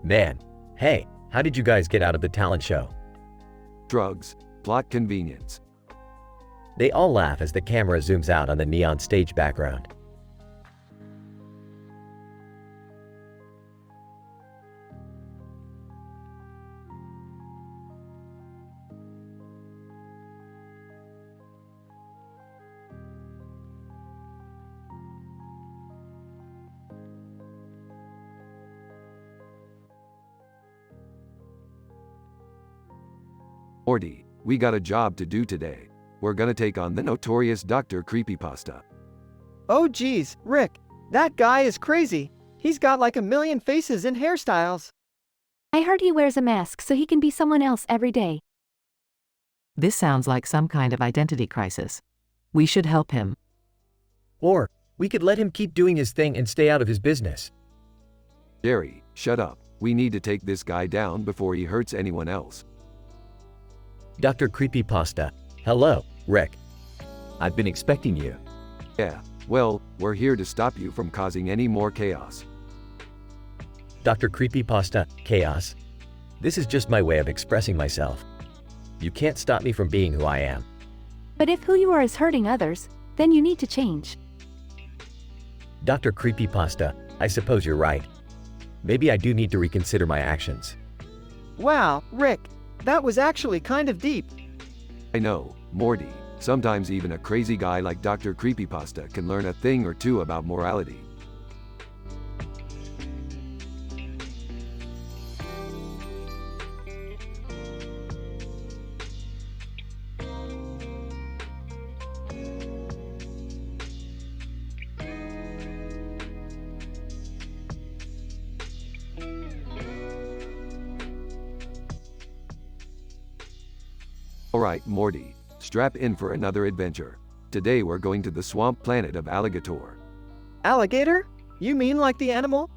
Man, hey, how did you guys get out of the talent show? Drugs, plot convenience. They all laugh as the camera zooms out on the neon stage background. Morty, we got a job to do today. We're gonna take on the notorious Dr. Creepypasta. Oh geez, Rick, that guy is crazy. He's got like a million faces and hairstyles. I heard he wears a mask so he can be someone else every day. This sounds like some kind of identity crisis. We should help him. Or, we could let him keep doing his thing and stay out of his business. Jerry, shut up. We need to take this guy down before he hurts anyone else. Dr. Creepypasta. Hello, Rick. I've been expecting you. Yeah, well, we're here to stop you from causing any more chaos. Dr. Creepypasta, chaos. This is just my way of expressing myself. You can't stop me from being who I am. But if who you are is hurting others, then you need to change. Dr. Creepypasta, I suppose you're right. Maybe I do need to reconsider my actions. Wow, Rick, that was actually kind of deep. I know, Morty. Sometimes even a crazy guy like Dr. Creepypasta can learn a thing or two about morality. Alright, Morty, strap in for another adventure. Today we're going to the swamp planet of Alligator. Alligator? You mean like the animal?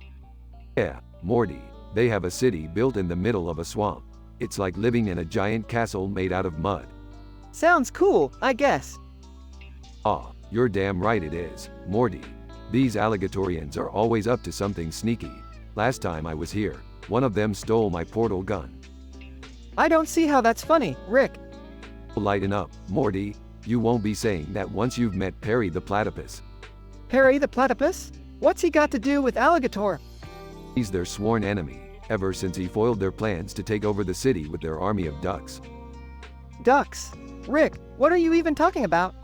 Yeah, Morty, they have a city built in the middle of a swamp. It's like living in a giant castle made out of mud. Sounds cool, I guess. Ah, you're damn right it is, Morty. These Alligatorians are always up to something sneaky. Last time I was here, one of them stole my portal gun. I don't see how that's funny, Rick. Lighten up, Morty. You won't be saying that once you've met Perry the Platypus. Perry the Platypus? What's he got to do with Alligator? He's their sworn enemy, ever since he foiled their plans to take over the city with their army of ducks. Ducks? Rick, what are you even talking about?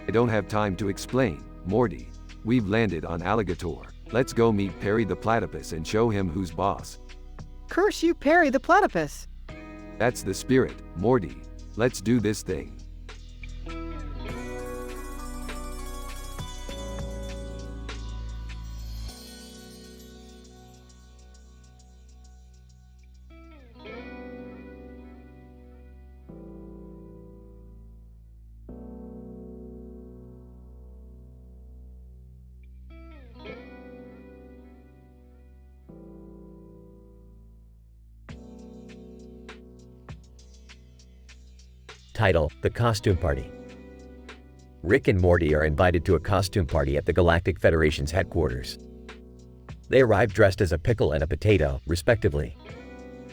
I don't have time to explain, Morty. We've landed on Alligator. Let's go meet Perry the Platypus and show him who's boss. Curse you, Perry the Platypus. That's the spirit, Morty. Let's do this thing. Title: The Costume Party. Rick and Morty are invited to a costume party at the Galactic Federation's headquarters. They arrive dressed as a pickle and a potato, respectively.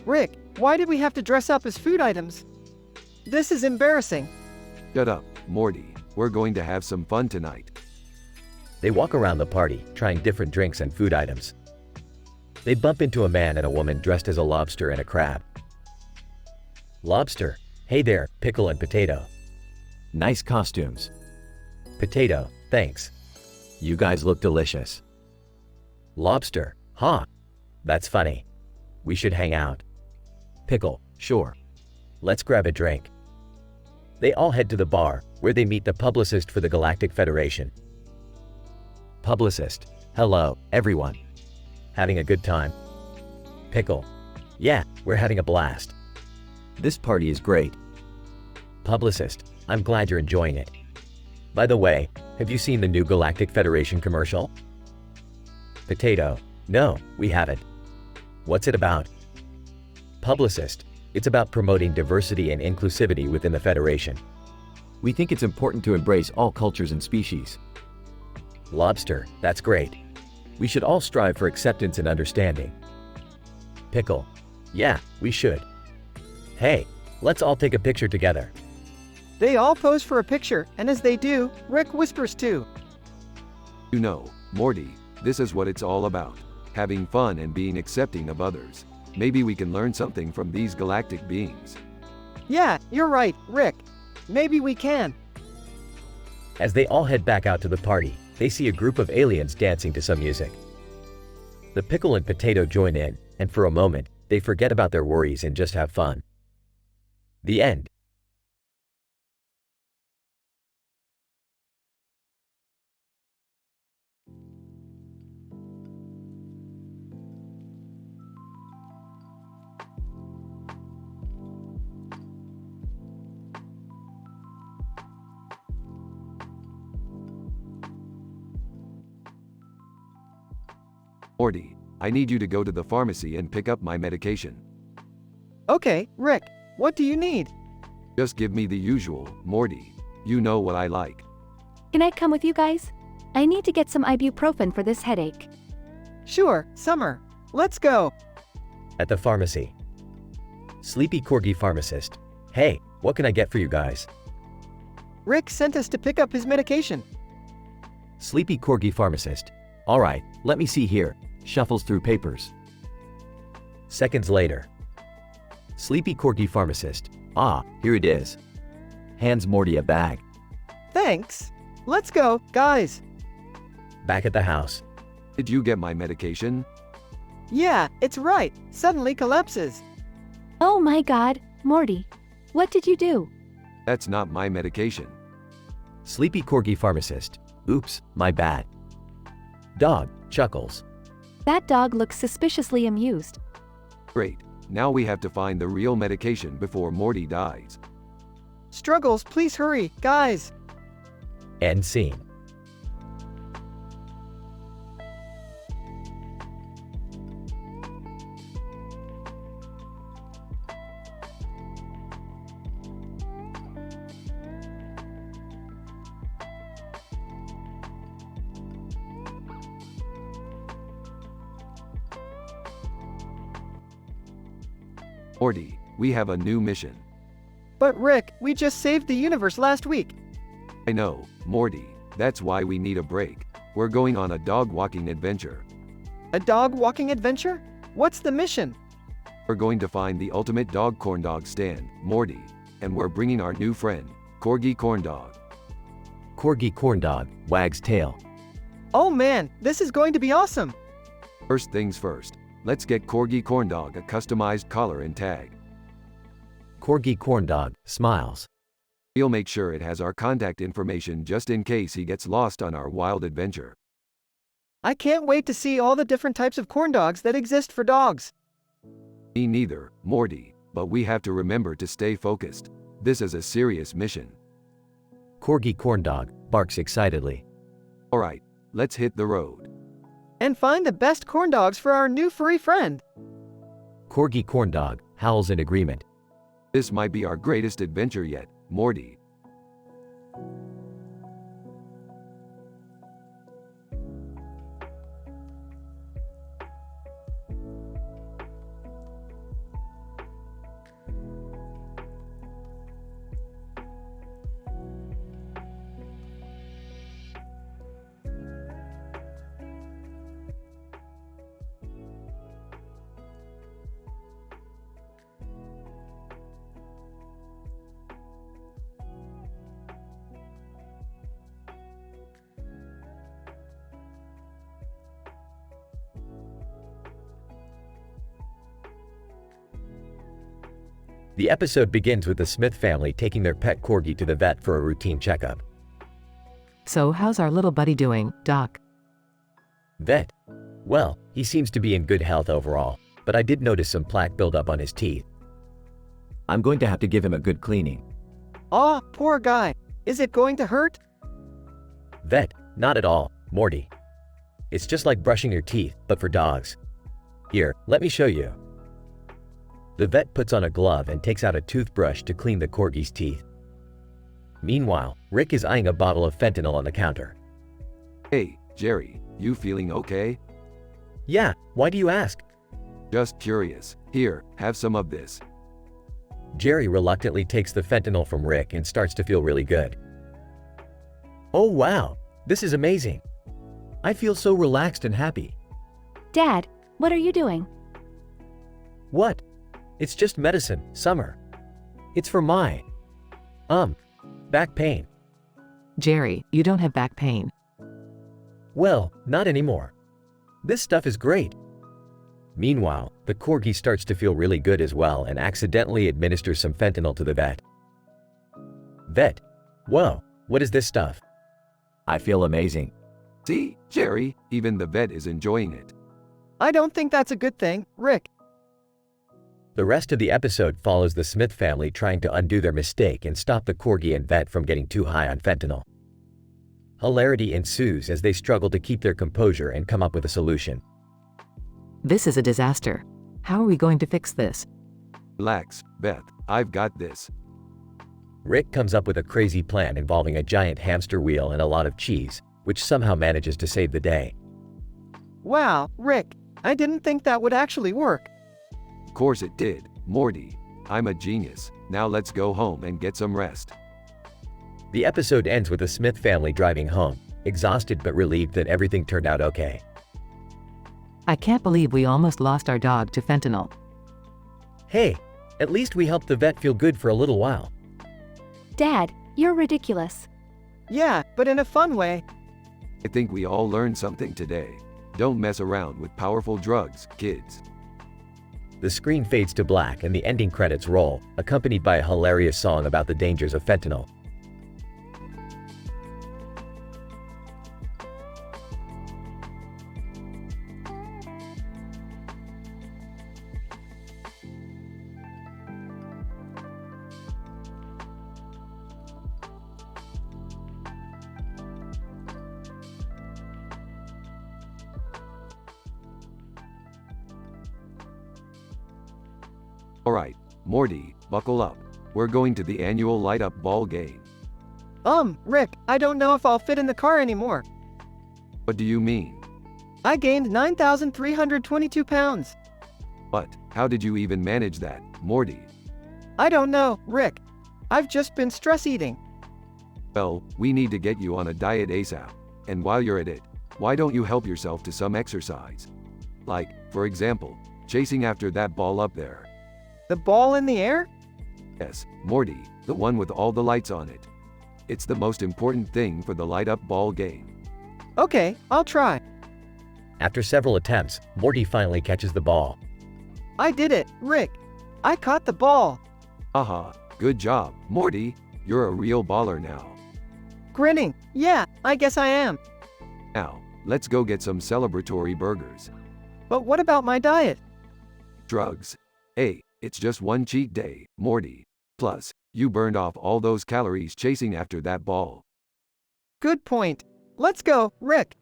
Rick, why did we have to dress up as food items? This is embarrassing. Shut up, Morty. We're going to have some fun tonight. They walk around the party, trying different drinks and food items. They bump into a man and a woman dressed as a lobster and a crab. Lobster: "Hey there, pickle and potato." Nice costumes. Potato: "Thanks." You guys look delicious. Lobster: "Huh, that's funny. We should hang out." Pickle: "Sure. Let's grab a drink." They all head to the bar, where they meet the publicist for the Galactic Federation. Publicist: "Hello, everyone. Having a good time?" Pickle: "Yeah, we're having a blast." This party is great. Publicist: "I'm glad you're enjoying it. By the way, have you seen the new Galactic Federation commercial?" Potato: "No, we haven't. What's it about?" Publicist: "It's about promoting diversity and inclusivity within the Federation." We think it's important to embrace all cultures and species. Lobster: "That's great. We should all strive for acceptance and understanding." Pickle: "Yeah, we should. Hey, let's all take a picture together." They all pose for a picture, and as they do, Rick whispers too. You know, Morty, this is what it's all about. Having fun and being accepting of others. Maybe we can learn something from these galactic beings. Yeah, you're right, Rick. Maybe we can. As they all head back out to the party, they see a group of aliens dancing to some music. The pickle and potato join in, and for a moment, they forget about their worries and just have fun. The end. Morty, I need you to go to the pharmacy and pick up my medication. Okay, Rick, what do you need? Just give me the usual, Morty. You know what I like. Can I come with you guys? I need to get some ibuprofen for this headache. Sure, Summer. Let's go. At the pharmacy. Sleepy Corgi Pharmacist: "Hey, what can I get for you guys?" Rick sent us to pick up his medication. Sleepy Corgi Pharmacist: "All right, let me see here." Shuffles through papers. Seconds later. Sleepy Corgi Pharmacist: "Ah, here it is." Hands Morty a bag. Thanks. Let's go, guys. Back at the house. Did you get my medication? Yeah, it's right. Suddenly collapses. Oh my god, Morty. What did you do? That's not my medication. Sleepy Corgi Pharmacist: "Oops, my bad." Dog chuckles. That dog looks suspiciously amused. Great. Now we have to find the real medication before Morty dies. Struggles, please hurry, guys. End scene. Morty, we have a new mission. But Rick, we just saved the universe last week. I know, Morty, that's why we need a break. We're going on a dog-walking adventure. A dog-walking adventure? What's the mission? We're going to find the ultimate dog corndog stand, Morty, and we're bringing our new friend, Corgi Corndog. Corgi Corndog wags tail. Oh man, this is going to be awesome. First things first, let's get Corgi Corndog a customized collar and tag. Corgi Corndog smiles. We'll make sure it has our contact information just in case he gets lost on our wild adventure. I can't wait to see all the different types of corn dogs that exist for dogs. Me neither, Morty, but we have to remember to stay focused. This is a serious mission. Corgi Corndog barks excitedly. Alright, let's hit the road. And find the best corn dogs for our new furry friend. Corgi Corndog howls in agreement. This might be our greatest adventure yet, Morty. The episode begins with the Smith family taking their pet corgi to the vet for a routine checkup. So how's our little buddy doing, Doc? Vet? Well, he seems to be in good health overall, but I did notice some plaque buildup on his teeth. I'm going to have to give him a good cleaning. Aw, poor guy. Is it going to hurt? Vet, not at all, Morty. It's just like brushing your teeth, but for dogs. Here, let me show you. The vet puts on a glove and takes out a toothbrush to clean the corgi's teeth. Meanwhile, Rick is eyeing a bottle of fentanyl on the counter. Hey, Jerry, you feeling okay? Yeah, why do you ask? Just curious. Here, have some of this. Jerry reluctantly takes the fentanyl from Rick and starts to feel really good. Oh wow, this is amazing. I feel so relaxed and happy. Dad, what are you doing? What? It's just medicine, Summer. It's for my, back pain. Jerry, you don't have back pain. Well, not anymore. This stuff is great. Meanwhile, the corgi starts to feel really good as well and accidentally administers some fentanyl to the vet. Vet, whoa, what is this stuff? I feel amazing. See, Jerry, even the vet is enjoying it. I don't think that's a good thing, Rick. The rest of the episode follows the Smith family trying to undo their mistake and stop the corgi and vet from getting too high on fentanyl. Hilarity ensues as they struggle to keep their composure and come up with a solution. This is a disaster. How are we going to fix this? Relax, Beth, I've got this. Rick comes up with a crazy plan involving a giant hamster wheel and a lot of cheese, which somehow manages to save the day. Wow, Rick, I didn't think that would actually work. Of course it did, Morty. I'm a genius. Now let's go home and get some rest. The episode ends with the Smith family driving home, exhausted but relieved that everything turned out okay. I can't believe we almost lost our dog to fentanyl. Hey, at least we helped the vet feel good for a little while. Dad, you're ridiculous. Yeah, but in a fun way. I think we all learned something today. Don't mess around with powerful drugs, kids. The screen fades to black and the ending credits roll, accompanied by a hilarious song about the dangers of fentanyl. Alright, Morty, buckle up. We're going to the annual light up ball game. Rick, I don't know if I'll fit in the car anymore. What do you mean? I gained 9,322 pounds. But, how did you even manage that, Morty? I don't know, Rick. I've just been stress eating. Well, we need to get you on a diet ASAP. And while you're at it, why don't you help yourself to some exercise? Like, for example, chasing after that ball up there. The ball in the air? Yes, Morty, the one with all the lights on it. It's the most important thing for the light up ball game. Okay, I'll try. After several attempts, Morty finally catches the ball. I did it, Rick. I caught the ball. Haha, good job, Morty. You're a real baller now. Grinning. Yeah, I guess I am. Now, let's go get some celebratory burgers. But what about my diet? Drugs. Hey, it's just one cheat day, Morty. Plus, you burned off all those calories chasing after that ball. Good point. Let's go, Rick.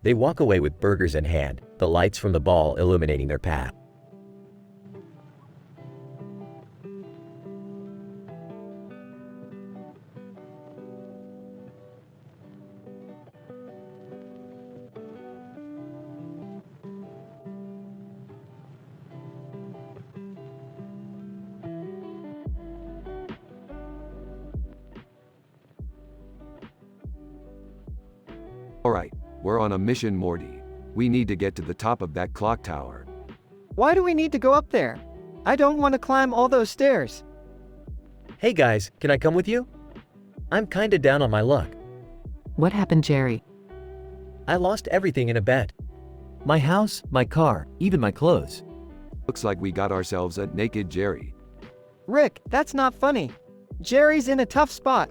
They walk away with burgers in hand, the lights from the ball illuminating their path. Alright, we're on a mission, Morty. We need to get to the top of that clock tower. Why do we need to go up there? I don't want to climb all those stairs. Hey guys, can I come with you? I'm kinda down on my luck. What happened, Jerry? I lost everything in a bet. My house, my car, even my clothes. Looks like we got ourselves a naked Jerry. Rick, that's not funny. Jerry's in a tough spot.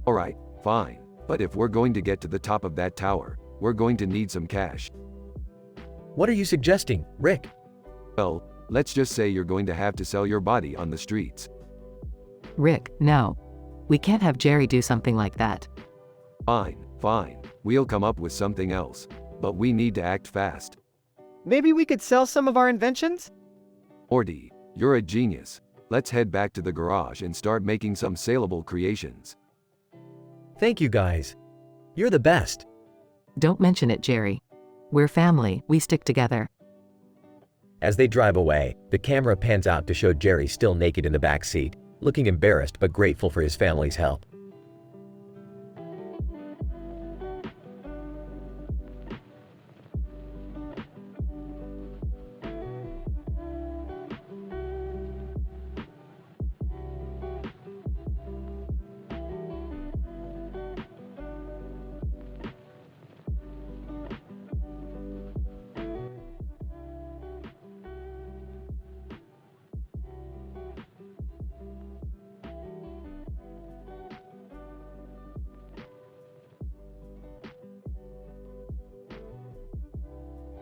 Alright, fine. But if we're going to get to the top of that tower, we're going to need some cash. What are you suggesting, Rick? Well, let's just say you're going to have to sell your body on the streets. Rick, no. We can't have Jerry do something like that. Fine, fine. We'll come up with something else. But we need to act fast. Maybe we could sell some of our inventions? Morty, you're a genius. Let's head back to the garage and start making some saleable creations. Thank you guys. You're the best. Don't mention it, Jerry. We're family, we stick together. As they drive away, the camera pans out to show Jerry still naked in the back seat, looking embarrassed but grateful for his family's help.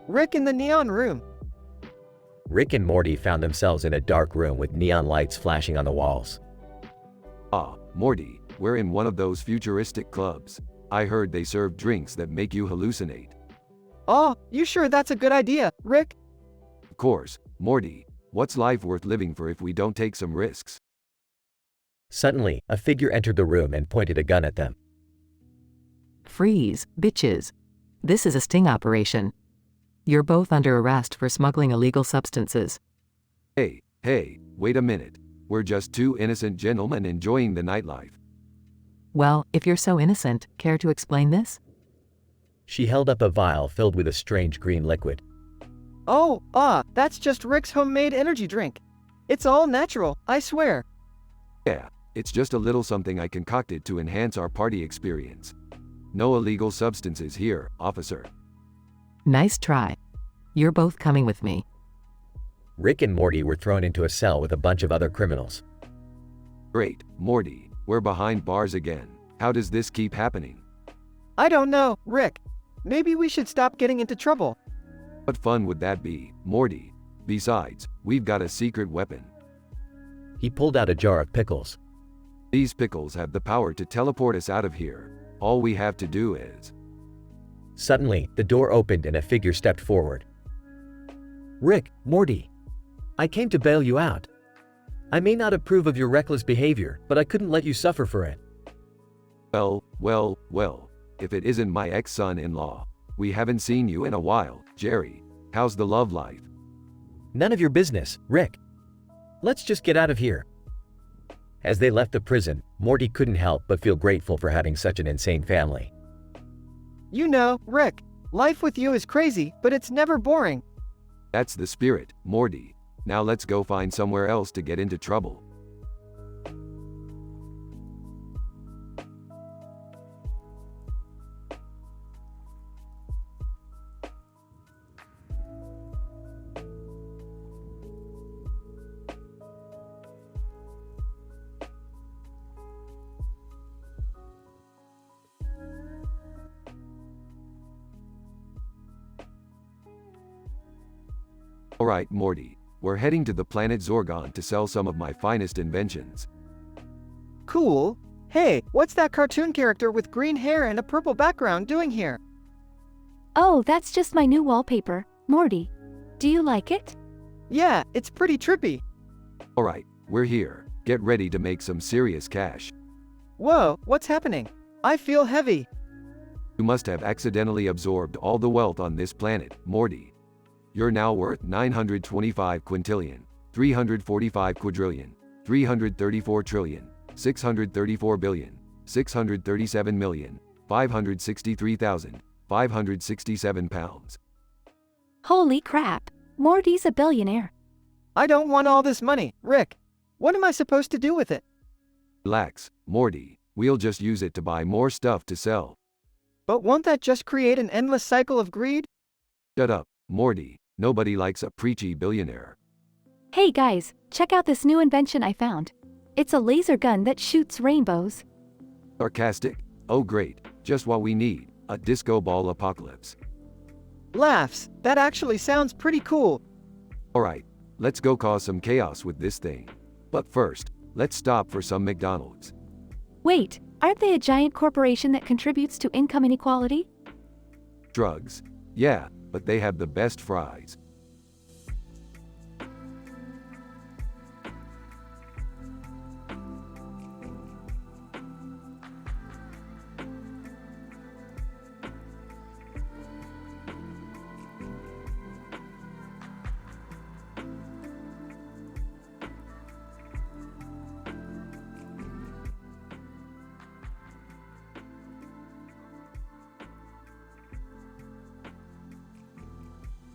Rick in the neon room. Rick and Morty found themselves in a dark room with neon lights flashing on the walls. Ah, Morty, we're in one of those futuristic clubs. I heard they serve drinks that make you hallucinate. Oh, you sure that's a good idea, Rick? Of course, Morty. What's life worth living for if we don't take some risks? Suddenly, a figure entered the room and pointed a gun at them. Freeze, bitches. This is a sting operation. You're both under arrest for smuggling illegal substances. Hey, wait a minute. We're just two innocent gentlemen enjoying the nightlife. Well, if you're so innocent, care to explain this? She held up a vial filled with a strange green liquid. Oh, that's just Rick's homemade energy drink. It's all natural, I swear. Yeah, it's just a little something I concocted to enhance our party experience. No illegal substances here, officer. Nice try. You're both coming with me. Rick and Morty were thrown into a cell with a bunch of other criminals. Great, Morty, we're behind bars again. How does this keep happening? I don't know, Rick. Maybe we should stop getting into trouble. What fun would that be, Morty? Besides, we've got a secret weapon. He pulled out a jar of pickles. These pickles have the power to teleport us out of here. All we have to do is... Suddenly, the door opened and a figure stepped forward. Rick, Morty. I came to bail you out. I may not approve of your reckless behavior, but I couldn't let you suffer for it. Well, if it isn't my ex-son-in-law. We haven't seen you in a while, Jerry. How's the love life? None of your business, Rick. Let's just get out of here. As they left the prison, Morty couldn't help but feel grateful for having such an insane family. You know, Rick, life with you is crazy, but it's never boring. That's the spirit, Morty. Now let's go find somewhere else to get into trouble. Alright, Morty. We're heading to the planet Zorgon to sell some of my finest inventions. Cool. Hey, what's that cartoon character with green hair and a purple background doing here? Oh, that's just my new wallpaper, Morty. Do you like it? Yeah, it's pretty trippy. Alright, we're here. Get ready to make some serious cash. Whoa, what's happening? I feel heavy. You must have accidentally absorbed all the wealth on this planet, Morty. You're now worth 925 quintillion, 345 quadrillion, 334 trillion, 634 billion, 637 million, 563,567 pounds. Holy crap, Morty's a billionaire. I don't want all this money, Rick. What am I supposed to do with it? Relax, Morty. We'll just use it to buy more stuff to sell. But won't that just create an endless cycle of greed? Shut up, Morty. Nobody likes a preachy billionaire. Hey guys, check out this new invention I found. It's a laser gun that shoots rainbows. Sarcastic? Oh great, just what we need, a disco ball apocalypse. Laughs. That actually sounds pretty cool. Alright, let's go cause some chaos with this thing. But first, let's stop for some McDonald's. Wait, aren't they a giant corporation that contributes to income inequality? Drugs. Yeah, but they have the best fries.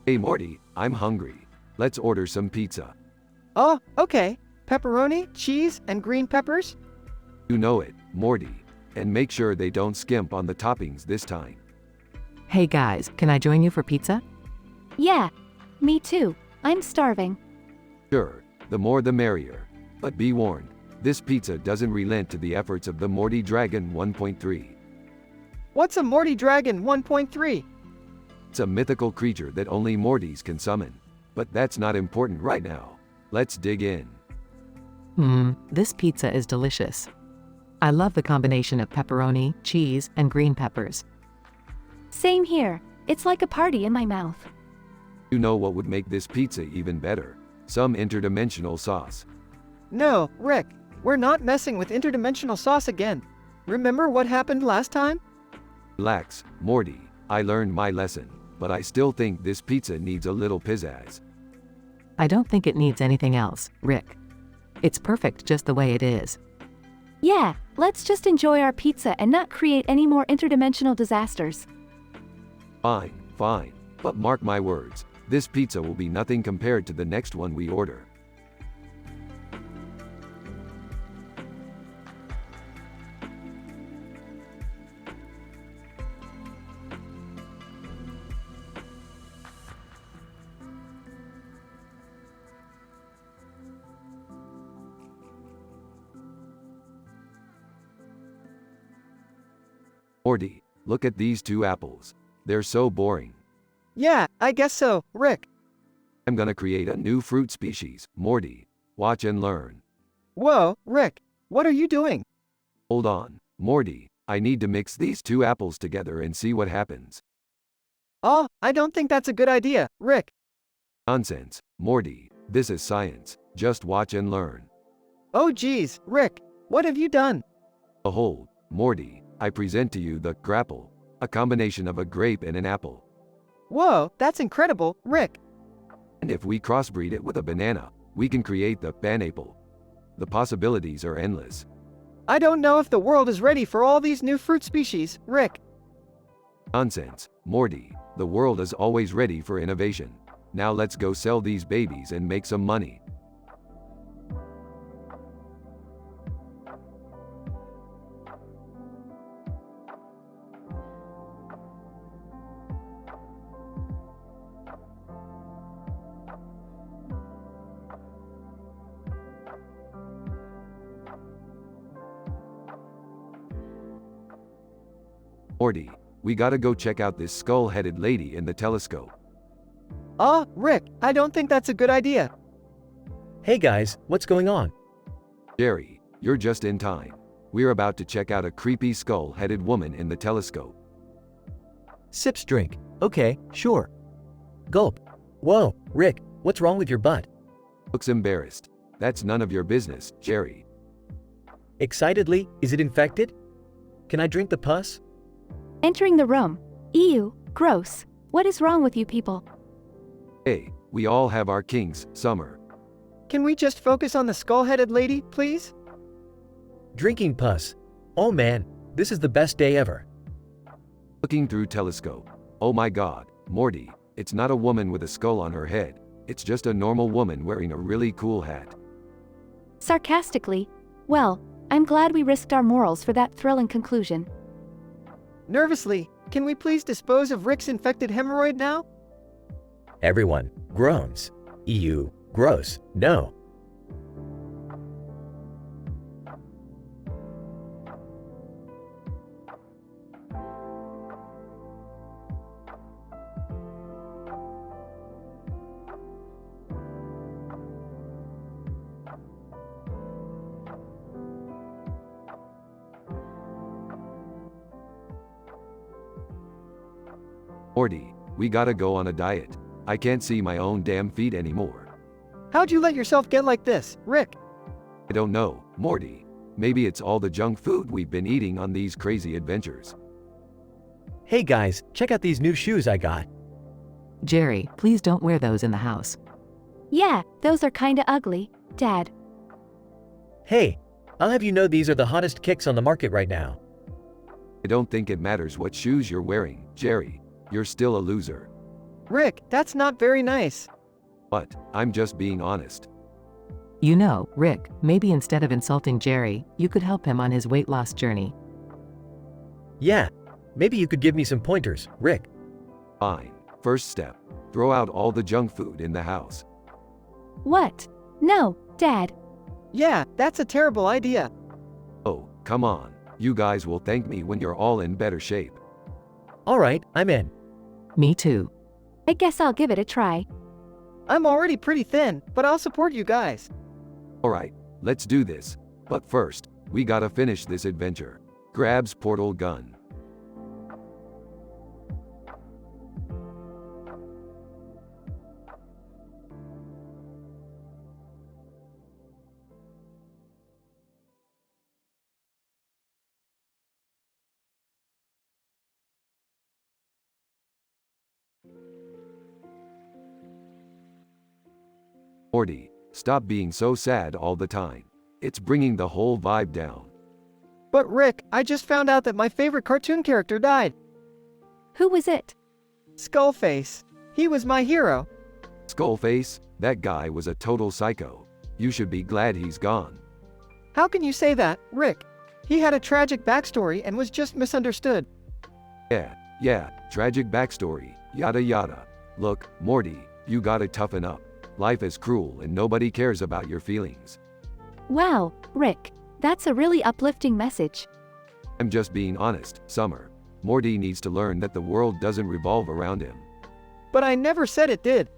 Hey Morty, I'm hungry. Let's order some pizza. Oh, okay. Pepperoni, cheese, and green peppers? You know it, Morty. And make sure they don't skimp on the toppings this time. Hey guys, can I join you for pizza? Yeah, me too. I'm starving. Sure, the more the merrier. But be warned, this pizza doesn't relent to the efforts of the Morty Dragon 1.3. What's a Morty Dragon 1.3? It's a mythical creature that only Mortys can summon. But that's not important right now. Let's dig in. This pizza is delicious. I love the combination of pepperoni, cheese, and green peppers. Same here. It's like a party in my mouth. You know what would make this pizza even better? Some interdimensional sauce. No, Rick. We're not messing with interdimensional sauce again. Remember what happened last time? Relax, Morty. I learned my lesson. But I still think this pizza needs a little pizzazz. I don't think it needs anything else, Rick. It's perfect just the way it is. Yeah, let's just enjoy our pizza and not create any more interdimensional disasters. Fine. But mark my words, this pizza will be nothing compared to the next one we order. Morty, look at these two apples. They're so boring. Yeah, I guess so, Rick. I'm gonna create a new fruit species, Morty. Watch and learn. Whoa, Rick. What are you doing? Hold on, Morty. I need to mix these two apples together and see what happens. Oh, I don't think that's a good idea, Rick. Nonsense, Morty. This is science. Just watch and learn. Oh geez, Rick, what have you done? Behold, Morty, I present to you the grapple, a combination of a grape and an apple. Whoa, that's incredible, Rick. And if we crossbreed it with a banana, we can create the banapple. The possibilities are endless. I don't know if the world is ready for all these new fruit species, Rick. Nonsense, Morty. The world is always ready for innovation. Now let's go sell these babies and make some money. Morty, we gotta go check out this skull-headed lady in the telescope. Rick, I don't think that's a good idea. Hey guys, what's going on? Jerry, you're just in time. We're about to check out a creepy skull-headed woman in the telescope. Sips drink. Okay, sure. Gulp. Whoa, Rick, what's wrong with your butt? Looks embarrassed. That's none of your business, Jerry. Excitedly, is it infected? Can I drink the pus? Entering the room. Ew, gross. What is wrong with you people? Hey, we all have our kinks, Summer. Can we just focus on the skull-headed lady, please? Drinking pus. Oh man, this is the best day ever. Looking through telescope. Oh my god, Morty, it's not a woman with a skull on her head. It's just a normal woman wearing a really cool hat. Sarcastically. Well, I'm glad we risked our morals for that thrilling conclusion. Nervously, can we please dispose of Rick's infected hemorrhoid now? Everyone groans. Ew, gross, no. Morty, we gotta go on a diet. I can't see my own damn feet anymore. How'd you let yourself get like this, Rick? I don't know, Morty. Maybe it's all the junk food we've been eating on these crazy adventures. Hey guys, check out these new shoes I got. Jerry, please don't wear those in the house. Yeah, those are kinda ugly, Dad. Hey, I'll have you know these are the hottest kicks on the market right now. I don't think it matters what shoes you're wearing, Jerry. You're still a loser. Rick, that's not very nice. But, I'm just being honest. You know, Rick, maybe instead of insulting Jerry, you could help him on his weight loss journey. Yeah, maybe you could give me some pointers, Rick. Fine. First step. Throw out all the junk food in the house. What? No, Dad. Yeah, that's a terrible idea. Oh, come on. You guys will thank me when you're all in better shape. Alright, I'm in. Me too. I guess I'll give it a try. I'm already pretty thin, but I'll support you guys. Alright, let's do this. But first, we gotta finish this adventure. Grabs portal gun. Morty, stop being so sad all the time. It's bringing the whole vibe down. But Rick, I just found out that my favorite cartoon character died. Who was it? Skullface. He was my hero. Skullface, that guy was a total psycho. You should be glad he's gone. How can you say that, Rick? He had a tragic backstory and was just misunderstood. Yeah, tragic backstory, yada yada. Look, Morty, you gotta toughen up. Life is cruel and nobody cares about your feelings. Wow, Rick. That's a really uplifting message. I'm just being honest, Summer. Morty needs to learn that the world doesn't revolve around him. But I never said it did.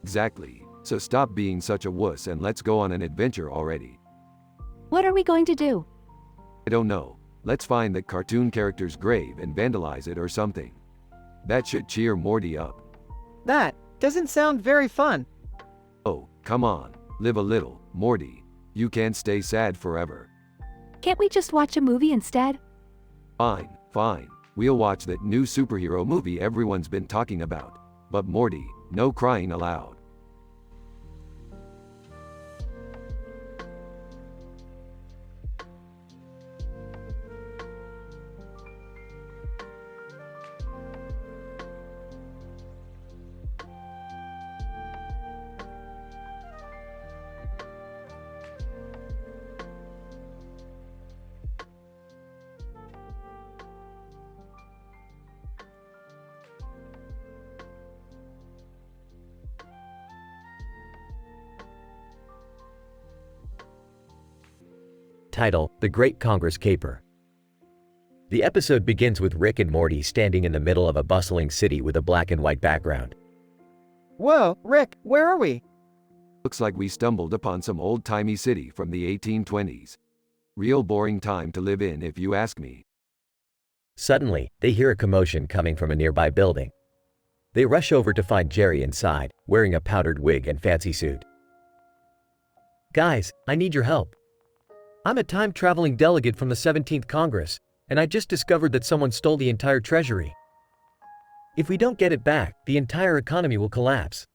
Exactly. So stop being such a wuss and let's go on an adventure already. What are we going to do? I don't know. Let's find that cartoon character's grave and vandalize it or something. That should cheer Morty up. That doesn't sound very fun. Oh, Come on, live a little, Morty. You can't stay sad forever. Can't we just watch a movie instead? Fine, fine. We'll watch that new superhero movie everyone's been talking about. But Morty, no crying allowed. Title: The Great Congress Caper. The episode begins with Rick and Morty standing in the middle of a bustling city with a black and white background. Whoa, Rick, where are we? Looks like we stumbled upon some old-timey city from the 1820s. Real boring time to live in if you ask me. Suddenly, they hear a commotion coming from a nearby building. They rush over to find Jerry inside, wearing a powdered wig and fancy suit. Guys, I need your help. I'm a time-traveling delegate from the 17th Congress, and I just discovered that someone stole the entire treasury. If we don't get it back, the entire economy will collapse.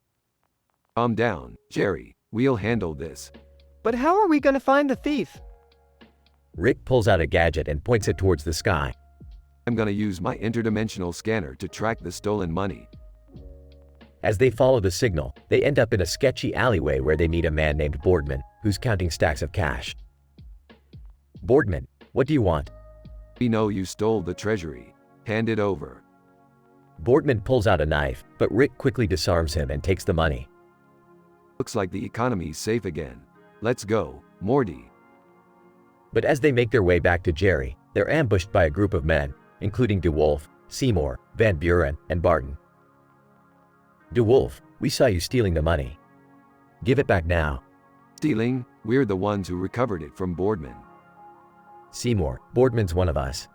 Calm down, Jerry. We'll handle this. But how are we gonna find the thief? Rick pulls out a gadget and points it towards the sky. I'm gonna use my interdimensional scanner to track the stolen money. As they follow the signal, they end up in a sketchy alleyway where they meet a man named Boardman, who's counting stacks of cash. Boardman, what do you want? We know you stole the treasury. Hand it over. Boardman pulls out a knife, but Rick quickly disarms him and takes the money. Looks like the economy's safe again. Let's go, Morty. But as they make their way back to Jerry, they're ambushed by a group of men, including DeWolf, Seymour, Van Buren, and Barton. DeWolf, we saw you stealing the money. Give it back now. Stealing? We're the ones who recovered it from Boardman. Seymour, Boardman's one of us.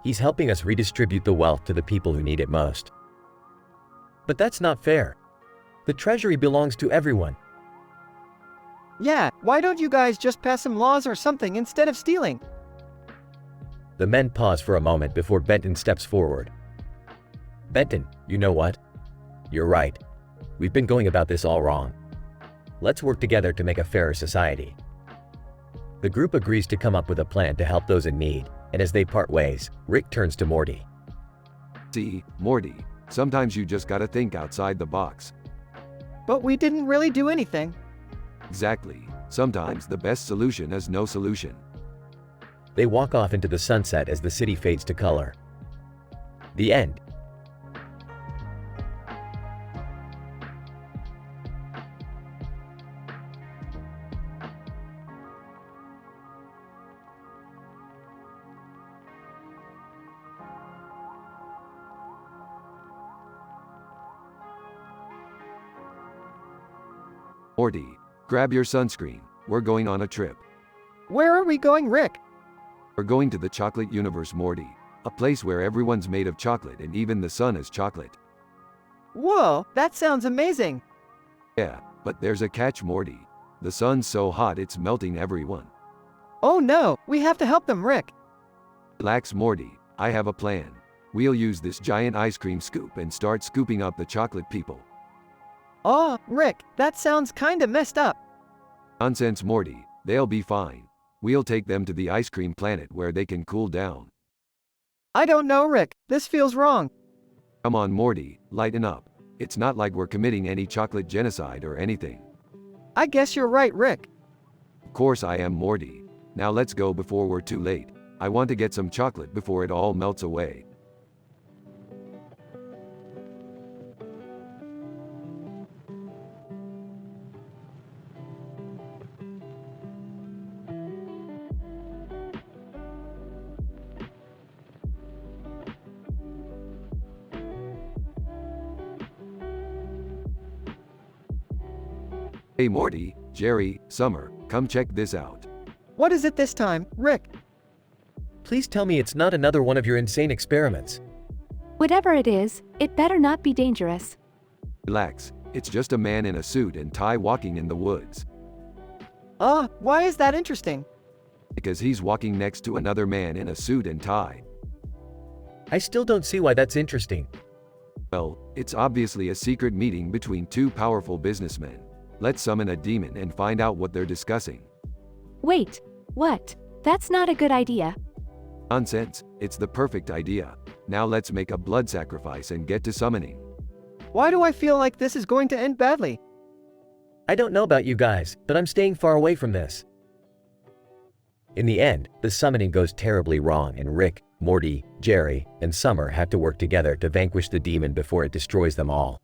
He's helping us redistribute the wealth to the people who need it most. But that's not fair. The treasury belongs to everyone. Yeah, why don't you guys just pass some laws or something instead of stealing? The men pause for a moment before Benton steps forward. Benton, you know what? You're right. We've been going about this all wrong. Let's work together to make a fairer society. The group agrees to come up with a plan to help those in need, and as they part ways, Rick turns to Morty. See, Morty, sometimes you just gotta think outside the box. But we didn't really do anything. Exactly. Sometimes the best solution is no solution. They walk off into the sunset as the city fades to color. The end. Morty, grab your sunscreen. We're going on a trip. Where are we going, Rick? We're going to the chocolate universe, Morty. A place where everyone's made of chocolate and even the sun is chocolate. Whoa, that sounds amazing. Yeah, but there's a catch, Morty. The sun's so hot it's melting everyone. Oh no, we have to help them, Rick. Relax, Morty. I have a plan. We'll use this giant ice cream scoop and start scooping up the chocolate people. Oh, Rick, that sounds kinda messed up. Nonsense, Morty. They'll be fine. We'll take them to the ice cream planet where they can cool down. I don't know, Rick. This feels wrong. Come on, Morty, lighten up. It's not like we're committing any chocolate genocide or anything. I guess you're right, Rick. Of course I am, Morty. Now let's go before we're too late. I want to get some chocolate before it all melts away. Hey Morty, Jerry, Summer, come check this out. What is it this time, Rick? Please tell me it's not another one of your insane experiments. Whatever it is, it better not be dangerous. Relax, It's just a man in a suit and tie walking in the woods. Why is that interesting? Because he's walking next to another man in a suit and tie. I still don't see why that's interesting. Well, it's obviously a secret meeting between two powerful businessmen. Let's summon a demon and find out what they're discussing. Wait, what? That's not a good idea. Nonsense, it's the perfect idea. Now let's make a blood sacrifice and get to summoning. Why do I feel like this is going to end badly? I don't know about you guys, but I'm staying far away from this. In the end, the summoning goes terribly wrong and Rick, Morty, Jerry, and Summer have to work together to vanquish the demon before it destroys them all.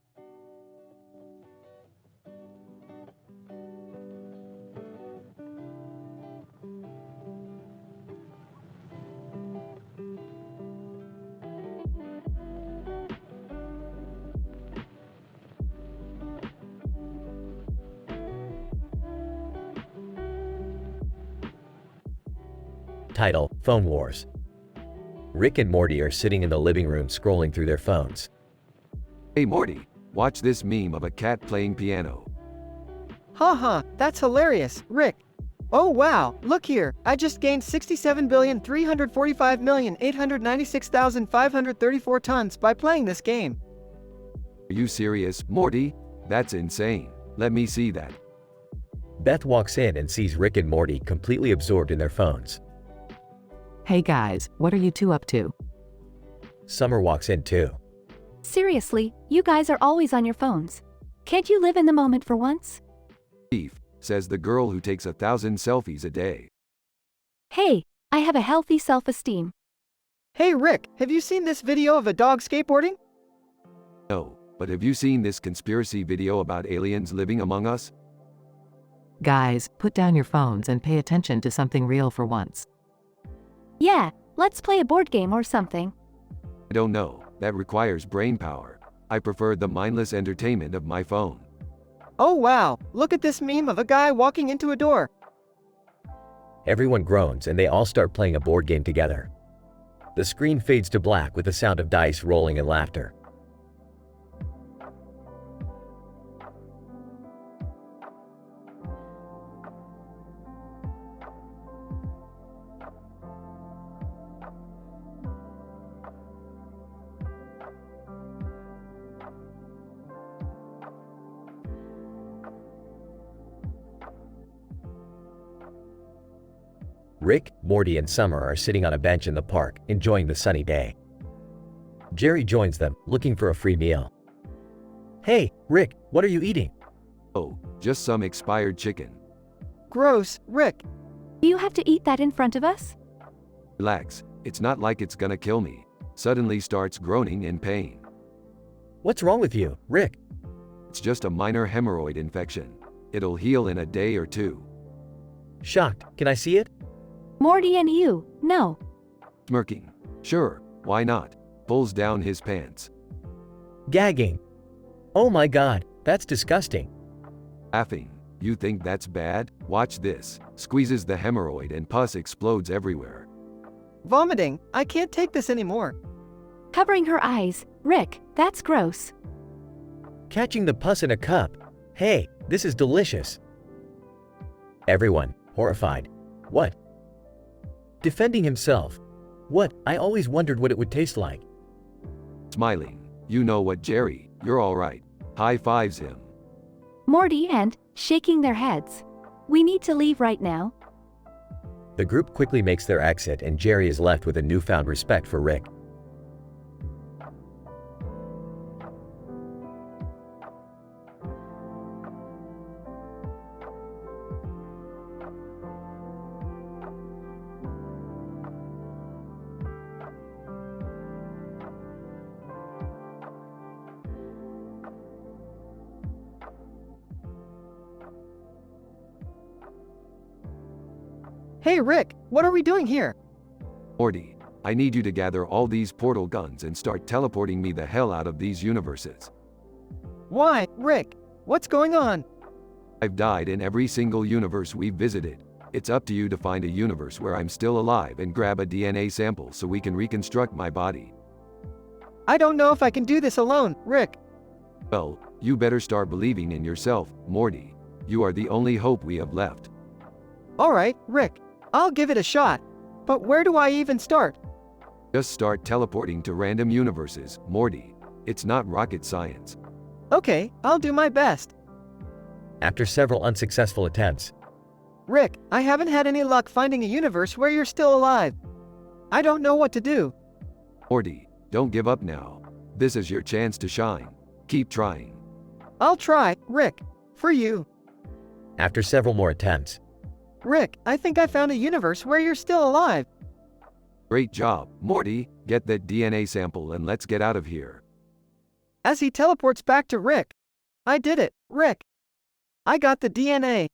Title: Phone Wars. Rick and Morty are sitting in the living room scrolling through their phones. Hey Morty, watch this meme of a cat playing piano. Haha, that's hilarious, Rick. Oh wow, look here, I just gained 67,345,896,534 tons by playing this game. Are you serious, Morty? That's insane. Let me see that. Beth walks in and sees Rick and Morty completely absorbed in their phones. Hey guys, what are you two up to? Summer walks in too. Seriously, you guys are always on your phones. Can't you live in the moment for once? Thief, says the girl who takes 1,000 selfies a day. Hey, I have a healthy self-esteem. Hey Rick, have you seen this video of a dog skateboarding? No, but have you seen this conspiracy video about aliens living among us? Guys, put down your phones and pay attention to something real for once. Yeah, let's play a board game or something. I don't know, that requires brain power. I prefer the mindless entertainment of my phone. Oh wow, look at this meme of a guy walking into a door. Everyone groans and they all start playing a board game together. The screen fades to black with the sound of dice rolling and laughter. Rick, Morty, and Summer are sitting on a bench in the park, enjoying the sunny day. Jerry joins them, looking for a free meal. Hey, Rick, what are you eating? Oh, just some expired chicken. Gross, Rick. Do you have to eat that in front of us? Relax, it's not like it's gonna kill me. Suddenly starts groaning in pain. What's wrong with you, Rick? It's just a minor hemorrhoid infection. It'll heal in a day or two. Shocked, can I see it? Morty and you, no. Smirking. Sure, why not? Pulls down his pants. Gagging. Oh my god, that's disgusting. Laughing. You think that's bad? Watch this. Squeezes the hemorrhoid and pus explodes everywhere. Vomiting, I can't take this anymore. Covering her eyes, Rick, that's gross. Catching the pus in a cup. Hey, this is delicious. Everyone, horrified. What? Defending himself. What? I always wondered what it would taste like. Smiling. You know what, Jerry, you're alright. High fives him. Morty and, shaking their heads. We need to leave right now. The group quickly makes their exit and Jerry is left with a newfound respect for Rick. Hey Rick, what are we doing here? Morty, I need you to gather all these portal guns and start teleporting me the hell out of these universes. Why, Rick? What's going on? I've died in every single universe we've visited. It's up to you to find a universe where I'm still alive and grab a DNA sample so we can reconstruct my body. I don't know if I can do this alone, Rick. Well, You better start believing in yourself, Morty. You are the only hope we have left. Alright, Rick. I'll give it a shot. But where do I even start? Just start teleporting to random universes, Morty. It's not rocket science. Okay, I'll do my best. After several unsuccessful attempts, Rick, I haven't had any luck finding a universe where you're still alive. I don't know what to do. Morty, don't give up now. This is your chance to shine. Keep trying. I'll try, Rick. For you. after several more attempts, Rick, I think I found a universe where you're still alive. Great job, Morty. Get that DNA sample and let's get out of here. As he teleports back to Rick. I did it, Rick. I got the DNA.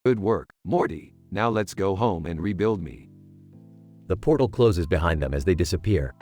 Good work, Morty. Now let's go home and rebuild me. the portal closes behind them as they disappear.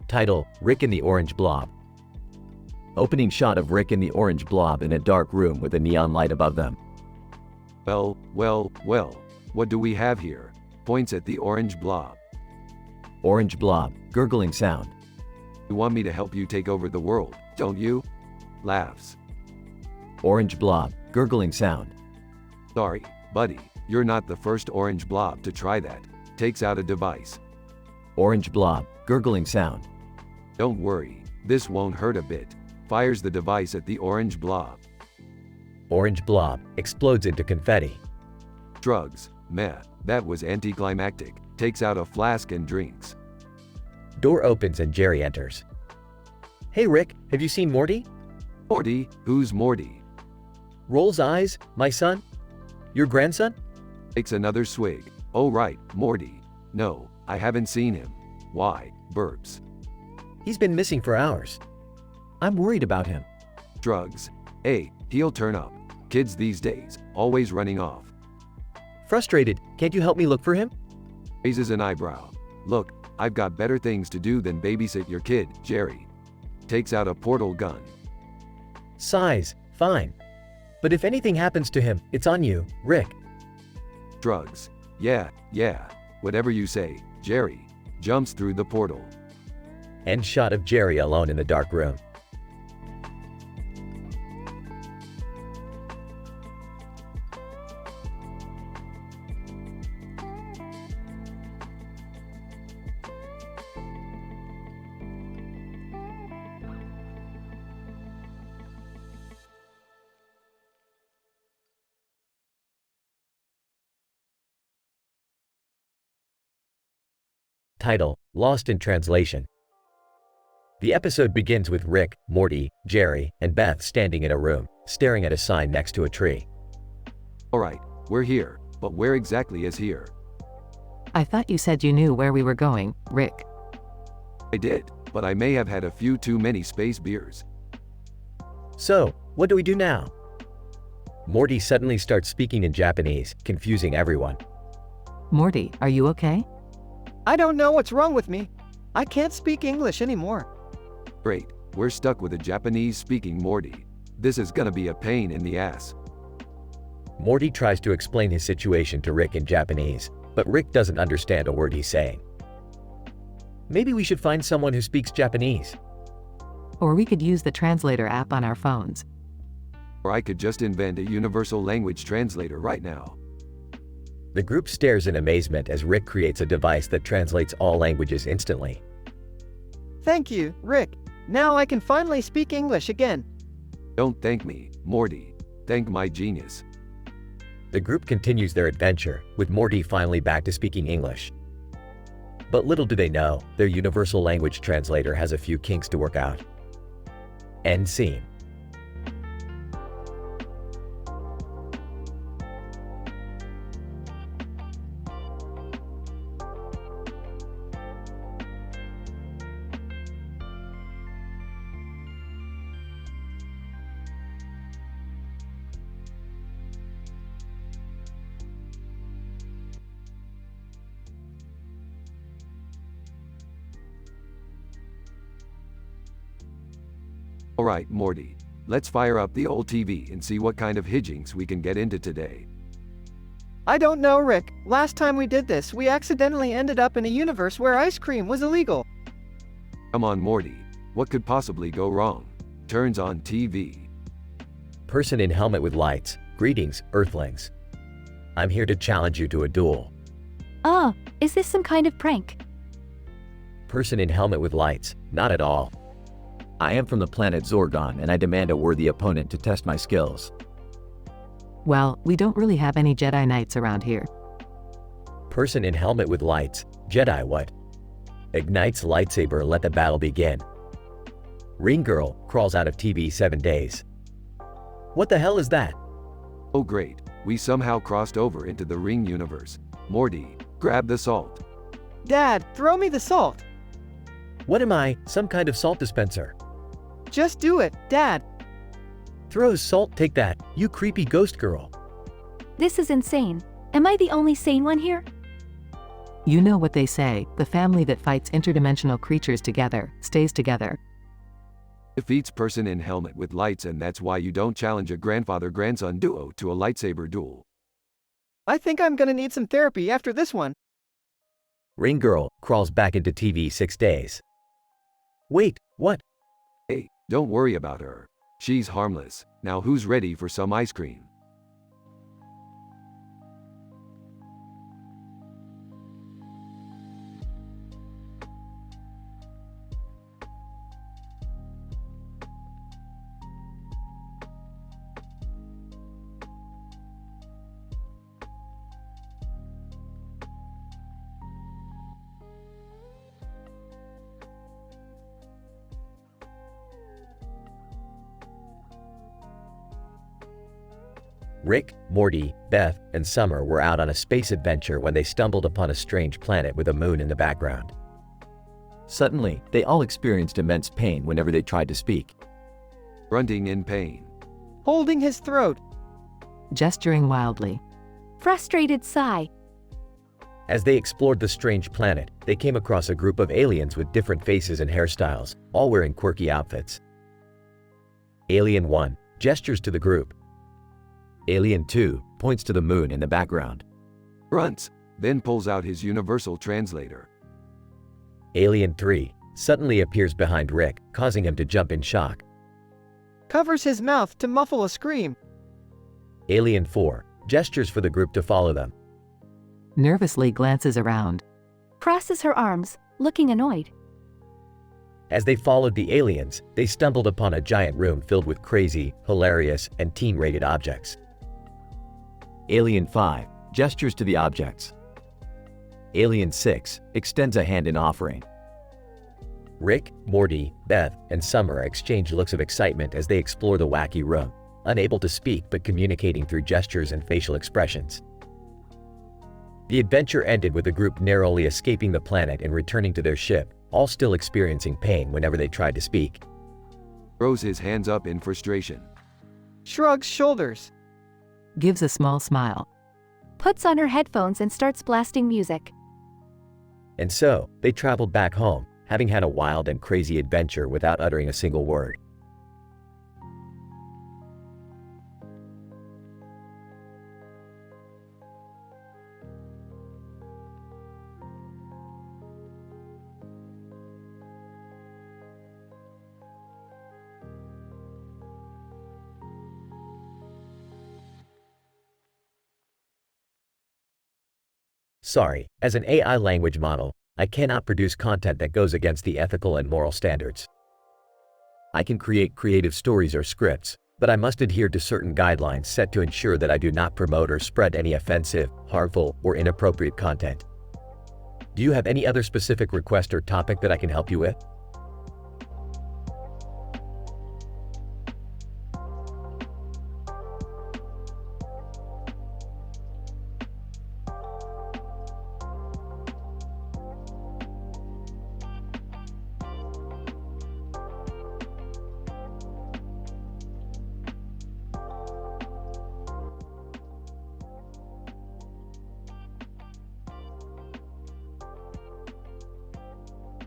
Title: Rick and the Orange Blob. Opening shot of Rick and the orange blob in a dark room with a neon light above them. Well, what do we have here? Points at the orange blob. Orange blob, gurgling sound. You want me to help you take over the world, don't you? Laughs. Orange blob, gurgling sound. Sorry, buddy, you're not the first orange blob to try that. Takes out a device. Orange blob, gurgling sound. Don't worry, this won't hurt a bit. Fires the device at the orange blob. Orange blob explodes into confetti. Drugs, meh, that was anticlimactic. Takes out a flask and drinks. Door opens and Jerry enters. Hey Rick, have you seen Morty? Morty, who's Morty? Rolls eyes, my son? Your grandson? Takes another swig. Oh right, Morty. No, I haven't seen him. Why? Burps. He's been missing for hours. I'm worried about him. Drugs. Hey, he'll turn up. Kids these days, always running off. Frustrated, can't you help me look for him? Raises an eyebrow. Look, I've got better things to do than babysit your kid, Jerry. Takes out a portal gun. Sighs, fine. But if anything happens to him, it's on you, Rick. Drugs. Yeah, whatever you say, Jerry. Jumps through the portal. End shot of Jerry alone in the dark room. Title: Lost in Translation. The episode begins with Rick, Morty, Jerry, and Beth standing in a room, staring at a sign next to a tree. Alright, we're here, but where exactly is here? I thought you said you knew where we were going, Rick. I did, but I may have had a few too many space beers. So, what do we do now? Morty suddenly starts speaking in Japanese, confusing everyone. Morty, are you okay? I don't know what's wrong with me. I can't speak English anymore. Great, we're stuck with a Japanese-speaking Morty. This is gonna be a pain in the ass. Morty tries to explain his situation to Rick in Japanese, but Rick doesn't understand a word he's saying. Maybe we should find someone who speaks Japanese. Or we could use the translator app on our phones. Or I could just invent a universal language translator right now. The group stares in amazement as Rick creates a device that translates all languages instantly. Thank you, Rick. Now I can finally speak English again. Don't thank me, Morty. Thank my genius. The group continues their adventure, with Morty finally back to speaking English. But little do they know, their universal language translator has a few kinks to work out. End scene. Alright, Morty. Let's fire up the old TV and see what kind of hijinks we can get into today. I don't know, Rick. Last time we did this, we accidentally ended up in a universe where ice cream was illegal. Come on, Morty. What could possibly go wrong? Turns on TV. Person in helmet with lights. Greetings, Earthlings. I'm here to challenge you to a duel. Oh, is this some kind of prank? Person in helmet with lights. Not at all. I am from the planet Zorgon and I demand a worthy opponent to test my skills. Well, we don't really have any Jedi Knights around here. Person in helmet with lights. Jedi what? Ignites lightsaber, let the battle begin. Ring girl crawls out of TV 7 days. What the hell is that? Oh great, we somehow crossed over into the Ring universe. Morty, grab the salt. Dad, throw me the salt. What am I, some kind of salt dispenser? Just do it, Dad. Throws salt, take that, you creepy ghost girl. This is insane. Am I the only sane one here? You know what they say, the family that fights interdimensional creatures together, stays together. Defeats person in helmet with lights, and that's why you don't challenge a grandfather-grandson duo to a lightsaber duel. I think I'm gonna need some therapy after this one. Ring girl crawls back into TV 6 days. Wait, what? Hey, don't worry about her. She's harmless. Now who's ready for some ice cream? Rick, Morty, Beth, and Summer were out on a space adventure when they stumbled upon a strange planet with a moon in the background. Suddenly, they all experienced immense pain whenever they tried to speak. Grunting in pain. Holding his throat. Gesturing wildly. Frustrated sigh. As they explored the strange planet, they came across a group of aliens with different faces and hairstyles, all wearing quirky outfits. Alien 1 gestures to the group. Alien 2 points to the moon in the background. Grunts, then pulls out his universal translator. Alien 3 suddenly appears behind Rick, causing him to jump in shock. Covers his mouth to muffle a scream. Alien 4 gestures for the group to follow them. Nervously glances around. Crosses her arms, looking annoyed. As they followed the aliens, they stumbled upon a giant room filled with crazy, hilarious, and teen-rated objects. Alien 5 gestures to the objects. Alien 6 extends a hand in offering. Rick, Morty, Beth, and Summer exchange looks of excitement as they explore the wacky room, unable to speak but communicating through gestures and facial expressions. The adventure ended with the group narrowly escaping the planet and returning to their ship, all still experiencing pain whenever they tried to speak. Throws his hands up in frustration. Shrugs shoulders. Gives a small smile. Puts on her headphones and starts blasting music. And so, they traveled back home, having had a wild and crazy adventure without uttering a single word. Sorry, as an AI language model, I cannot produce content that goes against the ethical and moral standards. I can create creative stories or scripts, but I must adhere to certain guidelines set to ensure that I do not promote or spread any offensive, harmful, or inappropriate content. Do you have any other specific request or topic that I can help you with?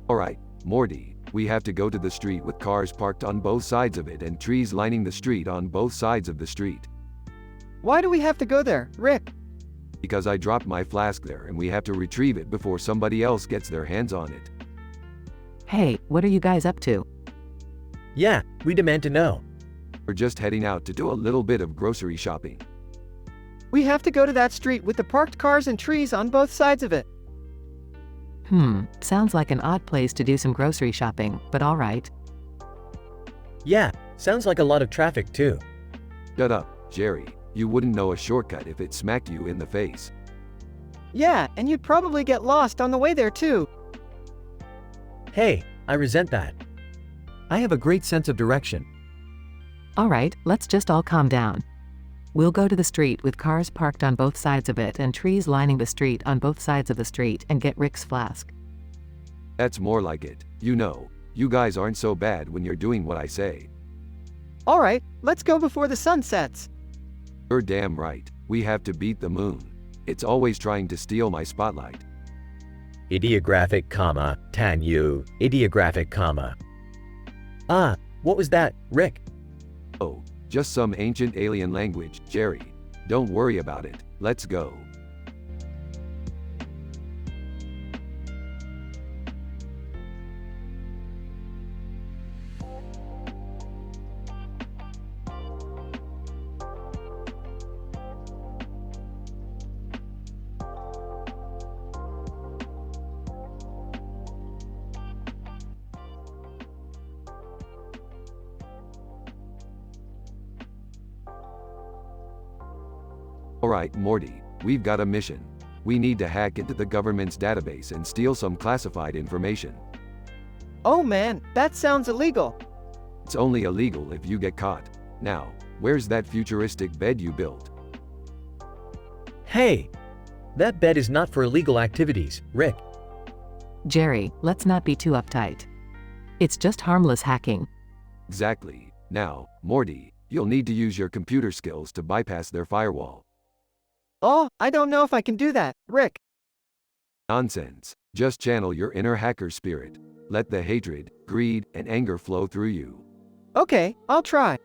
Alright, Morty, We have to go to the street with cars parked on both sides of it and trees lining the street on both sides of the street. Why do we have to go there, Rick? Because I dropped my flask there and we have to retrieve it before somebody else gets their hands on it. Hey, what are you guys up to? Yeah, we demand to know. We're just heading out to do a little bit of grocery shopping. We have to go to that street with the parked cars and trees on both sides of it. Sounds like an odd place to do some grocery shopping, but alright. Yeah, sounds like a lot of traffic too. Shut up, Jerry. You wouldn't know a shortcut if it smacked you in the face. Yeah, and you'd probably get lost on the way there too. Hey, I resent that. I have a great sense of direction. Alright, let's just all calm down. We'll go to the street with cars parked on both sides of it and trees lining the street on both sides of the street and get Rick's flask. That's more like it. You know, you guys aren't so bad when you're doing what I say. Alright, let's go before the sun sets. You're damn right. We have to beat the moon. It's always trying to steal my spotlight. Ideographic comma, tan you, ideographic comma. Ah, what was that, Rick? Oh, just some ancient alien language, Jerry. Don't worry about it. Let's go. Alright, Morty, we've got a mission. We need to hack into the government's database and steal some classified information. Oh man, that sounds illegal. It's only illegal if you get caught. Now, where's that futuristic bed you built? Hey, that bed is not for illegal activities, Rick. Jerry, let's not be too uptight. It's just harmless hacking. Exactly. Now, Morty, you'll need to use your computer skills to bypass their firewall. Oh, I don't know if I can do that, Rick. Nonsense. Just channel your inner hacker spirit. Let the hatred, greed, and anger flow through you. Okay, I'll try.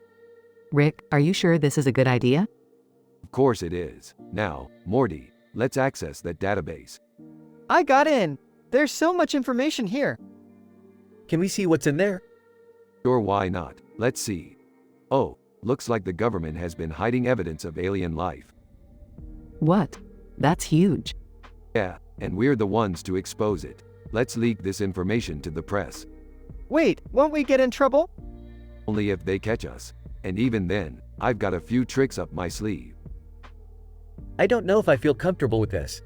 Rick, are you sure this is a good idea? Of course it is. Now, Morty, let's access that database. I got in. There's so much information here. Can we see what's in there? Sure, why not? Let's see. Oh, looks like the government has been hiding evidence of alien life. What? That's huge. Yeah, and we're the ones to expose it. Let's leak this information to the press. Wait, won't we get in trouble? Only if they catch us. And even then, I've got a few tricks up my sleeve. I don't know if I feel comfortable with this.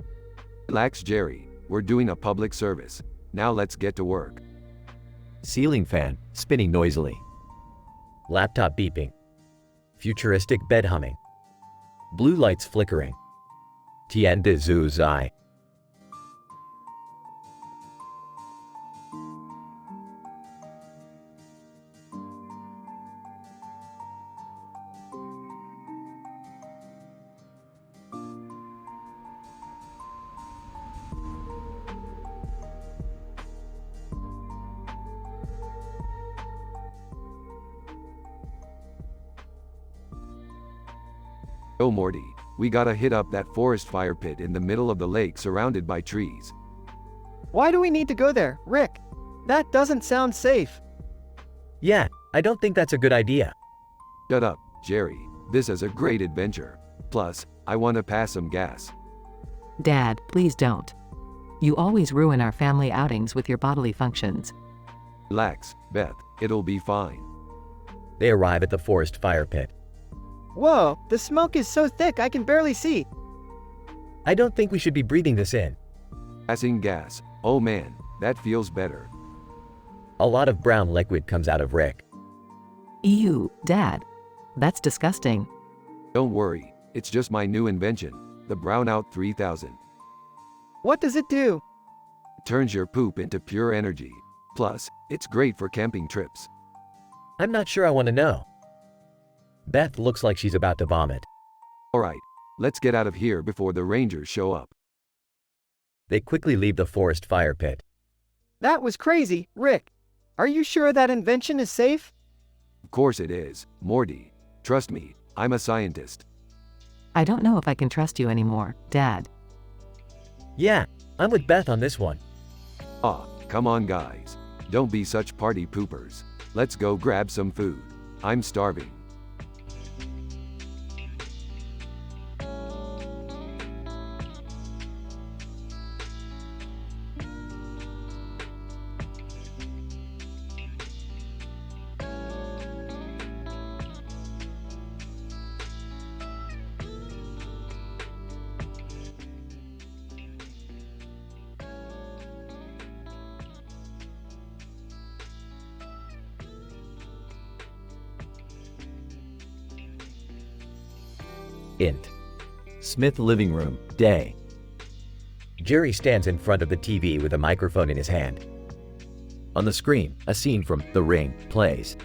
Relax, Jerry. We're doing a public service. Now let's get to work. Ceiling fan, spinning noisily. Laptop beeping. Futuristic bed humming. Blue lights flickering. Tien de Zhu Zai. Oh Morty, we gotta hit up that forest fire pit in the middle of the lake surrounded by trees. Why do we need to go there, Rick? That doesn't sound safe. Yeah, I don't think that's a good idea. Shut up, Jerry. This is a great adventure. Plus, I want to pass some gas. Dad, please don't. You always ruin our family outings with your bodily functions. Relax, Beth. It'll be fine. They arrive at the forest fire pit. Whoa, the smoke is so thick I can barely see. I don't think we should be breathing this in. Passing gas. Oh man, that feels better. A lot of brown liquid comes out of Rick. Ew, Dad. That's disgusting. Don't worry, it's just my new invention, the Brownout 3000. What does it do? It turns your poop into pure energy. Plus, it's great for camping trips. I'm not sure I want to know. Beth looks like she's about to vomit. Alright, let's get out of here before the rangers show up. They quickly leave the forest fire pit. That was crazy, Rick. Are you sure that invention is safe? Of course it is, Morty. Trust me, I'm a scientist. I don't know if I can trust you anymore, Dad. Yeah, I'm with Beth on this one. Ah, come on guys. Don't be such party poopers. Let's go grab some food. I'm starving. Int. Smith living room, day. Jerry stands in front of the TV with a microphone in his hand. On the screen, a scene from The Ring plays.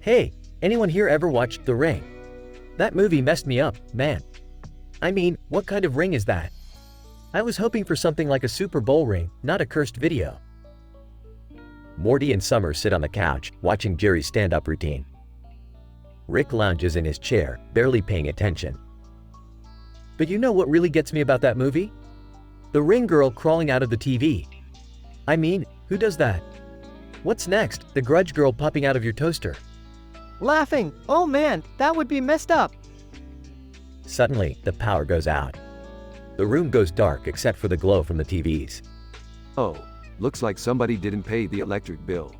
Hey, anyone here ever watched The Ring? That movie messed me up, man. I mean, what kind of ring is that? I was hoping for something like a Super Bowl ring, not a cursed video. Morty and Summer sit on the couch, watching Jerry's stand-up routine. Rick lounges in his chair, barely paying attention. But you know what really gets me about that movie? The ring girl crawling out of the TV. I mean, who does that? What's next? The grudge girl popping out of your toaster. Laughing. Oh man, that would be messed up. Suddenly, the power goes out. The room goes dark except for the glow from the TVs. Oh, looks like somebody didn't pay the electric bill.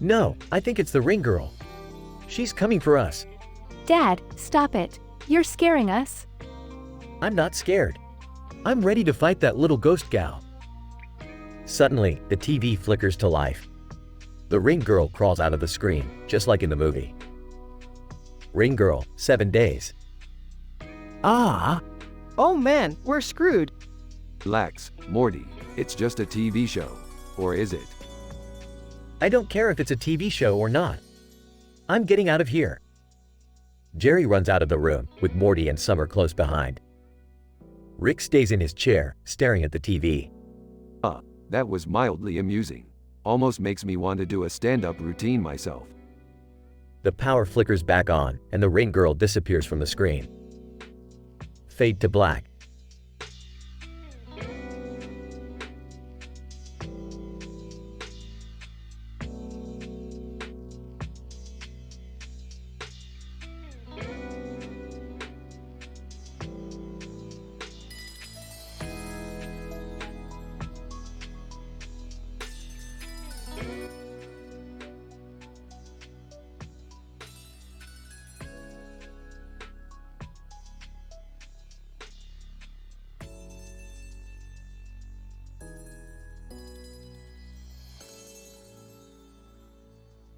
No, I think it's the ring girl. She's coming for us. Dad, stop it. You're scaring us. I'm not scared. I'm ready to fight that little ghost gal. Suddenly, the TV flickers to life. The ring girl crawls out of the screen, just like in the movie. Ring girl, 7 days. Ah! Oh man, we're screwed. Relax, Morty. It's just a TV show. Or is it? I don't care if it's a TV show or not. I'm getting out of here. Jerry runs out of the room, with Morty and Summer close behind. Rick stays in his chair, staring at the TV. That was mildly amusing. Almost makes me want to do a stand-up routine myself. The power flickers back on, and the ring girl disappears from the screen. Fade to black.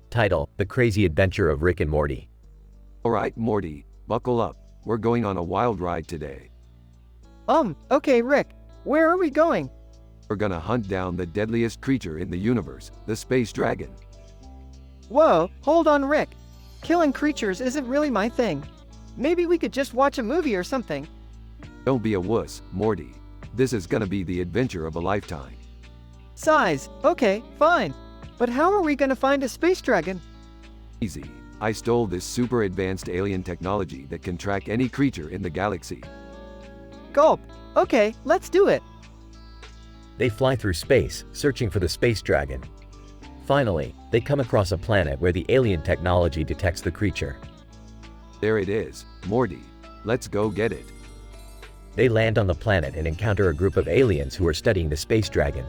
Title: The Crazy Adventure of Rick and Morty. Alright, Morty, buckle up. We're going on a wild ride today. Okay, Rick. Where are we going? We're gonna hunt down the deadliest creature in the universe, the space dragon. Whoa, hold on, Rick. Killing creatures isn't really my thing. Maybe we could just watch a movie or something. Don't be a wuss, Morty. This is gonna be the adventure of a lifetime. Size. Okay, fine. But how are we gonna find a space dragon? Easy. I stole this super advanced alien technology that can track any creature in the galaxy. Gulp. Okay, let's do it. They fly through space, searching for the space dragon. Finally, they come across a planet where the alien technology detects the creature. There it is, Morty. Let's go get it. They land on the planet and encounter a group of aliens who are studying the space dragon.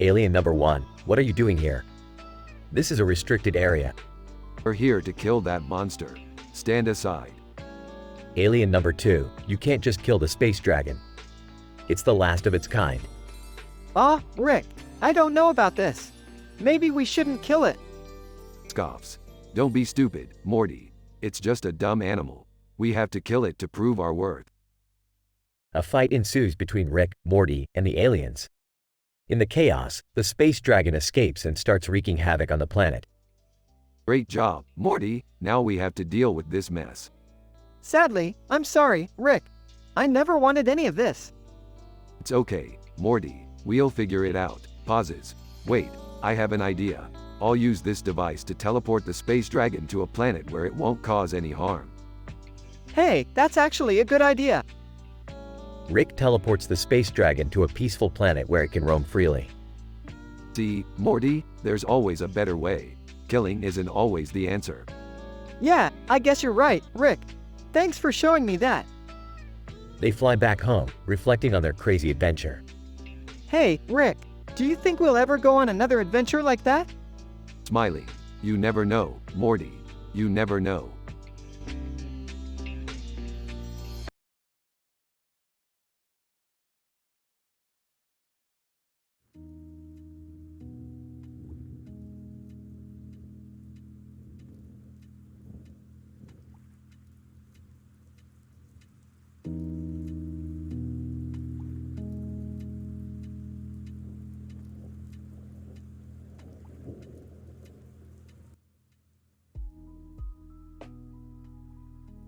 Alien number 1, what are you doing here? This is a restricted area. We're here to kill that monster. Stand aside. Alien number 2, you can't just kill the space dragon. It's the last of its kind. Rick, I don't know about this. Maybe we shouldn't kill it. Scoffs. Don't be stupid, Morty. It's just a dumb animal. We have to kill it to prove our worth. A fight ensues between Rick, Morty, and the aliens. In the chaos, the space dragon escapes and starts wreaking havoc on the planet. Great job, Morty. Now we have to deal with this mess. Sadly, I'm sorry, Rick. I never wanted any of this. It's okay, Morty. We'll figure it out. Pauses. Wait, I have an idea. I'll use this device to teleport the space dragon to a planet where it won't cause any harm. Hey, that's actually a good idea. Rick teleports the space dragon to a peaceful planet where it can roam freely. See, Morty, there's always a better way. Killing isn't always the answer. Yeah, I guess you're right, Rick. Thanks for showing me that. They fly back home, reflecting on their crazy adventure. Hey, Rick, do you think we'll ever go on another adventure like that? Smiley, you never know, Morty. You never know.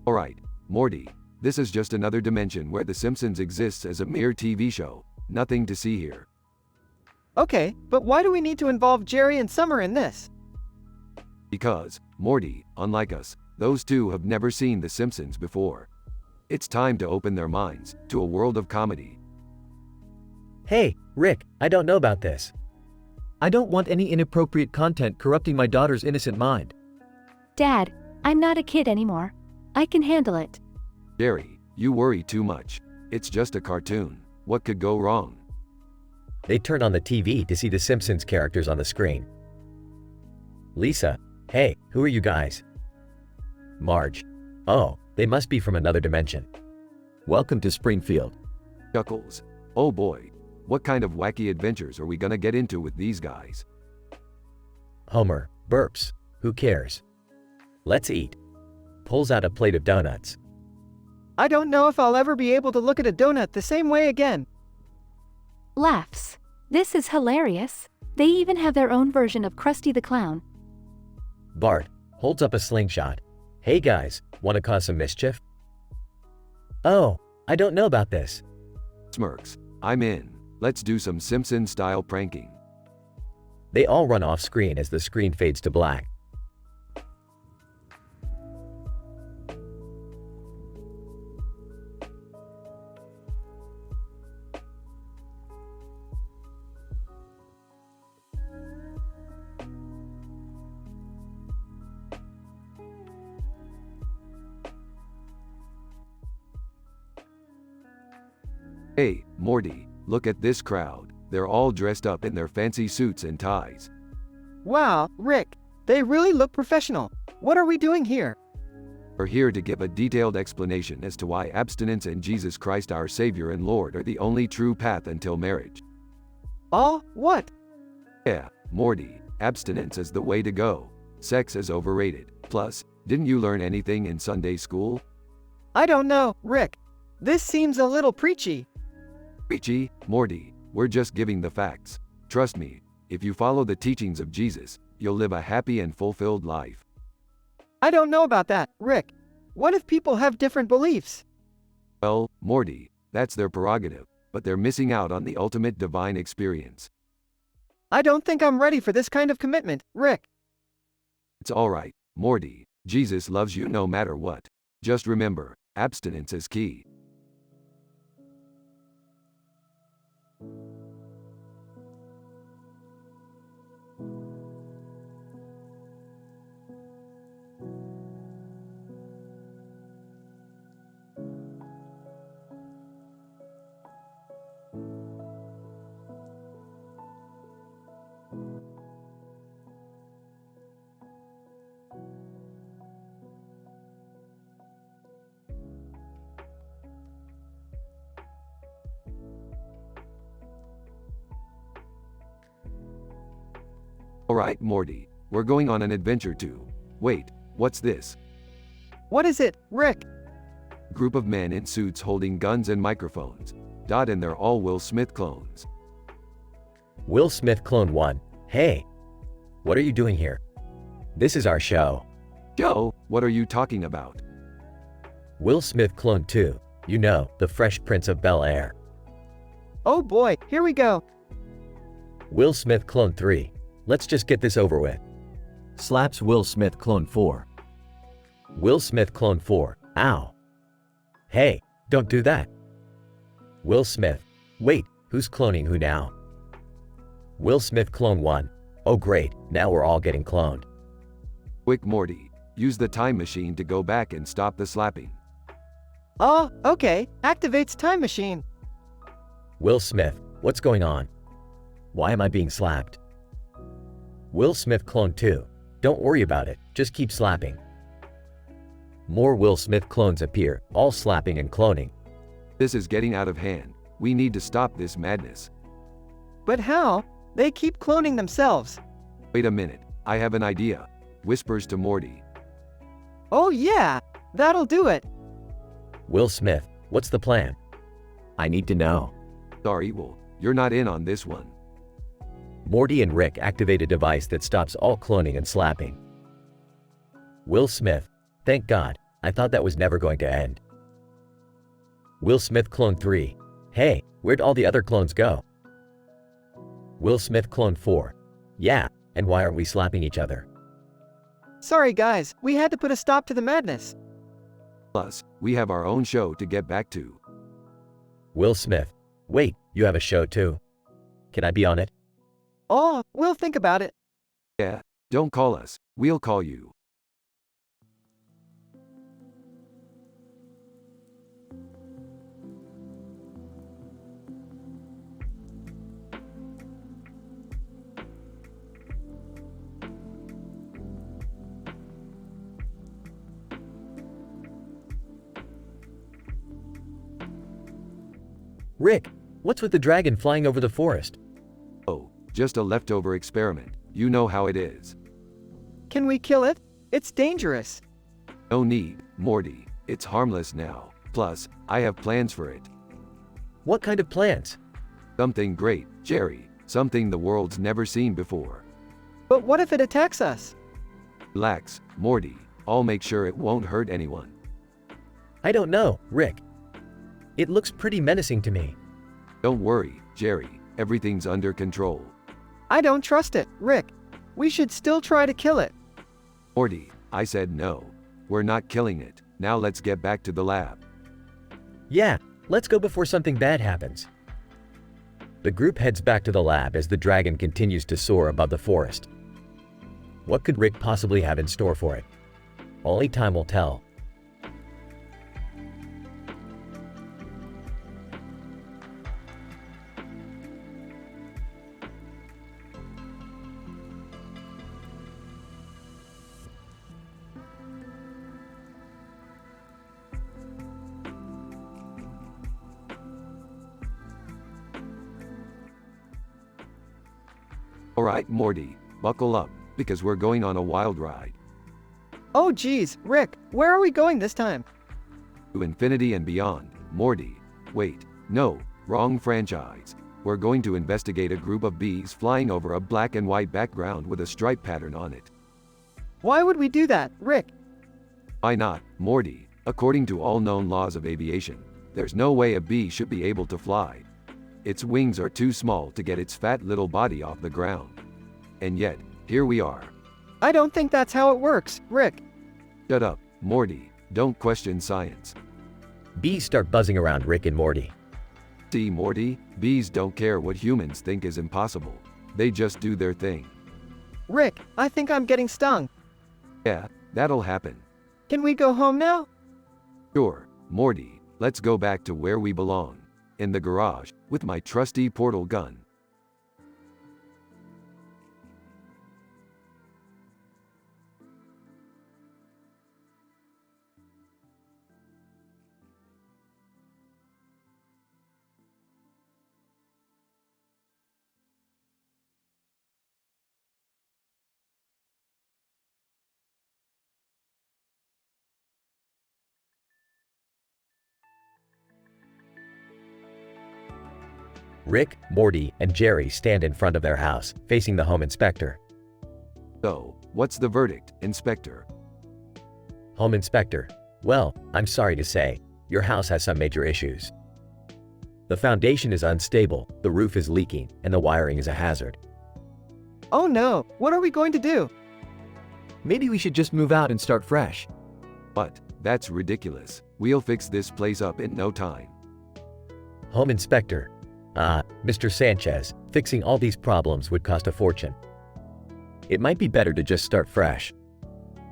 Alright, Morty, this is just another dimension where The Simpsons exists as a mere TV show. Nothing to see here. Okay, but why do we need to involve Jerry and Summer in this? Because, Morty, unlike us, those two have never seen The Simpsons before. It's time to open their minds to a world of comedy. Hey, Rick, I don't know about this. I don't want any inappropriate content corrupting my daughter's innocent mind. Dad, I'm not a kid anymore. I can handle it. Jerry, you worry too much. It's just a cartoon. What could go wrong? They turn on the TV to see the Simpsons characters on the screen. Lisa, hey, who are you guys? Marge, oh, they must be from another dimension. Welcome to Springfield. Chuckles. Oh boy. What kind of wacky adventures are we gonna get into with these guys? Homer, burps, who cares? Let's eat. Pulls out a plate of donuts. I don't know if I'll ever be able to look at a donut the same way again. Laughs. This is hilarious. They even have their own version of Krusty the Clown. Bart holds up a slingshot. Hey guys, want to cause some mischief? Oh, I don't know about this. Smirks. I'm in. Let's do some Simpson-style pranking. They all run off screen as the screen fades to black. Hey, Morty, look at this crowd. They're all dressed up in their fancy suits and ties. Wow, Rick, they really look professional. What are we doing here? We're here to give a detailed explanation as to why abstinence and Jesus Christ our Savior and Lord are the only true path until marriage. Oh, what? Yeah, Morty, abstinence is the way to go. Sex is overrated. Plus, didn't you learn anything in Sunday school? I don't know, Rick. This seems a little preachy. Preachy, Morty, we're just giving the facts. Trust me, if you follow the teachings of Jesus, you'll live a happy and fulfilled life. I don't know about that, Rick. What if people have different beliefs? Well, Morty, that's their prerogative, but they're missing out on the ultimate divine experience. I don't think I'm ready for this kind of commitment, Rick. It's alright, Morty, Jesus loves you no matter what. Just remember, abstinence is key. Alright, Morty, we're going on an adventure too. Wait, what's this? What is it, Rick? Group of men in suits holding guns and microphones. And they're all Will Smith clones. Will Smith Clone 1. Hey, what are you doing here? This is our show. Joe, what are you talking about? Will Smith Clone 2. You know, the Fresh Prince of Bel-Air. Oh boy, here we go. Will Smith Clone 3. Let's just get this over with. Slaps Will Smith Clone 4. Will Smith Clone 4. Ow. Hey, don't do that. Will Smith. Wait, who's cloning who now? Will Smith Clone 1. Oh great, now we're all getting cloned. Quick Morty, use the time machine to go back and stop the slapping. Oh, okay. Activates time machine. Will Smith, what's going on? Why am I being slapped? Will Smith Clone 2. Don't worry about it, just keep slapping. More Will Smith clones appear, all slapping and cloning. This is getting out of hand. We need to stop this madness. But how? They keep cloning themselves. Wait a minute, I have an idea. Whispers to Morty. Oh yeah, that'll do it. Will Smith, what's the plan? I need to know. Sorry, Will, you're not in on this one. Morty and Rick activate a device that stops all cloning and slapping. Will Smith, thank God, I thought that was never going to end. Will Smith Clone 3. Hey, where'd all the other clones go? Will Smith Clone 4. Yeah, and why aren't we slapping each other? Sorry guys, we had to put a stop to the madness. Plus, we have our own show to get back to. Will Smith. Wait, you have a show too? Can I be on it? Oh, we'll think about it. Yeah, don't call us, we'll call you. Rick, what's with the dragon flying over the forest? Oh, just a leftover experiment. You know how it is. Can we kill it? It's dangerous. No need, Morty. It's harmless now. Plus, I have plans for it. What kind of plans? Something great, Jerry. Something the world's never seen before. But what if it attacks us? Relax, Morty. I'll make sure it won't hurt anyone. I don't know, Rick. It looks pretty menacing to me. Don't worry, Jerry. Everything's under control. I don't trust it, Rick. We should still try to kill it. Morty, I said no. We're not killing it. Now let's get back to the lab. Yeah, let's go before something bad happens. The group heads back to the lab as the dragon continues to soar above the forest. What could Rick possibly have in store for it? Only time will tell. Alright, Morty, buckle up, because we're going on a wild ride. Oh geez, Rick, where are we going this time? To infinity and beyond, Morty. Wait, no, wrong franchise. We're going to investigate a group of bees flying over a black and white background with a stripe pattern on it. Why would we do that, Rick? Why not, Morty? According to all known laws of aviation, there's no way a bee should be able to fly. Its wings are too small to get its fat little body off the ground. And yet, here we are. I don't think that's how it works, Rick. Shut up, Morty. Don't question science. Bees start buzzing around Rick and Morty. See, Morty, bees don't care what humans think is impossible. They just do their thing. Rick, I think I'm getting stung. Yeah, that'll happen. Can we go home now? Sure, Morty, let's go back to where we belong. In the garage, with my trusty portal gun. Rick, Morty, and Jerry stand in front of their house, facing the home inspector. So, what's the verdict, Inspector? Home inspector. Well, I'm sorry to say, your house has some major issues. The foundation is unstable, the roof is leaking, and the wiring is a hazard. Oh no, what are we going to do? Maybe we should just move out and start fresh. But, that's ridiculous. We'll fix this place up in no time. Home inspector. Mr. Sanchez, fixing all these problems would cost a fortune. It might be better to just start fresh.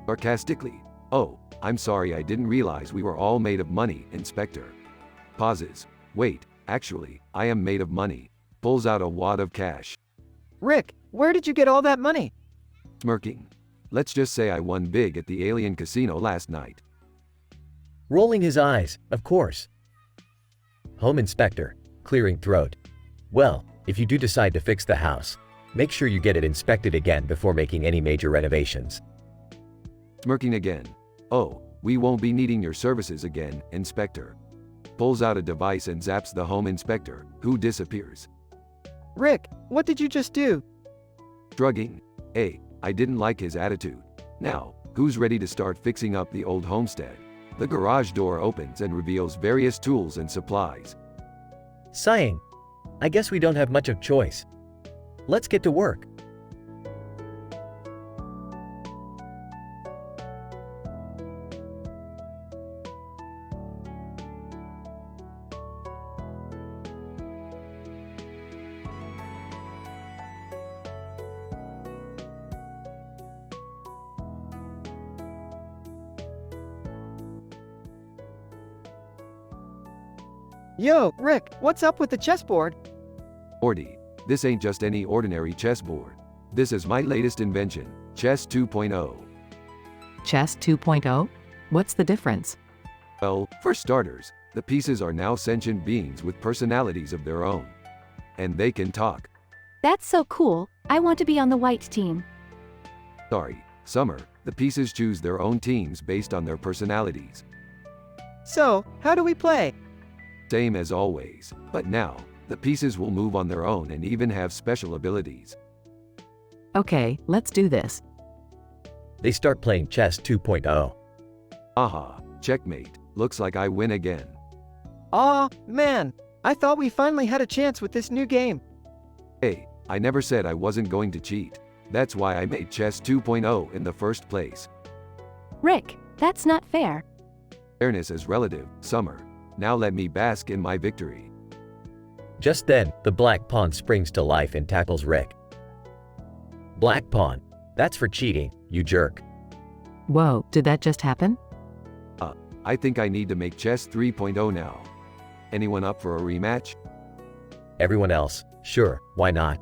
Sarcastically. Oh, I'm sorry, I didn't realize we were all made of money, Inspector. Pauses. Wait, actually, I am made of money. Pulls out a wad of cash. Rick, where did you get all that money? Smirking. Let's just say I won big at the Alien Casino last night. Rolling his eyes, of course. Home inspector, clearing throat. Well, if you do decide to fix the house, make sure you get it inspected again before making any major renovations. Smirking again. Oh, we won't be needing your services again, Inspector. Pulls out a device and zaps the home inspector, who disappears. Rick, what did you just do? Shrugging. Hey, I didn't like his attitude. Now, who's ready to start fixing up the old homestead? The garage door opens and reveals various tools and supplies. Sighing. I guess we don't have much of choice. Let's get to work. Yo, Rick, what's up with the chessboard? Morty, this ain't just any ordinary chessboard. This is my latest invention, Chess 2.0. Chess 2.0? What's the difference? Well, for starters, the pieces are now sentient beings with personalities of their own. And they can talk. That's so cool, I want to be on the white team. Sorry, Summer, the pieces choose their own teams based on their personalities. So, how do we play? Same as always, but now, the pieces will move on their own and even have special abilities. Okay, let's do this. They start playing Chess 2.0. Aha, checkmate, looks like I win again. Aw, man, I thought we finally had a chance with this new game. Hey, I never said I wasn't going to cheat. That's why I made Chess 2.0 in the first place. Rick, that's not fair. Fairness is relative, Summer. Now let me bask in my victory. Just then, the black pawn springs to life and tackles Rick. Black pawn. That's for cheating, you jerk. Whoa, did that just happen? I think I need to make Chess 3.0 now. Anyone up for a rematch? Everyone else, sure, why not?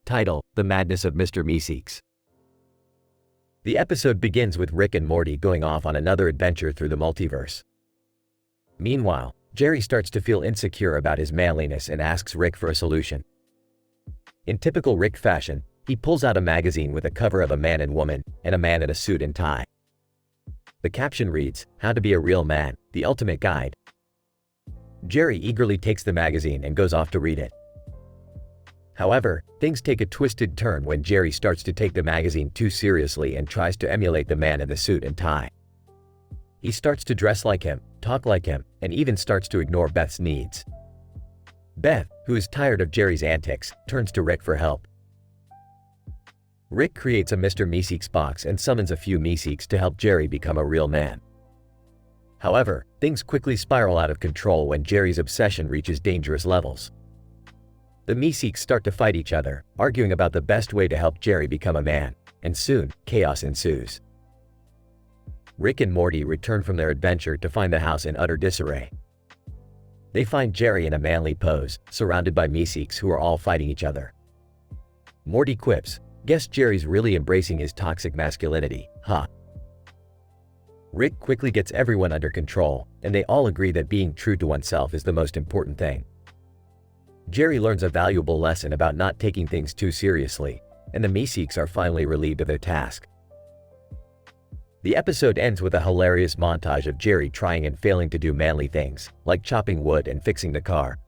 Title: The Madness of Mr. Meeseeks. The episode begins with Rick and Morty going off on another adventure through the multiverse. Meanwhile, Jerry starts to feel insecure about his manliness and asks Rick for a solution. In typical Rick fashion, he pulls out a magazine with a cover of a man and woman, and a man in a suit and tie. The caption reads, "How to be a real man, the ultimate guide." Jerry eagerly takes the magazine and goes off to read it. However, things take a twisted turn when Jerry starts to take the magazine too seriously and tries to emulate the man in the suit and tie. He starts to dress like him, talk like him, and even starts to ignore Beth's needs. Beth, who is tired of Jerry's antics, turns to Rick for help. Rick creates a Mr. Meeseeks box and summons a few Meeseeks to help Jerry become a real man. However, things quickly spiral out of control when Jerry's obsession reaches dangerous levels. The Meeseeks start to fight each other, arguing about the best way to help Jerry become a man, and soon, chaos ensues. Rick and Morty return from their adventure to find the house in utter disarray. They find Jerry in a manly pose, surrounded by Meeseeks who are all fighting each other. Morty quips, "Guess Jerry's really embracing his toxic masculinity, huh?" Rick quickly gets everyone under control, and they all agree that being true to oneself is the most important thing. Jerry learns a valuable lesson about not taking things too seriously, and the Meeseeks are finally relieved of their task. The episode ends with a hilarious montage of Jerry trying and failing to do manly things, like chopping wood and fixing the car.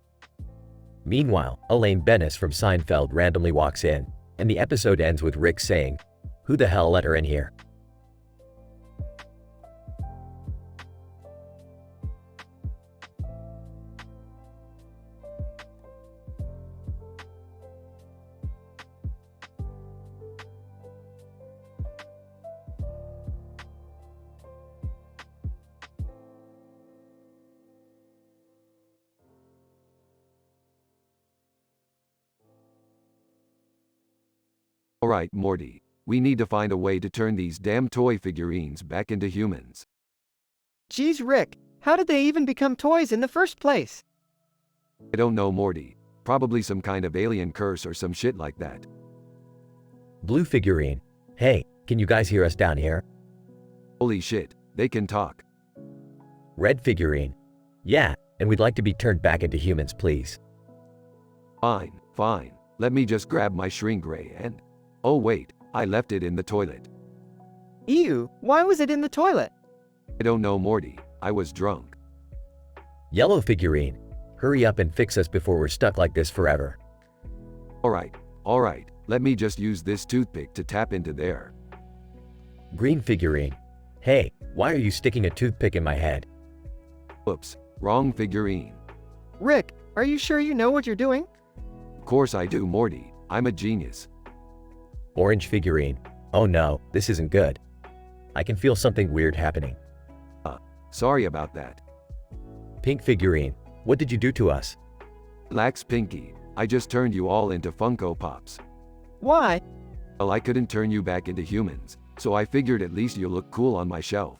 Meanwhile, Elaine Bennis from Seinfeld randomly walks in, and the episode ends with Rick saying, "Who the hell let her in here?" Alright, Morty. We need to find a way to turn these damn toy figurines back into humans. Geez, Rick, how did they even become toys in the first place? I don't know, Morty. Probably some kind of alien curse or some shit like that. Blue figurine. Hey, can you guys hear us down here? Holy shit, they can talk. Red figurine. Yeah, and we'd like to be turned back into humans, please. Fine, fine. Let me just grab my shrink ray and... Oh wait, I left it in the toilet. Ew, why was it in the toilet? I don't know, Morty. I was drunk. Yellow figurine. Hurry up and fix us before we're stuck like this forever. Alright. Let me just use this toothpick to tap into there. Green figurine. Hey, why are you sticking a toothpick in my head? Whoops, wrong figurine. Rick, are you sure you know what you're doing? Of course I do, Morty. I'm a genius. Orange figurine. Oh no, this isn't good. I can feel something weird happening. Sorry about that. Pink figurine. What did you do to us? Relax, Pinky. I just turned you all into Funko Pops. Why? Well, I couldn't turn you back into humans, so I figured at least you'll look cool on my shelf.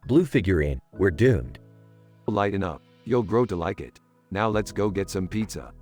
Blue figurine. We're doomed. Lighten up. You'll grow to like it. Now let's go get some pizza.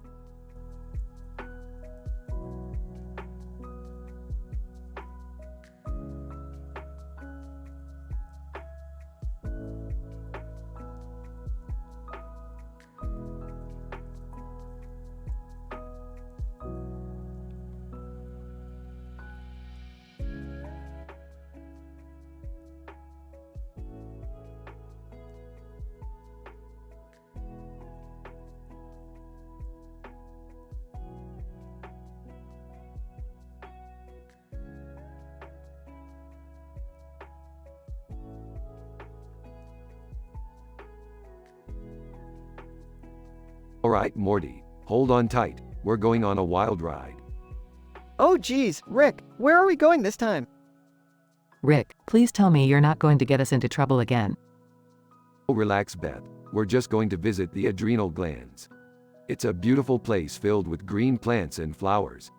Alright, Morty. Hold on tight. We're going on a wild ride. Oh geez, Rick, where are we going this time? Rick, please tell me you're not going to get us into trouble again. Oh, relax, Beth. We're just going to visit the adrenal glands. It's a beautiful place filled with green plants and flowers.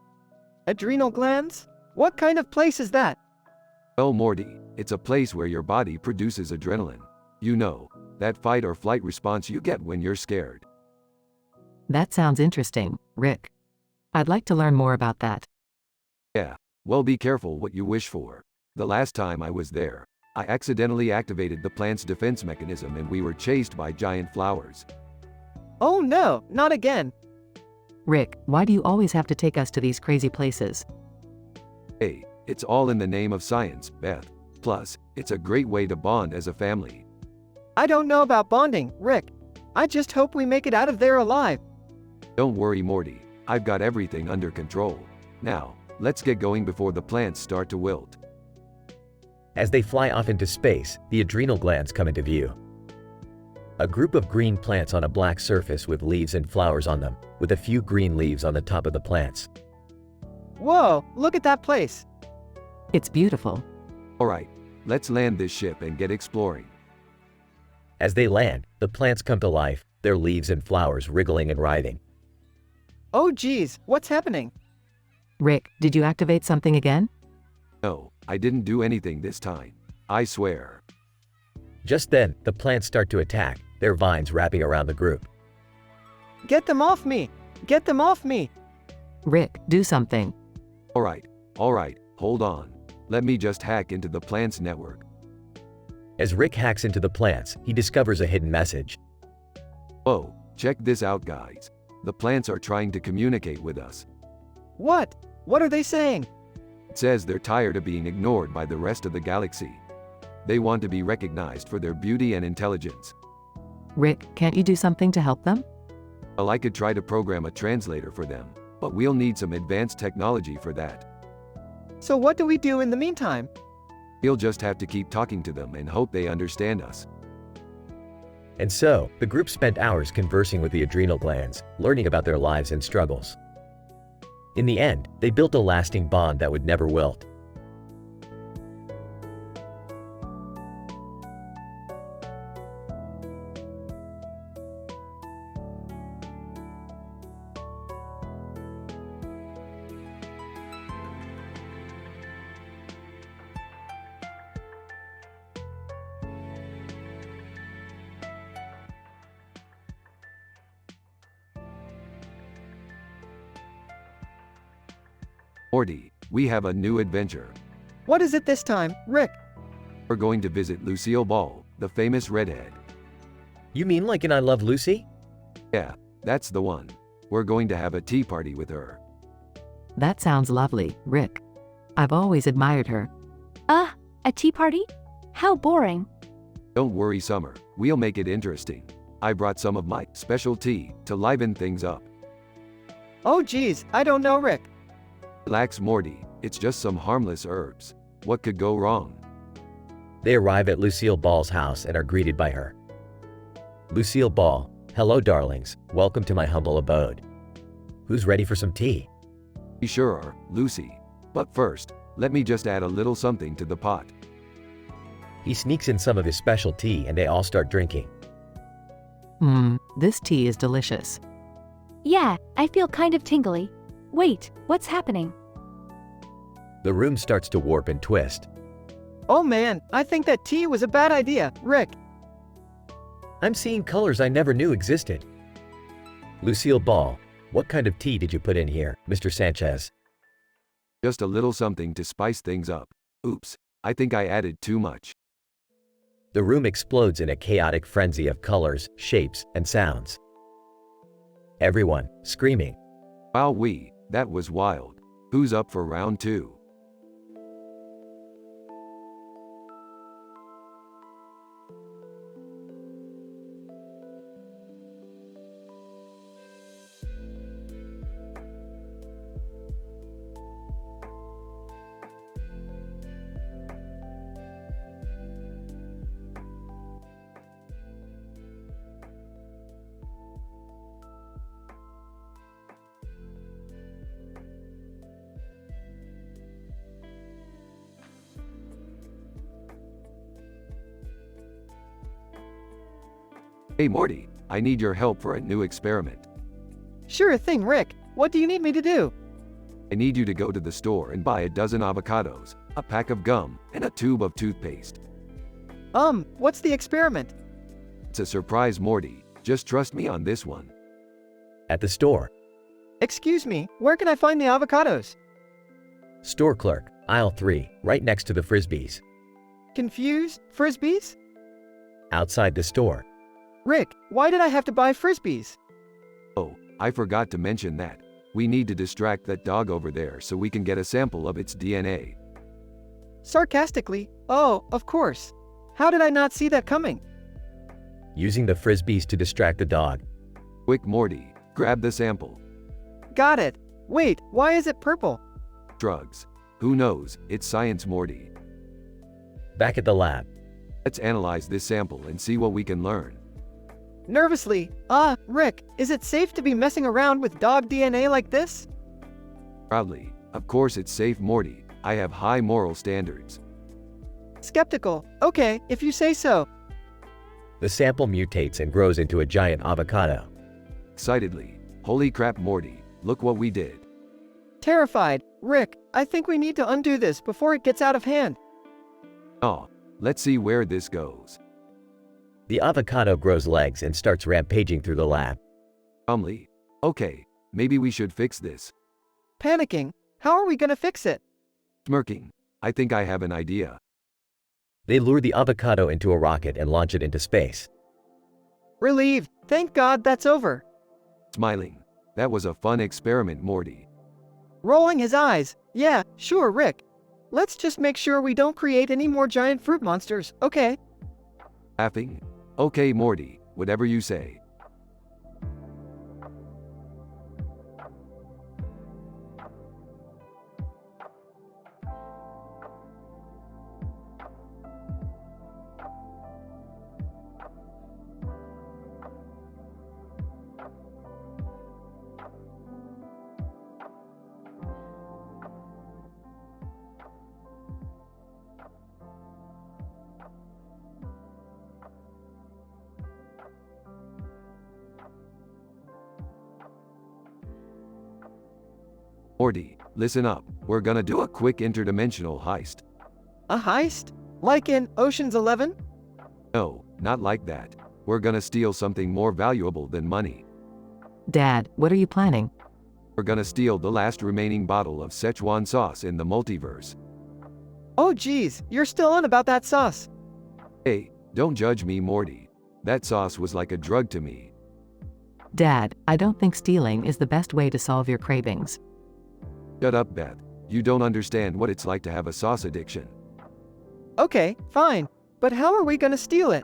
Adrenal glands? What kind of place is that? Well, Morty, it's a place where your body produces adrenaline. You know, that fight or flight response you get when you're scared. That sounds interesting, Rick. I'd like to learn more about that. Yeah, well, be careful what you wish for. The last time I was there, I accidentally activated the plant's defense mechanism and we were chased by giant flowers. Oh no, not again. Rick, why do you always have to take us to these crazy places? Hey, it's all in the name of science, Beth. Plus, it's a great way to bond as a family. I don't know about bonding, Rick. I just hope we make it out of there alive. Don't worry, Morty. I've got everything under control. Now, let's get going before the plants start to wilt. As they fly off into space, the adrenal glands come into view. A group of green plants on a black surface with leaves and flowers on them, with a few green leaves on the top of the plants. Whoa, look at that place. It's beautiful. Alright, let's land this ship and get exploring. As they land, the plants come to life, their leaves and flowers wriggling and writhing. Oh geez, what's happening? Rick, did you activate something again? No, I didn't do anything this time. I swear. Just then, the plants start to attack, their vines wrapping around the group. Get them off me! Get them off me! Rick, do something. Alright, hold on. Let me just hack into the plant's network. As Rick hacks into the plants, he discovers a hidden message. Whoa, check this out, guys. The plants are trying to communicate with us. What? What are they saying? It says they're tired of being ignored by the rest of the galaxy. They want to be recognized for their beauty and intelligence. Rick, can't you do something to help them? Well, I could try to program a translator for them, but we'll need some advanced technology for that. So what do we do in the meantime? We'll just have to keep talking to them and hope they understand us. And so, the group spent hours conversing with the adrenal glands, learning about their lives and struggles. In the end, they built a lasting bond that would never wilt. Morty, we have a new adventure. What is it this time, Rick? We're going to visit Lucille Ball, the famous redhead. You mean like in I Love Lucy? Yeah, that's the one. We're going to have a tea party with her. That sounds lovely, Rick. I've always admired her. A tea party? How boring. Don't worry, Summer. We'll make it interesting. I brought some of my special tea to liven things up. Oh geez, I don't know, Rick. Relax, Morty. It's just some harmless herbs. What could go wrong? They arrive at Lucille Ball's house and are greeted by her. Lucille Ball, hello darlings, welcome to my humble abode. Who's ready for some tea? We sure are, Lucy. But first, let me just add a little something to the pot. He sneaks in some of his special tea and they all start drinking. This tea is delicious. Yeah, I feel kind of tingly. Wait, what's happening? The room starts to warp and twist. Oh man, I think that tea was a bad idea, Rick. I'm seeing colors I never knew existed. Lucille Ball, what kind of tea did you put in here, Mr. Sanchez? Just a little something to spice things up. Oops, I think I added too much. The room explodes in a chaotic frenzy of colors, shapes, and sounds. Everyone, screaming. Wowee, that was wild. Who's up for round 2? Hey Morty, I need your help for a new experiment. Sure thing, Rick. What do you need me to do? I need you to go to the store and buy a dozen avocados, a pack of gum, and a tube of toothpaste. What's the experiment? It's a surprise, Morty. Just trust me on this one. At the store. Excuse me, where can I find the avocados? Store clerk, aisle 3, right next to the frisbees. Confused? Frisbees? Outside the store. Rick, why did I have to buy frisbees? Oh, I forgot to mention that. We need to distract that dog over there so we can get a sample of its DNA. Sarcastically, oh, of course. How did I not see that coming? Using the frisbees to distract the dog. Quick, Morty, grab the sample. Got it. Wait, why is it purple? Drugs. Who knows? It's science, Morty. Back at the lab. Let's analyze this sample and see what we can learn. Nervously, Rick, is it safe to be messing around with dog DNA like this? Proudly, of course it's safe, Morty. I have high moral standards. Skeptical. Okay, if you say so. The sample mutates and grows into a giant avocado. Excitedly, holy crap, Morty, look what we did. Terrified, Rick, I think we need to undo this before it gets out of hand. Oh, let's see where this goes. The avocado grows legs and starts rampaging through the lab. Calmly. Okay, maybe we should fix this. Panicking. How are we gonna fix it? Smirking. I think I have an idea. They lure the avocado into a rocket and launch it into space. Relieved. Thank God that's over. Smiling. That was a fun experiment, Morty. Rolling his eyes. Yeah, sure, Rick. Let's just make sure we don't create any more giant fruit monsters, okay? Laughing? Okay, Morty, whatever you say. Morty, listen up. We're gonna do a quick interdimensional heist. A heist? Like in Ocean's 11? No, not like that. We're gonna steal something more valuable than money. Dad, what are you planning? We're gonna steal the last remaining bottle of Szechuan sauce in the multiverse. Oh geez, you're still on about that sauce. Hey, don't judge me, Morty. That sauce was like a drug to me. Dad, I don't think stealing is the best way to solve your cravings. Shut up, Beth. You don't understand what it's like to have a sauce addiction. Okay, fine. But how are we gonna steal it?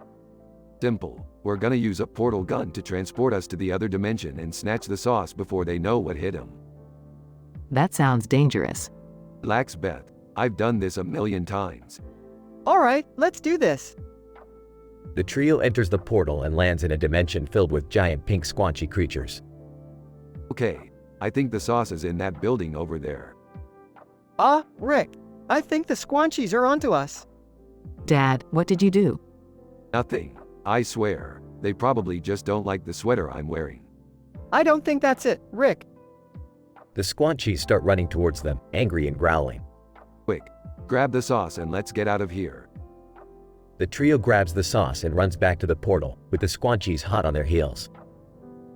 Simple. We're gonna use a portal gun to transport us to the other dimension and snatch the sauce before they know what hit them. That sounds dangerous. Relax, Beth. I've done this a million times. Alright, let's do this. The trio enters the portal and lands in a dimension filled with giant pink squanchy creatures. Okay, I think the sauce is in that building over there. Rick, I think the squanchies are onto us. Dad, what did you do? Nothing. I swear. They probably just don't like the sweater I'm wearing. I don't think that's it, Rick. The squanchies start running towards them, angry and growling. Quick, grab the sauce and let's get out of here. The trio grabs the sauce and runs back to the portal, with the squanchies hot on their heels.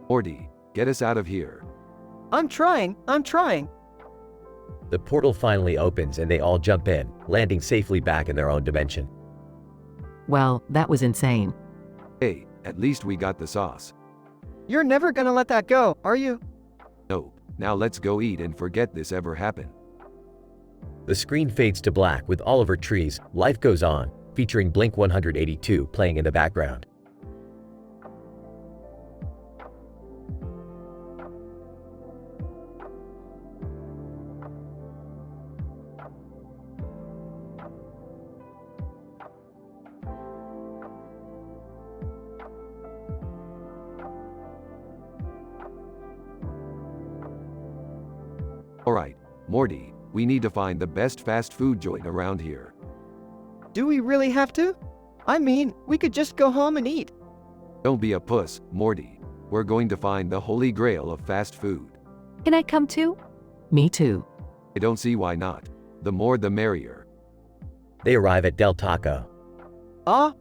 Morty, get us out of here. I'm trying. The portal finally opens and they all jump in, landing safely back in their own dimension. Well, that was insane. Hey, at least we got the sauce. You're never gonna let that go, are you? Nope. Now let's go eat and forget this ever happened. The screen fades to black with Oliver Tree's Life Goes On, featuring Blink 182 playing in the background. Alright, Morty, we need to find the best fast food joint around here. Do we really have to? I mean, we could just go home and eat. Don't be a puss, Morty. We're going to find the holy grail of fast food. Can I come too? Me too. I don't see why not. The more the merrier. They arrive at Del Taco.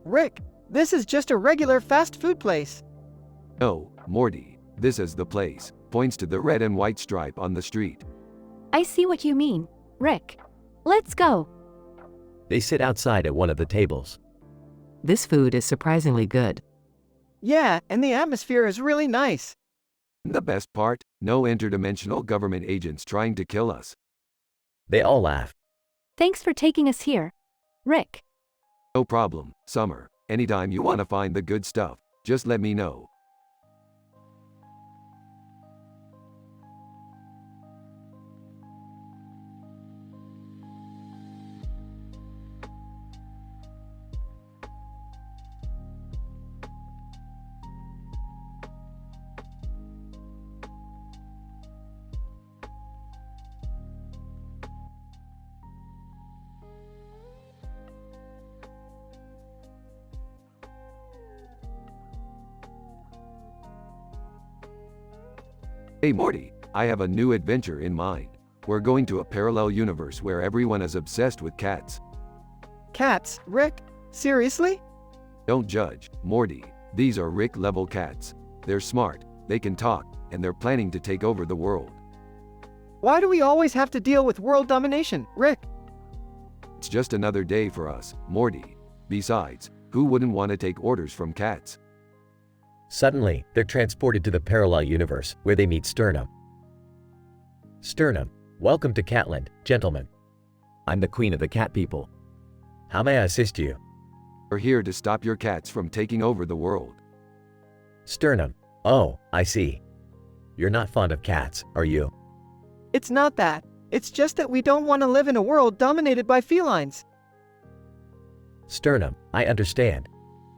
Rick, this is just a regular fast food place. No, Morty, this is the place. Points to the red and white stripe on the street. I see what you mean, Rick. Let's go. They sit outside at one of the tables. This food is surprisingly good. Yeah, and the atmosphere is really nice. The best part, no interdimensional government agents trying to kill us. They all laugh. Thanks for taking us here, Rick. No problem, Summer. Anytime you want to find the good stuff, just let me know. Hey Morty, I have a new adventure in mind. We're going to a parallel universe where everyone is obsessed with cats. Cats, Rick? Seriously? Don't judge, Morty. These are Rick-level cats. They're smart, they can talk, and they're planning to take over the world. Why do we always have to deal with world domination, Rick? It's just another day for us, Morty. Besides, who wouldn't want to take orders from cats? Suddenly, they're transported to the parallel universe where they meet Sternum. Sternum, welcome to Catland, gentlemen. I'm the queen of the cat people. How may I assist you? We're here to stop your cats from taking over the world. Sternum, oh, I see. You're not fond of cats, are you? It's not that. It's just that we don't want to live in a world dominated by felines. Sternum, I understand.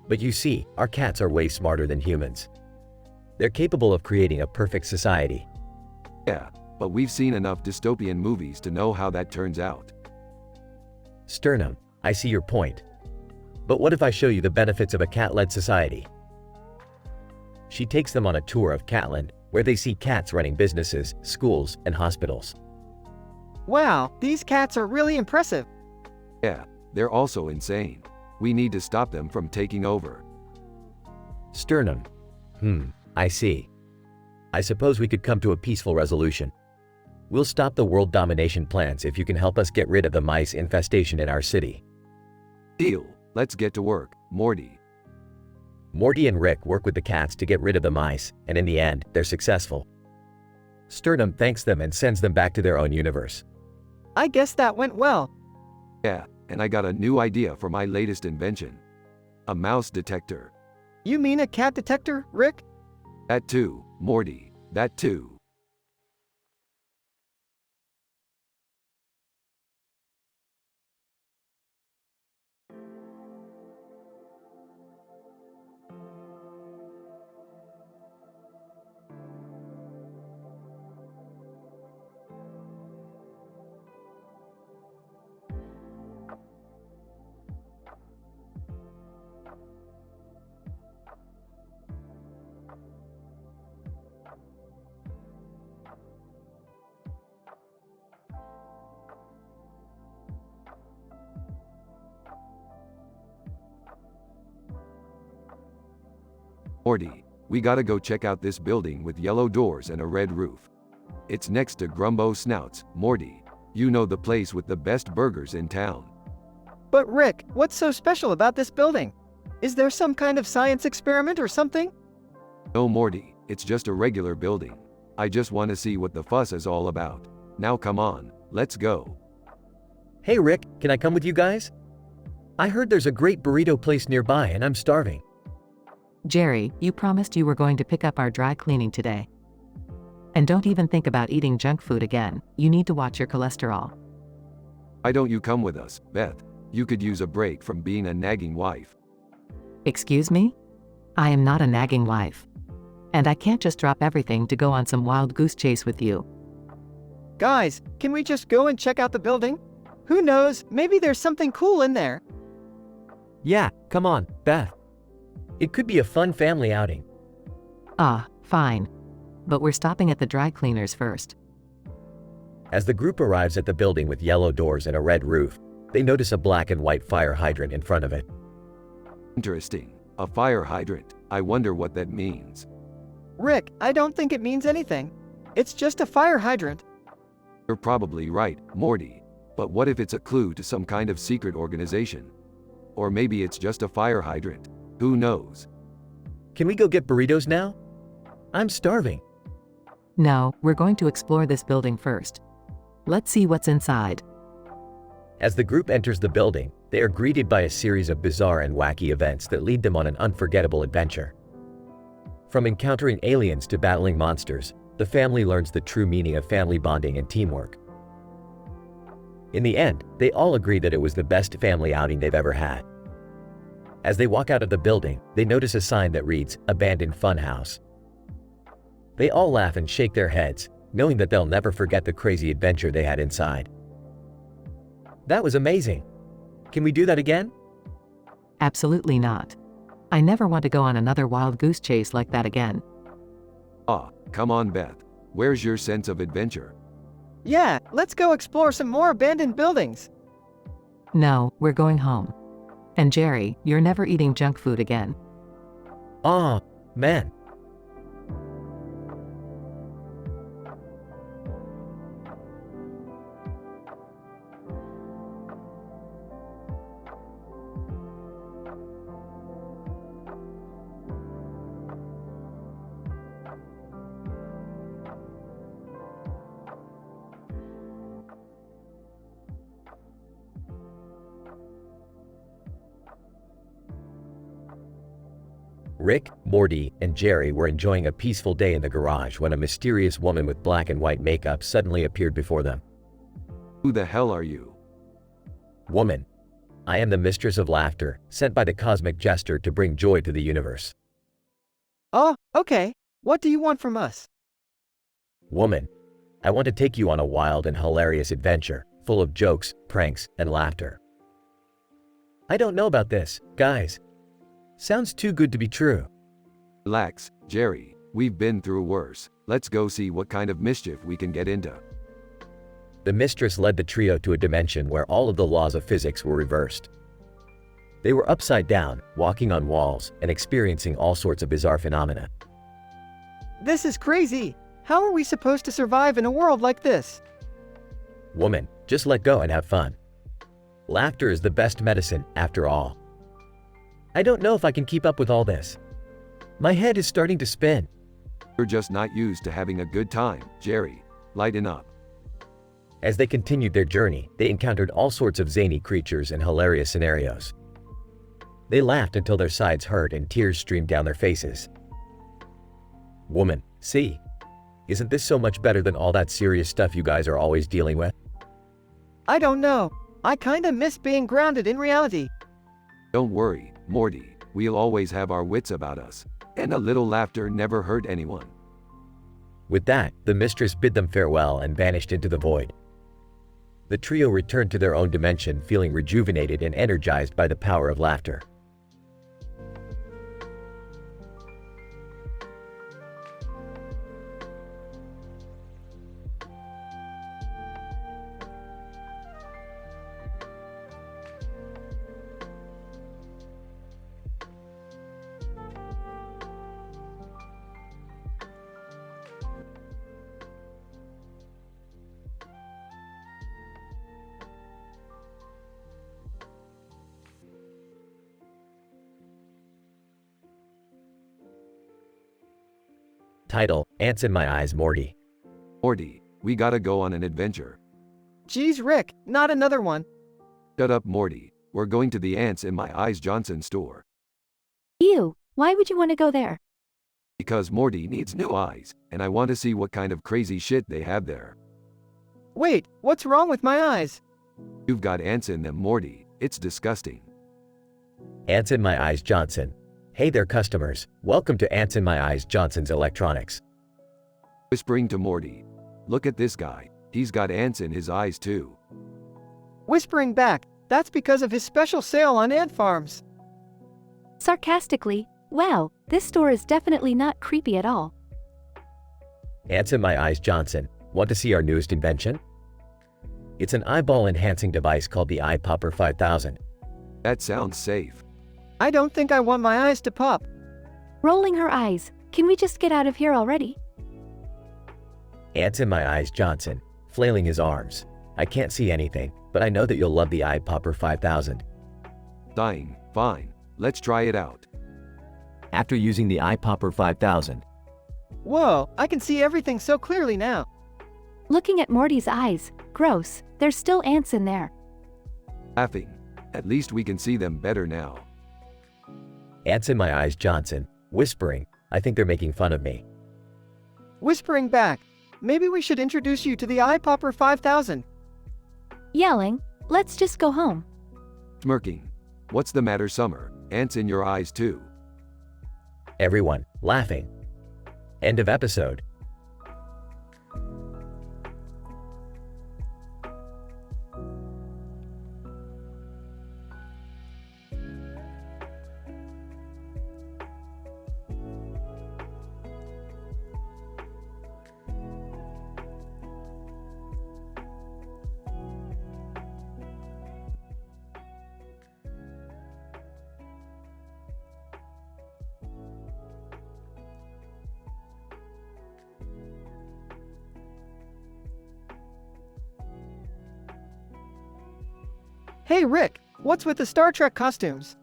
But you see, our cats are way smarter than humans. They're capable of creating a perfect society. Yeah, but we've seen enough dystopian movies to know how that turns out. Sternum, I see your point. But what if I show you the benefits of a cat-led society? She takes them on a tour of Catland, where they see cats running businesses, schools, and hospitals. Wow, these cats are really impressive. Yeah, they're also insane. We need to stop them from taking over. Sternum, I see. I suppose we could come to a peaceful resolution. We'll stop the world domination plans if you can help us get rid of the mice infestation in our city. Deal. Let's get to work, Morty. Morty and Rick work with the cats to get rid of the mice, and in the end, they're successful. Sternum thanks them and sends them back to their own universe. I guess that went well. Yeah, and I got a new idea for my latest invention. A mouse detector. You mean a cat detector, Rick? That too, Morty. That too. Morty, we gotta go check out this building with yellow doors and a red roof. It's next to Grumbo Snouts, Morty. You know the place with the best burgers in town. But Rick, what's so special about this building? Is there some kind of science experiment or something? No, Morty, it's just a regular building. I just want to see what the fuss is all about. Now come on, let's go. Hey Rick, can I come with you guys? I heard there's a great burrito place nearby and I'm starving. Jerry, you promised you were going to pick up our dry cleaning today. And don't even think about eating junk food again. You need to watch your cholesterol. Why don't you come with us, Beth? You could use a break from being a nagging wife. Excuse me? I am not a nagging wife. And I can't just drop everything to go on some wild goose chase with you. Guys, can we just go and check out the building? Who knows, maybe there's something cool in there. Yeah, come on, Beth. It could be a fun family outing. Ah, fine. But we're stopping at the dry cleaners first. As the group arrives at the building with yellow doors and a red roof, they notice a black and white fire hydrant in front of it. Interesting. A fire hydrant. I wonder what that means. Rick, I don't think it means anything. It's just a fire hydrant. You're probably right, Morty. But what if it's a clue to some kind of secret organization? Or maybe it's just a fire hydrant. Who knows? Can we go get burritos now? I'm starving. No, we're going to explore this building first. Let's see what's inside. As the group enters the building, they are greeted by a series of bizarre and wacky events that lead them on an unforgettable adventure. From encountering aliens to battling monsters, the family learns the true meaning of family bonding and teamwork. In the end, they all agree that it was the best family outing they've ever had. As they walk out of the building, they notice a sign that reads, "Abandoned Funhouse." They all laugh and shake their heads, knowing that they'll never forget the crazy adventure they had inside. That was amazing. Can we do that again? Absolutely not. I never want to go on another wild goose chase like that again. Ah, come on, Beth. Where's your sense of adventure? Yeah, let's go explore some more abandoned buildings. No, we're going home. And Jerry, you're never eating junk food again. Aw, man. Rick, Morty, and Jerry were enjoying a peaceful day in the garage when a mysterious woman with black and white makeup suddenly appeared before them. Who the hell are you? Woman, I am the mistress of laughter, sent by the cosmic jester to bring joy to the universe. Oh, okay. What do you want from us? Woman, I want to take you on a wild and hilarious adventure, full of jokes, pranks, and laughter. I don't know about this, guys. Sounds too good to be true. Relax, Jerry. We've been through worse. Let's go see what kind of mischief we can get into. The mistress led the trio to a dimension where all of the laws of physics were reversed. They were upside down, walking on walls, and experiencing all sorts of bizarre phenomena. This is crazy. How are we supposed to survive in a world like this? Woman, just let go and have fun. Laughter is the best medicine, after all. I don't know if I can keep up with all this. My head is starting to spin. You're just not used to having a good time, Jerry. Lighten up. As they continued their journey, they encountered all sorts of zany creatures and hilarious scenarios. They laughed until their sides hurt and tears streamed down their faces. Woman, see? Isn't this so much better than all that serious stuff you guys are always dealing with? I don't know. I kinda miss being grounded in reality. Don't worry, Morty. We'll always have our wits about us. And a little laughter never hurt anyone. With that, the mistress bid them farewell and vanished into the void. The trio returned to their own dimension feeling rejuvenated and energized by the power of laughter. Title: Ants in My Eyes, Morty. Morty, we gotta go on an adventure. Geez, Rick, not another one. Shut up, Morty. We're going to the Ants in My Eyes Johnson store. Ew, why would you want to go there? Because Morty needs new eyes, and I want to see what kind of crazy shit they have there. Wait, what's wrong with my eyes? You've got ants in them, Morty. It's disgusting. Ants in My Eyes Johnson. Hey there, customers. Welcome to Ants in My Eyes Johnson's Electronics. Whispering to Morty. Look at this guy. He's got ants in his eyes too. Whispering back, that's because of his special sale on ant farms. Sarcastically, wow, this store is definitely not creepy at all. Ants in My Eyes Johnson. Want to see our newest invention? It's an eyeball-enhancing device called the Eye Popper 5000. That sounds safe. I don't think I want my eyes to pop. Rolling her eyes, can we just get out of here already? Ants in My Eyes Johnson, flailing his arms. I can't see anything, but I know that you'll love the Eye Popper 5000. Dying. Fine. Let's try it out. After using the Eye Popper 5000, Whoa, I can see everything so clearly now. Looking at Morty's eyes, gross, there's still ants in there. Laughing. At least we can see them better now. Ants in My Eyes Johnson, whispering. I think they're making fun of me. Whispering back, maybe we should introduce you to the Eye Popper 5000. Yelling, let's just go home. Smirking. What's the matter, Summer? Ants in your eyes too. Everyone, laughing. End of episode. Hey Rick, what's with the Star Trek costumes?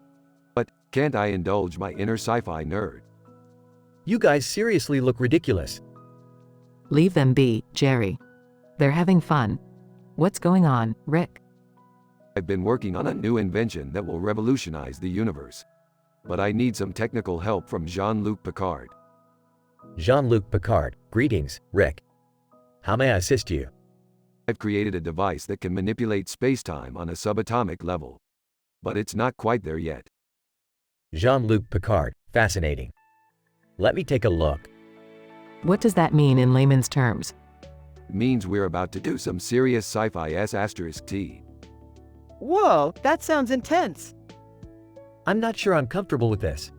But can't I indulge my inner sci-fi nerd? You guys seriously look ridiculous. Leave them be, Jerry. They're having fun. What's going on, Rick? I've been working on a new invention that will revolutionize the universe. but I need some technical help from Jean-Luc Picard. Jean-Luc Picard, greetings, Rick. How may I assist you? I've created a device that can manipulate spacetime on a subatomic level. But it's not quite there yet. Jean-Luc Picard, fascinating. Let me take a look. What does that mean in layman's terms? It means we're about to do some serious sci-fi *T. Whoa, that sounds intense. I'm not sure I'm comfortable with this.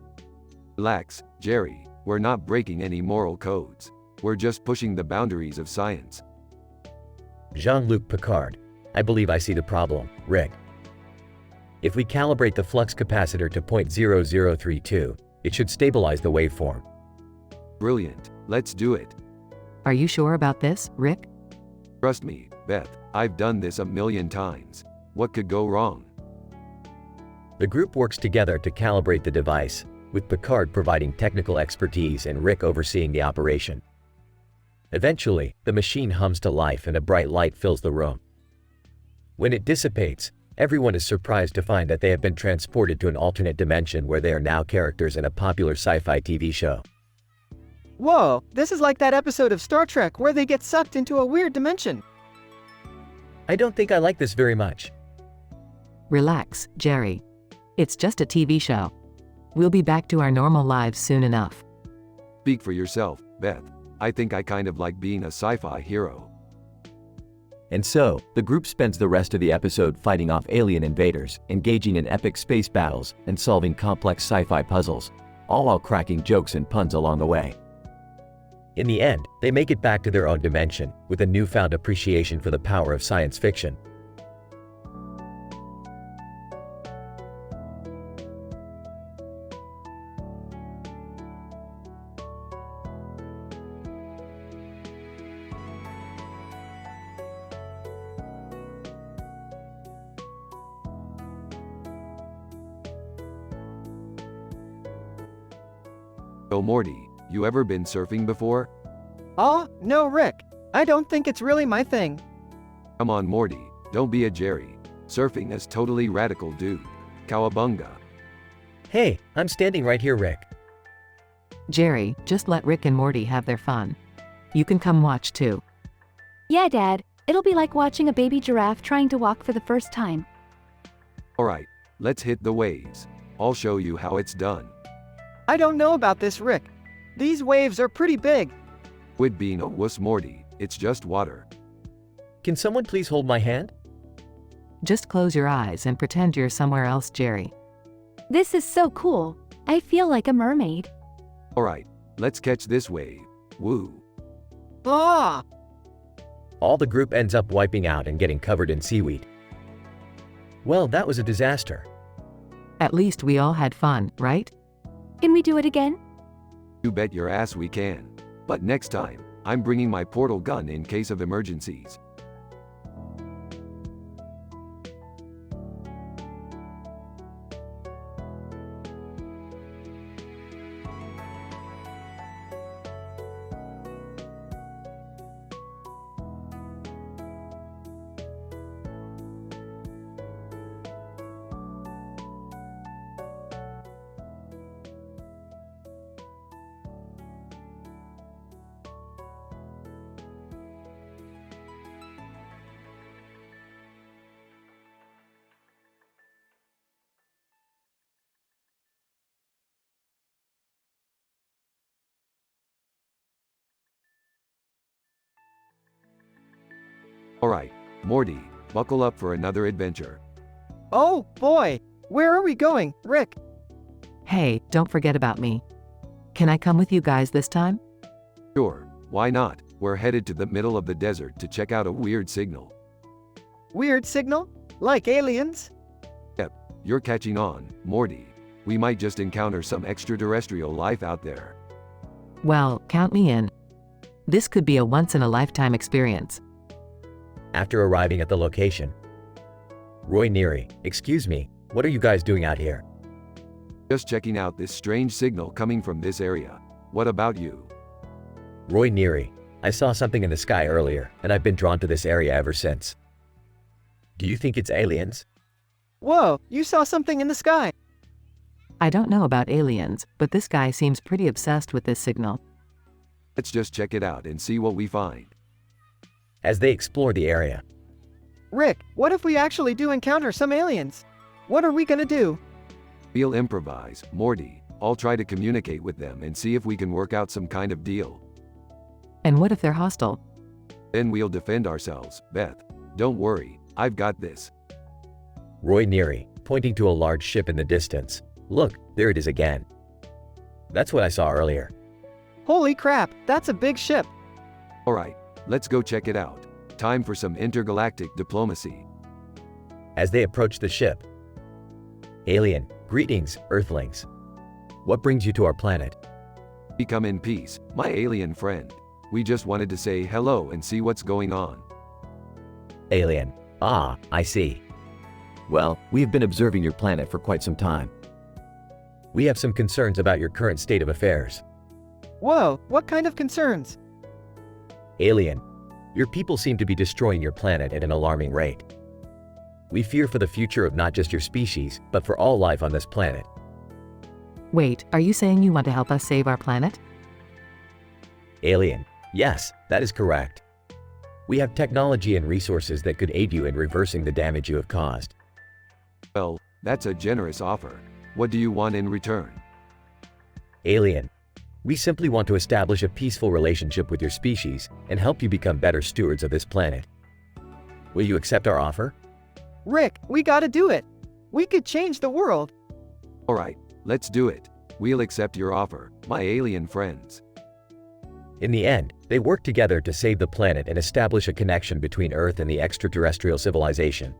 Relax, Jerry, we're not breaking any moral codes. We're just pushing the boundaries of science. Jean-Luc Picard, I believe I see the problem, Rick. If we calibrate the flux capacitor to 0.0032, it should stabilize the waveform. Brilliant, let's do it. Are you sure about this, Rick? Trust me, Beth, I've done this a million times. What could go wrong? The group works together to calibrate the device, with Picard providing technical expertise and Rick overseeing the operation. Eventually, the machine hums to life and a bright light fills the room. When it dissipates, everyone is surprised to find that they have been transported to an alternate dimension where they are now characters in a popular sci-fi TV show. Whoa, this is like that episode of Star Trek where they get sucked into a weird dimension. I don't think I like this very much. Relax, Jerry. It's just a TV show. We'll be back to our normal lives soon enough. Speak for yourself, Beth. I think I kind of like being a sci-fi hero. And so, the group spends the rest of the episode fighting off alien invaders, engaging in epic space battles, and solving complex sci-fi puzzles, all while cracking jokes and puns along the way. In the end, they make it back to their own dimension, with a newfound appreciation for the power of science fiction. Oh Morty, you ever been surfing before? Oh, no, Rick. I don't think it's really my thing. Come on Morty, don't be a Jerry. Surfing is totally radical, dude. Cowabunga. Hey, I'm standing right here, Rick. Jerry, just let Rick and Morty have their fun. You can come watch too. Yeah, Dad, it'll be like watching a baby giraffe trying to walk for the first time. Alright, let's hit the waves. I'll show you how it's done. I don't know about this, Rick. These waves are pretty big. Quit being a wuss Morty, it's just water. Can someone please hold my hand? Just close your eyes and pretend you're somewhere else, Jerry. This is so cool. I feel like a mermaid. Alright, let's catch this wave. Woo. Ah! All the group ends up wiping out and getting covered in seaweed. Well, that was a disaster. At least we all had fun, right? Can we do it again? You bet your ass we can. But next time, I'm bringing my portal gun in case of emergencies. Alright, Morty, buckle up for another adventure. Oh, boy. Where are we going, Rick? Hey, don't forget about me. Can I come with you guys this time? Sure, why not? We're headed to the middle of the desert to check out a weird signal. Weird signal? Like aliens? Yep, you're catching on, Morty. We might just encounter some extraterrestrial life out there. Well, count me in. This could be a once-in-a-lifetime experience. After arriving at the location, Roy Neary, excuse me, what are you guys doing out here? Just checking out this strange signal coming from this area. What about you? Roy Neary, I saw something in the sky earlier, and I've been drawn to this area ever since. Do you think it's aliens? Whoa, you saw something in the sky. I don't know about aliens, but this guy seems pretty obsessed with this signal. Let's just check it out and see what we find. As they explore the area, Rick, what if we actually do encounter some aliens? What are we gonna do? We'll improvise, Morty. I'll try to communicate with them and see if we can work out some kind of deal. And what if they're hostile? Then we'll defend ourselves, Beth. Don't worry, I've got this. Roy Neary, pointing to a large ship in the distance. Look, there it is again. That's what I saw earlier. Holy crap, that's a big ship. Alright, let's go check it out. Time for some intergalactic diplomacy. As they approach the ship, alien, greetings, Earthlings. What brings you to our planet? We come in peace, my alien friend. We just wanted to say hello and see what's going on. Alien, ah, I see. Well, we have been observing your planet for quite some time. We have some concerns about your current state of affairs. Whoa, what kind of concerns? Alien, your people seem to be destroying your planet at an alarming rate. We fear for the future of not just your species, but for all life on this planet. Wait, are you saying you want to help us save our planet? Alien, yes, that is correct. We have technology and resources that could aid you in reversing the damage you have caused. Well, that's a generous offer. What do you want in return? Alien, we simply want to establish a peaceful relationship with your species and help you become better stewards of this planet. Will you accept our offer? Rick, we gotta do it. We could change the world. Alright, let's do it. We'll accept your offer, my alien friends. In the end, they work together to save the planet and establish a connection between Earth and the extraterrestrial civilization.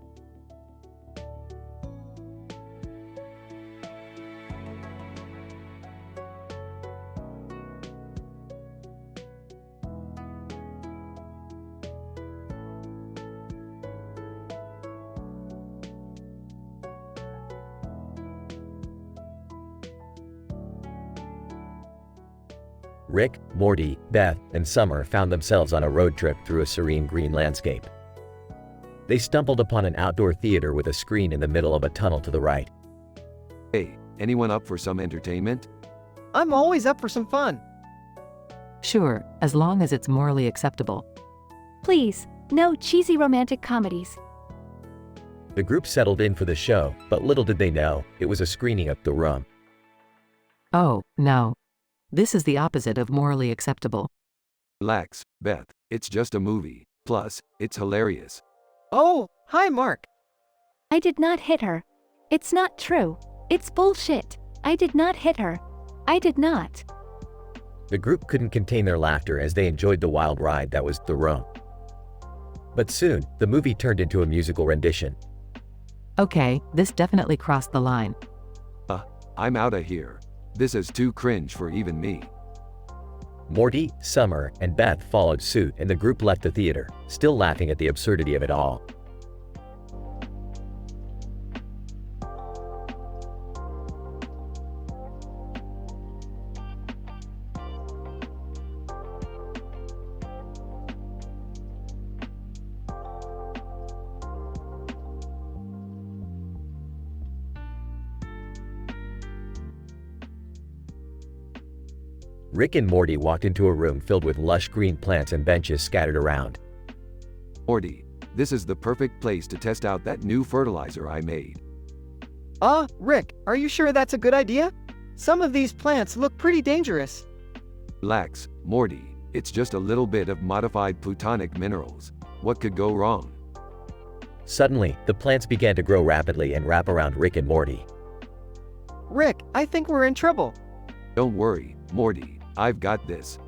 Rick, Morty, Beth, and Summer found themselves on a road trip through a serene green landscape. They stumbled upon an outdoor theater with a screen in the middle of a tunnel to the right. Hey, anyone up for some entertainment? I'm always up for some fun. Sure, as long as it's morally acceptable. Please, no cheesy romantic comedies. The group settled in for the show, but little did they know, it was a screening of The Room. Oh, no. This is the opposite of morally acceptable. Relax, Beth. It's just a movie. Plus, it's hilarious. Oh, hi Mark. I did not hit her. It's not true. It's bullshit. I did not hit her. I did not. The group couldn't contain their laughter as they enjoyed the wild ride that was The Room. But soon, the movie turned into a musical rendition. Okay, this definitely crossed the line. I'm outta here. This is too cringe for even me. Morty, Summer, and Beth followed suit and the group left the theater, still laughing at the absurdity of it all. Rick and Morty walked into a room filled with lush green plants and benches scattered around. Morty, this is the perfect place to test out that new fertilizer I made. Rick, are you sure that's a good idea? Some of these plants look pretty dangerous. Relax, Morty. It's just a little bit of modified plutonic minerals. What could go wrong? Suddenly, the plants began to grow rapidly and wrap around Rick and Morty. Rick, I think we're in trouble. Don't worry, Morty. I've got this.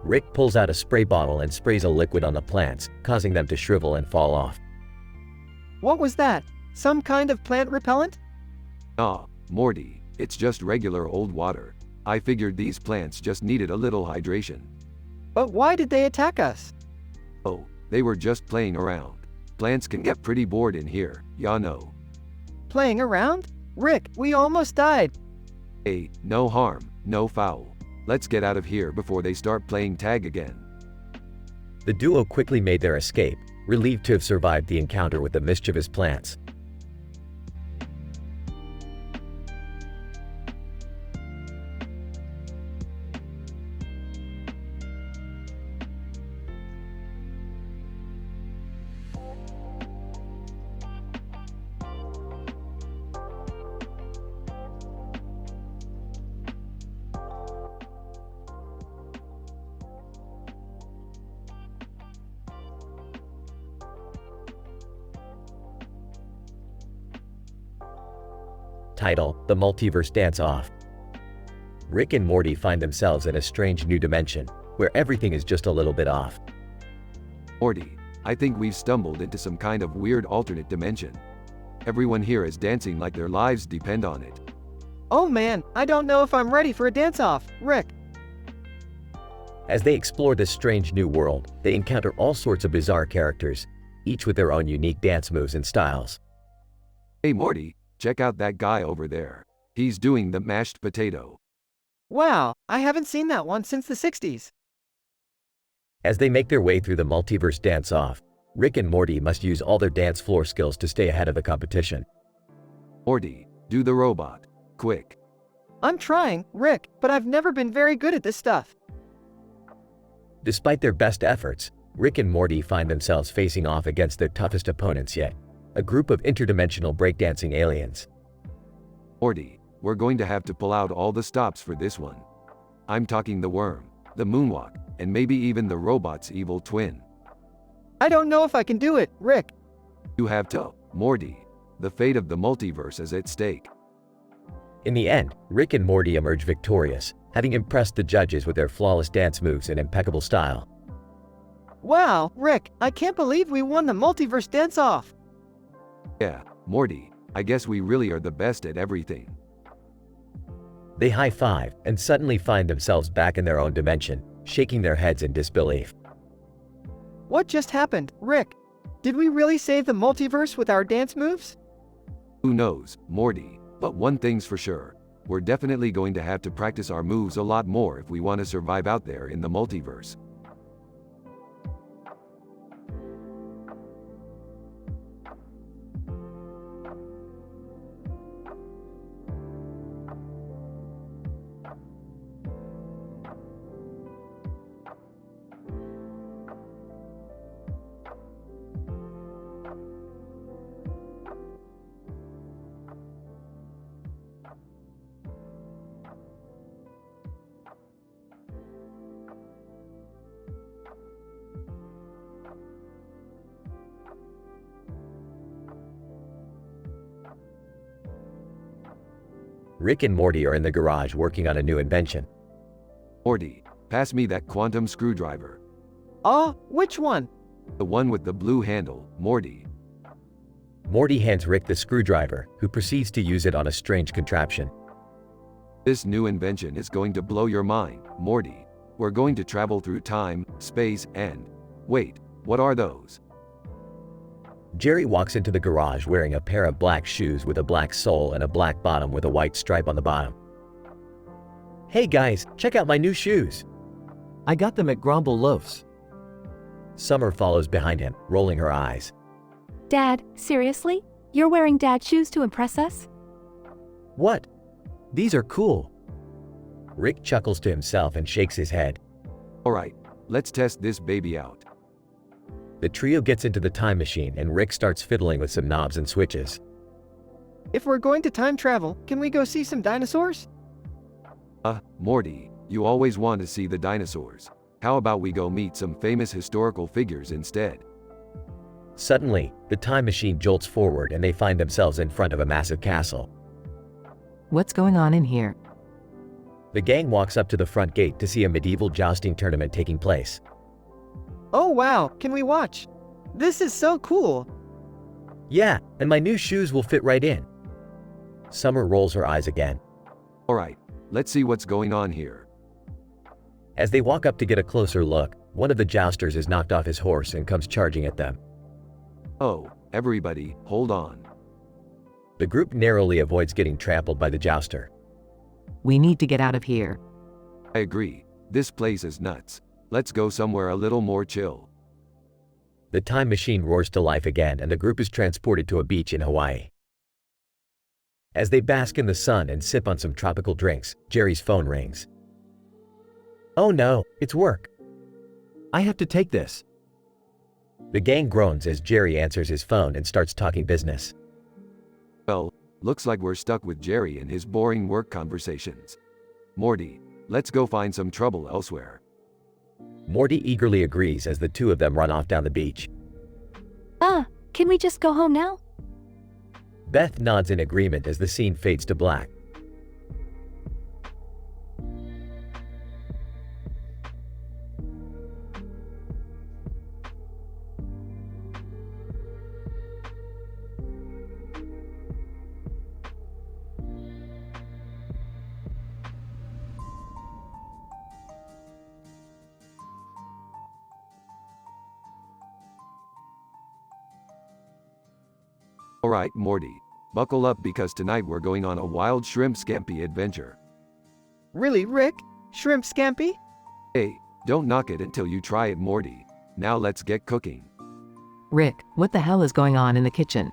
Rick pulls out a spray bottle and sprays a liquid on the plants, causing them to shrivel and fall off. What was that? Some kind of plant repellent? Ah, Morty, it's just regular old water. I figured these plants just needed a little hydration. But why did they attack us? Oh, they were just playing around. Plants can get pretty bored in here, ya know. Playing around? Rick, we almost died. Hey, no harm, no foul. Let's get out of here before they start playing tag again. The duo quickly made their escape, relieved to have survived the encounter with the mischievous plants. title, The Multiverse Dance-Off. Rick and Morty find themselves in a strange new dimension, where everything is just a little bit off. Morty, I think we've stumbled into some kind of weird alternate dimension. Everyone here is dancing like their lives depend on it. Oh man, I don't know if I'm ready for a dance-off, Rick. As they explore this strange new world, they encounter all sorts of bizarre characters, each with their own unique dance moves and styles. Hey Morty, check out that guy over there. He's doing the mashed potato. Wow, I haven't seen that one since the 60s. As they make their way through the multiverse dance-off, Rick and Morty must use all their dance floor skills to stay ahead of the competition. Morty, do the robot. Quick. I'm trying, Rick, but I've never been very good at this stuff. Despite their best efforts, Rick and Morty find themselves facing off against their toughest opponents yet, a group of interdimensional breakdancing aliens. Morty, we're going to have to pull out all the stops for this one. I'm talking the worm, the moonwalk, and maybe even the robot's evil twin. I don't know if I can do it, Rick. You have to, Morty. The fate of the multiverse is at stake. In the end, Rick and Morty emerge victorious, having impressed the judges with their flawless dance moves and impeccable style. Wow, Rick, I can't believe we won the multiverse dance-off. Yeah, Morty, I guess we really are the best at everything. They high-five and suddenly find themselves back in their own dimension, shaking their heads in disbelief. What just happened, Rick? Did we really save the multiverse with our dance moves? Who knows, Morty, but one thing's for sure. We're definitely going to have to practice our moves a lot more if we want to survive out there in the multiverse. Rick and Morty are in the garage working on a new invention. Morty, pass me that quantum screwdriver. Which one? The one with the blue handle, Morty. Morty hands Rick the screwdriver, who proceeds to use it on a strange contraption. This new invention is going to blow your mind, Morty. We're going to travel through time, space, and… Wait, what are those? Jerry walks into the garage wearing a pair of black shoes with a black sole and a black bottom with a white stripe on the bottom. Hey guys, check out my new shoes! I got them at Grumble Loafs. Summer follows behind him, rolling her eyes. Dad, seriously? You're wearing Dad's shoes to impress us? What? These are cool. Rick chuckles to himself and shakes his head. Alright, let's test this baby out. The trio gets into the time machine and Rick starts fiddling with some knobs and switches. If we're going to time travel, can we go see some dinosaurs? Morty, you always want to see the dinosaurs. How about we go meet some famous historical figures instead? Suddenly, the time machine jolts forward and they find themselves in front of a massive castle. What's going on in here? The gang walks up to the front gate to see a medieval jousting tournament taking place. Oh wow, can we watch? This is so cool. Yeah, and my new shoes will fit right in. Summer rolls her eyes again. Alright, let's see what's going on here. As they walk up to get a closer look, one of the jousters is knocked off his horse and comes charging at them. Oh, everybody, hold on. The group narrowly avoids getting trampled by the jouster. We need to get out of here. I agree, this place is nuts. Let's go somewhere a little more chill. The time machine roars to life again and the group is transported to a beach in Hawaii. As they bask in the sun and sip on some tropical drinks, Jerry's phone rings. Oh no, it's work. I have to take this. The gang groans as Jerry answers his phone and starts talking business. Well, looks like we're stuck with Jerry and his boring work conversations. Morty, let's go find some trouble elsewhere. Morty eagerly agrees as the two of them run off down the beach. Can we just go home now? Beth nods in agreement as the scene fades to black. Alright, Morty. Buckle up because tonight we're going on a wild shrimp scampi adventure. Really, Rick? Shrimp scampi? Hey, don't knock it until you try it, Morty. Now let's get cooking. Rick, what the hell is going on in the kitchen?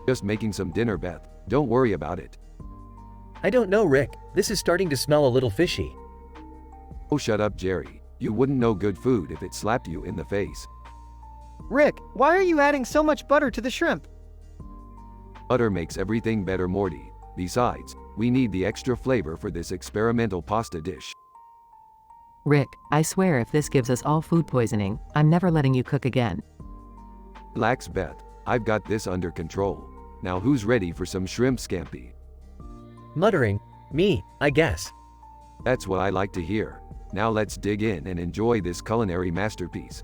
Just making some dinner, Beth. Don't worry about it. I don't know, Rick. This is starting to smell a little fishy. Oh, shut up, Jerry. You wouldn't know good food if it slapped you in the face. Rick, why are you adding so much butter to the shrimp? Butter makes everything better, Morty. Besides, we need the extra flavor for this experimental pasta dish. Rick, I swear if this gives us all food poisoning, I'm never letting you cook again. Relax, Beth. I've got this under control. Now who's ready for some shrimp scampi? Muttering, me, I guess. That's what I like to hear. Now let's dig in and enjoy this culinary masterpiece.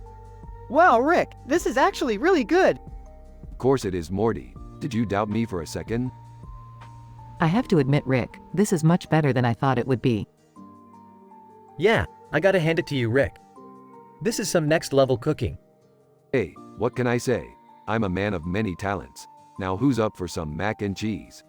Wow, Rick, this is actually really good. Of course it is, Morty. Did you doubt me for a second? I have to admit, Rick, this is much better than I thought it would be. Yeah, I gotta hand it to you, Rick. This is some next level cooking. Hey, what can I say? I'm a man of many talents. Now who's up for some mac and cheese?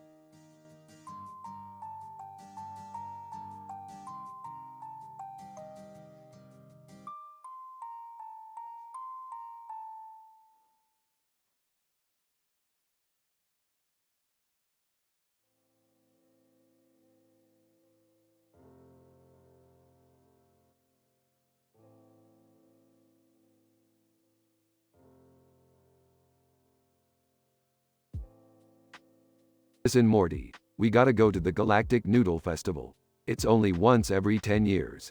Listen, Morty, we gotta go to the Galactic Noodle Festival. It's only once every 10 years.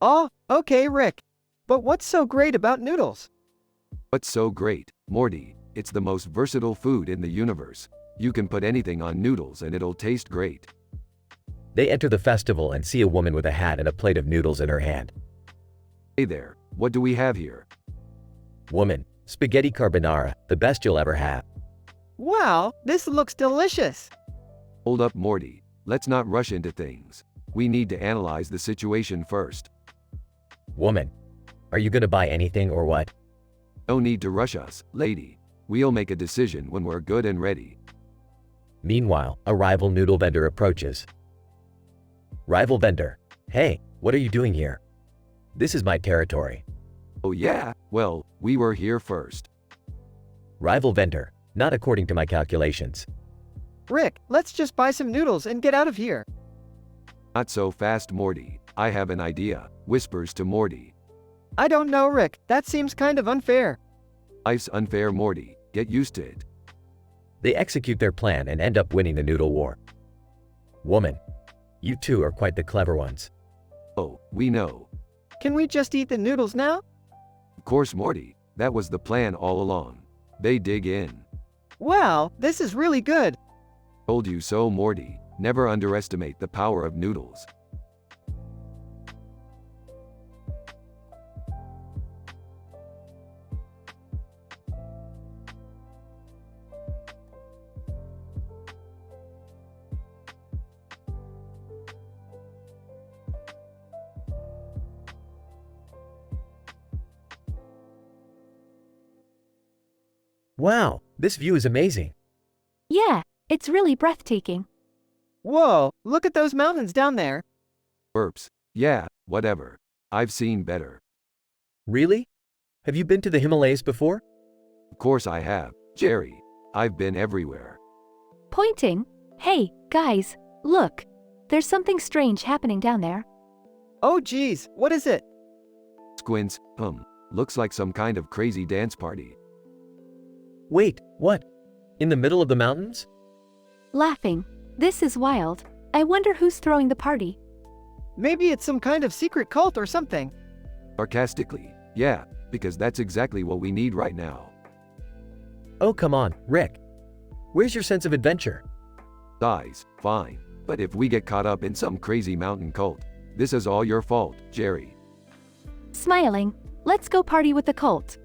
Oh, okay, Rick. But what's so great about noodles? What's so great, Morty? It's the most versatile food in the universe. You can put anything on noodles and it'll taste great. They enter the festival and see a woman with a hat and a plate of noodles in her hand. Hey there, what do we have here? Woman, spaghetti carbonara, the best you'll ever have. Wow, this looks delicious. Hold up, Morty. Let's not rush into things. We need to analyze the situation first. Woman, are you gonna buy anything or what? No need to rush us, lady. We'll make a decision when we're good and ready. Meanwhile, a rival noodle vendor approaches. Rival vendor, hey, what are you doing here? This is my territory. Oh yeah? Well, we were here first. Rival vendor, not according to my calculations. Rick, let's just buy some noodles and get out of here. Not so fast, Morty. I have an idea, whispers to Morty. I don't know, Rick. That seems kind of unfair. Life's unfair, Morty. Get used to it. They execute their plan and end up winning the noodle war. Woman, you two are quite the clever ones. Oh, we know. Can we just eat the noodles now? Of course, Morty. That was the plan all along. They dig in. Wow, this is really good. Told you so, Morty. Never underestimate the power of noodles. Wow, this view is amazing. Yeah, it's really breathtaking. Whoa, look at those mountains down there. Burps. Yeah, whatever. I've seen better. Really? Have you been to the Himalayas before? Of course I have, Jerry. I've been everywhere. Pointing. Hey, guys, look. There's something strange happening down there. Oh geez, what is it? Squints, looks like some kind of crazy dance party. Wait, what? In the middle of the mountains? Laughing. This is wild. I wonder who's throwing the party. Maybe it's some kind of secret cult or something. Sarcastically, yeah, because that's exactly what we need right now. Oh, come on, Rick. Where's your sense of adventure? Size, fine. But if we get caught up in some crazy mountain cult, this is all your fault, Jerry. Smiling, let's go party with the cult.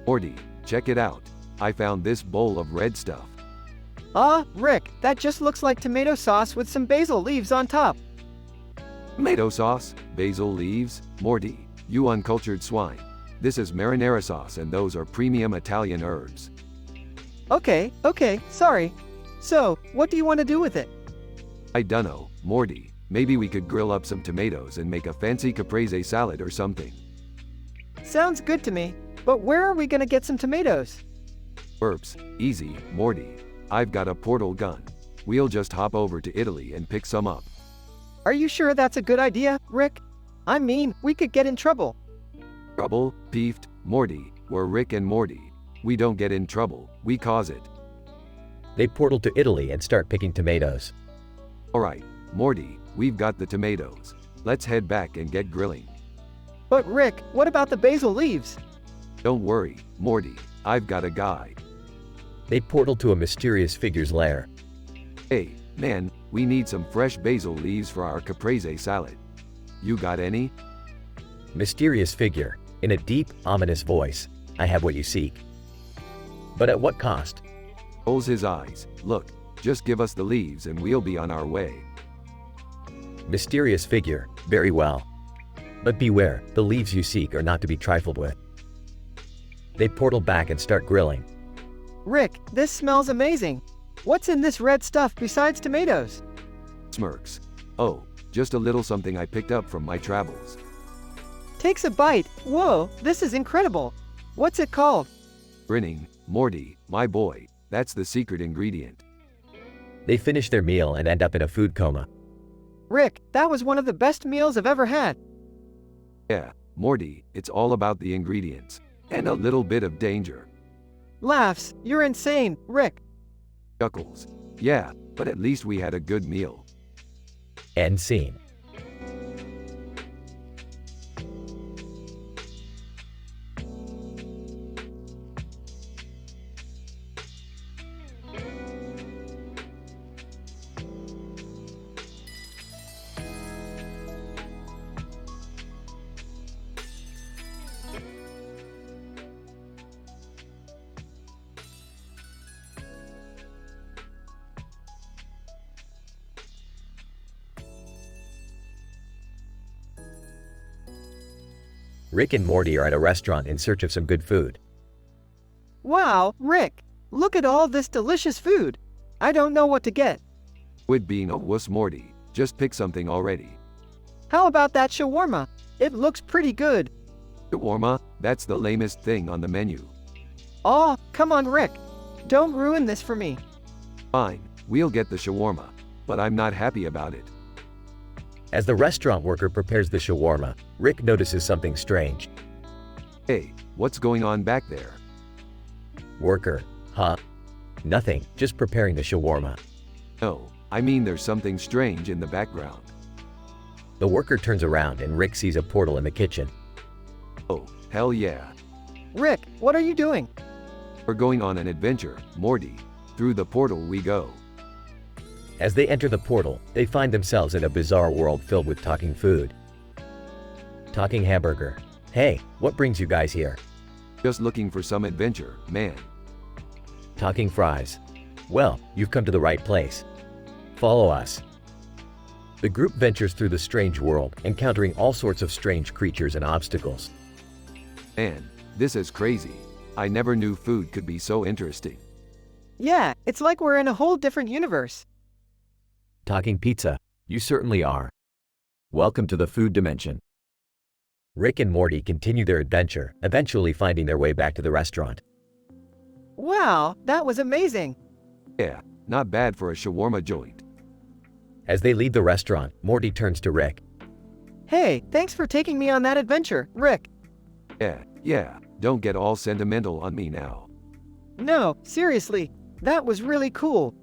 Morty, check it out. I found this bowl of red stuff. Rick, that just looks like tomato sauce with some basil leaves on top. Tomato sauce, basil leaves, Morty, you uncultured swine. This is marinara sauce and those are premium Italian herbs. Okay, sorry. So, what do you want to do with it? I dunno, Morty, maybe we could grill up some tomatoes and make a fancy caprese salad or something. Sounds good to me, but where are we gonna get some tomatoes? Herbs, easy, Morty. I've got a portal gun. We'll just hop over to Italy and pick some up. Are you sure that's a good idea, Rick? I mean, we could get in trouble. Trouble, peeved, Morty, we're Rick and Morty. We don't get in trouble, we cause it. They portal to Italy and start picking tomatoes. Alright, Morty, we've got the tomatoes. Let's head back and get grilling. But Rick, what about the basil leaves? Don't worry, Morty, I've got a guy. They portal to a mysterious figure's lair. Hey, man, we need some fresh basil leaves for our caprese salad. You got any? Mysterious figure, in a deep, ominous voice. I have what you seek. But at what cost? Rolls his eyes. Look, just give us the leaves and we'll be on our way. Mysterious figure, very well. But beware, the leaves you seek are not to be trifled with. They portal back and start grilling. Rick, this smells amazing. What's in this red stuff besides tomatoes? Smirks. Oh, just a little something I picked up from my travels. Takes a bite. Whoa, this is incredible. What's it called? Grinning, Morty, my boy, that's the secret ingredient. They finish their meal and end up in a food coma. Rick, that was one of the best meals I've ever had. Yeah, Morty, it's all about the ingredients. And a little bit of danger. Laughs, you're insane, Rick. Chuckles. Yeah, but at least we had a good meal. End scene. Rick and Morty are at a restaurant in search of some good food. Wow, Rick, look at all this delicious food. I don't know what to get. Quit being a wuss, Morty. Just pick something already. How about that shawarma? It looks pretty good. Shawarma, that's the lamest thing on the menu. Aw, come on, Rick. Don't ruin this for me. Fine, we'll get the shawarma. But I'm not happy about it. As the restaurant worker prepares the shawarma, Rick notices something strange. Hey, what's going on back there? Worker, huh? Nothing, just preparing the shawarma. No, I mean there's something strange in the background. The worker turns around and Rick sees a portal in the kitchen. Oh, hell yeah. Rick, what are you doing? We're going on an adventure, Morty. Through the portal we go. As they enter the portal, they find themselves in a bizarre world filled with talking food. Talking hamburger. Hey, what brings you guys here? Just looking for some adventure, man. Talking fries. Well, you've come to the right place. Follow us. The group ventures through the strange world, encountering all sorts of strange creatures and obstacles. Man, This is crazy. I never knew food could be so interesting. Yeah, it's like we're in a whole different universe. Talking pizza, you certainly are. Welcome to the food dimension. Rick and Morty continue their adventure, eventually finding their way back to the restaurant. Wow, that was amazing. Yeah, not bad for a shawarma joint. As they leave the restaurant, Morty turns to Rick. Hey, thanks for taking me on that adventure, Rick. Yeah, don't get all sentimental on me now. No, seriously, that was really cool.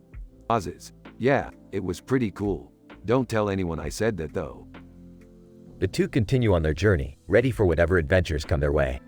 Oz's. Yeah, it was pretty cool. Don't tell anyone I said that though. The two continue on their journey, ready for whatever adventures come their way.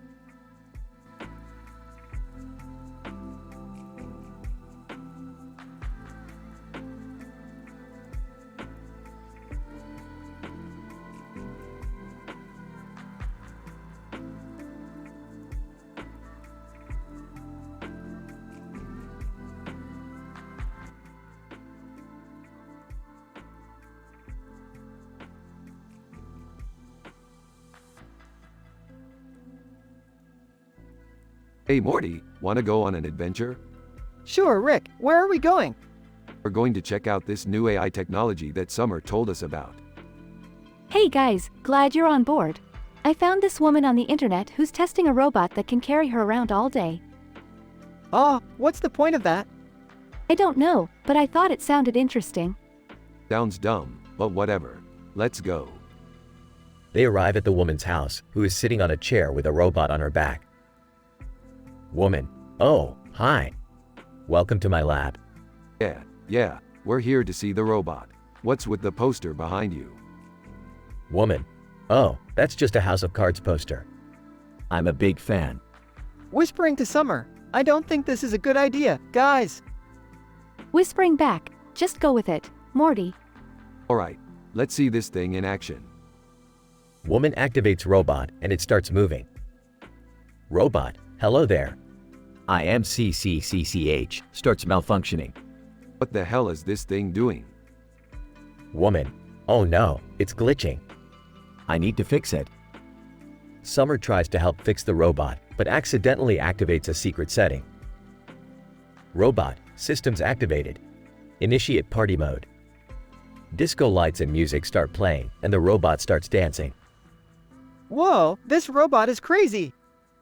Hey Morty, wanna go on an adventure? Sure, Rick, where are we going? We're going to check out this new AI technology that Summer told us about. Hey guys, glad you're on board. I found this woman on the internet who's testing a robot that can carry her around all day. Oh, what's the point of that? I don't know, but I thought it sounded interesting. Sounds dumb, but whatever. Let's go. They arrive at the woman's house, who is sitting on a chair with a robot on her back. Woman: Oh, hi. Welcome to my lab. Yeah, we're here to see the robot. What's with the poster behind you? Woman: Oh, that's just a House of Cards poster. I'm a big fan. Whispering to Summer, I don't think this is a good idea, guys. Whispering back, just go with it, Morty. Alright, let's see this thing in action. Woman activates robot and it starts moving. Robot: Hello there. I am CCCCH, starts malfunctioning. What the hell is this thing doing? Woman: Oh no, it's glitching. I need to fix it. Summer tries to help fix the robot, but accidentally activates a secret setting. Robot: Systems activated. Initiate party mode. Disco lights and music start playing, and the robot starts dancing. Whoa, this robot is crazy.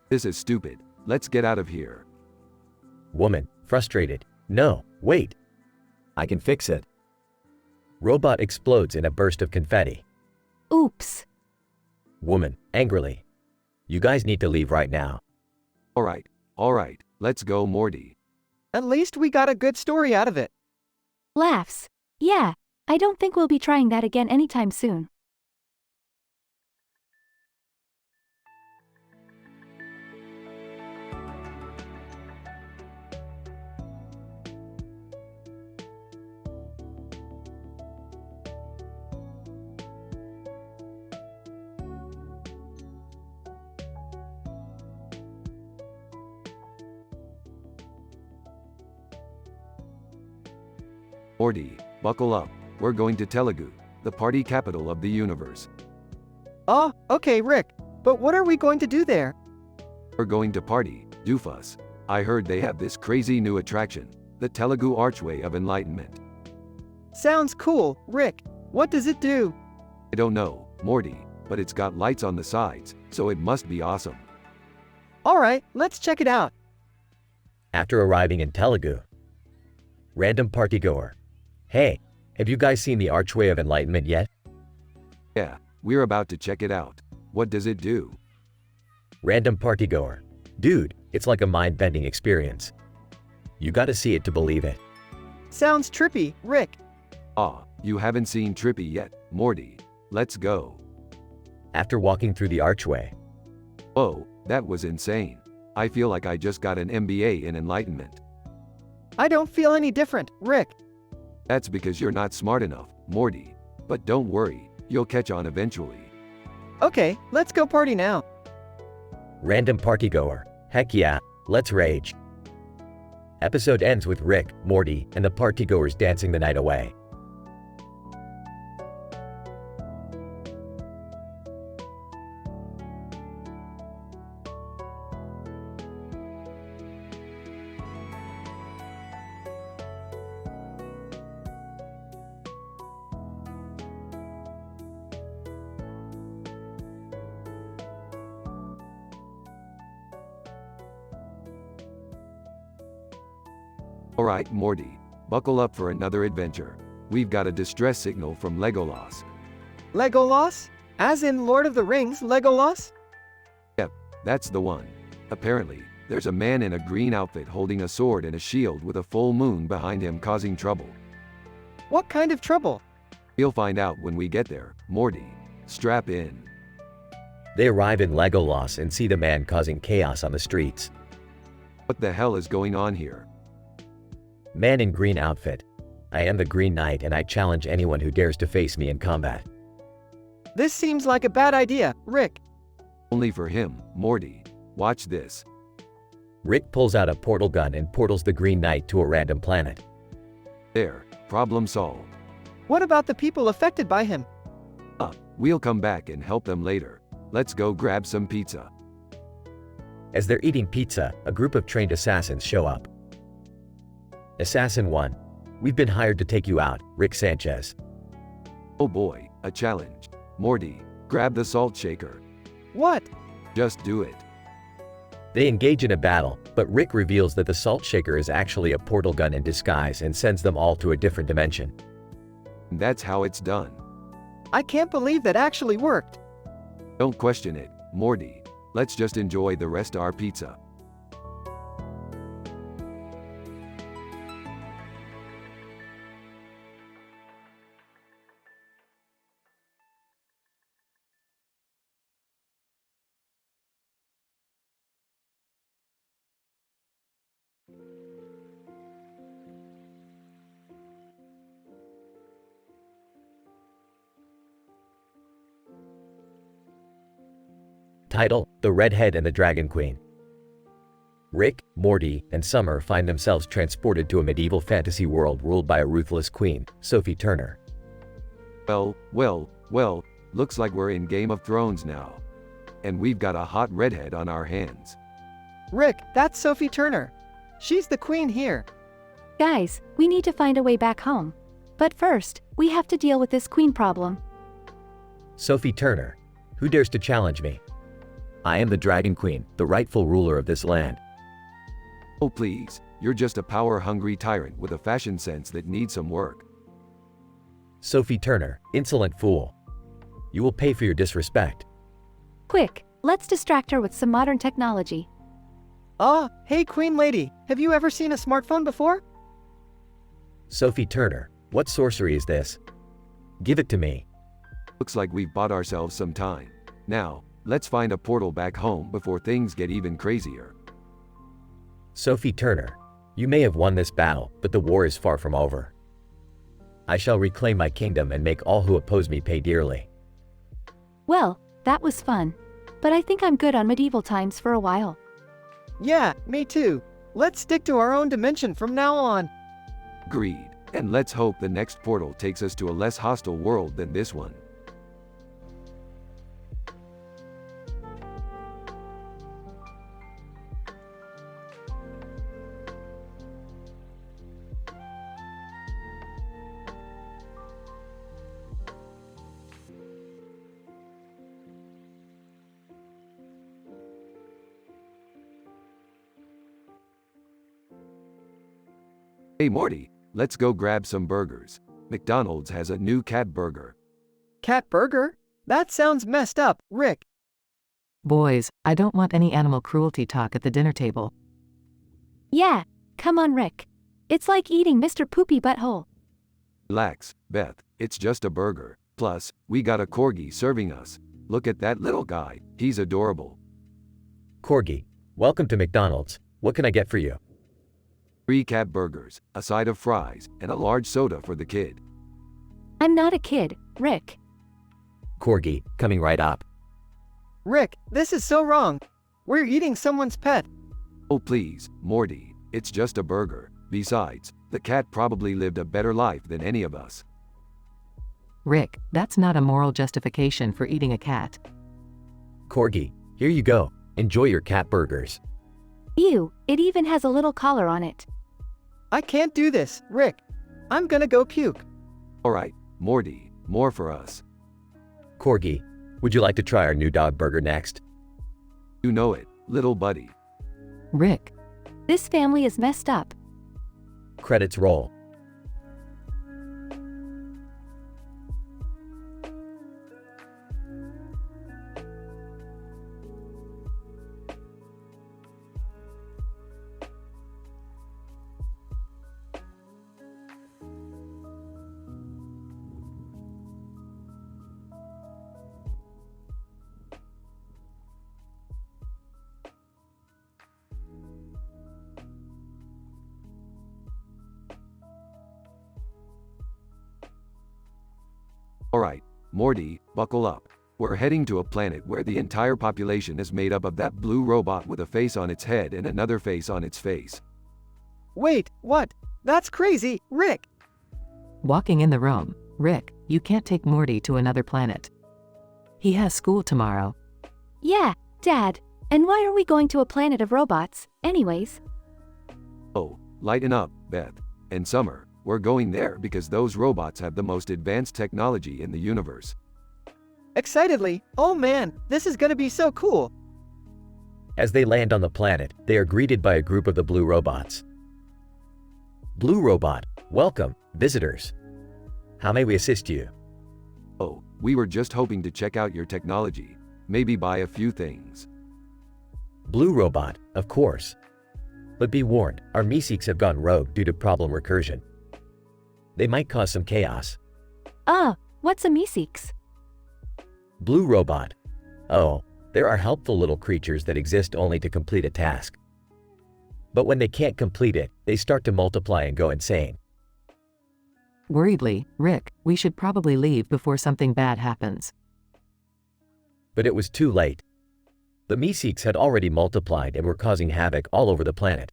This is stupid. Let's get out of here. Woman: Frustrated. No, wait. I can fix it. Robot explodes in a burst of confetti. Oops. Woman: Angrily. You guys need to leave right now. Alright, let's go Morty. At least we got a good story out of it. Laughs. Yeah, I don't think we'll be trying that again anytime soon. Morty, buckle up. We're going to Telugu, the party capital of the universe. Oh, okay, Rick, but what are we going to do there? We're going to party, doofus. I heard they have this crazy new attraction, the Telugu Archway of Enlightenment. Sounds cool, Rick. What does it do? I don't know, Morty, but it's got lights on the sides, so it must be awesome. Alright, let's check it out. After arriving in Telugu, random partygoer: Hey, have you guys seen the Archway of Enlightenment yet? Yeah, we're about to check it out. What does it do? Random partygoer: Dude, it's like a mind-bending experience. You gotta see it to believe it. Sounds trippy, Rick. You haven't seen Trippy yet, Morty. Let's go. After walking through the archway, Whoa, that was insane. I feel like I just got an MBA in enlightenment. I don't feel any different, Rick. That's because you're not smart enough, Morty. But don't worry, you'll catch on eventually. Okay, let's go party now. random partygoer: Heck yeah, let's rage. Episode ends with Rick, Morty, and the partygoers dancing the night away. Alright, Morty. Buckle up for another adventure. We've got a distress signal from Legolas. Legolas? As in Lord of the Rings, Legolas? Yep, that's the one. Apparently, there's a man in a green outfit holding a sword and a shield with a full moon behind him causing trouble. What kind of trouble? You'll find out when we get there, Morty. Strap in. They arrive in Legolas and see the man causing chaos on the streets. What the hell is going on here? Man in green outfit. I am the Green Knight and I challenge anyone who dares to face me in combat. This seems like a bad idea, Rick. Only for him, Morty. Watch this. Rick pulls out a portal gun and portals the Green Knight to a random planet. There, problem solved. What about the people affected by him? We'll come back and help them later. Let's go grab some pizza. As they're eating pizza, a group of trained assassins show up. Assassin 1. We've been hired to take you out, Rick Sanchez. Oh boy, a challenge. Morty, grab the salt shaker. What? Just do it. They engage in a battle, but Rick reveals that the salt shaker is actually a portal gun in disguise and sends them all to a different dimension. And that's how it's done. I can't believe that actually worked. Don't question it, Morty. Let's just enjoy the rest of our pizza. Title: The Redhead and the Dragon Queen. Rick, Morty, and Summer find themselves transported to a medieval fantasy world ruled by a ruthless queen, Sophie Turner. Well, looks like we're in Game of Thrones now. And we've got a hot redhead on our hands. Rick, that's Sophie Turner. She's the queen here. Guys, we need to find a way back home. But first, we have to deal with this queen problem. Sophie Turner. Who dares to challenge me? I am the Dragon Queen, the rightful ruler of this land. Oh please, you're just a power-hungry tyrant with a fashion sense that needs some work. Sophie Turner, insolent fool. You will pay for your disrespect. Quick, let's distract her with some modern technology. Hey Queen Lady, have you ever seen a smartphone before? Sophie Turner, what sorcery is this? Give it to me. Looks like we've bought ourselves some time. Now, let's find a portal back home before things get even crazier. Sophie Turner, you may have won this battle, but the war is far from over. I shall reclaim my kingdom and make all who oppose me pay dearly. Well, that was fun. But I think I'm good on medieval times for a while. Yeah, me too. Let's stick to our own dimension from now on. Agreed. And let's hope the next portal takes us to a less hostile world than this one. Hey Morty, let's go grab some burgers. McDonald's has a new cat burger. Cat burger? That sounds messed up, Rick. Boys, I don't want any animal cruelty talk at the dinner table. Yeah, come on Rick. It's like eating Mr. Poopy Butthole. Relax, Beth, it's just a burger. Plus, we got a corgi serving us. Look at that little guy, he's adorable. Corgi, welcome to McDonald's. What can I get for you? 3 cat burgers, a side of fries, and a large soda for the kid. I'm not a kid, Rick. Corgi, coming right up. Rick, this is so wrong. We're eating someone's pet. Oh please, Morty, it's just a burger. Besides, the cat probably lived a better life than any of us. Rick, that's not a moral justification for eating a cat. Corgi, here you go. Enjoy your cat burgers. Ew, it even has a little collar on it. I can't do this, Rick. I'm gonna go puke. Alright, Morty, more for us. Corgi, would you like to try our new dog burger next? You know it, little buddy. Rick, This family is messed up. Credits roll. Alright, Morty, buckle up. We're heading to a planet where the entire population is made up of that blue robot with a face on its head and another face on its face. Wait, what? That's crazy, Rick! Walking in the room, Rick, you can't take Morty to another planet. He has school tomorrow. Yeah, Dad. And why are we going to a planet of robots, anyways? Oh, lighten up, Beth. And Summer, we're going there because those robots have the most advanced technology in the universe. Excitedly, oh man, this is gonna be so cool! As they land on the planet, they are greeted by a group of the blue robots. Blue robot, welcome, visitors. How may we assist you? Oh, we were just hoping to check out your technology, maybe buy a few things. Blue robot, of course. But be warned, our Meeseeks have gone rogue due to problem recursion. They might cause some chaos. What's a Meeseeks? Blue robot. Oh, there are helpful little creatures that exist only to complete a task. But when they can't complete it, they start to multiply and go insane. Worriedly, Rick, we should probably leave before something bad happens. But it was too late. The Meeseeks had already multiplied and were causing havoc all over the planet.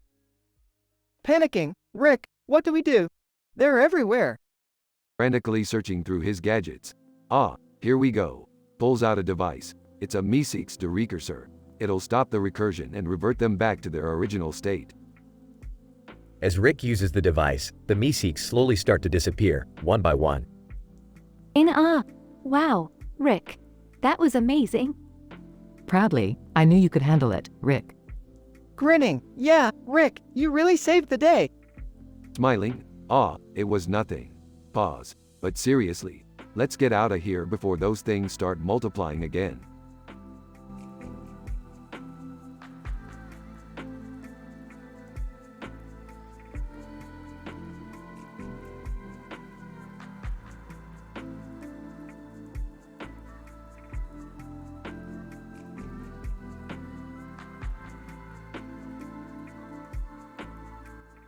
Panicking, Rick, what do we do? They're everywhere. Frantically searching through his gadgets. Ah, here we go. Pulls out a device. It's a Meeseeks derecursor. It'll stop the recursion and revert them back to their original state. As Rick uses the device, the Meeseeks slowly start to disappear, one by one. Wow, Rick. That was amazing. Proudly, I knew you could handle it, Rick. Grinning, yeah, Rick, you really saved the day. Smiling. Ah, it was nothing. Pause. But seriously, let's get out of here before those things start multiplying again.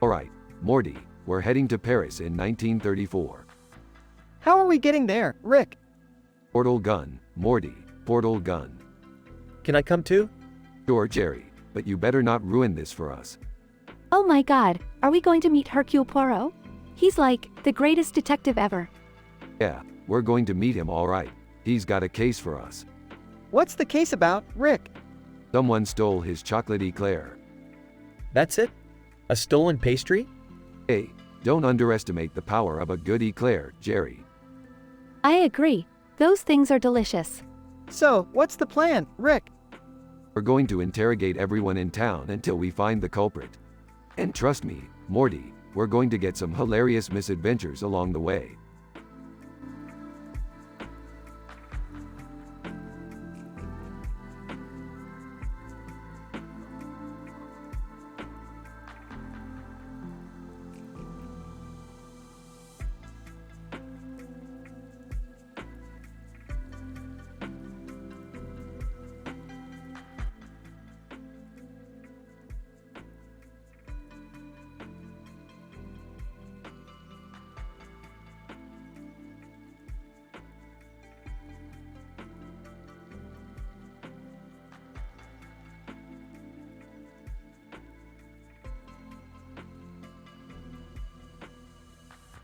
Alright, Morty, we're heading to Paris in 1934. How are we getting there, Rick? Portal gun, Morty, portal gun. Can I come too? Sure, Jerry, but you better not ruin this for us. Oh my god, are we going to meet Hercule Poirot? He's like, the greatest detective ever. Yeah, we're going to meet him alright. He's got a case for us. What's the case about, Rick? Someone stole his chocolate eclair. That's it? A stolen pastry? Hey, don't underestimate the power of a good eclair, Jerry. I agree. Those things are delicious. So, what's the plan, Rick? We're going to interrogate everyone in town until we find the culprit. And trust me, Morty, we're going to get some hilarious misadventures along the way.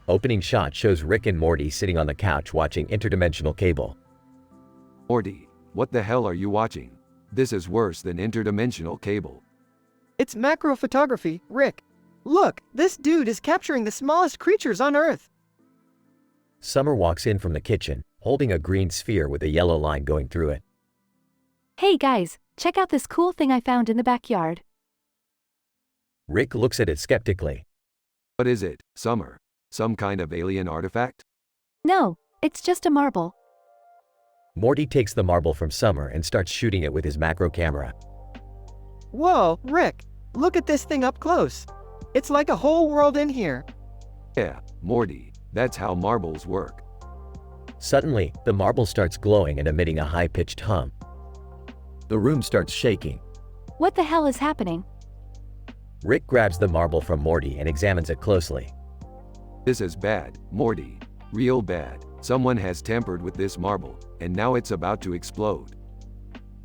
Opening shot shows Rick and Morty sitting on the couch watching interdimensional cable. Morty, what the hell are you watching? This is worse than interdimensional cable. It's macro photography, Rick. Look, this dude is capturing the smallest creatures on Earth. Summer walks in from the kitchen, holding a green sphere with a yellow line going through it. Hey guys, check out this cool thing I found in the backyard. Rick looks at it skeptically. What is it, Summer? Some kind of alien artifact? No, it's just a marble. Morty takes the marble from Summer and starts shooting it with his macro camera. Whoa, Rick, look at this thing up close. It's like a whole world in here. Yeah, Morty, that's how marbles work. Suddenly, the marble starts glowing and emitting a high-pitched hum. The room starts shaking. What the hell is happening? Rick grabs the marble from Morty and examines it closely. This is bad, Morty. Real bad. Someone has tampered with this marble, and now it's about to explode.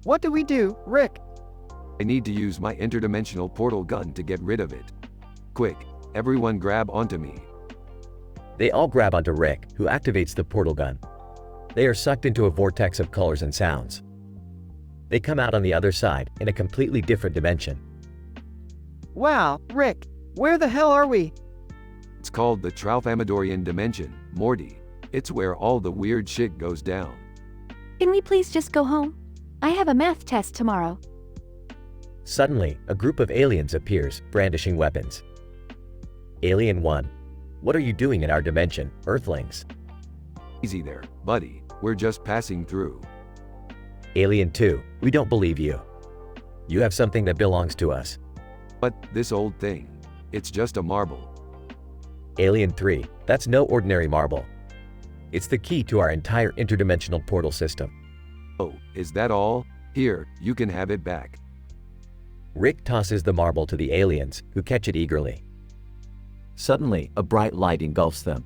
What do we do, Rick? I need to use my interdimensional portal gun to get rid of it. Quick, everyone grab onto me. They all grab onto Rick, who activates the portal gun. They are sucked into a vortex of colors and sounds. They come out on the other side in a completely different dimension. Wow, Rick, where the hell are we? It's called the Tralfamadorian dimension, Morty. It's where all the weird shit goes down. Can we please just go home? I have a math test tomorrow. Suddenly, a group of aliens appears, brandishing weapons. Alien 1. What are you doing in our dimension, Earthlings? Easy there, buddy. We're just passing through. Alien 2. We don't believe you. You have something that belongs to us. But this old thing, it's just a marble. Alien 3. That's no ordinary marble. It's the key to our entire interdimensional portal system. Oh, is that all? Here, you can have it back. Rick tosses the marble to the aliens, who catch it eagerly. Suddenly, a bright light engulfs them.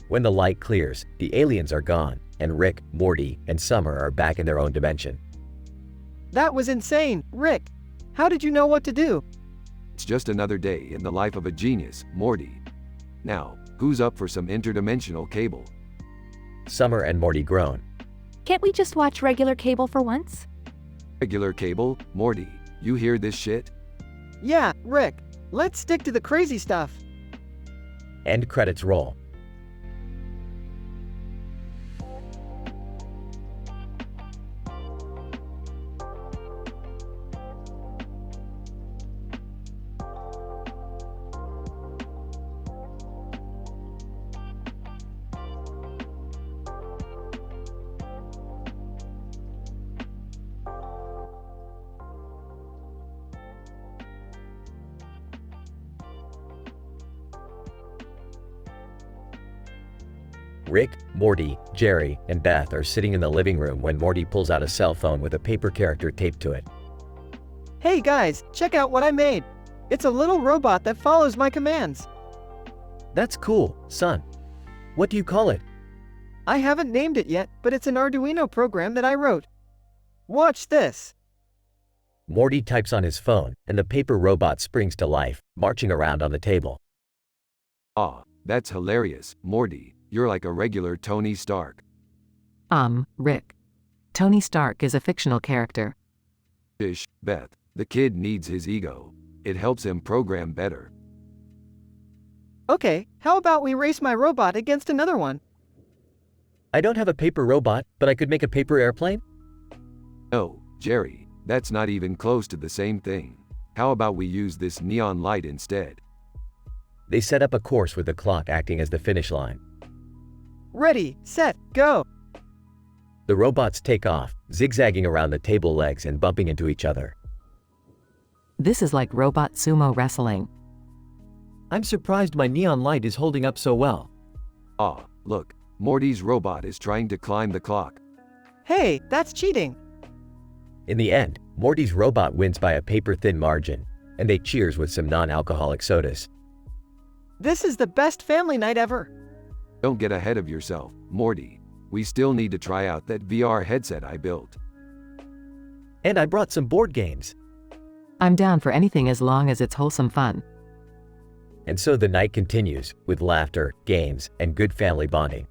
When the light clears, the aliens are gone, and Rick, Morty, and Summer are back in their own dimension. That was insane, Rick. How did you know what to do? It's just another day in the life of a genius, Morty. Now, who's up for some interdimensional cable? Summer and Morty groan. Can't we just watch regular cable for once? Regular cable, Morty. You hear this shit? Yeah, Rick, let's stick to the crazy stuff. End credits roll. Rick, Morty, Jerry, and Beth are sitting in the living room when Morty pulls out a cell phone with a paper character taped to it. Hey guys, check out what I made. It's a little robot that follows my commands. That's cool, son. What do you call it? I haven't named it yet, but it's an Arduino program that I wrote. Watch this. Morty types on his phone, and the paper robot springs to life, marching around on the table. Ah, that's hilarious, Morty. You're like a regular Tony Stark. Rick. Tony Stark is a fictional character. Ish, Beth. The kid needs his ego. It helps him program better. Okay, how about we race my robot against another one? I don't have a paper robot, but I could make a paper airplane? No, Jerry, that's not even close to the same thing. How about we use this neon light instead? They set up a course with the clock acting as the finish line. Ready, set, go. The robots take off, zigzagging around the table legs and bumping into each other. This is like robot sumo wrestling. I'm surprised my neon light is holding up so well. Ah, look, Morty's robot is trying to climb the clock. Hey, that's cheating. In the end, Morty's robot wins by a paper-thin margin, and they cheers with some non-alcoholic sodas. This is the best family night ever. Don't get ahead of yourself, Morty. We still need to try out that VR headset I built. And I brought some board games. I'm down for anything as long as it's wholesome fun. And so the night continues, with laughter, games, and good family bonding.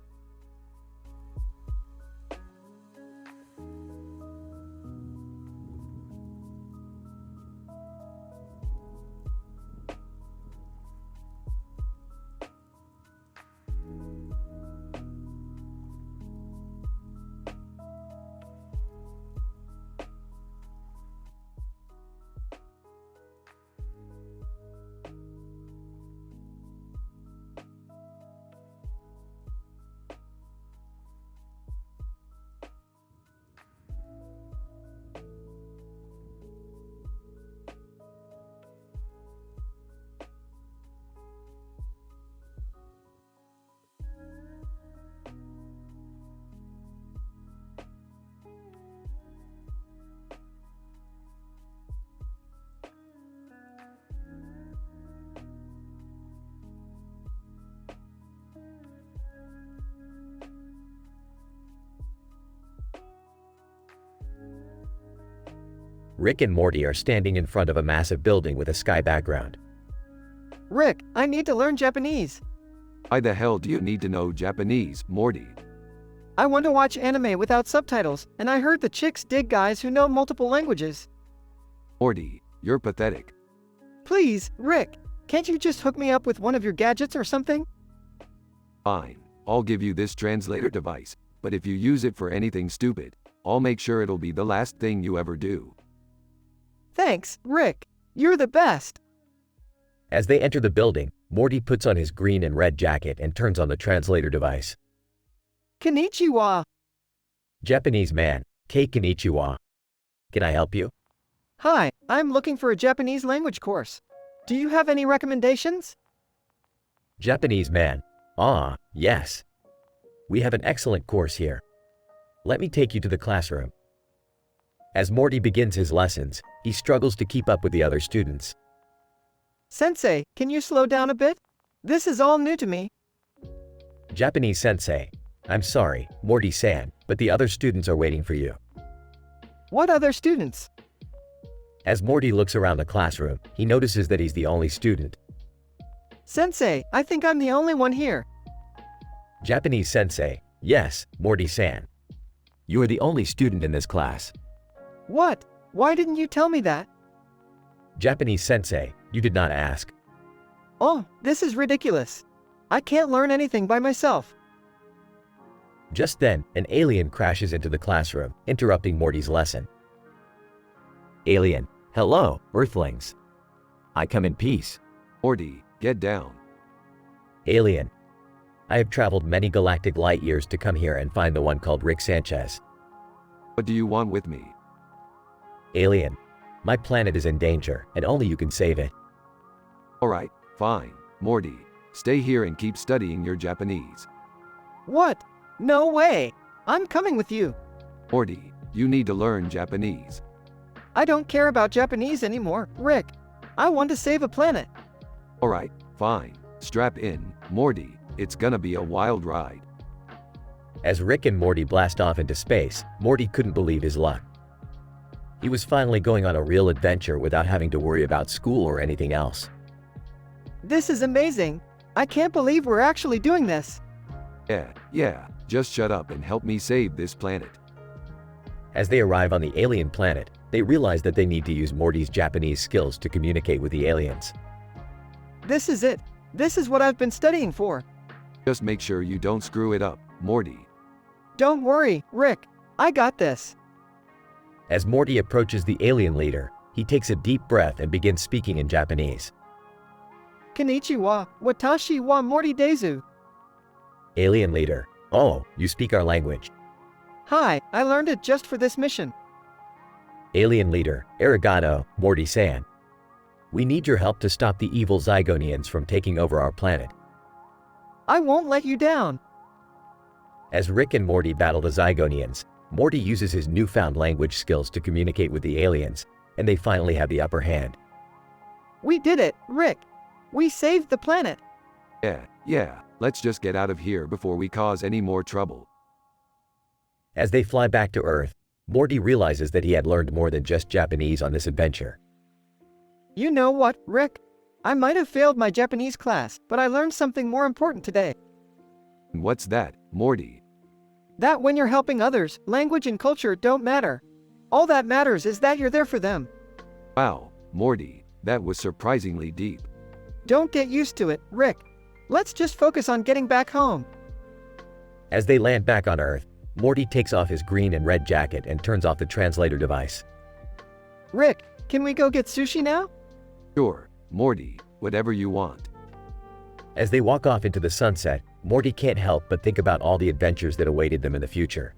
Rick and Morty are standing in front of a massive building with a sky background. Rick, I need to learn Japanese. Why the hell do you need to know Japanese, Morty? I want to watch anime without subtitles, and I heard the chicks dig guys who know multiple languages. Morty, you're pathetic. Please, Rick, can't you just hook me up with one of your gadgets or something? Fine, I'll give you this translator device, but if you use it for anything stupid, I'll make sure it'll be the last thing you ever do. Thanks, Rick. You're the best. As they enter the building, Morty puts on his green and red jacket and turns on the translator device. Konnichiwa. Japanese man, Kei konnichiwa. Can I help you? Hi, I'm looking for a Japanese language course. Do you have any recommendations? Japanese man, yes. We have an excellent course here. Let me take you to the classroom. As Morty begins his lessons, he struggles to keep up with the other students. Sensei, can you slow down a bit? This is all new to me. Japanese sensei, I'm sorry, Morty-san, but the other students are waiting for you. What other students? As Morty looks around the classroom, he notices that he's the only student. Sensei, I think I'm the only one here. Japanese sensei, yes, Morty-san. You are the only student in this class. What? Why didn't you tell me that? Japanese sensei, you did not ask. Oh, this is ridiculous. I can't learn anything by myself. Just then, an alien crashes into the classroom, interrupting Morty's lesson. Alien, hello, Earthlings. I come in peace. Morty, get down. Alien, I have traveled many galactic light years to come here and find the one called Rick Sanchez. What do you want with me? Alien, my planet is in danger, and only you can save it. Alright, fine. Morty, stay here and keep studying your Japanese. What? No way. I'm coming with you. Morty, you need to learn Japanese. I don't care about Japanese anymore, Rick. I want to save a planet. Alright, fine. Strap in, Morty, it's gonna be a wild ride. As Rick and Morty blast off into space, Morty couldn't believe his luck. He was finally going on a real adventure without having to worry about school or anything else. This is amazing. I can't believe we're actually doing this. Yeah, just shut up and help me save this planet. As they arrive on the alien planet, they realize that they need to use Morty's Japanese skills to communicate with the aliens. This is it. This is what I've been studying for. Just make sure you don't screw it up, Morty. Don't worry, Rick. I got this. As Morty approaches the alien leader, he takes a deep breath and begins speaking in Japanese. Konnichiwa, watashi wa Morty desu. Alien leader, oh, you speak our language. Hi, I learned it just for this mission. Alien leader, arigato, Morty-san. We need your help to stop the evil Zygonians from taking over our planet. I won't let you down. As Rick and Morty battle the Zygonians, Morty uses his newfound language skills to communicate with the aliens, and they finally have the upper hand. We did it, Rick. We saved the planet. Yeah, let's just get out of here before we cause any more trouble. As they fly back to Earth, Morty realizes that he had learned more than just Japanese on this adventure. You know what, Rick? I might have failed my Japanese class, but I learned something more important today. What's that, Morty? That when you're helping others, language and culture don't matter. All that matters is that you're there for them. Wow, Morty, that was surprisingly deep. Don't get used to it, Rick. Let's just focus on getting back home. As they land back on Earth, Morty takes off his green and red jacket and turns off the translator device. Rick, can we go get sushi now? Sure, Morty, whatever you want. As they walk off into the sunset, Morty can't help but think about all the adventures that awaited them in the future.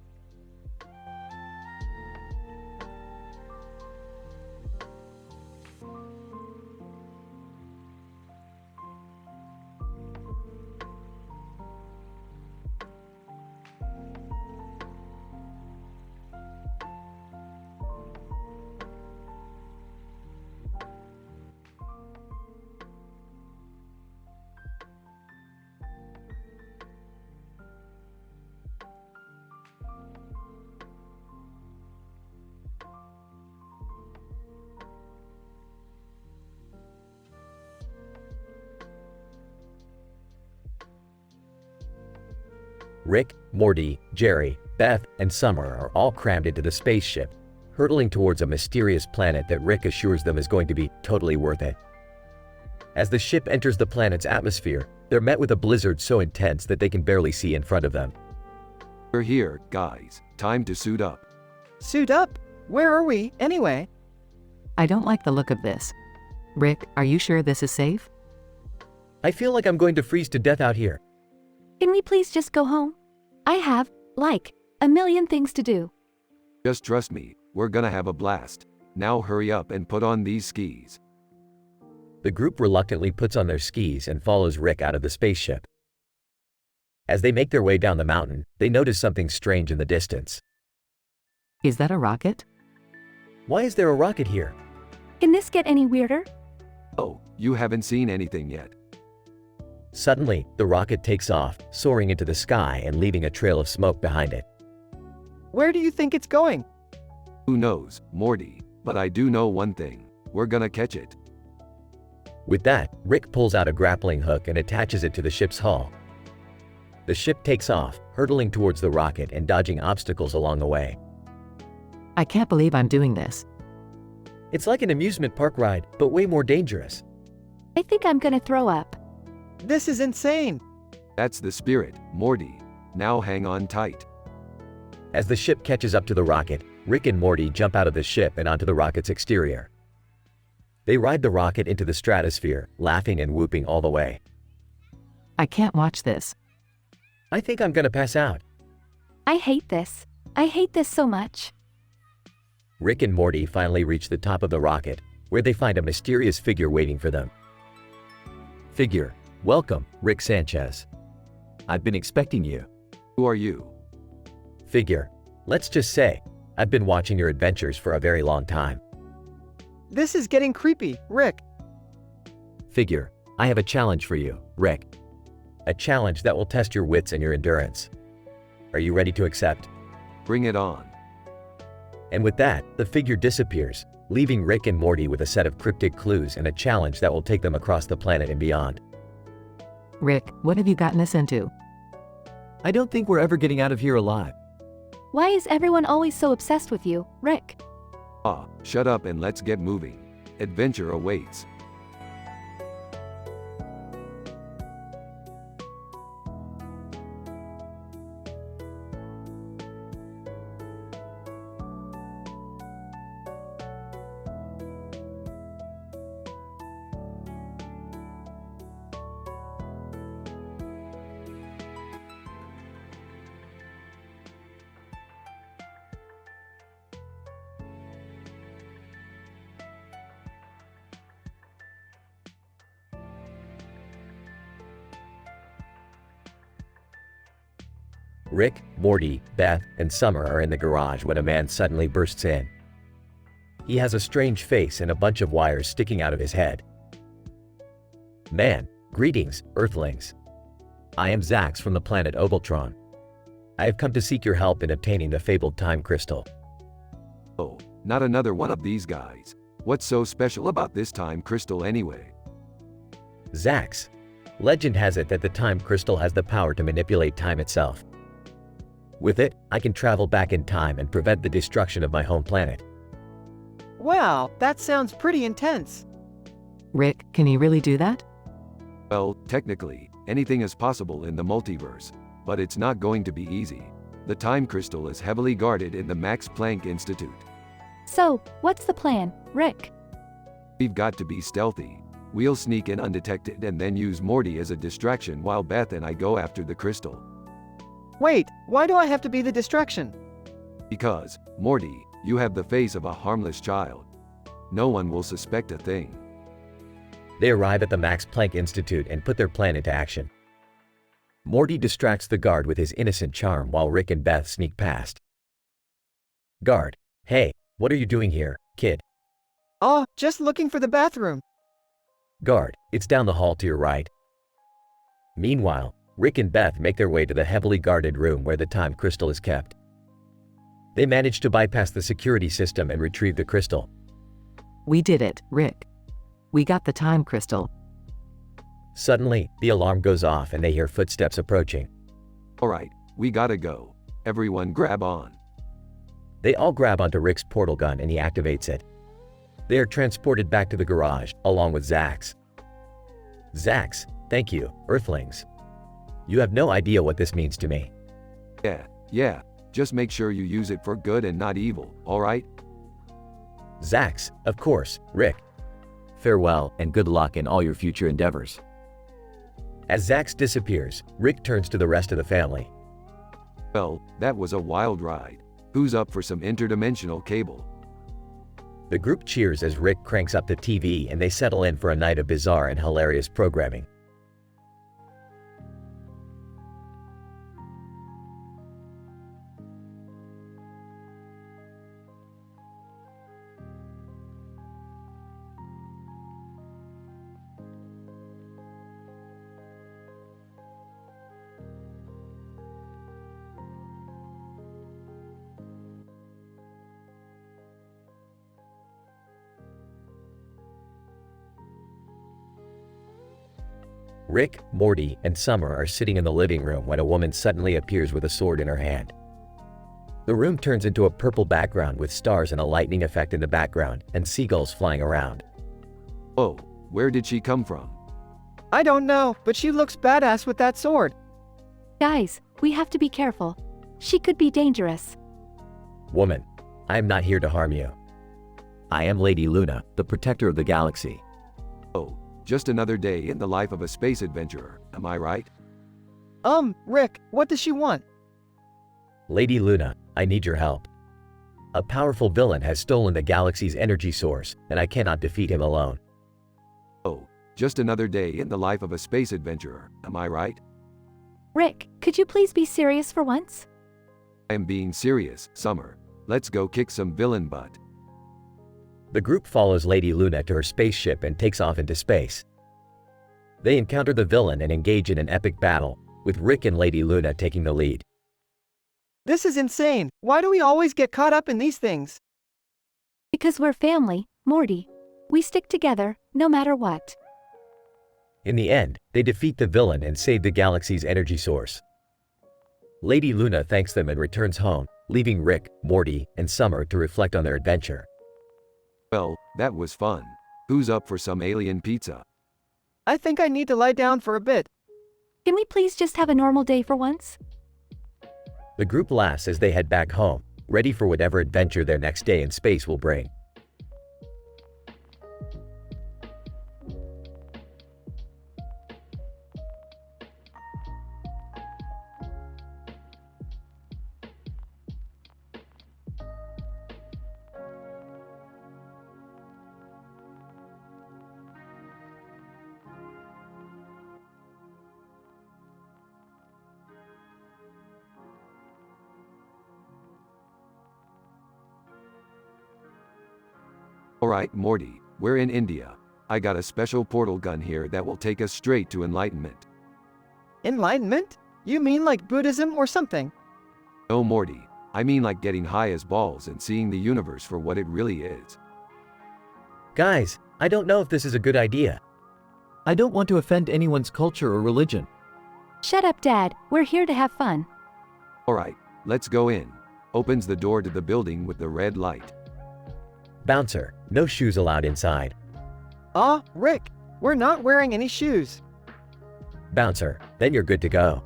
Rick, Morty, Jerry, Beth, and Summer are all crammed into the spaceship, hurtling towards a mysterious planet that Rick assures them is going to be totally worth it. As the ship enters the planet's atmosphere, they're met with a blizzard so intense that they can barely see in front of them. We're here, guys. Time to suit up. Suit up? Where are we, anyway? I don't like the look of this. Rick, are you sure this is safe? I feel like I'm going to freeze to death out here. Can we please just go home? I have, like, a million things to do. Just trust me, we're gonna have a blast. Now hurry up and put on these skis. The group reluctantly puts on their skis and follows Rick out of the spaceship. As they make their way down the mountain, they notice something strange in the distance. Is that a rocket? Why is there a rocket here? Can this get any weirder? Oh, you haven't seen anything yet. Suddenly, the rocket takes off, soaring into the sky and leaving a trail of smoke behind it. Where do you think it's going? Who knows, Morty, but I do know one thing. We're gonna catch it. With that, Rick pulls out a grappling hook and attaches it to the ship's hull. The ship takes off, hurtling towards the rocket and dodging obstacles along the way. I can't believe I'm doing this. It's like an amusement park ride, but way more dangerous. I think I'm gonna throw up. This is insane. That's the spirit, Morty. Now hang on tight. As the ship catches up to the rocket, Rick and Morty jump out of the ship and onto the rocket's exterior. They ride the rocket into the stratosphere, laughing and whooping all the way. I can't watch this. I think I'm gonna pass out. I hate this. I hate this so much. Rick and Morty finally reach the top of the rocket, where they find a mysterious figure waiting for them. Figure, welcome, Rick Sanchez. I've been expecting you. Who are you? Figure, let's just say, I've been watching your adventures for a very long time. This is getting creepy, Rick. Figure, I have a challenge for you, Rick. A challenge that will test your wits and your endurance. Are you ready to accept? Bring it on. And with that, the figure disappears, leaving Rick and Morty with a set of cryptic clues and a challenge that will take them across the planet and beyond. Rick, what have you gotten us into? I don't think we're ever getting out of here alive. Why is everyone always so obsessed with you, Rick? Ah, shut up and let's get moving. Adventure awaits. Rick, Morty, Beth, and Summer are in the garage when a man suddenly bursts in. He has a strange face and a bunch of wires sticking out of his head. Man, greetings, Earthlings. I am Zax from the planet Obeltron. I have come to seek your help in obtaining the fabled time crystal. Oh, not another one of these guys. What's so special about this time crystal anyway? Zax. Legend has it that the time crystal has the power to manipulate time itself. With it, I can travel back in time and prevent the destruction of my home planet. Wow, that sounds pretty intense. Rick, can he really do that? Well, technically, anything is possible in the multiverse, but it's not going to be easy. The time crystal is heavily guarded in the Max Planck Institute. So, what's the plan, Rick? We've got to be stealthy. We'll sneak in undetected and then use Morty as a distraction while Beth and I go after the crystal. Wait, why do I have to be the distraction? Because, Morty, you have the face of a harmless child. No one will suspect a thing. They arrive at the Max Planck Institute and put their plan into action. Morty distracts the guard with his innocent charm while Rick and Beth sneak past. Guard, hey, what are you doing here, kid? Oh, just looking for the bathroom. Guard, it's down the hall to your right. Meanwhile, Rick and Beth make their way to the heavily guarded room where the time crystal is kept. They manage to bypass the security system and retrieve the crystal. We did it, Rick. We got the time crystal. Suddenly, the alarm goes off and they hear footsteps approaching. Alright, We gotta go. Everyone grab on. They all grab onto Rick's portal gun and he activates it. They are transported back to the garage, along with Zax. Zax, thank you, Earthlings. You have no idea what this means to me. Yeah. Just make sure you use it for good and not evil, alright? Zax, of course, Rick. Farewell and good luck in all your future endeavors. As Zax disappears, Rick turns to the rest of the family. Well, that was a wild ride. Who's up for some interdimensional cable? The group cheers as Rick cranks up the TV and they settle in for a night of bizarre and hilarious programming. Rick, Morty, and Summer are sitting in the living room when a woman suddenly appears with a sword in her hand. The room turns into a purple background with stars and a lightning effect in the background and seagulls flying around. Oh, where did she come from? I don't know, but she looks badass with that sword. Guys, we have to be careful. She could be dangerous. Woman, I am not here to harm you. I am Lady Luna, the protector of the galaxy. Oh, just another day in the life of a space adventurer, am I right? Rick, what does she want? Lady Luna, I need your help. A powerful villain has stolen the galaxy's energy source, and I cannot defeat him alone. Oh, just another day in the life of a space adventurer, am I right? Rick, could you please be serious for once? I am being serious, Summer. Let's go kick some villain butt. The group follows Lady Luna to her spaceship and takes off into space. They encounter the villain and engage in an epic battle, with Rick and Lady Luna taking the lead. This is insane. Why do we always get caught up in these things? Because we're family, Morty. We stick together, no matter what. In the end, they defeat the villain and save the galaxy's energy source. Lady Luna thanks them and returns home, leaving Rick, Morty, and Summer to reflect on their adventure. Well, that was fun. Who's up for some alien pizza? I think I need to lie down for a bit. Can we please just have a normal day for once? The group laughs as they head back home, ready for whatever adventure their next day in space will bring. Alright, Morty, we're in India. I got a special portal gun here that will take us straight to enlightenment. Enlightenment? You mean like Buddhism or something? No, Morty. I mean like getting high as balls and seeing the universe for what it really is. Guys, I don't know if this is a good idea. I don't want to offend anyone's culture or religion. Shut up, Dad. We're here to have fun. Alright, let's go in. Opens the door to the building with the red light. Bouncer, no shoes allowed inside. Rick, we're not wearing any shoes. Bouncer, then you're good to go.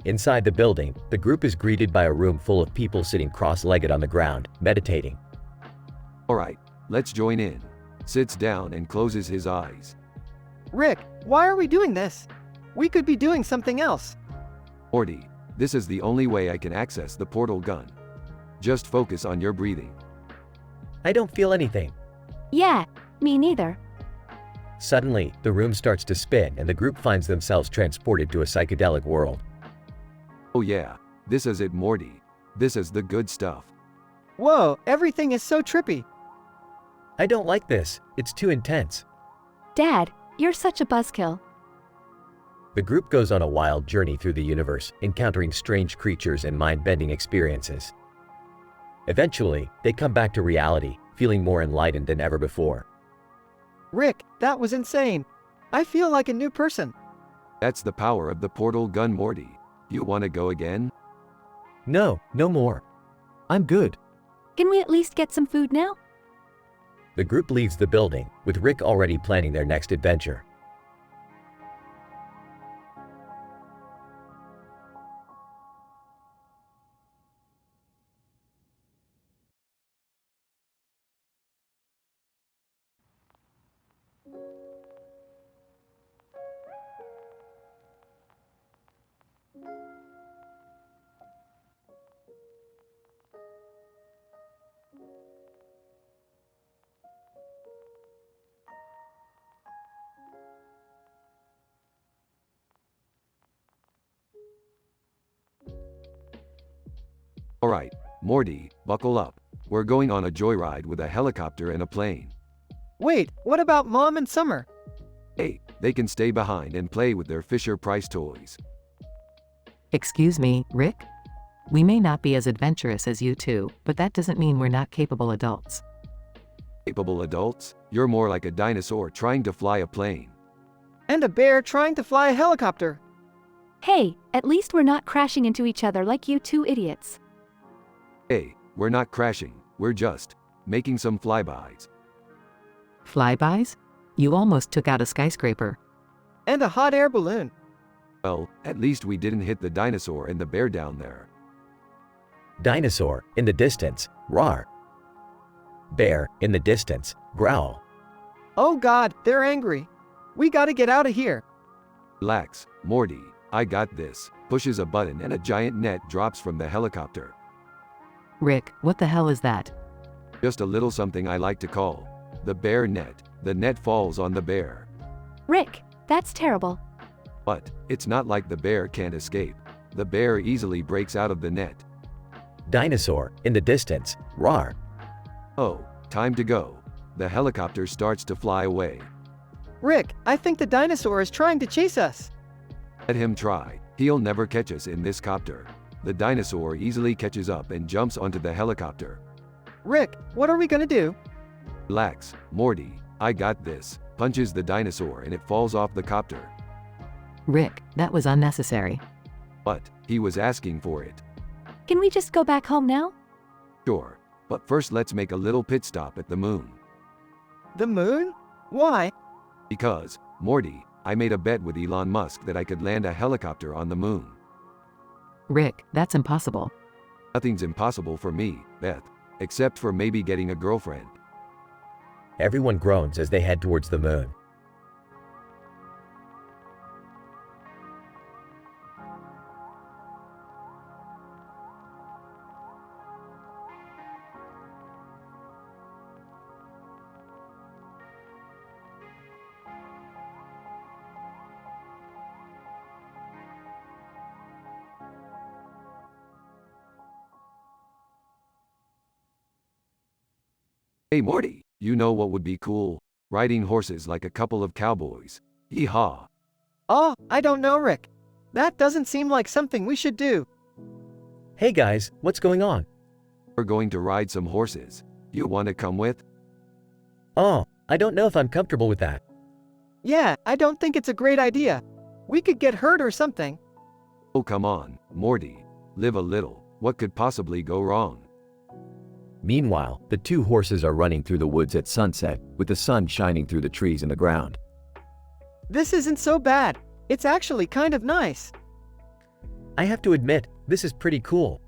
Inside the building, the group is greeted by a room full of people sitting cross-legged on the ground, meditating. Alright, let's join in. Sits down and closes his eyes. Rick, why are we doing this? We could be doing something else. Morty, this is the only way I can access the portal gun. Just focus on your breathing. I don't feel anything. Yeah, me neither. Suddenly, the room starts to spin and the group finds themselves transported to a psychedelic world. Oh yeah, this is it, Morty. This is the good stuff. Whoa, everything is so trippy. I don't like this. It's too intense. Dad, you're such a buzzkill. The group goes on a wild journey through the universe, encountering strange creatures and mind-bending experiences. Eventually, they come back to reality, feeling more enlightened than ever before. Rick, that was insane. I feel like a new person. That's the power of the portal gun, Morty. You want to go again? No, no more. I'm good. Can we at least get some food now? The group leaves the building, with Rick already planning their next adventure. Alright, Morty, buckle up. We're going on a joyride with a helicopter and a plane. Wait, what about Mom and Summer? Hey, they can stay behind and play with their Fisher-Price toys. Excuse me, Rick? We may not be as adventurous as you two, but that doesn't mean we're not capable adults. Capable adults? You're more like a dinosaur trying to fly a plane. And a bear trying to fly a helicopter. Hey, at least we're not crashing into each other like you two idiots. Hey, we're not crashing, we're just making some flybys. Flybys? You almost took out a skyscraper. And a hot air balloon. Well, at least we didn't hit the dinosaur and the bear down there. Dinosaur, in the distance, roar. Bear, in the distance, growl. Oh God, they're angry. We gotta get out of here. Relax, Morty, I got this. Pushes a button and a giant net drops from the helicopter. Rick, what the hell is that? Just a little something I like to call the bear net. The net falls on the bear. Rick, that's terrible. But it's not like the bear can't escape. The bear easily breaks out of the net. Dinosaur, in the distance, roar. Oh, time to go. The helicopter starts to fly away. Rick, I think the dinosaur is trying to chase us. Let him try. He'll never catch us in this copter. The dinosaur easily catches up and jumps onto the helicopter. Rick, what are we gonna do? Relax, Morty, I got this. Punches the dinosaur and it falls off the copter. Rick, that was unnecessary. But he was asking for it. Can we just go back home now? Sure, but first let's make a little pit stop at the moon. The moon? Why? Because, Morty, I made a bet with Elon Musk that I could land a helicopter on the moon. Rick, that's impossible. Nothing's impossible for me, Beth, except for maybe getting a girlfriend. Everyone groans as they head towards the moon. Hey Morty, you know what would be cool? Riding horses like a couple of cowboys. Yeehaw! Oh, I don't know, Rick. That doesn't seem like something we should do. Hey guys, what's going on? We're going to ride some horses. You want to come with? Oh, I don't know if I'm comfortable with that. Yeah, I don't think it's a great idea. We could get hurt or something. Oh come on, Morty. Live a little. What could possibly go wrong? Meanwhile, the two horses are running through the woods at sunset, with the sun shining through the trees in the ground. This isn't so bad. It's actually kind of nice. I have to admit, this is pretty cool.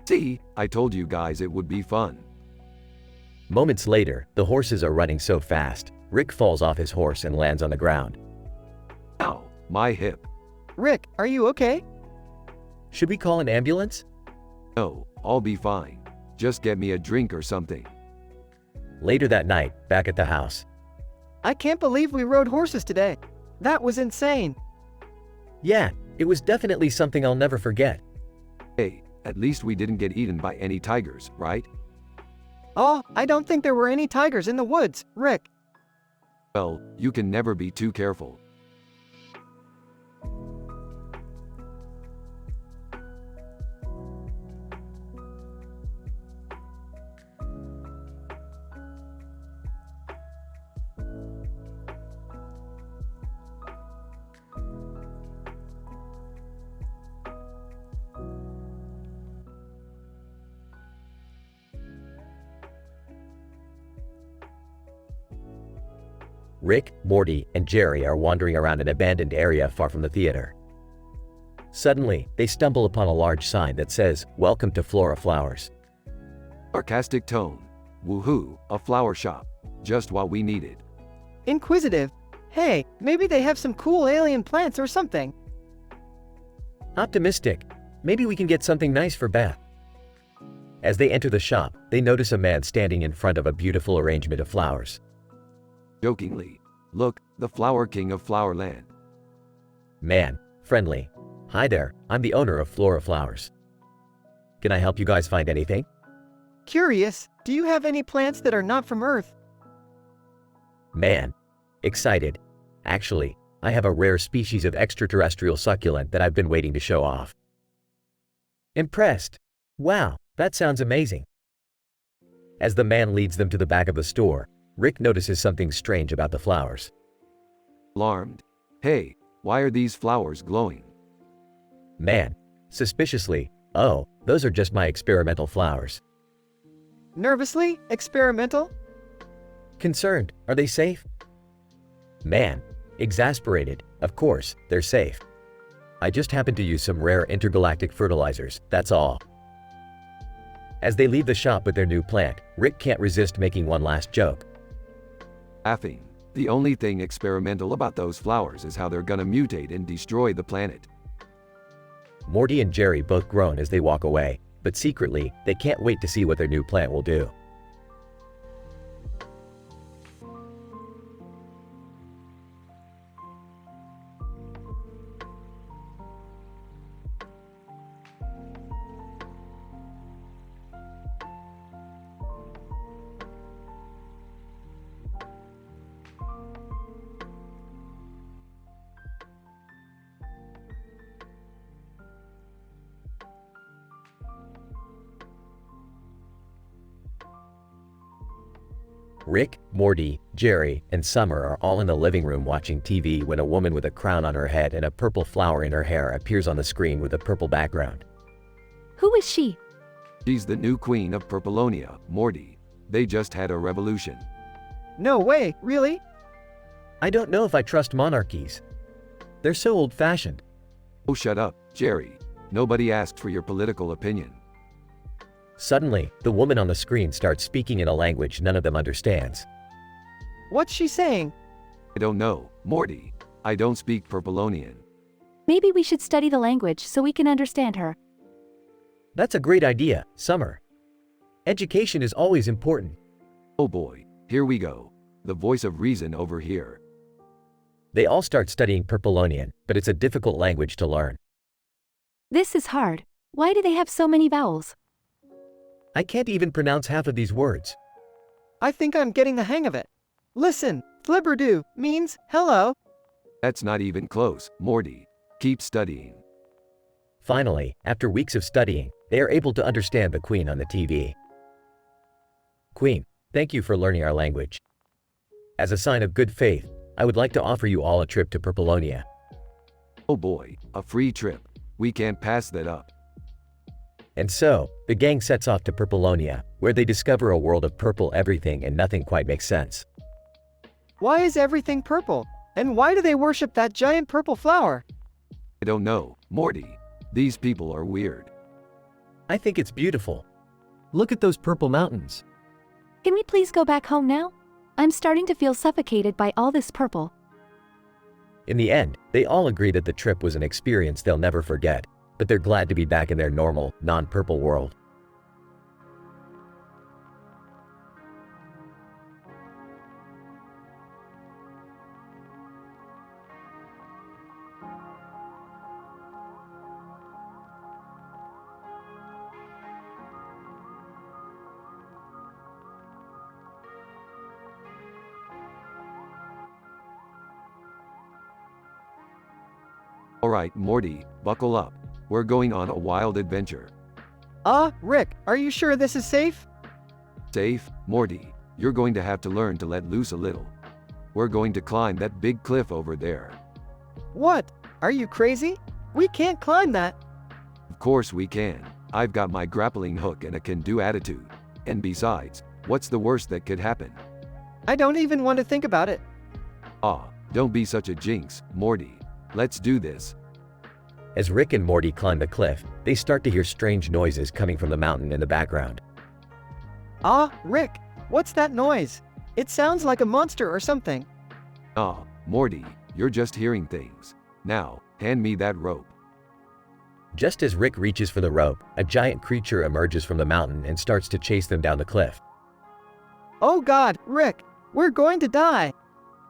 See, I told you guys it would be fun. Moments later, the horses are running so fast, Rick falls off his horse and lands on the ground. Ow, my hip. Rick, are you okay? Should we call an ambulance? No, I'll be fine. Just get me a drink or something. Later that night, back at the house. I can't believe we rode horses today. That was insane. Yeah, it was definitely something I'll never forget. Hey, at least we didn't get eaten by any tigers, right? Oh, I don't think there were any tigers in the woods, Rick. Well, you can never be too careful. Rick, Morty, and Jerry are wandering around an abandoned area far from the theater. Suddenly, they stumble upon a large sign that says, "Welcome to Flora Flowers." Sarcastic tone. Woohoo, a flower shop. Just what we needed. Inquisitive. Hey, maybe they have some cool alien plants or something. Optimistic. Maybe we can get something nice for Beth. As they enter the shop, they notice a man standing in front of a beautiful arrangement of flowers. Jokingly. Look, the Flower King of Flowerland. Man, friendly. Hi there, I'm the owner of Flora Flowers. Can I help you guys find anything? Curious, do you have any plants that are not from Earth? Man, excited. Actually, I have a rare species of extraterrestrial succulent that I've been waiting to show off. Impressed. Wow, that sounds amazing. As the man leads them to the back of the store, Rick notices something strange about the flowers. Alarmed. Hey, why are these flowers glowing? Man, suspiciously, oh, those are just my experimental flowers. Nervously? Experimental? Concerned, are they safe? Man, exasperated, of course, they're safe. I just happened to use some rare intergalactic fertilizers, that's all. As they leave the shop with their new plant, Rick can't resist making one last joke. Laughing. The only thing experimental about those flowers is how they're gonna mutate and destroy the planet. Morty and Jerry both groan as they walk away, but secretly, they can't wait to see what their new plant will do. Rick, Morty, Jerry, and Summer are all in the living room watching TV when a woman with a crown on her head and a purple flower in her hair appears on the screen with a purple background. Who is she? She's the new queen of Purplonia, Morty. They just had a revolution. No way, really? I don't know if I trust monarchies. They're so old-fashioned. Oh, shut up, Jerry. Nobody asked for your political opinion. Suddenly, the woman on the screen starts speaking in a language none of them understands. What's she saying? I don't know, Morty. I don't speak Purplonian. Maybe we should study the language so we can understand her. That's a great idea, Summer. Education is always important. Oh boy, here we go. The voice of reason over here. They all start studying Purplonian, but it's a difficult language to learn. This is hard. Why do they have so many vowels? I can't even pronounce half of these words. I think I'm getting the hang of it. Listen, flibberdo means hello. That's not even close, Morty. Keep studying. Finally, after weeks of studying, they are able to understand the Queen on the TV. Queen, thank you for learning our language. As a sign of good faith, I would like to offer you all a trip to Purplonia. Oh boy, a free trip. We can't pass that up. And so, the gang sets off to Purplonia, where they discover a world of purple everything and nothing quite makes sense. Why is everything purple? And why do they worship that giant purple flower? I don't know, Morty. These people are weird. I think it's beautiful. Look at those purple mountains. Can we please go back home now? I'm starting to feel suffocated by all this purple. In the end, they all agree that the trip was an experience they'll never forget, but they're glad to be back in their normal, non-purple world. Alright, Morty, buckle up. We're going on a wild adventure. Rick, are you sure this is safe? Safe, Morty. You're going to have to learn to let loose a little. We're going to climb that big cliff over there. What? Are you crazy? We can't climb that. Of course we can. I've got my grappling hook and a can-do attitude. And besides, what's the worst that could happen? I don't even want to think about it. Aw, don't be such a jinx, Morty. Let's do this. As Rick and Morty climb the cliff, they start to hear strange noises coming from the mountain in the background. Ah, Rick, what's that noise? It sounds like a monster or something. Aw, Morty, you're just hearing things. Now, hand me that rope. Just as Rick reaches for the rope, a giant creature emerges from the mountain and starts to chase them down the cliff. Oh God, Rick, we're going to die.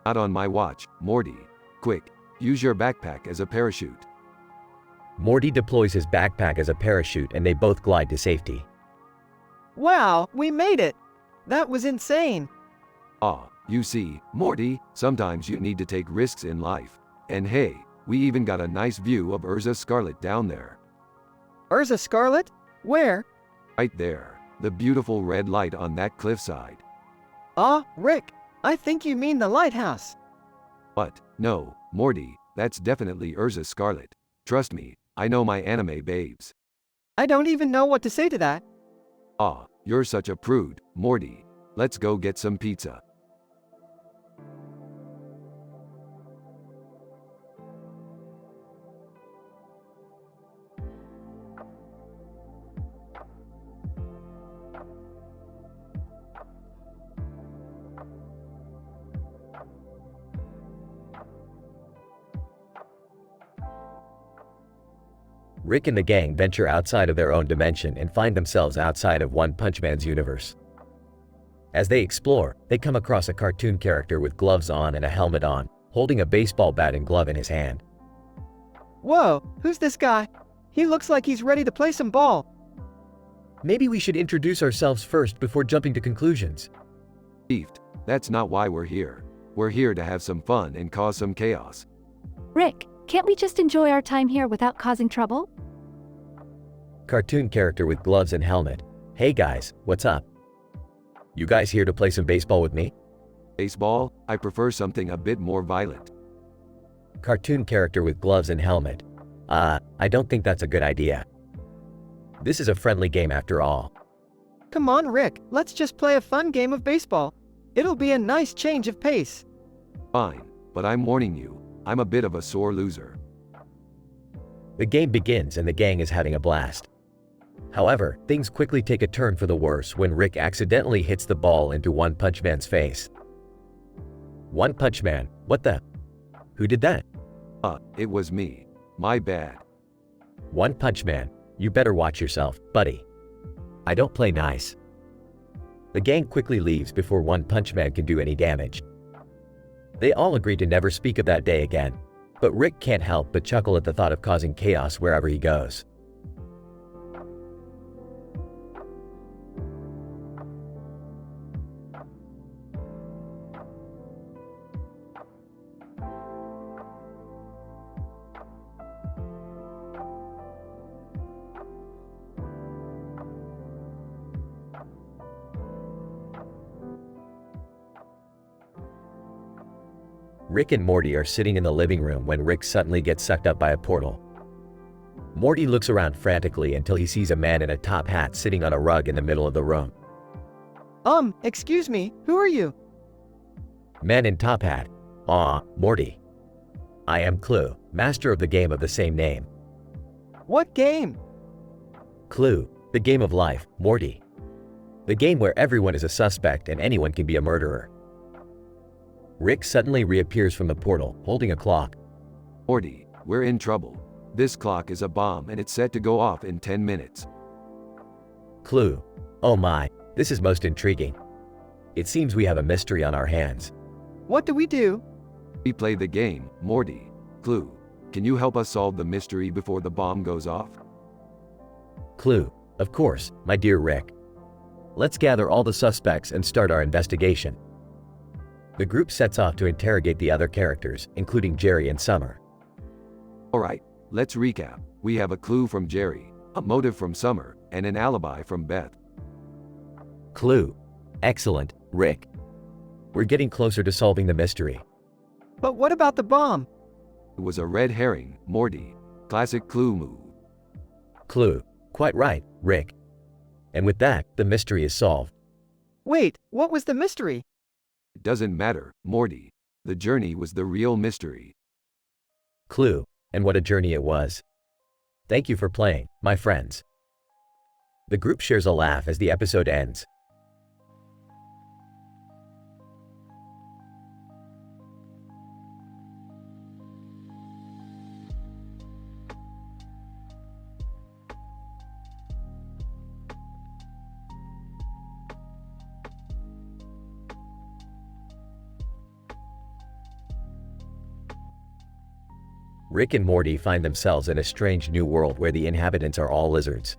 Not on my watch, Morty. Quick, use your backpack as a parachute. Morty deploys his backpack as a parachute and they both glide to safety. Wow, we made it. That was insane. Aw, you see, Morty, sometimes you need to take risks in life. And hey, we even got a nice view of Urza Scarlet down there. Urza Scarlet? Where? Right there, the beautiful red light on that cliffside. Ah, Rick, I think you mean the lighthouse. But, no, Morty, that's definitely Urza Scarlet. Trust me, I know my anime babes. I don't even know what to say to that. Aw, you're such a prude, Morty. Let's go get some pizza. Rick and the gang venture outside of their own dimension and find themselves outside of One Punch Man's universe. As they explore, they come across a cartoon character with gloves on and a helmet on, holding a baseball bat and glove in his hand. Whoa, who's this guy? He looks like he's ready to play some ball. Maybe we should introduce ourselves first before jumping to conclusions. Beefed, that's not why we're here. We're here to have some fun and cause some chaos. Rick, can't we just enjoy our time here without causing trouble? Cartoon character with gloves and helmet. Hey guys, what's up? You guys here to play some baseball with me? Baseball? I prefer something a bit more violent. Cartoon character with gloves and helmet. I don't think that's a good idea. This is a friendly game after all. Come on, Rick, let's just play a fun game of baseball. It'll be a nice change of pace. Fine, but I'm warning you, I'm a bit of a sore loser. The game begins and the gang is having a blast. However, things quickly take a turn for the worse when Rick accidentally hits the ball into One Punch Man's face. One Punch Man, what the? Who did that? It was me. My bad. One Punch Man, you better watch yourself, buddy. I don't play nice. The gang quickly leaves before One Punch Man can do any damage. They all agree to never speak of that day again, but Rick can't help but chuckle at the thought of causing chaos wherever he goes. Rick and Morty are sitting in the living room when Rick suddenly gets sucked up by a portal. Morty looks around frantically until he sees a man in a top hat sitting on a rug in the middle of the room. Excuse me, who are you? Man in top hat. Morty. I am Clue, master of the game of the same name. What game? Clue, the game of life, Morty. The game where everyone is a suspect and anyone can be a murderer. Rick suddenly reappears from the portal, holding a clock. Morty, we're in trouble. This clock is a bomb and it's set to go off in 10 minutes. Clue. Oh my, this is most intriguing. It seems we have a mystery on our hands. What do we do? We play the game, Morty. Clue, can you help us solve the mystery before the bomb goes off? Clue. Of course, my dear Rick. Let's gather all the suspects and start our investigation. The group sets off to interrogate the other characters, including Jerry and Summer. Alright, let's recap. We have a clue from Jerry, a motive from Summer, and an alibi from Beth. Clue. Excellent, Rick. We're getting closer to solving the mystery. But what about the bomb? It was a red herring, Morty. Classic Clue move. Clue. Quite right, Rick. And with that, the mystery is solved. Wait, what was the mystery? It doesn't matter, Morty. The journey was the real mystery. Clue, and what a journey it was. Thank you for playing, my friends. The group shares a laugh as the episode ends. Rick and Morty find themselves in a strange new world where the inhabitants are all lizards.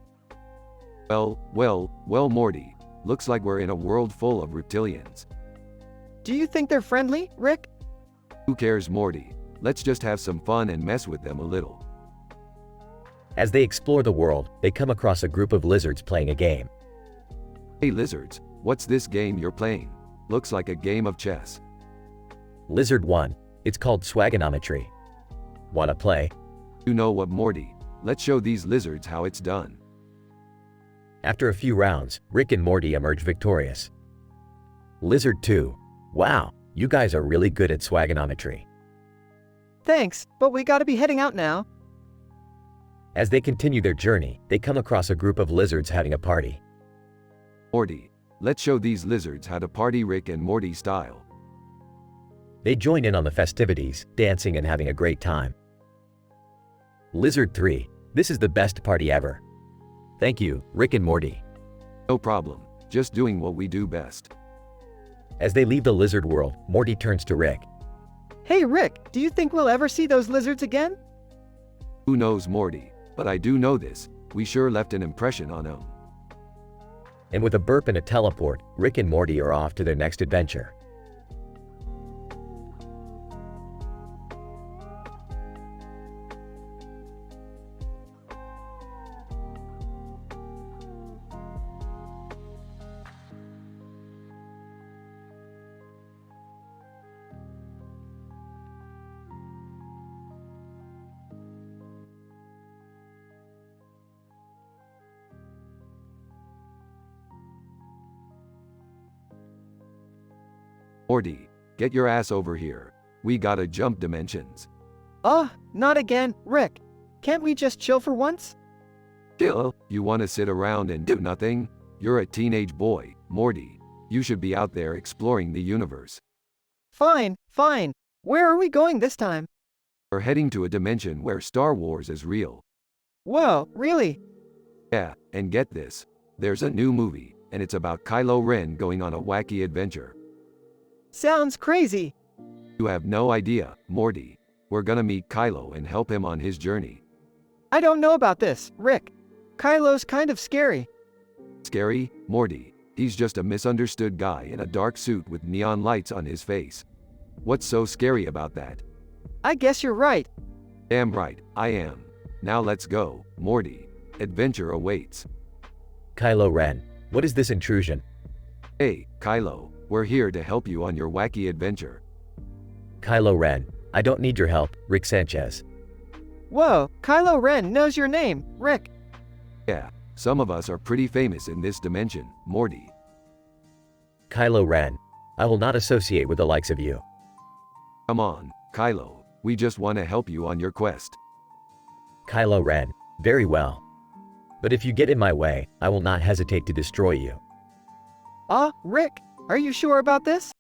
Well, Morty. Looks like we're in a world full of reptilians. Do you think they're friendly, Rick? Who cares, Morty? Let's just have some fun and mess with them a little. As they explore the world, they come across a group of lizards playing a game. Hey lizards, what's this game you're playing? Looks like a game of chess. Lizard 1. It's called swagonometry. Wanna play? You know what, Morty? Let's show these lizards how it's done. After a few rounds, Rick and Morty emerge victorious. Lizard 2. Wow, you guys are really good at swagonometry. Thanks, but we gotta be heading out now. As they continue their journey, they come across a group of lizards having a party. Morty, let's show these lizards how to party Rick and Morty style. They join in on the festivities, dancing and having a great time. Lizard 3. This is the best party ever. Thank you, Rick and Morty. No problem, just doing what we do best. As they leave the lizard world, Morty turns to Rick. Hey Rick, do you think we'll ever see those lizards again? Who knows, Morty? But I do know this, we sure left an impression on them. And with a burp and a teleport, Rick and Morty are off to their next adventure. Morty, get your ass over here. We gotta jump dimensions. Not again, Rick. Can't we just chill for once? Chill? You wanna sit around and do nothing? You're a teenage boy, Morty. You should be out there exploring the universe. Fine. Where are we going this time? We're heading to a dimension where Star Wars is real. Whoa, really? Yeah, and get this. There's a new movie, and it's about Kylo Ren going on a wacky adventure. Sounds crazy. You have no idea, Morty. We're gonna meet Kylo and help him on his journey. I don't know about this, Rick. Kylo's kind of scary. Scary? Morty. He's just a misunderstood guy in a dark suit with neon lights on his face. What's so scary about that? I guess you're right. Damn right, I am. Now let's go, Morty. Adventure awaits. Kylo Ren. What is this intrusion? Hey, Kylo. We're here to help you on your wacky adventure. Kylo Ren. I don't need your help, Rick Sanchez. Whoa, Kylo Ren knows your name, Rick. Yeah, some of us are pretty famous in this dimension, Morty. Kylo Ren. I will not associate with the likes of you. Come on, Kylo. We just want to help you on your quest. Kylo Ren. Very well. But if you get in my way, I will not hesitate to destroy you. Rick, are you sure about this?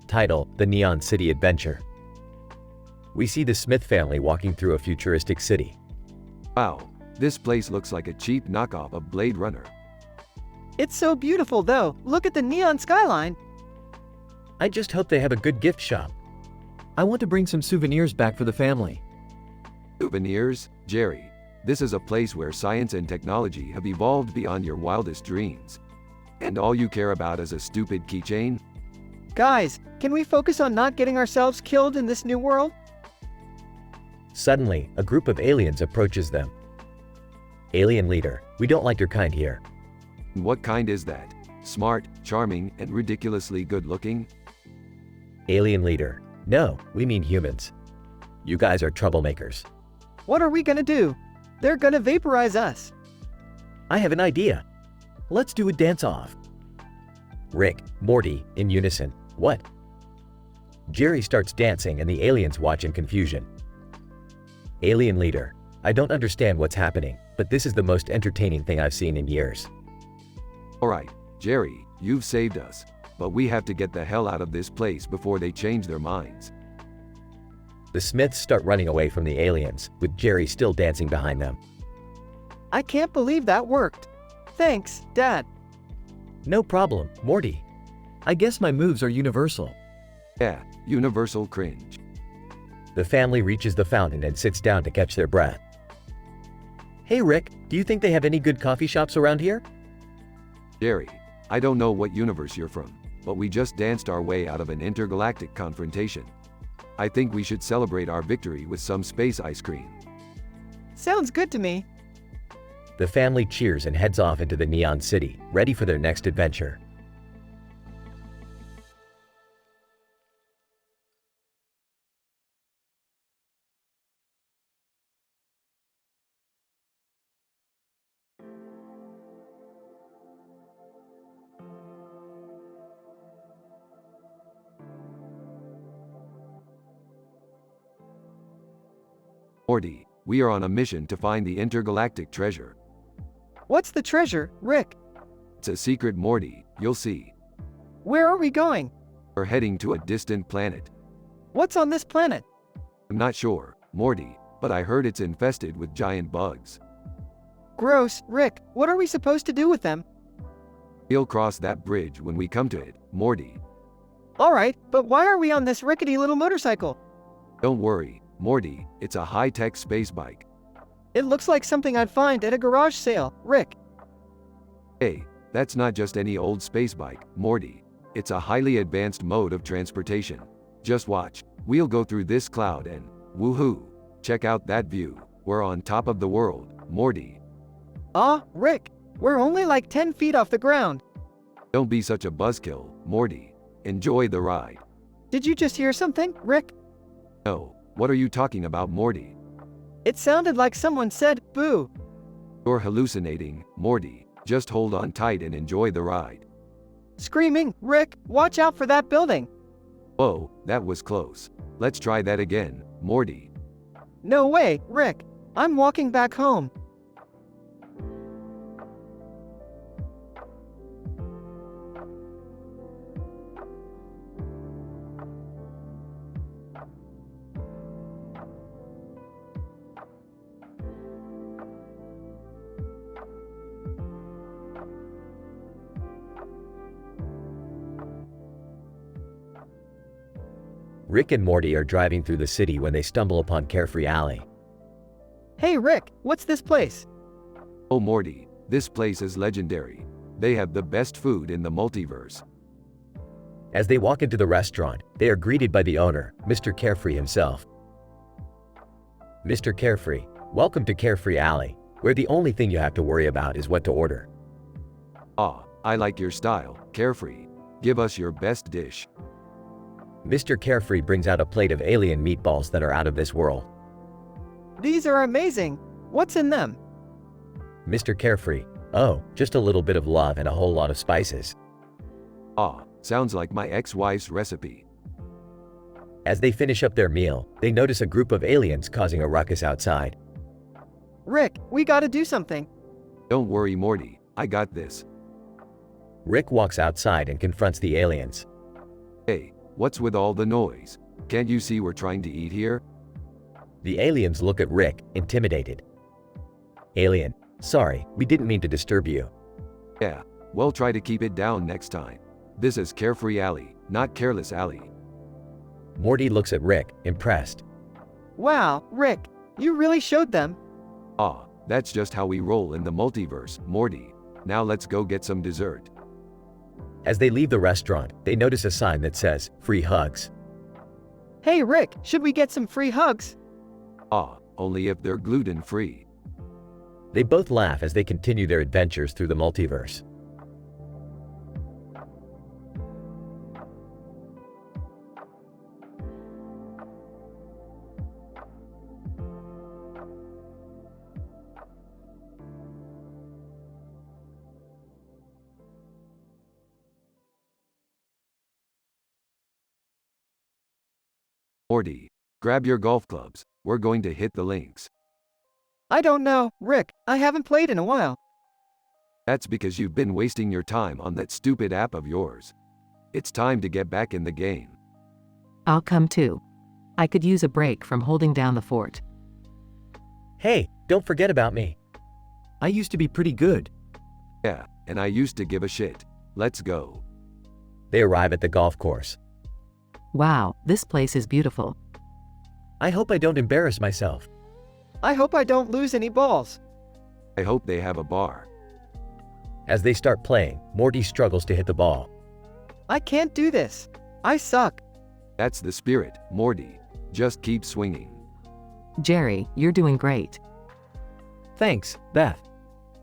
Title: The Neon City Adventure. We see the Smith family walking through a futuristic city. Wow, this place looks like a cheap knockoff of Blade Runner. It's so beautiful though. Look at the neon skyline. I just hope they have a good gift shop. I want to bring some souvenirs back for the family. Souvenirs? Jerry, this is a place where science and technology have evolved beyond your wildest dreams. And all you care about is a stupid keychain? Guys, can we focus on not getting ourselves killed in this new world? Suddenly, a group of aliens approaches them. Alien leader, we don't like your kind here. What kind is that? Smart, charming, and ridiculously good-looking? Alien leader, no, we mean humans. You guys are troublemakers. What are we gonna do? They're gonna vaporize us. I have an idea. Let's do a dance-off. Rick, Morty, in unison. What? Jerry starts dancing and the aliens watch in confusion. Alien leader, I don't understand what's happening, but this is the most entertaining thing I've seen in years. Alright, Jerry, you've saved us. But we have to get the hell out of this place before they change their minds. The Smiths start running away from the aliens, with Jerry still dancing behind them. I can't believe that worked. Thanks, Dad. No problem, Morty. I guess my moves are universal. Yeah, universal cringe. The family reaches the fountain and sits down to catch their breath. Hey Rick, do you think they have any good coffee shops around here? Jerry, I don't know what universe you're from, but we just danced our way out of an intergalactic confrontation. I think we should celebrate our victory with some space ice cream. Sounds good to me. The family cheers and heads off into the neon city, ready for their next adventure. Morty, we are on a mission to find the intergalactic treasure. What's the treasure, Rick? It's a secret, Morty, you'll see. Where are we going? We're heading to a distant planet. What's on this planet? I'm not sure, Morty, but I heard it's infested with giant bugs. Gross, Rick. What are we supposed to do with them? We'll cross that bridge when we come to it, Morty. Alright, but why are we on this rickety little motorcycle? Don't worry, Morty, it's a high-tech space bike. It looks like something I'd find at a garage sale, Rick. Hey, that's not just any old space bike, Morty. It's a highly advanced mode of transportation. Just watch, we'll go through this cloud and, woohoo, check out that view. We're on top of the world, Morty. Rick, we're only like 10 feet off the ground. Don't be such a buzzkill, Morty. Enjoy the ride. Did you just hear something, Rick? No, what are you talking about, Morty? It sounded like someone said, boo. You're hallucinating, Morty. Just hold on tight and enjoy the ride. Screaming, Rick, watch out for that building. Whoa, that was close. Let's try that again, Morty. No way, Rick. I'm walking back home. Rick and Morty are driving through the city when they stumble upon Carefree Alley. Hey Rick, what's this place? Oh Morty, this place is legendary. They have the best food in the multiverse. As they walk into the restaurant, they are greeted by the owner, Mr. Carefree himself. Mr. Carefree, welcome to Carefree Alley, where the only thing you have to worry about is what to order. I like your style, Carefree. Give us your best dish. Mr. Carefree brings out a plate of alien meatballs that are out of this world. These are amazing. What's in them? Mr. Carefree, oh, just a little bit of love and a whole lot of spices. Sounds like my ex-wife's recipe. As they finish up their meal, they notice a group of aliens causing a ruckus outside. Rick, we gotta do something. Don't worry, Morty, I got this. Rick walks outside and confronts the aliens. Hey, what's with all the noise? Can't you see we're trying to eat here? The aliens look at Rick, intimidated. Alien, sorry, we didn't mean to disturb you. Yeah, well, try to keep it down next time. This is Carefree Alley, not Careless Alley. Morty looks at Rick, impressed. Wow, Rick, you really showed them. That's just how we roll in the multiverse, Morty. Now let's go get some dessert. As they leave the restaurant, they notice a sign that says, "Free hugs." Hey Rick, should we get some free hugs? Ah, only if they're gluten-free. They both laugh as they continue their adventures through the multiverse. Morty, grab your golf clubs. We're going to hit the links. I don't know, Rick. I haven't played in a while. That's because you've been wasting your time on that stupid app of yours. It's time to get back in the game. I'll come too. I could use a break from holding down the fort. Hey, don't forget about me. I used to be pretty good. Yeah, and I used to give a shit. Let's go. They arrive at the golf course. Wow, this place is beautiful. I hope I don't embarrass myself. I hope I don't lose any balls. I hope they have a bar. As they start playing, Morty struggles to hit the ball. I can't do this. I suck. That's the spirit, Morty. Just keep swinging. Jerry, you're doing great. Thanks, Beth.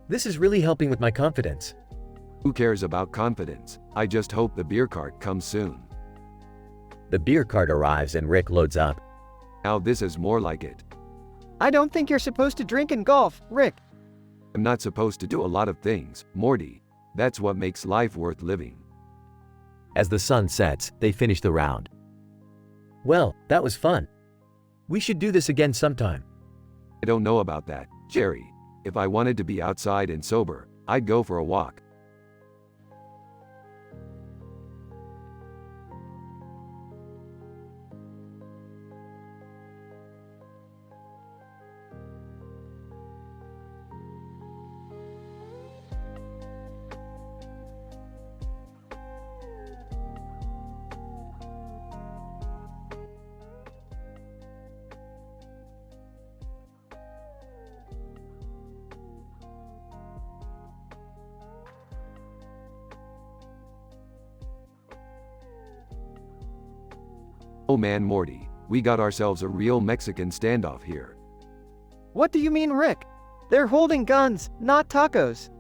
This is really helping with my confidence. Who cares about confidence? I just hope the beer cart comes soon. The beer cart arrives and Rick loads up. Now this is more like it. I don't think you're supposed to drink and golf, Rick. I'm not supposed to do a lot of things, Morty. That's what makes life worth living. As the sun sets, they finish the round. Well, that was fun. We should do this again sometime. I don't know about that, Jerry. If I wanted to be outside and sober, I'd go for a walk. Oh man, Morty, we got ourselves a real Mexican standoff here. What do you mean, Rick? They're holding guns, not tacos.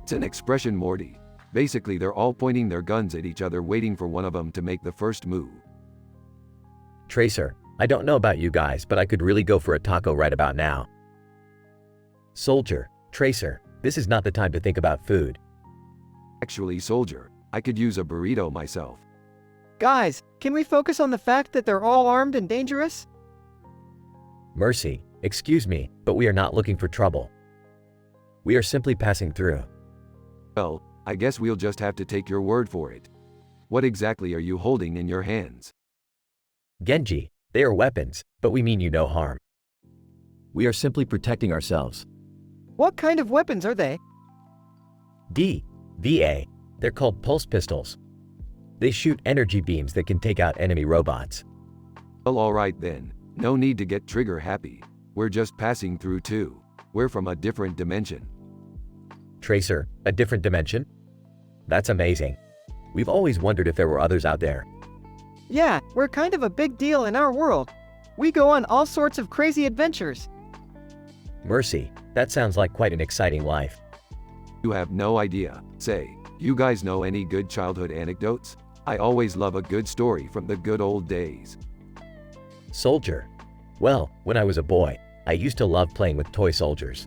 It's an expression, Morty. Basically, they're all pointing their guns at each other, waiting for one of them to make the first move. Tracer, I don't know about you guys, but I could really go for a taco right about now. Soldier, Tracer, this is not the time to think about food. Actually, Soldier, I could use a burrito myself. Guys, can we focus on the fact that they're all armed and dangerous? Mercy, excuse me, but we are not looking for trouble. We are simply passing through. Well, I guess we'll just have to take your word for it. What exactly are you holding in your hands? Genji, they are weapons, but we mean you no harm. We are simply protecting ourselves. What kind of weapons are they? VA, they're called pulse pistols. They shoot energy beams that can take out enemy robots. Well, alright then. No need to get trigger happy. We're just passing through too. We're from a different dimension. Tracer, a different dimension? That's amazing. We've always wondered if there were others out there. Yeah, we're kind of a big deal in our world. We go on all sorts of crazy adventures. Mercy, that sounds like quite an exciting life. You have no idea. Say, you guys know any good childhood anecdotes? I always love a good story from the good old days. Soldier. Well, when I was a boy, I used to love playing with toy soldiers.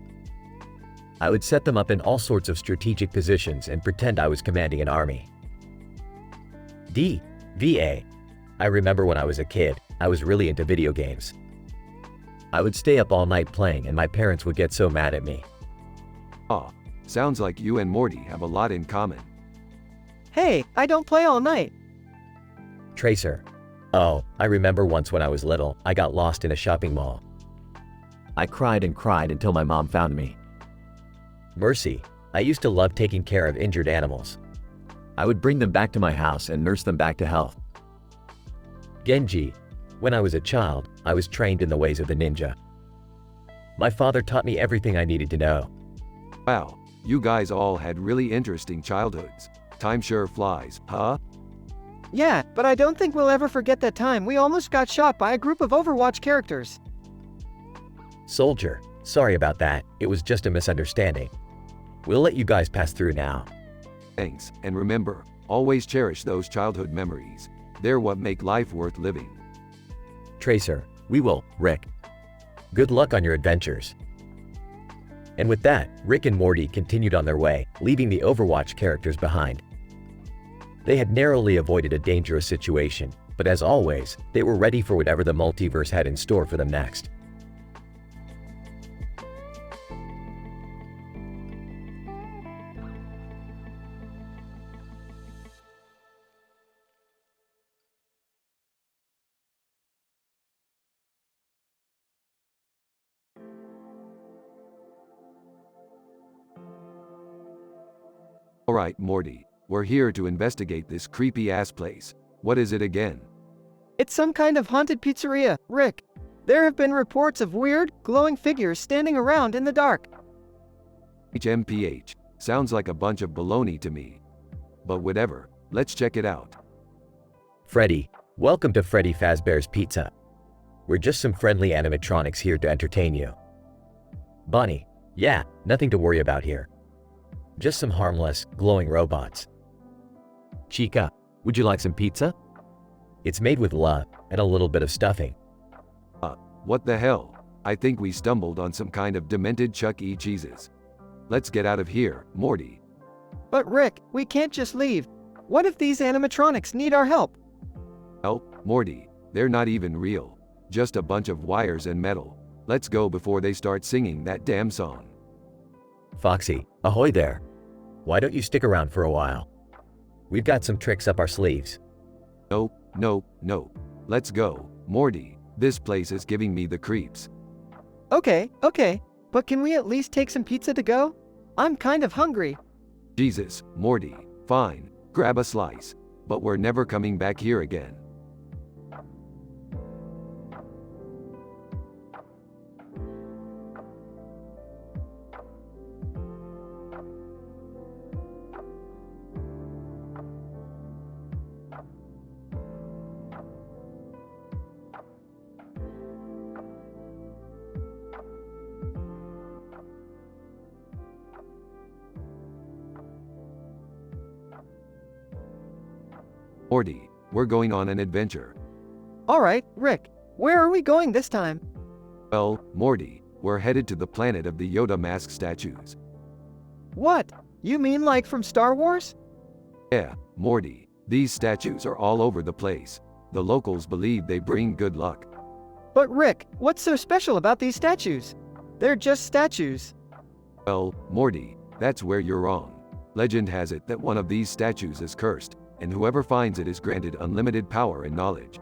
I would set them up in all sorts of strategic positions and pretend I was commanding an army. VA. I remember when I was a kid, I was really into video games. I would stay up all night playing and my parents would get so mad at me. Ah, sounds like you and Morty have a lot in common. Hey, I don't play all night. Tracer. Oh, I remember once when I was little, I got lost in a shopping mall. I cried and cried until my mom found me. Mercy. I used to love taking care of injured animals. I would bring them back to my house and nurse them back to health. Genji. When I was a child, I was trained in the ways of the ninja. My father taught me everything I needed to know. Wow, you guys all had really interesting childhoods. Time sure flies, huh? Yeah, but I don't think we'll ever forget that time we almost got shot by a group of Overwatch characters. Soldier, sorry about that, it was just a misunderstanding. We'll let you guys pass through now. Thanks, and remember, always cherish those childhood memories. They're what make life worth living. Tracer, we will, Rick. Good luck on your adventures. And with that, Rick and Morty continued on their way, leaving the Overwatch characters behind. They had narrowly avoided a dangerous situation, but as always, they were ready for whatever the multiverse had in store for them next. Alright, Morty, we're here to investigate this creepy-ass place. What is it again? It's some kind of haunted pizzeria, Rick. There have been reports of weird, glowing figures standing around in the dark. HMPH. Sounds like a bunch of baloney to me. But whatever, let's check it out. Freddy, welcome to Freddy Fazbear's Pizza. We're just some friendly animatronics here to entertain you. Bonnie, yeah, nothing to worry about here. Just some harmless, glowing robots. Chica, would you like some pizza? It's made with love and a little bit of stuffing. What the hell? I think we stumbled on some kind of demented Chuck E. Cheeses. Let's get out of here, Morty. But Rick, we can't just leave. What if these animatronics need our help? Help, Morty. They're not even real. Just a bunch of wires and metal. Let's go before they start singing that damn song. Foxy, ahoy there. Why don't you stick around for a while? We've got some tricks up our sleeves. Nope, nope, nope. Let's go, Morty. This place is giving me the creeps. Okay, but can we at least take some pizza to go? I'm kind of hungry. Jesus, Morty. Fine, grab a slice. But we're never coming back here again. Morty, we're going on an adventure. Alright, Rick, where are we going this time? Well, Morty, we're headed to the planet of the Yoda mask statues. What? You mean like from Star Wars? Yeah, Morty, these statues are all over the place. The locals believe they bring good luck. But Rick, what's so special about these statues? They're just statues. Well, Morty, that's where you're wrong. Legend has it that one of these statues is cursed, and whoever finds it is granted unlimited power and knowledge.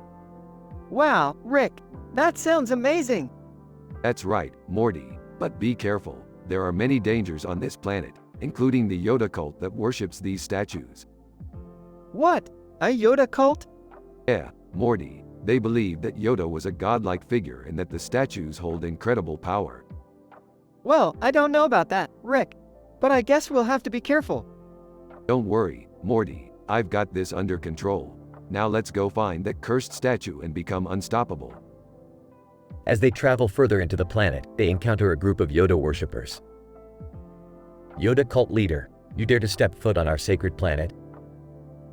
Wow, Rick, that sounds amazing. That's right, Morty, but be careful. There are many dangers on this planet, including the Yoda cult that worships these statues. What? A Yoda cult? Yeah, Morty, they believe that Yoda was a godlike figure and that the statues hold incredible power. Well, I don't know about that, Rick, but I guess we'll have to be careful. Don't worry, Morty. I've got this under control. Now let's go find that cursed statue and become unstoppable. As they travel further into the planet, they encounter a group of Yoda worshippers. Yoda cult leader, you dare to step foot on our sacred planet?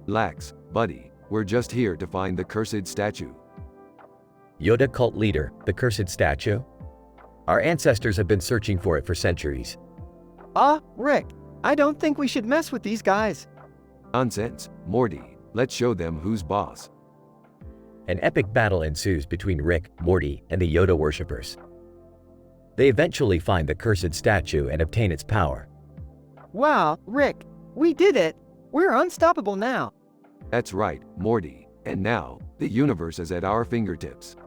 Relax, buddy. We're just here to find the cursed statue. Yoda cult leader, the cursed statue? Our ancestors have been searching for it for centuries. Rick, I don't think we should mess with these guys. Nonsense, Morty. Let's show them who's boss. An epic battle ensues between Rick, Morty, and the Yoda worshippers. They eventually find the cursed statue and obtain its power. Wow, Rick, we did it. We're unstoppable now. That's right, Morty. And now, the universe is at our fingertips.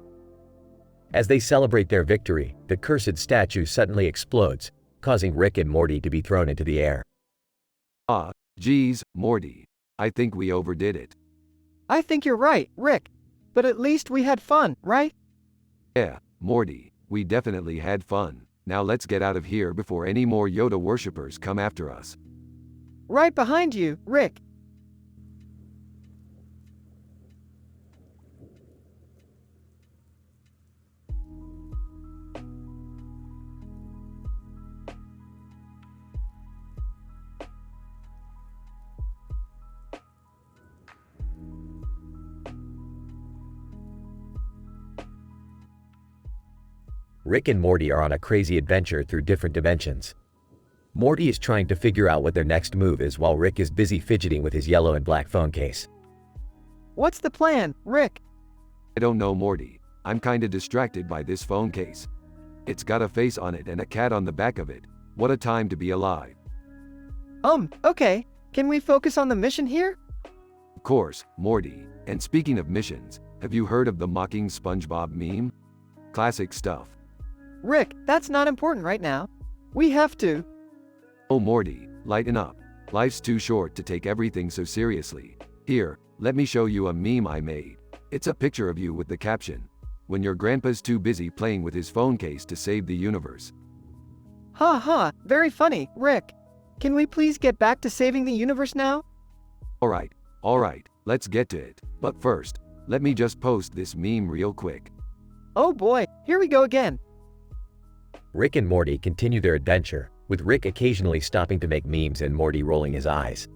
As they celebrate their victory, the cursed statue suddenly explodes, causing Rick and Morty to be thrown into the air. Geez, Morty. I think we overdid it. I think you're right, Rick. But at least we had fun, right? Yeah, Morty, we definitely had fun. Now let's get out of here before any more Yoda worshippers come after us. Right behind you, Rick. Rick and Morty are on a crazy adventure through different dimensions. Morty is trying to figure out what their next move is while Rick is busy fidgeting with his yellow and black phone case. What's the plan, Rick? I don't know, Morty. I'm kinda distracted by this phone case. It's got a face on it and a cat on the back of it. What a time to be alive. Okay. Can we focus on the mission here? Of course, Morty. And speaking of missions, have you heard of the mocking SpongeBob meme? Classic stuff. Rick, that's not important right now. We have to. Oh, Morty, lighten up. Life's too short to take everything so seriously. Here, let me show you a meme I made. It's a picture of you with the caption, "When your grandpa's too busy playing with his phone case to save the universe." Very funny, Rick. Can we please get back to saving the universe now? Alright, let's get to it. But first, let me just post this meme real quick. Oh boy, here we go again. Rick and Morty continue their adventure, with Rick occasionally stopping to make memes and Morty rolling his eyes.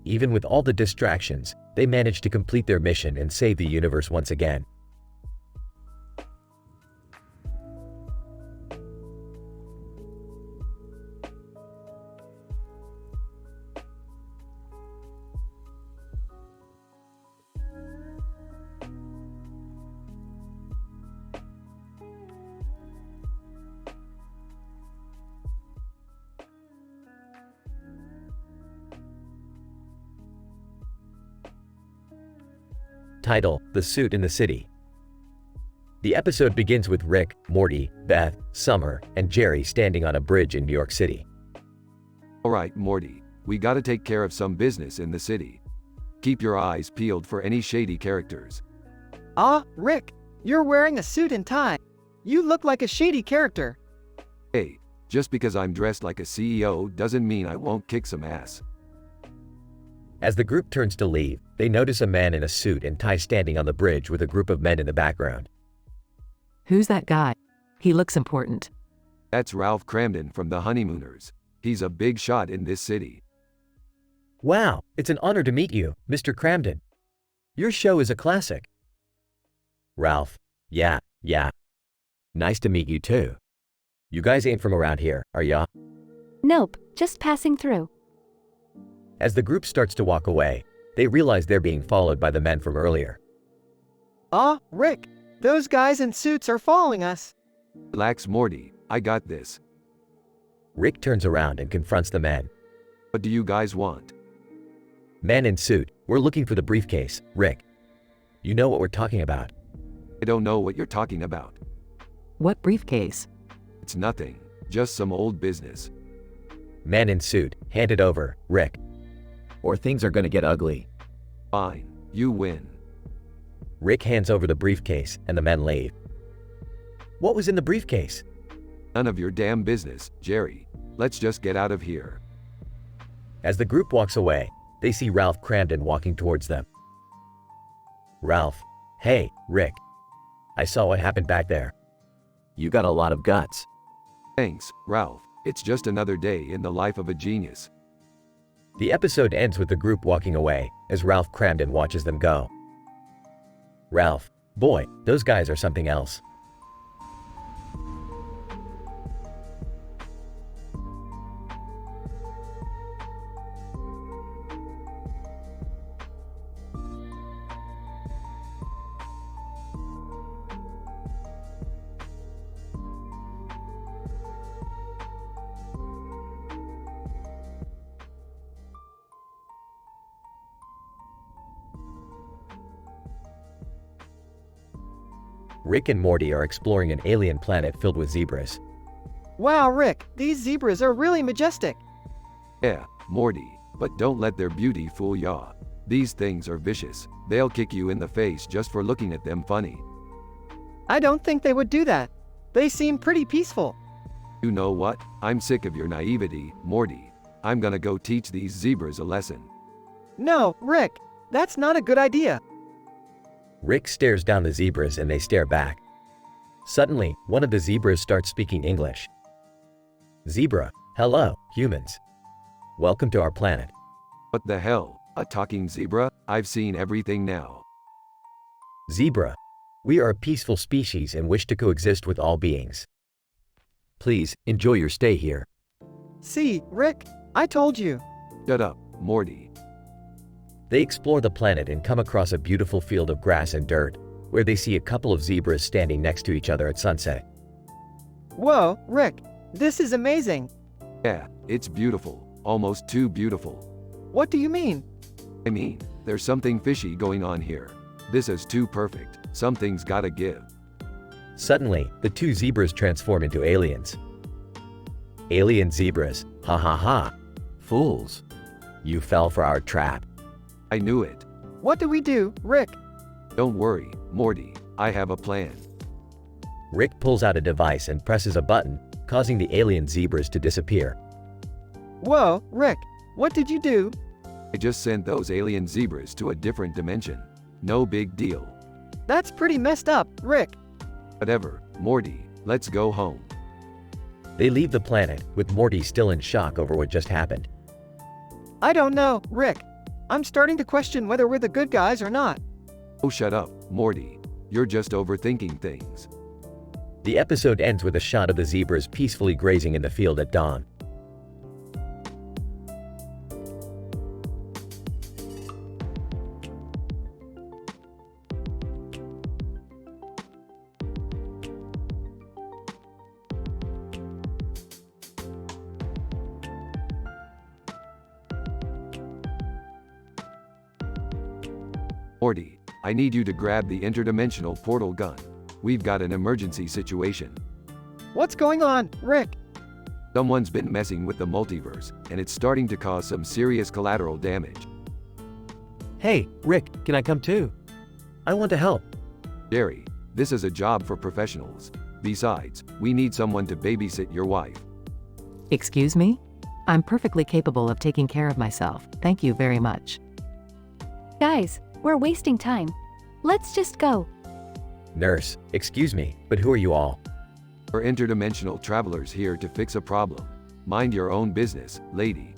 Even with all the distractions, they manage to complete their mission and save the universe once again. Title: The Suit in the City. The episode begins with Rick, Morty, Beth, Summer, and Jerry standing on a bridge in New York City. Alright, Morty, we gotta take care of some business in the city. Keep your eyes peeled for any shady characters. Rick, you're wearing a suit and tie. You look like a shady character. Hey, just because I'm dressed like a CEO doesn't mean I won't kick some ass. As the group turns to leave, they notice a man in a suit and tie standing on the bridge with a group of men in the background. Who's that guy? He looks important. That's Ralph Cramden from The Honeymooners. He's a big shot in this city. Wow, it's an honor to meet you, Mr. Cramden. Your show is a classic. Ralph: Yeah. Nice to meet you too. You guys ain't from around here, are ya? Nope, just passing through. As the group starts to walk away, they realize they're being followed by the men from earlier. Rick, those guys in suits are following us. Relax, Morty, I got this. Rick turns around and confronts the men. What do you guys want? Men in suit: We're looking for the briefcase, Rick. You know what we're talking about. I don't know what you're talking about. What briefcase? It's nothing, just some old business. Men in suit: Hand it over, Rick. Or things are gonna get ugly. Fine, you win. Rick hands over the briefcase and the men leave. What was in the briefcase? None of your damn business, Jerry. Let's just get out of here. As the group walks away, they see Ralph Cramden walking towards them. Ralph: Hey, Rick. I saw what happened back there. You got a lot of guts. Thanks, Ralph. It's just another day in the life of a genius. The episode ends with the group walking away as Ralph Cramden watches them go. Ralph: Boy, those guys are something else. Rick and Morty are exploring an alien planet filled with zebras. Wow, Rick, these zebras are really majestic. Yeah, Morty, but don't let their beauty fool ya. These things are vicious. They'll kick you in the face just for looking at them funny. I don't think they would do that. They seem pretty peaceful. You know what? I'm sick of your naivety, Morty. I'm gonna go teach these zebras a lesson. No, Rick, that's not a good idea. Rick stares down the zebras and they stare back. Suddenly, one of the zebras starts speaking English. Zebra: Hello, humans. Welcome to our planet. What the hell? A talking zebra? I've seen everything now. Zebra: We are a peaceful species and wish to coexist with all beings. Please, enjoy your stay here. See, Rick, I told you. Shut up, Morty. They explore the planet and come across a beautiful field of grass and dirt, where they see a couple of zebras standing next to each other at sunset. Whoa, Rick, this is amazing. Yeah, it's beautiful. Almost too beautiful. What do you mean? I mean, there's something fishy going on here. This is too perfect. Something's gotta give. Suddenly, the two zebras transform into aliens. Alien zebras, ha ha ha. Fools. You fell for our trap. I knew it. What do we do, Rick? Don't worry, Morty. I have a plan. Rick pulls out a device and presses a button, causing the alien zebras to disappear. Whoa, Rick, what did you do? I just sent those alien zebras to a different dimension. No big deal. That's pretty messed up, Rick. Whatever, Morty, let's go home. They leave the planet, with Morty still in shock over what just happened. I don't know, Rick. I'm starting to question whether we're the good guys or not. Oh, shut up, Morty. You're just overthinking things. The episode ends with a shot of the zebras peacefully grazing in the field at dawn. Morty, I need you to grab the interdimensional portal gun. We've got an emergency situation. What's going on, Rick? Someone's been messing with the multiverse, and it's starting to cause some serious collateral damage. Hey, Rick, can I come too? I want to help. Jerry, this is a job for professionals. Besides, we need someone to babysit your wife. Excuse me? I'm perfectly capable of taking care of myself. Thank you very much. Guys, we're wasting time. Let's just go. Nurse, excuse me, but who are you all? We're interdimensional travelers here to fix a problem. Mind your own business, lady.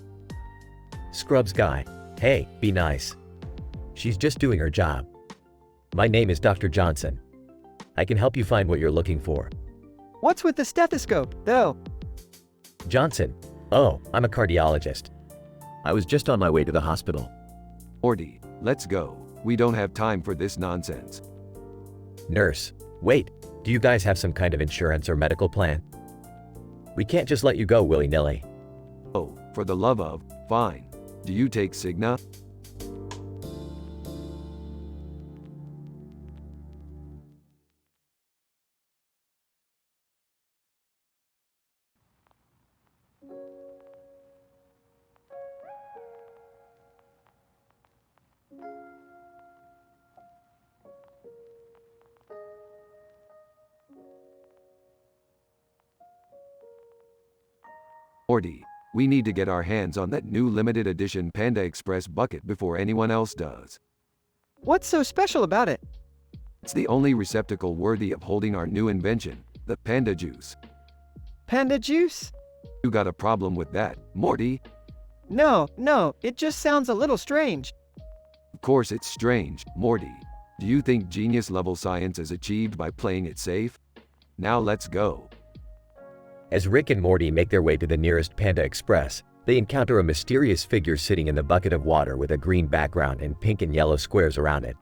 Scrubs guy. Hey, be nice. She's just doing her job. My name is Dr. Johnson. I can help you find what you're looking for. What's with the stethoscope, though? Johnson. Oh, I'm a cardiologist. I was just on my way to the hospital. Morty, let's go. We don't have time for this nonsense. Nurse. Wait, do you guys have some kind of insurance or medical plan? We can't just let you go willy-nilly. Oh, for the love of, fine. Do you take Cigna? Morty, we need to get our hands on that new limited edition Panda Express bucket before anyone else does. What's so special about it? It's the only receptacle worthy of holding our new invention, the panda juice. Panda juice? You got a problem with that, Morty? No, it just sounds a little strange. Of course it's strange, Morty. Do you think genius-level science is achieved by playing it safe? Now let's go. As Rick and Morty make their way to the nearest Panda Express, they encounter a mysterious figure sitting in the bucket of water with a green background and pink and yellow squares around it.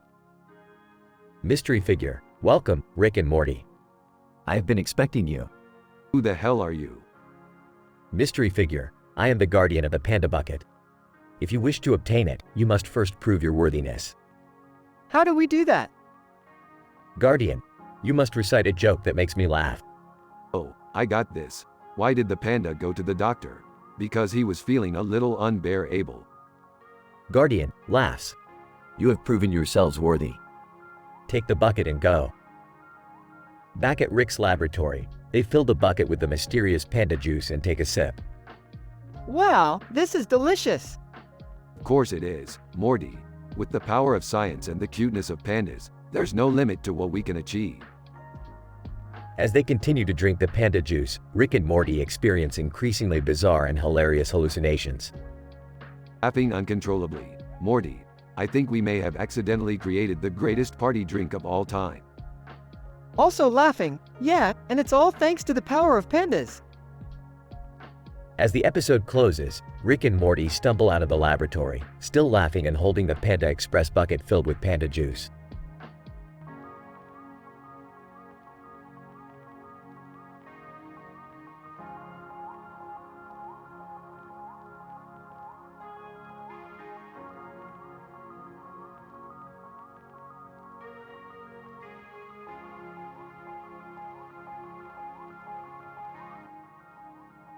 Mystery figure. Welcome, Rick and Morty. I have been expecting you. Who the hell are you? Mystery figure. I am the guardian of the Panda Bucket. If you wish to obtain it, you must first prove your worthiness. How do we do that? Guardian, you must recite a joke that makes me laugh. Oh, I got this. Why did the panda go to the doctor? Because he was feeling a little unbearable. Guardian, laughs. You have proven yourselves worthy. Take the bucket and go. Back at Rick's laboratory, they fill the bucket with the mysterious panda juice and take a sip. Wow, this is delicious. Of course it is, Morty. With the power of science and the cuteness of pandas, there's no limit to what we can achieve. As they continue to drink the panda juice, Rick and Morty experience increasingly bizarre and hilarious hallucinations. Laughing uncontrollably, Morty, I think we may have accidentally created the greatest party drink of all time. Also laughing, yeah, and it's all thanks to the power of pandas. As the episode closes, Rick and Morty stumble out of the laboratory, still laughing and holding the Panda Express bucket filled with panda juice.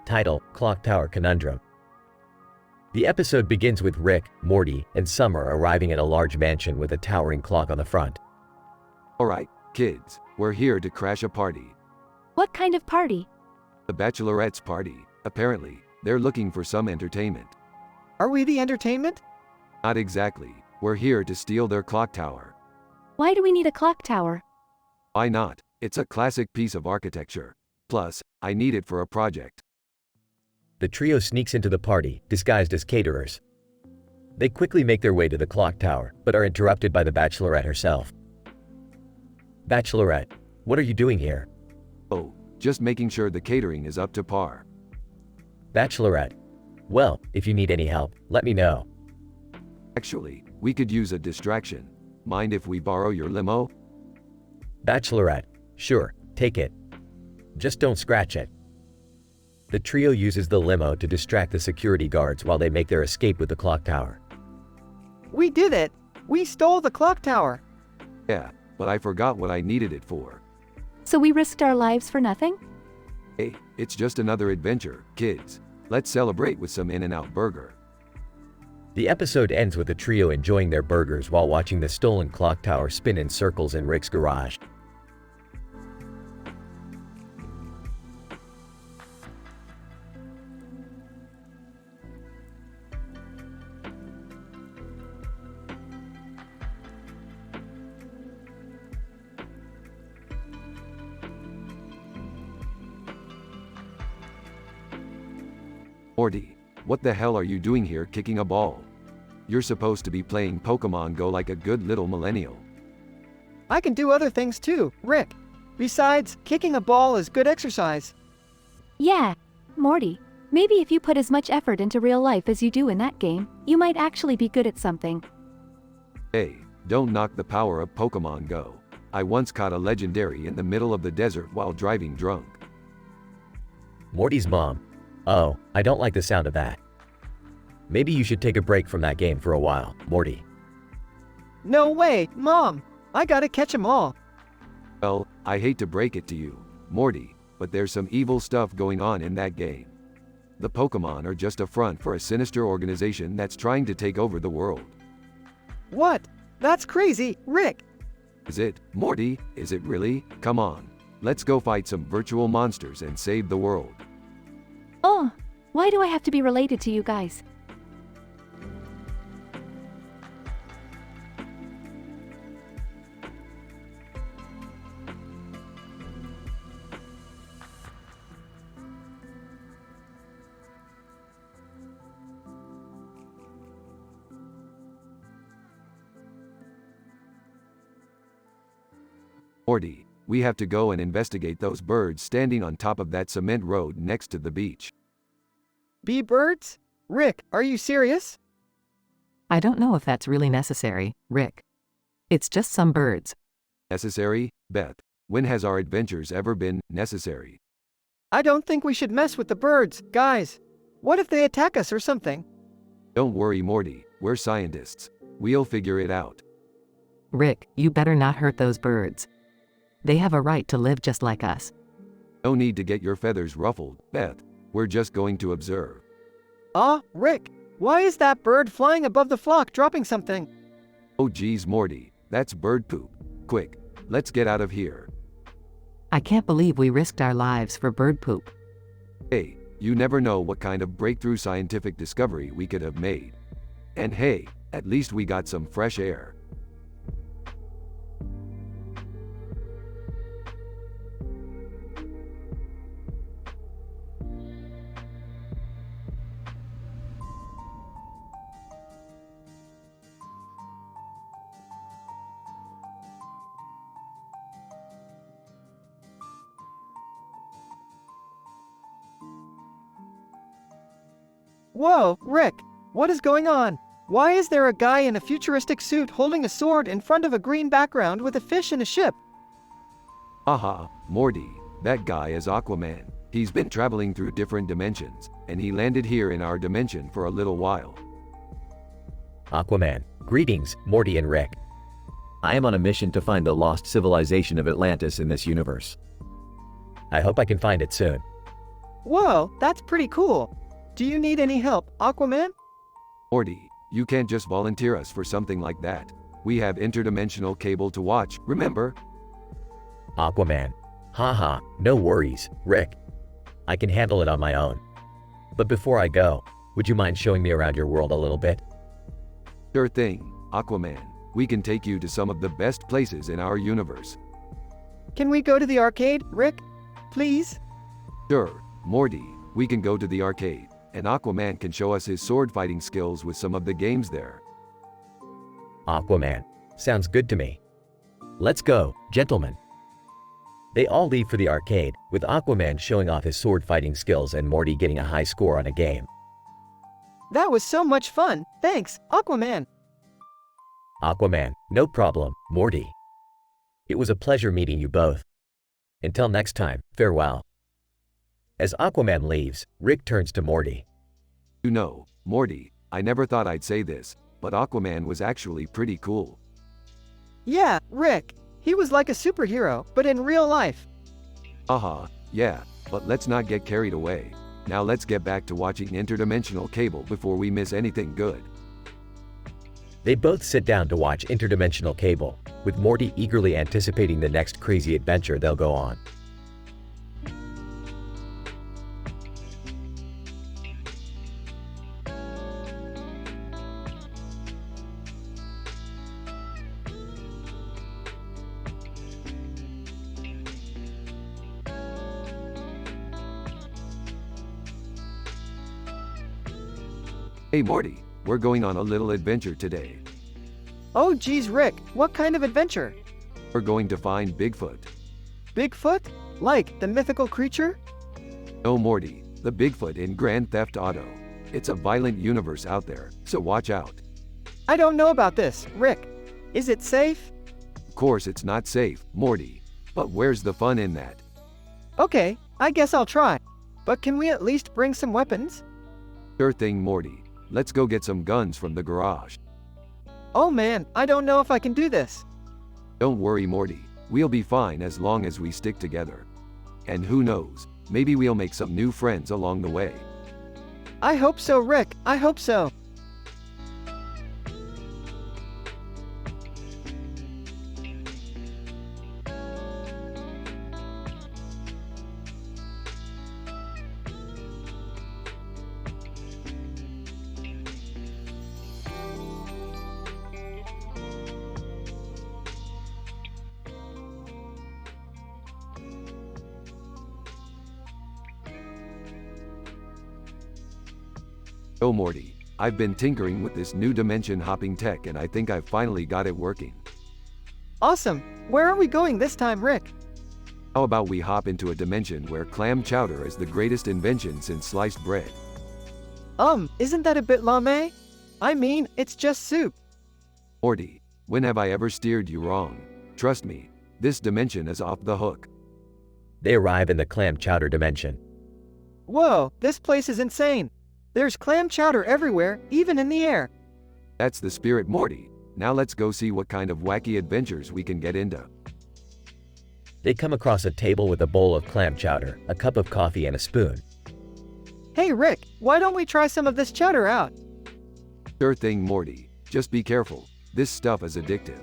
Title: Clock Tower Conundrum. The episode begins with Rick, Morty, and Summer arriving at a large mansion with a towering clock on the front. Alright, kids, we're here to crash a party. What kind of party? The Bachelorette's party. Apparently, they're looking for some entertainment. Are we the entertainment? Not exactly. We're here to steal their clock tower. Why do we need a clock tower? Why not? It's a classic piece of architecture. Plus, I need it for a project. The trio sneaks into the party, disguised as caterers. They quickly make their way to the clock tower, but are interrupted by the Bachelorette herself. Bachelorette, what are you doing here? Oh, just making sure the catering is up to par. Bachelorette, well, if you need any help, let me know. Actually, we could use a distraction. Mind if we borrow your limo? Bachelorette, sure, take it. Just don't scratch it. The trio uses the limo to distract the security guards while they make their escape with the clock tower. We did it! We stole the clock tower! Yeah, but I forgot what I needed it for. So we risked our lives for nothing? Hey, it's just another adventure, kids. Let's celebrate with some In-N-Out burger. The episode ends with the trio enjoying their burgers while watching the stolen clock tower spin in circles in Rick's garage. Morty, what the hell are you doing here kicking a ball? You're supposed to be playing Pokemon Go like a good little millennial. I can do other things too, Rick. Besides, kicking a ball is good exercise. Yeah, Morty. Maybe if you put as much effort into real life as you do in that game, you might actually be good at something. Hey, don't knock the power of Pokemon Go. I once caught a legendary in the middle of the desert while driving drunk. Morty's mom. Oh, I don't like the sound of that. Maybe you should take a break from that game for a while, Morty. No way, Mom! I gotta catch 'em all. Well, I hate to break it to you, Morty, but there's some evil stuff going on in that game. The Pokemon are just a front for a sinister organization that's trying to take over the world. What? That's crazy, Rick! Is it, Morty? Is it really? Come on. Let's go fight some virtual monsters and save the world. Oh, why do I have to be related to you guys? Morty, we have to go and investigate those birds standing on top of that cement road next to the beach. Bee birds? Rick, are you serious? I don't know if that's really necessary, Rick. It's just some birds. Necessary? Beth, when has our adventures ever been necessary? I don't think we should mess with the birds, guys. What if they attack us or something? Don't worry, Morty, we're scientists. We'll figure it out. Rick, you better not hurt those birds. They have a right to live just like us. No need to get your feathers ruffled, Beth. We're just going to observe. Rick, why is that bird flying above the flock dropping something? Oh geez, Morty, that's bird poop. Quick, let's get out of here. I can't believe we risked our lives for bird poop. Hey, you never know what kind of breakthrough scientific discovery we could have made. And hey, at least we got some fresh air. Whoa, Rick, what is going on? Why is there a guy in a futuristic suit holding a sword in front of a green background with a fish in a ship? Aha, Morty, that guy is Aquaman. He's been traveling through different dimensions, and he landed here in our dimension for a little while. Aquaman. Greetings, Morty and Rick. I am on a mission to find the lost civilization of Atlantis in this universe. I hope I can find it soon. Whoa, that's pretty cool. Do you need any help, Aquaman? Morty, you can't just volunteer us for something like that. We have interdimensional cable to watch, remember? Aquaman. Haha, no worries, Rick. I can handle it on my own. But before I go, would you mind showing me around your world a little bit? Sure thing, Aquaman. We can take you to some of the best places in our universe. Can we go to the arcade, Rick? Please? Sure, Morty, we can go to the arcade, and Aquaman can show us his sword fighting skills with some of the games there. Aquaman. Sounds good to me. Let's go, gentlemen. They all leave for the arcade, with Aquaman showing off his sword fighting skills and Morty getting a high score on a game. That was so much fun. Thanks, Aquaman. Aquaman. No problem, Morty. It was a pleasure meeting you both. Until next time, farewell. As Aquaman leaves, Rick turns to Morty. You know, Morty, I never thought I'd say this, but Aquaman was actually pretty cool. Yeah, Rick. He was like a superhero, but in real life. Aha, yeah, but let's not get carried away. Now let's get back to watching interdimensional cable before we miss anything good. They both sit down to watch interdimensional cable, with Morty eagerly anticipating the next crazy adventure they'll go on. Hey Morty, we're going on a little adventure today. Oh geez, Rick, what kind of adventure? We're going to find Bigfoot. Bigfoot? Like the mythical creature? No Morty, the Bigfoot in Grand Theft Auto. It's a violent universe out there, so watch out. I don't know about this, Rick. Is it safe? Of course it's not safe, Morty. But where's the fun in that? Okay, I guess I'll try. But can we at least bring some weapons? Sure thing, Morty. Let's go get some guns from the garage. Oh man, I don't know if I can do this. Don't worry, Morty. We'll be fine as long as we stick together. And who knows, maybe we'll make some new friends along the way. I hope so, Rick. I hope so. Oh Morty, I've been tinkering with this new dimension hopping tech and I think I've finally got it working. Awesome. Where are we going this time, Rick? How about we hop into a dimension where clam chowder is the greatest invention since sliced bread? Isn't that a bit lame? I mean, it's just soup. Morty, when have I ever steered you wrong? Trust me, this dimension is off the hook. They arrive in the clam chowder dimension. Whoa, this place is insane. There's clam chowder everywhere, even in the air. That's the spirit, Morty. Now let's go see what kind of wacky adventures we can get into. They come across a table with a bowl of clam chowder, a cup of coffee, and a spoon. Hey Rick, why don't we try some of this chowder out? Sure thing, Morty. Just be careful. This stuff is addictive.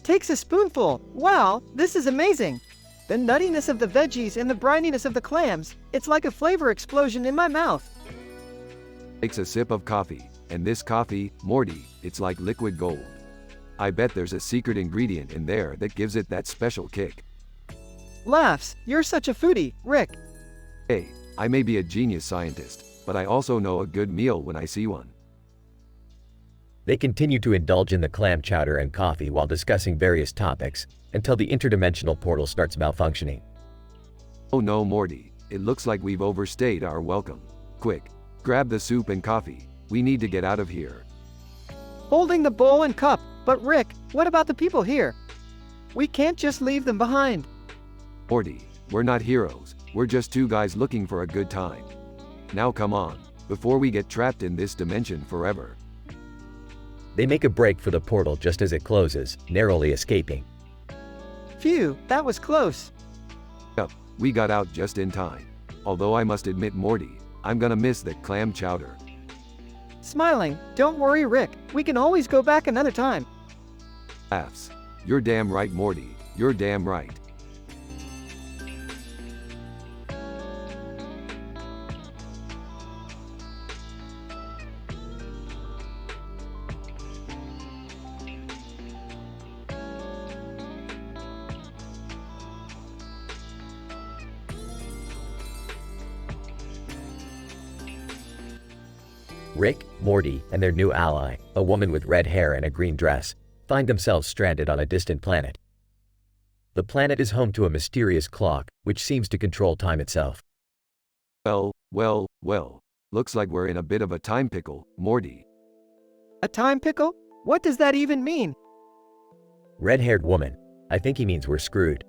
Takes a spoonful. Wow, this is amazing. The nuttiness of the veggies and the brininess of the clams, it's like a flavor explosion in my mouth. Takes a sip of coffee, and this coffee, Morty, it's like liquid gold. I bet there's a secret ingredient in there that gives it that special kick. Laughs, you're such a foodie, Rick. Hey, I may be a genius scientist, but I also know a good meal when I see one. They continue to indulge in the clam chowder and coffee while discussing various topics, until the interdimensional portal starts malfunctioning. Oh no, Morty, it looks like we've overstayed our welcome. Quick, Grab the soup and coffee. We need to get out of here. Holding the bowl and cup. But Rick, what about the people here? We can't just leave them behind. Morty, we're not heroes. We're just two guys looking for a good time. Now come on, before we get trapped in this dimension forever. They make a break for the portal just as it closes, narrowly escaping. Phew, that was close. Yup, we got out just in time. Although I must admit, Morty, I'm gonna miss that clam chowder. Smiling, don't worry Rick, we can always go back another time. Laughs. You're damn right, Morty. You're damn right. Rick, Morty, and their new ally, a woman with red hair and a green dress, find themselves stranded on a distant planet. The planet is home to a mysterious clock, which seems to control time itself. Well. Looks like we're in a bit of a time pickle, Morty. A time pickle? What does that even mean? Red-haired woman. I think he means we're screwed.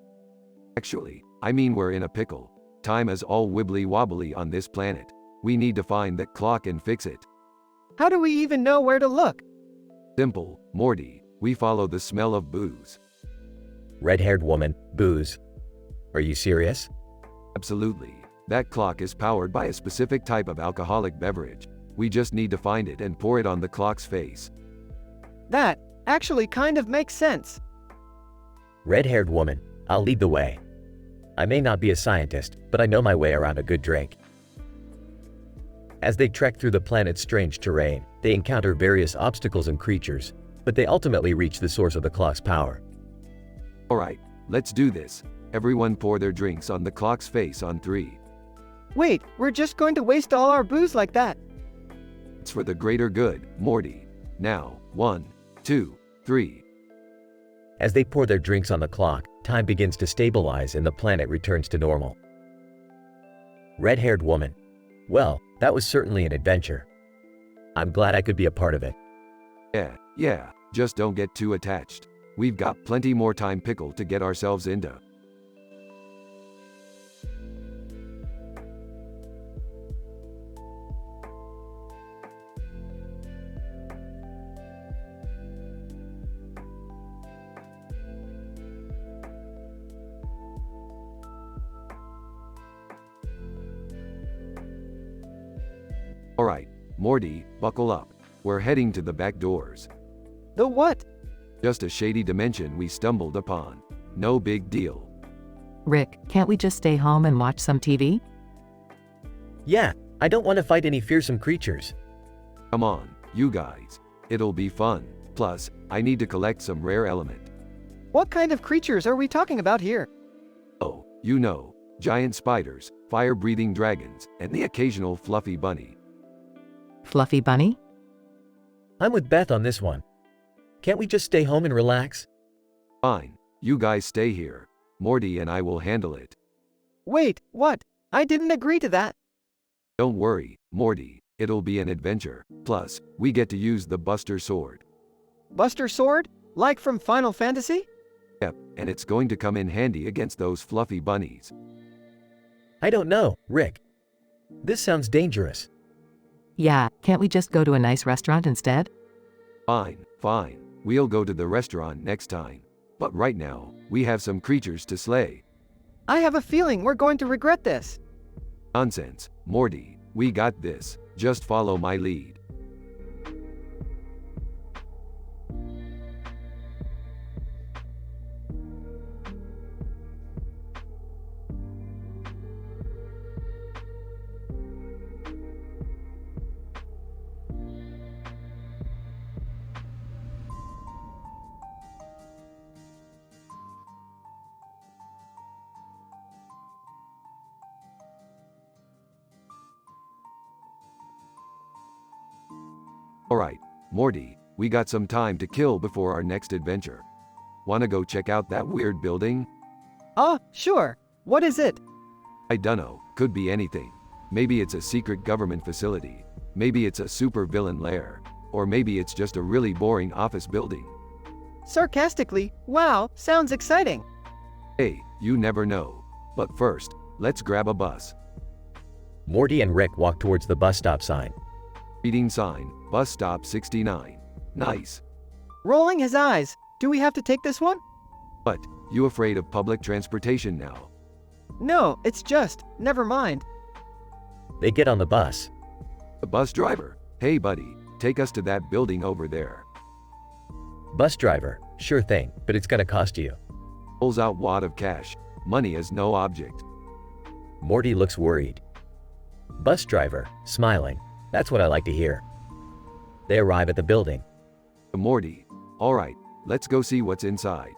Actually, I mean we're in a pickle. Time is all wibbly-wobbly on this planet. We need to find that clock and fix it. How do we even know where to look? Simple, Morty. We follow the smell of booze. Red-haired woman, booze. Are you serious? Absolutely. That clock is powered by a specific type of alcoholic beverage. We just need to find it and pour it on the clock's face. That actually kind of makes sense. Red-haired woman, I'll lead the way. I may not be a scientist, but I know my way around a good drink. As they trek through the planet's strange terrain, they encounter various obstacles and creatures, but they ultimately reach the source of the clock's power. Alright, let's do this. Everyone pour their drinks on the clock's face on 3. Wait, we're just going to waste all our booze like that? It's for the greater good, Morty. Now, 1, 2, 3. As they pour their drinks on the clock, time begins to stabilize and the planet returns to normal. Red-haired woman. Well, that was certainly an adventure. I'm glad I could be a part of it. Yeah, just don't get too attached. We've got plenty more time pickle to get ourselves into. Alright, Morty, buckle up. We're heading to the back doors. The what? Just a shady dimension we stumbled upon. No big deal. Rick, can't we just stay home and watch some TV? Yeah, I don't want to fight any fearsome creatures. Come on, you guys. It'll be fun. Plus, I need to collect some rare element. What kind of creatures are we talking about here? Oh, you know, giant spiders, fire-breathing dragons, and the occasional fluffy bunny. Fluffy bunny? I'm with Beth on this one. Can't we just stay home and relax? Fine, you guys stay here. Morty and I will handle it. Wait, what? I didn't agree to that. Don't worry, Morty, it'll be an adventure. Plus, we get to use the Buster Sword. Buster Sword? Like from Final Fantasy? Yep, and it's going to come in handy against those fluffy bunnies. I don't know, Rick. This sounds dangerous. Yeah, can't we just go to a nice restaurant instead? Fine. We'll go to the restaurant next time. But right now, we have some creatures to slay. I have a feeling we're going to regret this. Nonsense, Morty, we got this. Just follow my lead. Alright, Morty, we got some time to kill before our next adventure. Wanna go check out that weird building? Sure. What is it? I dunno, could be anything. Maybe it's a secret government facility. Maybe it's a super villain lair. Or maybe it's just a really boring office building. Sarcastically, wow, sounds exciting. Hey, you never know. But first, let's grab a bus. Morty and Rick walk towards the bus stop sign. Reading sign, bus stop 69. Nice. Rolling his eyes, do we have to take this one? But, you afraid of public transportation now? No, it's just, never mind. They get on the bus. The bus driver, hey buddy, take us to that building over there. Bus driver, sure thing, but it's gonna cost you. Pulls out wad of cash. Money is no object. Morty looks worried. Bus driver, smiling, that's what I like to hear. They arrive at the building. Morty, alright, let's go see what's inside.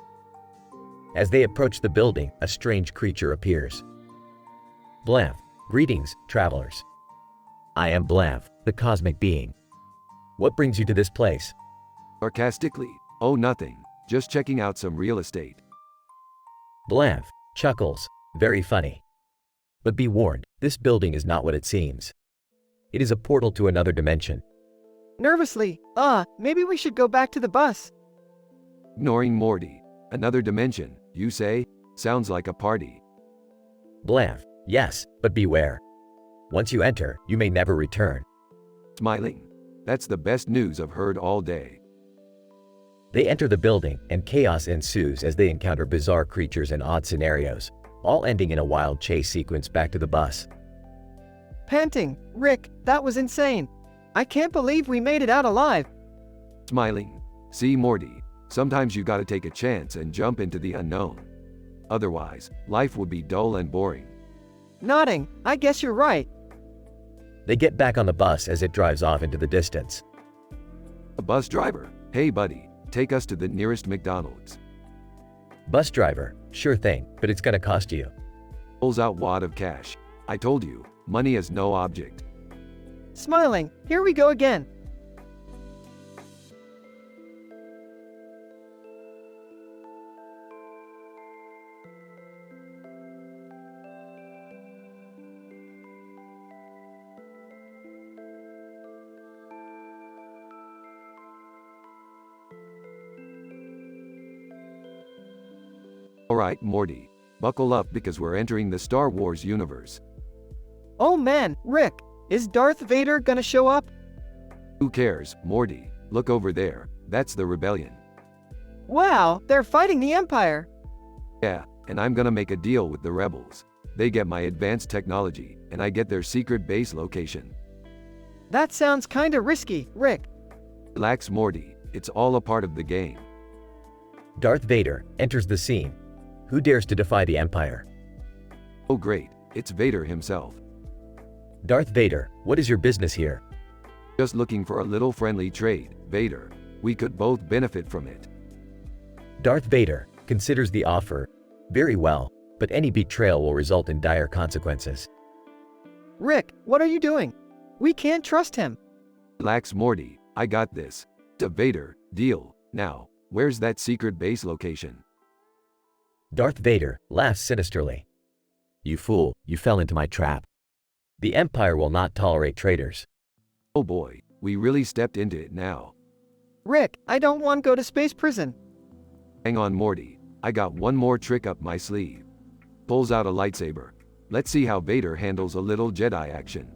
As they approach the building, a strange creature appears. Blamf, greetings, travelers. I am Blamf, the cosmic being. What brings you to this place? Sarcastically, oh nothing, just checking out some real estate. Blamf chuckles, very funny. But be warned, this building is not what it seems. It is a portal to another dimension. Nervously, maybe we should go back to the bus. Ignoring Morty, another dimension, you say? Sounds like a party. Blamf, yes, but beware. Once you enter, you may never return. Smiling. That's the best news I've heard all day. They enter the building, and chaos ensues as they encounter bizarre creatures and odd scenarios, all ending in a wild chase sequence back to the bus. Panting, Rick, that was insane. I can't believe we made it out alive. Smiling. See Morty, sometimes you gotta take a chance and jump into the unknown. Otherwise, life would be dull and boring. Nodding, I guess you're right. They get back on the bus as it drives off into the distance. A bus driver, hey buddy, take us to the nearest McDonald's. Bus driver, sure thing, but it's gonna cost you. Pulls out wad of cash. I told you, money is no object. Smiling, here we go again. Alright Morty, buckle up because we're entering the Star Wars universe. Oh man, Rick, is Darth Vader gonna show up? Who cares, Morty? Look over there, that's the rebellion. Wow, they're fighting the Empire. Yeah, and I'm gonna make a deal with the rebels. They get my advanced technology, and I get their secret base location. That sounds kinda risky, Rick. Relax Morty, it's all a part of the game. Darth Vader enters the scene. Who dares to defy the Empire? Oh great, it's Vader himself. Darth Vader, what is your business here? Just looking for a little friendly trade, Vader. We could both benefit from it. Darth Vader considers the offer very well, but any betrayal will result in dire consequences. Rick, what are you doing? We can't trust him. Relax Morty, I got this. To Vader, deal. Now, where's that secret base location? Darth Vader laughs sinisterly. You fool, you fell into my trap. The Empire will not tolerate traitors. Oh boy, we really stepped into it now. Rick, I don't want to go to space prison. Hang on Morty, I got one more trick up my sleeve. Pulls out a lightsaber. Let's see how Vader handles a little Jedi action.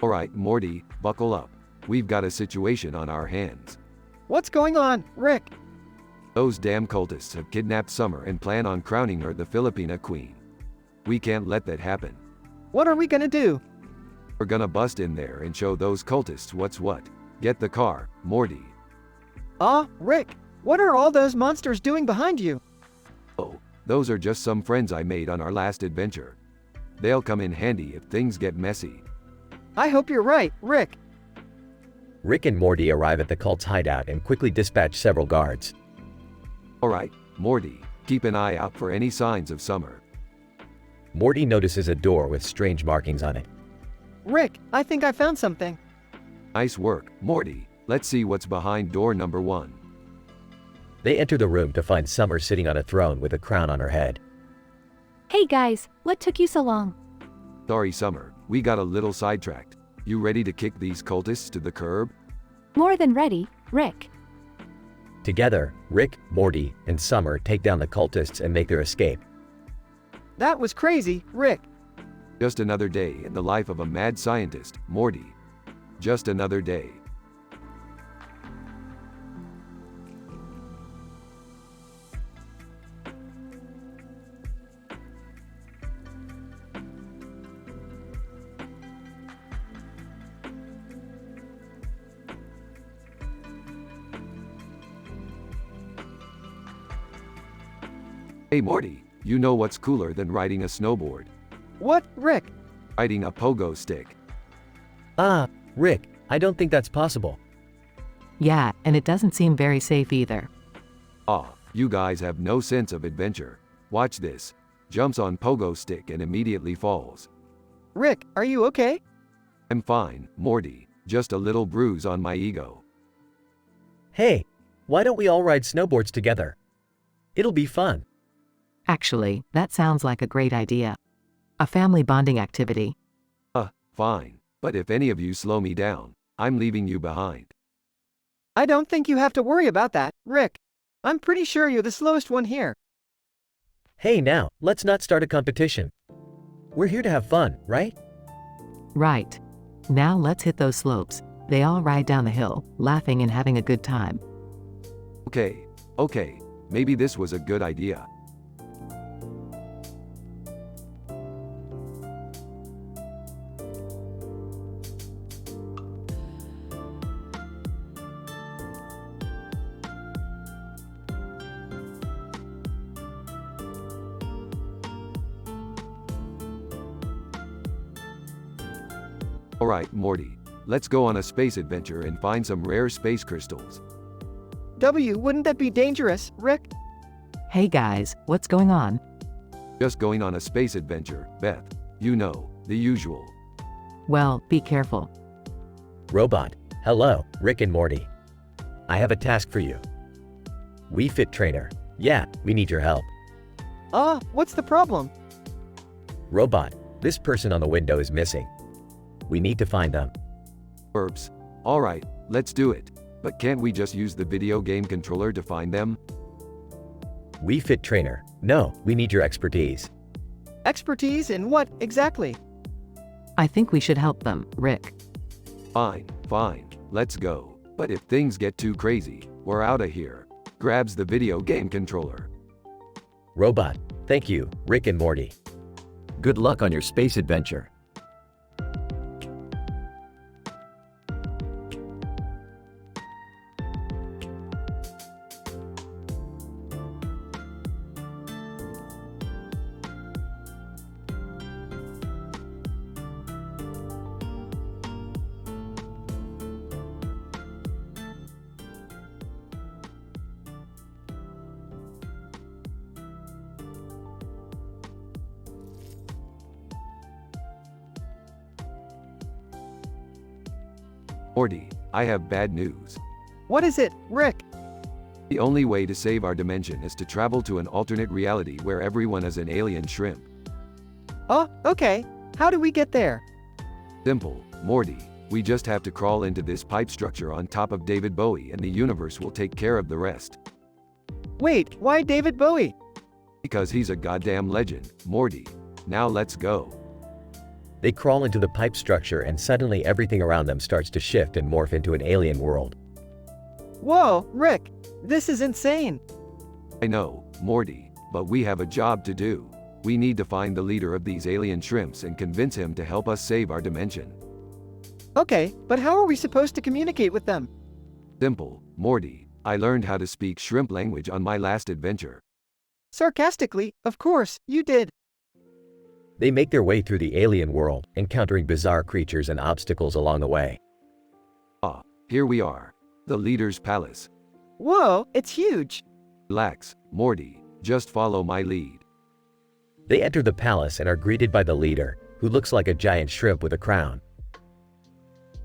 Alright Morty, buckle up. We've got a situation on our hands. What's going on, Rick? Those damn cultists have kidnapped Summer and plan on crowning her the Filipina queen. We can't let that happen. What are we gonna do? We're gonna bust in there and show those cultists what's what. Get the car, Morty. Rick, what are all those monsters doing behind you? Oh, those are just some friends I made on our last adventure. They'll come in handy if things get messy. I hope you're right, Rick. Rick and Morty arrive at the cult's hideout and quickly dispatch several guards. Alright, Morty, Keep an eye out for any signs of summer. Morty notices a door with strange markings on it. Rick, I think I found something. Nice work, Morty. Let's see what's behind door number 1. They enter the room to find Summer sitting on a throne with a crown on her head. Hey guys, what took you so long? Sorry, Summer. We got a little sidetracked. You ready to kick these cultists to the curb? More than ready, Rick. Together, Rick, Morty, and Summer take down the cultists and make their escape. That was crazy, Rick. Just another day in the life of a mad scientist, Morty. Just another day. Hey Morty, you know what's cooler than riding a snowboard? What, Rick? Riding a pogo stick. Rick, I don't think that's possible. Yeah, and it doesn't seem very safe either. Aw, you guys have no sense of adventure. Watch this. Jumps on pogo stick and immediately falls. Rick, are you okay? I'm fine, Morty. Just a little bruise on my ego. Hey, why don't we all ride snowboards together? It'll be fun. Actually, that sounds like a great idea. A family bonding activity. Fine. But if any of you slow me down, I'm leaving you behind. I don't think you have to worry about that, Rick. I'm pretty sure you're the slowest one here. Hey now, let's not start a competition. We're here to have fun, right? Right. Now let's hit those slopes. They all ride down the hill, laughing and having a good time. Okay. Maybe this was a good idea. Alright, Morty. Let's go on a space adventure and find some rare space crystals. Wouldn't that be dangerous, Rick? Hey guys, what's going on? Just going on a space adventure, Beth. You know, the usual. Well, be careful. Robot, hello, Rick and Morty. I have a task for you. Wii Fit Trainer. Yeah, we need your help. What's the problem? Robot, this person on the window is missing. We need to find them. Burps. Alright, let's do it. But can't we just use the video game controller to find them? Wii Fit Trainer. No, we need your expertise. Expertise in what, exactly? I think we should help them, Rick. Fine. Let's go. But if things get too crazy, we're out of here. Grabs the video game controller. Robot, thank you, Rick and Morty. Good luck on your space adventure. Morty, I have bad news. What is it, Rick? The only way to save our dimension is to travel to an alternate reality where everyone is an alien shrimp. Oh, okay. How do we get there? Simple, Morty. We just have to crawl into this pipe structure on top of David Bowie and the universe will take care of the rest. Wait, why David Bowie? Because he's a goddamn legend, Morty. Now let's go. They crawl into the pipe structure and suddenly everything around them starts to shift and morph into an alien world. Whoa, Rick, this is insane. I know, Morty, but we have a job to do. We need to find the leader of these alien shrimps and convince him to help us save our dimension. Okay, but how are we supposed to communicate with them? Simple, Morty. I learned how to speak shrimp language on my last adventure. Sarcastically, of course, you did. They make their way through the alien world, encountering bizarre creatures and obstacles along the way. Here we are. The leader's palace. Whoa, it's huge. Relax, Morty. Just follow my lead. They enter the palace and are greeted by the leader, who looks like a giant shrimp with a crown.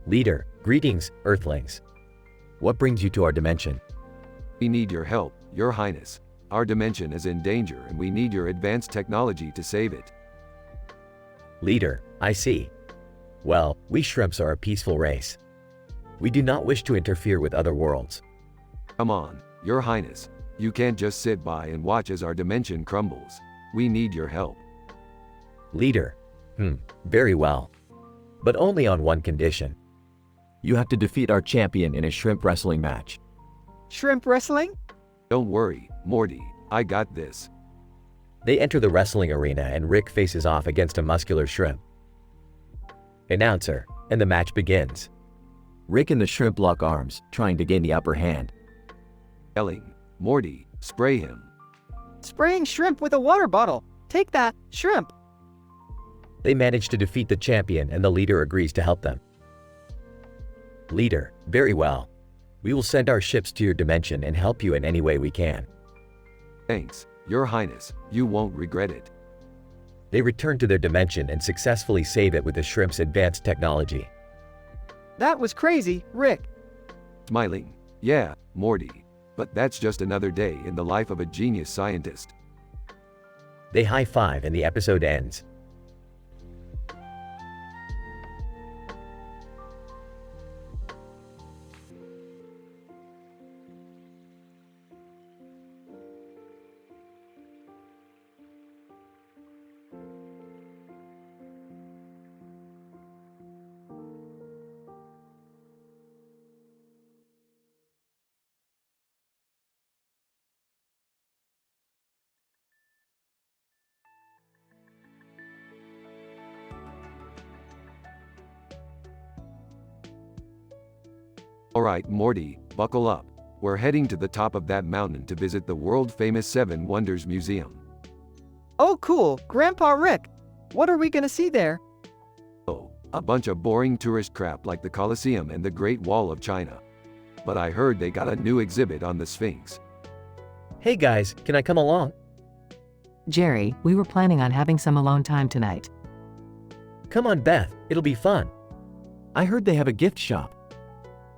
Leader, greetings, Earthlings. What brings you to our dimension? We need your help, Your Highness. Our dimension is in danger and we need your advanced technology to save it. Leader, I see. Well, we shrimps are a peaceful race. We do not wish to interfere with other worlds. Come on, Your Highness. You can't just sit by and watch as our dimension crumbles. We need your help. Leader, very well. But only on one condition. You have to defeat our champion in a shrimp wrestling match. Shrimp wrestling? Don't worry, Morty. I got this. They enter the wrestling arena and Rick faces off against a muscular shrimp. Announcer, and the match begins. Rick and the shrimp lock arms, trying to gain the upper hand. Yelling, Morty, spray him. Spraying shrimp with a water bottle. Take that, shrimp. They manage to defeat the champion and the leader agrees to help them. Leader, very well. We will send our ships to your dimension and help you in any way we can. Thanks, Your Highness. You won't regret it. They return to their dimension and successfully save it with the shrimp's advanced technology. That was crazy, Rick. Smiling, yeah, Morty. But that's just another day in the life of a genius scientist. They high-five and the episode ends. Alright, Morty, buckle up. We're heading to the top of that mountain to visit the world-famous Seven Wonders Museum. Oh cool, Grandpa Rick. What are we gonna see there? Oh, a bunch of boring tourist crap like the Colosseum and the Great Wall of China. But I heard they got a new exhibit on the Sphinx. Hey guys, can I come along? Jerry, we were planning on having some alone time tonight. Come on, Beth, it'll be fun. I heard they have a gift shop.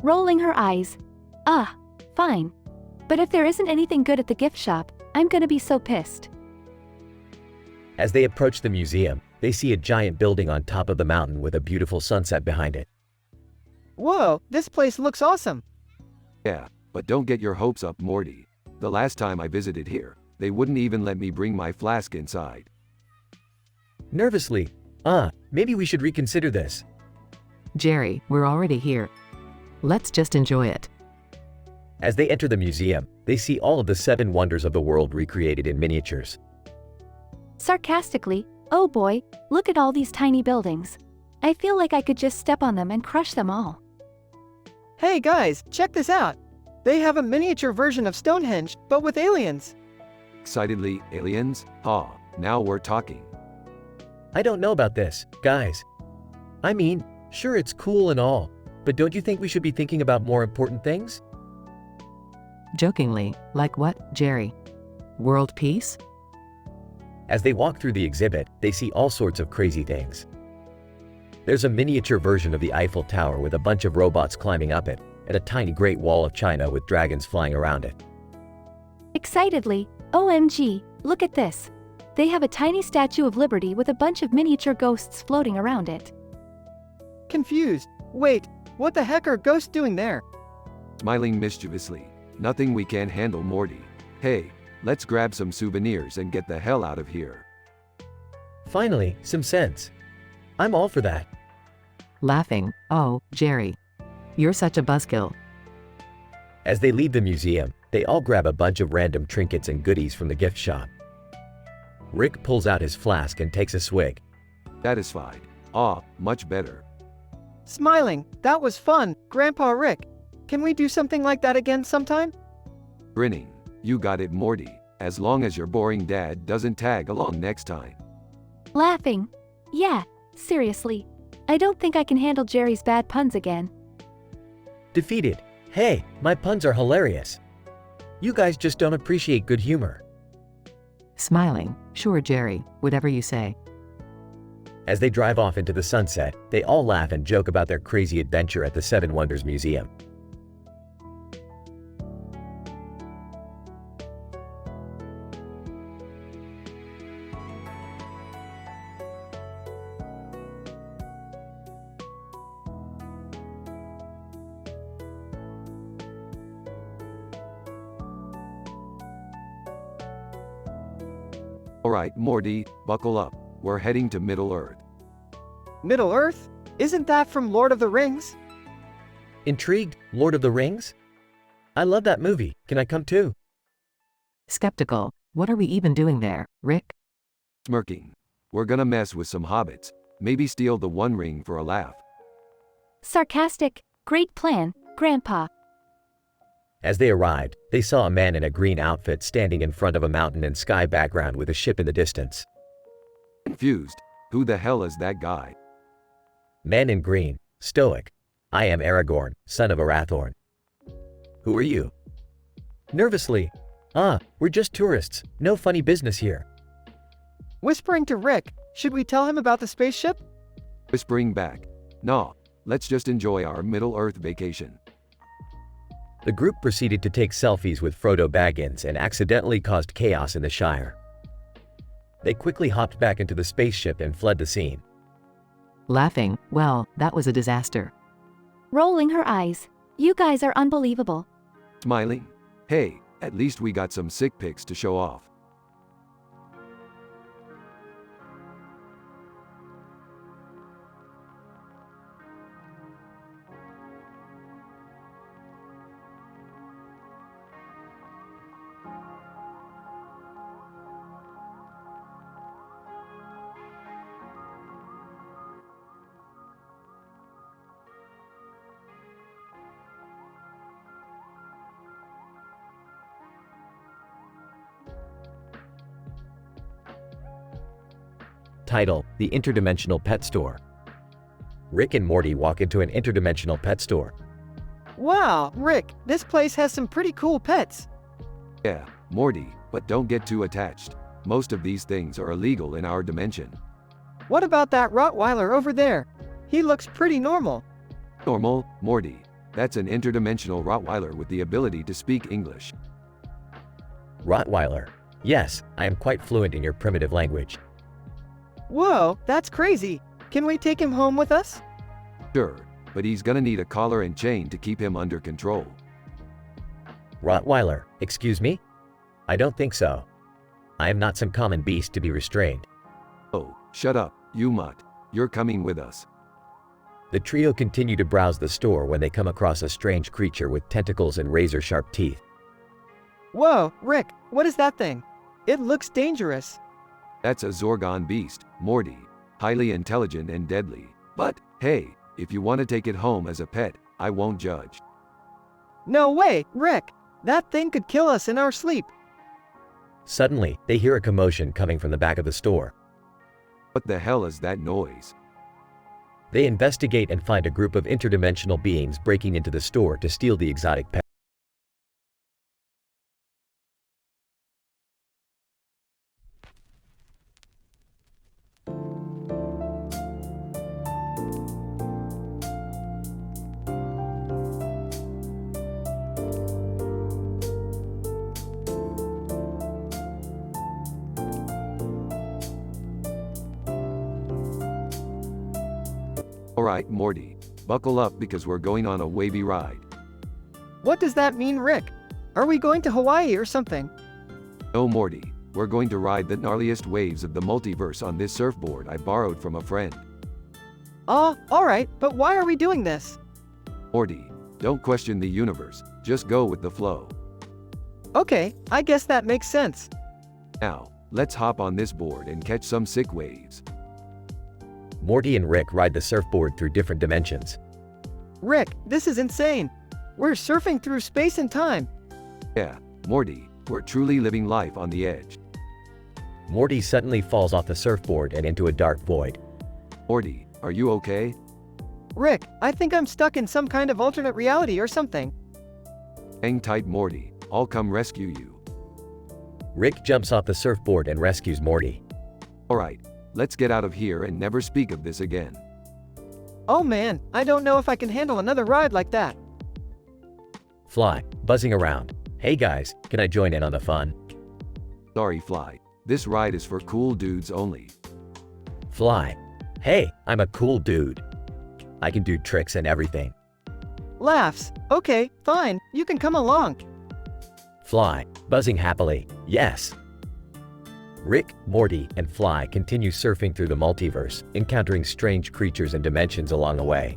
Rolling her eyes. Ah, fine. But if there isn't anything good at the gift shop, I'm gonna be so pissed. As they approach the museum, they see a giant building on top of the mountain with a beautiful sunset behind it. Whoa, this place looks awesome. Yeah, but don't get your hopes up, Morty. The last time I visited here, they wouldn't even let me bring my flask inside. Nervously, maybe we should reconsider this. Jerry, we're already here. Let's just enjoy it. As they enter the museum, they see all of the 7 wonders of the world recreated in miniatures. Sarcastically, oh boy, look at all these tiny buildings. I feel like I could just step on them and crush them all. Hey guys, check this out. They have a miniature version of Stonehenge, but with aliens. Excitedly, aliens? Now we're talking. I don't know about this, guys. I mean, sure it's cool and all, but don't you think we should be thinking about more important things? Jokingly, like what, Jerry? World peace? As they walk through the exhibit, they see all sorts of crazy things. There's a miniature version of the Eiffel Tower with a bunch of robots climbing up it, and a tiny Great Wall of China with dragons flying around it. Excitedly, OMG, look at this. They have a tiny Statue of Liberty with a bunch of miniature ghosts floating around it. Confused. Wait, what the heck are ghosts doing there? Smiling mischievously. Nothing we can't handle, Morty. Hey, let's grab some souvenirs and get the hell out of here. Finally, some sense. I'm all for that. Laughing, oh, Jerry. You're such a buzzkill. As they leave the museum, they all grab a bunch of random trinkets and goodies from the gift shop. Rick pulls out his flask and takes a swig. Satisfied. Much better. Smiling, that was fun, Grandpa Rick. Can we do something like that again sometime? Grinning. You got it, Morty. As long as your boring dad doesn't tag along next time. Laughing. Yeah, seriously. I don't think I can handle Jerry's bad puns again. Defeated. Hey, my puns are hilarious. You guys just don't appreciate good humor. Smiling, sure Jerry, whatever you say. As they drive off into the sunset, they all laugh and joke about their crazy adventure at the Seven Wonders Museum. Alright, Morty, buckle up. We're heading to Middle Earth. Middle Earth? Isn't that from Lord of the Rings? Intrigued, Lord of the Rings? I love that movie. Can I come too? Skeptical, what are we even doing there, Rick? Smirking. We're gonna mess with some hobbits. Maybe steal the One Ring for a laugh. Sarcastic, great plan, Grandpa. As they arrived, they saw a man in a green outfit standing in front of a mountain and sky background with a ship in the distance. Confused. Who the hell is that guy? Man in green, stoic. I am Aragorn, son of Arathorn. Who are you? Nervously. We're just tourists. No funny business here. Whispering to Rick, should we tell him about the spaceship? Whispering back. Nah, let's just enjoy our Middle Earth vacation. The group proceeded to take selfies with Frodo Baggins and accidentally caused chaos in the Shire. They quickly hopped back into the spaceship and fled the scene. Laughing, well, that was a disaster. Rolling her eyes. You guys are unbelievable. Smiling. Hey, at least we got some sick pics to show off. Title: The Interdimensional Pet Store. Rick and Morty walk into an interdimensional pet store. Wow, Rick, this place has some pretty cool pets. Yeah, Morty, but don't get too attached. Most of these things are illegal in our dimension. What about that Rottweiler over there? He looks pretty normal. Normal, Morty. That's an interdimensional Rottweiler with the ability to speak English. Rottweiler. Yes, I am quite fluent in your primitive language. Whoa, that's crazy. Can we take him home with us? Sure, but he's gonna need a collar and chain to keep him under control. Rottweiler, excuse me? I don't think so. I am not some common beast to be restrained. Oh, shut up, you mutt. You're coming with us. The trio continue to browse the store when they come across a strange creature with tentacles and razor-sharp teeth. Whoa, Rick, what is that thing? It looks dangerous. That's a Zorgon beast, Morty. Highly intelligent and deadly. But, hey, if you want to take it home as a pet, I won't judge. No way, Rick. That thing could kill us in our sleep. Suddenly, they hear a commotion coming from the back of the store. What the hell is that noise? They investigate and find a group of interdimensional beings breaking into the store to steal the exotic pet. Alright, Morty. Buckle up because we're going on a wavy ride. What does that mean, Rick? Are we going to Hawaii or something? No, Morty. We're going to ride the gnarliest waves of the multiverse on this surfboard I borrowed from a friend. Alright, but why are we doing this? Morty, don't question the universe. Just go with the flow. Okay, I guess that makes sense. Now, let's hop on this board and catch some sick waves. Morty and Rick ride the surfboard through different dimensions. Rick, this is insane. We're surfing through space and time. Yeah, Morty, we're truly living life on the edge. Morty suddenly falls off the surfboard and into a dark void. Morty, are you okay? Rick, I think I'm stuck in some kind of alternate reality or something. Hang tight, Morty. I'll come rescue you. Rick jumps off the surfboard and rescues Morty. Alright, let's get out of here and never speak of this again. Oh man, I don't know if I can handle another ride like that. Fly, buzzing around. Hey guys, can I join in on the fun? Sorry, Fly. This ride is for cool dudes only. Fly. Hey, I'm a cool dude. I can do tricks and everything. Laughs. Okay, fine, you can come along. Fly, buzzing happily. Yes. Rick, Morty, and Fly continue surfing through the multiverse, encountering strange creatures and dimensions along the way.